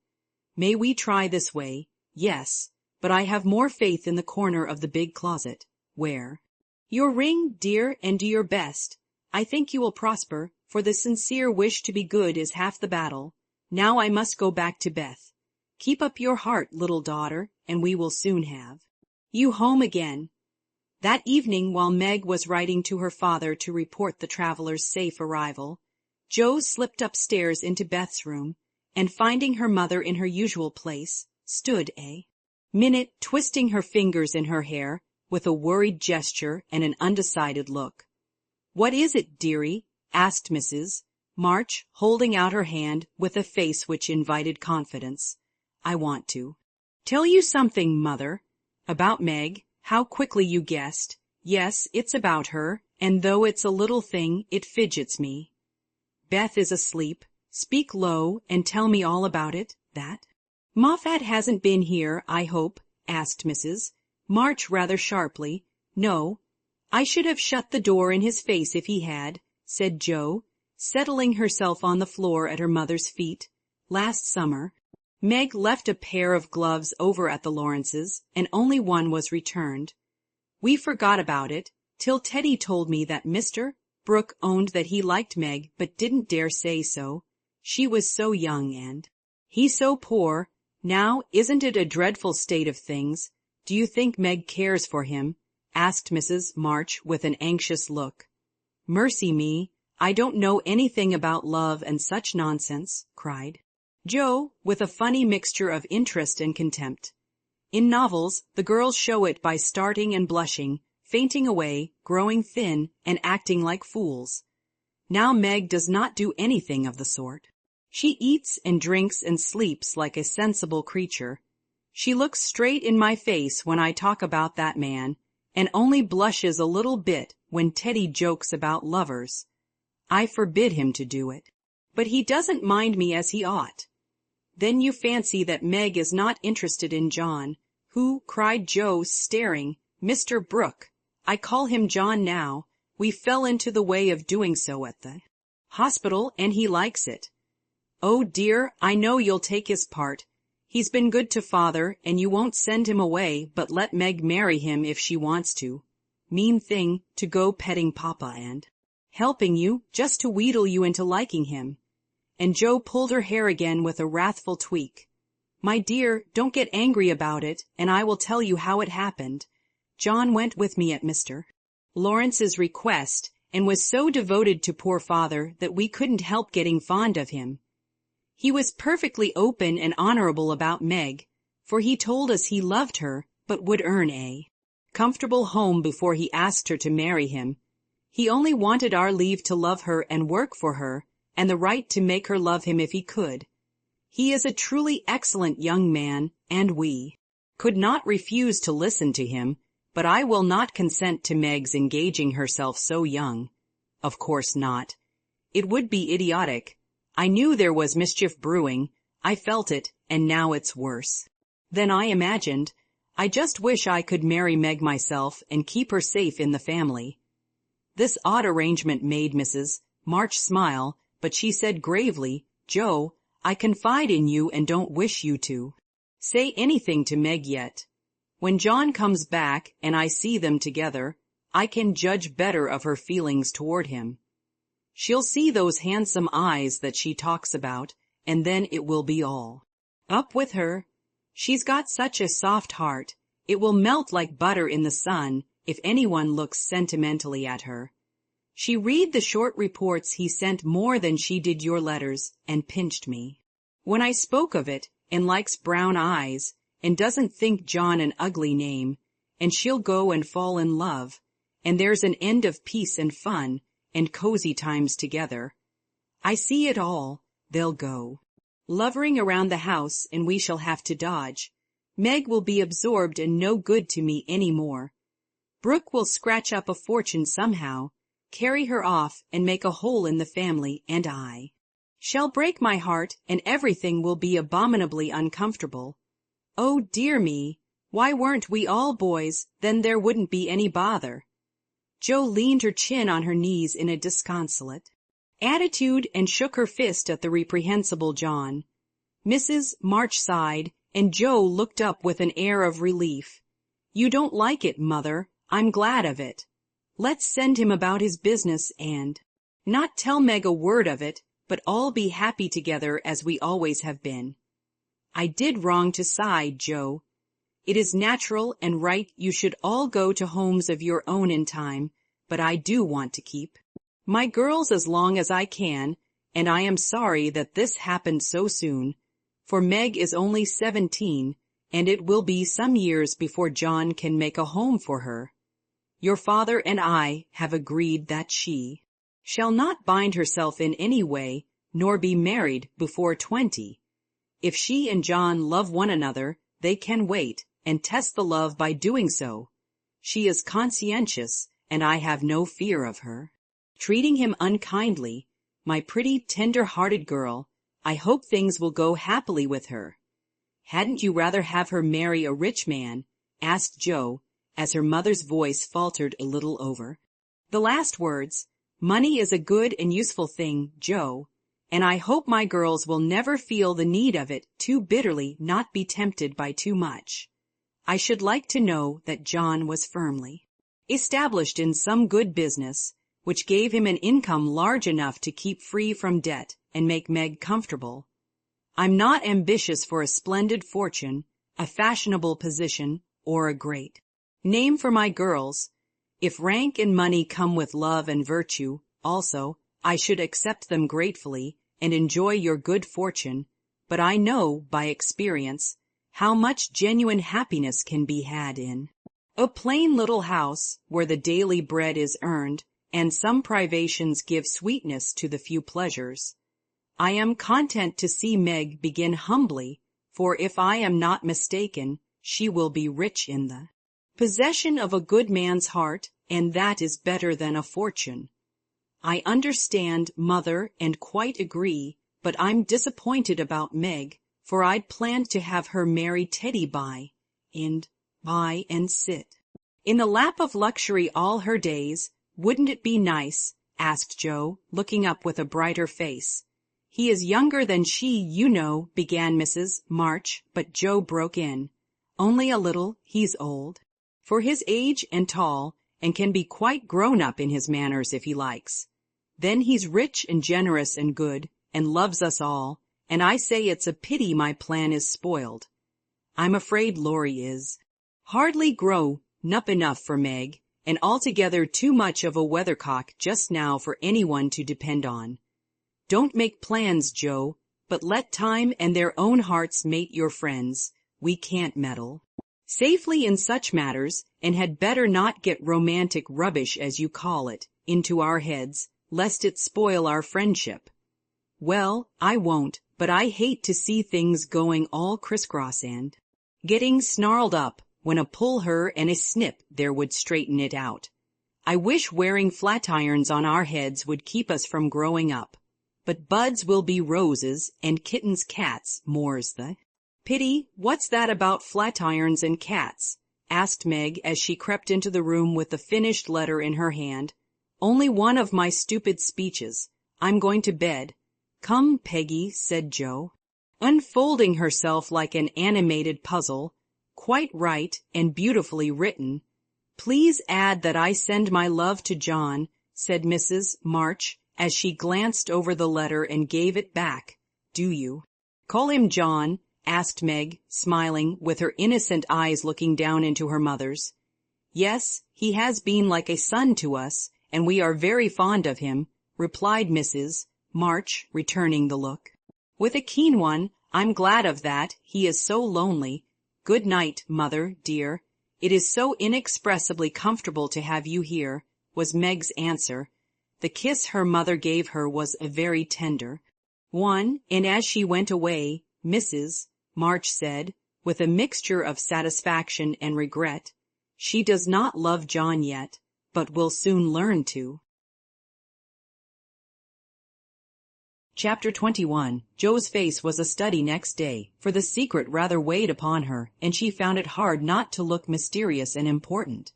May we try this way? Yes, but I have more faith in the corner of the big closet. Where? Your ring, dear, and do your best. I think you will prosper, for the sincere wish to be good is half the battle. Now I must go back to Beth. Keep up your heart, little daughter, and we will soon have you home again. That evening, while Meg was writing to her father to report the traveler's safe arrival, Jo slipped upstairs into Beth's room, and finding her mother in her usual place, stood a minute twisting her fingers in her hair, with a worried gesture and an undecided look. What is it, dearie? Asked Mrs. March, holding out her hand with a face which invited confidence. I want to tell you something, Mother. About Meg. How quickly you guessed. Yes, it's about her, and though it's a little thing, it fidgets me. Beth is asleep. Speak low and tell me all about it. That Moffat hasn't been here, I hope? Asked Mrs. March rather sharply. No, I should have shut the door in his face if he had, said Jo, settling herself on the floor at her mother's feet. Last summer, Meg left a pair of gloves over at the Lawrences', and only one was returned. We forgot about it, till Teddy told me that Mr. Brooke owned that he liked Meg but didn't dare say so. She was so young and he so poor. Now, isn't it a dreadful state of things? Do you think Meg cares for him? Asked Mrs. March with an anxious look. Mercy me, I don't know anything about love and such nonsense, cried Joe, with a funny mixture of interest and contempt. In novels, the girls show it by starting and blushing, fainting away, growing thin, and acting like fools. Now Meg does not do anything of the sort. She eats and drinks and sleeps like a sensible creature. She looks straight in my face when I talk about that man, and only blushes a little bit when Teddy jokes about lovers. I forbid him to do it. But he doesn't mind me as he ought. Then you fancy that Meg is not interested in John, who, cried Joe, staring, Mr. Brooke. I call him John now. We fell into the way of doing so at the hospital, and he likes it. Oh dear, I know you'll take his part. He's been good to father, and you won't send him away, but let Meg marry him if she wants to. Mean thing, to go petting papa and helping you, just to wheedle you into liking him. And Joe pulled her hair again with a wrathful tweak. My dear, don't get angry about it, and I will tell you how it happened. John went with me at Mr. Lawrence's request, and was so devoted to poor father that we couldn't help getting fond of him. He was perfectly open and honorable about Meg, for he told us he loved her, but would earn a comfortable home before he asked her to marry him. He only wanted our leave to love her and work for her, and the right to make her love him if he could. He is a truly excellent young man, and we could not refuse to listen to him, but I will not consent to Meg's engaging herself so young. Of course not. It would be idiotic. I knew there was mischief brewing. I felt it, and now it's worse than I imagined. I just wish I could marry Meg myself and keep her safe in the family. This odd arrangement made Mrs. March smile, but she said gravely, Joe, I confide in you and don't wish you to say anything to Meg yet. When John comes back and I see them together, I can judge better of her feelings toward him. She'll see those handsome eyes that she talks about, and then it will be all up with her. She's got such a soft heart. It will melt like butter in the sun if anyone looks sentimentally at her. She read the short reports he sent more than she did your letters, and pinched me when I spoke of it, and likes brown eyes, and doesn't think John an ugly name, and she'll go and fall in love, and there's an end of peace and fun, and cozy times together. I see it all. They'll go lovering around the house, and we shall have to dodge. Meg will be absorbed and no good to me any more. Brooke will scratch up a fortune somehow, carry her off, and make a hole in the family, and I shall break my heart, and everything will be abominably uncomfortable. Oh, dear me, why weren't we all boys? Then there wouldn't be any bother. Joe leaned her chin on her knees in a disconsolate attitude and shook her fist at the reprehensible John. Mrs. March sighed, and Joe looked up with an air of relief. You don't like it, Mother. I'm glad of it. Let's send him about his business and not tell Meg a word of it, but all be happy together as we always have been. I did wrong to sigh, Joe. It is natural and right you should all go to homes of your own in time, but I do want to keep my girls as long as I can, and I am sorry that this happened so soon, for Meg is only 17, and it will be some years before John can make a home for her. Your father and I have agreed that she shall not bind herself in any way, nor be married before 20. If she and John love one another, they can wait, and test the love by doing so. She is conscientious, and I have no fear of her treating him unkindly. My pretty, tender-hearted girl, I hope things will go happily with her. Hadn't you rather have her marry a rich man? Asked Joe, as her mother's voice faltered a little over the last words. Money is a good and useful thing, Joe, and I hope my girls will never feel the need of it too bitterly, not be tempted by too much. I should like to know that John was firmly established in some good business, which gave him an income large enough to keep free from debt and make Meg comfortable. I'm not ambitious for a splendid fortune, a fashionable position, or a great name for my girls. If rank and money come with love and virtue, also, I should accept them gratefully and enjoy your good fortune, but I know, by experience, how much genuine happiness can be had in a plain little house where the daily bread is earned and some privations give sweetness to the few pleasures. I am content to see Meg begin humbly, for if I am not mistaken, she will be rich in the possession of a good man's heart, and that is better than a fortune. I understand, Mother, and quite agree, but I'm disappointed about Meg, for I'd planned to have her marry Teddy by and sit in the lap of luxury all her days. Wouldn't it be nice? Asked Joe, looking up with a brighter face. He is younger than she, you know, began Mrs. March, but Joe broke in. Only a little. He's old for his age and tall, and can be quite grown up in his manners if he likes. Then he's rich and generous and good, and loves us all, and I say it's a pity my plan is spoiled. I'm afraid Laurie is hardly grown up enough for Meg, and altogether too much of a weathercock just now for anyone to depend on. Don't make plans, Joe, but let time and their own hearts mate your friends. We can't meddle safely in such matters, and had better not get romantic rubbish, as you call it, into our heads, lest it spoil our friendship. Well, I won't, but I hate to see things going all crisscross and getting snarled up, when a pull her and a snip there would straighten it out. I wish wearing flat irons on our heads would keep us from growing up. But buds will be roses, and kittens cats, more's the pity. What's that about flat irons and cats? Asked Meg as she crept into the room with the finished letter in her hand. Only one of my stupid speeches. I'm going to bed. Come, Peggy, said Joe, unfolding herself like an animated puzzle. Quite right, and beautifully written. Please add that I send my love to John, said Mrs. March, as she glanced over the letter and gave it back. Do you call him John? Asked Meg, smiling, with her innocent eyes looking down into her mother's. Yes, he has been like a son to us, and we are very fond of him, replied Mrs. March, returning the look with a keen one. I'm glad of that. He is so lonely. Good night, Mother, dear. It is so inexpressibly comfortable to have you here, was Meg's answer. The kiss her mother gave her was a very tender one, and as she went away, Mrs. March said, with a mixture of satisfaction and regret, she does not love John yet, but will soon learn to. Chapter 21. Joe's face was a study next day, for the secret rather weighed upon her, and she found it hard not to look mysterious and important.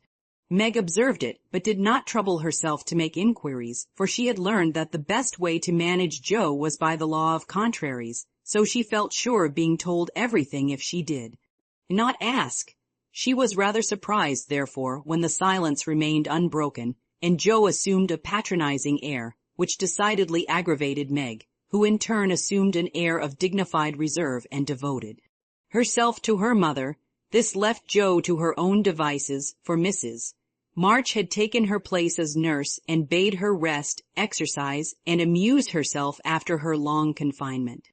Meg observed it, but did not trouble herself to make inquiries, for she had learned that the best way to manage Joe was by the law of contraries, so she felt sure of being told everything if she did not ask. She was rather surprised, therefore, when the silence remained unbroken, and Joe assumed a patronizing air, which decidedly aggravated Meg, who in turn assumed an air of dignified reserve and devoted herself to her mother. This left Joe to her own devices, for Mrs. March had taken her place as nurse and bade her rest, exercise, and amuse herself after her long confinement.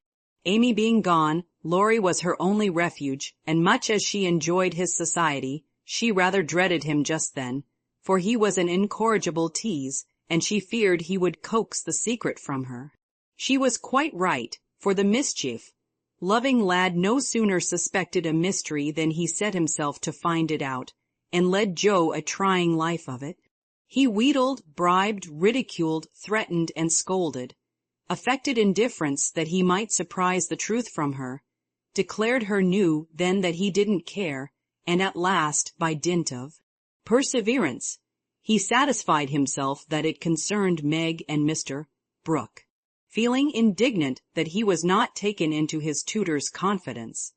Amy being gone, Laurie was her only refuge, and much as she enjoyed his society, she rather dreaded him just then, for he was an incorrigible tease, and she feared he would coax the secret from her. She was quite right, for the mischief-loving lad no sooner suspected a mystery than he set himself to find it out, and led Joe a trying life of it. He wheedled, bribed, ridiculed, threatened, and scolded, affected indifference that he might surprise the truth from her, declared her knew then that he didn't care, and at last, by dint of perseverance, he satisfied himself that it concerned Meg and Mr. Brooke. Feeling indignant that he was not taken into his tutor's confidence,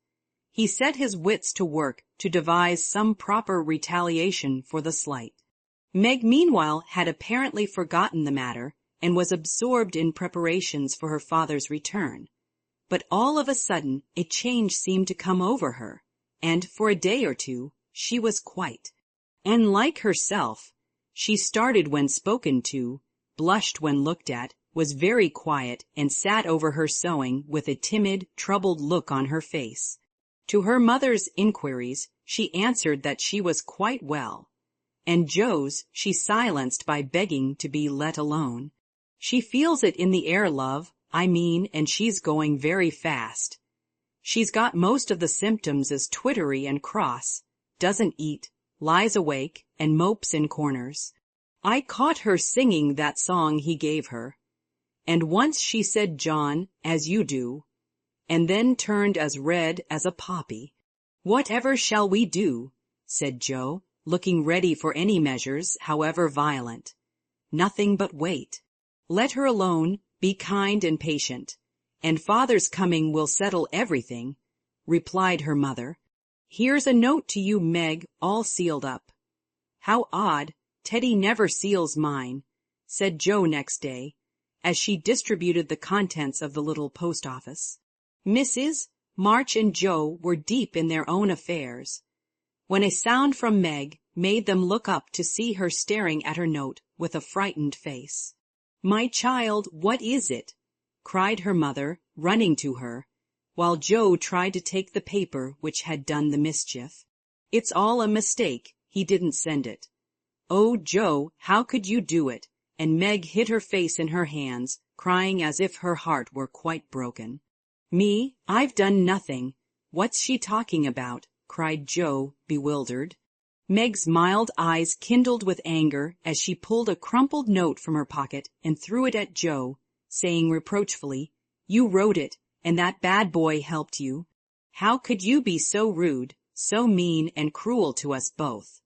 he set his wits to work to devise some proper retaliation for the slight Meg meanwhile had apparently forgotten the matter and was absorbed in preparations for her father's return. But all of a sudden a change seemed to come over her, and for a day or two she was quite unlike herself. She started when spoken to, blushed when looked at, was very quiet, and sat over her sewing with a timid, troubled look on her face. To her mother's inquiries, she answered that she was quite well, and Joe's she silenced by begging to be let alone. She feels it in the air, love, I mean, and she's going very fast. She's got most of the symptoms as twittery and cross, doesn't eat, lies awake, and mopes in corners. I caught her singing that song he gave her, and once she said John, as you do, and then turned as red as a poppy. Whatever shall we do? Said Joe, looking ready for any measures, however violent. Nothing but wait. Let her alone, be kind and patient, and father's coming will settle everything, replied her mother. Here's a note to you, Meg, all sealed up. How odd, Teddy never seals mine, said Joe next day, as she distributed the contents of the little post office. Mrs. March and Joe were deep in their own affairs, when a sound from Meg made them look up to see her staring at her note with a frightened face. My child, what is it? Cried her mother, running to her, while Joe tried to take the paper which had done the mischief. It's all a mistake, he didn't send it. Oh, Joe, how could you do it? And Meg hid her face in her hands, crying as if her heart were quite broken. Me, I've done nothing. What's she talking about? Cried Joe, bewildered. Meg's mild eyes kindled with anger as she pulled a crumpled note from her pocket and threw it at Joe, saying reproachfully, You wrote it, and that bad boy helped you. How could you be so rude, so mean and cruel to us both?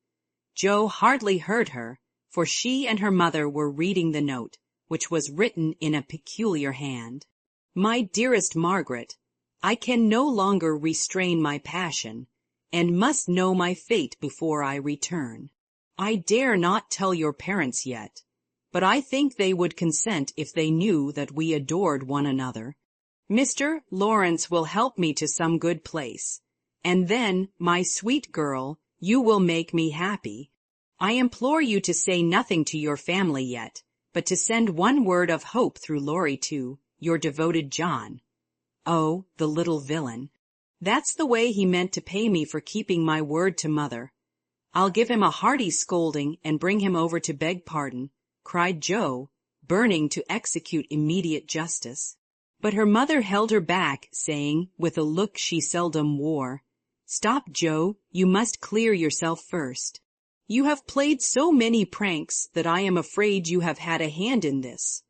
Joe hardly heard her, for she and her mother were reading the note, which was written in a peculiar hand. My dearest Margaret, I can no longer restrain my passion, and must know my fate before I return. I dare not tell your parents yet, but I think they would consent if they knew that we adored one another. Mr. Lawrence will help me to some good place, and then, my sweet girl, you will make me happy. I implore you to say nothing to your family yet, but to send one word of hope through Laurie to your devoted John. Oh, the little villain. That's the way he meant to pay me for keeping my word to mother. I'll give him a hearty scolding and bring him over to beg pardon, cried Joe, burning to execute immediate justice. But her mother held her back, saying, with a look she seldom wore, Stop, Joe, you must clear yourself first. You have played so many pranks that I am afraid you have had a hand in this.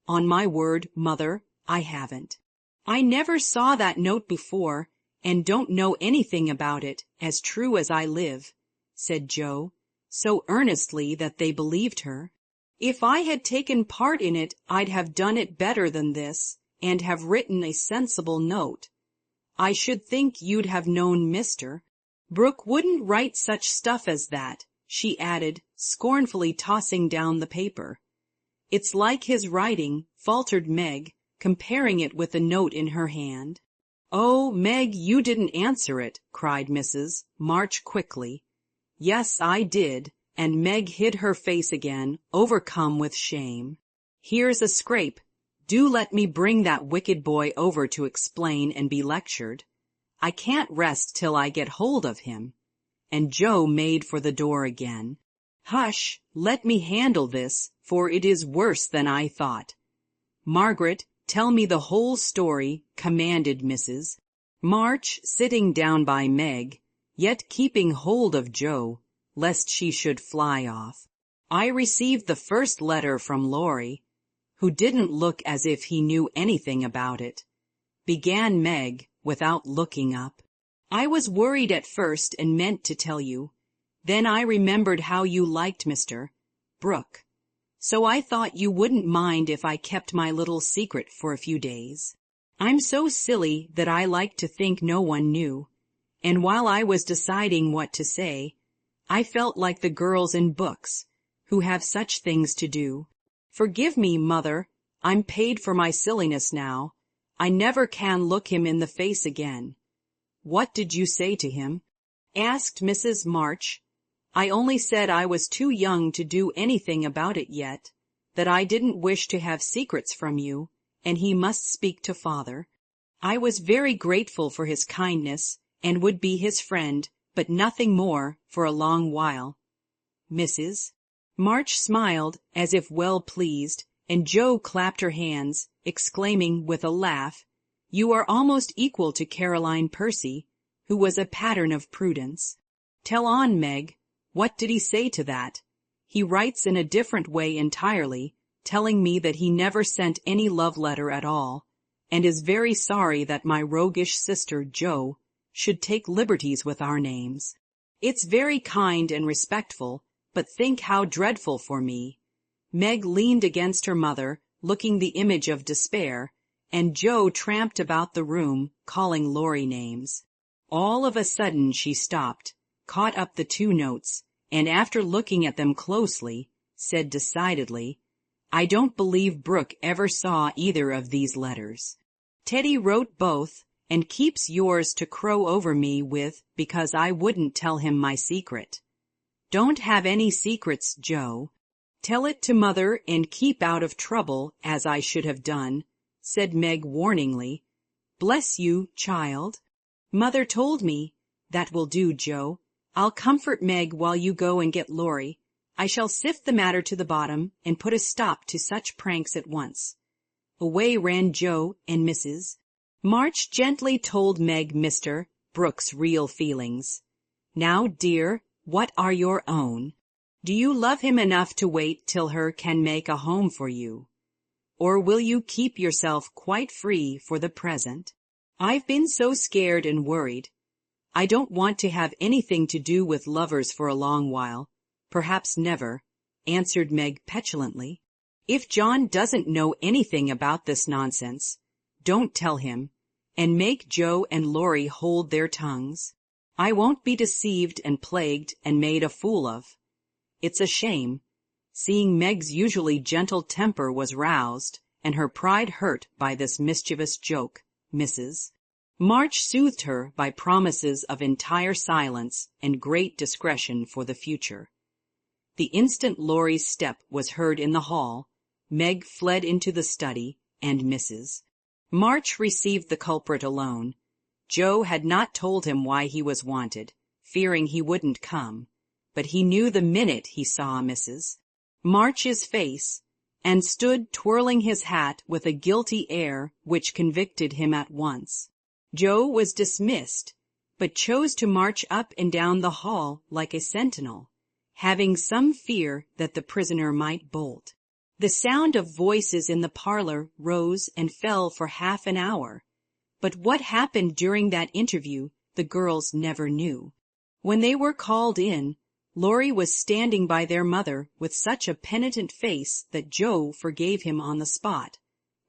On my word, mother, I haven't. I never saw that note before, and don't know anything about it, as true as I live, said Joe, so earnestly that they believed her. If I had taken part in it, I'd have done it better than this, and have written a sensible note. I should think you'd have known Mr. Brooke wouldn't write such stuff as that, she added, scornfully tossing down the paper. It's like his writing, faltered Meg, comparing it with the note in her hand. Oh, Meg, you didn't answer it, cried Mrs. March quickly. Yes, I did, and Meg hid her face again, overcome with shame. Here's a scrape. Do let me bring that wicked boy over to explain and be lectured. I can't rest till I get hold of him. And Joe made for the door again. Hush, let me handle this, for it is worse than I thought. Margaret, tell me the whole story, commanded Mrs. March, sitting down by Meg, yet keeping hold of Joe, lest she should fly off. I received the first letter from Laurie, who didn't look as if he knew anything about it, began Meg, without looking up. I was worried at first and meant to tell you. Then I remembered how you liked Mr. Brooke, so I thought you wouldn't mind if I kept my little secret for a few days. I'm so silly that I like to think no one knew, and while I was deciding what to say, I felt like the girls in books, who have such things to do. Forgive me, mother, I'm paid for my silliness now. I never can look him in the face again. What did you say to him? Asked Mrs. March. I only said I was too young to do anything about it yet, that I didn't wish to have secrets from you, and he must speak to father. I was very grateful for his kindness, and would be his friend, but nothing more for a long while. Mrs. March smiled as if well pleased, and Jo clapped her hands, exclaiming with a laugh, "You are almost equal to Caroline Percy, who was a pattern of prudence. Tell on, Meg. What did he say to that? He writes in a different way entirely, telling me that he never sent any love letter at all, and is very sorry that my roguish sister Jo should take liberties with our names. It's very kind and respectful, but think how dreadful for me." Meg leaned against her mother, looking the image of despair, and Jo tramped about the room, calling Laurie names. All of a sudden she stopped, caught up the 2 notes, and after looking at them closely, said decidedly, "I don't believe Brooke ever saw either of these letters. Teddy wrote both, and keeps yours to crow over me with because I wouldn't tell him my secret. Don't have any secrets, Jo. Tell it to mother and keep out of trouble, as I should have done," said Meg warningly. "Bless you, child. Mother told me. That will do, Jo. I'll comfort Meg while you go and get Laurie. I shall sift the matter to the bottom and put a stop to such pranks at once." Away ran Jo, and Mrs. March gently told Meg Mr. Brooke's real feelings. "Now, dear, what are your own? Do you love him enough to wait till her can make a home for you? Or will you keep yourself quite free for the present? I've been so scared and worried. I don't want to have anything to do with lovers for a long while, perhaps never," answered Meg petulantly. "If John doesn't know anything about this nonsense, don't tell him, and make Jo and Laurie hold their tongues. I won't be deceived and plagued and made a fool of. It's a shame." Seeing Meg's usually gentle temper was roused, and her pride hurt by this mischievous joke, Mrs. March soothed her by promises of entire silence and great discretion for the future. The instant Laurie's step was heard in the hall, Meg fled into the study, and Mrs. March received the culprit alone. Jo had not told him why he was wanted, fearing he wouldn't come, but he knew the minute he saw Mrs. March's face, and stood twirling his hat with a guilty air which convicted him at once. Jo was dismissed, but chose to march up and down the hall like a sentinel, having some fear that the prisoner might bolt. The sound of voices in the parlor rose and fell for half an hour, but what happened during that interview the girls never knew. When they were called in, Laurie was standing by their mother with such a penitent face that Jo forgave him on the spot,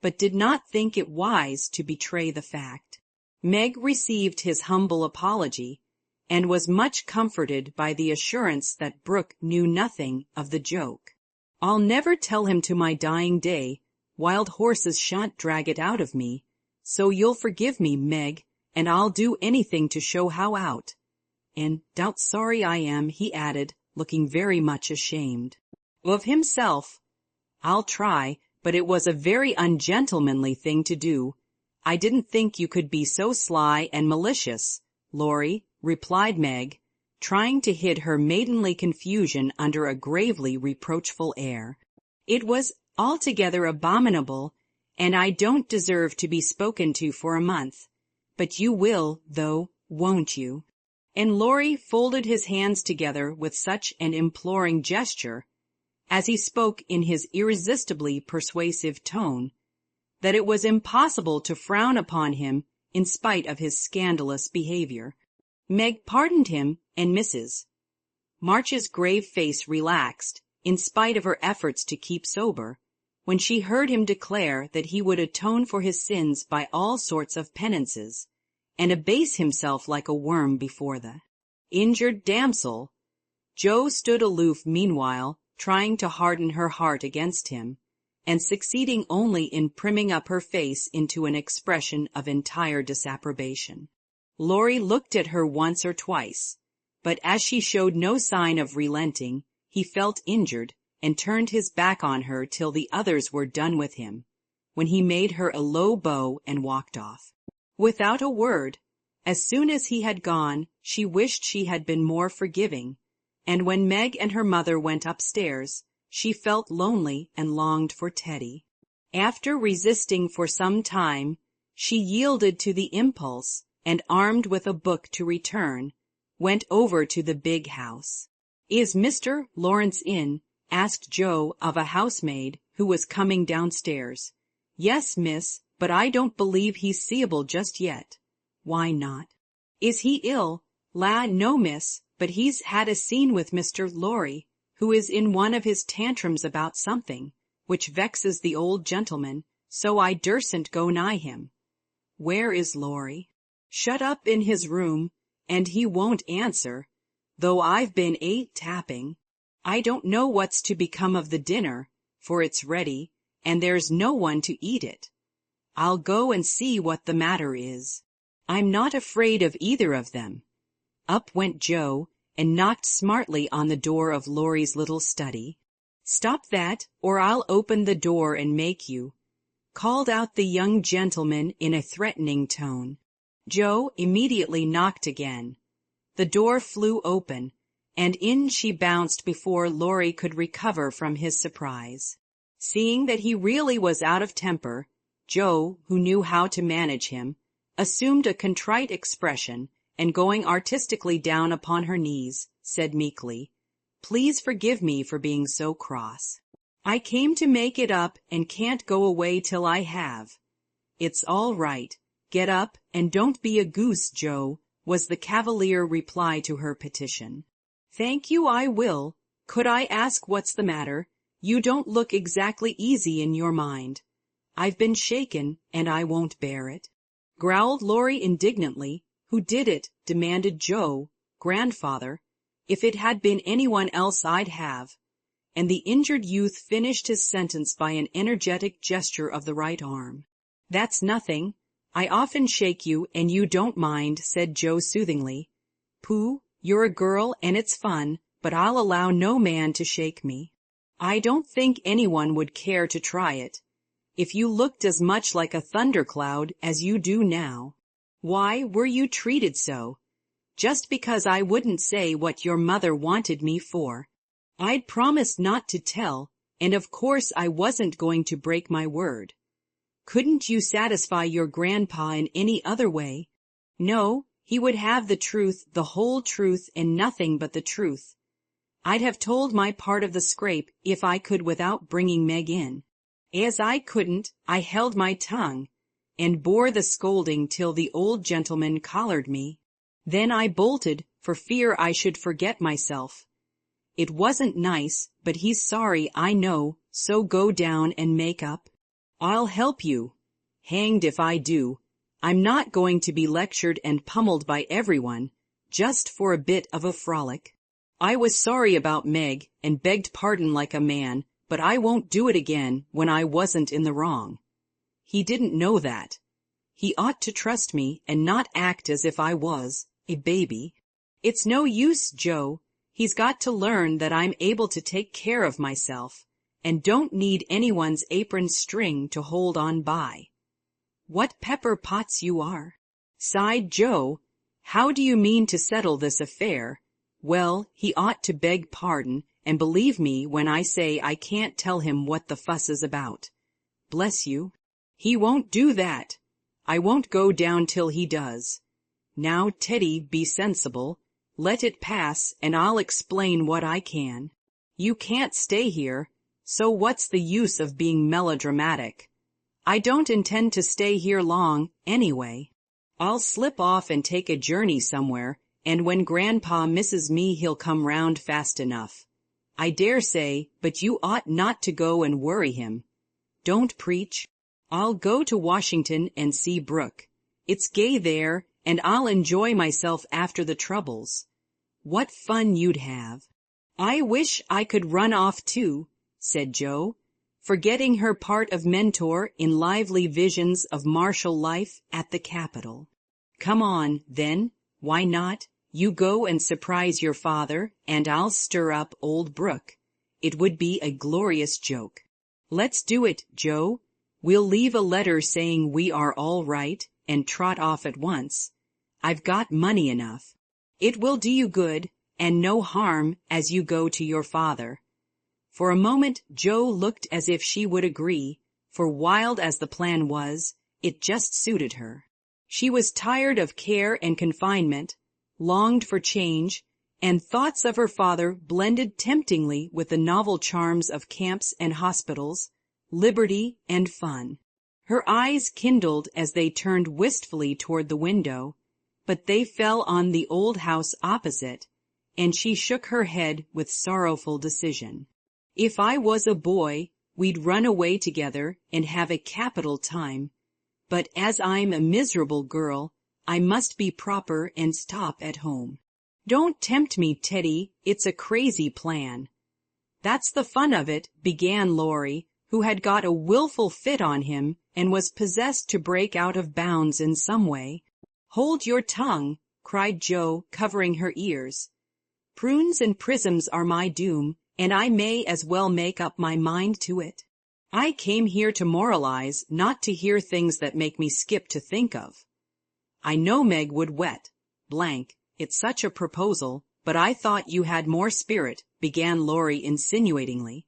but did not think it wise to betray the fact. Meg received his humble apology, and was much comforted by the assurance that Brooke knew nothing of the joke. "I'll never tell him to my dying day. Wild horses shan't drag it out of me. So you'll forgive me, Meg, and I'll do anything to show how out. And doubt sorry I am," he added, looking very much ashamed of himself. "I'll try, but it was a very ungentlemanly thing to do. I didn't think you could be so sly and malicious, Laurie," replied Meg, trying to hide her maidenly confusion under a gravely reproachful air. "It was altogether abominable, and I don't deserve to be spoken to for a month. But you will, though, won't you?" And Laurie folded his hands together with such an imploring gesture, as he spoke in his irresistibly persuasive tone, that it was impossible to frown upon him in spite of his scandalous behavior. Meg pardoned him, and Mrs. March's grave face relaxed, in spite of her efforts to keep sober, when she heard him declare that he would atone for his sins by all sorts of penances, and abase himself like a worm before the injured damsel. Jo stood aloof meanwhile, trying to harden her heart against him, and succeeding only in primming up her face into an expression of entire disapprobation. Laurie looked at her once or twice, but as she showed no sign of relenting, he felt injured and turned his back on her till the others were done with him, when he made her a low bow and walked off. Without a word, as soon as he had gone, she wished she had been more forgiving, and when Meg and her mother went upstairs, she felt lonely and longed for Teddy. After resisting for some time, she yielded to the impulse, and armed with a book to return, went over to the big house. "Is Mr. Lawrence in?" asked Joe of a housemaid who was coming downstairs. "Yes, miss, but I don't believe he's seeable just yet." "Why not?" "Is he ill?" "La, no, miss, but he's had a scene with Mr. Laurie, who is in one of his tantrums about something, which vexes the old gentleman, so I dursn't go nigh him." "Where is Laurie?" "Shut up in his room, and he won't answer, though I've been tapping. I don't know what's to become of the dinner, for it's ready, and there's no one to eat it. I'll go and see what the matter is." "I'm not afraid of either of them." Up went Joe and knocked smartly on the door of Laurie's little study. "Stop that, or I'll open the door and make you," called out the young gentleman in a threatening tone. Joe immediately knocked again. The door flew open, and in she bounced before Laurie could recover from his surprise. Seeing that he really was out of temper, Joe, who knew how to manage him, assumed a contrite expression, and going artistically down upon her knees, said meekly, "Please forgive me for being so cross. I came to make it up and can't go away till I have." "It's all right. Get up and don't be a goose, Joe," was the cavalier reply to her petition. "Thank you, I will. Could I ask what's the matter? You don't look exactly easy in your mind." "I've been shaken, and I won't bear it," growled Laurie indignantly. "Who did it?" demanded Joe. "Grandfather. If it had been anyone else I'd have." And the injured youth finished his sentence by an energetic gesture of the right arm. "That's nothing. I often shake you, and you don't mind," said Joe soothingly. "Pooh, you're a girl, and it's fun, but I'll allow no man to shake me. I don't think anyone would care to try it, if you looked as much like a thundercloud as you do now. Why were you treated so? Just because I wouldn't say what your mother wanted me for. I'd promised not to tell, and of course I wasn't going to break my word. Couldn't you satisfy your grandpa in any other way?" "No, he would have the truth, the whole truth, and nothing but the truth. I'd have told my part of the scrape if I could without bringing Meg in. As I couldn't, I held my tongue, and bore the scolding till the old gentleman collared me. Then I bolted, for fear I should forget myself. It wasn't nice, but he's sorry, I know, so go down and make up." "I'll help you." "Hanged if I do. I'm not going to be lectured and pummeled by everyone, just for a bit of a frolic. I was sorry about Meg, and begged pardon like a man, but I won't do it again when I wasn't in the wrong. He didn't know that. He ought to trust me and not act as if I was a baby. It's no use, Joe. He's got to learn that I'm able to take care of myself, and don't need anyone's apron string to hold on by." "What pepper pots you are," sighed Joe. "How do you mean to settle this affair?" "Well, he ought to beg pardon, and believe me when I say I can't tell him what the fuss is about." "Bless you." "He won't do that. I won't go down till he does. Now, Teddy, be sensible. Let it pass, and I'll explain what I can. You can't stay here, so what's the use of being melodramatic? I don't intend to stay here long, anyway. I'll slip off and take a journey somewhere, and when Grandpa misses me he'll come round fast enough. I dare say, but you ought not to go and worry him. Don't preach. I'll go to Washington and see Brooke. It's gay there, and I'll enjoy myself after the troubles. What fun you'd have." I wish I could run off too, said Joe, forgetting her part of mentor in lively visions of martial life at the Capitol. Come on, then, why not? You go and surprise your father, and I'll stir up old Brooke. It would be a glorious joke. Let's do it, Joe. We'll leave a letter saying we are all right and trot off at once. I've got money enough. It will do you good and no harm as you go to your father. For a moment Joe looked as if she would agree, for wild as the plan was, it just suited her. She was tired of care and confinement, longed for change, and thoughts of her father blended temptingly with the novel charms of camps and hospitals, liberty and fun. Her eyes kindled as they turned wistfully toward the window, but they fell on the old house opposite, and she shook her head with sorrowful decision. If I was a boy, we'd run away together and have a capital time, but as I'm a miserable girl, I must be proper and stop at home. Don't tempt me, Teddy, it's a crazy plan. That's the fun of it, began Laurie, who had got a willful fit on him and was possessed to break out of bounds in some way. Hold your tongue, cried Joe, covering her ears. Prunes and prisms are my doom, and I may as well make up my mind to it. I came here to moralize, not to hear things that make me skip to think of. I know Meg would wet. It's such a proposal, but I thought you had more spirit, began Laurie insinuatingly.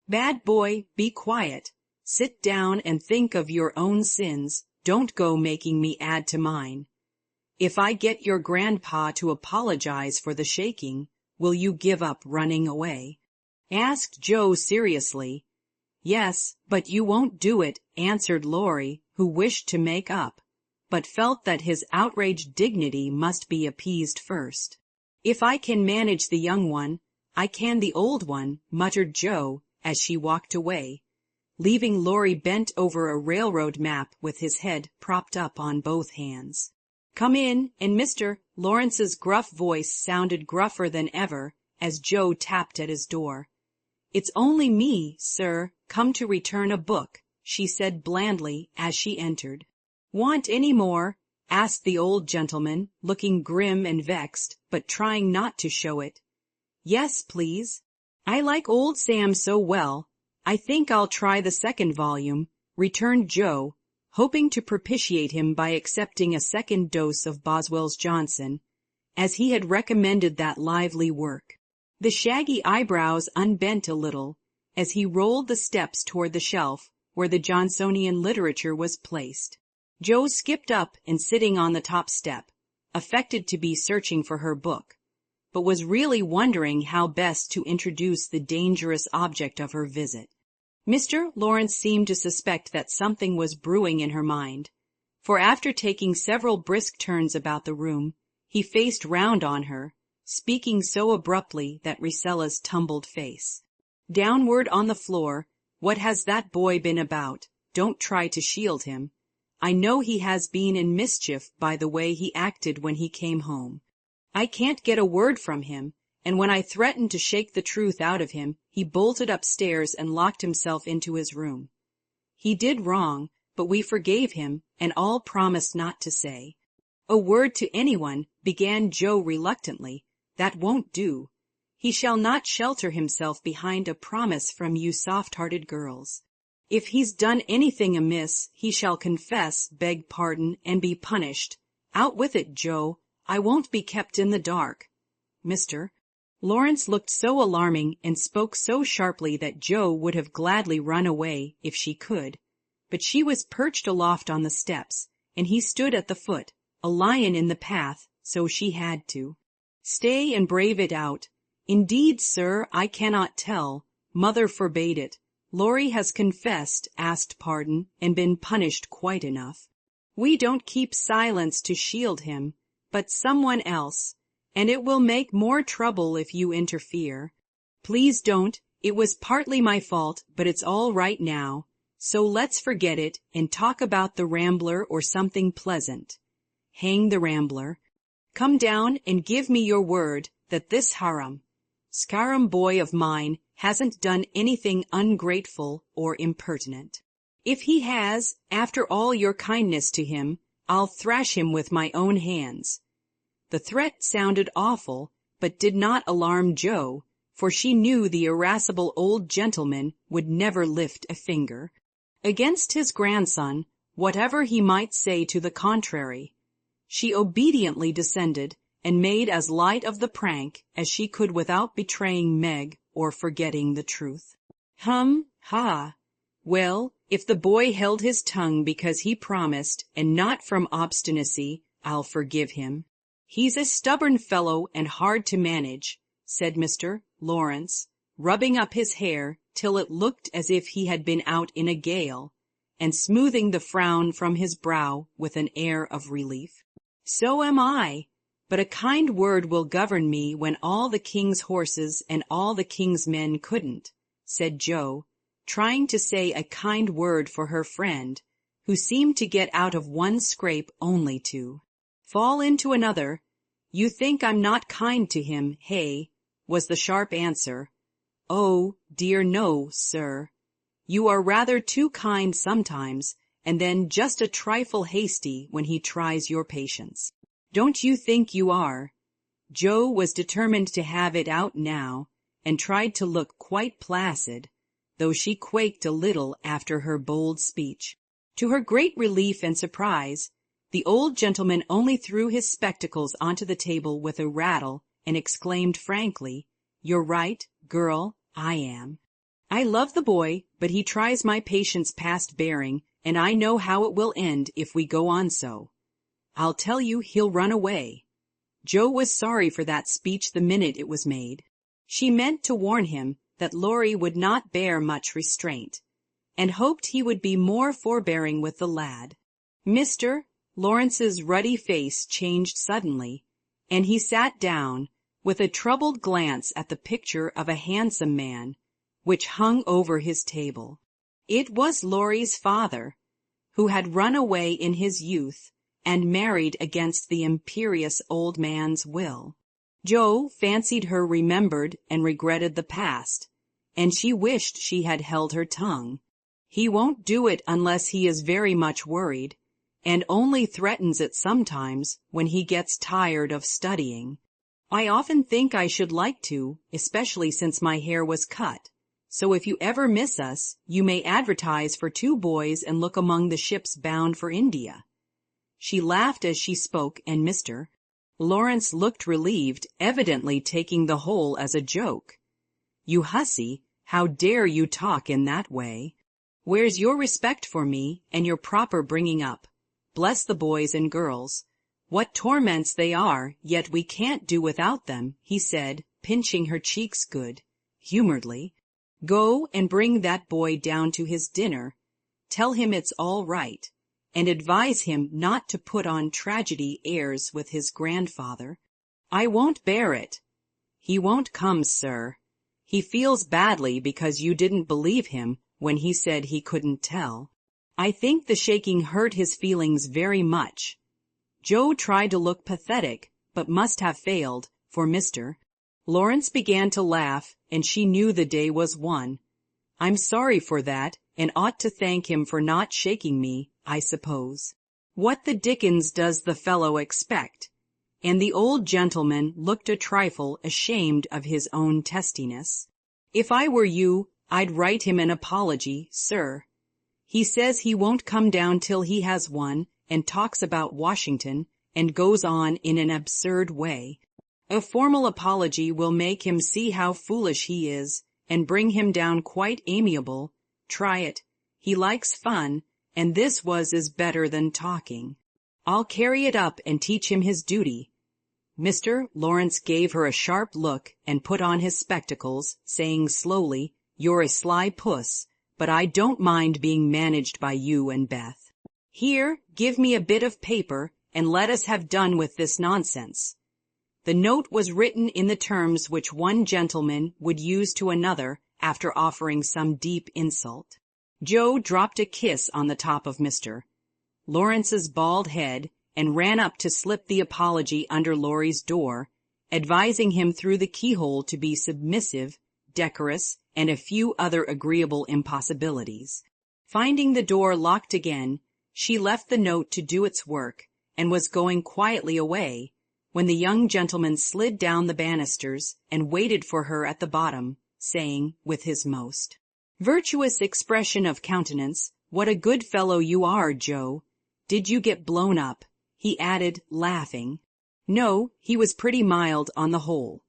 Bad boy, be quiet. Sit down and think of your own sins. Don't go making me add to mine. If I get your grandpa to apologize for the shaking, will you give up running away? Asked Joe seriously. Yes, but you won't do it, answered Laurie, who wished to make up, but felt that his outraged dignity must be appeased first. If I can manage the young one, I can the old one, muttered Joe, as she walked away, leaving Laurie bent over a railroad map with his head propped up on both hands. Come in, and Mr. Lawrence's gruff voice sounded gruffer than ever as Joe tapped at his door. It's only me, sir, come to return a book, she said blandly as she entered. Want any more? Asked the old gentleman, looking grim and vexed, but trying not to show it. Yes, please. I like old Sam so well. I think I'll try the second volume, returned Joe, hoping to propitiate him by accepting a second dose of Boswell's Johnson, as he had recommended that lively work. The shaggy eyebrows unbent a little as he rolled the steps toward the shelf where the Johnsonian literature was placed. Joe skipped up and sitting on the top step, affected to be searching for her book, but was really wondering how best to introduce the dangerous object of her visit. Mr. Lawrence seemed to suspect that something was brewing in her mind, for after taking several brisk turns about the room, he faced round on her, speaking so abruptly that Ricella's tumbled face. Downward on the floor, what has that boy been about? Don't try to shield him. I know he has been in mischief by the way he acted when he came home. I can't get a word from him, and when I threatened to shake the truth out of him, he bolted upstairs and locked himself into his room. He did wrong, but we forgave him, and all promised not to say. A word to anyone, began Joe reluctantly. That won't do. He shall not shelter himself behind a promise from you soft-hearted girls. If he's done anything amiss, he shall confess, beg pardon, and be punished. Out with it, Joe. I won't be kept in the dark. Mr. Lawrence looked so alarming and spoke so sharply that Joe would have gladly run away if she could, but she was perched aloft on the steps, and he stood at the foot, a lion in the path, so she had to. Stay and brave it out. Indeed, sir, I cannot tell. Mother forbade it. Laurie has confessed, asked pardon, and been punished quite enough. We don't keep silence to shield him, but someone else, and it will make more trouble if you interfere. Please don't. It was partly my fault, but it's all right now. So let's forget it and talk about the Rambler or something pleasant. Hang the Rambler. Come down and give me your word that this harem. Scarum boy of mine hasn't done anything ungrateful or impertinent. If he has, after all your kindness to him, I'll thrash him with my own hands." The threat sounded awful, but did not alarm Jo, for she knew the irascible old gentleman would never lift a finger against his grandson, whatever he might say to the contrary. She obediently descended and made as light of the prank as she could without betraying Meg or forgetting the truth. Ha! Well, if the boy held his tongue because he promised and not from obstinacy, I'll forgive him. He's a stubborn fellow and hard to manage, said Mr. Lawrence, rubbing up his hair till it looked as if he had been out in a gale, and smoothing the frown from his brow with an air of relief. So am I, but a kind word will govern me when all the king's horses and all the king's men couldn't, said Jo, trying to say a kind word for her friend, who seemed to get out of one scrape only to fall into another. You think I'm not kind to him, hey? Was the sharp answer. Oh, dear no, sir. You are rather too kind sometimes, and then just a trifle hasty when he tries your patience. Don't you think you are? Jo was determined to have it out now, and tried to look quite placid, though she quaked a little after her bold speech. To her great relief and surprise, the old gentleman only threw his spectacles onto the table with a rattle and exclaimed frankly, "You're right, girl, I am. I love the boy, but he tries my patience past bearing, and I know how it will end if we go on so. I'll tell you he'll run away." Jo was sorry for that speech the minute it was made. She meant to warn him that Laurie would not bear much restraint, and hoped he would be more forbearing with the lad. Mr. Lawrence's ruddy face changed suddenly, and he sat down, with a troubled glance at the picture of a handsome man, which hung over his table. It was Laurie's father, who had run away in his youth and married against the imperious old man's will. Jo fancied her remembered and regretted the past, and she wished she had held her tongue. He won't do it unless he is very much worried, and only threatens it sometimes when he gets tired of studying. I often think I should like to, especially since my hair was cut. So if you ever miss us, you may advertise for 2 boys and look among the ships bound for India. She laughed as she spoke, and Mr. Lawrence looked relieved, evidently taking the whole as a joke. "You hussy, how dare you talk in that way? Where's your respect for me and your proper bringing up? Bless the boys and girls. What torments they are, yet we can't do without them," he said, pinching her cheeks good-humoredly. "Go and bring that boy down to his dinner. Tell him it's all right, and advise him not to put on tragedy airs with his grandfather. I won't bear it. He won't come, sir. He feels badly because you didn't believe him when he said he couldn't tell. I think the shaking hurt his feelings very much." Jo tried to look pathetic, but must have failed, for Mr. Lawrence began to laugh, and she knew the day was won. "I'm sorry for that, and ought to thank him for not shaking me, I suppose. What the dickens does the fellow expect?" And the old gentleman looked a trifle ashamed of his own testiness. "If I were you, I'd write him an apology, sir. He says he won't come down till he has one, and talks about Washington, and goes on in an absurd way. A formal apology will make him see how foolish he is, and bring him down quite amiable. Try it. He likes fun, and this is better than talking. I'll carry it up and teach him his duty." Mr. Lawrence gave her a sharp look and put on his spectacles, saying slowly, "You're a sly puss, but I don't mind being managed by you and Beth. Here, give me a bit of paper, and let us have done with this nonsense." The note was written in the terms which one gentleman would use to another after offering some deep insult. Jo dropped a kiss on the top of Mr. Lawrence's bald head, and ran up to slip the apology under Laurie's door, advising him through the keyhole to be submissive, decorous, and a few other agreeable impossibilities. Finding the door locked again, she left the note to do its work, and was going quietly away, when the young gentleman slid down the banisters and waited for her at the bottom, saying, with his most virtuous expression of countenance, "What a good fellow you are, Joe. Did you get blown up?" he added, laughing. No, he was pretty mild on the whole.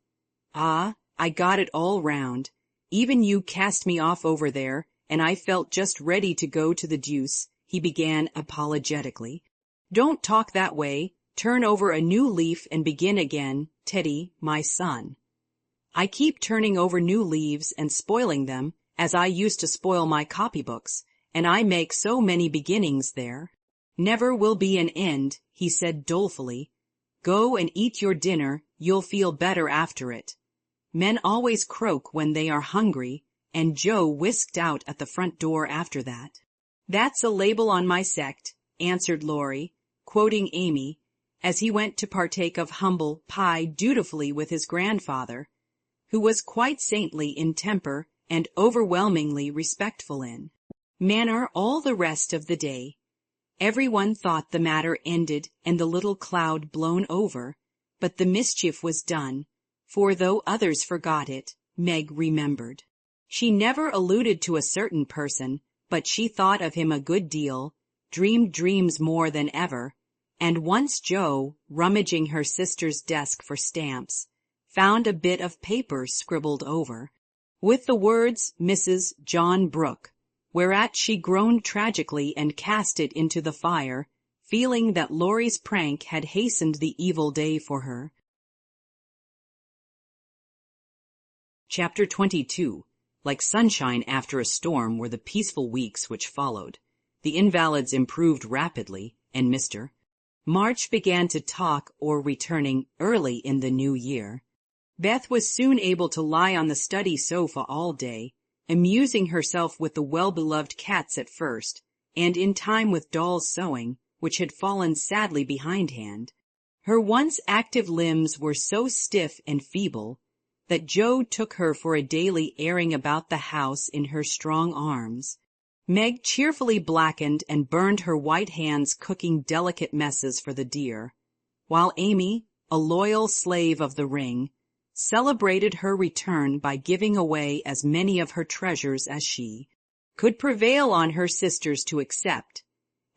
"Ah, I got it all round. Even you cast me off over there, and I felt just ready to go to the deuce," he began apologetically. "Don't talk that way. Turn over a new leaf and begin again, Teddy, my son." "I keep turning over new leaves and spoiling them, as I used to spoil my copybooks, and I make so many beginnings there." "Never will be an end," he said dolefully. "Go and eat your dinner, you'll feel better after it. Men always croak when they are hungry," and Joe whisked out at the front door after that. "That's a label on my sect," answered Laurie, quoting Amy, as he went to partake of humble pie dutifully with his grandfather, who was quite saintly in temper and overwhelmingly respectful in manner all the rest of the day. Everyone thought the matter ended and the little cloud blown over, but the mischief was done, for though others forgot it, Meg remembered. She never alluded to a certain person, but she thought of him a good deal, dreamed dreams more than ever, and once Joe, rummaging her sister's desk for stamps, found a bit of paper scribbled over, with the words Mrs. John Brooke, whereat she groaned tragically and cast it into the fire, feeling that Laurie's prank had hastened the evil day for her. Chapter 22. Like sunshine after a storm were the peaceful weeks which followed. The invalids improved rapidly, and Mr. March began to talk or returning early in the new year. Beth was soon able to lie on the study sofa all day, amusing herself with the well-beloved cats at first, and in time with Doll's sewing, which had fallen sadly behindhand. Her once active limbs were so stiff and feeble that Joe took her for a daily airing about the house in her strong arms. Meg cheerfully blackened and burned her white hands cooking delicate messes for the dear, while Amy, a loyal slave of the ring, celebrated her return by giving away as many of her treasures as she could prevail on her sisters to accept.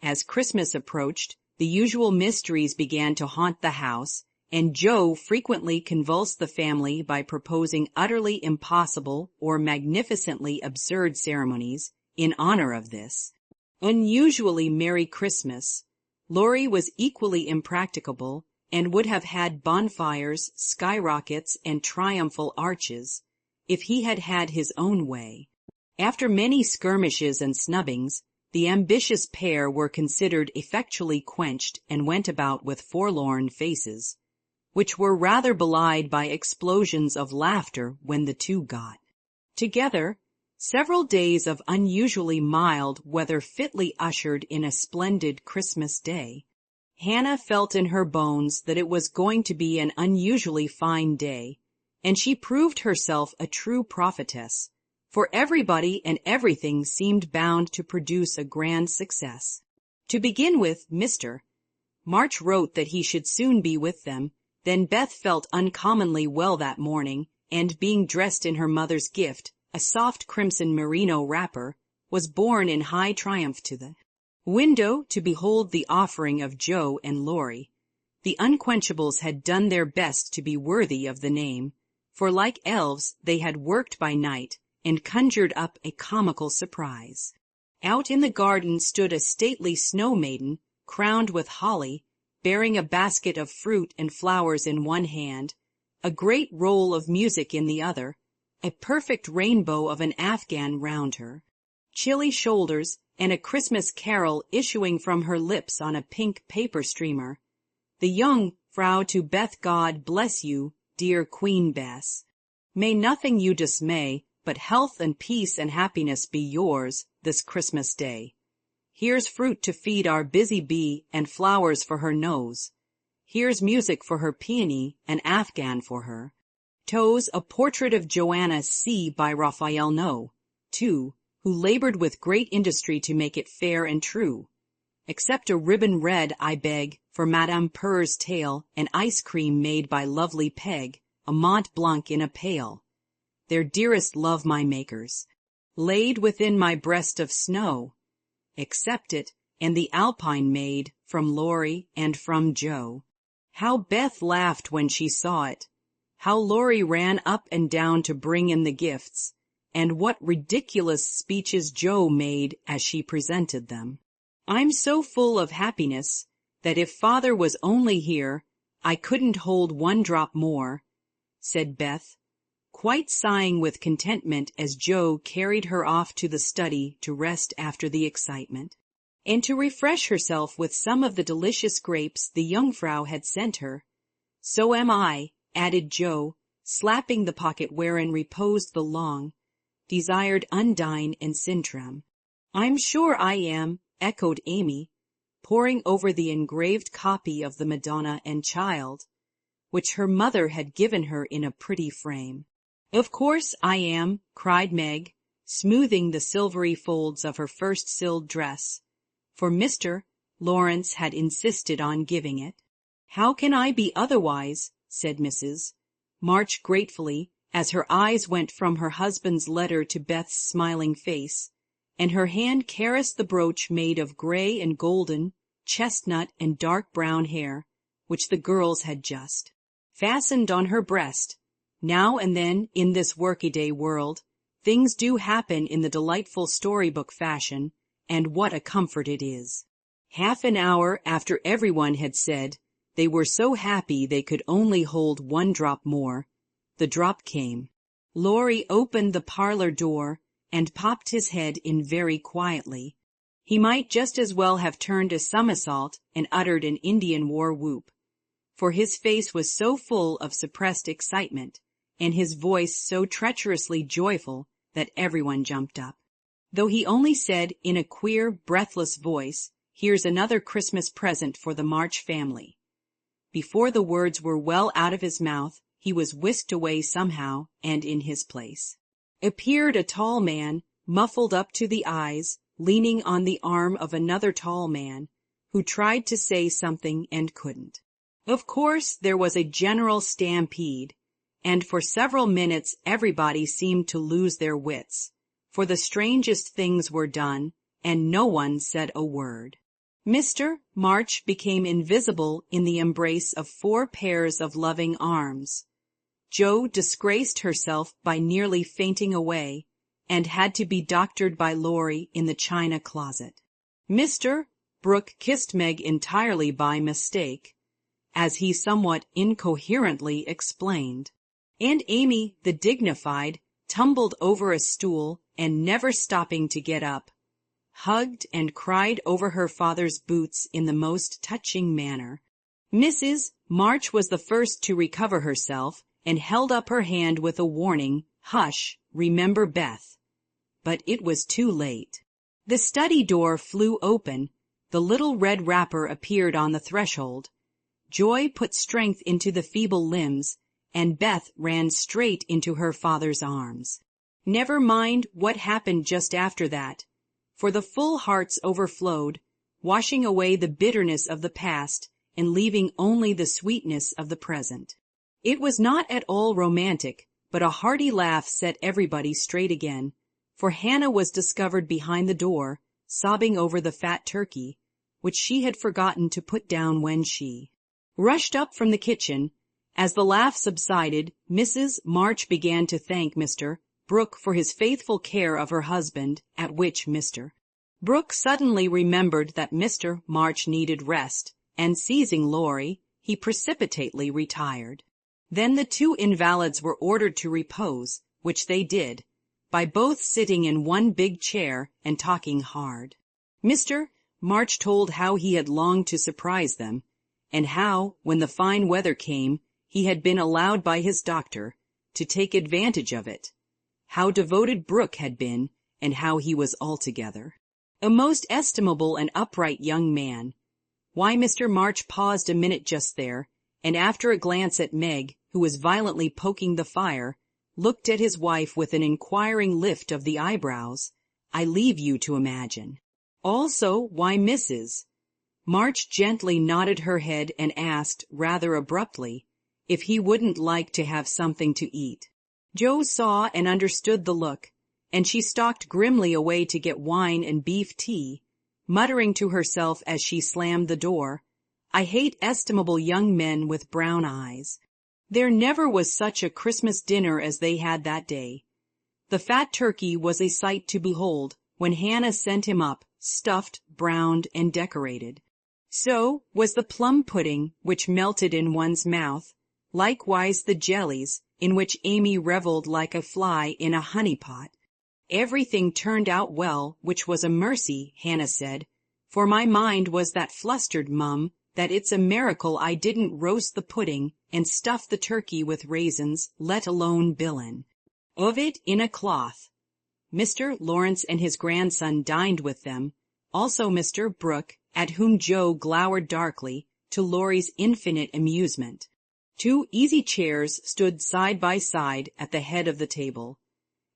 As Christmas approached, the usual mysteries began to haunt the house, and Joe frequently convulsed the family by proposing utterly impossible or magnificently absurd ceremonies in honor of this unusually merry Christmas. Laurie was equally impracticable, and would have had bonfires, skyrockets, and triumphal arches, if he had had his own way. After many skirmishes and snubbings, the ambitious pair were considered effectually quenched and went about with forlorn faces, which were rather belied by explosions of laughter when the two got together. Several days of unusually mild weather fitly ushered in a splendid Christmas day. Hannah felt in her bones that it was going to be an unusually fine day, and she proved herself a true prophetess, for everybody and everything seemed bound to produce a grand success. To begin with, Mr. March wrote that he should soon be with them. Then Beth felt uncommonly well that morning, and being dressed in her mother's gift, a soft crimson merino wrapper, was borne in high triumph to the window to behold the offering of Joe and Laurie. The Unquenchables had done their best to be worthy of the name, for like elves they had worked by night and conjured up a comical surprise. Out in the garden stood a stately snow maiden, crowned with holly, bearing a basket of fruit and flowers in one hand, a great roll of music in the other, a perfect rainbow of an Afghan round her chilly shoulders, and a Christmas carol issuing from her lips on a pink paper streamer. The young Frau to Beth, God bless you, dear Queen Bess. May nothing you dismay, but health and peace and happiness be yours this Christmas day. Here's fruit to feed our busy bee and flowers for her nose. Here's music for her peony, an Afghan for her. Toes, a portrait of Joanna C. by Raphael No. 2, who labored with great industry to make it fair and true. Except a ribbon red, I beg, for Madame Purr's tail, and ice cream made by lovely Peg, a Mont Blanc in a pail. Their dearest love my makers, laid within my breast of snow. Accept it, and the Alpine maid, from Laurie and from Joe. How Beth laughed when she saw it. How Laurie ran up and down to bring in the gifts, and what ridiculous speeches Joe made as she presented them. I'm so full of happiness that if Father was only here, I couldn't hold one drop more, said Beth, quite sighing with contentment as Joe carried her off to the study to rest after the excitement, and to refresh herself with some of the delicious grapes the Jungfrau had sent her. So am I, added Joe, slapping the pocket wherein reposed the long-desired Undine and Sintram. I'm sure I am, echoed Amy, poring over the engraved copy of the Madonna and Child, which her mother had given her in a pretty frame. Of course I am, cried Meg, smoothing the silvery folds of her first silled dress, for Mr. Lawrence had insisted on giving it. How can I be otherwise, said Mrs. March gratefully, as her eyes went from her husband's letter to Beth's smiling face, and her hand caressed the brooch made of gray and golden, chestnut and dark brown hair, which the girls had just fastened on her breast. Now and then, in this workaday world, things do happen in the delightful storybook fashion, and what a comfort it is. Half an hour after everyone had said they were so happy they could only hold one drop more, the drop came. Laurie opened the parlor door and popped his head in very quietly. He might just as well have turned a somersault and uttered an Indian war whoop, for his face was so full of suppressed excitement, and his voice so treacherously joyful that everyone jumped up. Though he only said in a queer, breathless voice, "Here's another Christmas present for the March family." Before the words were well out of his mouth, he was whisked away somehow, and in his place appeared a tall man, muffled up to the eyes, leaning on the arm of another tall man, who tried to say something and couldn't. Of course, there was a general stampede, and for several minutes everybody seemed to lose their wits, for the strangest things were done, and no one said a word. Mr. March became invisible in the embrace of 4 pairs of loving arms. Joe disgraced herself by nearly fainting away, and had to be doctored by Laurie in the china closet. Mr. Brooke kissed Meg entirely by mistake, as he somewhat incoherently explained, and Amy, the dignified, tumbled over a stool, and never stopping to get up, hugged and cried over her father's boots in the most touching manner. Mrs. March was the first to recover herself, and held up her hand with a warning, "Hush, remember Beth." But it was too late. The study door flew open, the little red wrapper appeared on the threshold. Joy put strength into the feeble limbs, and Beth ran straight into her father's arms. Never mind what happened just after that, for the full hearts overflowed, washing away the bitterness of the past and leaving only the sweetness of the present. It was not at all romantic, but a hearty laugh set everybody straight again, for Hannah was discovered behind the door, sobbing over the fat turkey, which she had forgotten to put down when she rushed up from the kitchen. As the laugh subsided, Mrs. March began to thank Mr. Brooke for his faithful care of her husband, at which Mr. Brooke suddenly remembered that Mr. March needed rest, and seizing Laurie, he precipitately retired. Then the 2 invalids were ordered to repose, which they did, by both sitting in one big chair and talking hard. Mr. March told how he had longed to surprise them, and how, when the fine weather came, he had been allowed by his doctor to take advantage of it, how devoted Brooke had been, and how he was altogether a most estimable and upright young man. Why, Mr. March paused a minute just there, and after a glance at Meg, who was violently poking the fire, looked at his wife with an inquiring lift of the eyebrows. I leave you to imagine. Also, why Mrs. March gently nodded her head and asked, rather abruptly, if he wouldn't like to have something to eat. Joe saw and understood the look, and she stalked grimly away to get wine and beef tea, muttering to herself as she slammed the door, I hate estimable young men with brown eyes. There never was such a Christmas dinner as they had that day. The fat turkey was a sight to behold when Hannah sent him up, stuffed, browned, and decorated. So was the plum pudding, which melted in one's mouth, likewise the jellies, in which Amy reveled like a fly in a honey-pot. Everything turned out well, which was a mercy, Hannah said, for my mind was that flustered, Mum, that it's a miracle I didn't roast the pudding and stuff the turkey with raisins, let alone billin' of it in a cloth. Mr. Lawrence and his grandson dined with them, also Mr. Brooke, at whom Joe glowered darkly, to Laurie's infinite amusement. 2 easy chairs stood side by side at the head of the table,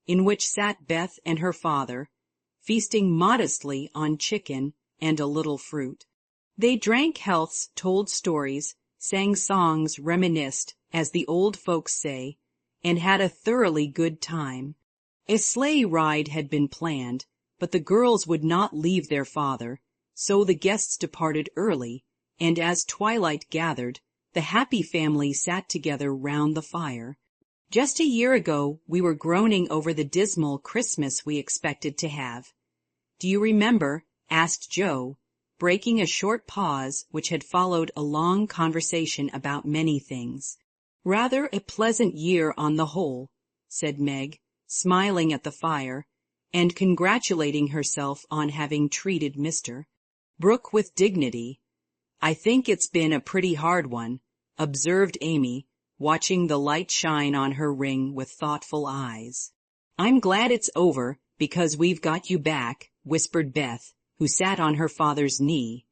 in which sat Beth and her father, feasting modestly on chicken and a little fruit. They drank healths, told stories, sang songs, reminisced, as the old folks say, and had a thoroughly good time. A sleigh ride had been planned, but the girls would not leave their father, so the guests departed early, and as twilight gathered, the happy family sat together round the fire. Just a year ago we were groaning over the dismal Christmas we expected to have. Do you remember? Asked Joe, breaking a short pause which had followed a long conversation about many things. Rather a pleasant year on the whole, said Meg, smiling at the fire, and congratulating herself on having treated Mr. Brooke with dignity. I think it's been a pretty hard one, observed Amy, watching the light shine on her ring with thoughtful eyes. I'm glad it's over, because we've got you back, whispered Beth, who sat on her father's knee.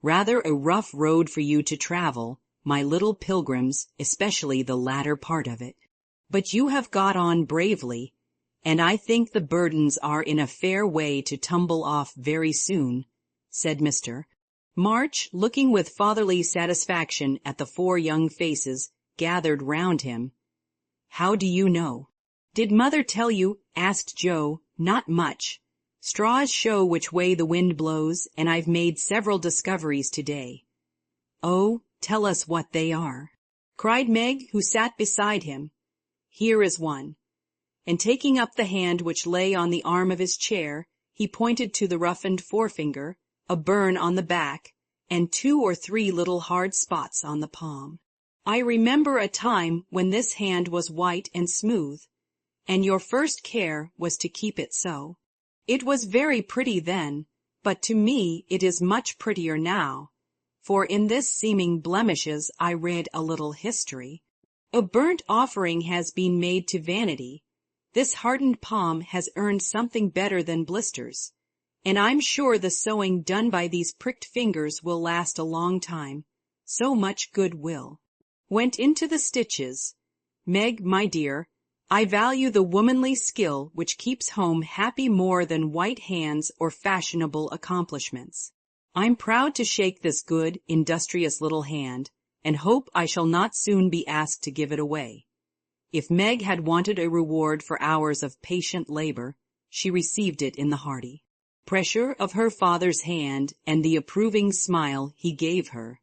Rather a rough road for you to travel, my little pilgrims, especially the latter part of it. But you have got on bravely, and I think the burdens are in a fair way to tumble off very soon, said Mr. March, looking with fatherly satisfaction at the 4 young faces gathered round him. How do you know? Did Mother tell you? Asked Joe. Not much. Straws show which way the wind blows, and I've made several discoveries today. Oh, tell us what they are, cried Meg, who sat beside him. Here is one. And taking up the hand which lay on the arm of his chair, he pointed to the roughened forefinger, a burn on the back, and 2 or 3 little hard spots on the palm. I remember a time when this hand was white and smooth, and your first care was to keep it so. It was very pretty then, but to me it is much prettier now, for in this seeming blemishes I read a little history. A burnt offering has been made to vanity. This hardened palm has earned something better than blisters, and I'm sure the sewing done by these pricked fingers will last a long time. So much goodwill went into the stitches. Meg, my dear, I value the womanly skill which keeps home happy more than white hands or fashionable accomplishments. I'm proud to shake this good, industrious little hand, and hope I shall not soon be asked to give it away. If Meg had wanted a reward for hours of patient labor, she received it in the hearty pressure of her father's hand and the approving smile he gave her.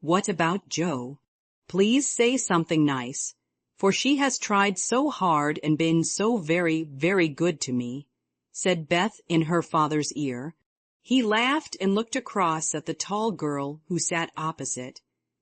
What about Joe? Please say something nice, for she has tried so hard and been so very, very good to me, said Beth in her father's ear. He laughed and looked across at the tall girl who sat opposite,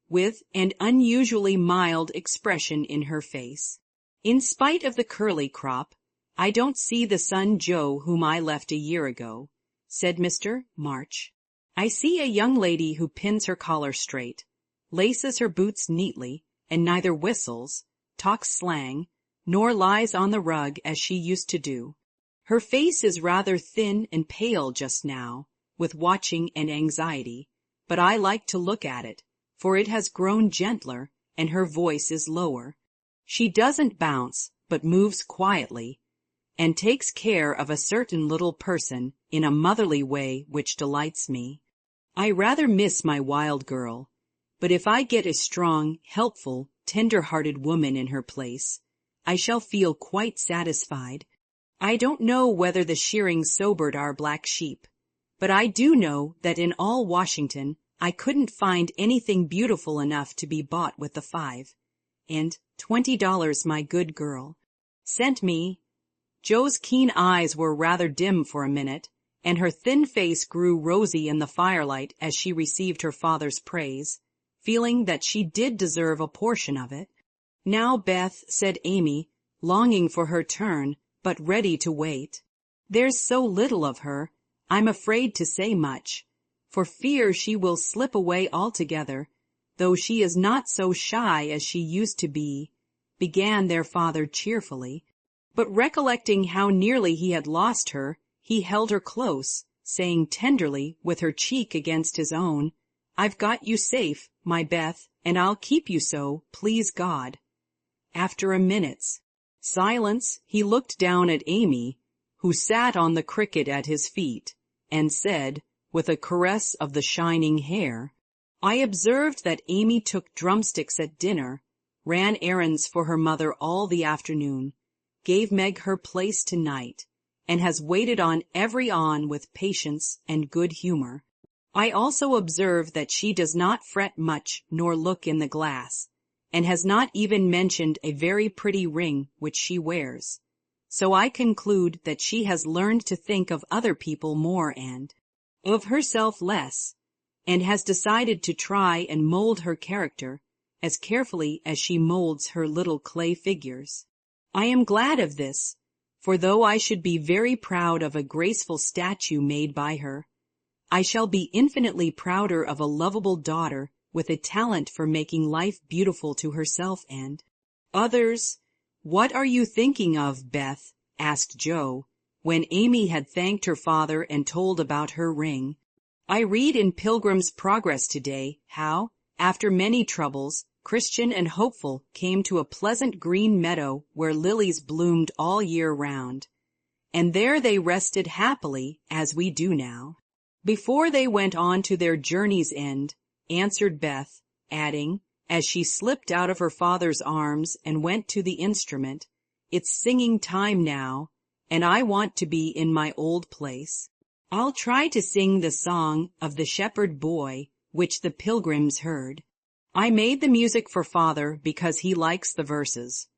with an unusually mild expression in her face. In spite of the curly crop, I don't see the son Joe whom I left a year ago, said Mr. March. I see a young lady who pins her collar straight, laces her boots neatly, and neither whistles, talks slang, nor lies on the rug as she used to do. Her face is rather thin and pale just now, with watching and anxiety, but I like to look at it, for it has grown gentler, and her voice is lower. She doesn't bounce, but moves quietly, and takes care of a certain little person in a motherly way which delights me. I rather miss my wild girl, but if I get a strong, helpful, tender-hearted woman in her place, I shall feel quite satisfied. I don't know whether the shearing sobered our black sheep, but I do know that in all Washington I couldn't find anything beautiful enough to be bought with the $5 and $20 my good girl sent me. Joe's keen eyes were rather dim for a minute, and her thin face grew rosy in the firelight as she received her father's praise, feeling that she did deserve a portion of it. "Now, Beth," said Amy, longing for her turn, but ready to wait. "There's so little of her, I'm afraid to say much, for fear she will slip away altogether, though she is not so shy as she used to be," began their father cheerfully. But recollecting how nearly he had lost her, he held her close, saying tenderly, with her cheek against his own, "I've got you safe, my Beth, and I'll keep you so, please God." After a minute's silence, he looked down at Amy, who sat on the cricket at his feet, and said, with a caress of the shining hair, "I observed that Amy took drumsticks at dinner, ran errands for her mother all the afternoon, gave Meg her place tonight, and has waited on every one with patience and good humor. I also observe that she does not fret much nor look in the glass, and has not even mentioned a very pretty ring which she wears. So I conclude that she has learned to think of other people more and of herself less, and has decided to try and mold her character as carefully as she molds her little clay figures. I am glad of this, for though I should be very proud of a graceful statue made by her, I shall be infinitely prouder of a lovable daughter with a talent for making life beautiful to herself and others." "What are you thinking of, Beth?" asked Joe, when Amy had thanked her father and told about her ring. "I read in Pilgrim's Progress today how, after many troubles, Christian and Hopeful came to a pleasant green meadow where lilies bloomed all year round, and there they rested happily, as we do now." "Before they went on to their journey's end," answered Beth, adding, as she slipped out of her father's arms and went to the instrument, "It's singing time now, and I want to be in my old place. I'll try to sing the song of the shepherd boy, which the pilgrims heard. I made the music for father because he likes the verses."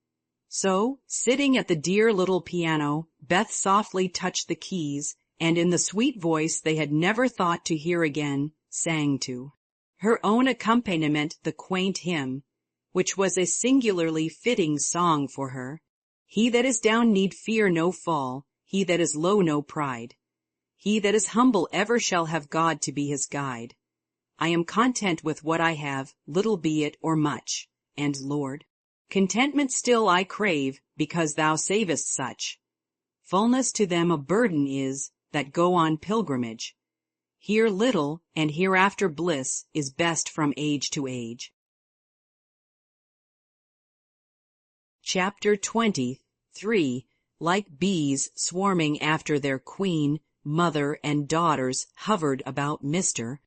So, sitting at the dear little piano, Beth softly touched the keys, and in the sweet voice they had never thought to hear again, sang to her own accompaniment the quaint hymn, which was a singularly fitting song for her. "He that is down need fear no fall, he that is low no pride. He that is humble ever shall have God to be his guide. I am content with what I have, little be it or much, and, Lord, contentment still I crave, because thou savest such. Fullness to them a burden is that go on pilgrimage. Here little and hereafter bliss is best from age to age." Chapter 23. Like bees swarming after their queen, mother and daughters hovered about Mr.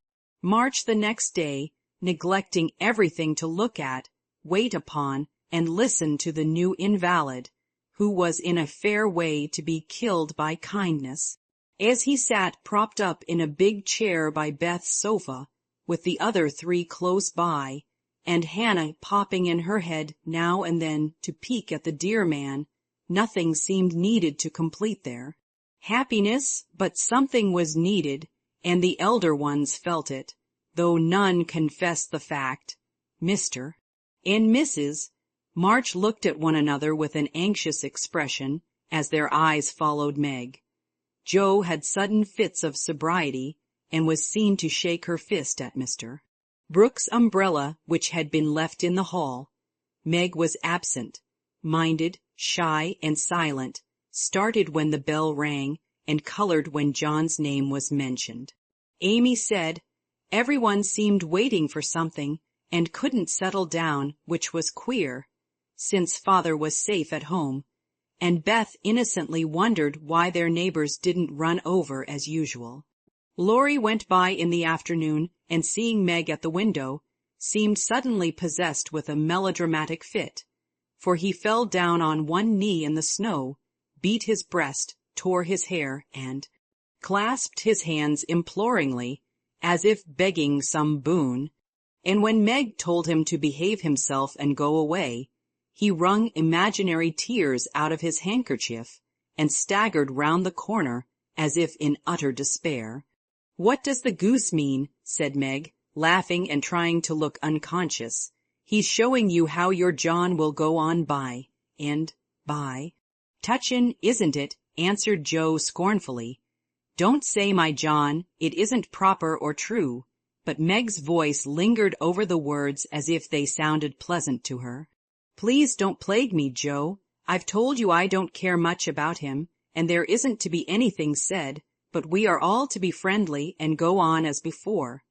March the next day, neglecting everything to look at, wait upon, and listen to the new invalid, who was in a fair way to be killed by kindness. As he sat propped up in a big chair by Beth's sofa, with the other three close by, and Hannah popping in her head now and then to peek at the dear man, nothing seemed needed to complete their happiness, but something was needed, and the elder ones felt it, though none confessed the fact. Mr. and Mrs. March looked at one another with an anxious expression as their eyes followed Meg. Joe had sudden fits of sobriety, and was seen to shake her fist at Mr. Brooks' umbrella, which had been left in the hall. Meg was absent, minded, shy, and silent, started when the bell rang, and colored when John's name was mentioned. Amy said, Everyone seemed waiting for something and couldn't settle down, which was queer, since father was safe at home, and Beth innocently wondered why their neighbors didn't run over as usual. Laurie went by in the afternoon and, seeing Meg at the window, seemed suddenly possessed with a melodramatic fit, for he fell down on one knee in the snow, beat his breast, tore his hair, and clasped his hands imploringly, as if begging some boon, and when Meg told him to behave himself and go away, he wrung imaginary tears out of his handkerchief and staggered round the corner as if in utter despair. "What does the goose mean?" said Meg, laughing and trying to look unconscious. "He's showing you how your John will go on by and by." "Touchin', isn't it?" answered Joe scornfully. "Don't say my John, it isn't proper or true," but Meg's voice lingered over the words as if they sounded pleasant to her. "Please don't plague me, Joe. I've told you I don't care much about him, and there isn't to be anything said, but we are all to be friendly and go on as before."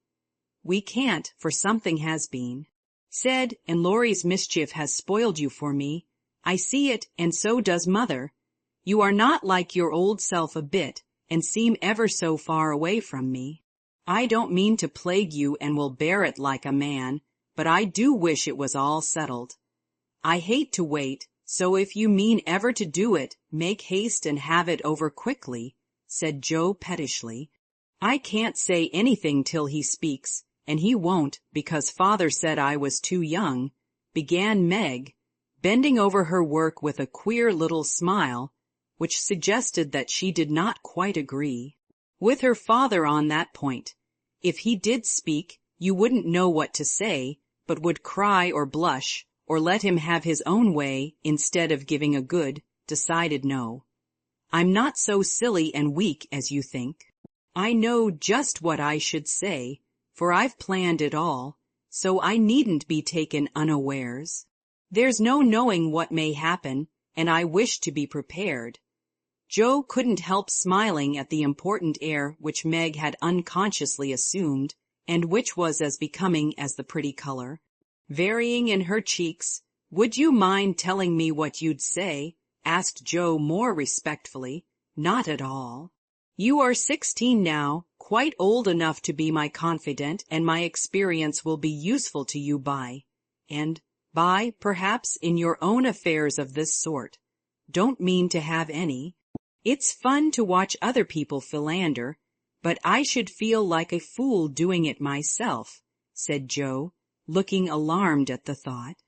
"We can't, for something has been said, and Laurie's mischief has spoiled you for me. I see it, and so does Mother. You are not like your old self a bit, and seem ever so far away from me. I don't mean to plague you and will bear it like a man, but I do wish it was all settled. I hate to wait, so if you mean ever to do it, make haste and have it over quickly," said Joe pettishly. "I can't say anything till he speaks, and he won't because father said I was too young," began Meg, bending over her work with a queer little smile, which suggested that she did not quite agree with her father on that point. If he did speak, you wouldn't know what to say, but would cry or blush, or let him have his own way instead of giving a good, decided no. "I'm not so silly and weak as you think. I know just what I should say, for I've planned it all, so I needn't be taken unawares. There's no knowing what may happen, and I wish to be prepared." Joe couldn't help smiling at the important air which Meg had unconsciously assumed, and which was as becoming as the pretty color varying in her cheeks. "Would you mind telling me what you'd say?" asked Joe more respectfully. "Not at all. You are 16 now, quite old enough to be my confidant, and my experience will be useful to you perhaps, in your own affairs of this sort. Don't mean to have any. It's fun to watch other people philander, but I should feel like a fool doing it myself," said Joe, looking alarmed at the thought.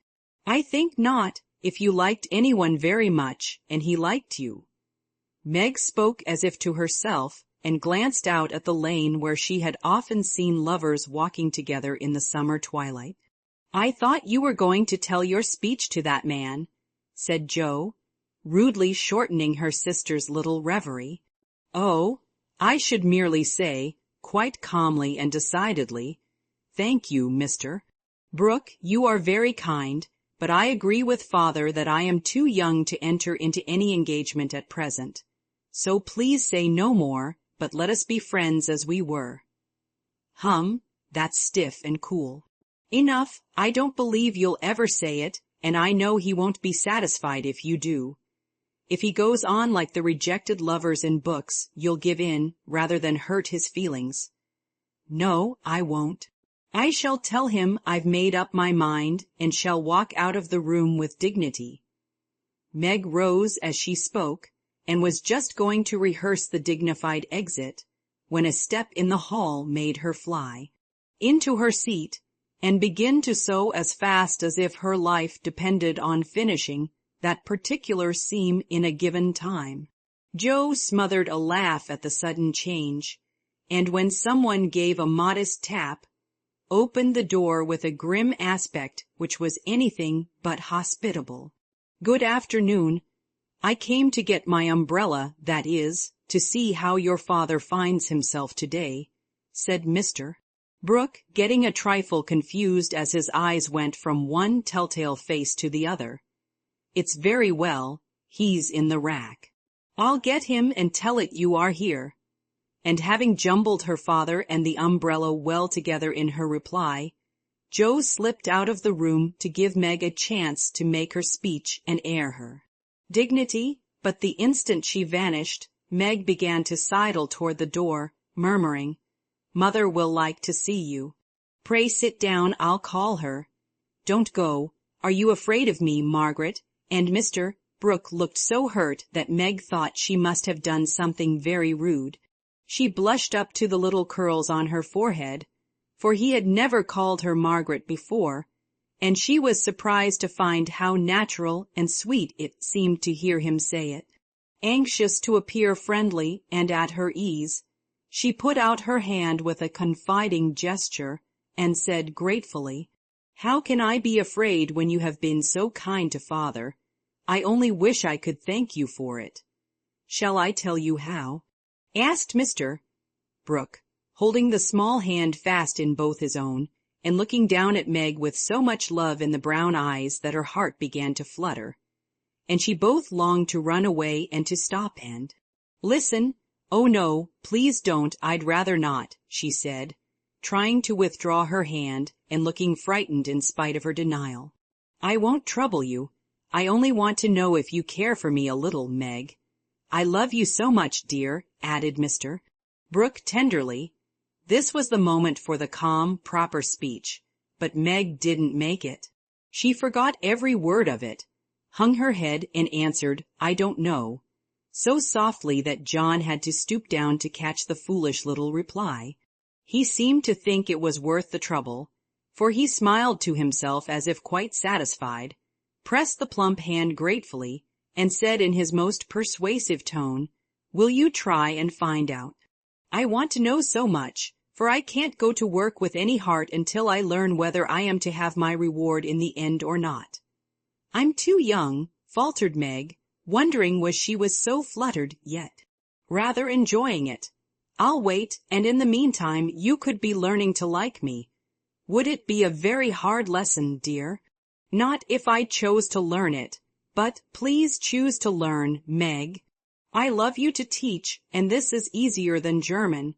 "I think not, if you liked anyone very much, and he liked you." Meg spoke as if to herself, and glanced out at the lane where she had often seen lovers walking together in the summer twilight. "I thought you were going to tell your speech to that man," said Joe, rudely shortening her sister's little reverie. "Oh, I should merely say, quite calmly and decidedly, 'Thank you, Mr. Brooke, you are very kind, but I agree with father that I am too young to enter into any engagement at present. So please say no more, but let us be friends as we were.'" That's stiff and cool. "Enough, I don't believe you'll ever say it, and I know he won't be satisfied if you do. If he goes on like the rejected lovers in books, you'll give in, rather than hurt his feelings." "No, I won't. I shall tell him I've made up my mind, and shall walk out of the room with dignity." Meg rose as she spoke, and was just going to rehearse the dignified exit, when a step in the hall made her fly into her seat, and begin to sew as fast as if her life depended on finishing that particular seam in a given time. Joe smothered a laugh at the sudden change, and when someone gave a modest tap, opened the door with a grim aspect which was anything but hospitable. "Good afternoon. I came to get my umbrella, that is, to see how your father finds himself today," said Mr. Brooke, getting a trifle confused as his eyes went from one telltale face to the other. "It's very well. He's in the rack. I'll get him and tell it you are here." and having jumbled her father and the umbrella well together in her reply, Jo slipped out of the room to give Meg a chance to make her speech and air her dignity, but the instant she vanished, Meg began to sidle toward the door, murmuring, "Mother will like to see you. Pray sit down, I'll call her." "Don't go. Are you afraid of me, Margaret?" And Mr. Brooke looked so hurt that Meg thought she must have done something very rude. She blushed up to the little curls on her forehead, for he had never called her Margaret before, and she was surprised to find how natural and sweet it seemed to hear him say it. Anxious to appear friendly and at her ease, she put out her hand with a confiding gesture and said gratefully, "How can I be afraid when you have been so kind to Father? I only wish I could thank you for it." "Shall I tell you how?" asked Mr. Brooke, holding the small hand fast in both his own, and looking down at Meg with so much love in the brown eyes that her heart began to flutter, and she both longed to run away and to stop and listen. "Oh no, please don't, I'd rather not," she said, trying to withdraw her hand and looking frightened in spite of her denial. "I won't trouble you. I only want to know if you care for me a little, Meg." "I love you so much, dear," added Mr. Brooke tenderly. This was the moment for the calm, proper speech, but Meg didn't make it. She forgot every word of it, hung her head and answered, "I don't know," so softly that John had to stoop down to catch the foolish little reply. He seemed to think it was worth the trouble, for he smiled to himself as if quite satisfied, pressed the plump hand gratefully, and said in his most persuasive tone, "Will you try and find out? I want to know so much, for I can't go to work with any heart until I learn whether I am to have my reward in the end or not." "I'm too young," faltered Meg, wondering was she was so fluttered yet rather enjoying it. "I'll wait, and in the meantime you could be learning to like me. Would it be a very hard lesson, dear?" "Not if I chose to learn it, but please choose to learn, Meg. I love you to teach, and this is easier than German,"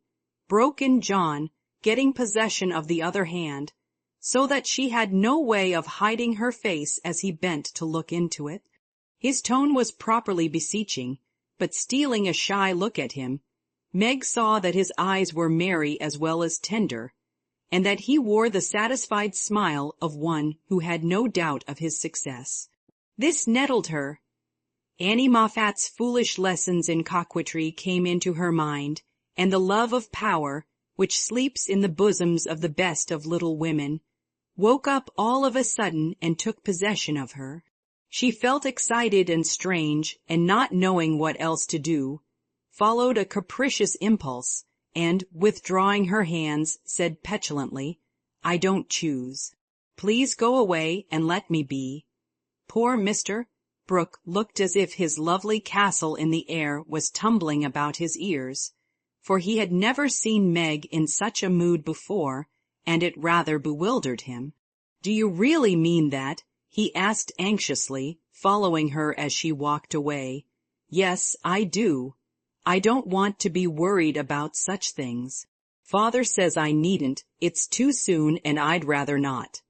broke in John, getting possession of the other hand, so that she had no way of hiding her face as he bent to look into it. His tone was properly beseeching, but stealing a shy look at him, Meg saw that his eyes were merry as well as tender, and that he wore the satisfied smile of one who had no doubt of his success. This nettled her. Annie Moffat's foolish lessons in coquetry came into her mind, and the love of power, which sleeps in the bosoms of the best of little women, woke up all of a sudden and took possession of her. She felt excited and strange, and not knowing what else to do, followed a capricious impulse, and, withdrawing her hands, said petulantly, "I don't choose. Please go away and let me be." Poor Mr. Brooke looked as if his lovely castle in the air was tumbling about his ears, for he had never seen Meg in such a mood before, and it rather bewildered him. "Do you really mean that?" he asked anxiously, following her as she walked away. "Yes, I do. I don't want to be worried about such things. Father says I needn't, it's too soon and I'd rather not.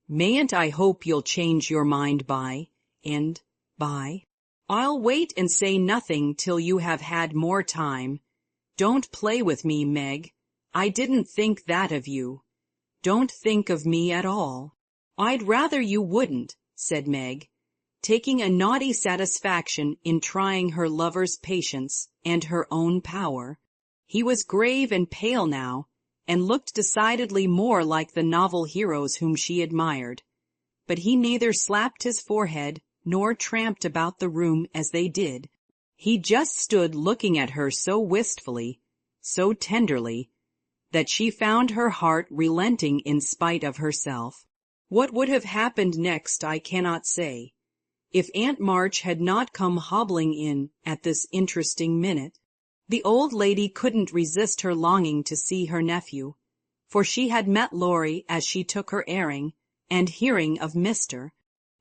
Mayn't I hope you'll change your mind by and by? I'll wait and say nothing till you have had more time. Don't play with me, Meg. I didn't think that of you. Don't think of me at all." "I'd rather you wouldn't," said Meg, taking a naughty satisfaction in trying her lover's patience and her own power. He was grave and pale now, and looked decidedly more like the novel heroes whom she admired, but he neither slapped his forehead nor tramped about the room as they did. He just stood looking at her so wistfully, so tenderly, that she found her heart relenting in spite of herself. What would have happened next I cannot say, if Aunt March had not come hobbling in at this interesting minute. The old lady couldn't resist her longing to see her nephew, for she had met Laurie as she took her airing, and hearing of Mr.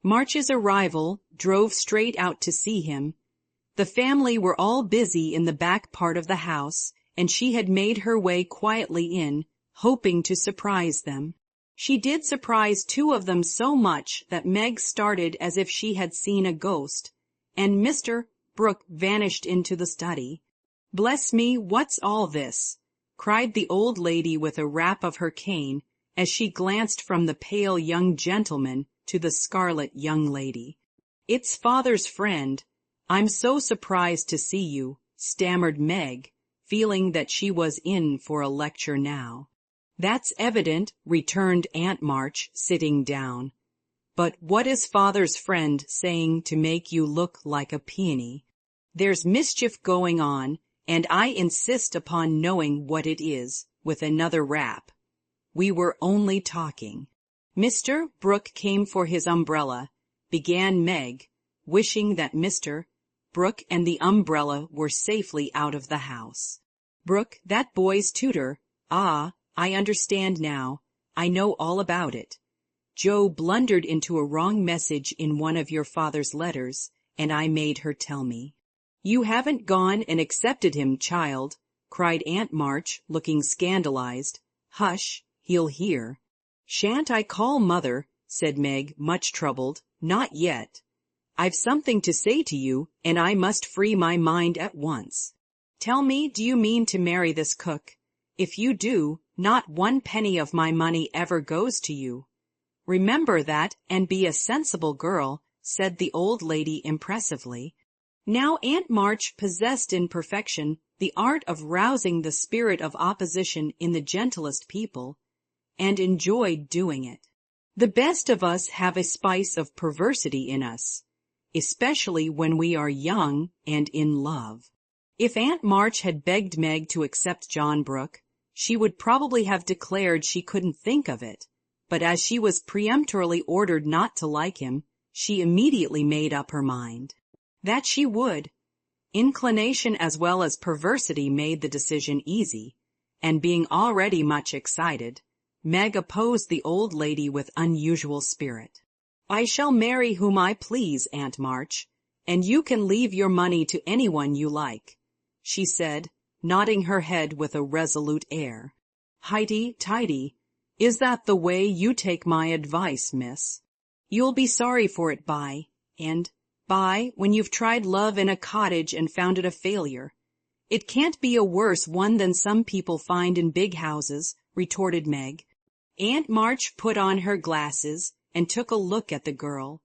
March's arrival, drove straight out to see him. The family were all busy in the back part of the house, and she had made her way quietly in, hoping to surprise them. She did surprise two of them so much that Meg started as if she had seen a ghost, and Mr. Brooke vanished into the study. "Bless me, what's all this?" cried the old lady with a rap of her cane as she glanced from the pale young gentleman to the scarlet young lady. "It's father's friend. I'm so surprised to see you," stammered Meg, feeling that she was in for a lecture now. "That's evident," returned Aunt March, sitting down. "But what is father's friend saying to make you look like a peony? There's mischief going on, and I insist upon knowing what it is," with another rap. "We were only talking." "Mr. Brooke came for his umbrella," began Meg, wishing that Mr. Brooke and the umbrella were safely out of the house. "Brooke, that boy's tutor. Ah, I understand now. I know all about it. Joe blundered into a wrong message in one of your father's letters, and I made her tell me." "You haven't gone and accepted him, child," cried Aunt March, looking scandalized. "Hush, he'll hear." "Shan't I call Mother?" said Meg, much troubled. "Not yet. I've something to say to you, and I must free my mind at once. Tell me, do you mean to marry this cook? If you do, not 1 penny of my money ever goes to you. Remember that, and be a sensible girl," said the old lady impressively. Now Aunt March possessed in perfection the art of rousing the spirit of opposition in the gentlest people, and enjoyed doing it. The best of us have a spice of perversity in us, especially when we are young and in love. If Aunt March had begged Meg to accept John Brooke, she would probably have declared she couldn't think of it, but as she was peremptorily ordered not to like him, she immediately made up her mind. That she would. Inclination as well as perversity made the decision easy, and being already much excited, Meg opposed the old lady with unusual spirit. "I shall marry whom I please, Aunt March, and you can leave your money to anyone you like," she said, nodding her head with a resolute air. "Highty-tighty, is that the way you take my advice, miss? You'll be sorry for it by, when you've tried love in a cottage and found it a failure. It can't be a worse one than some people find in big houses," retorted Meg. Aunt March put on her glasses and took a look at the girl,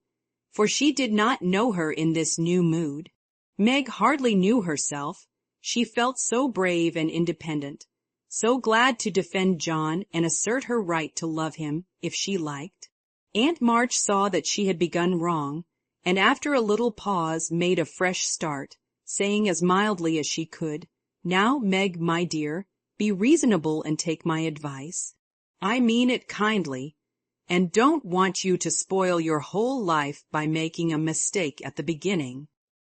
for she did not know her in this new mood. Meg hardly knew herself. She felt so brave and independent, so glad to defend John and assert her right to love him if she liked. Aunt March saw that she had begun wrong, and after a little pause made a fresh start, saying as mildly as she could, "Now, Meg, my dear, be reasonable and take my advice. I mean it kindly, and don't want you to spoil your whole life by making a mistake at the beginning.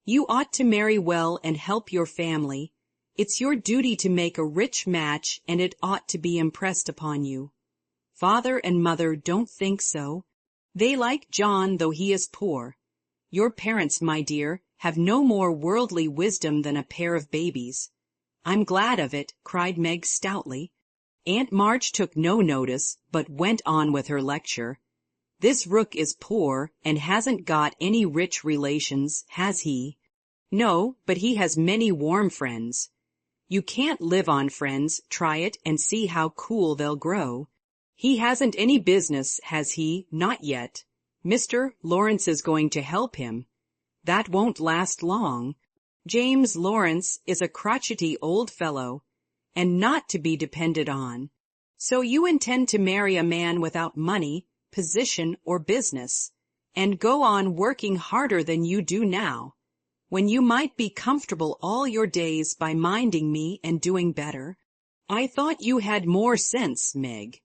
You ought to marry well and help your family. It's your duty to make a rich match, and it ought to be impressed upon you. Father and Mother don't think so. They like John, though he is poor. Your parents, my dear, have no more worldly wisdom than a pair of babies." "I'm glad of it," cried Meg stoutly. Aunt March took no notice, but went on with her lecture. "This Rook is poor, and hasn't got any rich relations, has he?" "No, but he has many warm friends. You can't live on friends. Try it, and see how cool they'll grow. He hasn't any business, has he? Not yet. Mr. Lawrence is going to help him. That won't last long. James Lawrence is a crotchety old fellow, and not to be depended on. So you intend to marry a man without money, position, or business, and go on working harder than you do now, when you might be comfortable all your days by minding me and doing better. I thought you had more sense, Meg.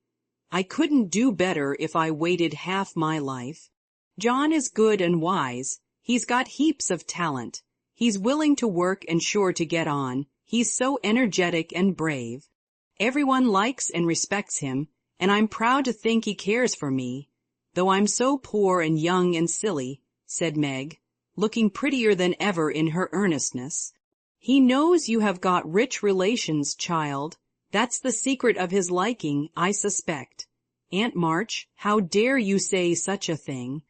I couldn't do better if I waited half my life. John is good and wise. He's got heaps of talent. He's willing to work and sure to get on. He's so energetic and brave. Everyone likes and respects him, and I'm proud to think he cares for me, though I'm so poor and young and silly," said Meg, looking prettier than ever in her earnestness. He knows you have got rich relations, child. That's the secret of his liking, I suspect. Aunt March, how dare you say such a thing?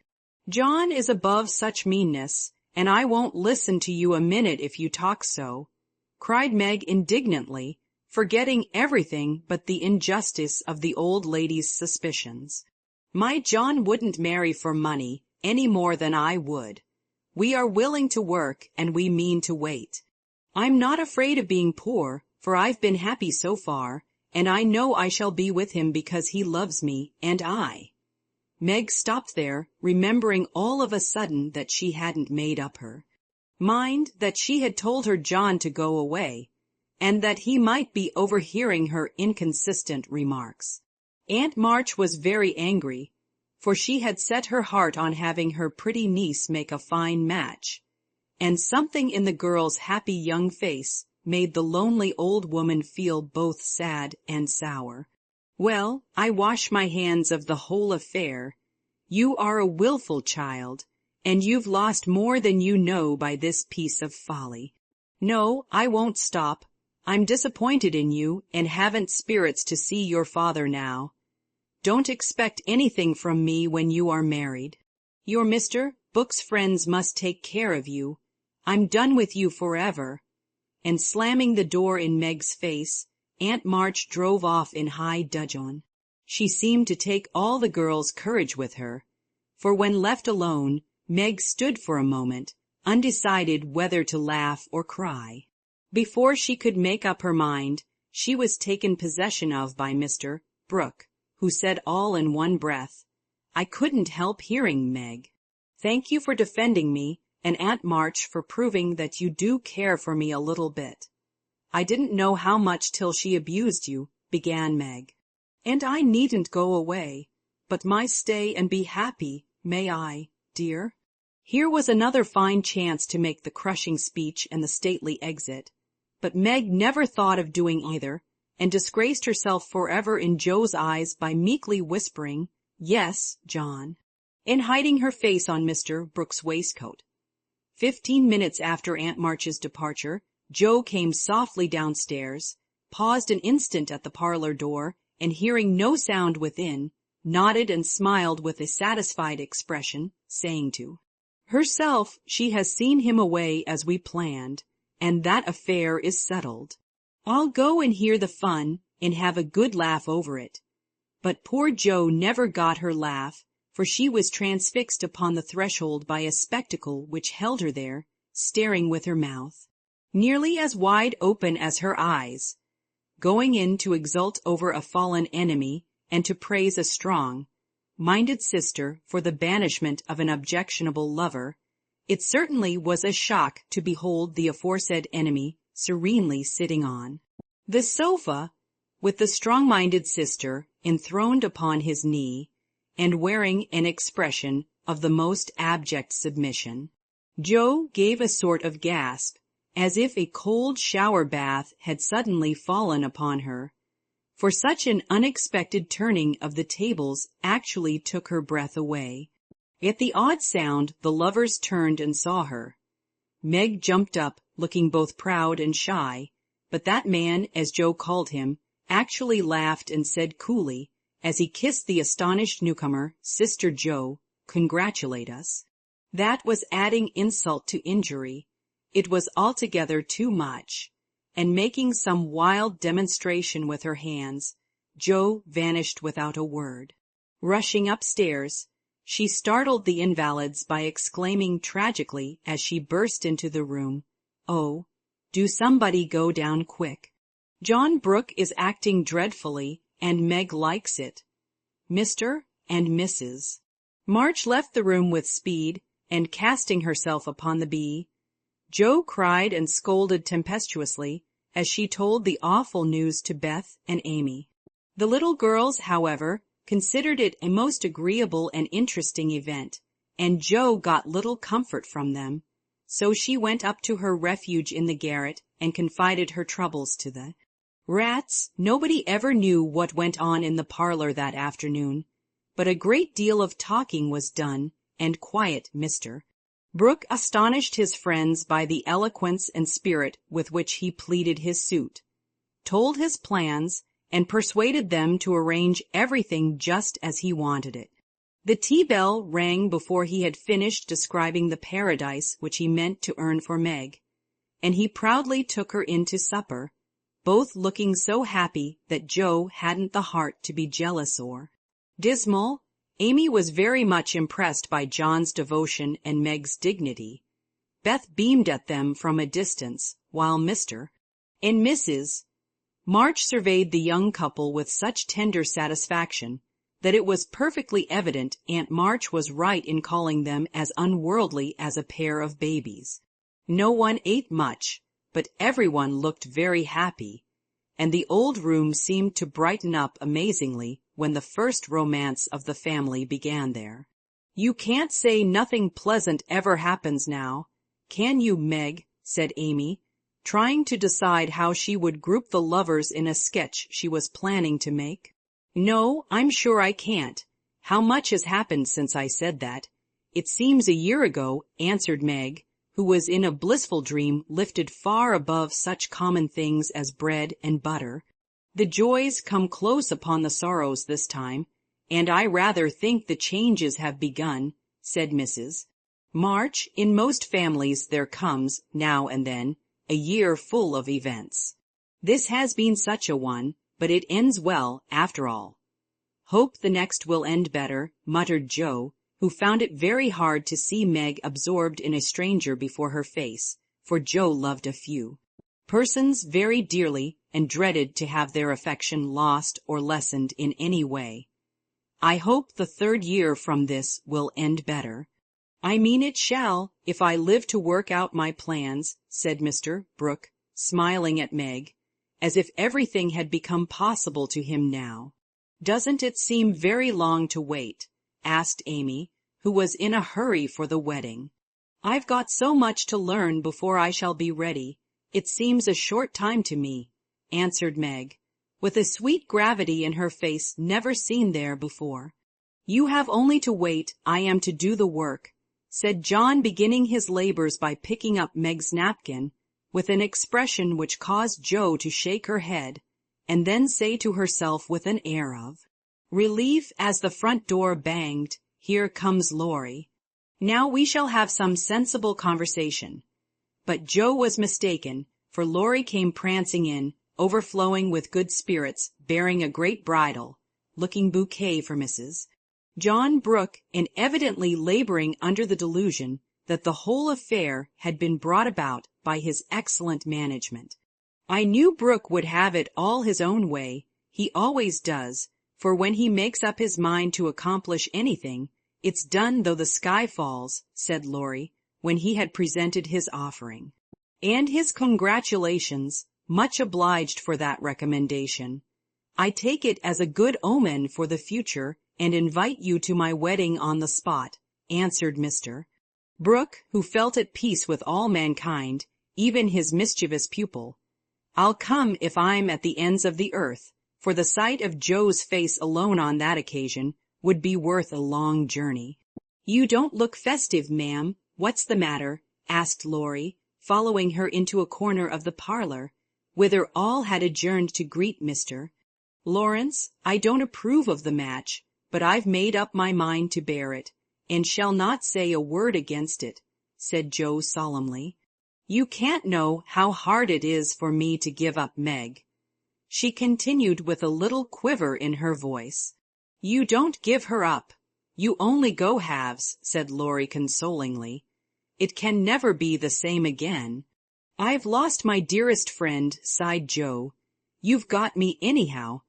John is above such meanness, and I won't listen to you a minute if you talk so," cried Meg indignantly, forgetting everything but the injustice of the old lady's suspicions. "My John wouldn't marry for money any more than I would. We are willing to work, and we mean to wait. I'm not afraid of being poor, for I've been happy so far, and I know I shall be with him because he loves me, and I—" Meg stopped there, remembering all of a sudden that she hadn't made up her mind, that she had told her John to go away, and that he might be overhearing her inconsistent remarks. Aunt March was very angry, for she had set her heart on having her pretty niece make a fine match, and something in the girl's happy young face made the lonely old woman feel both sad and sour. "Well, I wash my hands of the whole affair. You are a willful child, and you've lost more than you know by this piece of folly. No, I won't stop. I'm disappointed in you, and haven't spirits to see your father now. Don't expect anything from me when you are married. Your Mr. Book's friends must take care of you. I'm done with you forever." And slamming the door in Meg's face, Aunt March drove off in high dudgeon. She seemed to take all the girls' courage with her, for when left alone, Meg stood for a moment, undecided whether to laugh or cry. Before she could make up her mind, she was taken possession of by Mr. Brooke, who said all in one breath, "I couldn't help hearing, Meg. Thank you for defending me, and Aunt March for proving that you do care for me a little bit. I didn't know how much till she abused you," began Meg. "And I needn't go away, but may stay and be happy, may I, dear?" Here was another fine chance to make the crushing speech and the stately exit, but Meg never thought of doing either, and disgraced herself forever in Joe's eyes by meekly whispering, "Yes, John," and hiding her face on Mr. Brooke's waistcoat. 15 minutes after Aunt March's departure, Joe came softly downstairs, paused an instant at the parlor door, and hearing no sound within, nodded and smiled with a satisfied expression, saying to herself, "She has seen him away as we planned, and that affair is settled. I'll go and hear the fun and have a good laugh over it." But poor Joe never got her laugh, for she was transfixed upon the threshold by a spectacle which held her there, staring with her mouth nearly as wide open as her eyes. Going in to exult over a fallen enemy and to praise a strong-minded sister for the banishment of an objectionable lover, it certainly was a shock to behold the aforesaid enemy serenely sitting on the sofa, with the strong-minded sister enthroned upon his knee, and wearing an expression of the most abject submission. Joe gave a sort of gasp, as if a cold shower bath had suddenly fallen upon her, for such an unexpected turning of the tables actually took her breath away. At the odd sound, the lovers turned and saw her. Meg jumped up, looking both proud and shy, but that man, as Joe called him, actually laughed and said coolly, as he kissed the astonished newcomer, "Sister Joe, congratulate us." That was adding insult to injury. It was altogether too much, and making some wild demonstration with her hands, Joe vanished without a word. Rushing upstairs, she startled the invalids by exclaiming tragically as she burst into the room, "Oh, do somebody go down quick. John Brooke is acting dreadfully, and Meg likes it. Mr. and Mrs. March left the room with speed, and casting herself upon the bed, Joe cried and scolded tempestuously as she told the awful news to Beth and Amy. The little girls, however, considered it a most agreeable and interesting event, and Joe got little comfort from them, so she went up to her refuge in the garret and confided her troubles to the rats. Nobody ever knew what went on in the parlor that afternoon, but a great deal of talking was done, and quiet Mr. Brooke astonished his friends by the eloquence and spirit with which he pleaded his suit, told his plans, and persuaded them to arrange everything just as he wanted it. The tea bell rang before he had finished describing the paradise which he meant to earn for Meg, and he proudly took her in to supper, both looking so happy that Joe hadn't the heart to be jealous or dismal. Amy was very much impressed by John's devotion and Meg's dignity. Beth beamed at them from a distance, while Mr. and Mrs. March surveyed the young couple with such tender satisfaction that it was perfectly evident Aunt March was right in calling them as unworldly as a pair of babies. No one ate much, but everyone looked very happy, and the old room seemed to brighten up amazingly when the first romance of the family began there. "You can't say nothing pleasant ever happens now, can you, Meg?" said Amy, trying to decide how she would group the lovers in a sketch she was planning to make. "No, I'm sure I can't. How much has happened since I said that?" "It seems a year ago," answered Meg, who was in a blissful dream lifted far above such common things as bread and butter. "The joys come close upon the sorrows this time, and I rather think the changes have begun," said Mrs. March. "In most families there comes, now and then, a year full of events. This has been such a one, but it ends well, after all." "Hope the next will end better," muttered Joe, who found it very hard to see Meg absorbed in a stranger before her face, for Joe loved a few persons very dearly and dreaded to have their affection lost or lessened in any way. "I hope the third year from this will end better." "I mean it shall, if I live to work out my plans," said Mr. Brooke, smiling at Meg, as if everything had become possible to him now. "Doesn't it seem very long to wait?" asked Amy, who was in a hurry for the wedding. "I've got so much to learn before I shall be ready. It seems a short time to me," answered Meg, with a sweet gravity in her face never seen there before. "You have only to wait. I am to do the work," said John, beginning his labors by picking up Meg's napkin, with an expression which caused Joe to shake her head, and then say to herself with an air of relief as the front door banged, "Here comes Laurie. Now we shall have some sensible conversation." But Joe was mistaken, for Laurie came prancing in, overflowing with good spirits, bearing a great bridal-looking bouquet for Mrs. John Brooke, and evidently laboring under the delusion that the whole affair had been brought about by his excellent management. "I knew Brooke would have it all his own way. He always does, for when he makes up his mind to accomplish anything, it's done though the sky falls," said Laurie, when he had presented his offering. "And his congratulations. Much obliged for that recommendation. I take it as a good omen for the future and invite you to my wedding on the spot," answered Mr. Brooke, who felt at peace with all mankind, even his mischievous pupil. "I'll come if I'm at the ends of the earth, for the sight of Joe's face alone on that occasion would be worth a long journey." "You don't look festive, ma'am. What's the matter?" asked Laurie, following her into a corner of the parlor, whither all had adjourned to greet Mr. Lawrence. "I don't approve of the match, but I've made up my mind to bear it, and shall not say a word against it," said Joe solemnly. "You can't know how hard it is for me to give up Meg," she continued with a little quiver in her voice. "You don't give her up. You only go halves," said Laurie consolingly. "It can never be the same again." "I've lost my dearest friend," sighed Joe. "You've got me anyhow.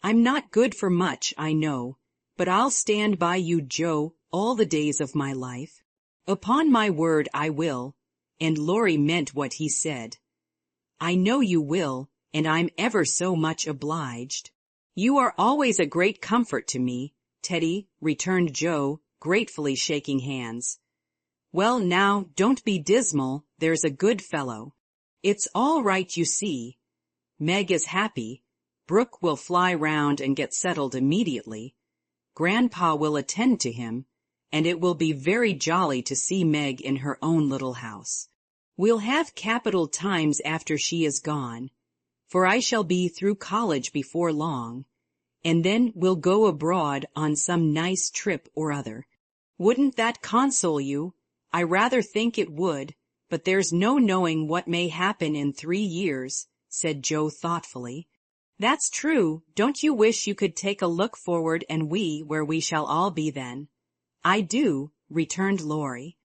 I'm not good for much, I know, but I'll stand by you, Joe, all the days of my life." "Upon my word I will," and Laurie meant what he said. "I know you will, and I'm ever so much obliged." "You are always a great comfort to me, Teddy," returned Joe, gratefully shaking hands. "Well, now, don't be dismal, there's a good fellow. It's all right, you see. Meg is happy. Brooke will fly round and get settled immediately. Grandpa will attend to him, and it will be very jolly to see Meg in her own little house. We'll have capital times after she is gone, for I shall be through college before long, and then we'll go abroad on some nice trip or other. Wouldn't that console you? I rather think it would, but there's no knowing what may happen in 3 years, said Joe thoughtfully. That's true. Don't you wish you could take a look forward and where we shall all be then? I do, returned Laurie.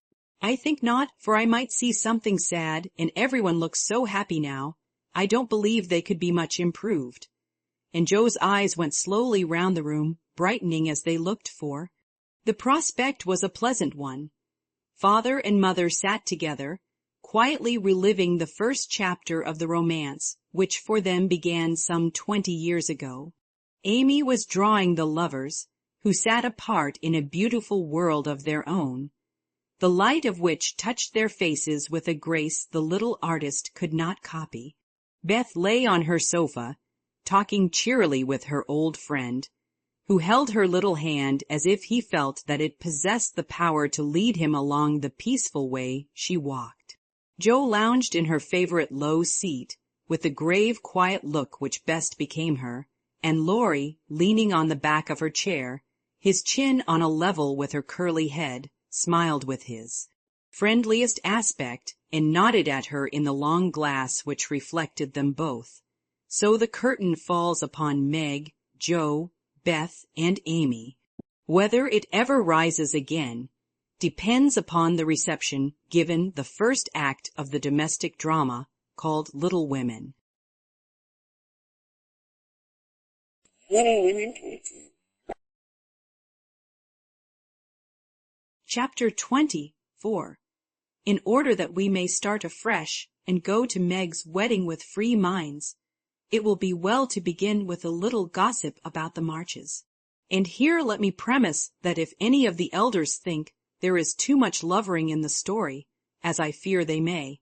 I think not, for I might see something sad, and everyone looks so happy now. I don't believe they could be much improved. And Joe's eyes went slowly round the room, brightening as they looked for. The prospect was a pleasant one. Father and mother sat together, quietly reliving the first chapter of the romance, which for them began some 20 years ago. Amy was drawing the lovers, who sat apart in a beautiful world of their own, the light of which touched their faces with a grace the little artist could not copy. Beth lay on her sofa, talking cheerily with her old friend, who held her little hand as if he felt that it possessed the power to lead him along the peaceful way she walked. Joe lounged in her favorite low seat, with the grave, quiet look which best became her, and Laurie, leaning on the back of her chair, his chin on a level with her curly head, smiled with his friendliest aspect and nodded at her in the long glass which reflected them both. So the curtain falls upon Meg, Joe, Beth, and Amy. Whether it ever rises again depends upon the reception given the first act of the domestic drama called Little Women. Little Women Poetry. Chapter 24. In order that we may start afresh and go to Meg's wedding with free minds, it will be well to begin with a little gossip about the Marches. And here let me premise that if any of the elders think there is too much lovering in the story, as I fear they may,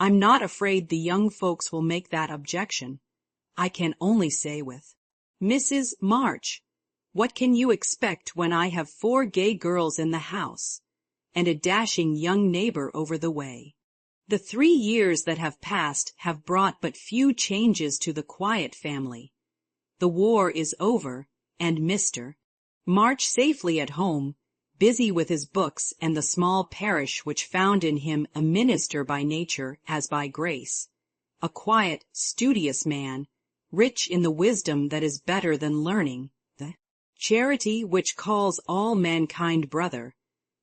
I'm not afraid the young folks will make that objection. I can only say with Mrs. March, what can you expect when I have 4 gay girls in the house, and a dashing young neighbor over the way? The 3 years that have passed have brought but few changes to the Quiet family. The war is over, and Mr. March safely at home, busy with his books and the small parish which found in him a minister by nature as by grace, a quiet, studious man, rich in the wisdom that is better than learning, the charity which calls all mankind brother,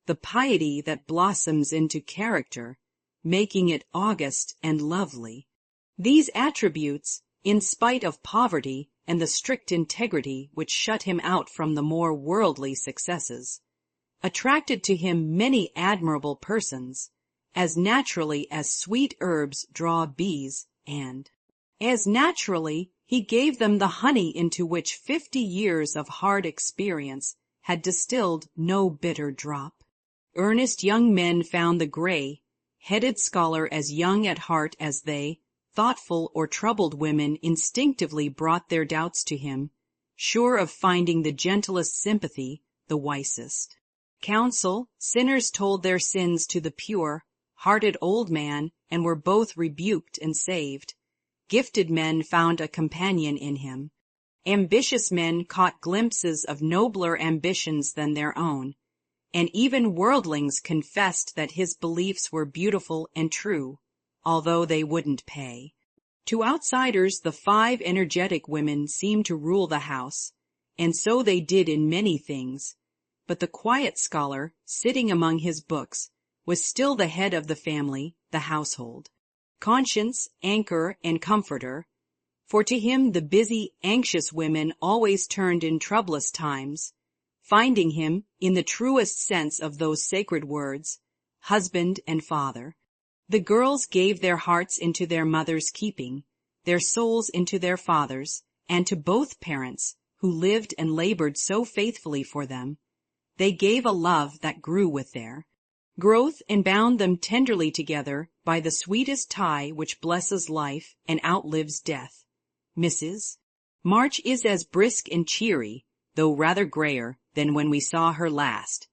the piety that blossoms into character, making it august and lovely. These attributes, in spite of poverty and the strict integrity which shut him out from the more worldly successes, attracted to him many admirable persons, as naturally as sweet herbs draw bees, and as naturally he gave them the honey into which 50 years of hard experience had distilled no bitter drop. Earnest young men found the gray-headed scholar as young at heart as they. Thoughtful or troubled women instinctively brought their doubts to him, sure of finding the gentlest sympathy the wisest counsel. Sinners told their sins to the pure-hearted old man and were both rebuked and saved. Gifted men found a companion in him. Ambitious men caught glimpses of nobler ambitions than their own, and even worldlings confessed that his beliefs were beautiful and true, although they wouldn't pay. To outsiders, the 5 energetic women seemed to rule the house, and so they did in many things, but the quiet scholar, sitting among his books, was still the head of the family, the household, conscience, anchor, and comforter, for to him the busy, anxious women always turned in troublous times, finding him, in the truest sense of those sacred words, husband and father. The girls gave their hearts into their mother's keeping, their souls into their father's, and to both parents, who lived and labored so faithfully for them, they gave a love that grew with their growth and bound them tenderly together by the sweetest tie which blesses life and outlives death. Mrs. March is as brisk and cheery, though rather grayer, than when we saw her last,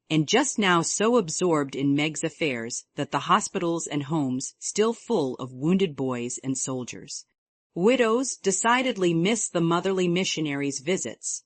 and just now so absorbed in Meg's affairs that the hospitals and homes still full of wounded boys and soldiers. Widows decidedly miss the motherly missionaries' visits.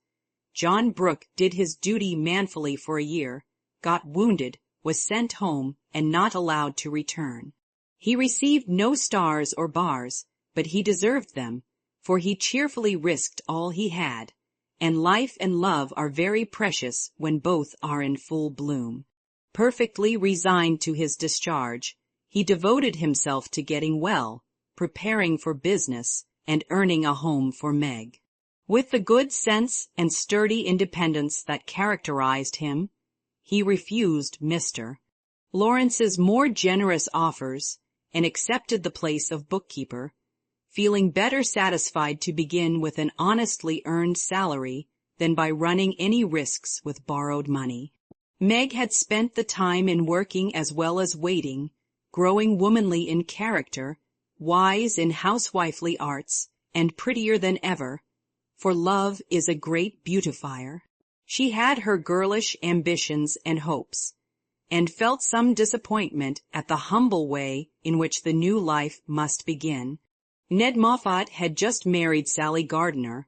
John Brooke did his duty manfully for a year, got wounded, was sent home, and not allowed to return. He received no stars or bars, but he deserved them, for he cheerfully risked all he had, and life and love are very precious when both are in full bloom. Perfectly resigned to his discharge, he devoted himself to getting well, preparing for business, and earning a home for Meg. With the good sense and sturdy independence that characterized him, he refused Mr. Lawrence's more generous offers and accepted the place of bookkeeper, feeling better satisfied to begin with an honestly earned salary than by running any risks with borrowed money. Meg had spent the time in working as well as waiting, growing womanly in character, wise in housewifely arts, and prettier than ever, for love is a great beautifier. She had her girlish ambitions and hopes, and felt some disappointment at the humble way in which the new life must begin. Ned Moffat had just married Sally Gardner,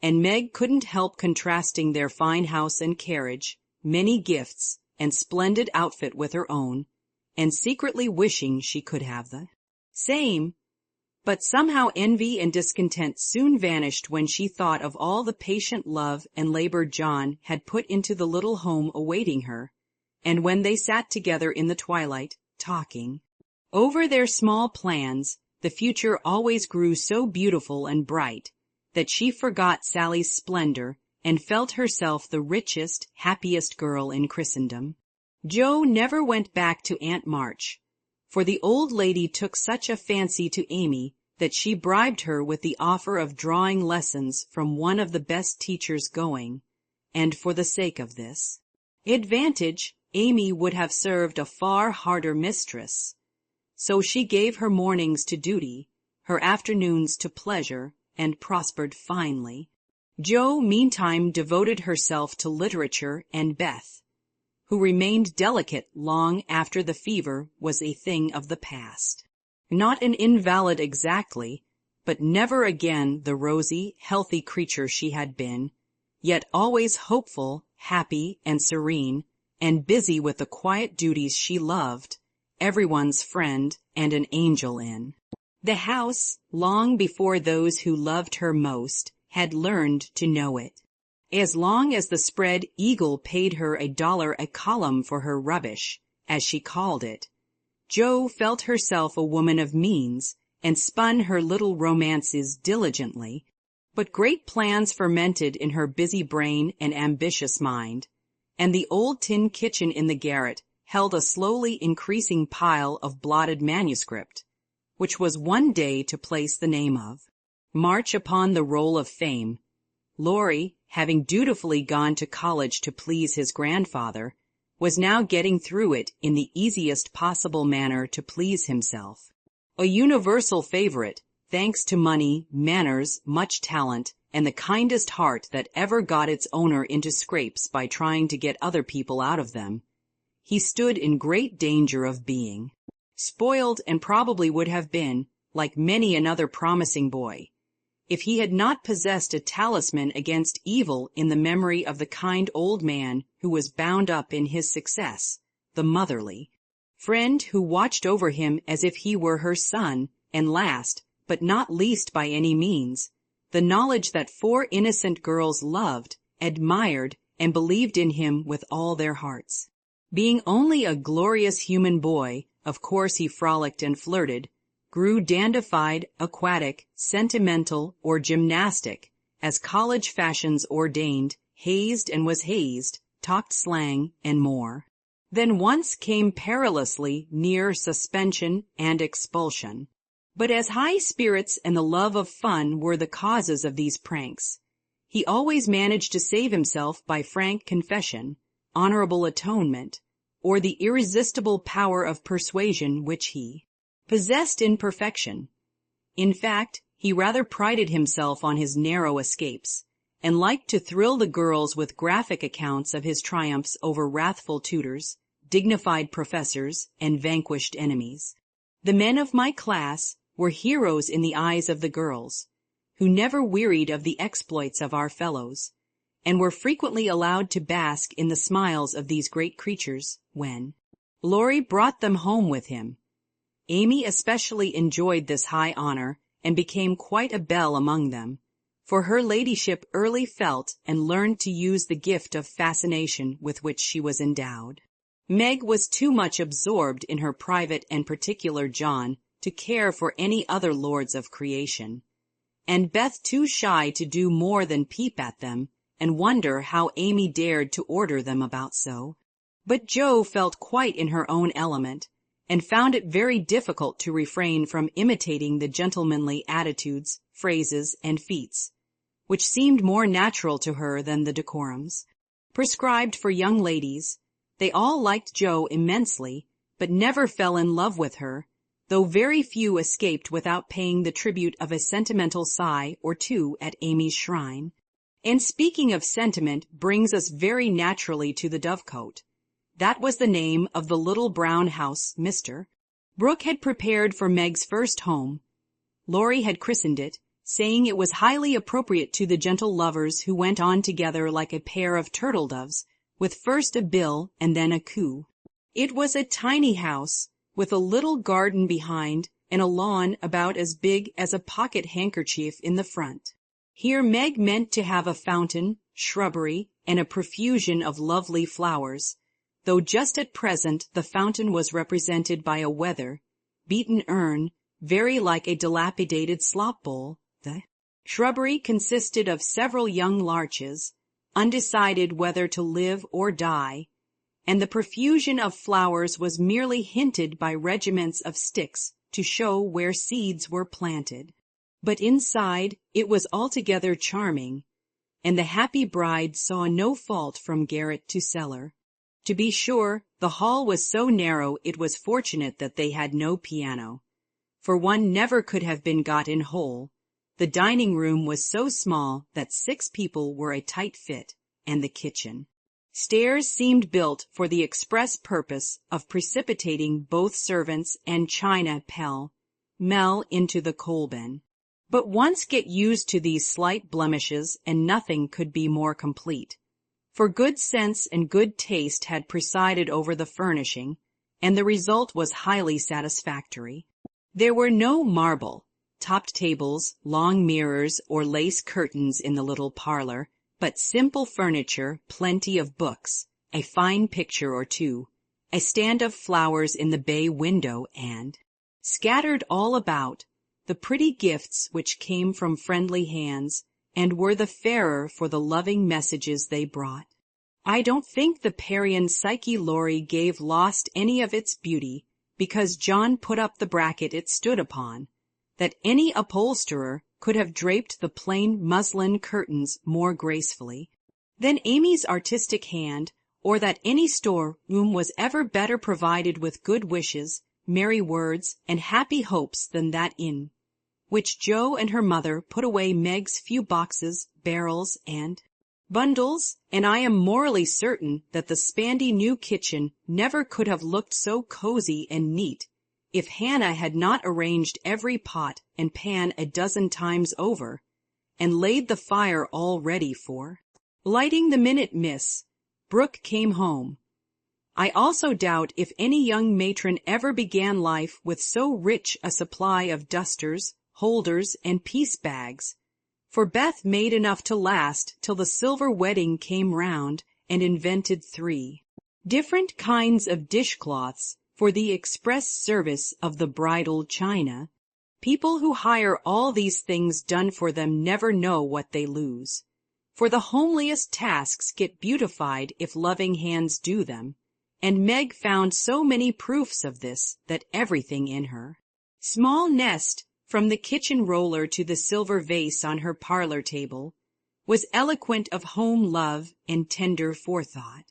and Meg couldn't help contrasting their fine house and carriage, many gifts, and splendid outfit with her own, and secretly wishing she could have the same. But somehow envy and discontent soon vanished when she thought of all the patient love and labor John had put into the little home awaiting her, and when they sat together in the twilight, talking over their small plans, the future always grew so beautiful and bright that she forgot Sally's splendor and felt herself the richest, happiest girl in Christendom. Joe never went back to Aunt March, for the old lady took such a fancy to Amy that she bribed her with the offer of drawing lessons from one of the best teachers going, and for the sake of this advantage, Amy would have served a far harder mistress. So she gave her mornings to duty, her afternoons to pleasure, and prospered finely. Jo meantime devoted herself to literature and Beth, who remained delicate long after the fever was a thing of the past. Not an invalid exactly, but never again the rosy, healthy creature she had been, yet always hopeful, happy, and serene, and busy with the quiet duties she loved, everyone's friend and an angel in. The house, long before those who loved her most had learned to know it. As long as the Spread Eagle paid her $1 a column for her rubbish, as she called it, Jo felt herself a woman of means, and spun her little romances diligently, but great plans fermented in her busy brain and ambitious mind, and the old tin kitchen in the garret held a slowly increasing pile of blotted manuscript, which was one day to place the name of March upon the roll of fame. Laurie, having dutifully gone to college to please his grandfather, was now getting through it in the easiest possible manner to please himself. A universal favorite, thanks to money, manners, much talent, and the kindest heart that ever got its owner into scrapes by trying to get other people out of them, he stood in great danger of being spoiled, and probably would have been, like many another promising boy, if he had not possessed a talisman against evil in the memory of the kind old man who was bound up in his success, the motherly friend who watched over him as if he were her son, and last, but not least by any means, the knowledge that 4 innocent girls loved, admired, and believed in him with all their hearts. Being only a glorious human boy, of course he frolicked and flirted, grew dandified, aquatic, sentimental, or gymnastic, as college fashions ordained, hazed and was hazed, talked slang, and more. Then once came perilously near suspension and expulsion. But as high spirits and the love of fun were the causes of these pranks, he always managed to save himself by frank confession, honorable atonement, or the irresistible power of persuasion which he possessed in perfection. In fact, he rather prided himself on his narrow escapes, and liked to thrill the girls with graphic accounts of his triumphs over wrathful tutors, dignified professors, and vanquished enemies. The men of my class were heroes in the eyes of the girls, who never wearied of the exploits of our fellows, and were frequently allowed to bask in the smiles of these great creatures when Laurie brought them home with him. Amy especially enjoyed this high honor and became quite a belle among them, for her ladyship early felt and learned to use the gift of fascination with which she was endowed. Meg was too much absorbed in her private and particular John to care for any other lords of creation, and Beth too shy to do more than peep at them and wonder how Amy dared to order them about so. But Jo felt quite in her own element, and found it very difficult to refrain from imitating the gentlemanly attitudes, phrases, and feats, which seemed more natural to her than the decorums prescribed for young ladies. They all liked Jo immensely, but never fell in love with her, though very few escaped without paying the tribute of a sentimental sigh or two at Amy's shrine. And speaking of sentiment brings us very naturally to the Dovecote. That was the name of the little brown house Mr. Brooke had prepared for Meg's first home. Laurie had christened it, saying it was highly appropriate to the gentle lovers who went on together like a pair of turtle doves, with first a bill and then a coo. It was a tiny house, with a little garden behind and a lawn about as big as a pocket handkerchief in the front. Here Meg meant to have a fountain, shrubbery, and a profusion of lovely flowers, though just at present the fountain was represented by a weather-beaten urn, very like a dilapidated slop bowl. The shrubbery consisted of several young larches, undecided whether to live or die, and the profusion of flowers was merely hinted by regiments of sticks to show where seeds were planted. But inside it was altogether charming, and the happy bride saw no fault from garret to cellar. To be sure, the hall was so narrow it was fortunate that they had no piano, for one never could have been got in whole. The dining room was so small that 6 people were a tight fit, and the kitchen. Stairs seemed built for the express purpose of precipitating both servants and china pell-mell into the coal-bin. But once get used to these slight blemishes and nothing could be more complete, for good sense and good taste had presided over the furnishing, and the result was highly satisfactory. There were no marble-topped tables, long mirrors, or lace curtains in the little parlor, but simple furniture, plenty of books, a fine picture or two, a stand of flowers in the bay window, and, scattered all about, the pretty gifts which came from friendly hands, and were the fairer for the loving messages they brought. I don't think the Parian Psyche Laurie gave lost any of its beauty, because John put up the bracket it stood upon, that any upholsterer could have draped the plain muslin curtains more gracefully than Amy's artistic hand, or that any store-room was ever better provided with good wishes, merry words, and happy hopes than that in which Jo and her mother put away Meg's few boxes, barrels, and bundles, and I am morally certain that the spandy new kitchen never could have looked so cozy and neat if Hannah had not arranged every pot and pan a dozen times over, and laid the fire all ready for lighting the minute Miss Brooke came home. I also doubt if any young matron ever began life with so rich a supply of dusters, holders, and piece bags, for Beth made enough to last till the silver wedding came round and invented 3 different kinds of dishcloths for the express service of the bridal china. People who hire all these things done for them never know what they lose, for the homeliest tasks get beautified if loving hands do them, and Meg found so many proofs of this that everything in her small nest, from the kitchen roller to the silver vase on her parlor table, was eloquent of home love and tender forethought.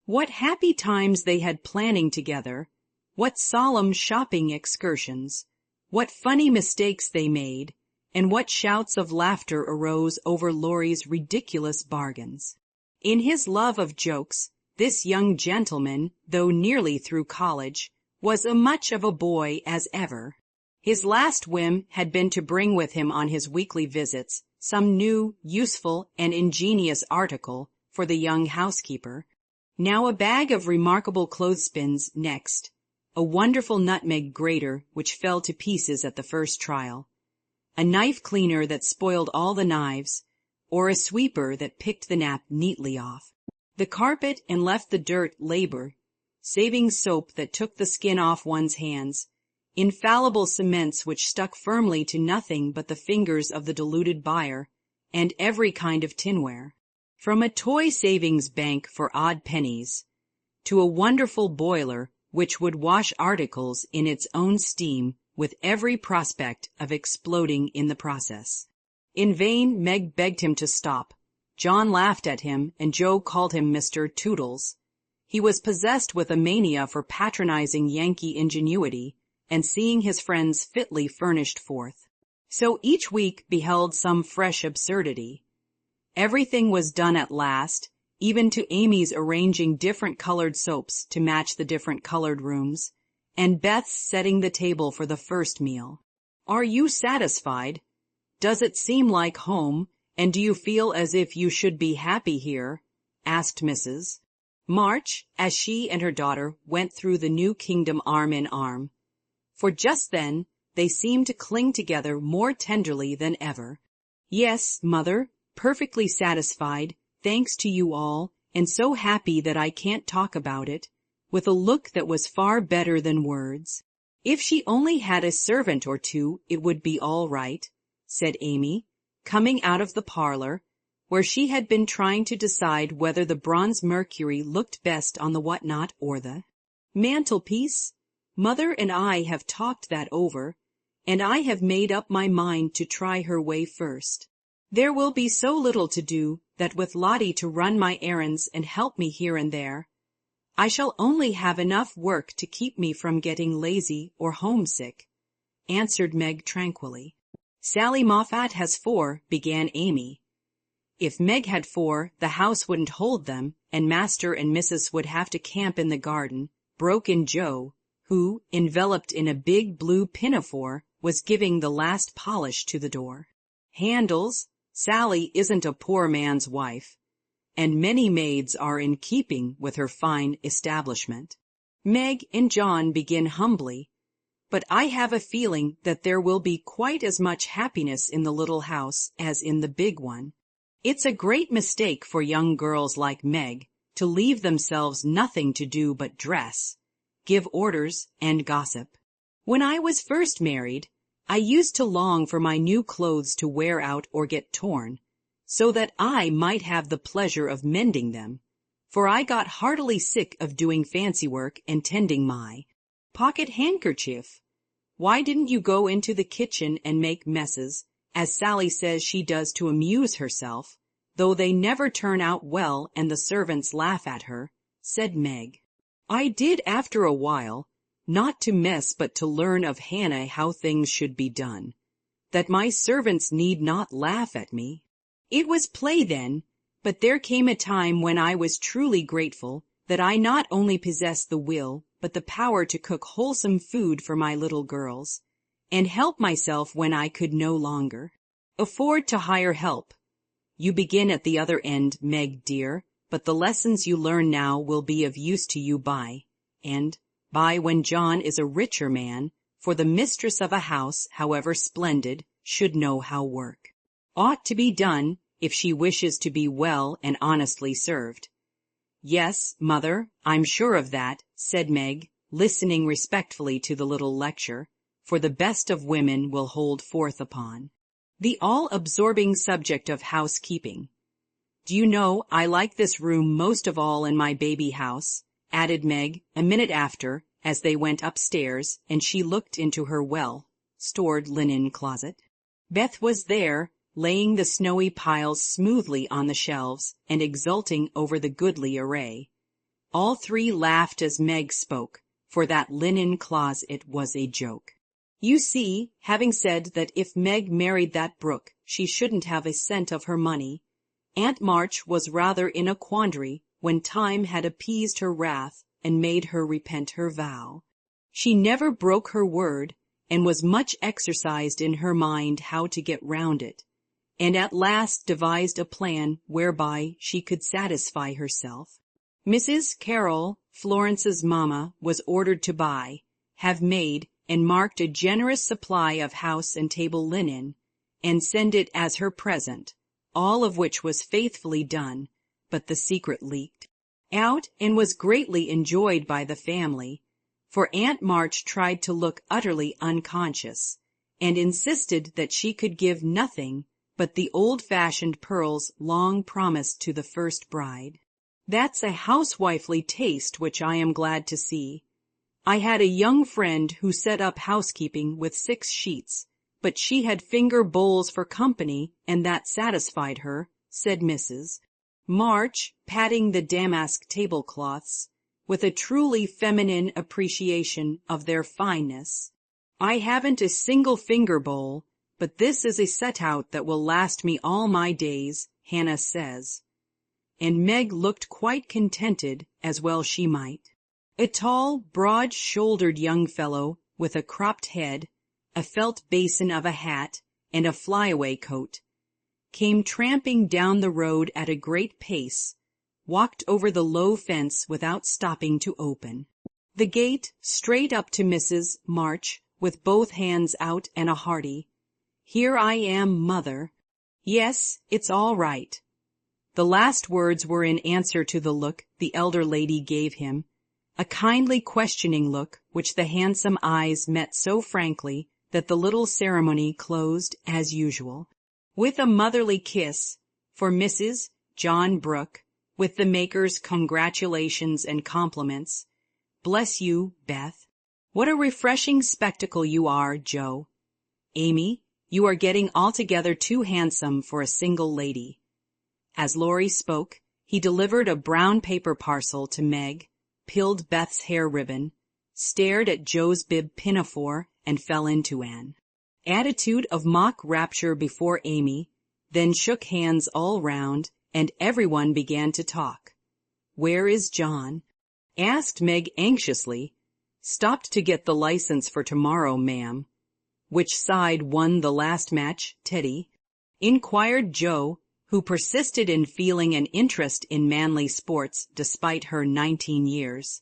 What happy times they had planning together, what solemn shopping excursions, what funny mistakes they made, and what shouts of laughter arose over Laurie's ridiculous bargains. In his love of jokes, this young gentleman, though nearly through college, was as much of a boy as ever. His last whim had been to bring with him on his weekly visits some new, useful, and ingenious article for the young housekeeper. Now a bag of remarkable clothespins next, a wonderful nutmeg grater which fell to pieces at the first trial, a knife cleaner that spoiled all the knives, or a sweeper that picked the nap neatly off. The carpet and left the dirt labor, saving soap that took the skin off one's hands, infallible cements which stuck firmly to nothing but the fingers of the deluded buyer, and every kind of tinware. From a toy savings bank for odd pennies, to a wonderful boiler which would wash articles in its own steam with every prospect of exploding in the process. In vain Meg begged him to stop. John laughed at him, and Joe called him Mr. Toodles. He was possessed with a mania for patronizing Yankee ingenuity, and seeing his friends fitly furnished forth. So each week beheld some fresh absurdity. Everything was done at last, even to Amy's arranging different colored soaps to match the different colored rooms, and Beth's setting the table for the first meal. "Are you satisfied? Does it seem like home, and do you feel as if you should be happy here?" asked Mrs. March, as she and her daughter went through the new kingdom arm in arm. For just then they seemed to cling together more tenderly than ever. "Yes, mother, perfectly satisfied, thanks to you all, and so happy that I can't talk about it," with a look that was far better than words. "If she only had a servant or two, it would be all right," said Amy, coming out of the parlor, where she had been trying to decide whether the bronze Mercury looked best on the whatnot or the mantelpiece. "Mother and I have talked that over, and I have made up my mind to try her way first. There will be so little to do that with Lottie to run my errands and help me here and there, I shall only have enough work to keep me from getting lazy or homesick," answered Meg tranquilly. "Sally Moffat has 4, began Amy. "If Meg had 4, the house wouldn't hold them, and Master and Mrs. would have to camp in the garden," broke in Joe, who, enveloped in a big blue pinafore, was giving the last polish to the door. "Handles, Sally isn't a poor man's wife, and many maids are in keeping with her fine establishment. Meg and John begin humbly, but I have a feeling that there will be quite as much happiness in the little house as in the big one. It's a great mistake for young girls like Meg to leave themselves nothing to do but dress, give orders, and gossip. When I was first married, I used to long for my new clothes to wear out or get torn, so that I might have the pleasure of mending them, for I got heartily sick of doing fancy work and tending my pocket handkerchief. Why didn't you go into the kitchen and make messes, as Sally says she does to amuse herself, though they never turn out well and the servants laugh at her?" said Meg. "I did after a while, not to mess but to learn of Hannah how things should be done, that my servants need not laugh at me. It was play then, but there came a time when I was truly grateful that I not only possessed the will but the power to cook wholesome food for my little girls, and help myself when I could no longer afford to hire help. You begin at the other end, Meg dear, but the lessons you learn now will be of use to you by when John is a richer man, for the mistress of a house, however splendid, should know how work ought to be done if she wishes to be well and honestly served." "Yes, mother, I'm sure of that," said Meg, listening respectfully to the little lecture, for the best of women will hold forth upon the all-absorbing subject of housekeeping. "Do you know, I like this room most of all in my baby house," added Meg a minute after, as they went upstairs and she looked into her well-stored linen closet. Beth was there, laying the snowy piles smoothly on the shelves and exulting over the goodly array. All three laughed as Meg spoke, for that linen closet was a joke. You see, having said that if Meg married that Brooke, she shouldn't have a cent of her money, Aunt March was rather in a quandary when time had appeased her wrath and made her repent her vow. She never broke her word, and was much exercised in her mind how to get round it, and at last devised a plan whereby she could satisfy herself. Mrs. Carroll, Florence's mamma, was ordered to buy, have made, and marked a generous supply of house and table linen, and send it as her present, all of which was faithfully done, but the secret leaked out and was greatly enjoyed by the family, for Aunt March tried to look utterly unconscious, and insisted that she could give nothing but the old-fashioned pearls long promised to the first bride. That's a housewifely taste which I am glad to see. I had a young friend who set up housekeeping with 6 sheets, but she had finger bowls for company, and that satisfied her, said Mrs. March, patting the damask tablecloths, with a truly feminine appreciation of their fineness. I haven't a single finger bowl, but this is a set-out that will last me all my days, Hannah says. And Meg looked quite contented, as well she might. A tall, broad-shouldered young fellow, with a cropped head, a felt basin of a hat, and a flyaway coat, came tramping down the road at a great pace, walked over the low fence without stopping to open the gate, straight up to Mrs. March, with both hands out and a hearty, "Here I am, mother. Yes, it's all right." The last words were in answer to the look the elder lady gave him, a kindly questioning look which the handsome eyes met so frankly that the little ceremony closed as usual, with a motherly kiss for Mrs. John Brooke, with the maker's congratulations and compliments. "Bless you, Beth. What a refreshing spectacle you are, Joe. Amy, you are getting altogether too handsome for a single lady." As Laurie spoke, he delivered a brown paper parcel to Meg, pilled Beth's hair ribbon, stared at Joe's bib pinafore, and fell into an attitude of mock rapture before Amy, then shook hands all round, and everyone began to talk. "Where is John?" asked Meg anxiously. "Stopped to get the license for tomorrow, ma'am." "Which side won the last match, Teddy?" inquired Joe, who persisted in feeling an interest in manly sports despite her 19 years.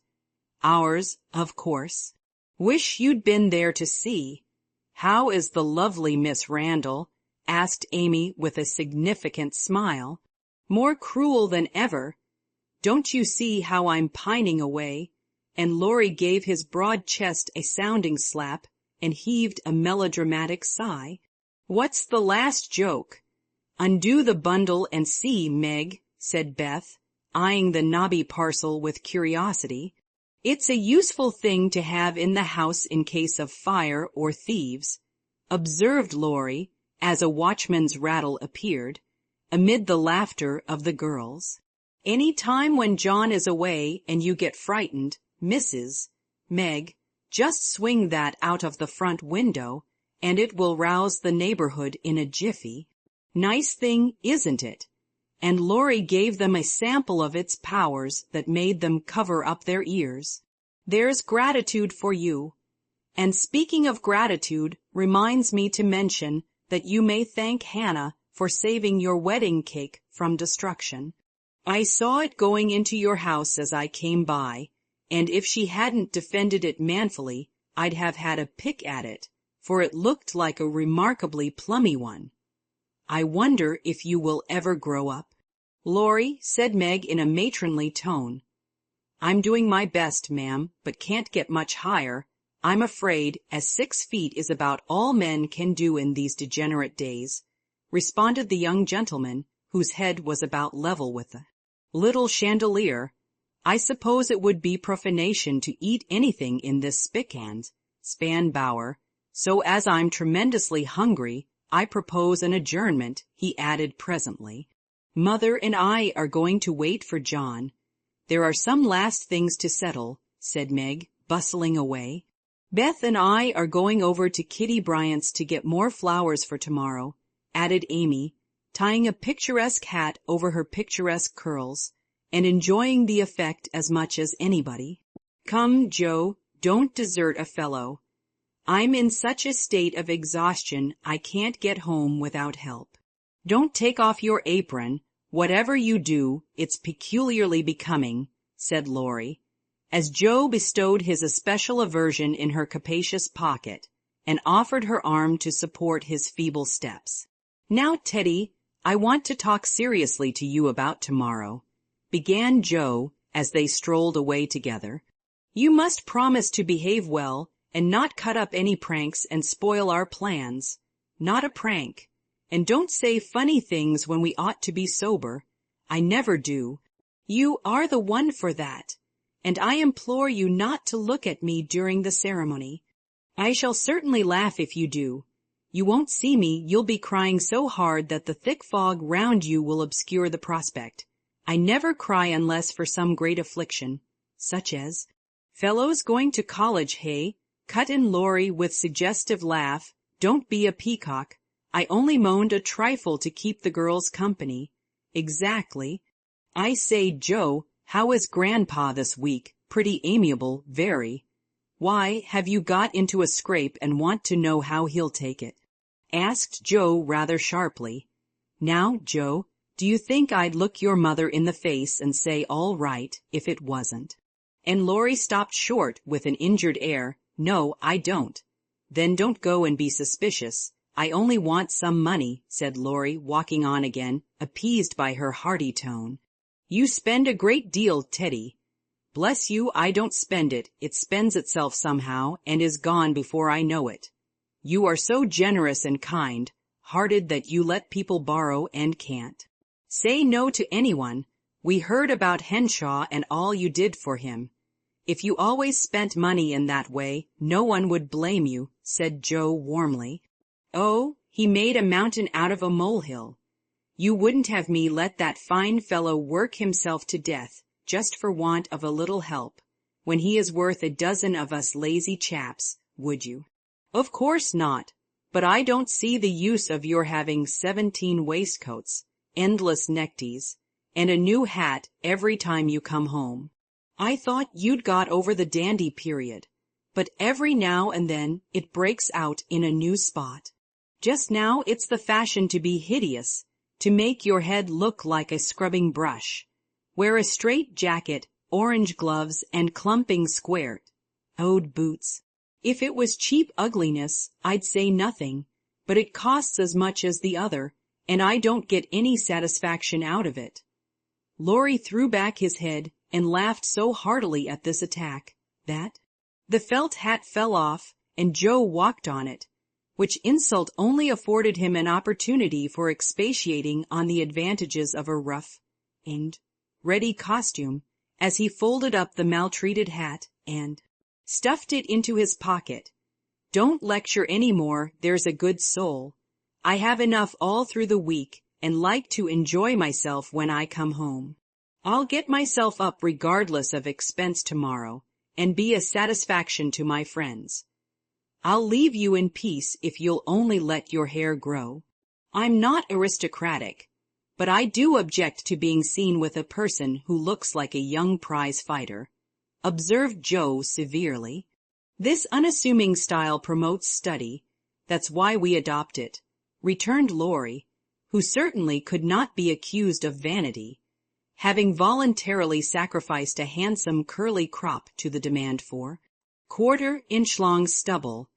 "Ours, of course." "Wish you'd been there to see. How is the lovely Miss Randall?" asked Amy with a significant smile, more cruel than ever. "Don't you see how I'm pining away?" And Laurie gave his broad chest a sounding slap and heaved a melodramatic sigh. "What's the last joke?" "Undo the bundle and see, Meg," said Beth, eyeing the knobby parcel with curiosity. "It's a useful thing to have in the house in case of fire or thieves," observed Laurie, as a watchman's rattle appeared, amid the laughter of the girls. "Any time when John is away and you get frightened, Mrs. Meg, just swing that out of the front window, and it will rouse the neighborhood in a jiffy. Nice thing, isn't it?" And Laurie gave them a sample of its powers that made them cover up their ears. "There's gratitude for you. And speaking of gratitude reminds me to mention that you may thank Hannah for saving your wedding cake from destruction. I saw it going into your house as I came by, and if she hadn't defended it manfully, I'd have had a pick at it, for it looked like a remarkably plummy one. I wonder if you will ever grow up." "Laurie," said Meg in a matronly tone. "I'm doing my best, ma'am, but can't get much higher, I'm afraid, as 6 feet is about all men can do in these degenerate days," responded the young gentleman, whose head was about level with the little chandelier. "I suppose it would be profanation to eat anything in this spick-and span bower, so as I'm tremendously hungry, I propose an adjournment," he added presently. "Mother and I are going to wait for John. There are some last things to settle," said Meg, bustling away. Beth and I are going over to Kitty Bryant's to get more flowers for tomorrow, added Amy, tying a picturesque hat over her picturesque curls and enjoying the effect as much as anybody. Come, Joe, don't desert a fellow. I'm in such a state of exhaustion I can't get home without help. Don't take off your apron. Whatever you do, it's peculiarly becoming, said Laurie, as Joe bestowed his especial aversion in her capacious pocket and offered her arm to support his feeble steps. Now, Teddy, I want to talk seriously to you about tomorrow, began Joe as they strolled away together. You must promise to behave well and not cut up any pranks and spoil our plans. Not a prank. And don't say funny things when we ought to be sober. I never do. You are the one for that. And I implore you not to look at me during the ceremony. I shall certainly laugh if you do. You won't see me, you'll be crying so hard that the thick fog round you will obscure the prospect. I never cry unless for some great affliction, such as, fellows going to college, hey? Cut in Laurie with suggestive laugh. Don't be a peacock. I only moaned a trifle to keep the girls company. Exactly. I say, Joe, how is Grandpa this week? Pretty amiable, very. Why, have you got into a scrape and want to know how he'll take it? Asked Joe rather sharply. Now, Joe, do you think I'd look your mother in the face and say all right if it wasn't? And Laurie stopped short with an injured air. No, I don't. Then don't go and be suspicious. I only want some money, said Laurie, walking on again, appeased by her hearty tone. You spend a great deal, Teddy. Bless you, I don't spend it. It spends itself somehow and is gone before I know it. You are so generous and kind-hearted that you let people borrow and can't. Say no to anyone. We heard about Henshaw and all you did for him. If you always spent money in that way, no one would blame you, said Joe warmly. Oh, he made a mountain out of a molehill. You wouldn't have me let that fine fellow work himself to death just for want of a little help, when he is worth a dozen of us lazy chaps, would you? Of course not, but I don't see the use of your having 17 waistcoats, endless neckties, and a new hat every time you come home. I thought you'd got over the dandy period, but every now and then it breaks out in a new spot. Just now it's the fashion to be hideous, to make your head look like a scrubbing brush. Wear a straight jacket, orange gloves, and clumping square ode boots. If it was cheap ugliness, I'd say nothing, but it costs as much as the other, and I don't get any satisfaction out of it. Laurie threw back his head and laughed so heartily at this attack that the felt hat fell off and Joe walked on it, which insult only afforded him an opportunity for expatiating on the advantages of a rough and ready costume as he folded up the maltreated hat and stuffed it into his pocket. Don't lecture any more, there's a good soul. I have enough all through the week and like to enjoy myself when I come home. I'll get myself up regardless of expense tomorrow and be a satisfaction to my friends. I'll leave you in peace if you'll only let your hair grow. I'm not aristocratic, but I do object to being seen with a person who looks like a young prize fighter, observed Joe severely. This unassuming style promotes study. That's why we adopt it, returned Laurie, who certainly could not be accused of vanity, having voluntarily sacrificed a handsome curly crop to the demand for quarter-inch-long stubble.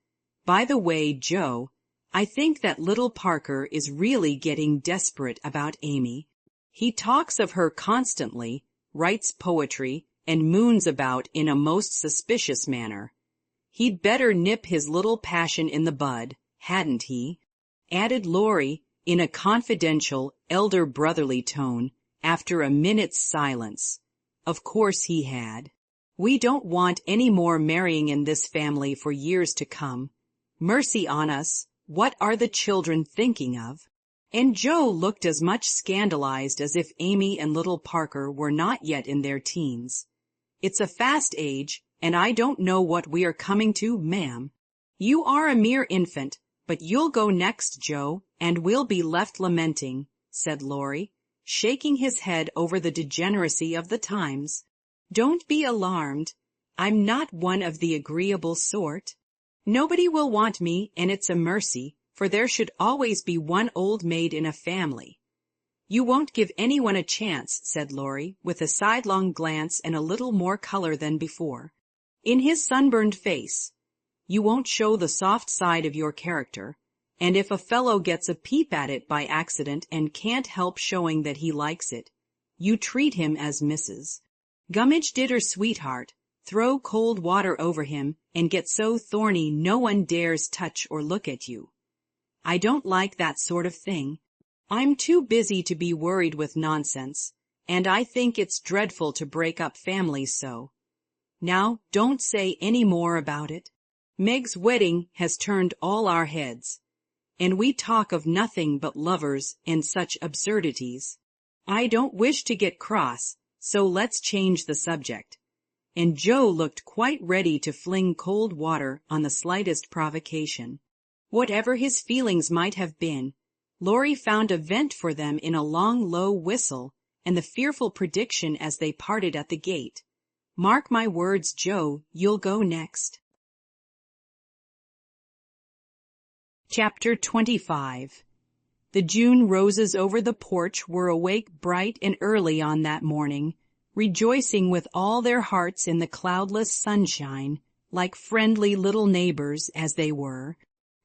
By the way, Joe, I think that little Parker is really getting desperate about Amy. He talks of her constantly, writes poetry, and moons about in a most suspicious manner. He'd better nip his little passion in the bud, hadn't he? Added Laurie in a confidential, elder brotherly tone after a minute's silence. Of course he had. We don't want any more marrying in this family for years to come. Mercy on us, what are the children thinking of? And Joe looked as much scandalized as if Amy and little Parker were not yet in their teens. It's a fast age, and I don't know what we are coming to, ma'am. You are a mere infant, but you'll go next, Joe, and we'll be left lamenting," said Laurie, shaking his head over the degeneracy of the times. "Don't be alarmed. I'm not one of the agreeable sort. Nobody will want me, and it's a mercy, for there should always be one old maid in a family." "You won't give anyone a chance," said Laurie, with a sidelong glance and a little more color than before in his sunburned face. "You won't show the soft side of your character, and if a fellow gets a peep at it by accident and can't help showing that he likes it, you treat him as Mrs. Gummidge did her sweetheart, throw cold water over him, and get so thorny no one dares touch or look at you. I don't like that sort of thing. I'm too busy to be worried with nonsense, and I think it's dreadful to break up families so. Now, don't say any more about it. Meg's wedding has turned all our heads, and we talk of nothing but lovers and such absurdities. I don't wish to get cross, so let's change the subject." And Joe looked quite ready to fling cold water on the slightest provocation. Whatever his feelings might have been, Laurie found a vent for them in a long, low whistle, and the fearful prediction as they parted at the gate, "Mark my words, Joe, you'll go next." Chapter 25. The June roses over the porch were awake bright and early on that morning, rejoicing with all their hearts in the cloudless sunshine, like friendly little neighbors as they were.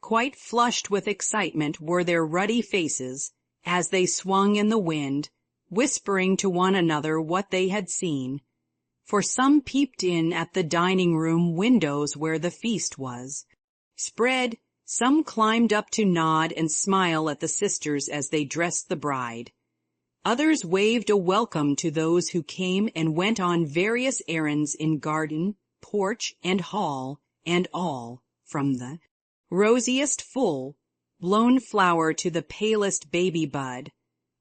Quite flushed with excitement were their ruddy faces, as they swung in the wind, whispering to one another what they had seen. For some peeped in at the dining-room windows where the feast was spread, some climbed up to nod and smile at the sisters as they dressed the bride. Others waved a welcome to those who came and went on various errands in garden, porch, and hall, and all, from the rosiest full, blown flower to the palest baby bud,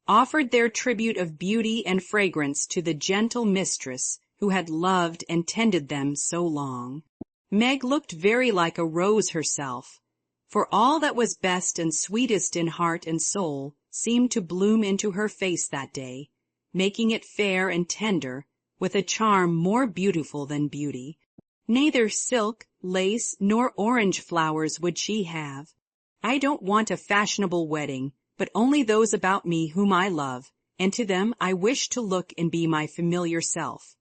offered their tribute of beauty and fragrance to the gentle mistress who had loved and tended them so long. Meg looked very like a rose herself, for all that was best and sweetest in heart and soul seemed to bloom into her face that day, making it fair and tender, with a charm more beautiful than beauty. Neither silk, lace, nor orange flowers would she have. "I don't want a fashionable wedding, but only those about me whom I love, and to them I wish to look and be my familiar self."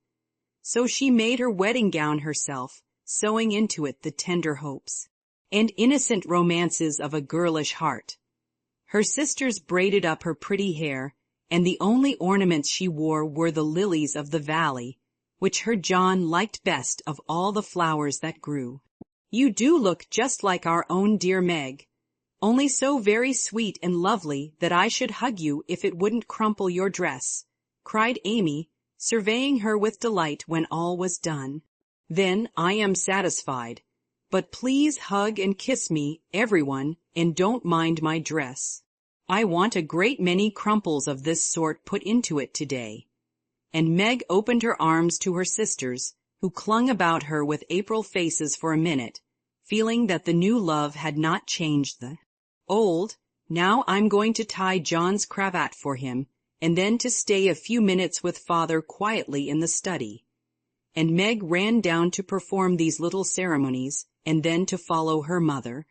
So she made her wedding gown herself, sewing into it the tender hopes and innocent romances of a girlish heart. Her sisters braided up her pretty hair, and the only ornaments she wore were the lilies of the valley, which her John liked best of all the flowers that grew. "You do look just like our own dear Meg, only so very sweet and lovely that I should hug you if it wouldn't crumple your dress," cried Amy, surveying her with delight when all was done. "Then I am satisfied. But please hug and kiss me, everyone, and don't mind my dress. I want a great many crumples of this sort put into it today." And Meg opened her arms to her sisters, who clung about her with April faces for a minute, feeling that the new love had not changed the old. "Now I'm going to tie John's cravat for him, and then to stay a few minutes with Father quietly in the study." And Meg ran down to perform these little ceremonies, and then to follow her mother,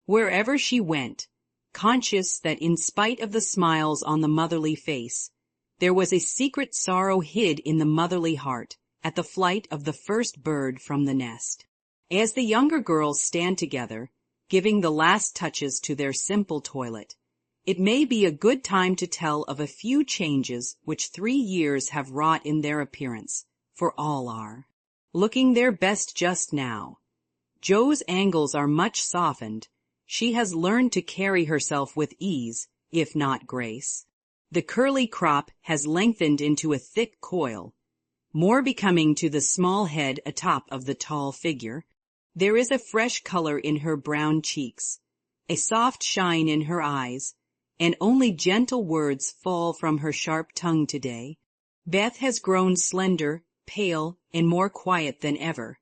wherever she went, conscious that in spite of the smiles on the motherly face, there was a secret sorrow hid in the motherly heart at the flight of the first bird from the nest. As the younger girls stand together, giving the last touches to their simple toilet, it may be a good time to tell of a few changes which 3 years have wrought in their appearance, for all are looking their best just now. Jo's angles are much softened. She has learned to carry herself with ease, if not grace. The curly crop has lengthened into a thick coil, more becoming to the small head atop of the tall figure. There is a fresh color in her brown cheeks, a soft shine in her eyes, and only gentle words fall from her sharp tongue today. Beth has grown slender, pale, and more quiet than ever.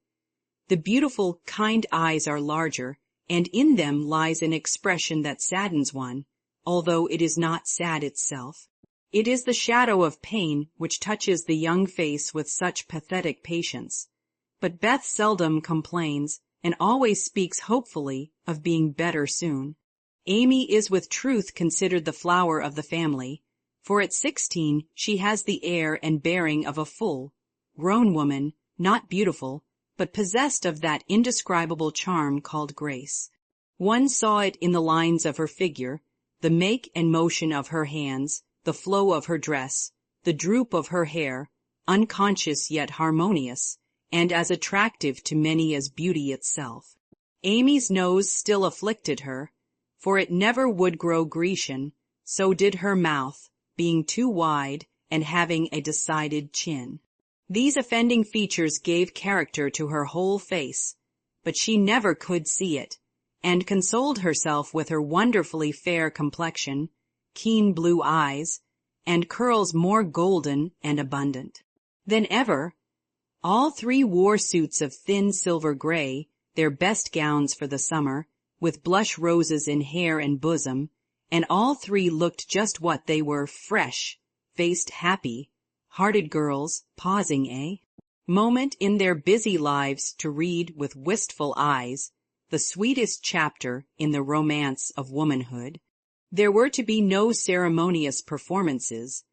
The beautiful, kind eyes are larger, and in them lies an expression that saddens one, although it is not sad itself. It is the shadow of pain which touches the young face with such pathetic patience. But Beth seldom complains, and always speaks hopefully of being better soon. Amy is with truth considered the flower of the family, for at 16 she has the air and bearing of a full, grown woman, not beautiful, but possessed of that indescribable charm called grace. One saw it in the lines of her figure, the make and motion of her hands, the flow of her dress, the droop of her hair, unconscious yet harmonious, and as attractive to many as beauty itself. Amy's nose still afflicted her, for it never would grow Grecian, so did her mouth, being too wide and having a decided chin. These offending features gave character to her whole face, but she never could see it, and consoled herself with her wonderfully fair complexion, keen blue eyes, and curls more golden and abundant than ever. All three wore suits of thin silver gray, their best gowns for the summer, with blush roses in hair and bosom, and all three looked just what they were, fresh-faced, happy-hearted girls, pausing moment in their busy lives to read with wistful eyes the sweetest chapter in the romance of womanhood. There were to be no ceremonious performances.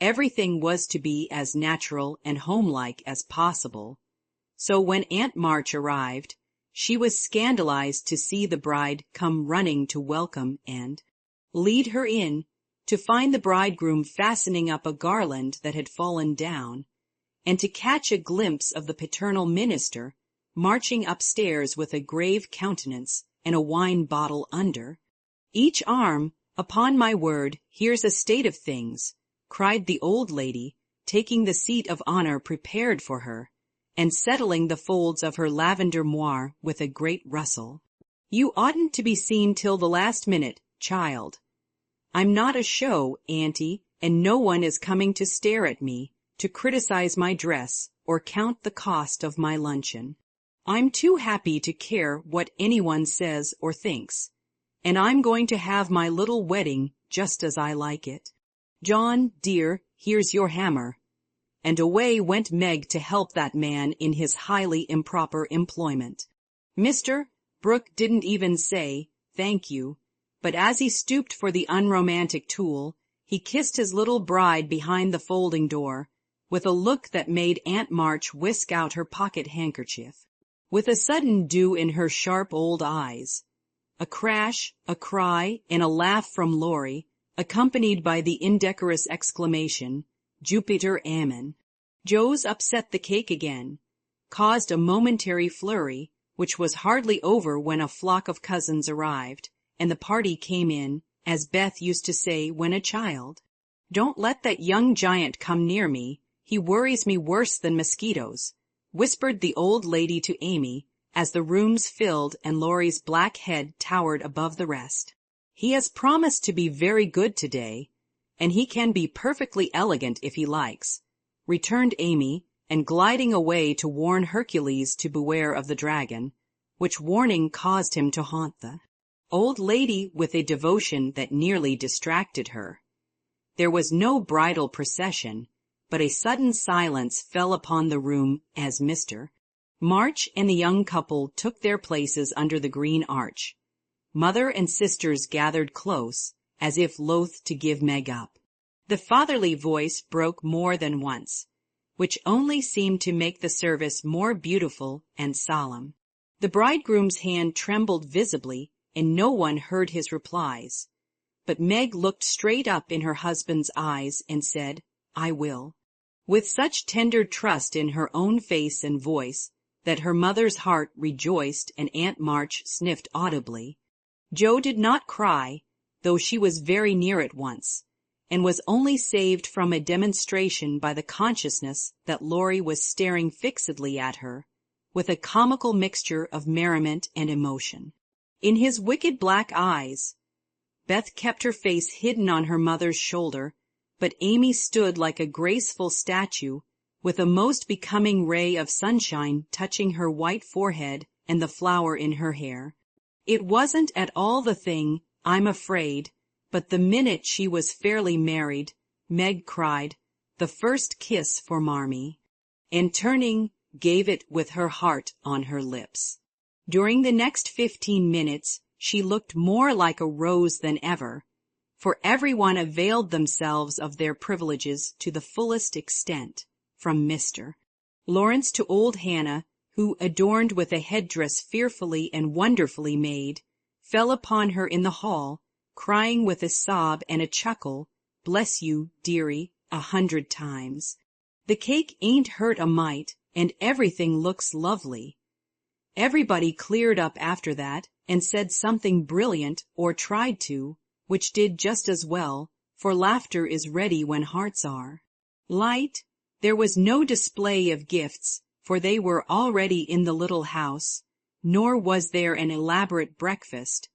Everything was to be as natural and homelike as possible. So when Aunt March arrived, she was scandalized to see the bride come running to welcome and lead her in, to find the bridegroom fastening up a garland that had fallen down, and to catch a glimpse of the paternal minister marching upstairs with a grave countenance and a wine bottle under each arm. "Upon my word, here's a state of things," cried the old lady, taking the seat of honor prepared for her, and settling the folds of her lavender moire with a great rustle. "You oughtn't to be seen till the last minute, child. I'm not a show, auntie, and no one is coming to stare at me, to criticize my dress, or count the cost of my luncheon. I'm too happy to care what anyone says or thinks, and I'm going to have my little wedding just as I like it. John, dear, here's your hammer." And away went Meg to help that man in his highly improper employment. Mr. Brooke didn't even say, "Thank you," but as he stooped for the unromantic tool, he kissed his little bride behind the folding door, with a look that made Aunt March whisk out her pocket handkerchief, with a sudden dew in her sharp old eyes. A crash, a cry, and a laugh from Laurie, accompanied by the indecorous exclamation, "Jupiter Ammon." Joe's upset the cake again, caused a momentary flurry, which was hardly over when a flock of cousins arrived, and the party came in, as Beth used to say when a child. "Don't let that young giant come near me. He worries me worse than mosquitoes," whispered the old lady to Amy, as the rooms filled and Laurie's black head towered above the rest. "He has promised to be very good today, and he can be perfectly elegant if he likes," returned Amy, and gliding away to warn Hercules to beware of the dragon, which warning caused him to haunt the old lady with a devotion that nearly distracted her. There was no bridal procession, but a sudden silence fell upon the room as Mr. March and the young couple took their places under the green arch. Mother and sisters gathered close, as if loath to give Meg up. The fatherly voice broke more than once, which only seemed to make the service more beautiful and solemn. The bridegroom's hand trembled visibly, and no one heard his replies. But Meg looked straight up in her husband's eyes and said, "I will," with such tender trust in her own face and voice that her mother's heart rejoiced and Aunt March sniffed audibly. Joe did not cry, though she was very near it once, and was only saved from a demonstration by the consciousness that Laurie was staring fixedly at her, with a comical mixture of merriment and emotion in his wicked black eyes. Beth kept her face hidden on her mother's shoulder, but Amy stood like a graceful statue, with a most becoming ray of sunshine touching her white forehead and the flower in her hair. It wasn't at all the thing, I'm afraid, but the minute she was fairly married, Meg cried, "The first kiss for Marmee," and turning, gave it with her heart on her lips. During the next 15 minutes, she looked more like a rose than ever, for everyone availed themselves of their privileges to the fullest extent, from Mr. Lawrence to old Hannah, who, adorned with a headdress fearfully and wonderfully made, fell upon her in the hall, crying with a sob and a chuckle, "Bless you, dearie," 100 times. The cake ain't hurt a mite, and everything looks lovely. Everybody cleared up after that, and said something brilliant, or tried to, which did just as well, for laughter is ready when hearts are light. There was no display of gifts, for they were already in the little house, nor was there an elaborate breakfast,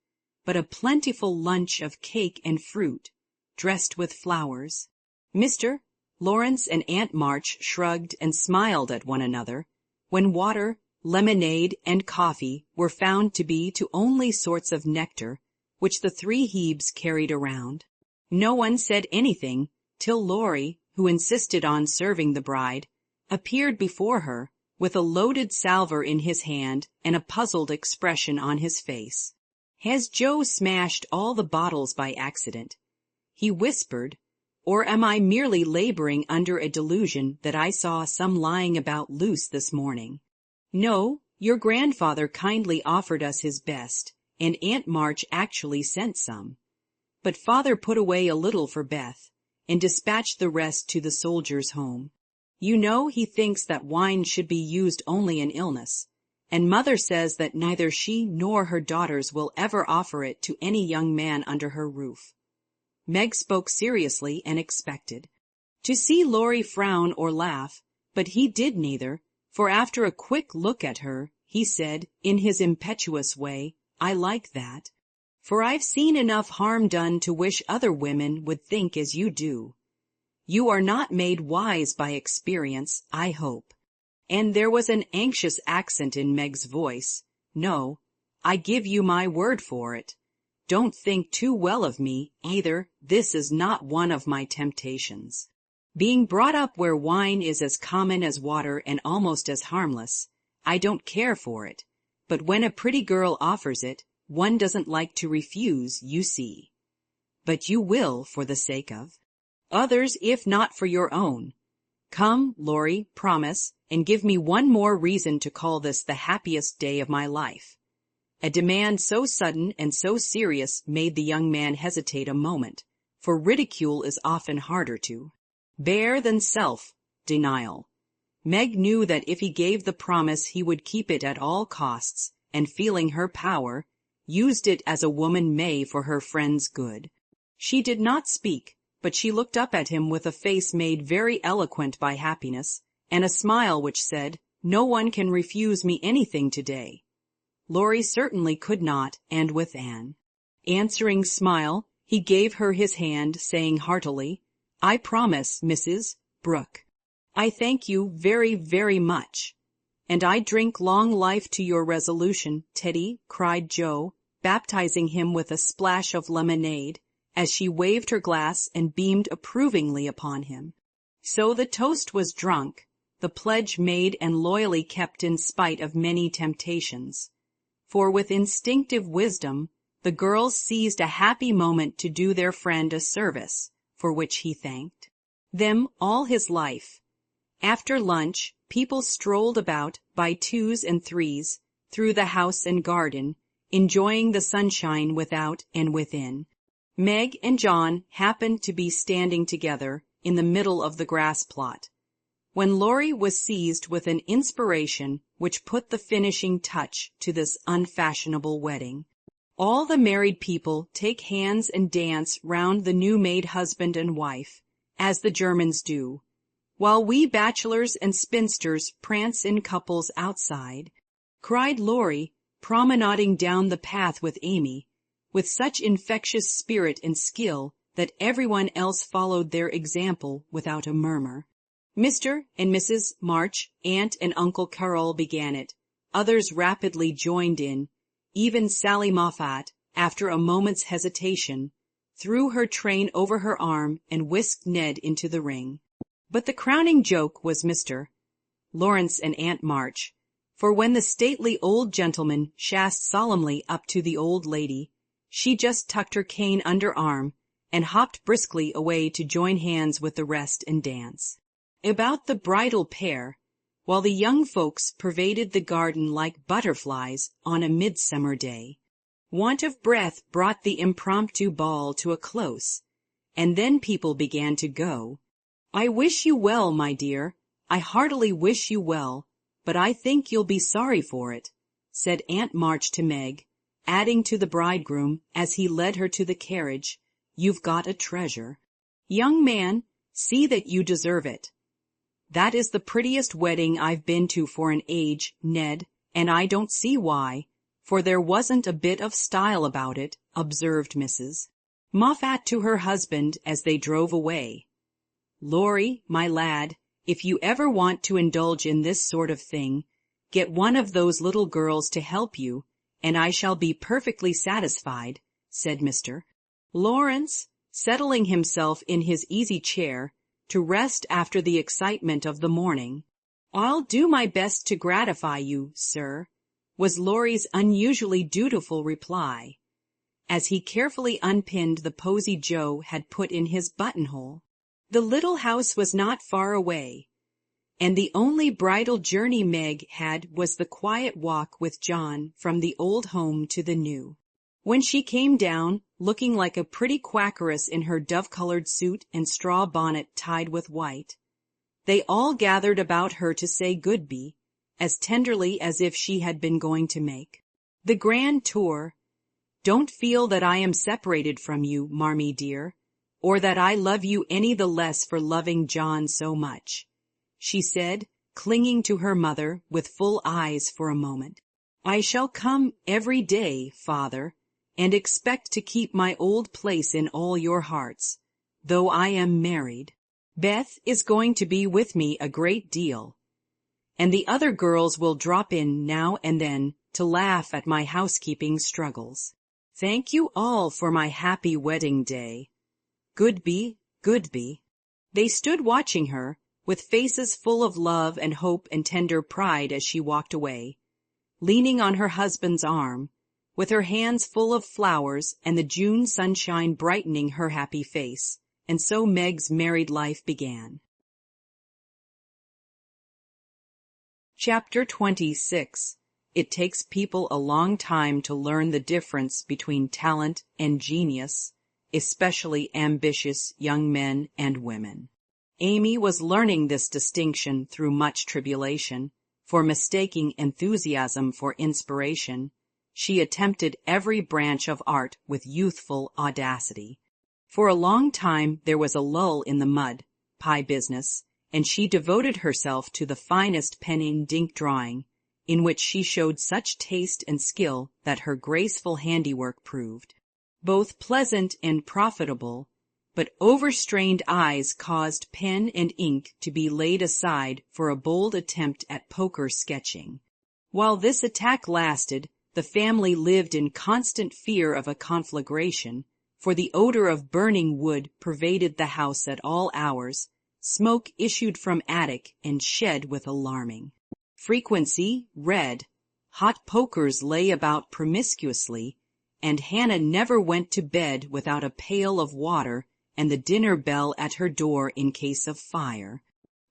but a plentiful lunch of cake and fruit, dressed with flowers. Mr. Lawrence and Aunt March shrugged and smiled at one another, when water, lemonade, and coffee were found to be two only sorts of nectar which the three Hebes carried around. No one said anything till Laurie, who insisted on serving the bride, appeared before her, with a loaded salver in his hand and a puzzled expression on his face. "Has Joe smashed all the bottles by accident?" he whispered, "or am I merely laboring under a delusion that I saw some lying about loose this morning?" "No, your grandfather kindly offered us his best, and Aunt March actually sent some. But father put away a little for Beth, and dispatched the rest to the soldiers' home. You know he thinks that wine should be used only in illness, and mother says that neither she nor her daughters will ever offer it to any young man under her roof." Meg spoke seriously and expected to see Laurie frown or laugh, but he did neither, for after a quick look at her, he said, in his impetuous way, "I like that, for I've seen enough harm done to wish other women would think as you do. You are not made wise by experience, I hope." And there was an anxious accent in Meg's voice. "No, I give you my word for it. Don't think too well of me, either. This is not one of my temptations. Being brought up where wine is as common as water and almost as harmless, I don't care for it, but when a pretty girl offers it, one doesn't like to refuse, you see. But you will for the sake of others, if not for your own. Come, Laurie, promise, and give me one more reason to call this the happiest day of my life." A demand so sudden and so serious made the young man hesitate a moment, for ridicule is often harder to bear than self-denial. Meg knew that if he gave the promise he would keep it at all costs, and feeling her power, used it as a woman may for her friend's good. She did not speak, but she looked up at him with a face made very eloquent by happiness, and a smile which said, "No one can refuse me anything today." Laurie certainly could not, and with an answering smile, he gave her his hand, saying heartily, "I promise, Mrs. Brooke." "I thank you very, very much." "And I drink long life to your resolution, Teddy," cried Joe, baptizing him with a splash of lemonade, as she waved her glass and beamed approvingly upon him. So the toast was drunk, the pledge made and loyally kept in spite of many temptations. For with instinctive wisdom, the girls seized a happy moment to do their friend a service, for which he thanked them all his life. After lunch, people strolled about by twos and threes through the house and garden, enjoying the sunshine without and within. Meg and John happened to be standing together in the middle of the grass plot, when Laurie was seized with an inspiration which put the finishing touch to this unfashionable wedding. All the married people take hands and dance round the new-made husband and wife, as the Germans do, while we bachelors and spinsters prance in couples outside, cried Laurie, promenading down the path with Amy, with such infectious spirit and skill that everyone else followed their example without a murmur. Mr. and Mrs. March, Aunt and Uncle Carroll began it. Others rapidly joined in. Even Sally Moffat, after a moment's hesitation, threw her train over her arm and whisked Ned into the ring. But the crowning joke was Mr. Lawrence and Aunt March, for when the stately old gentleman shassed solemnly up to the old lady, she just tucked her cane under arm and hopped briskly away to join hands with the rest and dance. About the bridal pair, while the young folks pervaded the garden like butterflies on a midsummer day, want of breath brought the impromptu ball to a close, and then people began to go. "I wish you well, my dear. I heartily wish you well, but I think you'll be sorry for it," said Aunt March to Meg, adding to the bridegroom, as he led her to the carriage, "You've got a treasure. Young man, see that you deserve it." "That is the prettiest wedding I've been to for an age, Ned, and I don't see why, for there wasn't a bit of style about it," observed Mrs. Moffat to her husband as they drove away. "Laurie, my lad, if you ever want to indulge in this sort of thing, get one of those little girls to help you, and I shall be perfectly satisfied," said Mr. Lawrence, settling himself in his easy chair to rest after the excitement of the morning. "I'll do my best to gratify you, sir," was Laurie's unusually dutiful reply, as he carefully unpinned the posy Joe had put in his buttonhole. The little house was not far away, and the only bridal journey Meg had was the quiet walk with John from the old home to the new. When she came down, looking like a pretty quakeress in her dove-colored suit and straw bonnet tied with white, they all gathered about her to say good-be, as tenderly as if she had been going to make the grand tour. "Don't feel that I am separated from you, Marmee dear, or that I love you any the less for loving John so much," she said, clinging to her mother with full eyes for a moment. "I shall come every day, father, and expect to keep my old place in all your hearts, though I am married. Beth is going to be with me a great deal, and the other girls will drop in now and then to laugh at my housekeeping struggles. Thank you all for my happy wedding day. Good-be, good-be." They stood watching her, with faces full of love and hope and tender pride as she walked away, leaning on her husband's arm, with her hands full of flowers and the June sunshine brightening her happy face. And so Meg's married life began. Chapter 26. It takes people a long time to learn the difference between talent and genius, especially ambitious young men and women. Amy was learning this distinction through much tribulation, for mistaking enthusiasm for inspiration. She attempted every branch of art with youthful audacity. For a long time there was a lull in the mud pie business, and she devoted herself to the finest pen and ink drawing, in which she showed such taste and skill that her graceful handiwork proved both pleasant and profitable, but overstrained eyes caused pen and ink to be laid aside for a bold attempt at poker sketching. While this attack lasted, the family lived in constant fear of a conflagration, for the odor of burning wood pervaded the house at all hours. Smoke issued from attic and shed with alarming frequency. Red, hot pokers lay about promiscuously, and Hannah never went to bed without a pail of water and the dinner bell at her door in case of fire.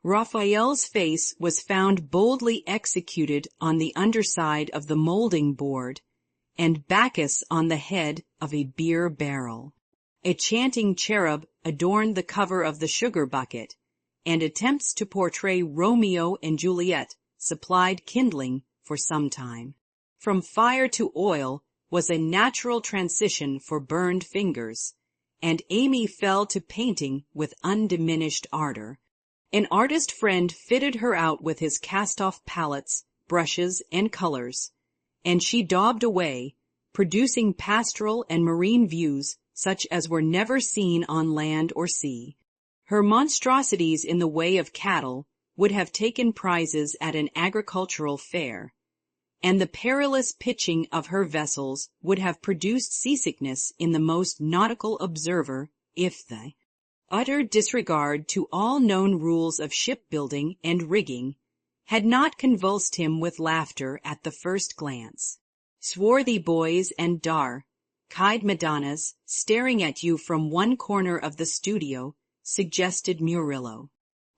Raphael's face was found boldly executed on the underside of the molding board, and Bacchus on the head of a beer barrel. A chanting cherub adorned the cover of the sugar bucket, and attempts to portray Romeo and Juliet supplied kindling for some time. From fire to oil was a natural transition for burned fingers, and Amy fell to painting with undiminished ardor. An artist friend fitted her out with his cast-off palettes, brushes, and colors, and she daubed away, producing pastoral and marine views such as were never seen on land or sea. Her monstrosities in the way of cattle would have taken prizes at an agricultural fair, and the perilous pitching of her vessels would have produced seasickness in the most nautical observer if the utter disregard to all known rules of shipbuilding and rigging had not convulsed him with laughter at the first glance. Swarthy boys and dark-eyed Madonnas staring at you from one corner of the studio suggested Murillo.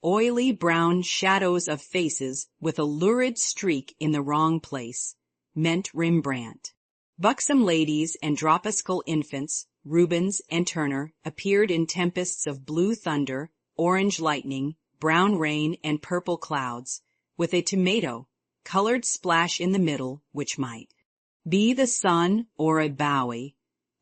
Oily brown shadows of faces with a lurid streak in the wrong place meant Rembrandt. Buxom ladies and dropsical infants, Rubens and Turner, appeared in tempests of blue thunder, orange lightning, brown rain, and purple clouds, with a tomato-colored splash in the middle, which might be the sun or a Bowie,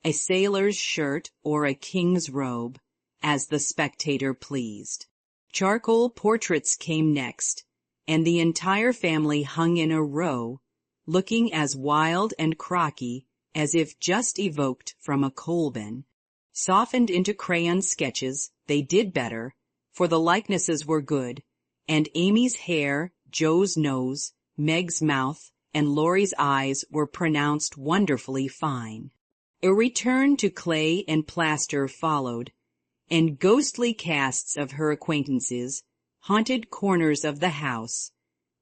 a sailor's shirt or a king's robe, as the spectator pleased. Charcoal portraits came next, and the entire family hung in a row, looking as wild and crocky as if just evoked from a coal bin. Softened into crayon sketches, they did better, for the likenesses were good, and Amy's hair, Joe's nose, Meg's mouth, and Laurie's eyes were pronounced wonderfully fine. A return to clay and plaster followed, and ghostly casts of her acquaintances haunted corners of the house,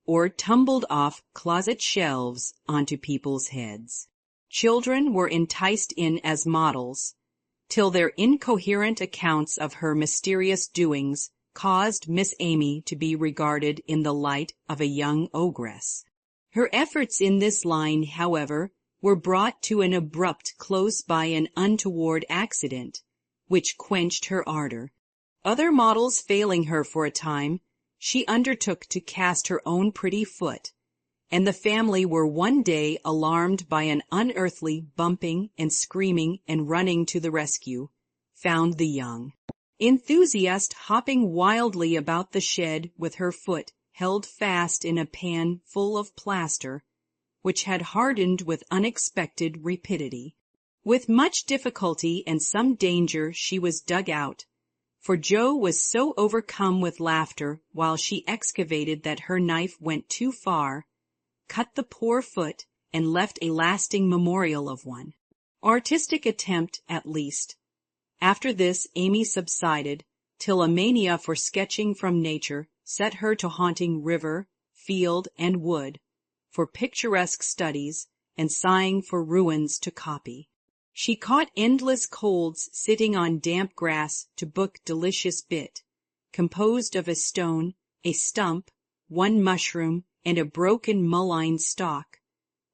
or tumbled off closet shelves onto people's heads. Children were enticed in as models, till their incoherent accounts of her mysterious doings caused Miss Amy to be regarded in the light of a young ogress. Her efforts in this line, however, were brought to an abrupt close by an untoward accident, which quenched her ardor. Other models failing her for a time, she undertook to cast her own pretty foot, and the family were one day alarmed by an unearthly bumping and screaming, and running to the rescue, found the young enthusiast hopping wildly about the shed with her foot held fast in a pan full of plaster, which had hardened with unexpected rapidity. With much difficulty and some danger she was dug out, for Joe was so overcome with laughter while she excavated that her knife went too far, cut the poor foot, and left a lasting memorial of one artistic attempt at least. After this Amy subsided, till a mania for sketching from nature set her to haunting river, field, and wood, for picturesque studies, and sighing for ruins to copy. She caught endless colds sitting on damp grass to book delicious bit, composed of a stone, a stump, one mushroom, and a broken mullein stalk,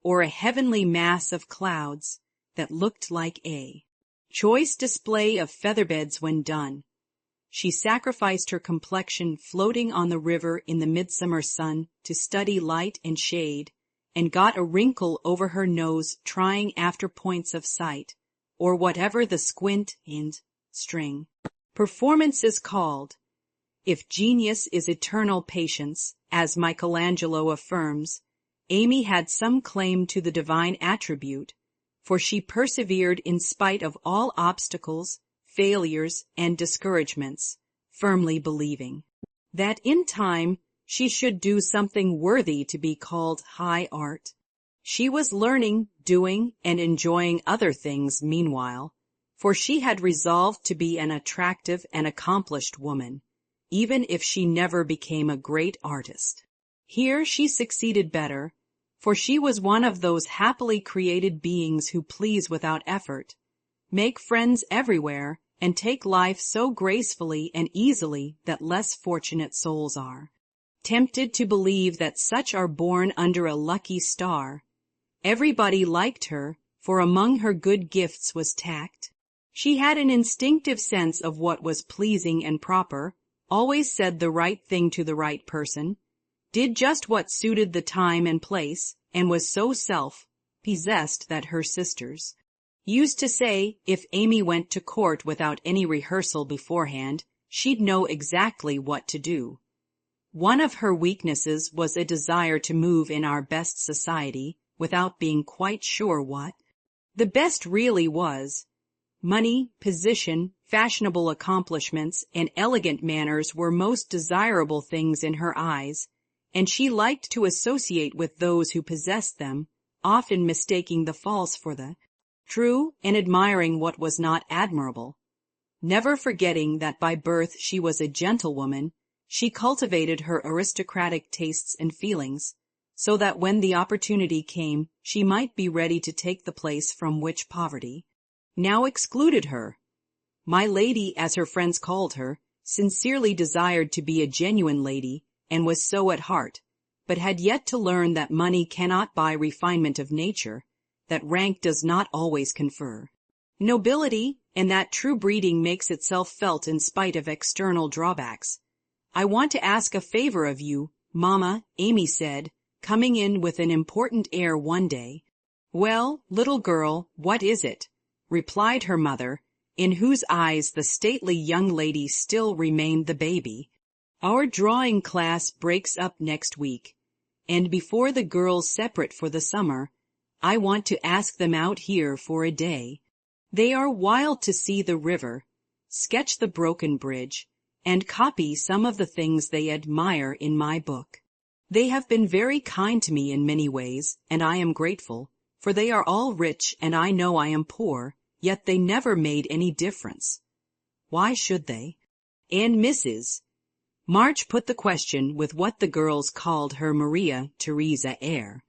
or a heavenly mass of clouds that looked like a choice display of featherbeds when done. She sacrificed her complexion floating on the river in the midsummer sun to study light and shade, and got a wrinkle over her nose trying after points of sight, or whatever the squint and string performance is called. If genius is eternal patience, as Michelangelo affirms, Amy had some claim to the divine attribute, for she persevered in spite of all obstacles, failures, and discouragements, firmly believing that in time she should do something worthy to be called high art. She was learning, doing, and enjoying other things meanwhile, for she had resolved to be an attractive and accomplished woman, even if she never became a great artist. Here she succeeded better, for she was one of those happily created beings who please without effort, make friends everywhere, and take life so gracefully and easily that less fortunate souls are tempted to believe that such are born under a lucky star. Everybody liked her, for among her good gifts was tact. She had an instinctive sense of what was pleasing and proper, always said the right thing to the right person, did just what suited the time and place, and was so self-possessed that her sisters used to say if Amy went to court without any rehearsal beforehand, she'd know exactly what to do. One of her weaknesses was a desire to move in our best society without being quite sure what the best really was. Money, position, Fashionable accomplishments and elegant manners were most desirable things in her eyes, and she liked to associate with those who possessed them, often mistaking the false for the true and admiring what was not admirable. Never forgetting that by birth she was a gentlewoman, she cultivated her aristocratic tastes and feelings, so that when the opportunity came she might be ready to take the place from which poverty now excluded her. My lady, as her friends called her, sincerely desired to be a genuine lady, and was so at heart, but had yet to learn that money cannot buy refinement of nature, that rank does not always confer nobility, and that true breeding makes itself felt in spite of external drawbacks. "I want to ask a favor of you, Mamma," Amy said, coming in with an important air one day. "Well, little girl, what is it?" replied her mother, in whose eyes the stately young lady still remained the baby. "Our drawing class breaks up next week, and before the girls separate for the summer, I want to ask them out here for a day. They are wild to see the river, sketch the broken bridge, and copy some of the things they admire in my book. They have been very kind to me in many ways, and I am grateful, for they are all rich and I know I am poor, yet they never made any difference. Why should they?" And Mrs. March put the question with what the girls called her Maria Theresa air.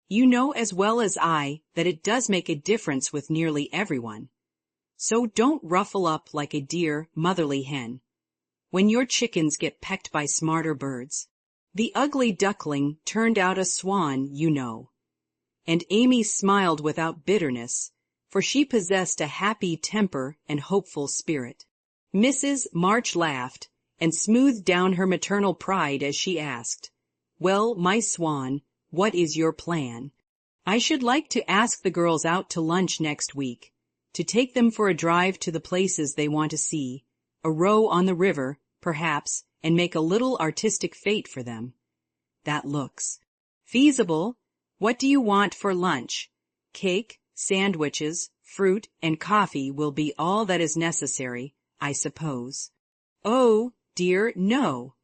"You know as well as I that it does make a difference with nearly everyone. So don't ruffle up like a dear, motherly hen when your chickens get pecked by smarter birds. The ugly duckling turned out a swan, you know." And Amy smiled without bitterness, for she possessed a happy temper and hopeful spirit. Mrs. March laughed and smoothed down her maternal pride as she asked, "Well, my swan, what is your plan?" "I should like to ask the girls out to lunch next week, to take them for a drive to the places they want to see, a row on the river, perhaps, and make a little artistic fete for them." "That looks feasible. What do you want for lunch?" "Cake, sandwiches, fruit, and coffee will be all that is necessary, I suppose." "Oh, dear, no.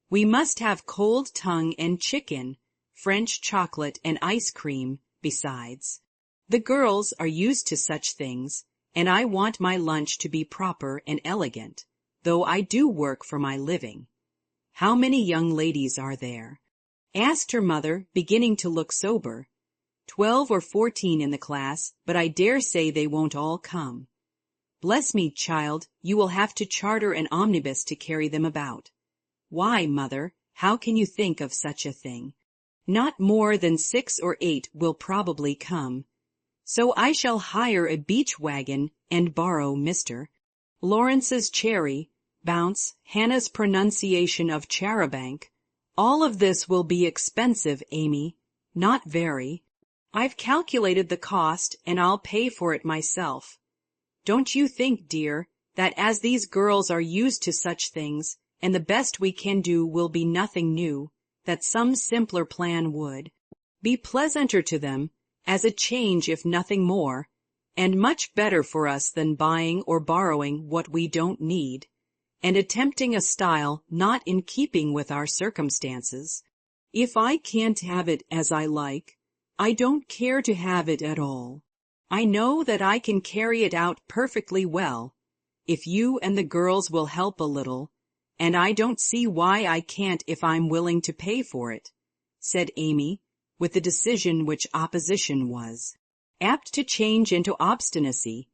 We must have cold tongue and chicken, French chocolate and ice cream, besides. The girls are used to such things, and I want my lunch to be proper and elegant, though I do work for my living." "How many young ladies are there?" asked her mother, beginning to look sober. 12 or 14 in the class, but I dare say they won't all come." "Bless me, child, you will have to charter an omnibus to carry them about." "Why, mother, how can you think of such a thing? Not more than 6 or 8 will probably come. So I shall hire a beach wagon and borrow Mr. Lawrence's cherry, Bounce, Hannah's pronunciation of charabanc. All of this will be expensive, Amy." "Not very. I've calculated the cost, and I'll pay for it myself. Don't you think, dear, that as these girls are used to such things, and the best we can do will be nothing new, that some simpler plan would be pleasanter to them, as a change if nothing more, and much better for us than buying or borrowing what we don't need, and attempting a style not in keeping with our circumstances? If I can't have it as I like, I don't care to have it at all. I know that I can carry it out perfectly well, if you and the girls will help a little, and I don't see why I can't if I'm willing to pay for it," said Amy, with the decision which opposition was apt to change into obstinacy.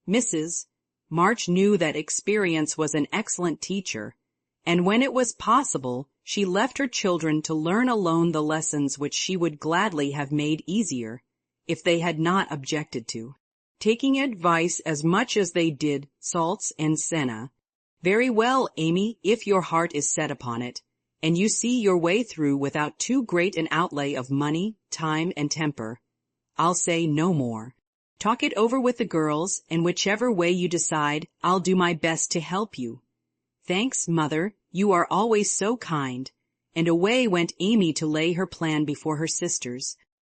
Mrs. March knew that experience was an excellent teacher, and when it was possible, she left her children to learn alone the lessons which she would gladly have made easier, if they had not objected to taking advice as much as they did salts and senna. "Very well, Amy, if your heart is set upon it, and you see your way through without too great an outlay of money, time, and temper, I'll say no more. Talk it over with the girls, and whichever way you decide, I'll do my best to help you." "Thanks, mother, you are always so kind," and away went Amy to lay her plan before her sisters.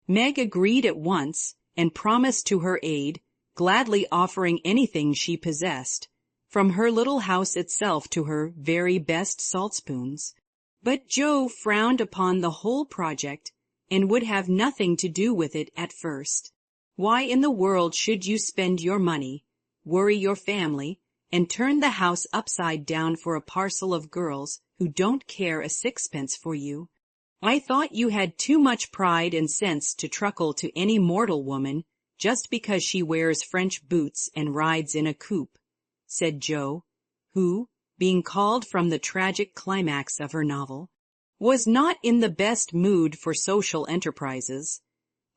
Meg agreed at once, and promised to her aid, gladly offering anything she possessed, from her little house itself to her very best saltspoons. But Joe frowned upon the whole project and would have nothing to do with it at first. Why in the world should you spend your money, worry your family, and turn the house upside down for a parcel of girls who don't care a sixpence for you? I thought you had too much pride and sense to truckle to any mortal woman just because she wears French boots and rides in a coupe, said Joe, who, being called from the tragic climax of her novel, was not in the best mood for social enterprises.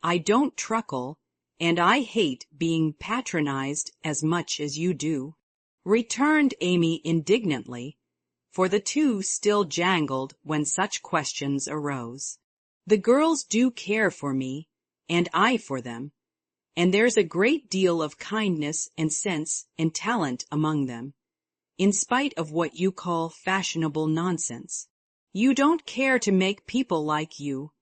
I don't truckle, and I hate being patronized as much as you do, returned Amy indignantly, for the two still jangled when such questions arose. The girls do care for me, and I for them, and there's a great deal of kindness and sense and talent among them, in spite of what you call fashionable nonsense. You don't care to make people like you,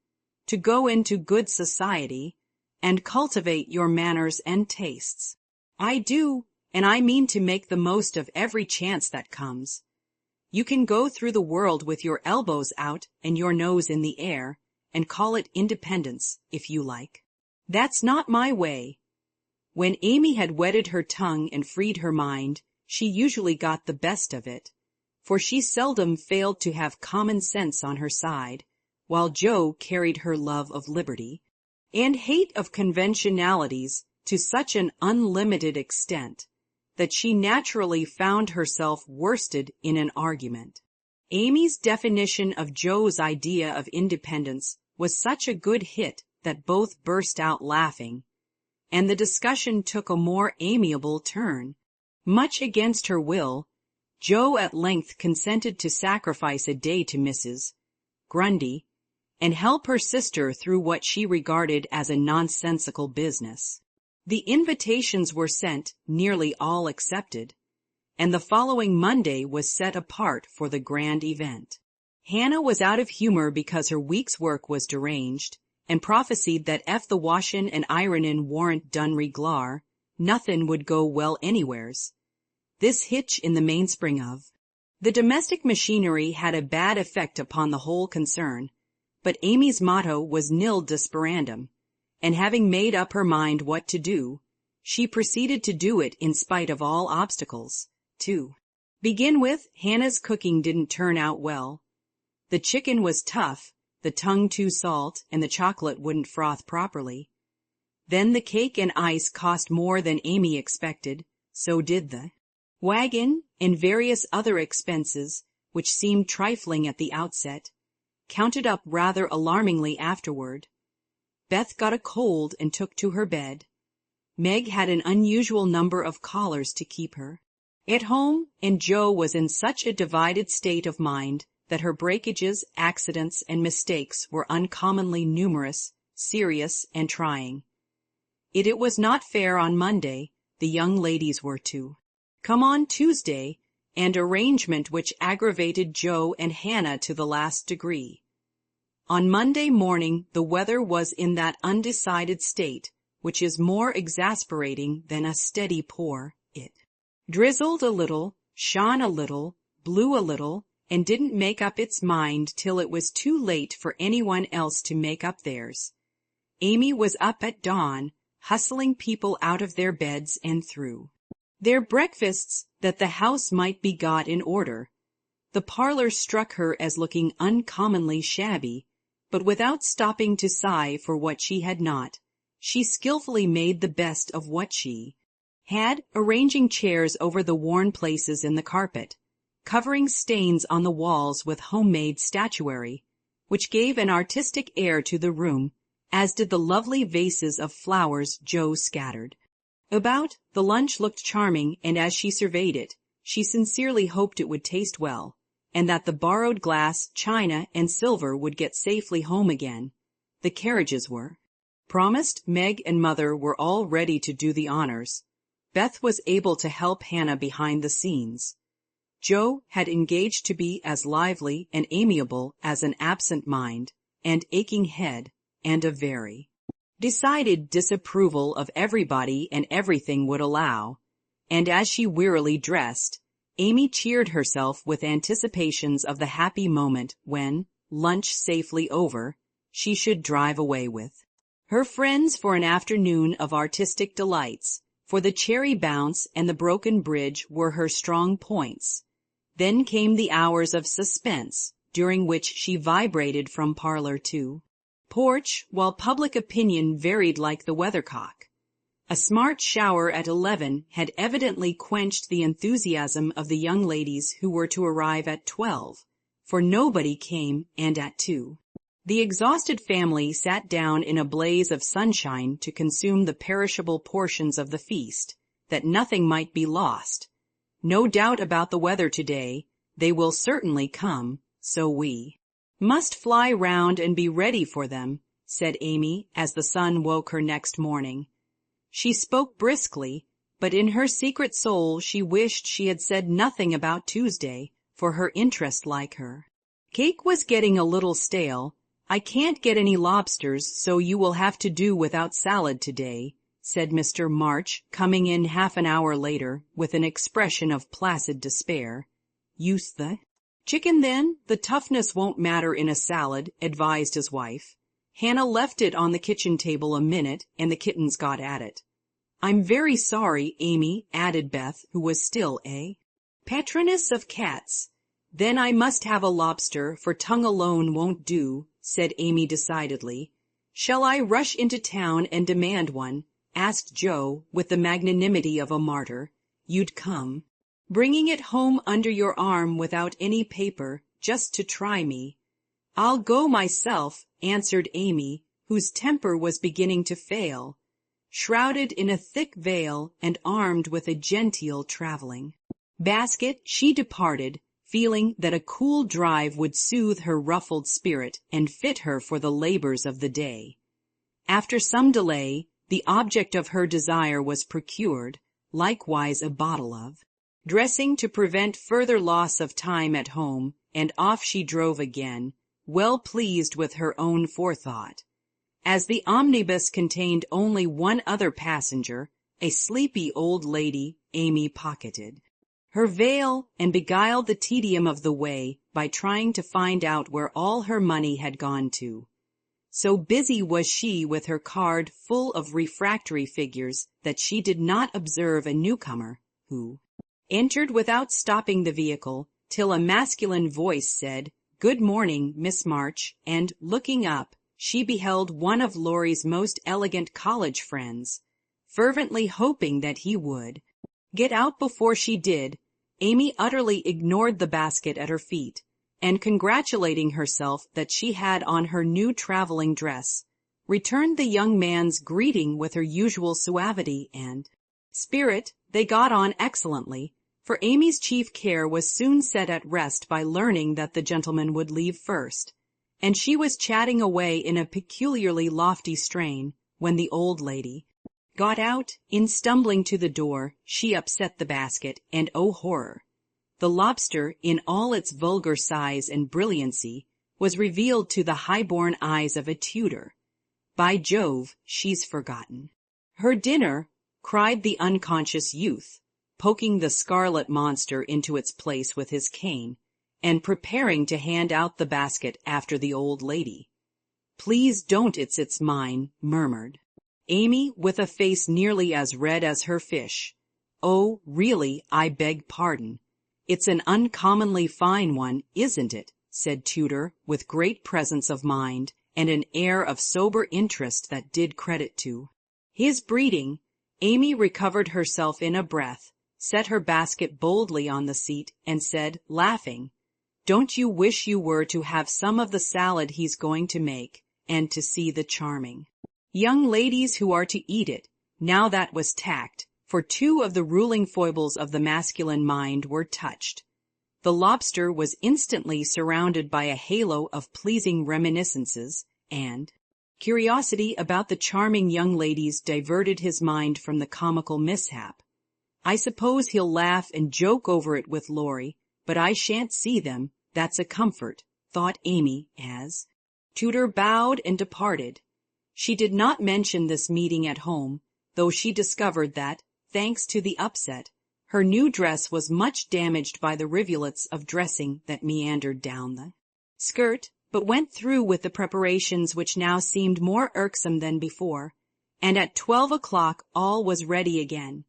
to go into good society, and cultivate your manners and tastes. I do, and I mean to make the most of every chance that comes. You can go through the world with your elbows out and your nose in the air, and call it independence, if you like. That's not my way. When Amy had wetted her tongue and freed her mind, she usually got the best of it, for she seldom failed to have common sense on her side, while Joe carried her love of liberty and hate of conventionalities to such an unlimited extent that she naturally found herself worsted in an argument. Amy's definition of Joe's idea of independence was such a good hit that both burst out laughing, and the discussion took a more amiable turn. Much against her will, Joe at length consented to sacrifice a day to Mrs. Grundy and help her sister through what she regarded as a nonsensical business. The invitations were sent, nearly all accepted, and the following Monday was set apart for the grand event. Hannah was out of humor because her week's work was deranged, and prophesied that if the washin' and ironin' warn't done reglar, nothin' would go well anywheres. This hitch in the mainspring of the domestic machinery had a bad effect upon the whole concern, but Amy's motto was nil desperandum, and having made up her mind what to do, she proceeded to do it in spite of all obstacles. To begin with, Hannah's cooking didn't turn out well. The chicken was tough, the tongue too salt, and the chocolate wouldn't froth properly. Then the cake and ice cost more than Amy expected, so did the wagon, and various other expenses, which seemed trifling at the outset, counted up rather alarmingly afterward. Beth got a cold and took to her bed. Meg had an unusual number of callers to keep her at home, and Joe was in such a divided state of mind that her breakages, accidents, and mistakes were uncommonly numerous, serious, and trying. It was not fair on Monday, the young ladies were to come on Tuesday, an arrangement which aggravated Joe and Hannah to the last degree. On Monday morning the weather was in that undecided state which is more exasperating than a steady pour. It drizzled a little, shone a little, blew a little, and didn't make up its mind till it was too late for anyone else to make up theirs. Amy was up at dawn, hustling people out of their beds and through their breakfasts that the house might be got in order. The parlor struck her as looking uncommonly shabby, but without stopping to sigh for what she had not, she skillfully made the best of what she had, arranging chairs over the worn places in the carpet, covering stains on the walls with homemade statuary, which gave an artistic air to the room, as did the lovely vases of flowers Joe scattered about. The lunch looked charming, and as she surveyed it, she sincerely hoped it would taste well, and that the borrowed glass, china, and silver would get safely home again. The carriages were promised. Meg and Mother were all ready to do the honors. Beth was able to help Hannah behind the scenes. Joe had engaged to be as lively and amiable as an absent mind and aching head, and a very decided disapproval of everybody and everything would allow, and as she wearily dressed, Amy cheered herself with anticipations of the happy moment when, lunch safely over, she should drive away with her friends for an afternoon of artistic delights, for the cherry bounce and the broken bridge were her strong points. Then came the hours of suspense, during which she vibrated from parlor to porch, while public opinion varied like the weathercock. A smart shower at 11 had evidently quenched the enthusiasm of the young ladies who were to arrive at 12, for nobody came, and at 2. The exhausted family sat down in a blaze of sunshine to consume the perishable portions of the feast, that nothing might be lost. No doubt about the weather today, they will certainly come, so we must fly round and be ready for them, said Amy as the sun woke her next morning. She spoke briskly, but in her secret soul she wished she had said nothing about Tuesday, for her interest like her cake was getting a little stale. I can't get any lobsters, so you will have to do without salad today, said Mr. March, coming in half an hour later with an expression of placid despair. Use the chicken then? The toughness won't matter in a salad, advised his wife. Hannah left it on the kitchen table a minute, and the kittens got at it. I'm very sorry, Amy, added Beth, who was still a patroness of cats. Then I must have a lobster, for tongue alone won't do, said Amy decidedly. Shall I rush into town and demand one? Asked Joe, with the magnanimity of a martyr. You'd come, bringing it home under your arm without any paper, just to try me. I'll go myself, answered Amy, whose temper was beginning to fail. Shrouded in a thick veil and armed with a genteel traveling basket, she departed, feeling that a cool drive would soothe her ruffled spirit and fit her for the labors of the day. After some delay, the object of her desire was procured, likewise a bottle of dressing to prevent further loss of time at home, and off she drove again, well pleased with her own forethought. As the omnibus contained only one other passenger, a sleepy old lady, Amy pocketed her veil and beguiled the tedium of the way by trying to find out where all her money had gone to. So busy was she with her card full of refractory figures that she did not observe a newcomer, who entered without stopping the vehicle, till a masculine voice said, Good morning, Miss March, and, looking up, she beheld one of Laurie's most elegant college friends. Fervently hoping that he would get out before she did, Amy utterly ignored the basket at her feet, and congratulating herself that she had on her new traveling dress, returned the young man's greeting with her usual suavity and spirit. They got on excellently, for Amy's chief care was soon set at rest by learning that the gentleman would leave first, and she was chatting away in a peculiarly lofty strain when the old lady got out. In stumbling to the door, she upset the basket, and oh horror! The lobster, in all its vulgar size and brilliancy, was revealed to the high-born eyes of a tutor. By Jove, she's forgotten her dinner, cried the unconscious youth, poking the scarlet monster into its place with his cane, and preparing to hand out the basket after the old lady. Please don't, it's mine, murmured Amy, with a face nearly as red as her fish. Oh, really, I beg pardon. It's an uncommonly fine one, isn't it? Said Tudor, with great presence of mind, and an air of sober interest that did credit to his breeding. Amy recovered herself in a breath, set her basket boldly on the seat, and said, laughing, Don't you wish you were to have some of the salad he's going to make, and to see the charming young ladies who are to eat it? Now that was tact, for two of the ruling foibles of the masculine mind were touched. The lobster was instantly surrounded by a halo of pleasing reminiscences, and curiosity about the charming young ladies diverted his mind from the comical mishap. I suppose he'll laugh and joke over it with Laurie, but I shan't see them, that's a comfort, thought Amy as Tudor bowed and departed. She did not mention this meeting at home, though she discovered that, thanks to the upset, Her new dress was much damaged by the rivulets of dressing that meandered down the skirt, but went through with the preparations which now seemed more irksome than before, and at 12 o'clock all was ready again.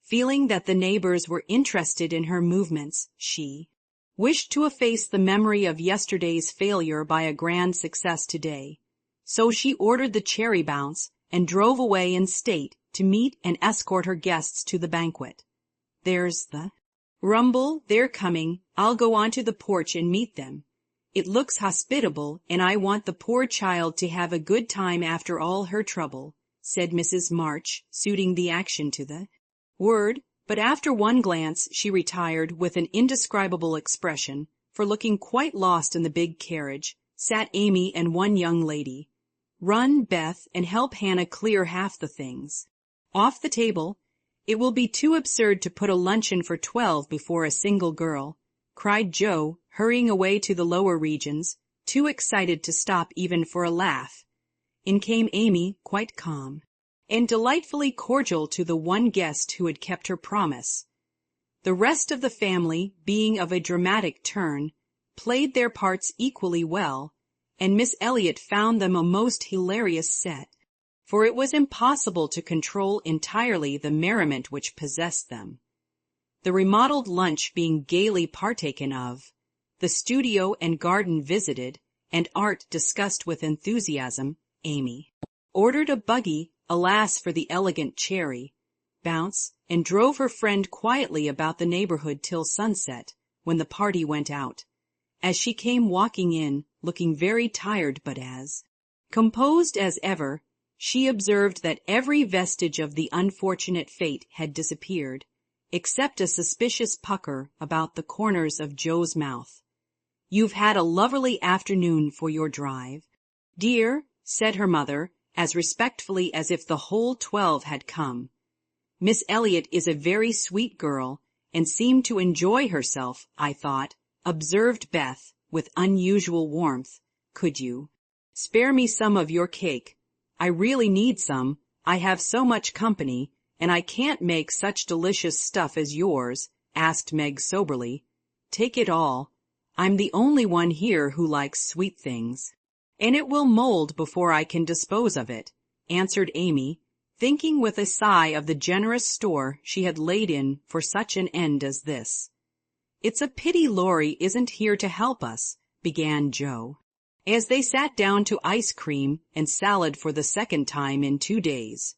Feeling that the neighbors were interested in her movements, she wished to efface the memory of yesterday's failure by a grand success today. So she ordered the cherry bounce and drove away in state to meet and escort her guests to the banquet. There's the rumble, they're coming. I'll go on to the porch and meet them. It looks hospitable, and I want the poor child to have a good time after all her trouble, said Mrs. March, suiting the action to the word, but after one glance she retired with an indescribable expression, for looking quite lost in the big carriage sat Amy and one young lady. Run, Beth, and help Hannah clear half the things off the table. It will be too absurd to put a luncheon for 12 before a single girl, cried Joe, hurrying away to the lower regions, too excited to stop even for a laugh. In came Amy, quite calm and delightfully cordial to the one guest who had kept her promise. The rest of the family, being of a dramatic turn, played their parts equally well, and Miss Elliot found them a most hilarious set, for it was impossible to control entirely the merriment which possessed them. The remodeled lunch being gaily partaken of, the studio and garden visited, and art discussed with enthusiasm, Amy ordered a buggy, alas for the elegant cherry bounce, and drove her friend quietly about the neighborhood till sunset, when the party went out. As she came walking in, looking very tired but as composed as ever, she observed that every vestige of the unfortunate fate had disappeared, except a suspicious pucker about the corners of Joe's mouth. "You've had a lovely afternoon for your drive, dear," said her mother, as respectfully as if the whole 12 had come. "Miss Elliot is a very sweet girl, and seemed to enjoy herself, I thought," observed Beth, with unusual warmth. "Could you spare me some of your cake? I really need some. I have so much company, and I can't make such delicious stuff as yours," asked Meg soberly. "Take it all. I'm the only one here who likes sweet things." "And it will mold before I can dispose of it," answered Amy, thinking with a sigh of the generous store she had laid in for such an end as this. "It's a pity Laurie isn't here to help us," began Joe, as they sat down to ice cream and salad for the second time in 2 days.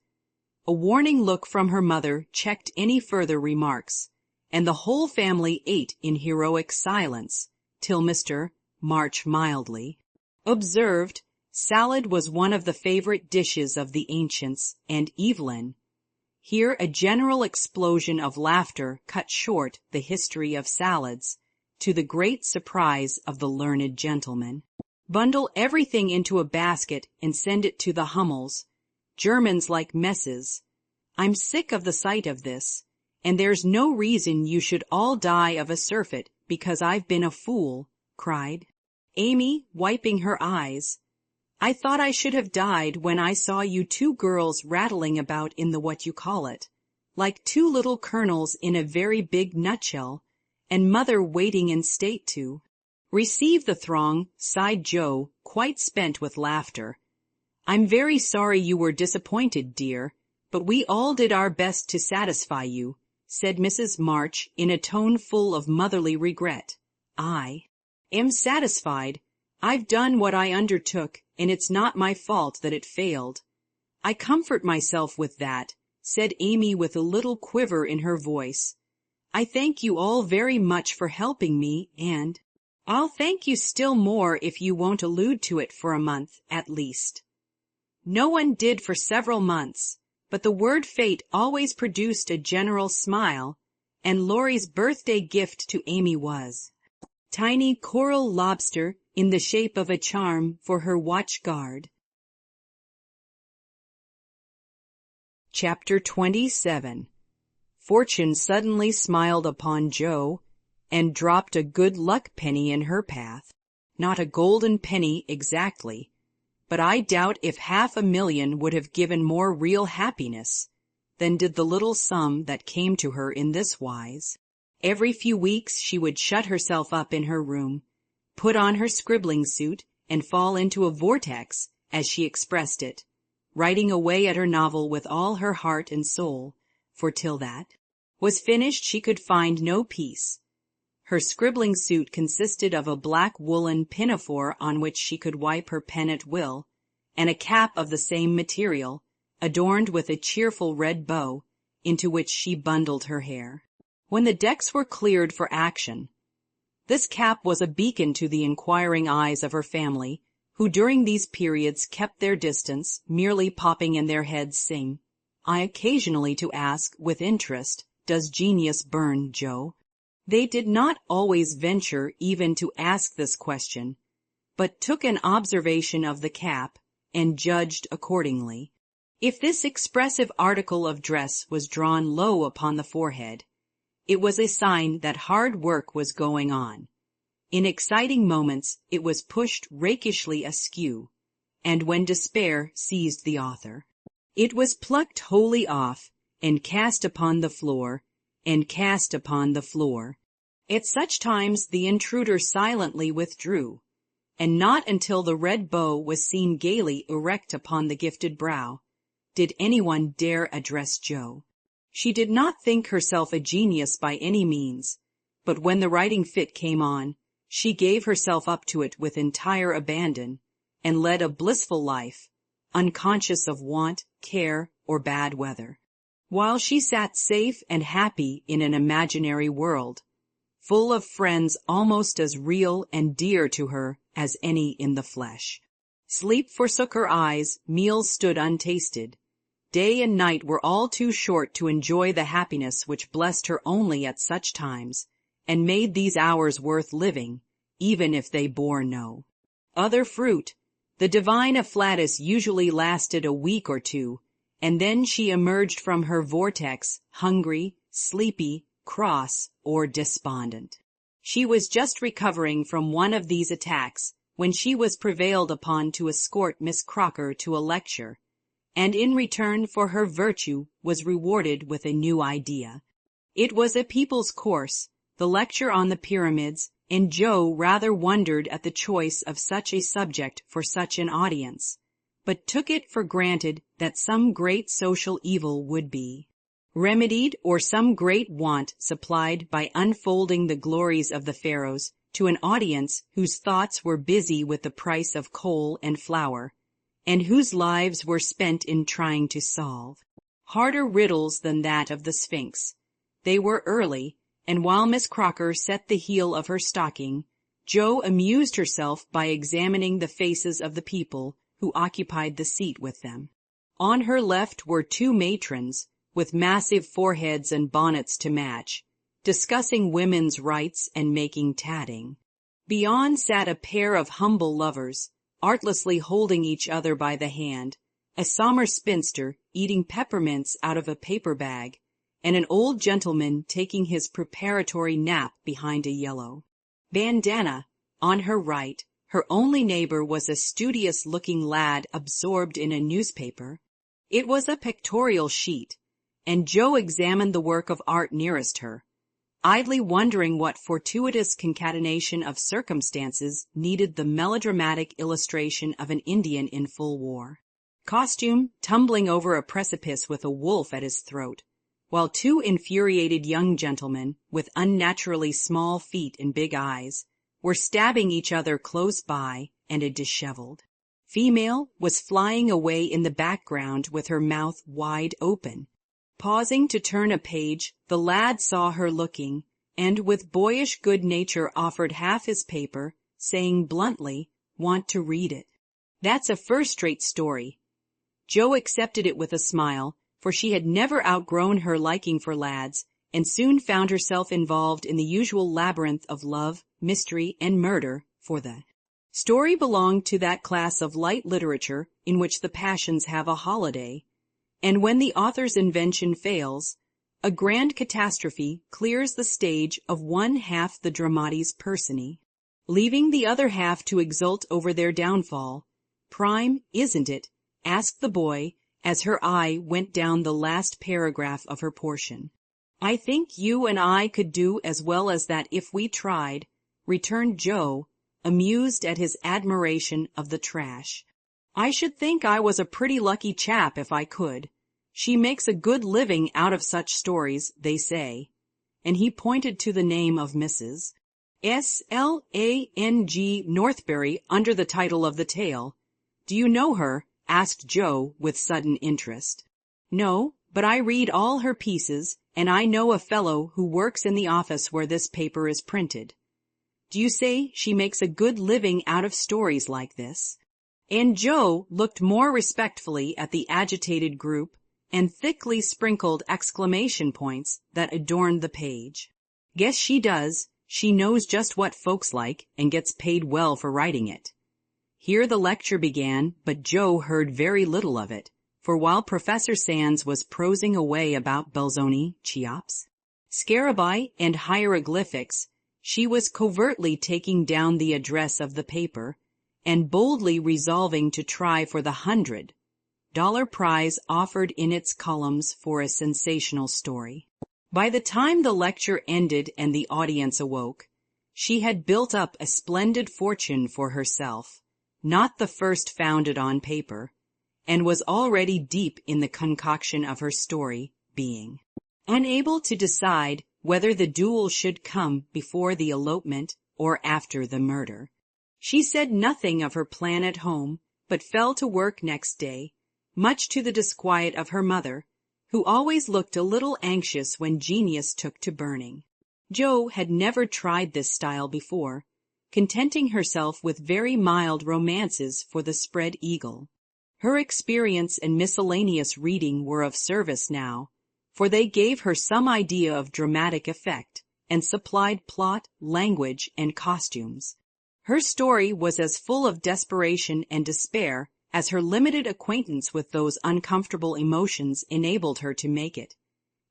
A warning look from her mother checked any further remarks, and the whole family ate in heroic silence, till Mr. March mildly observed, salad was one of the favorite dishes of the ancients, and Evelyn. Here a general explosion of laughter cut short the history of salads, to the great surprise of the learned gentleman. "Bundle everything into a basket and send it to the Hummels. Germans like messes. I'm sick of the sight of this, and there's no reason you should all die of a surfeit because I've been a fool," cried Amy, wiping her eyes. "I thought I should have died when I saw you 2 girls rattling about in the what-you-call-it, like 2 little kernels in a very big nutshell, and mother waiting in state to receive the throng," sighed Joe, quite spent with laughter. "I'm very sorry you were disappointed, dear, but we all did our best to satisfy you," said Mrs. March in a tone full of motherly regret. "I am satisfied. I've done what I undertook, and it's not my fault that it failed. I comfort myself with that," said Amy with a little quiver in her voice. "I thank you all very much for helping me, and I'll thank you still more if you won't allude to it for a month, at least." No one did for several months, but the word fate always produced a general smile, and Laurie's birthday gift to Amy was tiny coral lobster in the shape of a charm for her watch guard. Chapter 27. Fortune suddenly smiled upon Joe, and dropped a good luck penny in her path. Not a golden penny exactly, but I doubt if 500,000 would have given more real happiness. than did the little sum that came to her in this wise. Every few weeks she would shut herself up in her room, put on her scribbling suit, and fall into a vortex, as she expressed it, writing away at her novel with all her heart and soul, for till that was finished she could find no peace. Her scribbling suit consisted of a black woolen pinafore on which she could wipe her pen at will, and a cap of the same material, adorned with a cheerful red bow, into which she bundled her hair. When the decks were cleared for action, this cap was a beacon to the inquiring eyes of her family, who during these periods kept their distance, merely popping in their heads saying, "I occasionally to ask, with interest, does genius burn, Joe?" They did not always venture even to ask this question, but took an observation of the cap and judged accordingly. If this expressive article of dress was drawn low upon the forehead, it was a sign that hard work was going on. In exciting moments it was pushed rakishly askew, and when despair seized the author, it was plucked wholly off and cast upon the floor, and cast upon the floor. At such times the intruder silently withdrew, and not until the red bow was seen gaily erect upon the gifted brow did anyone dare address Jo. She did not think herself a genius by any means, but when the writing fit came on, she gave herself up to it with entire abandon, and led a blissful life, unconscious of want, care, or bad weather, while she sat safe and happy in an imaginary world, full of friends almost as real and dear to her as any in the flesh. Sleep forsook her eyes, meals stood untasted. Day and night were all too short to enjoy the happiness which blessed her only at such times, and made these hours worth living, even if they bore no other fruit. The divine afflatus usually lasted a week or two, and then she emerged from her vortex hungry, sleepy, cross, or despondent. She was just recovering from one of these attacks when she was prevailed upon to escort Miss Crocker to a lecture, and in return for her virtue was rewarded with a new idea. It was a people's course, the lecture on the pyramids, and Jo rather wondered at the choice of such a subject for such an audience, but took it for granted that some great social evil would be remedied, or some great want supplied by unfolding the glories of the pharaohs to an audience whose thoughts were busy with the price of coal and flour, and whose lives were spent in trying to solve harder riddles than that of the Sphinx. They were early, and while Miss Crocker set the heel of her stocking, Jo amused herself by examining the faces of the people who occupied the seat with them. On her left were two matrons, with massive foreheads and bonnets to match, discussing women's rights and making tatting. Beyond sat a pair of humble lovers, artlessly holding each other by the hand, a sombre spinster eating peppermints out of a paper bag, and an old gentleman taking his preparatory nap behind a yellow bandana. On her right, her only neighbor was a studious-looking lad absorbed in a newspaper. It was a pictorial sheet, and Jo examined the work of art nearest her, idly wondering what fortuitous concatenation of circumstances needed the melodramatic illustration of an Indian in full war costume tumbling over a precipice with a wolf at his throat, while two infuriated young gentlemen, with unnaturally small feet and big eyes, were stabbing each other close by, and a disheveled female was flying away in the background with her mouth wide open. Pausing to turn a page, the lad saw her looking, and with boyish good nature offered half his paper, saying bluntly, "Want to read it?" "That's a first-rate story." Jo accepted it with a smile, for she had never outgrown her liking for lads, and soon found herself involved in the usual labyrinth of love, mystery, and murder, for the story belonged to that class of light literature in which the passions have a holiday, and when the author's invention fails, a grand catastrophe clears the stage of one half the dramatis personae, leaving the other half to exult over their downfall. "Prime, isn't it?" asked the boy, as her eye went down the last paragraph of her portion. "I think you and I could do as well as that if we tried," returned Joe, amused at his admiration of the trash. "I should think I was a pretty lucky chap if I could. She makes a good living out of such stories, they say." And he pointed to the name of Mrs. S.L.A.N.G. Northberry under the title of the tale. "Do you know her?" asked Joe with sudden interest. "No, but I read all her pieces, and I know a fellow who works in the office where this paper is printed." "Do you say she makes a good living out of stories like this?" And Joe looked more respectfully at the agitated group and thickly sprinkled exclamation points that adorned the page. "Guess she does. She knows just what folks like and gets paid well for writing it." Here the lecture began, but Joe heard very little of it, for while Professor Sands was prosing away about Belzoni, Cheops, Scarabaei, and hieroglyphics, she was covertly taking down the address of the paper and boldly resolving to try for the $100 prize offered in its columns for a sensational story. By the time the lecture ended and the audience awoke, she had built up a splendid fortune for herself, not the first founded on paper, and was already deep in the concoction of her story, being unable to decide whether the duel should come before the elopement or after the murder. She said nothing of her plan at home, but fell to work next day, much to the disquiet of her mother, who always looked a little anxious when genius took to burning. Joe had never tried this style before, contenting herself with very mild romances for the Spread Eagle. Her experience and miscellaneous reading were of service now, for they gave her some idea of dramatic effect and supplied plot, language, and costumes. Her story was as full of desperation and despair as her limited acquaintance with those uncomfortable emotions enabled her to make it,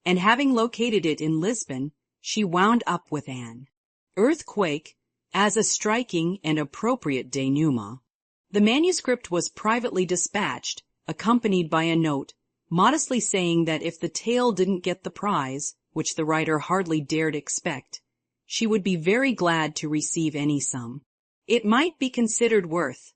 and having located it in Lisbon, she wound up with an earthquake as a striking and appropriate denouement. The manuscript was privately dispatched, accompanied by a note, modestly saying that if the tale didn't get the prize, which the writer hardly dared expect, she would be very glad to receive any sum it might be considered worth.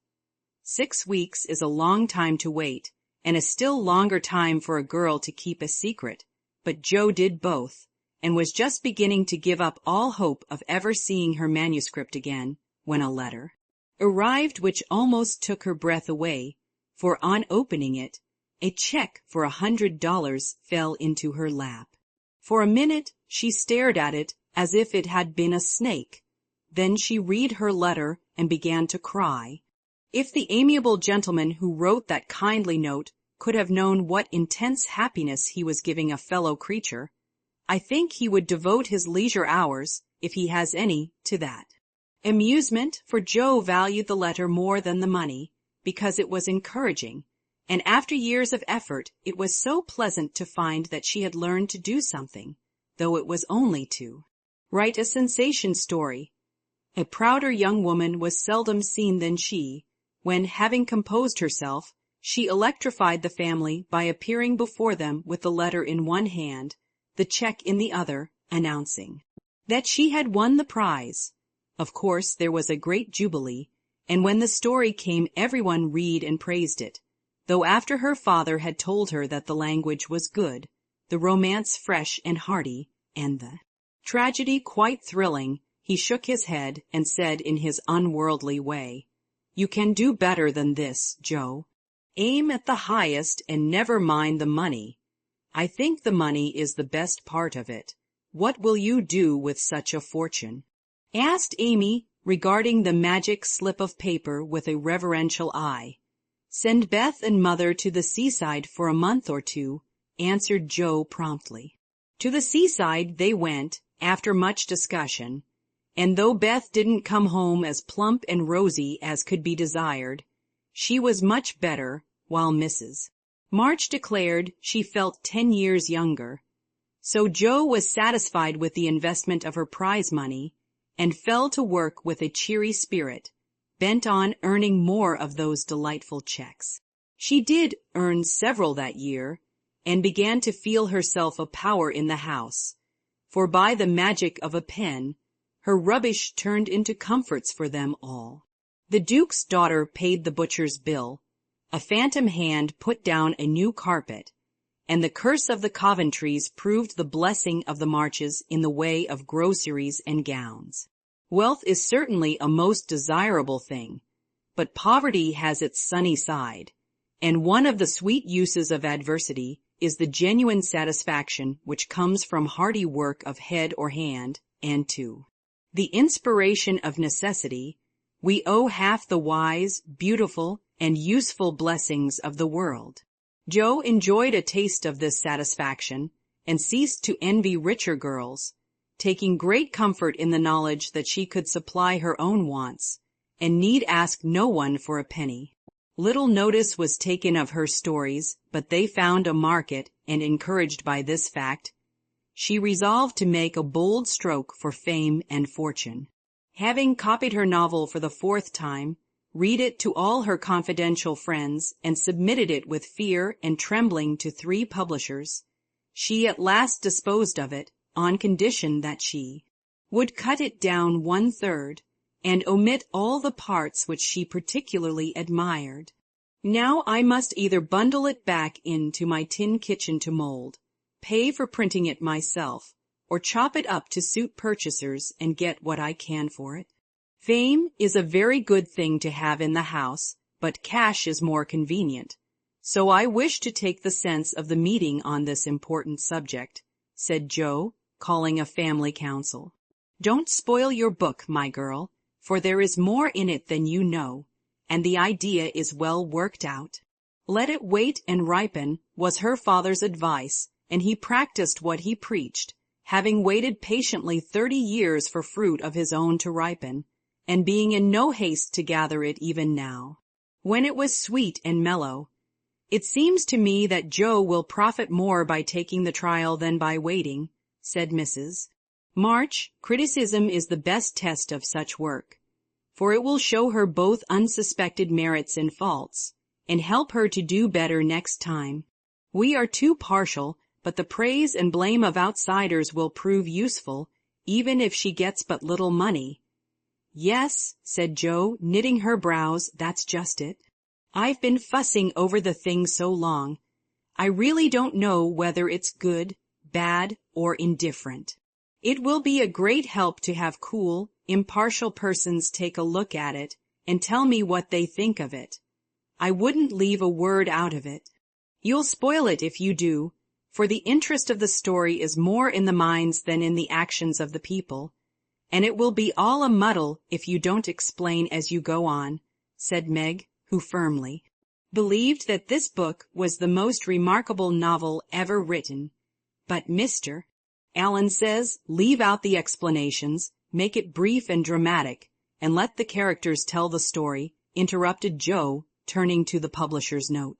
6 weeks is a long time to wait, and a still longer time for a girl to keep a secret, but Joe did both, and was just beginning to give up all hope of ever seeing her manuscript again, when a letter arrived which almost took her breath away, for on opening it, a check for $100 fell into her lap. For a minute she stared at it as if it had been a snake. Then she read her letter and began to cry. If the amiable gentleman who wrote that kindly note could have known what intense happiness he was giving a fellow creature, I think he would devote his leisure hours, if he has any, to that. Amusement, for Joe valued the letter more than the money, because it was encouraging, and after years of effort it was so pleasant to find that she had learned to do something, though it was only to write a sensation story. A prouder young woman was seldom seen than she, when, having composed herself, she electrified the family by appearing before them with the letter in one hand, the check in the other, announcing that she had won the prize. Of course there was a great jubilee, and when the story came everyone read and praised it, though after her father had told her that the language was good, the romance fresh and hearty, and the tragedy quite thrilling, he shook his head and said in his unworldly way, "You can do better than this, Joe. Aim at the highest and never mind the money. I think the money is the best part of it. What will you do with such a fortune?" asked Amy, regarding the magic slip of paper with a reverential eye. "Send Beth and Mother to the seaside for a month or two," answered Joe promptly. To the seaside they went, after much discussion, and though Beth didn't come home as plump and rosy as could be desired, she was much better, while Mrs. March declared she felt 10 years younger. So Joe was satisfied with the investment of her prize money, and fell to work with a cheery spirit, bent on earning more of those delightful checks. She did earn several that year, and began to feel herself a power in the house, for by the magic of a pen, her rubbish turned into comforts for them all. The Duke's daughter paid the butcher's bill, a phantom hand put down a new carpet, and the curse of the Coventrys proved the blessing of the Marches in the way of groceries and gowns. Wealth is certainly a most desirable thing, but poverty has its sunny side, and one of the sweet uses of adversity is the genuine satisfaction which comes from hearty work of head or hand, and to the inspiration of necessity we owe half the wise, beautiful, and useful blessings of the world. Jo enjoyed a taste of this satisfaction, and ceased to envy richer girls, taking great comfort in the knowledge that she could supply her own wants, and need ask no one for a penny. Little notice was taken of her stories, but they found a market, and encouraged by this fact, she resolved to make a bold stroke for fame and fortune. Having copied her novel for the 4th time, read it to all her confidential friends, and submitted it with fear and trembling to 3 publishers, she at last disposed of it on condition that she would cut it down 1/3 and omit all the parts which she particularly admired. Now I must either bundle it back into my tin kitchen to mold, pay for printing it myself, or chop it up to suit purchasers and get what I can for it. Fame is a very good thing to have in the house, but cash is more convenient. So I wish to take the sense of the meeting on this important subject, said Jo, calling a family council. Don't spoil your book, my girl, for there is more in it than you know, and the idea is well worked out. Let it wait and ripen, was her father's advice, and he practiced what he preached, having waited patiently 30 years for fruit of his own to ripen, and being in no haste to gather it even now, when it was sweet and mellow. It seems to me that Jo will profit more by taking the trial than by waiting, said Mrs. March. Criticism is the best test of such work, for it will show her both unsuspected merits and faults, and help her to do better next time. We are too partial, but the praise and blame of outsiders will prove useful, even if she gets but little money. Yes, said Jo, knitting her brows, that's just it. I've been fussing over the thing so long, I really don't know whether it's good, bad, or indifferent. It will be a great help to have cool, impartial persons take a look at it and tell me what they think of it. I wouldn't leave a word out of it. You'll spoil it if you do, for the interest of the story is more in the minds than in the actions of the people, and it will be all a muddle if you don't explain as you go on, said Meg, who firmly believed that this book was the most remarkable novel ever written. But Mr. Allen says, leave out the explanations, make it brief and dramatic, and let the characters tell the story, interrupted Jo, turning to the publisher's note.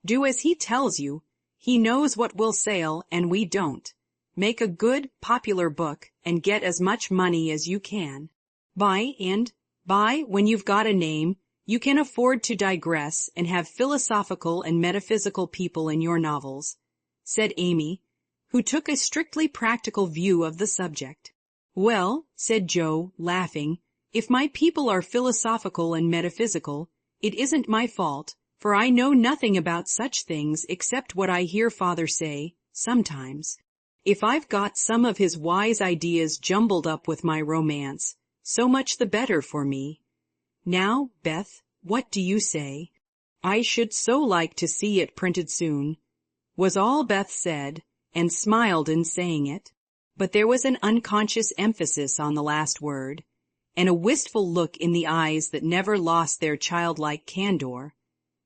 Do as he tells you. He knows what will sell, and we don't. Make a good, popular book, and get as much money as you can. By and by, when you've got a name, you can afford to digress and have philosophical and metaphysical people in your novels, said Amy, who took a strictly practical view of the subject. Well, said Jo, laughing, if my people are philosophical and metaphysical, it isn't my fault, for I know nothing about such things except what I hear Father say, sometimes. If I've got some of his wise ideas jumbled up with my romance, so much the better for me. Now, Beth, what do you say? I should so like to see it printed soon, was all Beth said, and smiled in saying it. But there was an unconscious emphasis on the last word, and a wistful look in the eyes that never lost their childlike candor,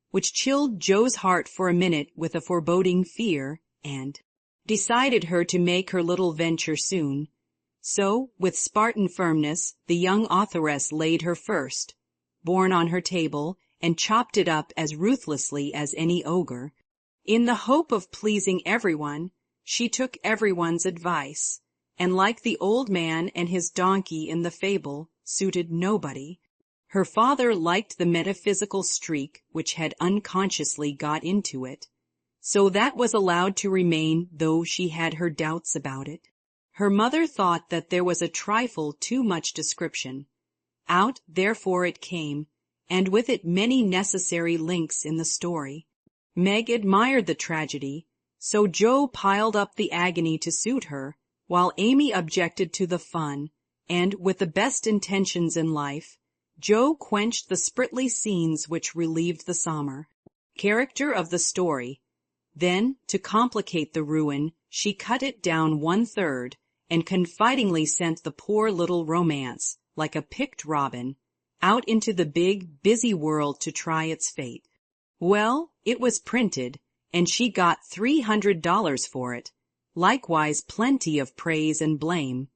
which chilled Jo's heart for a minute with a foreboding fear, and decided her to make her little venture soon. So, with Spartan firmness, the young authoress laid her first, born on her table, and chopped it up as ruthlessly as any ogre. In the hope of pleasing everyone, she took everyone's advice, and like the old man and his donkey in the fable, suited nobody. Her father liked the metaphysical streak which had unconsciously got into it, so that was allowed to remain, though she had her doubts about it. Her mother thought that there was a trifle too much description. Out, therefore, it came, and with it many necessary links in the story. Meg admired the tragedy, so Joe piled up the agony to suit her, while Amy objected to the fun, and, with the best intentions in life, Joe quenched the spritly scenes which relieved the somber character of the story. Then, to complicate the ruin, she cut it down 1/3, and confidingly sent the poor little romance, like a picked robin, out into the big, busy world to try its fate. Well, it was printed, and she got $300 for it, likewise plenty of praise and blame,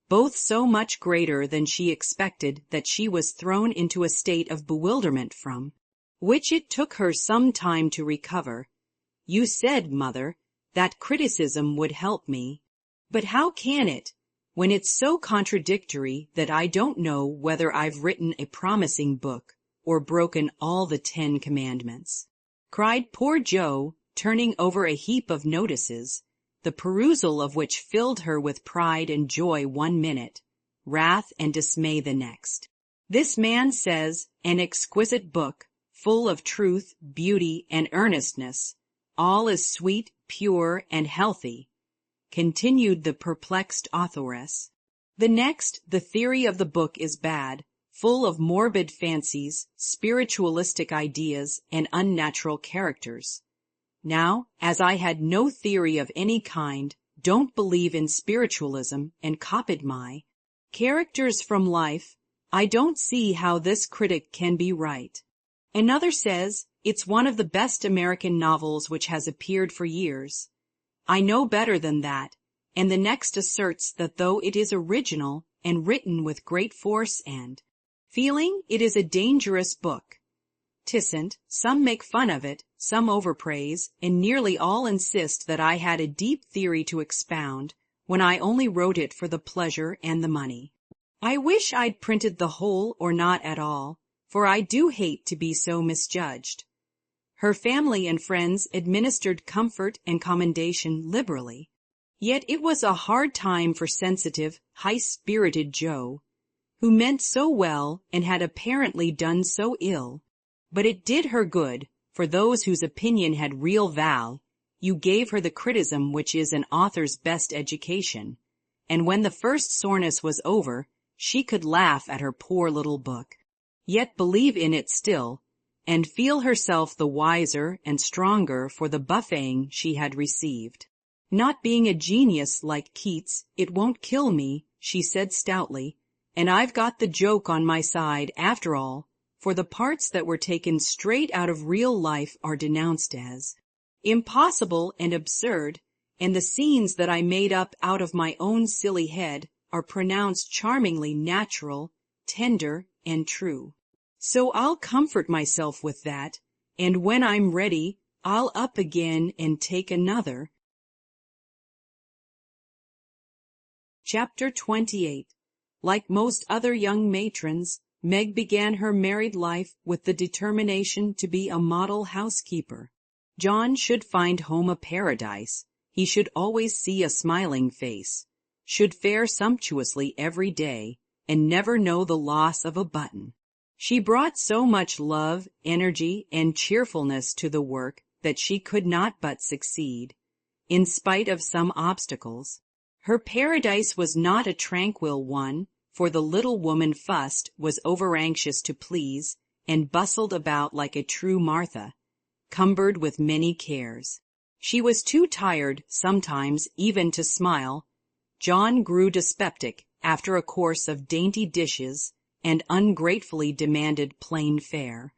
both so much greater than she expected that she was thrown into a state of bewilderment from, which it took her some time to recover. You said, Mother, that criticism would help me. But how can it, when it's so contradictory that I don't know whether I've written a promising book or broken all the 10 commandments? Cried poor Joe, turning over a heap of notices, the perusal of which filled her with pride and joy 1 minute, wrath and dismay the next. This man says, an exquisite book, full of truth, beauty, and earnestness, all is sweet, pure, and healthy, continued the perplexed authoress. The next, the theory of the book is bad, full of morbid fancies, spiritualistic ideas, and unnatural characters. Now, as I had no theory of any kind, don't believe in spiritualism, and copied my characters from life, I don't see how this critic can be right. Another says, it's one of the best American novels which has appeared for years. I know better than that, and the next asserts that though it is original and written with great force and feeling, it is a dangerous book. 'Tisn't, some make fun of it, some overpraise, and nearly all insist that I had a deep theory to expound, when I only wrote it for the pleasure and the money. I wish I'd printed the whole or not at all, for I do hate to be so misjudged. Her family and friends administered comfort and commendation liberally. Yet it was a hard time for sensitive, high-spirited Joe, who meant so well and had apparently done so ill. But it did her good, for those whose opinion had real val, you gave her the criticism which is an author's best education, and when the first soreness was over, she could laugh at her poor little book, yet believe in it still, and feel herself the wiser and stronger for the buffeting she had received. Not being a genius like Keats, it won't kill me, she said stoutly, and I've got the joke on my side after all, for the parts that were taken straight out of real life are denounced as impossible and absurd, and the scenes that I made up out of my own silly head are pronounced charmingly natural, tender, and true. So I'll comfort myself with that, and when I'm ready, I'll up again and take another. Chapter 28. Like most other young matrons, Meg began her married life with the determination to be a model housekeeper. John should find home a paradise. He should always see a smiling face, should fare sumptuously every day, and never know the loss of a button. She brought so much love, energy, and cheerfulness to the work that she could not but succeed, in spite of some obstacles. Her paradise was not a tranquil one, for the little woman fussed, was over-anxious to please, and bustled about like a true Martha, cumbered with many cares. She was too tired, sometimes, even to smile. John grew dyspeptic after a course of dainty dishes, and ungratefully demanded plain fare.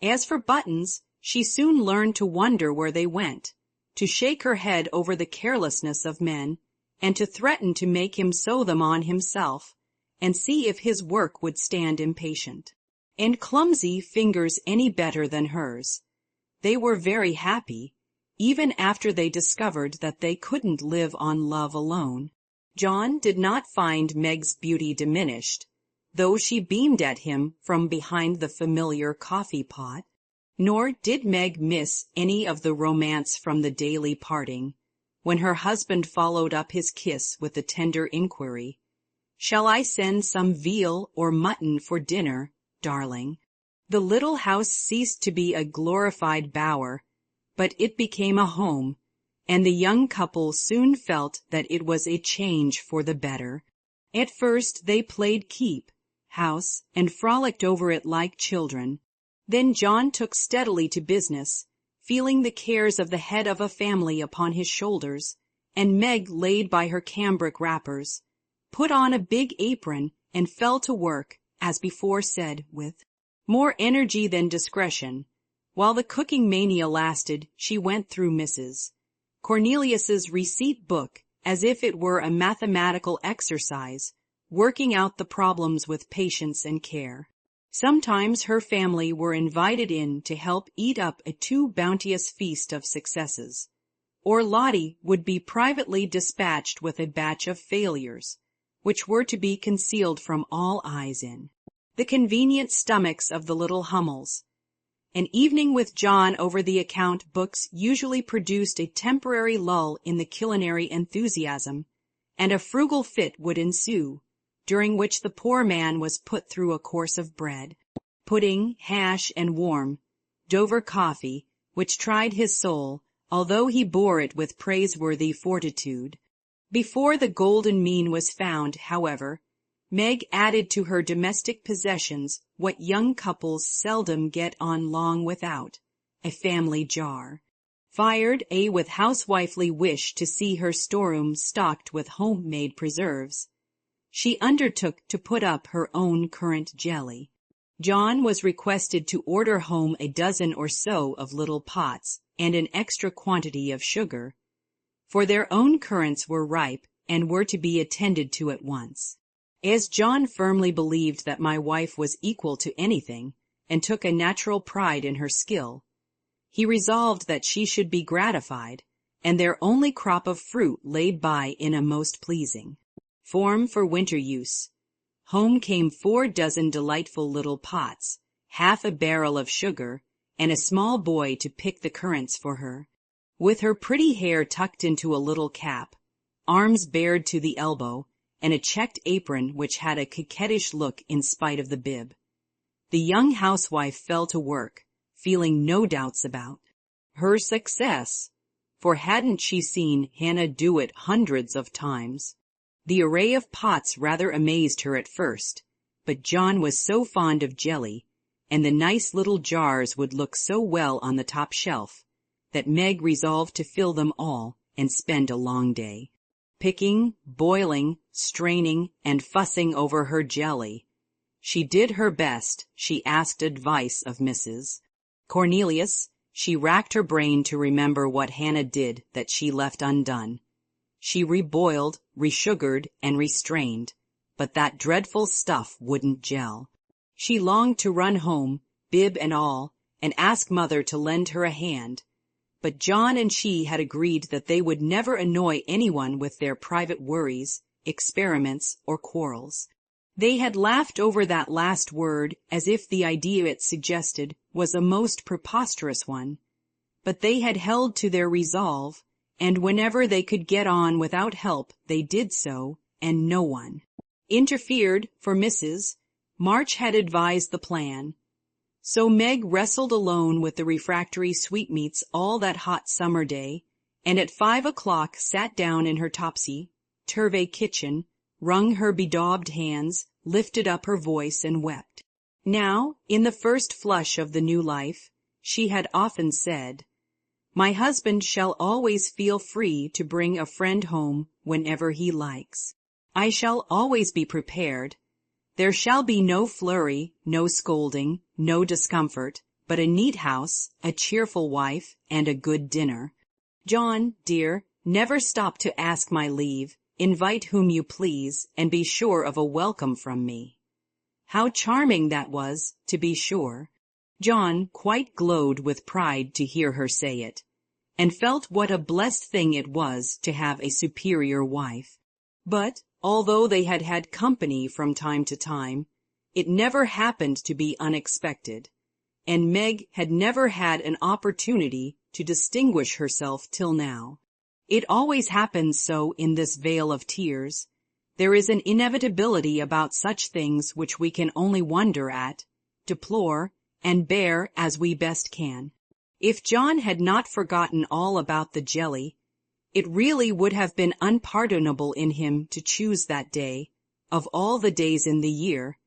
As for buttons, she soon learned to wonder where they went, to shake her head over the carelessness of men, and to threaten to make him sew them on himself, and see if his work would stand impatient. And clumsy fingers any better than hers. They were very happy, even after they discovered that they couldn't live on love alone. John did not find Meg's beauty diminished, though she beamed at him from behind the familiar coffee pot. Nor did Meg miss any of the romance from the daily parting, when her husband followed up his kiss with the tender inquiry, "Shall I send some veal or mutton for dinner, darling?" The little house ceased to be a glorified bower, but it became a home, and the young couple soon felt that it was a change for the better. At first they played keep, house, and frolicked over it like children. Then John took steadily to business, feeling the cares of the head of a family upon his shoulders, and Meg laid by her cambric wrappers, put on a big apron, and fell to work, as before said, with more energy than discretion. While the cooking mania lasted, she went through Mrs. Cornelius's receipt book as if it were a mathematical exercise, working out the problems with patience and care. Sometimes her family were invited in to help eat up a too bounteous feast of successes, or Lottie would be privately dispatched with a batch of failures, which were to be concealed from all eyes in the convenient stomachs of the little Hummels. An evening with John over the account books usually produced a temporary lull in the culinary enthusiasm, and a frugal fit would ensue, during which the poor man was put through a course of bread, pudding, hash, and warm Dover coffee, which tried his soul, although he bore it with praiseworthy fortitude. Before the golden mean was found, however, Meg added to her domestic possessions what young couples seldom get on long without, a family jar. Fired with housewifely wish to see her storeroom stocked with homemade preserves, she undertook to put up her own currant jelly. John was requested to order home a dozen or so of little pots and an extra quantity of sugar, for their own currants were ripe and were to be attended to at once. As John firmly believed that my wife was equal to anything, and took a natural pride in her skill, he resolved that she should be gratified, and their only crop of fruit laid by in a most pleasing form for winter use. Home came 4 dozen delightful little pots, half a barrel of sugar, and a small boy to pick the currants for her, with her pretty hair tucked into a little cap, arms bared to the elbow, and a checked apron which had a coquettish look in spite of the bib. The young housewife fell to work, feeling no doubts about her success, for hadn't she seen Hannah do it hundreds of times? The array of pots rather amazed her at first, but John was so fond of jelly, and the nice little jars would look so well on the top shelf, that Meg resolved to fill them all and spend a long day, picking, boiling, straining, and fussing over her jelly. She did her best. She asked advice of Mrs. Cornelius. She racked her brain to remember what Hannah did that she left undone. She reboiled, resugared, and restrained, but that dreadful stuff wouldn't gel. She longed to run home, bib and all, and ask Mother to lend her a hand, but John and she had agreed that they would never annoy anyone with their private worries, experiments, or quarrels. They had laughed over that last word as if the idea it suggested was a most preposterous one, but they had held to their resolve, and whenever they could get on without help they did so, and no one interfered, for Mrs. March had advised the plan. So Meg wrestled alone with the refractory sweetmeats all that hot summer day, and at 5 o'clock sat down in her topsy-turvy kitchen, wrung her bedaubed hands, lifted up her voice, and wept. Now, in the first flush of the new life, she had often said, "My husband shall always feel free to bring a friend home whenever he likes. I shall always be prepared. There shall be no flurry, no scolding, no discomfort, but a neat house, a cheerful wife, and a good dinner. John, dear, never stop to ask my leave. Invite whom you please, and be sure of a welcome from me." How charming that was, to be sure. John quite glowed with pride to hear her say it, and felt what a blessed thing it was to have a superior wife. But, although they had had company from time to time, It never happened to be unexpected, and Meg had never had an opportunity to distinguish herself till now. It always happens so in this vale of tears. There is an inevitability about such things which we can only wonder at, deplore, and bear as we best can. If John had not forgotten all about the jelly, it really would have been unpardonable in him to choose that day, of all the days in the year,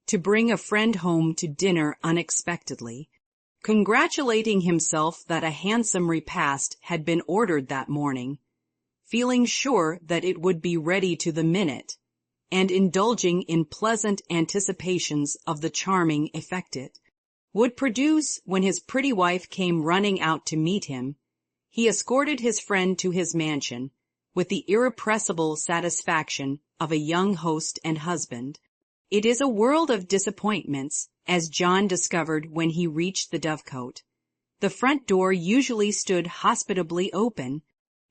to bring a friend home to dinner unexpectedly, congratulating himself that a handsome repast had been ordered that morning, feeling sure that it would be ready to the minute, and indulging in pleasant anticipations of the charming effect it would produce when his pretty wife came running out to meet him. He escorted his friend to his mansion with the irrepressible satisfaction of a young host and husband. It is a world of disappointments, as John discovered when he reached the Dovecote. The front door usually stood hospitably open.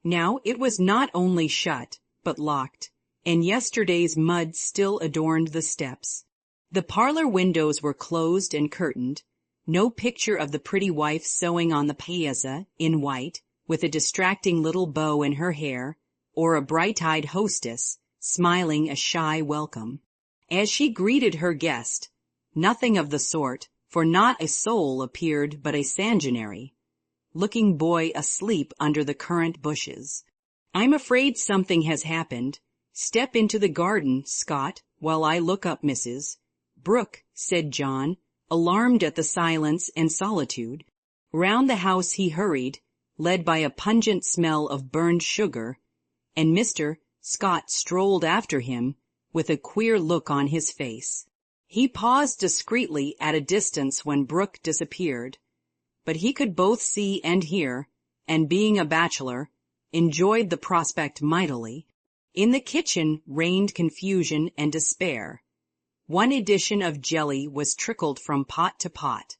Now it was not only shut, but locked, and yesterday's mud still adorned the steps. The parlor windows were closed and curtained. No picture of the pretty wife sewing on the piazza, in white, with a distracting little bow in her hair, or a bright-eyed hostess, smiling a shy welcome. As she greeted her guest, nothing of the sort, for not a soul appeared but a sanguinary-looking boy asleep under the currant bushes. "I'm afraid something has happened. Step into the garden, Scott, while I look up Mrs. Brooke," said John, alarmed at the silence and solitude. Round the house he hurried, led by a pungent smell of burned sugar, and Mr. Scott strolled after him with a queer look on his face. He paused discreetly at a distance when Brooke disappeared, but he could both see and hear, and being a bachelor, enjoyed the prospect mightily. In the kitchen reigned confusion and despair. One edition of jelly was trickled from pot to pot,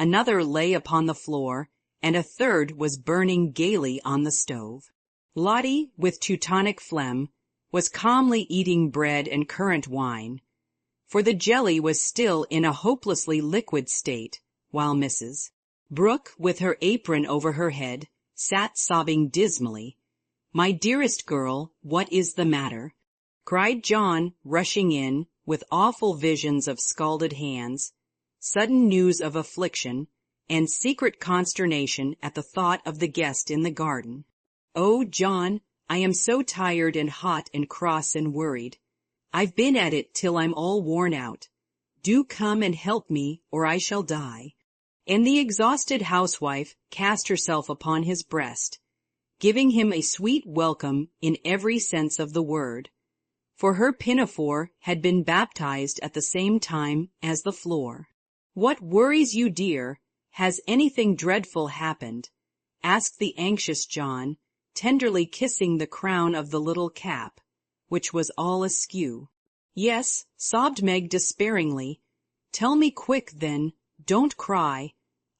another lay upon the floor, and a third was burning gaily on the stove. Lottie, with Teutonic phlegm, was calmly eating bread and currant wine, for the jelly was still in a hopelessly liquid state, while Mrs. Brooke, with her apron over her head, sat sobbing dismally. "My dearest girl, what is the matter?" cried John, rushing in, with awful visions of scalded hands, sudden news of affliction, and secret consternation at the thought of the guest in the garden. "Oh, John, I am so tired and hot and cross and worried. I've been at it till I'm all worn out. Do come and help me, or I shall die." And the exhausted housewife cast herself upon his breast, giving him a sweet welcome in every sense of the word, for her pinafore had been baptized at the same time as the floor. "What worries you, dear? Has anything dreadful happened?" asked the anxious John, tenderly kissing the crown of the little cap, which was all askew. "Yes," sobbed Meg despairingly. "Tell me quick, then. Don't cry.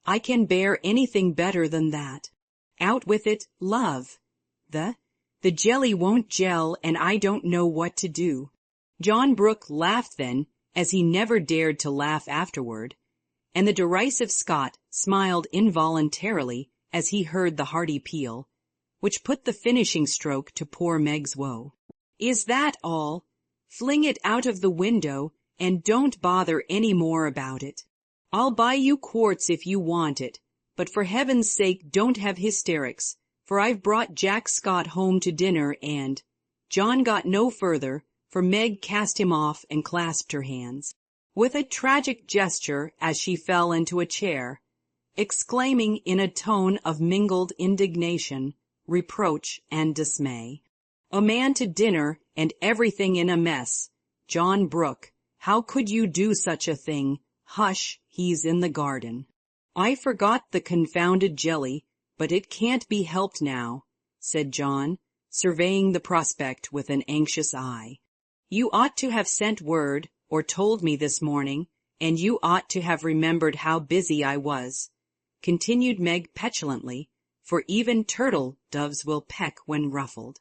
I can bear anything better than that. Out with it, love. The jelly won't gel, and I don't know what to do." John Brooke laughed then, as he never dared to laugh afterward, and the derisive Scot smiled involuntarily as he heard the hearty peal, which put the finishing stroke to poor Meg's woe. "Is that all? Fling it out of the window, and don't bother any more about it. I'll buy you quarts if you want it, but for heaven's sake don't have hysterics, for I've brought Jack Scott home to dinner and—" John got no further, for Meg cast him off and clasped her hands, with a tragic gesture as she fell into a chair, exclaiming in a tone of mingled indignation, reproach, and dismay, "A man to dinner, and everything in a mess. John Brooke, how could you do such a thing? Hush, he's in the garden." "I forgot the confounded jelly, but it can't be helped now," said John, surveying the prospect with an anxious eye. "You ought to have sent word, or told me this morning, and you ought to have remembered how busy I was," continued Meg petulantly, for even turtle doves will peck when ruffled.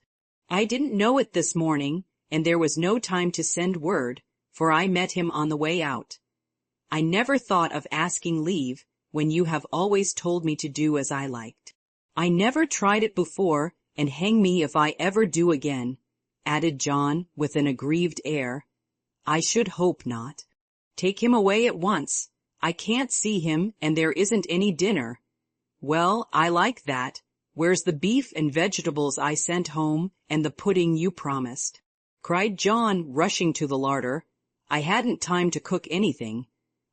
"I didn't know it this morning, and there was no time to send word, for I met him on the way out. I never thought of asking leave when you have always told me to do as I liked. I never tried it before, and hang me if I ever do again," added John with an aggrieved air. "I should hope not. Take him away at once. I can't see him, and there isn't any dinner." "Well, I like that. Where's the beef and vegetables I sent home, and the pudding you promised?" cried John, rushing to the larder. "I hadn't time to cook anything.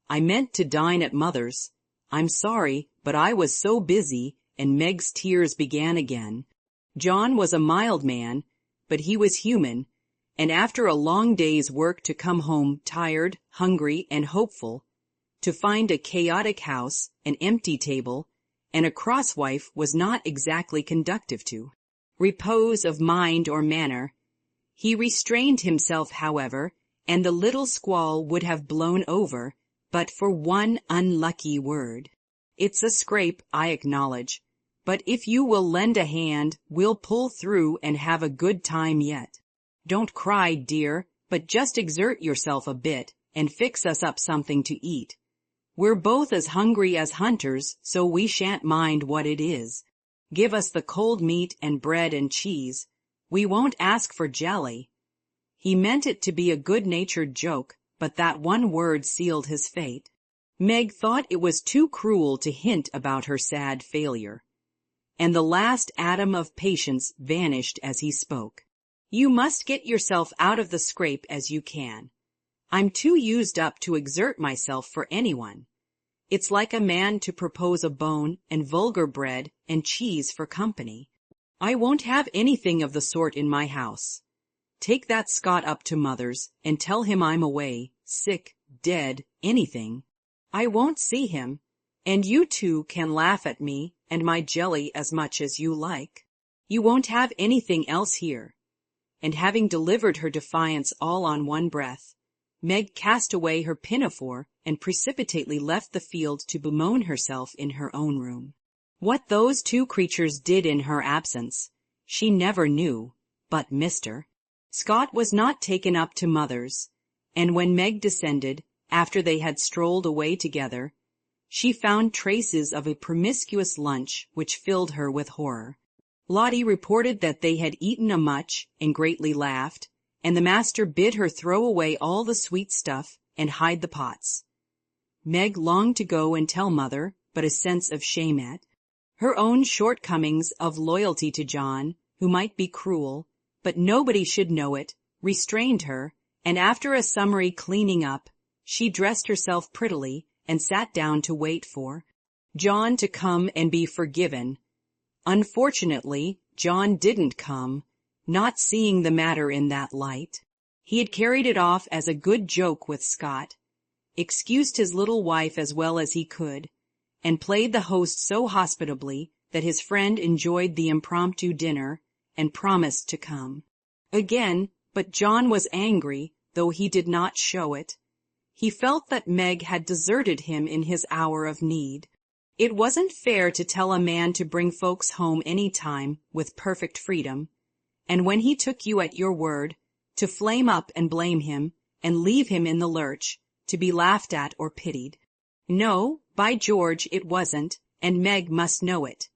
I meant to dine at Mother's. I'm sorry, but I was so busy," and Meg's tears began again. John was a mild man, but he was human, and after a long day's work to come home tired, hungry, and hopeful, to find a chaotic house, an empty table, and a cross wife was not exactly conducive to repose of mind or manner. He restrained himself, however, and the little squall would have blown over, but for one unlucky word. "It's a scrape, I acknowledge, but if you will lend a hand, we'll pull through and have a good time yet. Don't cry, dear, but just exert yourself a bit and fix us up something to eat. We're both as hungry as hunters, so we shan't mind what it is. Give us the cold meat and bread and cheese. We won't ask for jelly." He meant it to be a good-natured joke, but that one word sealed his fate. Meg thought it was too cruel to hint about her sad failure, and the last atom of patience vanished as he spoke. "You must get yourself out of the scrape as you can. I'm too used up to exert myself for anyone. It's like a man to propose a bone and vulgar bread and cheese for company. I won't have anything of the sort in my house. Take that Scot up to Mother's and tell him I'm away, sick, dead, anything. I won't see him, and you two can laugh at me and my jelly as much as you like. You won't have anything else here." And having delivered her defiance all on one breath, Meg cast away her pinafore and precipitately left the field to bemoan herself in her own room. What those two creatures did in her absence, she never knew, but Mr. Scott was not taken up to Mother's, and when Meg descended, after they had strolled away together, she found traces of a promiscuous lunch which filled her with horror. Lottie reported that they had eaten a much and greatly laughed, and the master bid her throw away all the sweet stuff and hide the pots. Meg longed to go and tell Mother, but a sense of shame at her own shortcomings of loyalty to John, who might be cruel, but nobody should know it, restrained her, and after a summary cleaning up, she dressed herself prettily and sat down to wait for John to come and be forgiven. Unfortunately, John didn't come, not seeing the matter in that light. He had carried it off as a good joke with Scott, excused his little wife as well as he could, and played the host so hospitably that his friend enjoyed the impromptu dinner and promised to come again, but John was angry, though he did not show it. He felt that Meg had deserted him in his hour of need. It wasn't fair to tell a man to bring folks home any time with perfect freedom, and when he took you at your word, to flame up and blame him, and leave him in the lurch, to be laughed at or pitied. No, by George, it wasn't, and Meg must know it.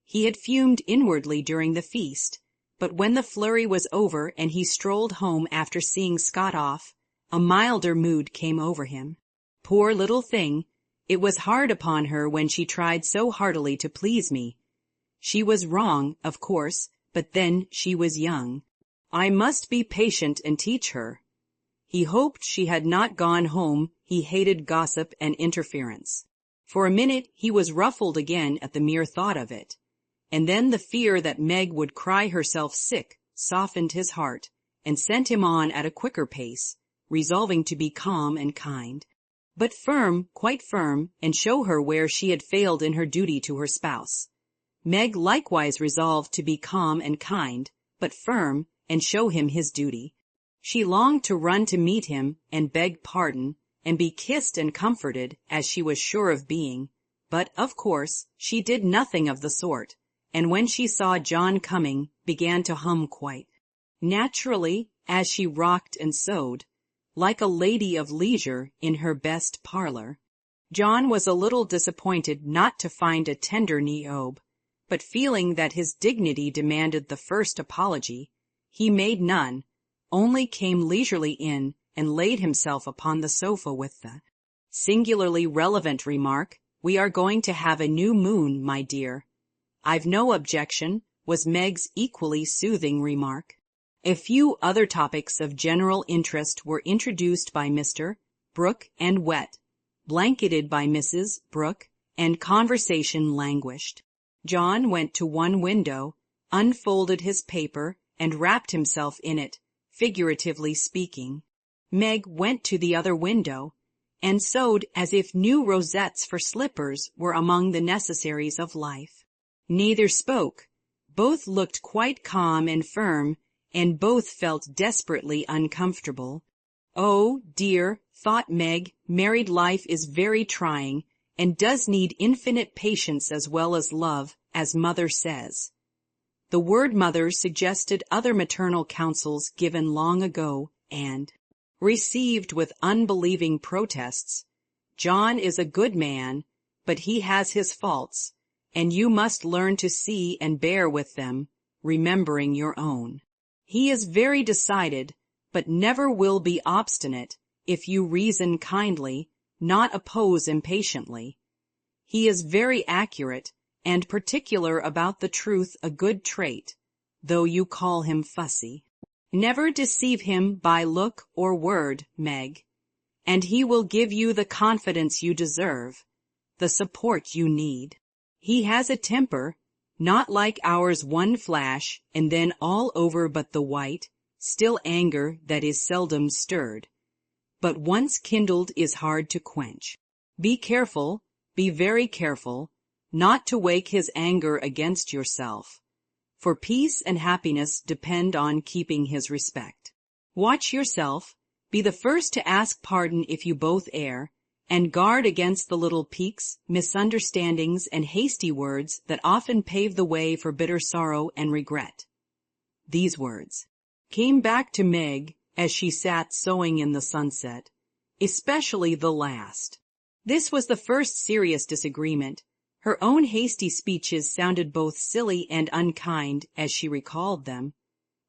He had fumed inwardly during the feast, but when the flurry was over and he strolled home after seeing Scott off, a milder mood came over him. Poor little thing, it was hard upon her when she tried so heartily to please me. She was wrong, of course, but then she was young. I must be patient and teach her. He hoped she had not gone home. He hated gossip and interference. For a minute he was ruffled again at the mere thought of it, and then the fear that Meg would cry herself sick softened his heart and sent him on at a quicker pace, resolving to be calm and kind, but firm, quite firm, and show her where she had failed in her duty to her spouse. Meg likewise resolved to be calm and kind, but firm, and show him his duty. She longed to run to meet him and beg pardon, and be kissed and comforted, as she was sure of being, but, of course, she did nothing of the sort, and when she saw John coming, began to hum quite naturally, as she rocked and sewed, like a lady of leisure in her best parlor. John was a little disappointed not to find a tender Niobe, but feeling that his dignity demanded the first apology, he made none, only came leisurely in and laid himself upon the sofa with the singularly relevant remark, "We are going to have a new moon, my dear." "I've no objection," was Meg's equally soothing remark. A few other topics of general interest were introduced by Mr. Brooke and Wet, blanketed by Mrs. Brooke, and conversation languished. John went to one window, unfolded his paper, and wrapped himself in it, figuratively speaking. Meg went to the other window, and sewed as if new rosettes for slippers were among the necessaries of life. Neither spoke. Both looked quite calm and firm, and both felt desperately uncomfortable. "Oh, dear," thought Meg, "married life is very trying, and does need infinite patience as well as love, as Mother says." The word mother suggested other maternal counsels given long ago, and received with unbelieving protests. "John is a good man, but he has his faults, and you must learn to see and bear with them, remembering your own. He is very decided, but never will be obstinate, if you reason kindly, not oppose impatiently. He is very accurate, and particular about the truth, a good trait, though you call him fussy. Never deceive him by look or word, Meg, and he will give you the confidence you deserve, the support you need. He has a temper, not like ours, one flash, and then all over but the white, still anger that is seldom stirred, but once kindled is hard to quench. Be careful, be very careful, not to wake his anger against yourself, for peace and happiness depend on keeping his respect. Watch yourself, be the first to ask pardon if you both err, and guard against the little piques, misunderstandings, and hasty words that often pave the way for bitter sorrow and regret. These words came back to Meg as she sat sewing in the sunset, especially the last. This was the first serious disagreement. Her own hasty speeches sounded both silly and unkind as she recalled them.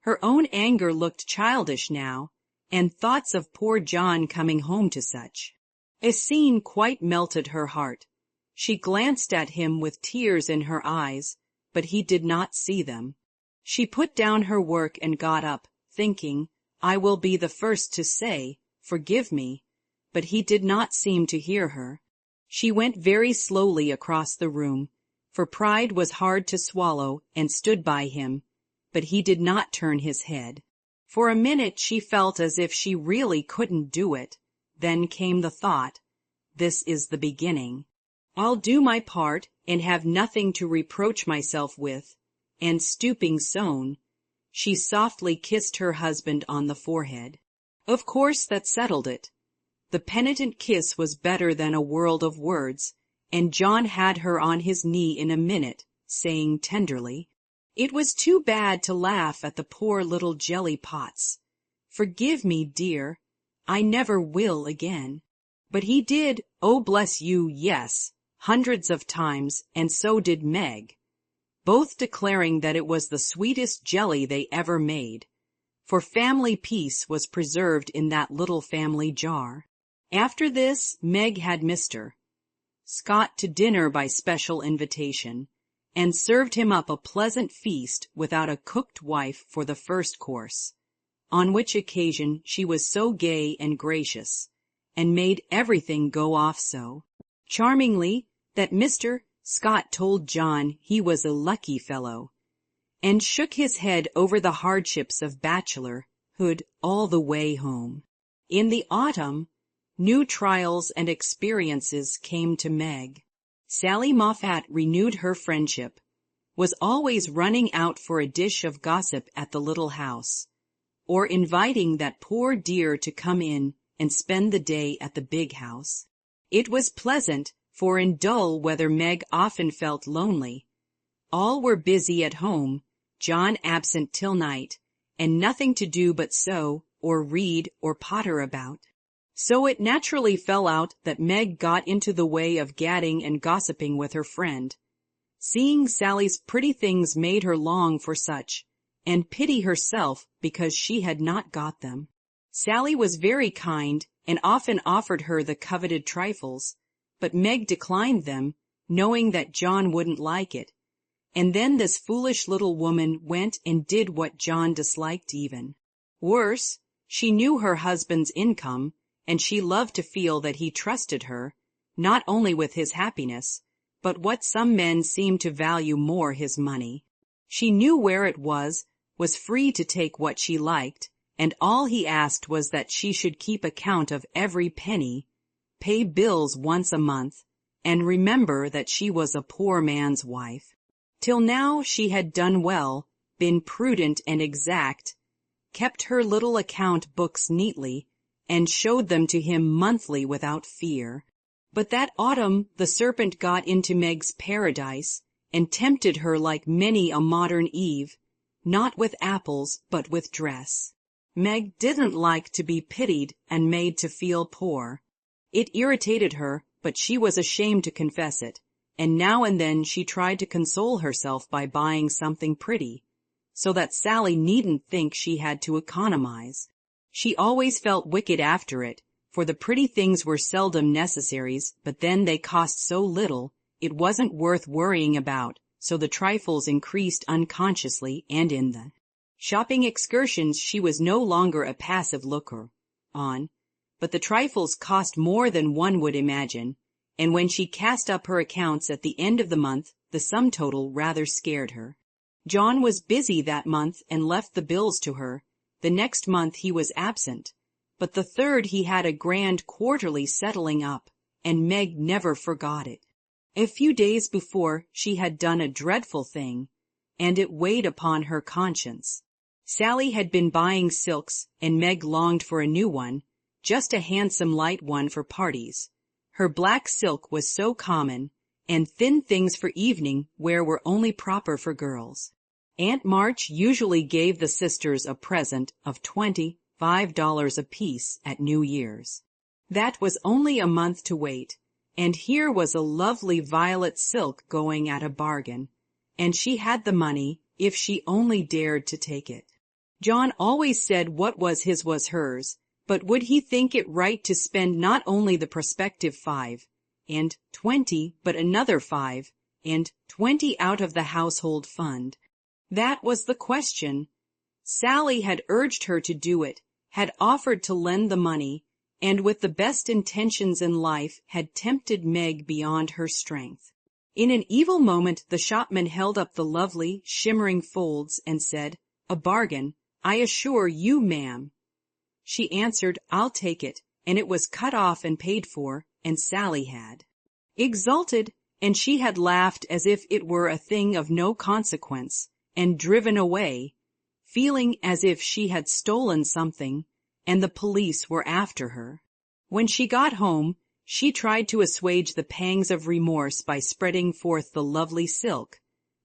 Her own anger looked childish now, and thoughts of poor John coming home to such a scene quite melted her heart. She glanced at him with tears in her eyes, but he did not see them. She put down her work and got up, thinking, "I will be the first to say, 'Forgive me,' but he did not seem to hear her. She went very slowly across the room, for pride was hard to swallow, and stood by him, but he did not turn his head. For a minute she felt as if she really couldn't do it. Then came the thought, "This is the beginning. I'll do my part and have nothing to reproach myself with," and stooping she softly kissed her husband on the forehead. Of course that settled it. The penitent kiss was better than a world of words, and John had her on his knee in a minute, saying tenderly, "It was too bad to laugh at the poor little jelly pots. Forgive me, dear. I never will again." But he did, oh bless you, yes, hundreds of times, and so did Meg, both declaring that it was the sweetest jelly they ever made, for family peace was preserved in that little family jar. After this, Meg had Mr. Scott to dinner by special invitation, and served him up a pleasant feast without a cooked wife for the first course, on which occasion she was so gay and gracious, and made everything go off so charmingly that Mr. Scott told John he was a lucky fellow, and shook his head over the hardships of bachelorhood all the way home. In the autumn, new trials and experiences came to Meg. Sally Moffat renewed her friendship, was always running out for a dish of gossip at the little house, or inviting that poor dear to come in and spend the day at the big house. It was pleasant, for in dull weather Meg often felt lonely. All were busy at home, John absent till night, and nothing to do but sew, or read or potter about. So it naturally fell out that Meg got into the way of gadding and gossiping with her friend. Seeing Sally's pretty things made her long for such, and pity herself because she had not got them. Sally was very kind and often offered her the coveted trifles, but Meg declined them, knowing that John wouldn't like it. And then this foolish little woman went and did what John disliked even. Worse, she knew her husband's income, and she loved to feel that he trusted her, not only with his happiness, but what some men seem to value more, his money. She knew where it was free to take what she liked, and all he asked was that she should keep account of every penny, pay bills once a month, and remember that she was a poor man's wife. Till now she had done well, been prudent and exact, kept her little account books neatly, and showed them to him monthly without fear. But that autumn the serpent got into Meg's paradise and tempted her like many a modern Eve, not with apples but with dress. Meg didn't like to be pitied and made to feel poor. It irritated her, but she was ashamed to confess it, and now and then she tried to console herself by buying something pretty, so that Sally needn't think she had to economize. She always felt wicked after it, for the pretty things were seldom necessaries, but then they cost so little, it wasn't worth worrying about, so the trifles increased unconsciously, and in the shopping excursions she was no longer a passive looker-on, but the trifles cost more than one would imagine, and when she cast up her accounts at the end of the month, the sum total rather scared her. John was busy that month and left the bills to her. The next month he was absent, but the third he had a grand quarterly settling up, and Meg never forgot it. A few days before she had done a dreadful thing, and it weighed upon her conscience. Sally had been buying silks, and Meg longed for a new one, just a handsome light one for parties. Her black silk was so common, and thin things for evening wear were only proper for girls. Aunt March usually gave the sisters a present of $25 apiece at New Year's. That was only a month to wait, and here was a lovely violet silk going at a bargain, and she had the money if she only dared to take it. John always said what was his was hers, but would he think it right to spend not only the prospective $5 and $20, but another $5 and $20 out of the household fund? That was the question. Sally had urged her to do it, had offered to lend the money, and with the best intentions in life had tempted Meg beyond her strength. In an evil moment the shopman held up the lovely, shimmering folds and said, "A bargain, I assure you, ma'am." She answered, "I'll take it," and it was cut off and paid for, and Sally had exulted, and she had laughed as if it were a thing of no consequence, and driven away, feeling as if she had stolen something, and the police were after her. When she got home, she tried to assuage the pangs of remorse by spreading forth the lovely silk,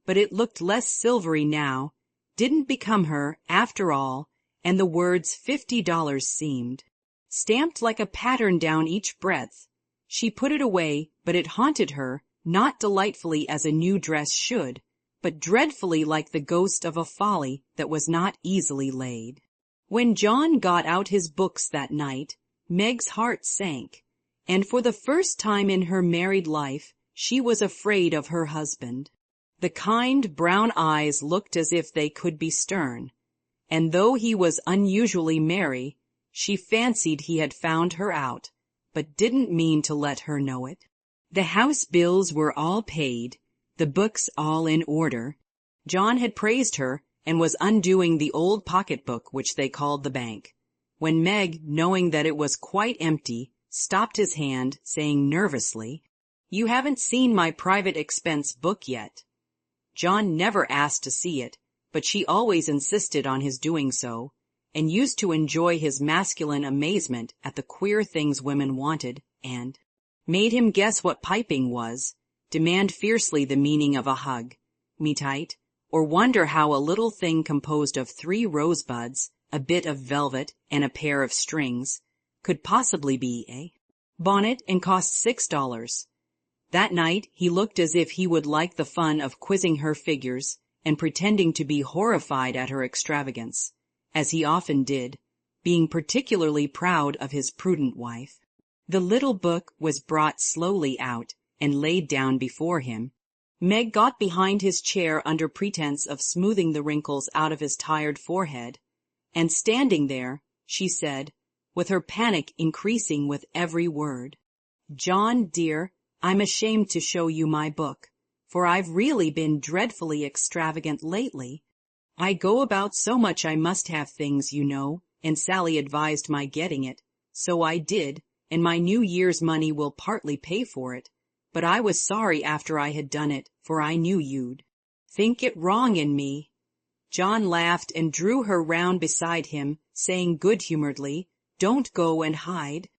but it looked less silvery now, didn't become her, after all, and the words $50 seemed stamped like a pattern down each breadth. She put it away, but it haunted her, not delightfully as a new dress should, but dreadfully like the ghost of a folly that was not easily laid. When John got out his books that night, Meg's heart sank, and for the first time in her married life she was afraid of her husband. The kind brown eyes looked as if they could be stern, and though he was unusually merry, she fancied he had found her out, but didn't mean to let her know it. The house bills were all paid, the books all in order. John had praised her, and was undoing the old pocketbook which they called the bank, when Meg, knowing that it was quite empty, stopped his hand, saying nervously, "You haven't seen my private expense book yet." John never asked to see it, but she always insisted on his doing so, and used to enjoy his masculine amazement at the queer things women wanted, and made him guess what piping was, demand fiercely the meaning of a hug, me tight, or wonder how a little thing composed of 3 rosebuds, a bit of velvet, and a pair of strings, could possibly be a bonnet and cost $6. That night he looked as if he would like the fun of quizzing her figures and pretending to be horrified at her extravagance, as he often did, being particularly proud of his prudent wife. The little book was brought slowly out and laid down before him. Meg got behind his chair under pretense of smoothing the wrinkles out of his tired forehead, and standing there, she said, with her panic increasing with every word, "John, dear, I'm ashamed to show you my book, for I've really been dreadfully extravagant lately. I go about so much I must have things, you know, and Sally advised my getting it, so I did, and my New Year's money will partly pay for it. But I was sorry after I had done it, for I knew you'd think it wrong in me." John laughed and drew her round beside him, saying good-humoredly, "Don't go and hide.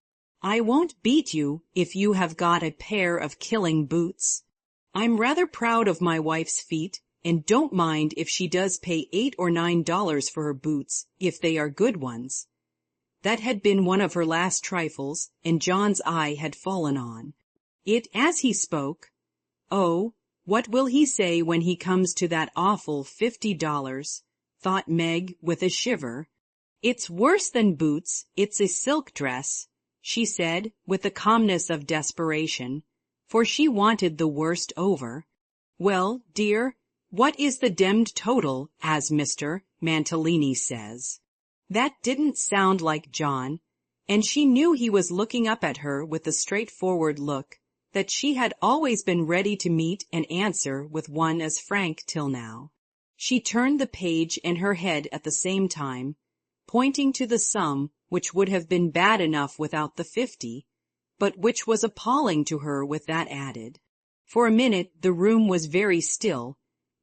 I won't beat you if you have got a pair of killing boots. I'm rather proud of my wife's feet, and don't mind if she does pay $8 or $9 for her boots, if they are good ones." That had been one of her last trifles, and John's eye had fallen on it as he spoke. "Oh, what will he say when he comes to that awful $50, thought Meg with a shiver. "It's worse than boots, it's a silk dress," she said with the calmness of desperation, for she wanted the worst over. "Well, dear, what is the demmed total, as Mr. Mantalini says?" That didn't sound like John, and she knew he was looking up at her with the straightforward look that she had always been ready to meet and answer with one as frank till now. She turned the page and her head at the same time, pointing to the sum which would have been bad enough without the 50, but which was appalling to her with that added. For a minute the room was very still.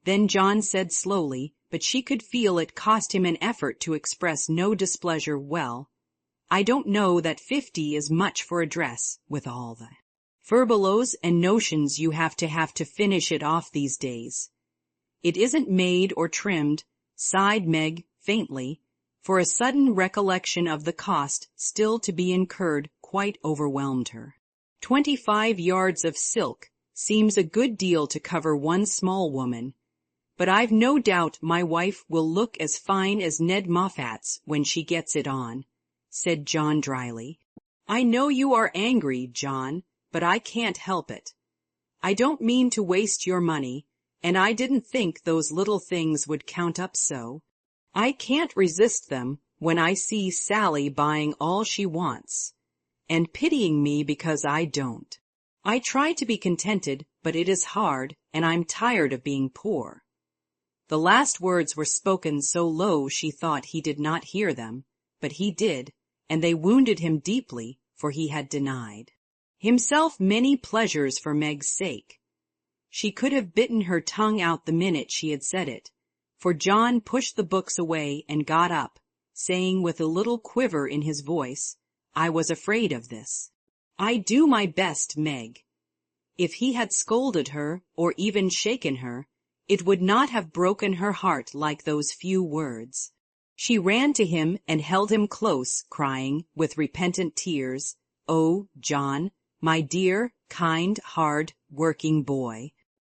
Then John said slowly, but she could feel it cost him an effort to express no displeasure, "Well, I don't know that 50 is much for a dress, with all the furbelows and notions you have to finish it off these days. It isn't made or trimmed," sighed Meg faintly, for a sudden recollection of the cost still to be incurred quite overwhelmed her. 25 yards of silk seems a good deal to cover one small woman, but I've no doubt my wife will look as fine as Ned Moffat's when she gets it on," said John dryly. "I know you are angry, John, but I can't help it. I don't mean to waste your money, and I didn't think those little things would count up so. I can't resist them when I see Sally buying all she wants, and pitying me because I don't. I try to be contented, but it is hard, and I'm tired of being poor." The last words were spoken so low she thought he did not hear them, but he did, and they wounded him deeply, for he had denied himself many pleasures for Meg's sake. She could have bitten her tongue out the minute she had said it, for John pushed the books away and got up, saying with a little quiver in his voice, "I was afraid of this. I do my best, Meg." If he had scolded her, or even shaken her, it would not have broken her heart like those few words. She ran to him and held him close, crying, with repentant tears, "Oh, John, my dear, kind, hard, working boy,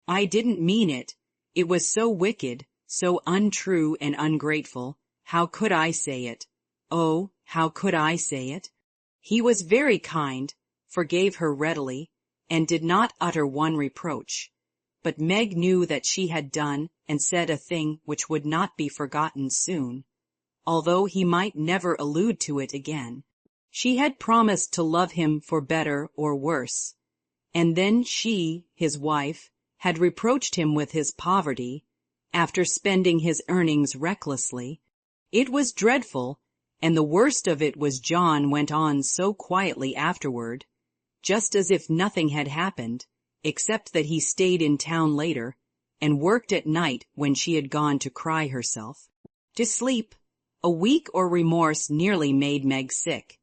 I didn't mean it. It was so wicked, so untrue and ungrateful. How could I say it? Oh, how could I say it?" He was very kind, forgave her readily, and did not utter one reproach. But Meg knew that she had done and said a thing which would not be forgotten soon, although he might never allude to it again. She had promised to love him for better or worse, and then she, his wife, had reproached him with his poverty, after spending his earnings recklessly. It was dreadful, and the worst of it was John went on so quietly afterward, just as if nothing had happened, except that he stayed in town later, and worked at night when she had gone to cry herself to sleep. A week or remorse nearly made Meg sick,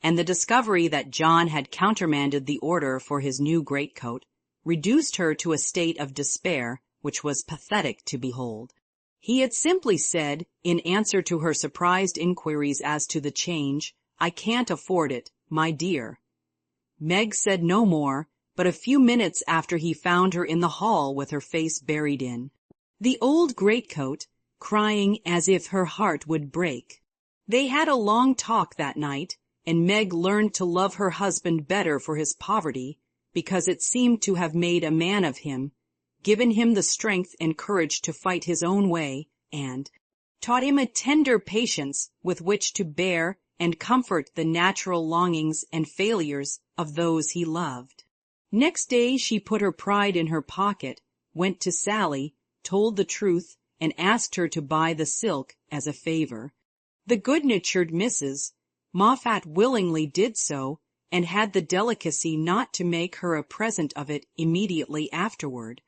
and the discovery that John had countermanded the order for his new greatcoat reduced her to a state of despair which was pathetic to behold. He had simply said, in answer to her surprised inquiries as to the change, "I can't afford it, my dear." Meg said no more, but a few minutes after he found her in the hall with her face buried in the old greatcoat, crying as if her heart would break. They had a long talk that night, and Meg learned to love her husband better for his poverty, because it seemed to have made a man of him, given him the strength and courage to fight his own way, and taught him a tender patience with which to bear and comfort the natural longings and failures of those he loved. Next day she put her pride in her pocket, went to Sally, told the truth, and asked her to buy the silk as a favor. The good-natured Mrs. Moffat willingly did so, and had the delicacy not to make her a present of it immediately afterward.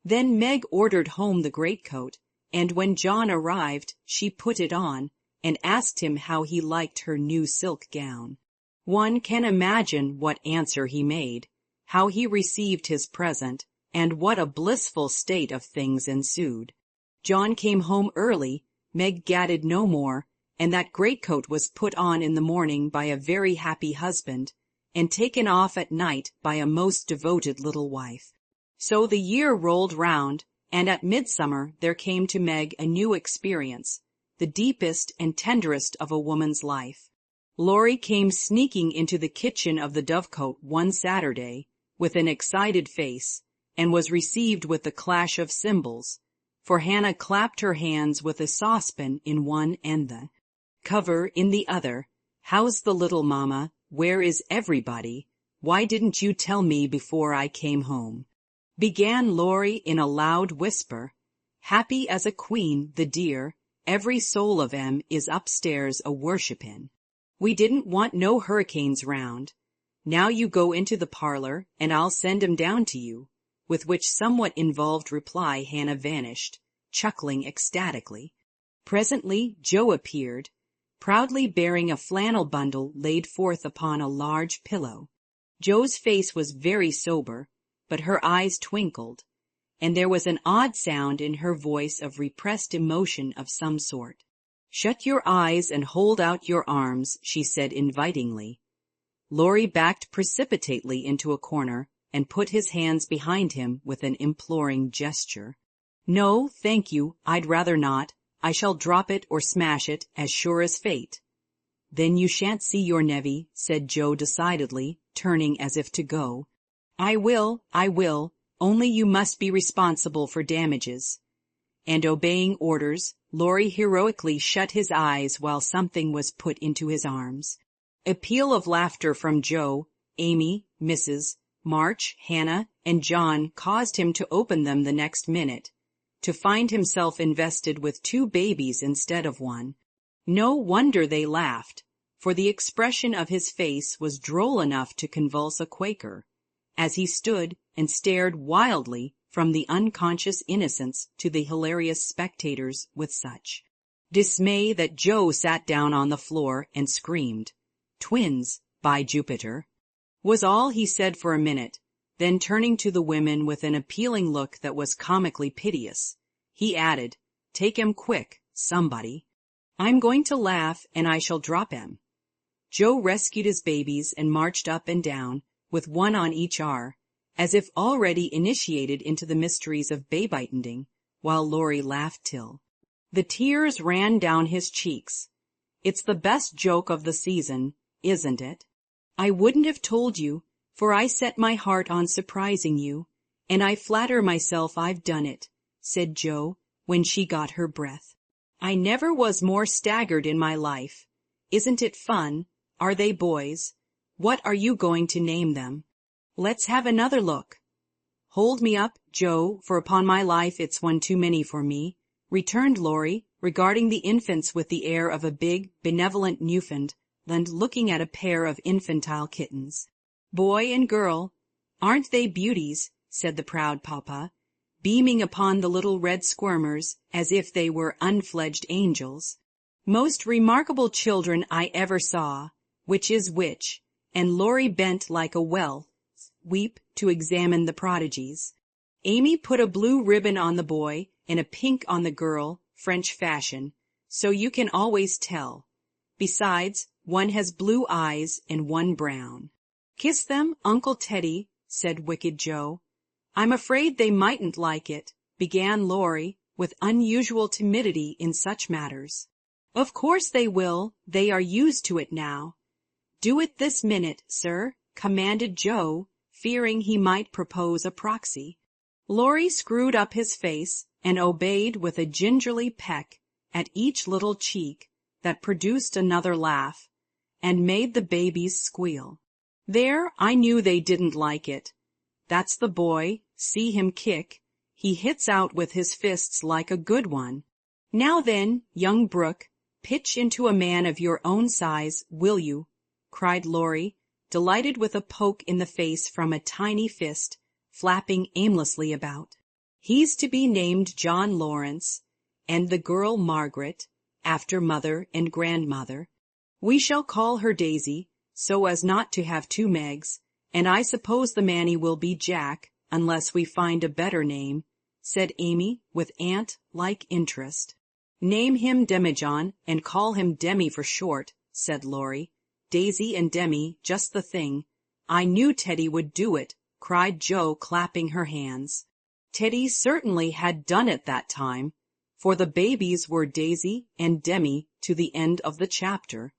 Then Meg ordered home the greatcoat, and when John arrived, she put it on, and asked him how he liked her new silk gown. One can imagine what answer he made, how he received his present, and what a blissful state of things ensued. John came home early, Meg gadded no more, and that greatcoat was put on in the morning by a very happy husband, and taken off at night by a most devoted little wife. So the year rolled round, and at midsummer there came to Meg a new experience, the deepest and tenderest of a woman's life. Laurie came sneaking into the kitchen of the Dovecote one Saturday, with an excited face, and was received with the clash of cymbals, for Hannah clapped her hands with a saucepan in one and the cover in the other. "How's the little mama? Where is everybody? Why didn't you tell me before I came home?" began Laurie in a loud whisper. "Happy as a queen, the dear, every soul of 'em is upstairs a-worshipin'. We didn't want no hurricanes round. Now you go into the parlor, and I'll send 'em down to you," with which somewhat involved reply Hannah vanished, chuckling ecstatically. Presently Joe appeared, proudly bearing a flannel bundle laid forth upon a large pillow. Joe's face was very sober, but her eyes twinkled, and there was an odd sound in her voice of repressed emotion of some sort. "Shut your eyes and hold out your arms," she said invitingly. Laurie backed precipitately into a corner and put his hands behind him with an imploring gesture. "No, thank you, I'd rather not. I shall drop it or smash it, as sure as fate." "Then you shan't see your nevy," said Joe decidedly, turning as if to go. I will, only you must be responsible for damages." And obeying orders, Laurie heroically shut his eyes while something was put into his arms. A peal of laughter from Joe, Amy, Mrs. March, Hannah, and John caused him to open them the next minute, to find himself invested with 2 babies instead of 1. No wonder they laughed, for the expression of his face was droll enough to convulse a Quaker, as he stood and stared wildly from the unconscious innocents to the hilarious spectators with such dismay that Joe sat down on the floor and screamed. "Twins, by Jupiter," was all he said for a minute. Then turning to the women with an appealing look that was comically piteous, he added, "Take 'em quick, somebody. I'm going to laugh, and I shall drop 'em." Joe rescued his babies and marched up and down, with one on each arm, as if already initiated into the mysteries of babe-binding, while Laurie laughed till the tears ran down his cheeks. "It's the best joke of the season, isn't it? I wouldn't have told you, for I set my heart on surprising you, and I flatter myself I've done it," said Joe, when she got her breath. "I never was more staggered in my life. Isn't it fun? Are they boys? What are you going to name them? Let's have another look." "Hold me up, Joe, for upon my life it's one too many for me," returned Laurie, regarding the infants with the air of a big, benevolent Newfoundland looking at a pair of infantile kittens. "Boy and girl. Aren't they beauties?" said the proud papa, beaming upon the little red squirmers as if they were unfledged angels. "Most remarkable children I ever saw, which is which," and Laurie bent like a well-sweep to examine the prodigies. Amy put a blue ribbon on the boy and a pink on the girl, French fashion, so you can always tell. Besides, one has blue eyes and one brown. Kiss them, Uncle Teddy, said Wicked Joe. I'm afraid they mightn't like it, began Laurie, with unusual timidity in such matters. Of course they will, they are used to it now. Do it this minute, sir, commanded Joe, fearing he might propose a proxy. Laurie screwed up his face and obeyed with a gingerly peck at each little cheek that produced another laugh and made the babies squeal. There, I knew they didn't like it. That's the boy, see him kick. He hits out with his fists like a good one. Now then, young Brooke, pitch into a man of your own size, will you? Cried Laurie, delighted with a poke in the face from a tiny fist, flapping aimlessly about. He's to be named John Lawrence, and the girl Margaret, after mother and grandmother. We shall call her Daisy, so as not to have two Megs, and I suppose the Manny will be Jack, unless we find a better name, said Amy with aunt-like interest. Name him Demijohn, and call him Demi for short, said Laurie. Daisy and Demi, just the thing. I knew Teddy would do it, cried Joe, clapping her hands. Teddy certainly had done it that time, for the babies were Daisy and Demi to the end of the chapter.